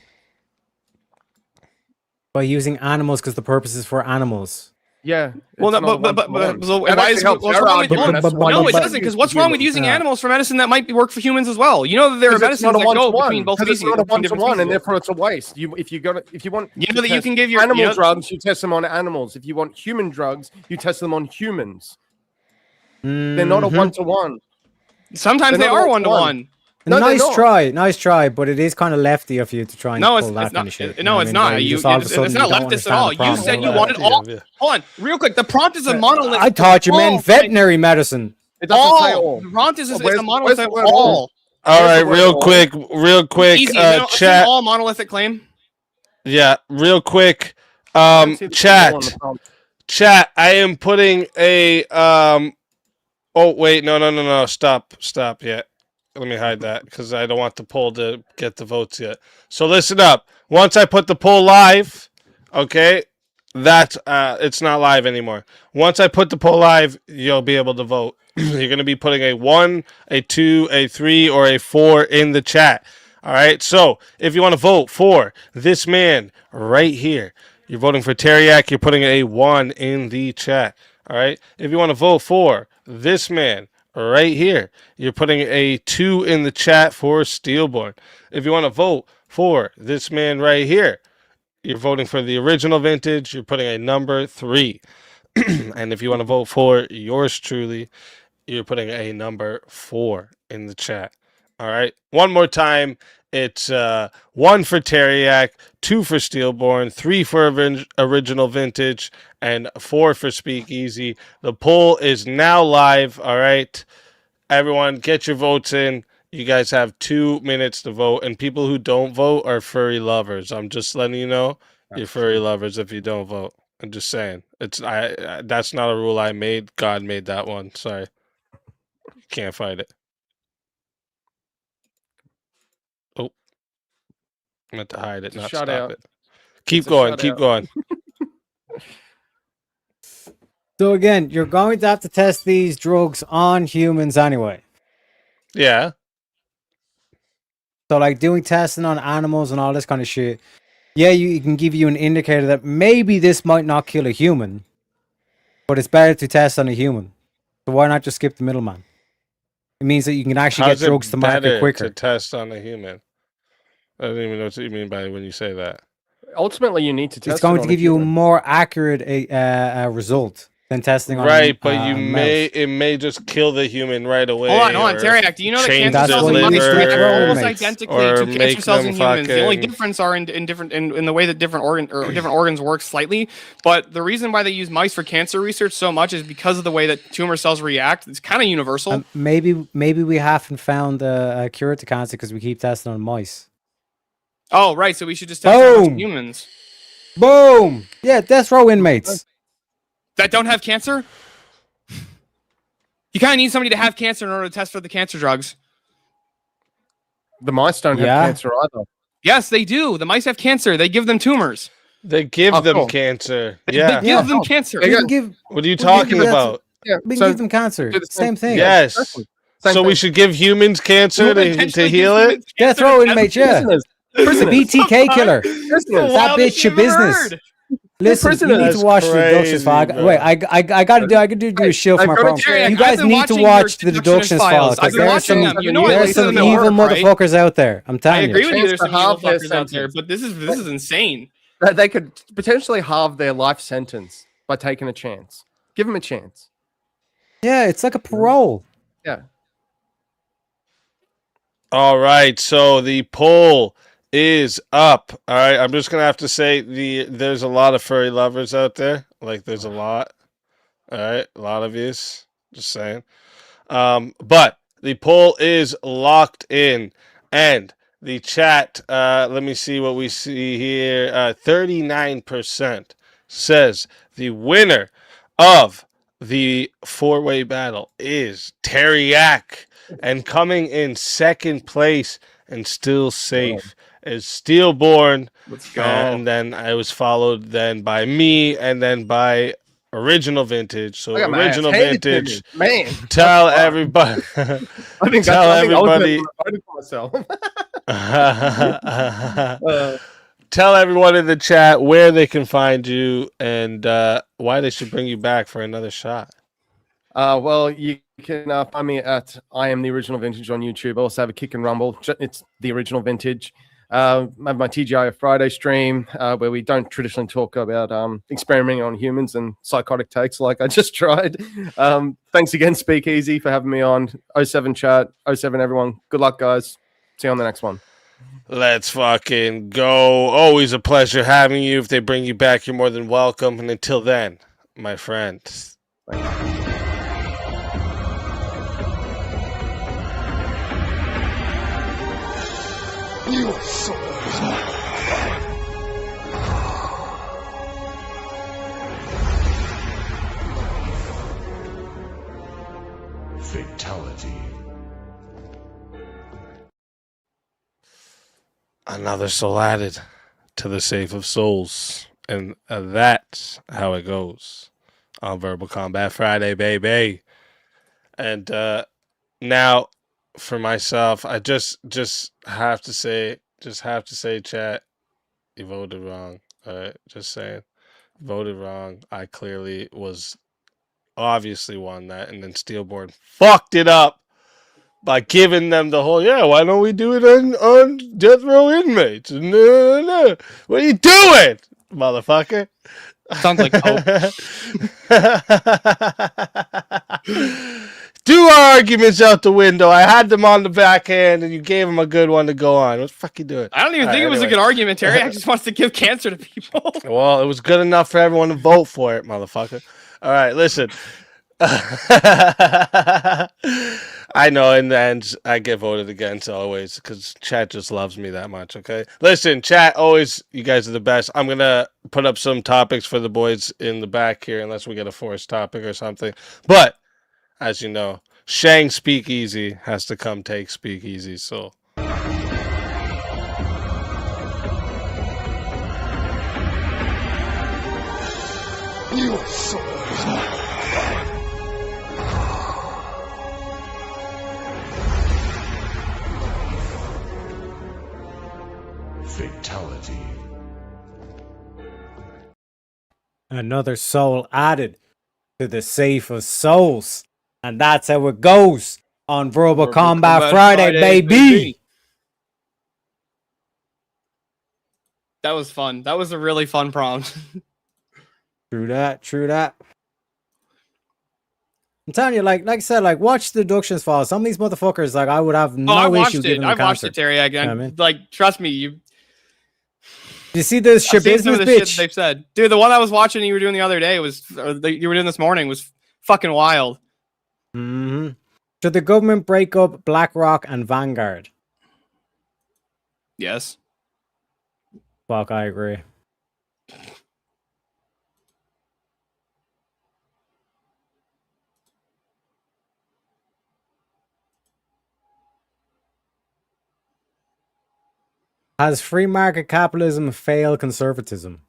By using animals because the purpose is for animals. Yeah. Well, no, but so why is what's wrong with no, it doesn't. Because what's wrong with using animals for medicine that might work for humans as well? You know that there are medicines that go between both species. It's not a between different one-to-one, and species. therefore it's a waste. If you want, You know that you can give your animal drugs, you test them on animals. If you want human drugs, you test them on humans. They're not a one-to-one. Sometimes they are one-to-one. No, they're nice not. try, but it is kind of lefty of you to try and No, pull that it's kind not. of shit. No, it's not. You, it's not leftist at all. You said you wanted all. Hold on, real quick. The prompt is a monolith. I thought you meant veterinary medicine. It doesn't say all. The prompt is a Where's monolith. the word All. All right, real quick, Easy. chat. All monolithic claim. Yeah, real quick. Chat. I am putting a Oh wait, no. Stop. Yeah. Let me hide that because I don't want the poll to get the votes yet. So listen up. Once I put the poll live, okay, that's it's not live anymore. Once I put the poll live, you'll be able to vote. You're going to be putting a 1, a 2, a 3, or a 4 in the chat. All right. So if you want to vote for this man right here, you're voting for Tareyak. You're putting a 1 in the chat. All right. If you want to vote for this man right here, you're putting a 2 in the chat for Steelborne. If you want to vote for this man right here, you're voting for the original vintage. You're putting a number 3. And if you want to vote for yours truly, you're putting a number 4 in the chat. All right. One more time. It's 1 for Tareyak, 2 for Steelborne, 3 for original vintage, and 4 for Speakeazy. The poll is now live. All right. Everyone, get your votes in. You guys have 2 minutes to vote. And people who don't vote are furry lovers. I'm just letting you know you're furry lovers if you don't vote. I'm just saying. That's not a rule I made. God made that one. Sorry. Can't fight it. Oh. I meant to hide it, not stop it. Keep going. So again, you're going to have to test these drugs on humans anyway. Yeah. So like doing testing on animals and all this kind of shit. Yeah, it can give you an indicator that maybe this might not kill a human, but it's better to test on a human. So why not just skip the middleman? It means that you can actually get drugs to market quicker. To test on a human. I don't even know what you mean by when you say that. Ultimately, you need to test. It's going to give you a more accurate result than testing on right, but it may just kill the human right away. Hold on, Tareyak. Do you know that cancer cells in mice react almost identically to cancer cells in humans? The only difference are in the way that different organs work slightly. But the reason why they use mice for cancer research so much is because of the way that tumor cells react. It's kind of universal. Maybe we haven't found a cure to cancer because we keep testing on mice. Oh, right. So we should just test on humans. Boom. Yeah, death row inmates. That don't have cancer? You kind of need somebody to have cancer in order to test for the cancer drugs. The mice don't have cancer either. Yes, they do. The mice have cancer. They give them tumors. They give them cancer. Yeah. They give them cancer. We can give, What are you talking about? we can give them cancer. Same thing. Yes. So we should give humans cancer to heal it? Death row inmates, yeah. BTK killer. That bitch your business. Listen, you need to watch the Deductions File. Wait, I could do a shield for my program. You guys need to watch the Deductions File because there's some evil motherfuckers out there. I'm telling you. I agree with you. There's some evil fuckers out there, but this is insane. They could potentially halve their life sentence by taking a chance. Give them a chance. Yeah, it's like a parole. Yeah. All right, so the poll is up. All right, I'm just gonna have to say there's a lot of furry lovers out there. Like there's a lot. All right, a lot of yous. Just saying. But the poll is locked in, and the chat. Let me see what we see here. 39% says the winner of the four-way battle is Tareyak, and coming in second place and still safe is Steelborne. Let's go. And then I was followed then by me, and then by Original Vintage. So Original Vintage, man. Tell everybody. Tell everybody. Tell everyone in the chat where they can find you and why they should bring you back for another shot. Well, you can find me at I Am The Original Vintage on YouTube. I also have a Kick and Rumble. It's The Original Vintage. I have my TGI Friday stream where we don't traditionally talk about experimenting on humans and psychotic takes like I just tried. Thanks again, Speakeazy, for having me on. 07 chat, 07 everyone. Good luck, guys. See you on the next one. Let's fucking go. Always a pleasure having you. If they bring you back, you're more than welcome. And until then, my friends. You so fatality. Another soul added to the Safe of Souls. And that's how it goes on Verbal Combat Friday, baby. And now for myself, I just have to say, chat, you voted wrong. All right, just saying. Voted wrong. I clearly was obviously won that, and then Steelborne fucked it up by giving them the whole, why don't we do it on death row inmates? No. What are you doing, motherfucker? Sounds like Do our arguments out the window. I had them on the backhand, and you gave them a good one to go on. What the fuck you doing? I don't even think it was a good argument, Terry. I just wants to give cancer to people. Well, it was good enough for everyone to vote for it, motherfucker. All right, listen. I know in the end I get voted against always because chat just loves me that much. Okay, listen, chat, always, you guys are the best. I'm gonna put up some topics for the boys in the back here, unless we get a forced topic or something. But as you know, Shang Speakeazy has to come take Speakeazy. So. You so fatality. Another soul added to the Safe of Souls. And that's how it goes on Verbal Combat Friday, baby. That was fun. That was a really fun prompt. True that. I'm telling you, like I said, watch the Deductions File. Some of these motherfuckers, I would have no issue giving them I've watched it, Terry. Trust me, you see this shit business, bitch? Shit they've said, dude. The one I was watching, you were doing the other day you were doing this morning was fucking wild. Mm-hmm. Should the government break up BlackRock and Vanguard? Yes. Fuck, I agree. Has free market capitalism failed conservatism?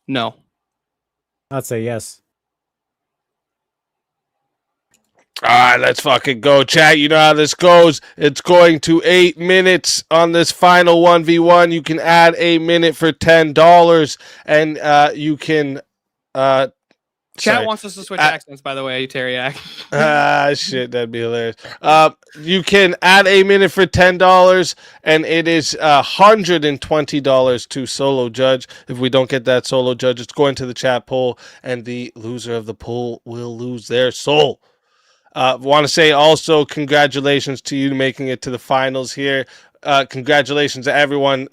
No. I'd say yes. All right, let's fucking go, chat. You know how this goes. It's going to 8 minutes on this final 1v1. You can add a minute for $10, and you can. Chat wants us to switch accents, by the way, Tareyak. Shit, that'd be hilarious. You can add a minute for $10, and it is $120 to solo judge. If we don't get that solo judge, it's going to the chat poll, and the loser of the poll will lose their soul. Want to say also congratulations to you making it to the finals here. Congratulations to everyone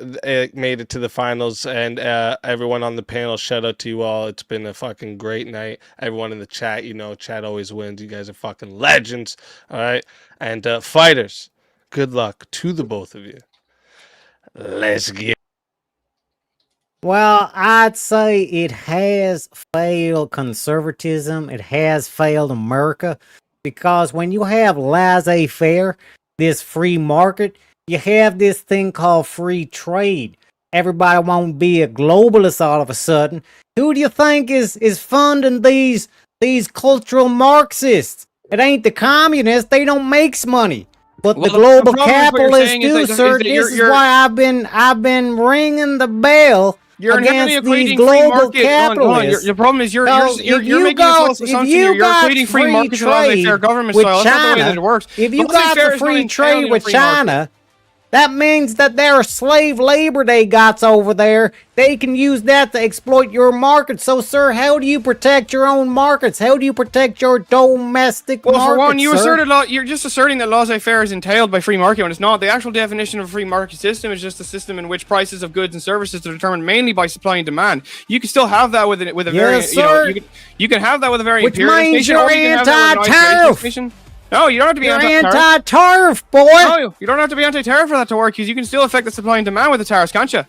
made it to the finals, and everyone on the panel. Shout out to you all. It's been a fucking great night. Everyone in the chat, you know, chat always wins. You guys are fucking legends. All right. And fighters, good luck to the both of you. Let's get. Well, I'd say it has failed conservatism. It has failed America, because when you have laissez-faire, this free market, you have this thing called free trade. Everybody won't be a globalist all of a sudden. Who do you think is funding these cultural Marxists? It ain't the communists. They don't make money. But the global capitalists do, sir. This is why I've been ringing the bell against these global capitalists. Your problem is you're making a false assumption. You're equating free market to laissez-faire government style. That's not the way that it works. If you got the free trade with China, that means that their slave labor they got over there, they can use that to exploit your market. So, sir, how do you protect your own markets? How do you protect your domestic markets, for one, you sir? asserted you're just asserting that laissez-faire is entailed by free market when it's not. The actual definition of a free market system is just a system in which prices of goods and services are determined mainly by supply and demand. You can still have that with a very, you can have that with a very imperialist means nation, you're or you can have that with an anti-tariff. nation. No, you don't have to be You're anti-tariff. anti-tariff, boy. No, you don't have to be anti-tariff for that to work, because you can still affect the supply and demand with the tariffs, can't you?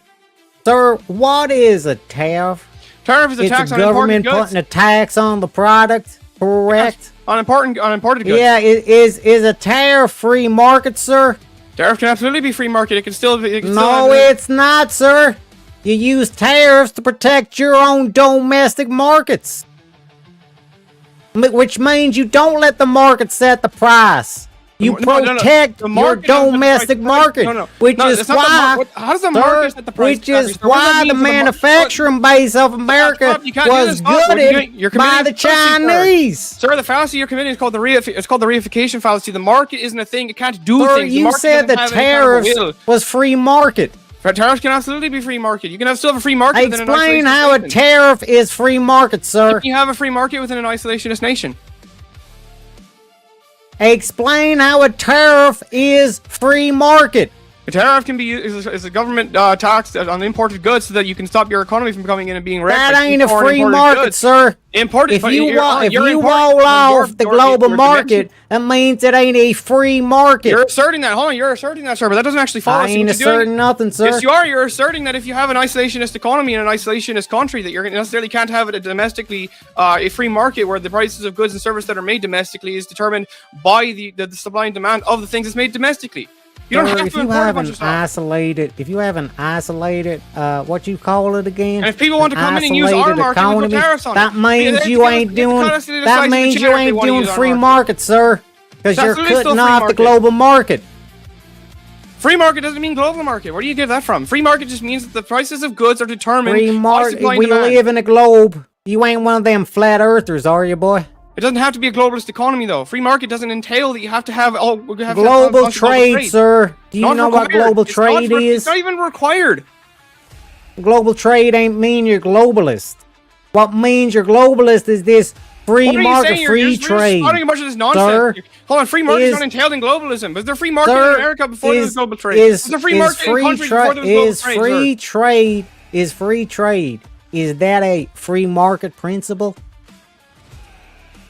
Sir, what is a tariff? Tariff is a tax on government imported goods. putting a tax on the product, correct? Yes, on imported goods. Yeah, is a tariff free market, sir? Tariff can absolutely be free market. It can still be. No, it's not, sir. You use tariffs to protect your own domestic markets. Which means you don't let the market set the price. You protect your domestic market, which is why the manufacturing base of America was gutted by the Chinese. Sir, the fallacy you're committing is called the reification fallacy. The market isn't a thing; it can't do things. You said the tariffs was free market. Tariffs can absolutely be free market. You can still have a free market. Explain how a tariff is free market, sir. You have a free market within an isolationist nation. Explain how a tariff is free market. A tariff can be used as a government tax on imported goods so that you can stop your economy from coming in and being wrecked. That ain't a free market, sir. Imported. If you roll off the global market, that means it ain't a free market. You're asserting that. Hold on, you're asserting that, sir, but that doesn't actually follow. I ain't asserting nothing, sir. Yes, you are. You're asserting that if you have an isolationist economy in an isolationist country, that you necessarily can't have it domestically, a free market where the prices of goods and services that are made domestically is determined by the supply and demand of the things that's made domestically. You don't have if you have an isolated, what you call it again? And if people want to come in and use our market with no tariffs on that means you ain't doing free market, sir, because you're cutting off the global market. Free market doesn't mean global market. Where do you get that from? Free market just means that the prices of goods are determined by supply and demand. We live in a globe. You ain't one of them flat earthers, are you, boy? It doesn't have to be a globalist economy, though. Free market doesn't entail that you have to have global trade, sir. Do you know what global trade is? It's not even required. Global trade ain't mean you're globalist. What means you're globalist is this free market, free trade. You're starting a bunch of this nonsense. Hold on, free market is not entailed in globalism. Was there free market in America before there was global trade? Was there free market in countries before there was global trade? Is free trade? Is that a free market principle?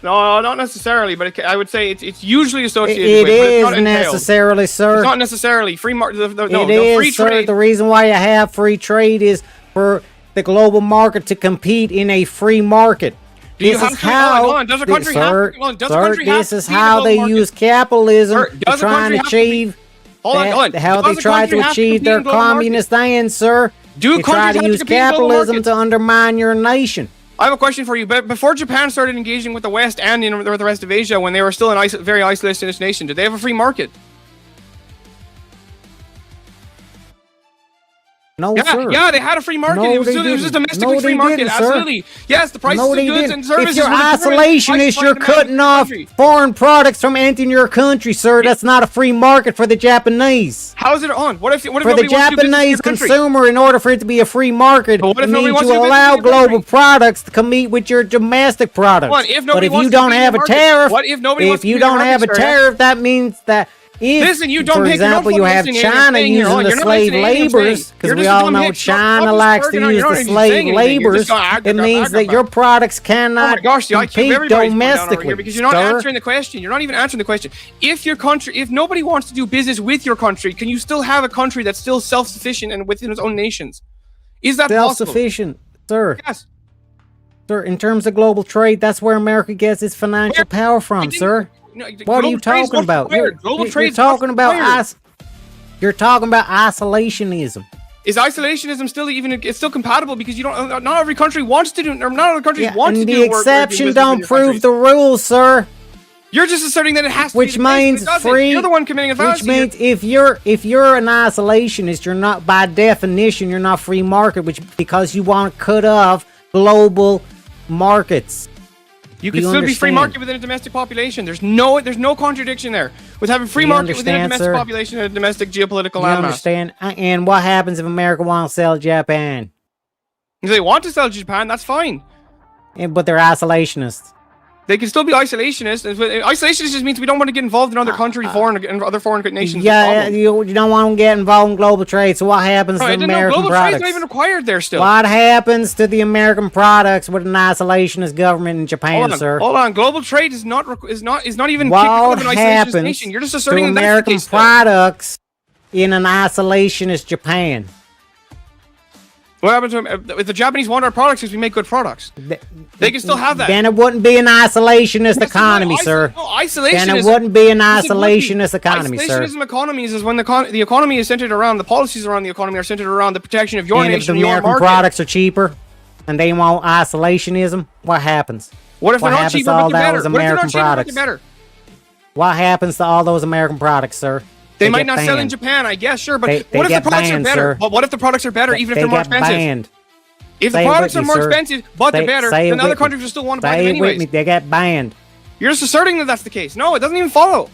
No, not necessarily, but I would say it's usually associated with. It is not necessarily, sir. It's not necessarily free market. Free trade. The reason why you have free trade is for the global market to compete in a free market. Do you have does a country have this is how they use capitalism to try and achieve how they try to achieve their communist ends, sir. They try to use capitalism to undermine your nation. I have a question for you. But before Japan started engaging with the West and with the rest of Asia, when they were still a very isolationist nation, did they have a free market? No, sir. Yeah, they had a free market. It was just a domestically free market. Absolutely. Yes, the prices of goods and services. If you're isolationist, you're cutting off foreign products from entering your country, sir. That's not a free market for the Japanese. How is it on? What if for the Japanese consumer, in order for it to be a free market, it means you allow global products to compete with your domestic products. But if you don't have a tariff, that means that. Listen, you don't for example, you have China using the slave laborers, because we all know China likes to use the slave laborers. It means that your products cannot compete domestically. Because you're not answering the question. You're not even answering the question. If nobody wants to do business with your country, can you still have a country that's still self-sufficient and within its own nations? Is that self-sufficient, sir? Yes. Sir, in terms of global trade, that's where America gets its financial power from, sir. What are you talking about? You're talking about isolationism. Is isolationism still it's still compatible because you don't? Not every country wants to do. Or not other countries want to do. The exception don't prove the rules, sir. You're just asserting that it has to. Which means free. You're the one committing a fallacy. Which means if you're an isolationist, you're not, by definition, you're not free market. Because you want to cut off global markets. You can still be free market within a domestic population. There's no contradiction there with having free market within a domestic population and a domestic geopolitical landmass. You understand? And what happens if America wants to sell Japan? If they want to sell Japan, that's fine. But they're isolationists. They can still be isolationists. Isolationist just means we don't want to get involved in other countries, other foreign nations. Yeah, you don't want to get involved in global trade. So what happens to American global products? Trade's not even required there still. What happens to the American products with an isolationist government in Japan, sir? Hold on. Global trade is not even capable of an isolationist nation. You're just asserting that American products in an isolationist Japan. What happens if the Japanese want our products because we make good products? They can still have that. Then it wouldn't be an isolationist economy, sir. No, isolationism. Then it wouldn't be an isolationist economy, sir. Isolationism economies is when the economy is centered around, the policies around the economy are centered around the protection of your nation, your market. If the American products are cheaper and they want isolationism, what happens? What if they're not cheaper but they're better? What happens to all those American products, sir? They might not sell in Japan, I guess, sure, but what if the products are better? But what if the products are better, even if they're more expensive? If the products are more expensive, but they're better, then other countries will still want to buy them anyways. They get banned. You're just asserting that that's the case. No, it doesn't even follow.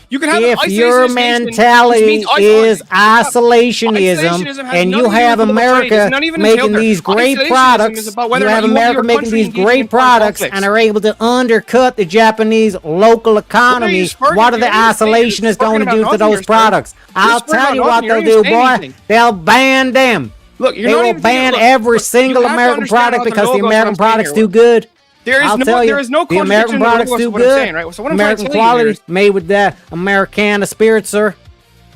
You can have if your mentality is isolationism and you have America making these great products, you have America making these great products and are able to undercut the Japanese local economy, what are the isolationists going to do to those products? I'll tell you what they'll do, boy. They'll ban them. Look, they will ban every single American product because the American products do good. There is no the American products do good. Saying, right? So what American quality made with that Americana spirit, sir.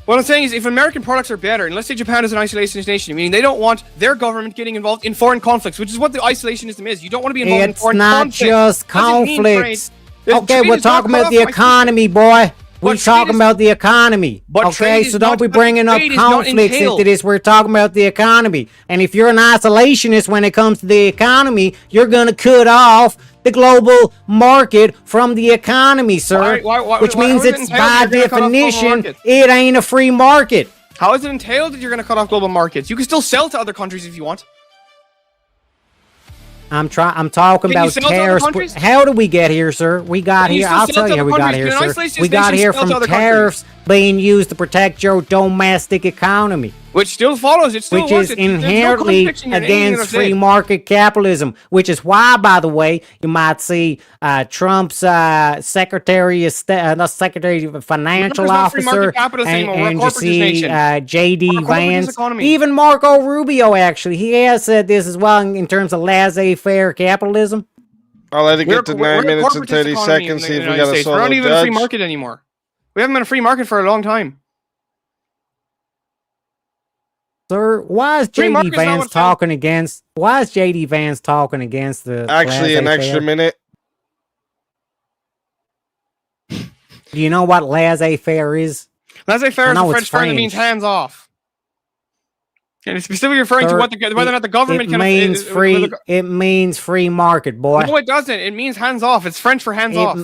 What I'm saying is, if American products are better, and let's say Japan is an isolationist nation, meaning they don't want their government getting involved in foreign conflicts, which is what the isolationism is. You don't want to be involved in foreign conflicts. It's not just conflicts. Okay, we're talking about the economy, boy. We're talking about the economy. Okay, so don't be bringing up conflicts into this. We're talking about the economy. And if you're an isolationist when it comes to the economy, you're going to cut off the global market from the economy, sir. Which means it's by definition, it ain't a free market. How is it entailed that you're going to cut off global markets? You can still sell to other countries if you want. I'm talking about tariffs. How did we get here, sir? We got here. I'll tell you how we got here, sir. We got here from tariffs being used to protect your domestic economy. Which still follows. It still which is inherently against free market capitalism. Which is why, by the way, you might see Trump's Secretary of Financial Officer, and you see J.D. Vance, even Marco Rubio. Actually, he has said this as well in terms of laissez-faire capitalism. I'll let it get to 9 minutes and 30 seconds. See if we got a solo We're not even judge. a free market anymore. We haven't been a free market for a long time. Sir, why is Free JD market's not Vance what's talking against? Why is JD Vance talking against the? Actually, an extra minute. Do you know what laissez-faire is? Laissez-faire I is know a it's French term that means hands off. And it's specifically referring to Sir, whether or not the government it can. means free. It means free market, boy. No, it doesn't. It means hands off. It's French for hands off.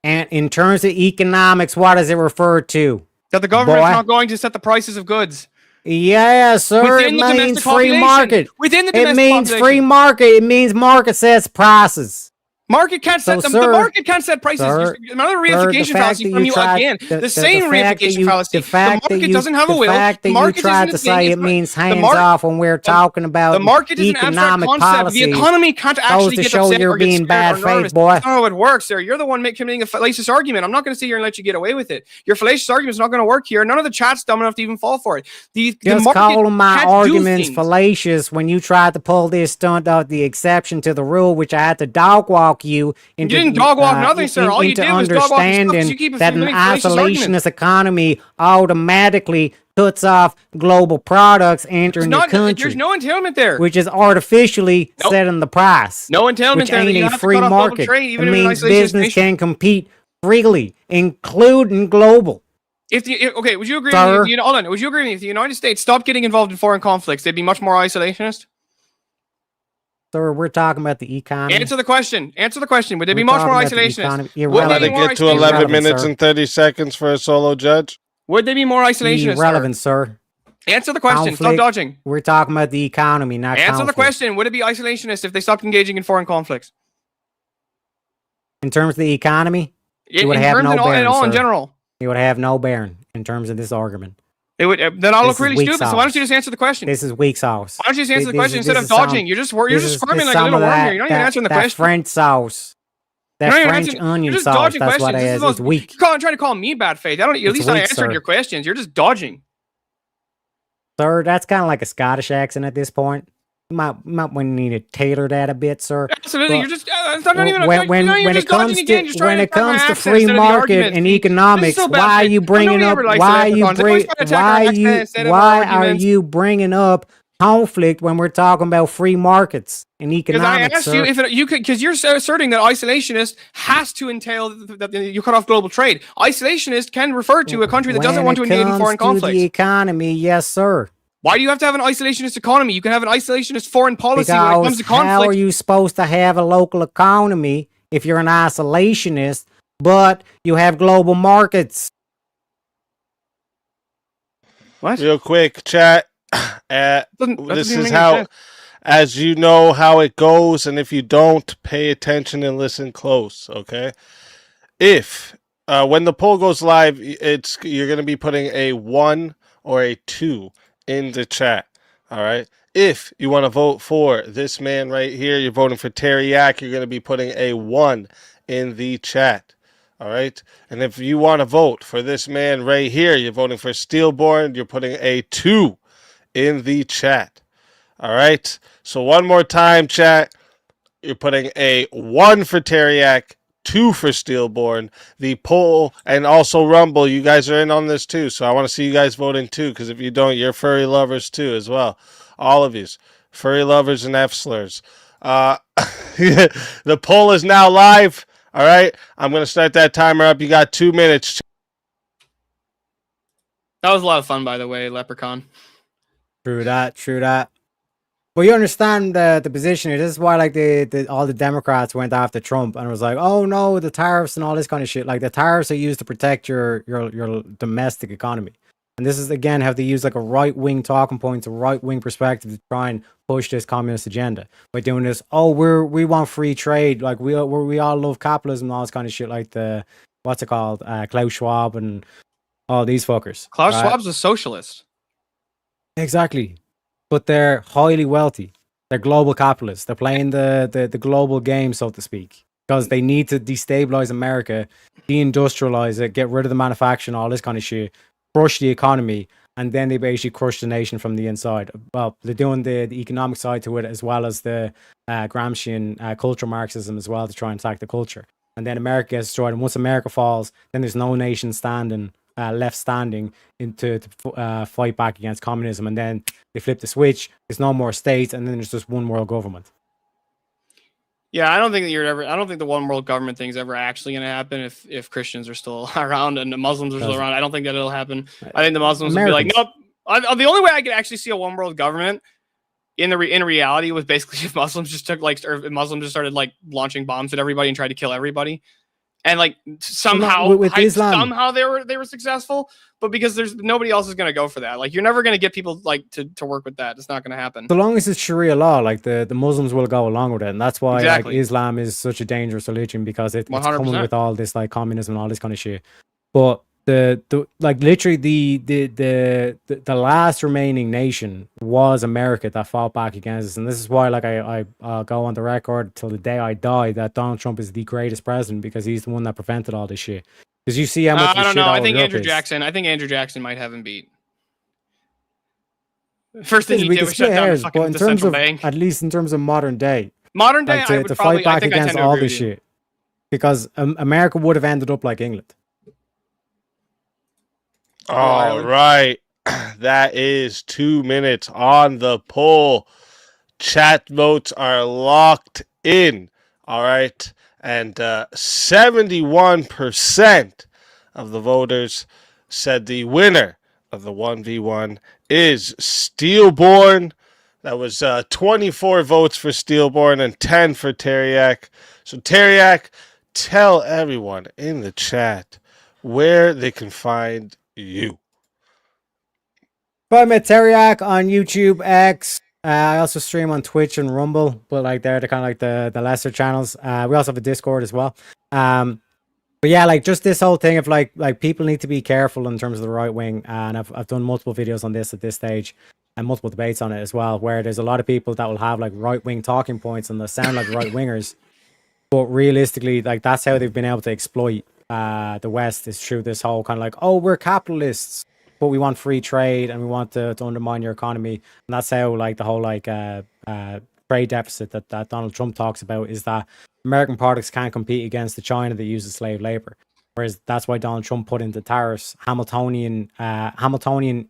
And in terms of economics, what does it refer to? That the government's Boy. not going to set the prices of goods. Yeah, sir. Within It the means domestic free population. market. Within the It domestic means free population. market. It means market sets prices. Market can't set them. The market can't set prices. Another reification fallacy from you again. The same reification fallacy. The market doesn't have a will. The fact that The you market tried isn't to a thing. say it means hands off when we're talking about The market is an abstract economic concept. policy. The economy can't actually to get show upset you're or get being scared bad or faith, nervous. boy. That's not how it works, sir. You're the one committing a fallacious argument. I'm not going to sit here and let you get away with it. Your fallacious argument is not going to work here. None of the chat's dumb enough to even fall for it. The Just market calling my can't do arguments things. fallacious when you tried to pull this stunt out the exception to the rule, which I had to dog walk you into. You didn't dog walk nothing, sir. All you into did was dog walk your stuff 'cause understanding you keep that an making fallacious arguments. isolationist economy automatically cuts off global products entering the country. There's no entailment there. Which is artificially setting the price. No entailment which there that ain't you a have to free cut off global market. trade, even it in an means isolationist business nation. can compete freely, including global. Okay, would you agree? Sir? With me, hold on. Would you agree with me if the United States stopped getting involved in foreign conflicts, they'd be much more isolationist? Sir, we're talking about the economy. Answer the question. Answer the question. Would they be We're much more talking about the isolationist? economy. Would they Let be it more get to isolationist? 11 minutes sir. and 30 seconds for a solo judge. Would they be more isolationist? Irrelevant, sir. Answer the question. Stop Conflict, dodging. We're talking about the economy, not Answer conflict. the question. Would it be isolationist if they stopped engaging in foreign conflicts? In terms of the economy, In it would have terms no and all, bearing, and all in sir. general. It would have no bearing in terms of this argument. It would. Then I'll look This is really weak stupid. So sauce. why don't you just answer the question? This is weak sauce. Why don't you just answer the This question is- instead this of is some- dodging? You're just squirming this like a some little of worm that- here. You're not even that- answering the that question. French sauce. That You're not even French answering- onion you're just sauce. dodging That's what questions. it This is. is It's weak. You're trying to call me bad faith. At It's least I weak, answered sir. your questions. You're just dodging. Sir, that's kind of like a Scottish accent at this point. You might want to need to tailor that a bit, sir. Absolutely. But You're just. It's not even. when you're it just comes dodging again. You're to trying when to it find my comes to accent free instead of the market argument. and See, economics, this is so bad why are faith. you I know bringing you up? never liked Why the you Leprechauns. They're bring? always trying to attack our Why accent you? instead of Why are arguments. you bringing up conflict when we're talking about free markets and Because I economics, asked sir? you if you could, because you're asserting that isolationist has to entail that you cut off global trade. Isolationist can refer to a country that doesn't want to engage in foreign to conflicts. the economy, yes, sir. Why do you have to have an isolationist economy? You can have an isolationist foreign policy when it comes Because to how are conflict. you supposed to have a local economy if you're an isolationist, but you have global markets? What? Real quick, chat. This doesn't is even make how, sense. as you know how it goes, and if you don't, pay attention and listen close, okay? If when the poll goes live, you're going to be putting a 1 or a 2 in the chat, all right? If you want to vote for this man right here, you're voting for Tareyak, you're going to be putting a 1 in the chat. All right. And if you want to vote for this man right here, you're voting for Steelborne, you're putting a 2 in the chat. All right. So one more time, chat. You're putting a 1 for Tareyak, 2 for Steelborne. The poll and also Rumble, you guys are in on this too. So I want to see you guys voting too, because if you don't, you're furry lovers too as well. All of you. Furry lovers and F-slurs. The poll is now live. All right, I'm going to start that timer up. You got 2 minutes. That was a lot of fun, by the way, Leprechaun. True that. True that. Well, you understand the position here. This is why, like, all the Democrats went after Trump and was like, "Oh no, the tariffs and all this kind of shit." Like, the tariffs are used to protect your domestic economy. And this is again how they use like a right wing talking point, a right wing perspective to try and push this communist agenda by doing this. Oh, we want free trade, like we all love capitalism and all this kind of shit. Like the what's it called, Klaus Schwab and all these fuckers. Klaus right? Schwab's a socialist. Exactly, but they're highly wealthy. They're global capitalists. They're playing the global game, so to speak, because they need to destabilize America, deindustrialize it, get rid of the manufacturing, all this kind of shit. Crush the economy, and then they basically crush the nation from the inside. Well, they're doing the economic side to it as well as the Gramscian cultural Marxism as well to try and attack the culture. And then America gets destroyed. And once America falls, then there's no nation standing left standing to fight back against communism, and then they flip the switch. There's no more states, and then there's just one world government. Yeah, I don't think that I don't think the one world government thing is ever actually going to happen if Christians are still around and the Muslims are still around. I don't think that it'll happen. I think the Muslims will be like, nope. The only way I could actually see a one world government in reality was basically if Muslims just took like, or if Muslims just started like launching bombs at everybody and tried to kill everybody. And like somehow somehow they were successful, but because there's nobody else is going to go for that. Like you're never going to get people like to work with that. It's not going to happen. So long as it's Sharia law, like the Muslims will go along with it, and that's why like Islam is such a dangerous religion, because it's coming with all this like communism and all this kind of shit. But the like literally the last remaining nation was America that fought back against us, and this is why like I'll go on the record till the day I die that Donald Trump is the greatest president, because he's the one that prevented all this shit. Because you see how much I don't know. I think Andrew Jackson might have him beat. First thing he did was shut down the fucking the central bank. At least in terms of modern day, like, to fight back against all this shit, because America would have ended up like England. All right. That is 2 minutes on the poll. Chat votes are locked in. All right. And 71% of the voters said the winner of the 1v1 is Steelborne. That was 24 votes for Steelborne and 10 for Tareyak. So Tareyak, tell everyone in the chat where they can find you. Find me at Tareyak on YouTube, X. I also stream on Twitch and Rumble, but like they're the kind of like the lesser channels. We also have a Discord as well. But yeah, like just this whole thing of like people need to be careful in terms of the right wing, and I've done multiple videos on this at this stage and multiple debates on it as well, where there's a lot of people that will have like right wing talking points and they sound like right wingers, but realistically, like that's how they've been able to exploit the West, is through this whole kind of like, oh, we're capitalists, but we want free trade and we want to undermine your economy. And that's how like the whole like trade deficit that Donald Trump talks about, is that American products can't compete against the China that uses slave labor. Whereas that's why Donald Trump put into tariffs Hamiltonian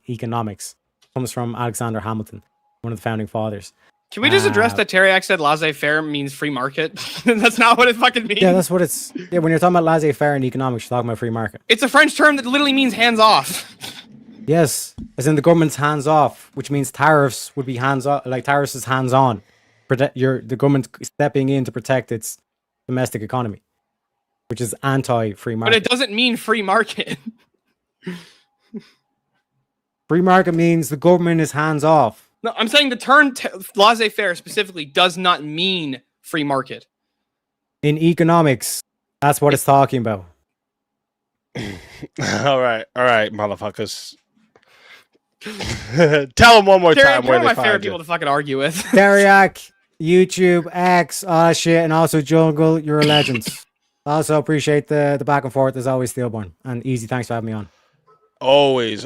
economics. Comes from Alexander Hamilton, one of the founding fathers. Can we just address that Tareyak said laissez-faire means free market? That's not what it fucking means. Yeah, that's what it's. Yeah, when you're talking about laissez-faire in economics, you're talking about free market. It's a French term that literally means hands off. Yes, as in the government's hands off, which means tariffs would be hands off. Like tariffs is hands on. The government stepping in to protect its domestic economy, which is anti-free market. But it doesn't mean free market. Free market means the government is hands off. No, I'm saying the term laissez-faire specifically does not mean free market. In economics, that's what it's talking about. All right, motherfuckers. Tell them one more time where they my find favorite you. people to fucking argue with. Tareyak, YouTube, X, all that shit, and also Jungle, you're a legend. Also appreciate the back and forth as always, Steelborne. And Easy, thanks for having me on. Always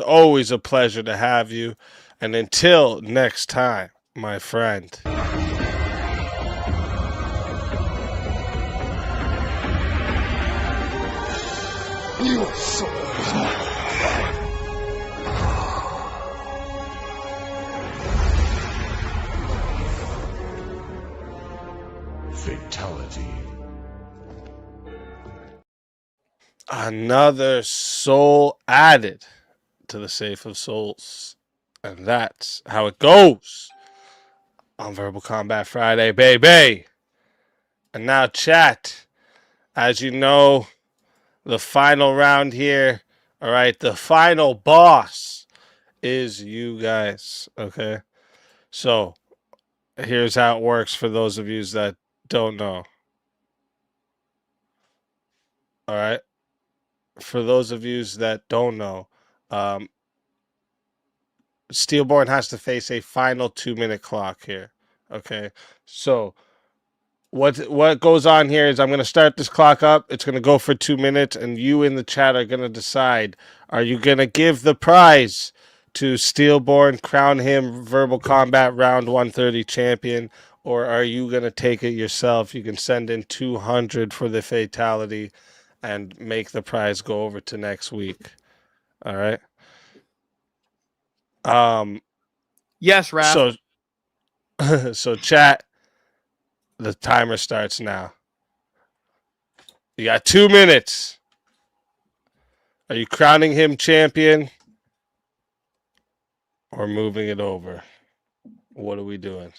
a pleasure to have you. And until next time, my friend. You are so fatality. Another soul added to the Safe of Souls. And that's how it goes on Verbal Combat Friday, baby. And now, chat, as you know, the final round here, all right, the final boss is you guys, okay? So, here's how it works for those of you that don't know. All right? For those of you that don't know, Steelborne has to face a final 2-minute clock here. Okay, so what goes on here is I'm going to start this clock up. It's going to go for 2 minutes, and you in the chat are going to decide: are you going to give the prize to Steelborne, crown him Verbal Combat Round 130 champion, or are you going to take it yourself? You can send in 200 for the fatality and make the prize go over to next week. All right. Yes, Raph. So chat. The timer starts now. You got 2 minutes. Are you crowning him champion or moving it over? What are we doing?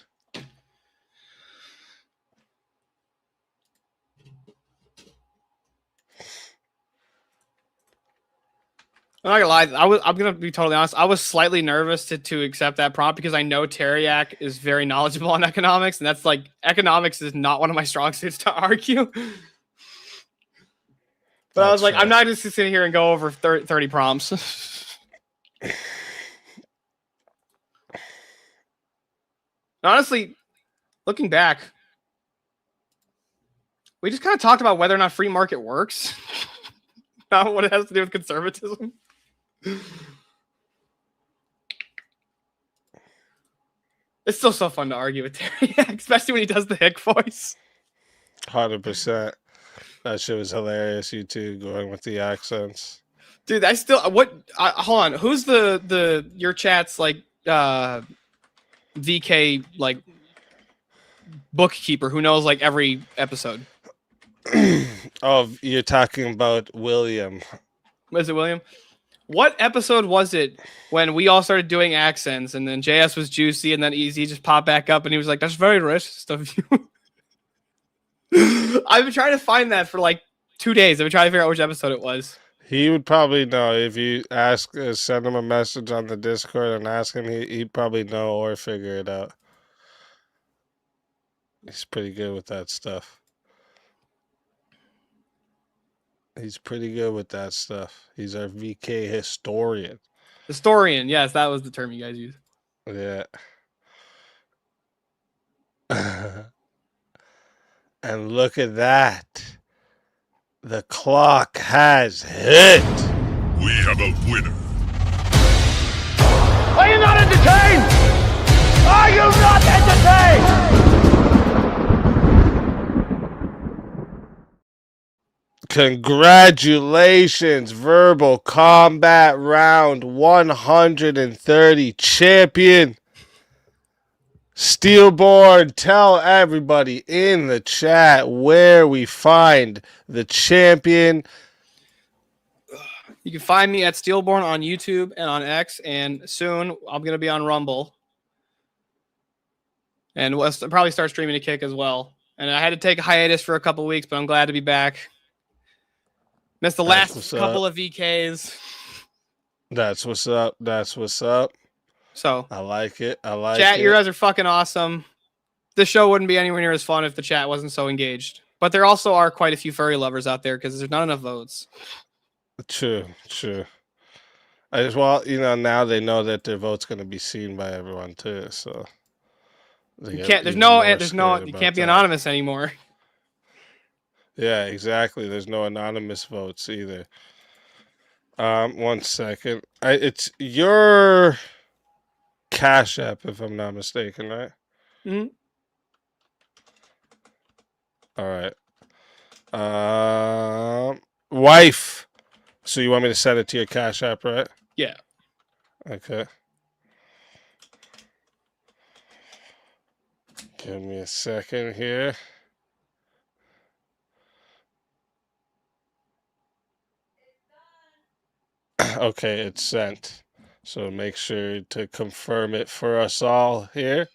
I'm not gonna lie. I'm gonna be totally honest. I was slightly nervous to accept that prompt because I know Tareyak is very knowledgeable on economics, and that's like economics is not one of my strong suits to argue. But I was like, I'm not just sitting here and go over 30 prompts. Honestly, looking back, we just kind of talked about whether or not free market works, not what it has to do with conservatism. It's still so fun to argue with Terry, especially when he does the hick voice. 100%. That shit was hilarious. You two going with the accents, dude. I still hold on. Who's the your chat's like VK like bookkeeper who knows like every episode? Oh, you're talking about William. Was it William? What episode was it when we all started doing accents and then JS was juicy and then Easy just popped back up and he was like, "That's very racist of you." I've been trying to find that for like 2 days. I've been trying to figure out which episode it was. He would probably know if you send him a message on the Discord and ask him. He'd probably know or figure it out. He's pretty good with that stuff. He's pretty good with that stuff. He's our VK historian. Historian, yes, that was the term you guys used. Yeah. And look at that. The clock has hit. We have a winner. Are you not entertained? Are you not entertained? Congratulations, Verbal Combat Round 130 champion. Steelborne, tell everybody in the chat where we find the champion. You can find me at Steelborne on YouTube and on X, and soon I'm going to be on Rumble. And we'll probably start streaming a kick as well. And I had to take a hiatus for a couple weeks, but I'm glad to be back. Missed the last couple of VKs. That's what's up. That's what's up. So I like it. I like chat, it. you guys are fucking awesome. The show wouldn't be anywhere near as fun if the chat wasn't so engaged. But there also are quite a few furry lovers out there because there's not enough votes. True, true. Well, now they know that their vote's going to be seen by everyone too. So you can't. You can't be anonymous anymore. Yeah, exactly. There's no anonymous votes either. 1 second. It's your Cash App, if I'm not mistaken, right? Mm-hmm. All right. Wife. So you want me to send it to your Cash App, right? Yeah. Okay. Give me a second here. Okay, it's sent. So make sure to confirm it for us all here.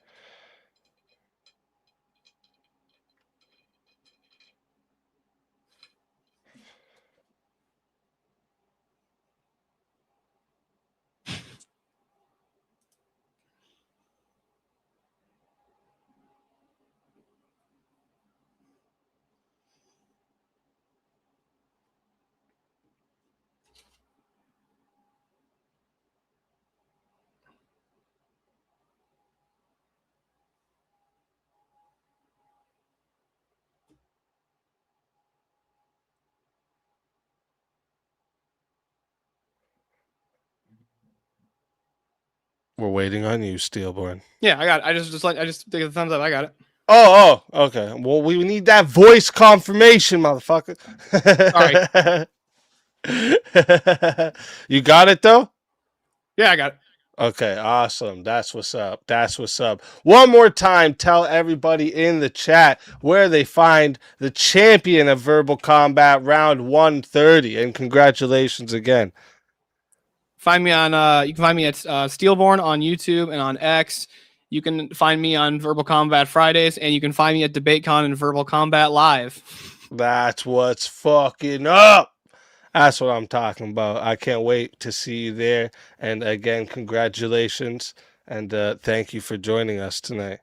We're waiting on you, Steelborne. Yeah, I got it. I just take a thumbs up. I got it. Oh, okay. Well, we need that voice confirmation, motherfucker. All right. You got it though? Yeah, I got it. Okay, awesome. That's what's up. That's what's up. One more time, tell everybody in the chat where they find the champion of Verbal Combat round 130. And congratulations again. Find me on you can find me at Steelborne on YouTube and on X. You can find me on Verbal Combat Fridays, and you can find me at DebateCon and Verbal Combat Live. That's what's fucking up. That's what I'm talking about. I can't wait to see you there. And again, congratulations. And thank you for joining us tonight.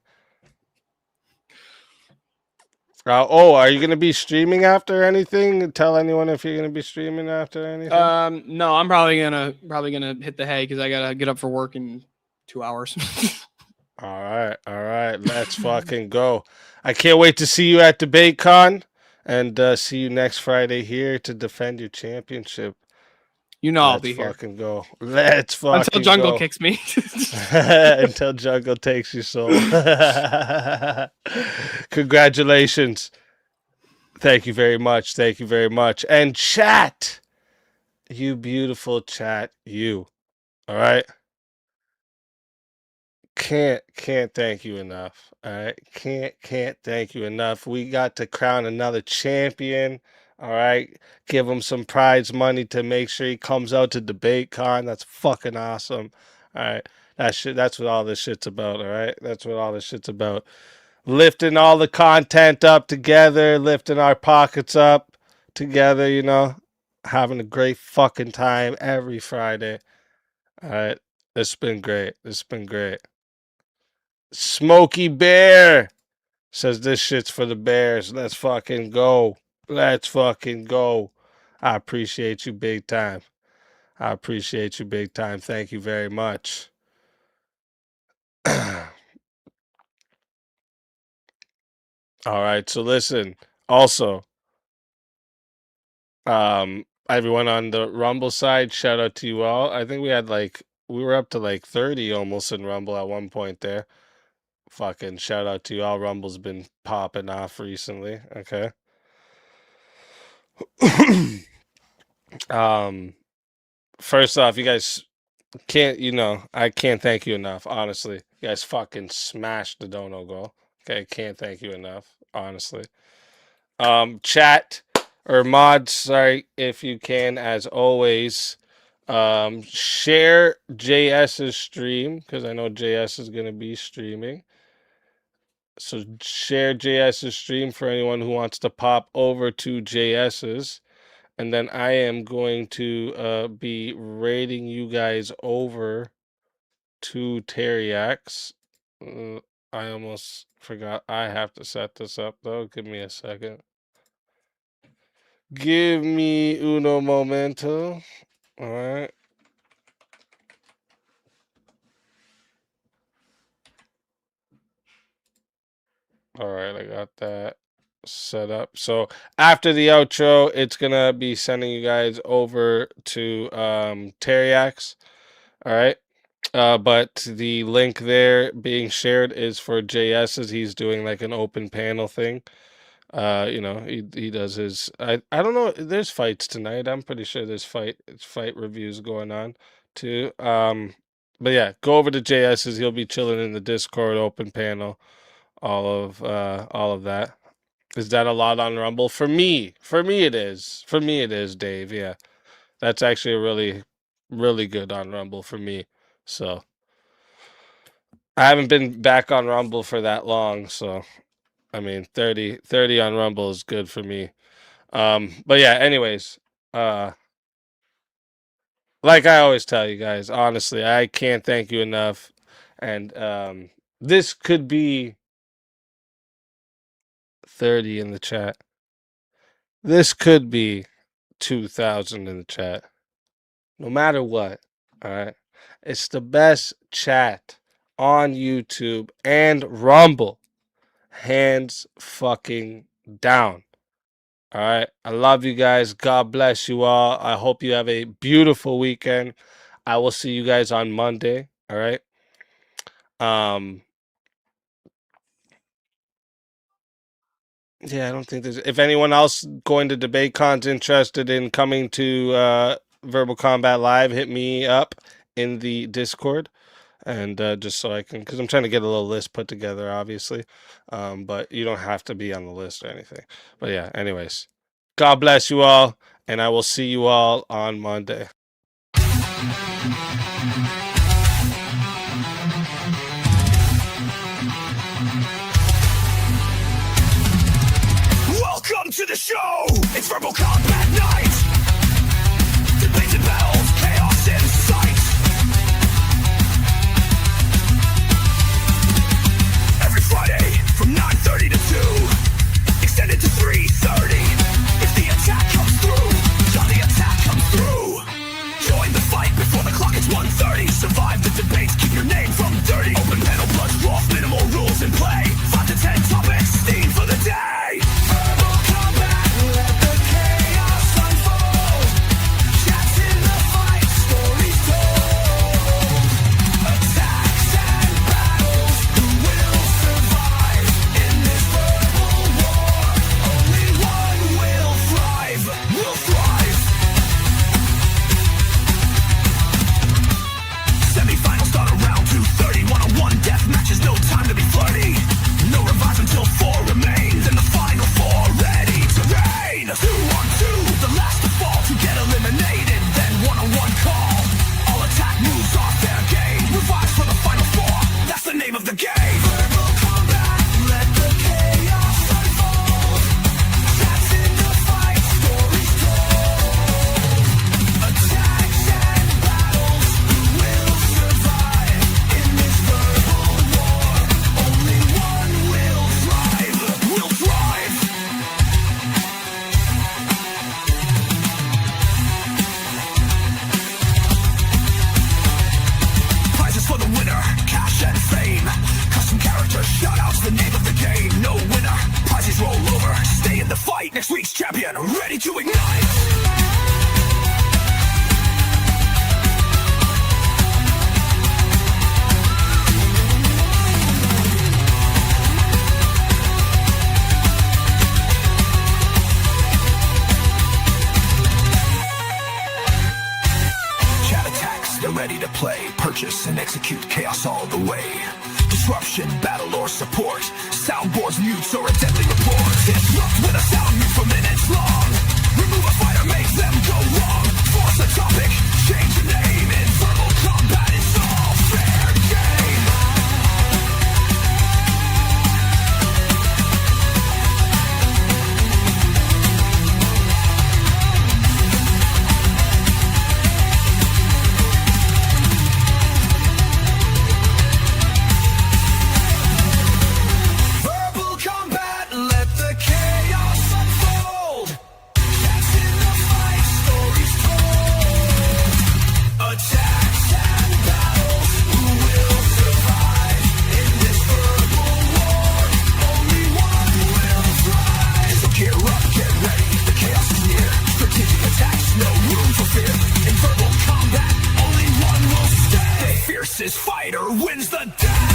Are you going to be streaming after anything? Tell anyone if you're going to be streaming after anything. No, I'm probably gonna hit the hay because I gotta get up for work in 2 hours. All right. Let's fucking go. I can't wait to see you at DebateCon and see you next Friday here to defend your championship. You know I'll be here. Let's fucking go. Let's fucking until Jungle go. kicks me. Until Jungle takes your soul. Congratulations. Thank you very much. Thank you very much. And chat, you beautiful chat, you. All right. Can't thank you enough. All right. Can't thank you enough. We got to crown another champion. All right. Give him some prize money to make sure he comes out to DebateCon. That's fucking awesome. All right. That's what all this shit's about. All right. That's what all this shit's about. Lifting all the content up together, lifting our pockets up together, you know, having a great fucking time every Friday. All right. It's been great. It's been great. Smokey Bear says this shit's for the Bears. Let's fucking go. Let's fucking go. I appreciate you big time. I appreciate you big time. Thank you very much. All right. So listen, also, everyone on the Rumble side, shout out to you all. I think we were up to like 30 almost in Rumble at one point there. Fucking shout out to you all. Rumble's been popping off recently. Okay. First off, you guys I can't thank you enough, honestly. You guys fucking smashed the dono goal. Okay, can't thank you enough, honestly. Chat or mods, sorry, if you can, as always, share JS's stream because I know JS is gonna be streaming. So share JS's stream for anyone who wants to pop over to JS's. And then I am going to be raiding you guys over to Tareyak. I almost forgot. I have to set this up, though. Give me a second. Give me uno momento. All right. All right, I got that set up. So after the outro, it's gonna be sending you guys over to Tareyak. All right. But the link there being shared is for JS's. He's doing like an open panel thing. He does his I don't know, there's fights tonight. I'm pretty sure there's fight reviews going on too. But yeah, go over to JS's. He'll be chilling in the Discord open panel. All of that. Is that a lot on Rumble? For me it is. For me it is, Dave. Yeah. That's actually a really, really good on Rumble for me. So I haven't been back on Rumble for that long. So I mean 30 on Rumble is good for me. But yeah, anyways, like I always tell you guys, honestly, I can't thank you enough. And this could be 30 in the chat. This could be 2,000 in the chat. No matter what. All right. It's the best chat on YouTube and Rumble. Hands fucking down. All right. I love you guys. God bless you all. I hope you have a beautiful weekend. I will see you guys on Monday. All right. Yeah, I don't think there's. If anyone else going to DebateCon's interested in coming to Verbal Combat Live, hit me up in the Discord, and just so I can, because I'm trying to get a little list put together, obviously. But you don't have to be on the list or anything. But yeah, anyways, God bless you all, and I will see you all on Monday. Welcome to the show! It's Verbal Combat Night! Debates and battles, chaos in sight! Every Friday from 9:30 to 2, extended to 3:30. If the attack comes through, John, the attack comes through. Join the fight before the clock is 1:30. Survive the debates, keep your name from dirty. Open panel, blood draws, minimal rules in play. 5 to 10 topics, steam for the day. Verbal combat, let the chaos unfold. Chats in the fight, stories told. Attacks and battles, who will survive in this verbal war? Only one will thrive, will thrive. Semifinals start around 2:30. 1-on-1 death matches, no time to be flirty. No revives until 4 remains, and the final 4 ready to reign. 2-on-2, the last to fall to get eliminated. Then 1-on-1 call. All attack moves are fair game. Revives for the final 4. That's the name of the game. Verbal combat, let the chaos unfold. Chats in the fight, stories told. Attacks and battles, who will survive in this verbal war? Only one will thrive, will thrive. Prizes for the winner, cash and fame. Custom characters, shoutouts, the name of the game. No winner, prizes roll over. Stay in the fight, next week's champion, ready to ignite. Chat attacks, they're ready to play. Purchase and execute chaos all the way. Disruption, battle, or support. Soundboards, mutes, or a deadly report. Disrupt with a sound mute for minutes long. Remove a fighter, make them go wrong. Force a topic, change the name. In verbal combat, it's all fair game. Verbal combat, let the chaos unfold. Chats in the fight, stories told. Attacks and battles, who will survive in this verbal war? Only one will thrive. So gear up, get ready, the chaos is near. Strategic attacks, no room for fear. In verbal combat, only one will stay. The fiercest fighter wins the day.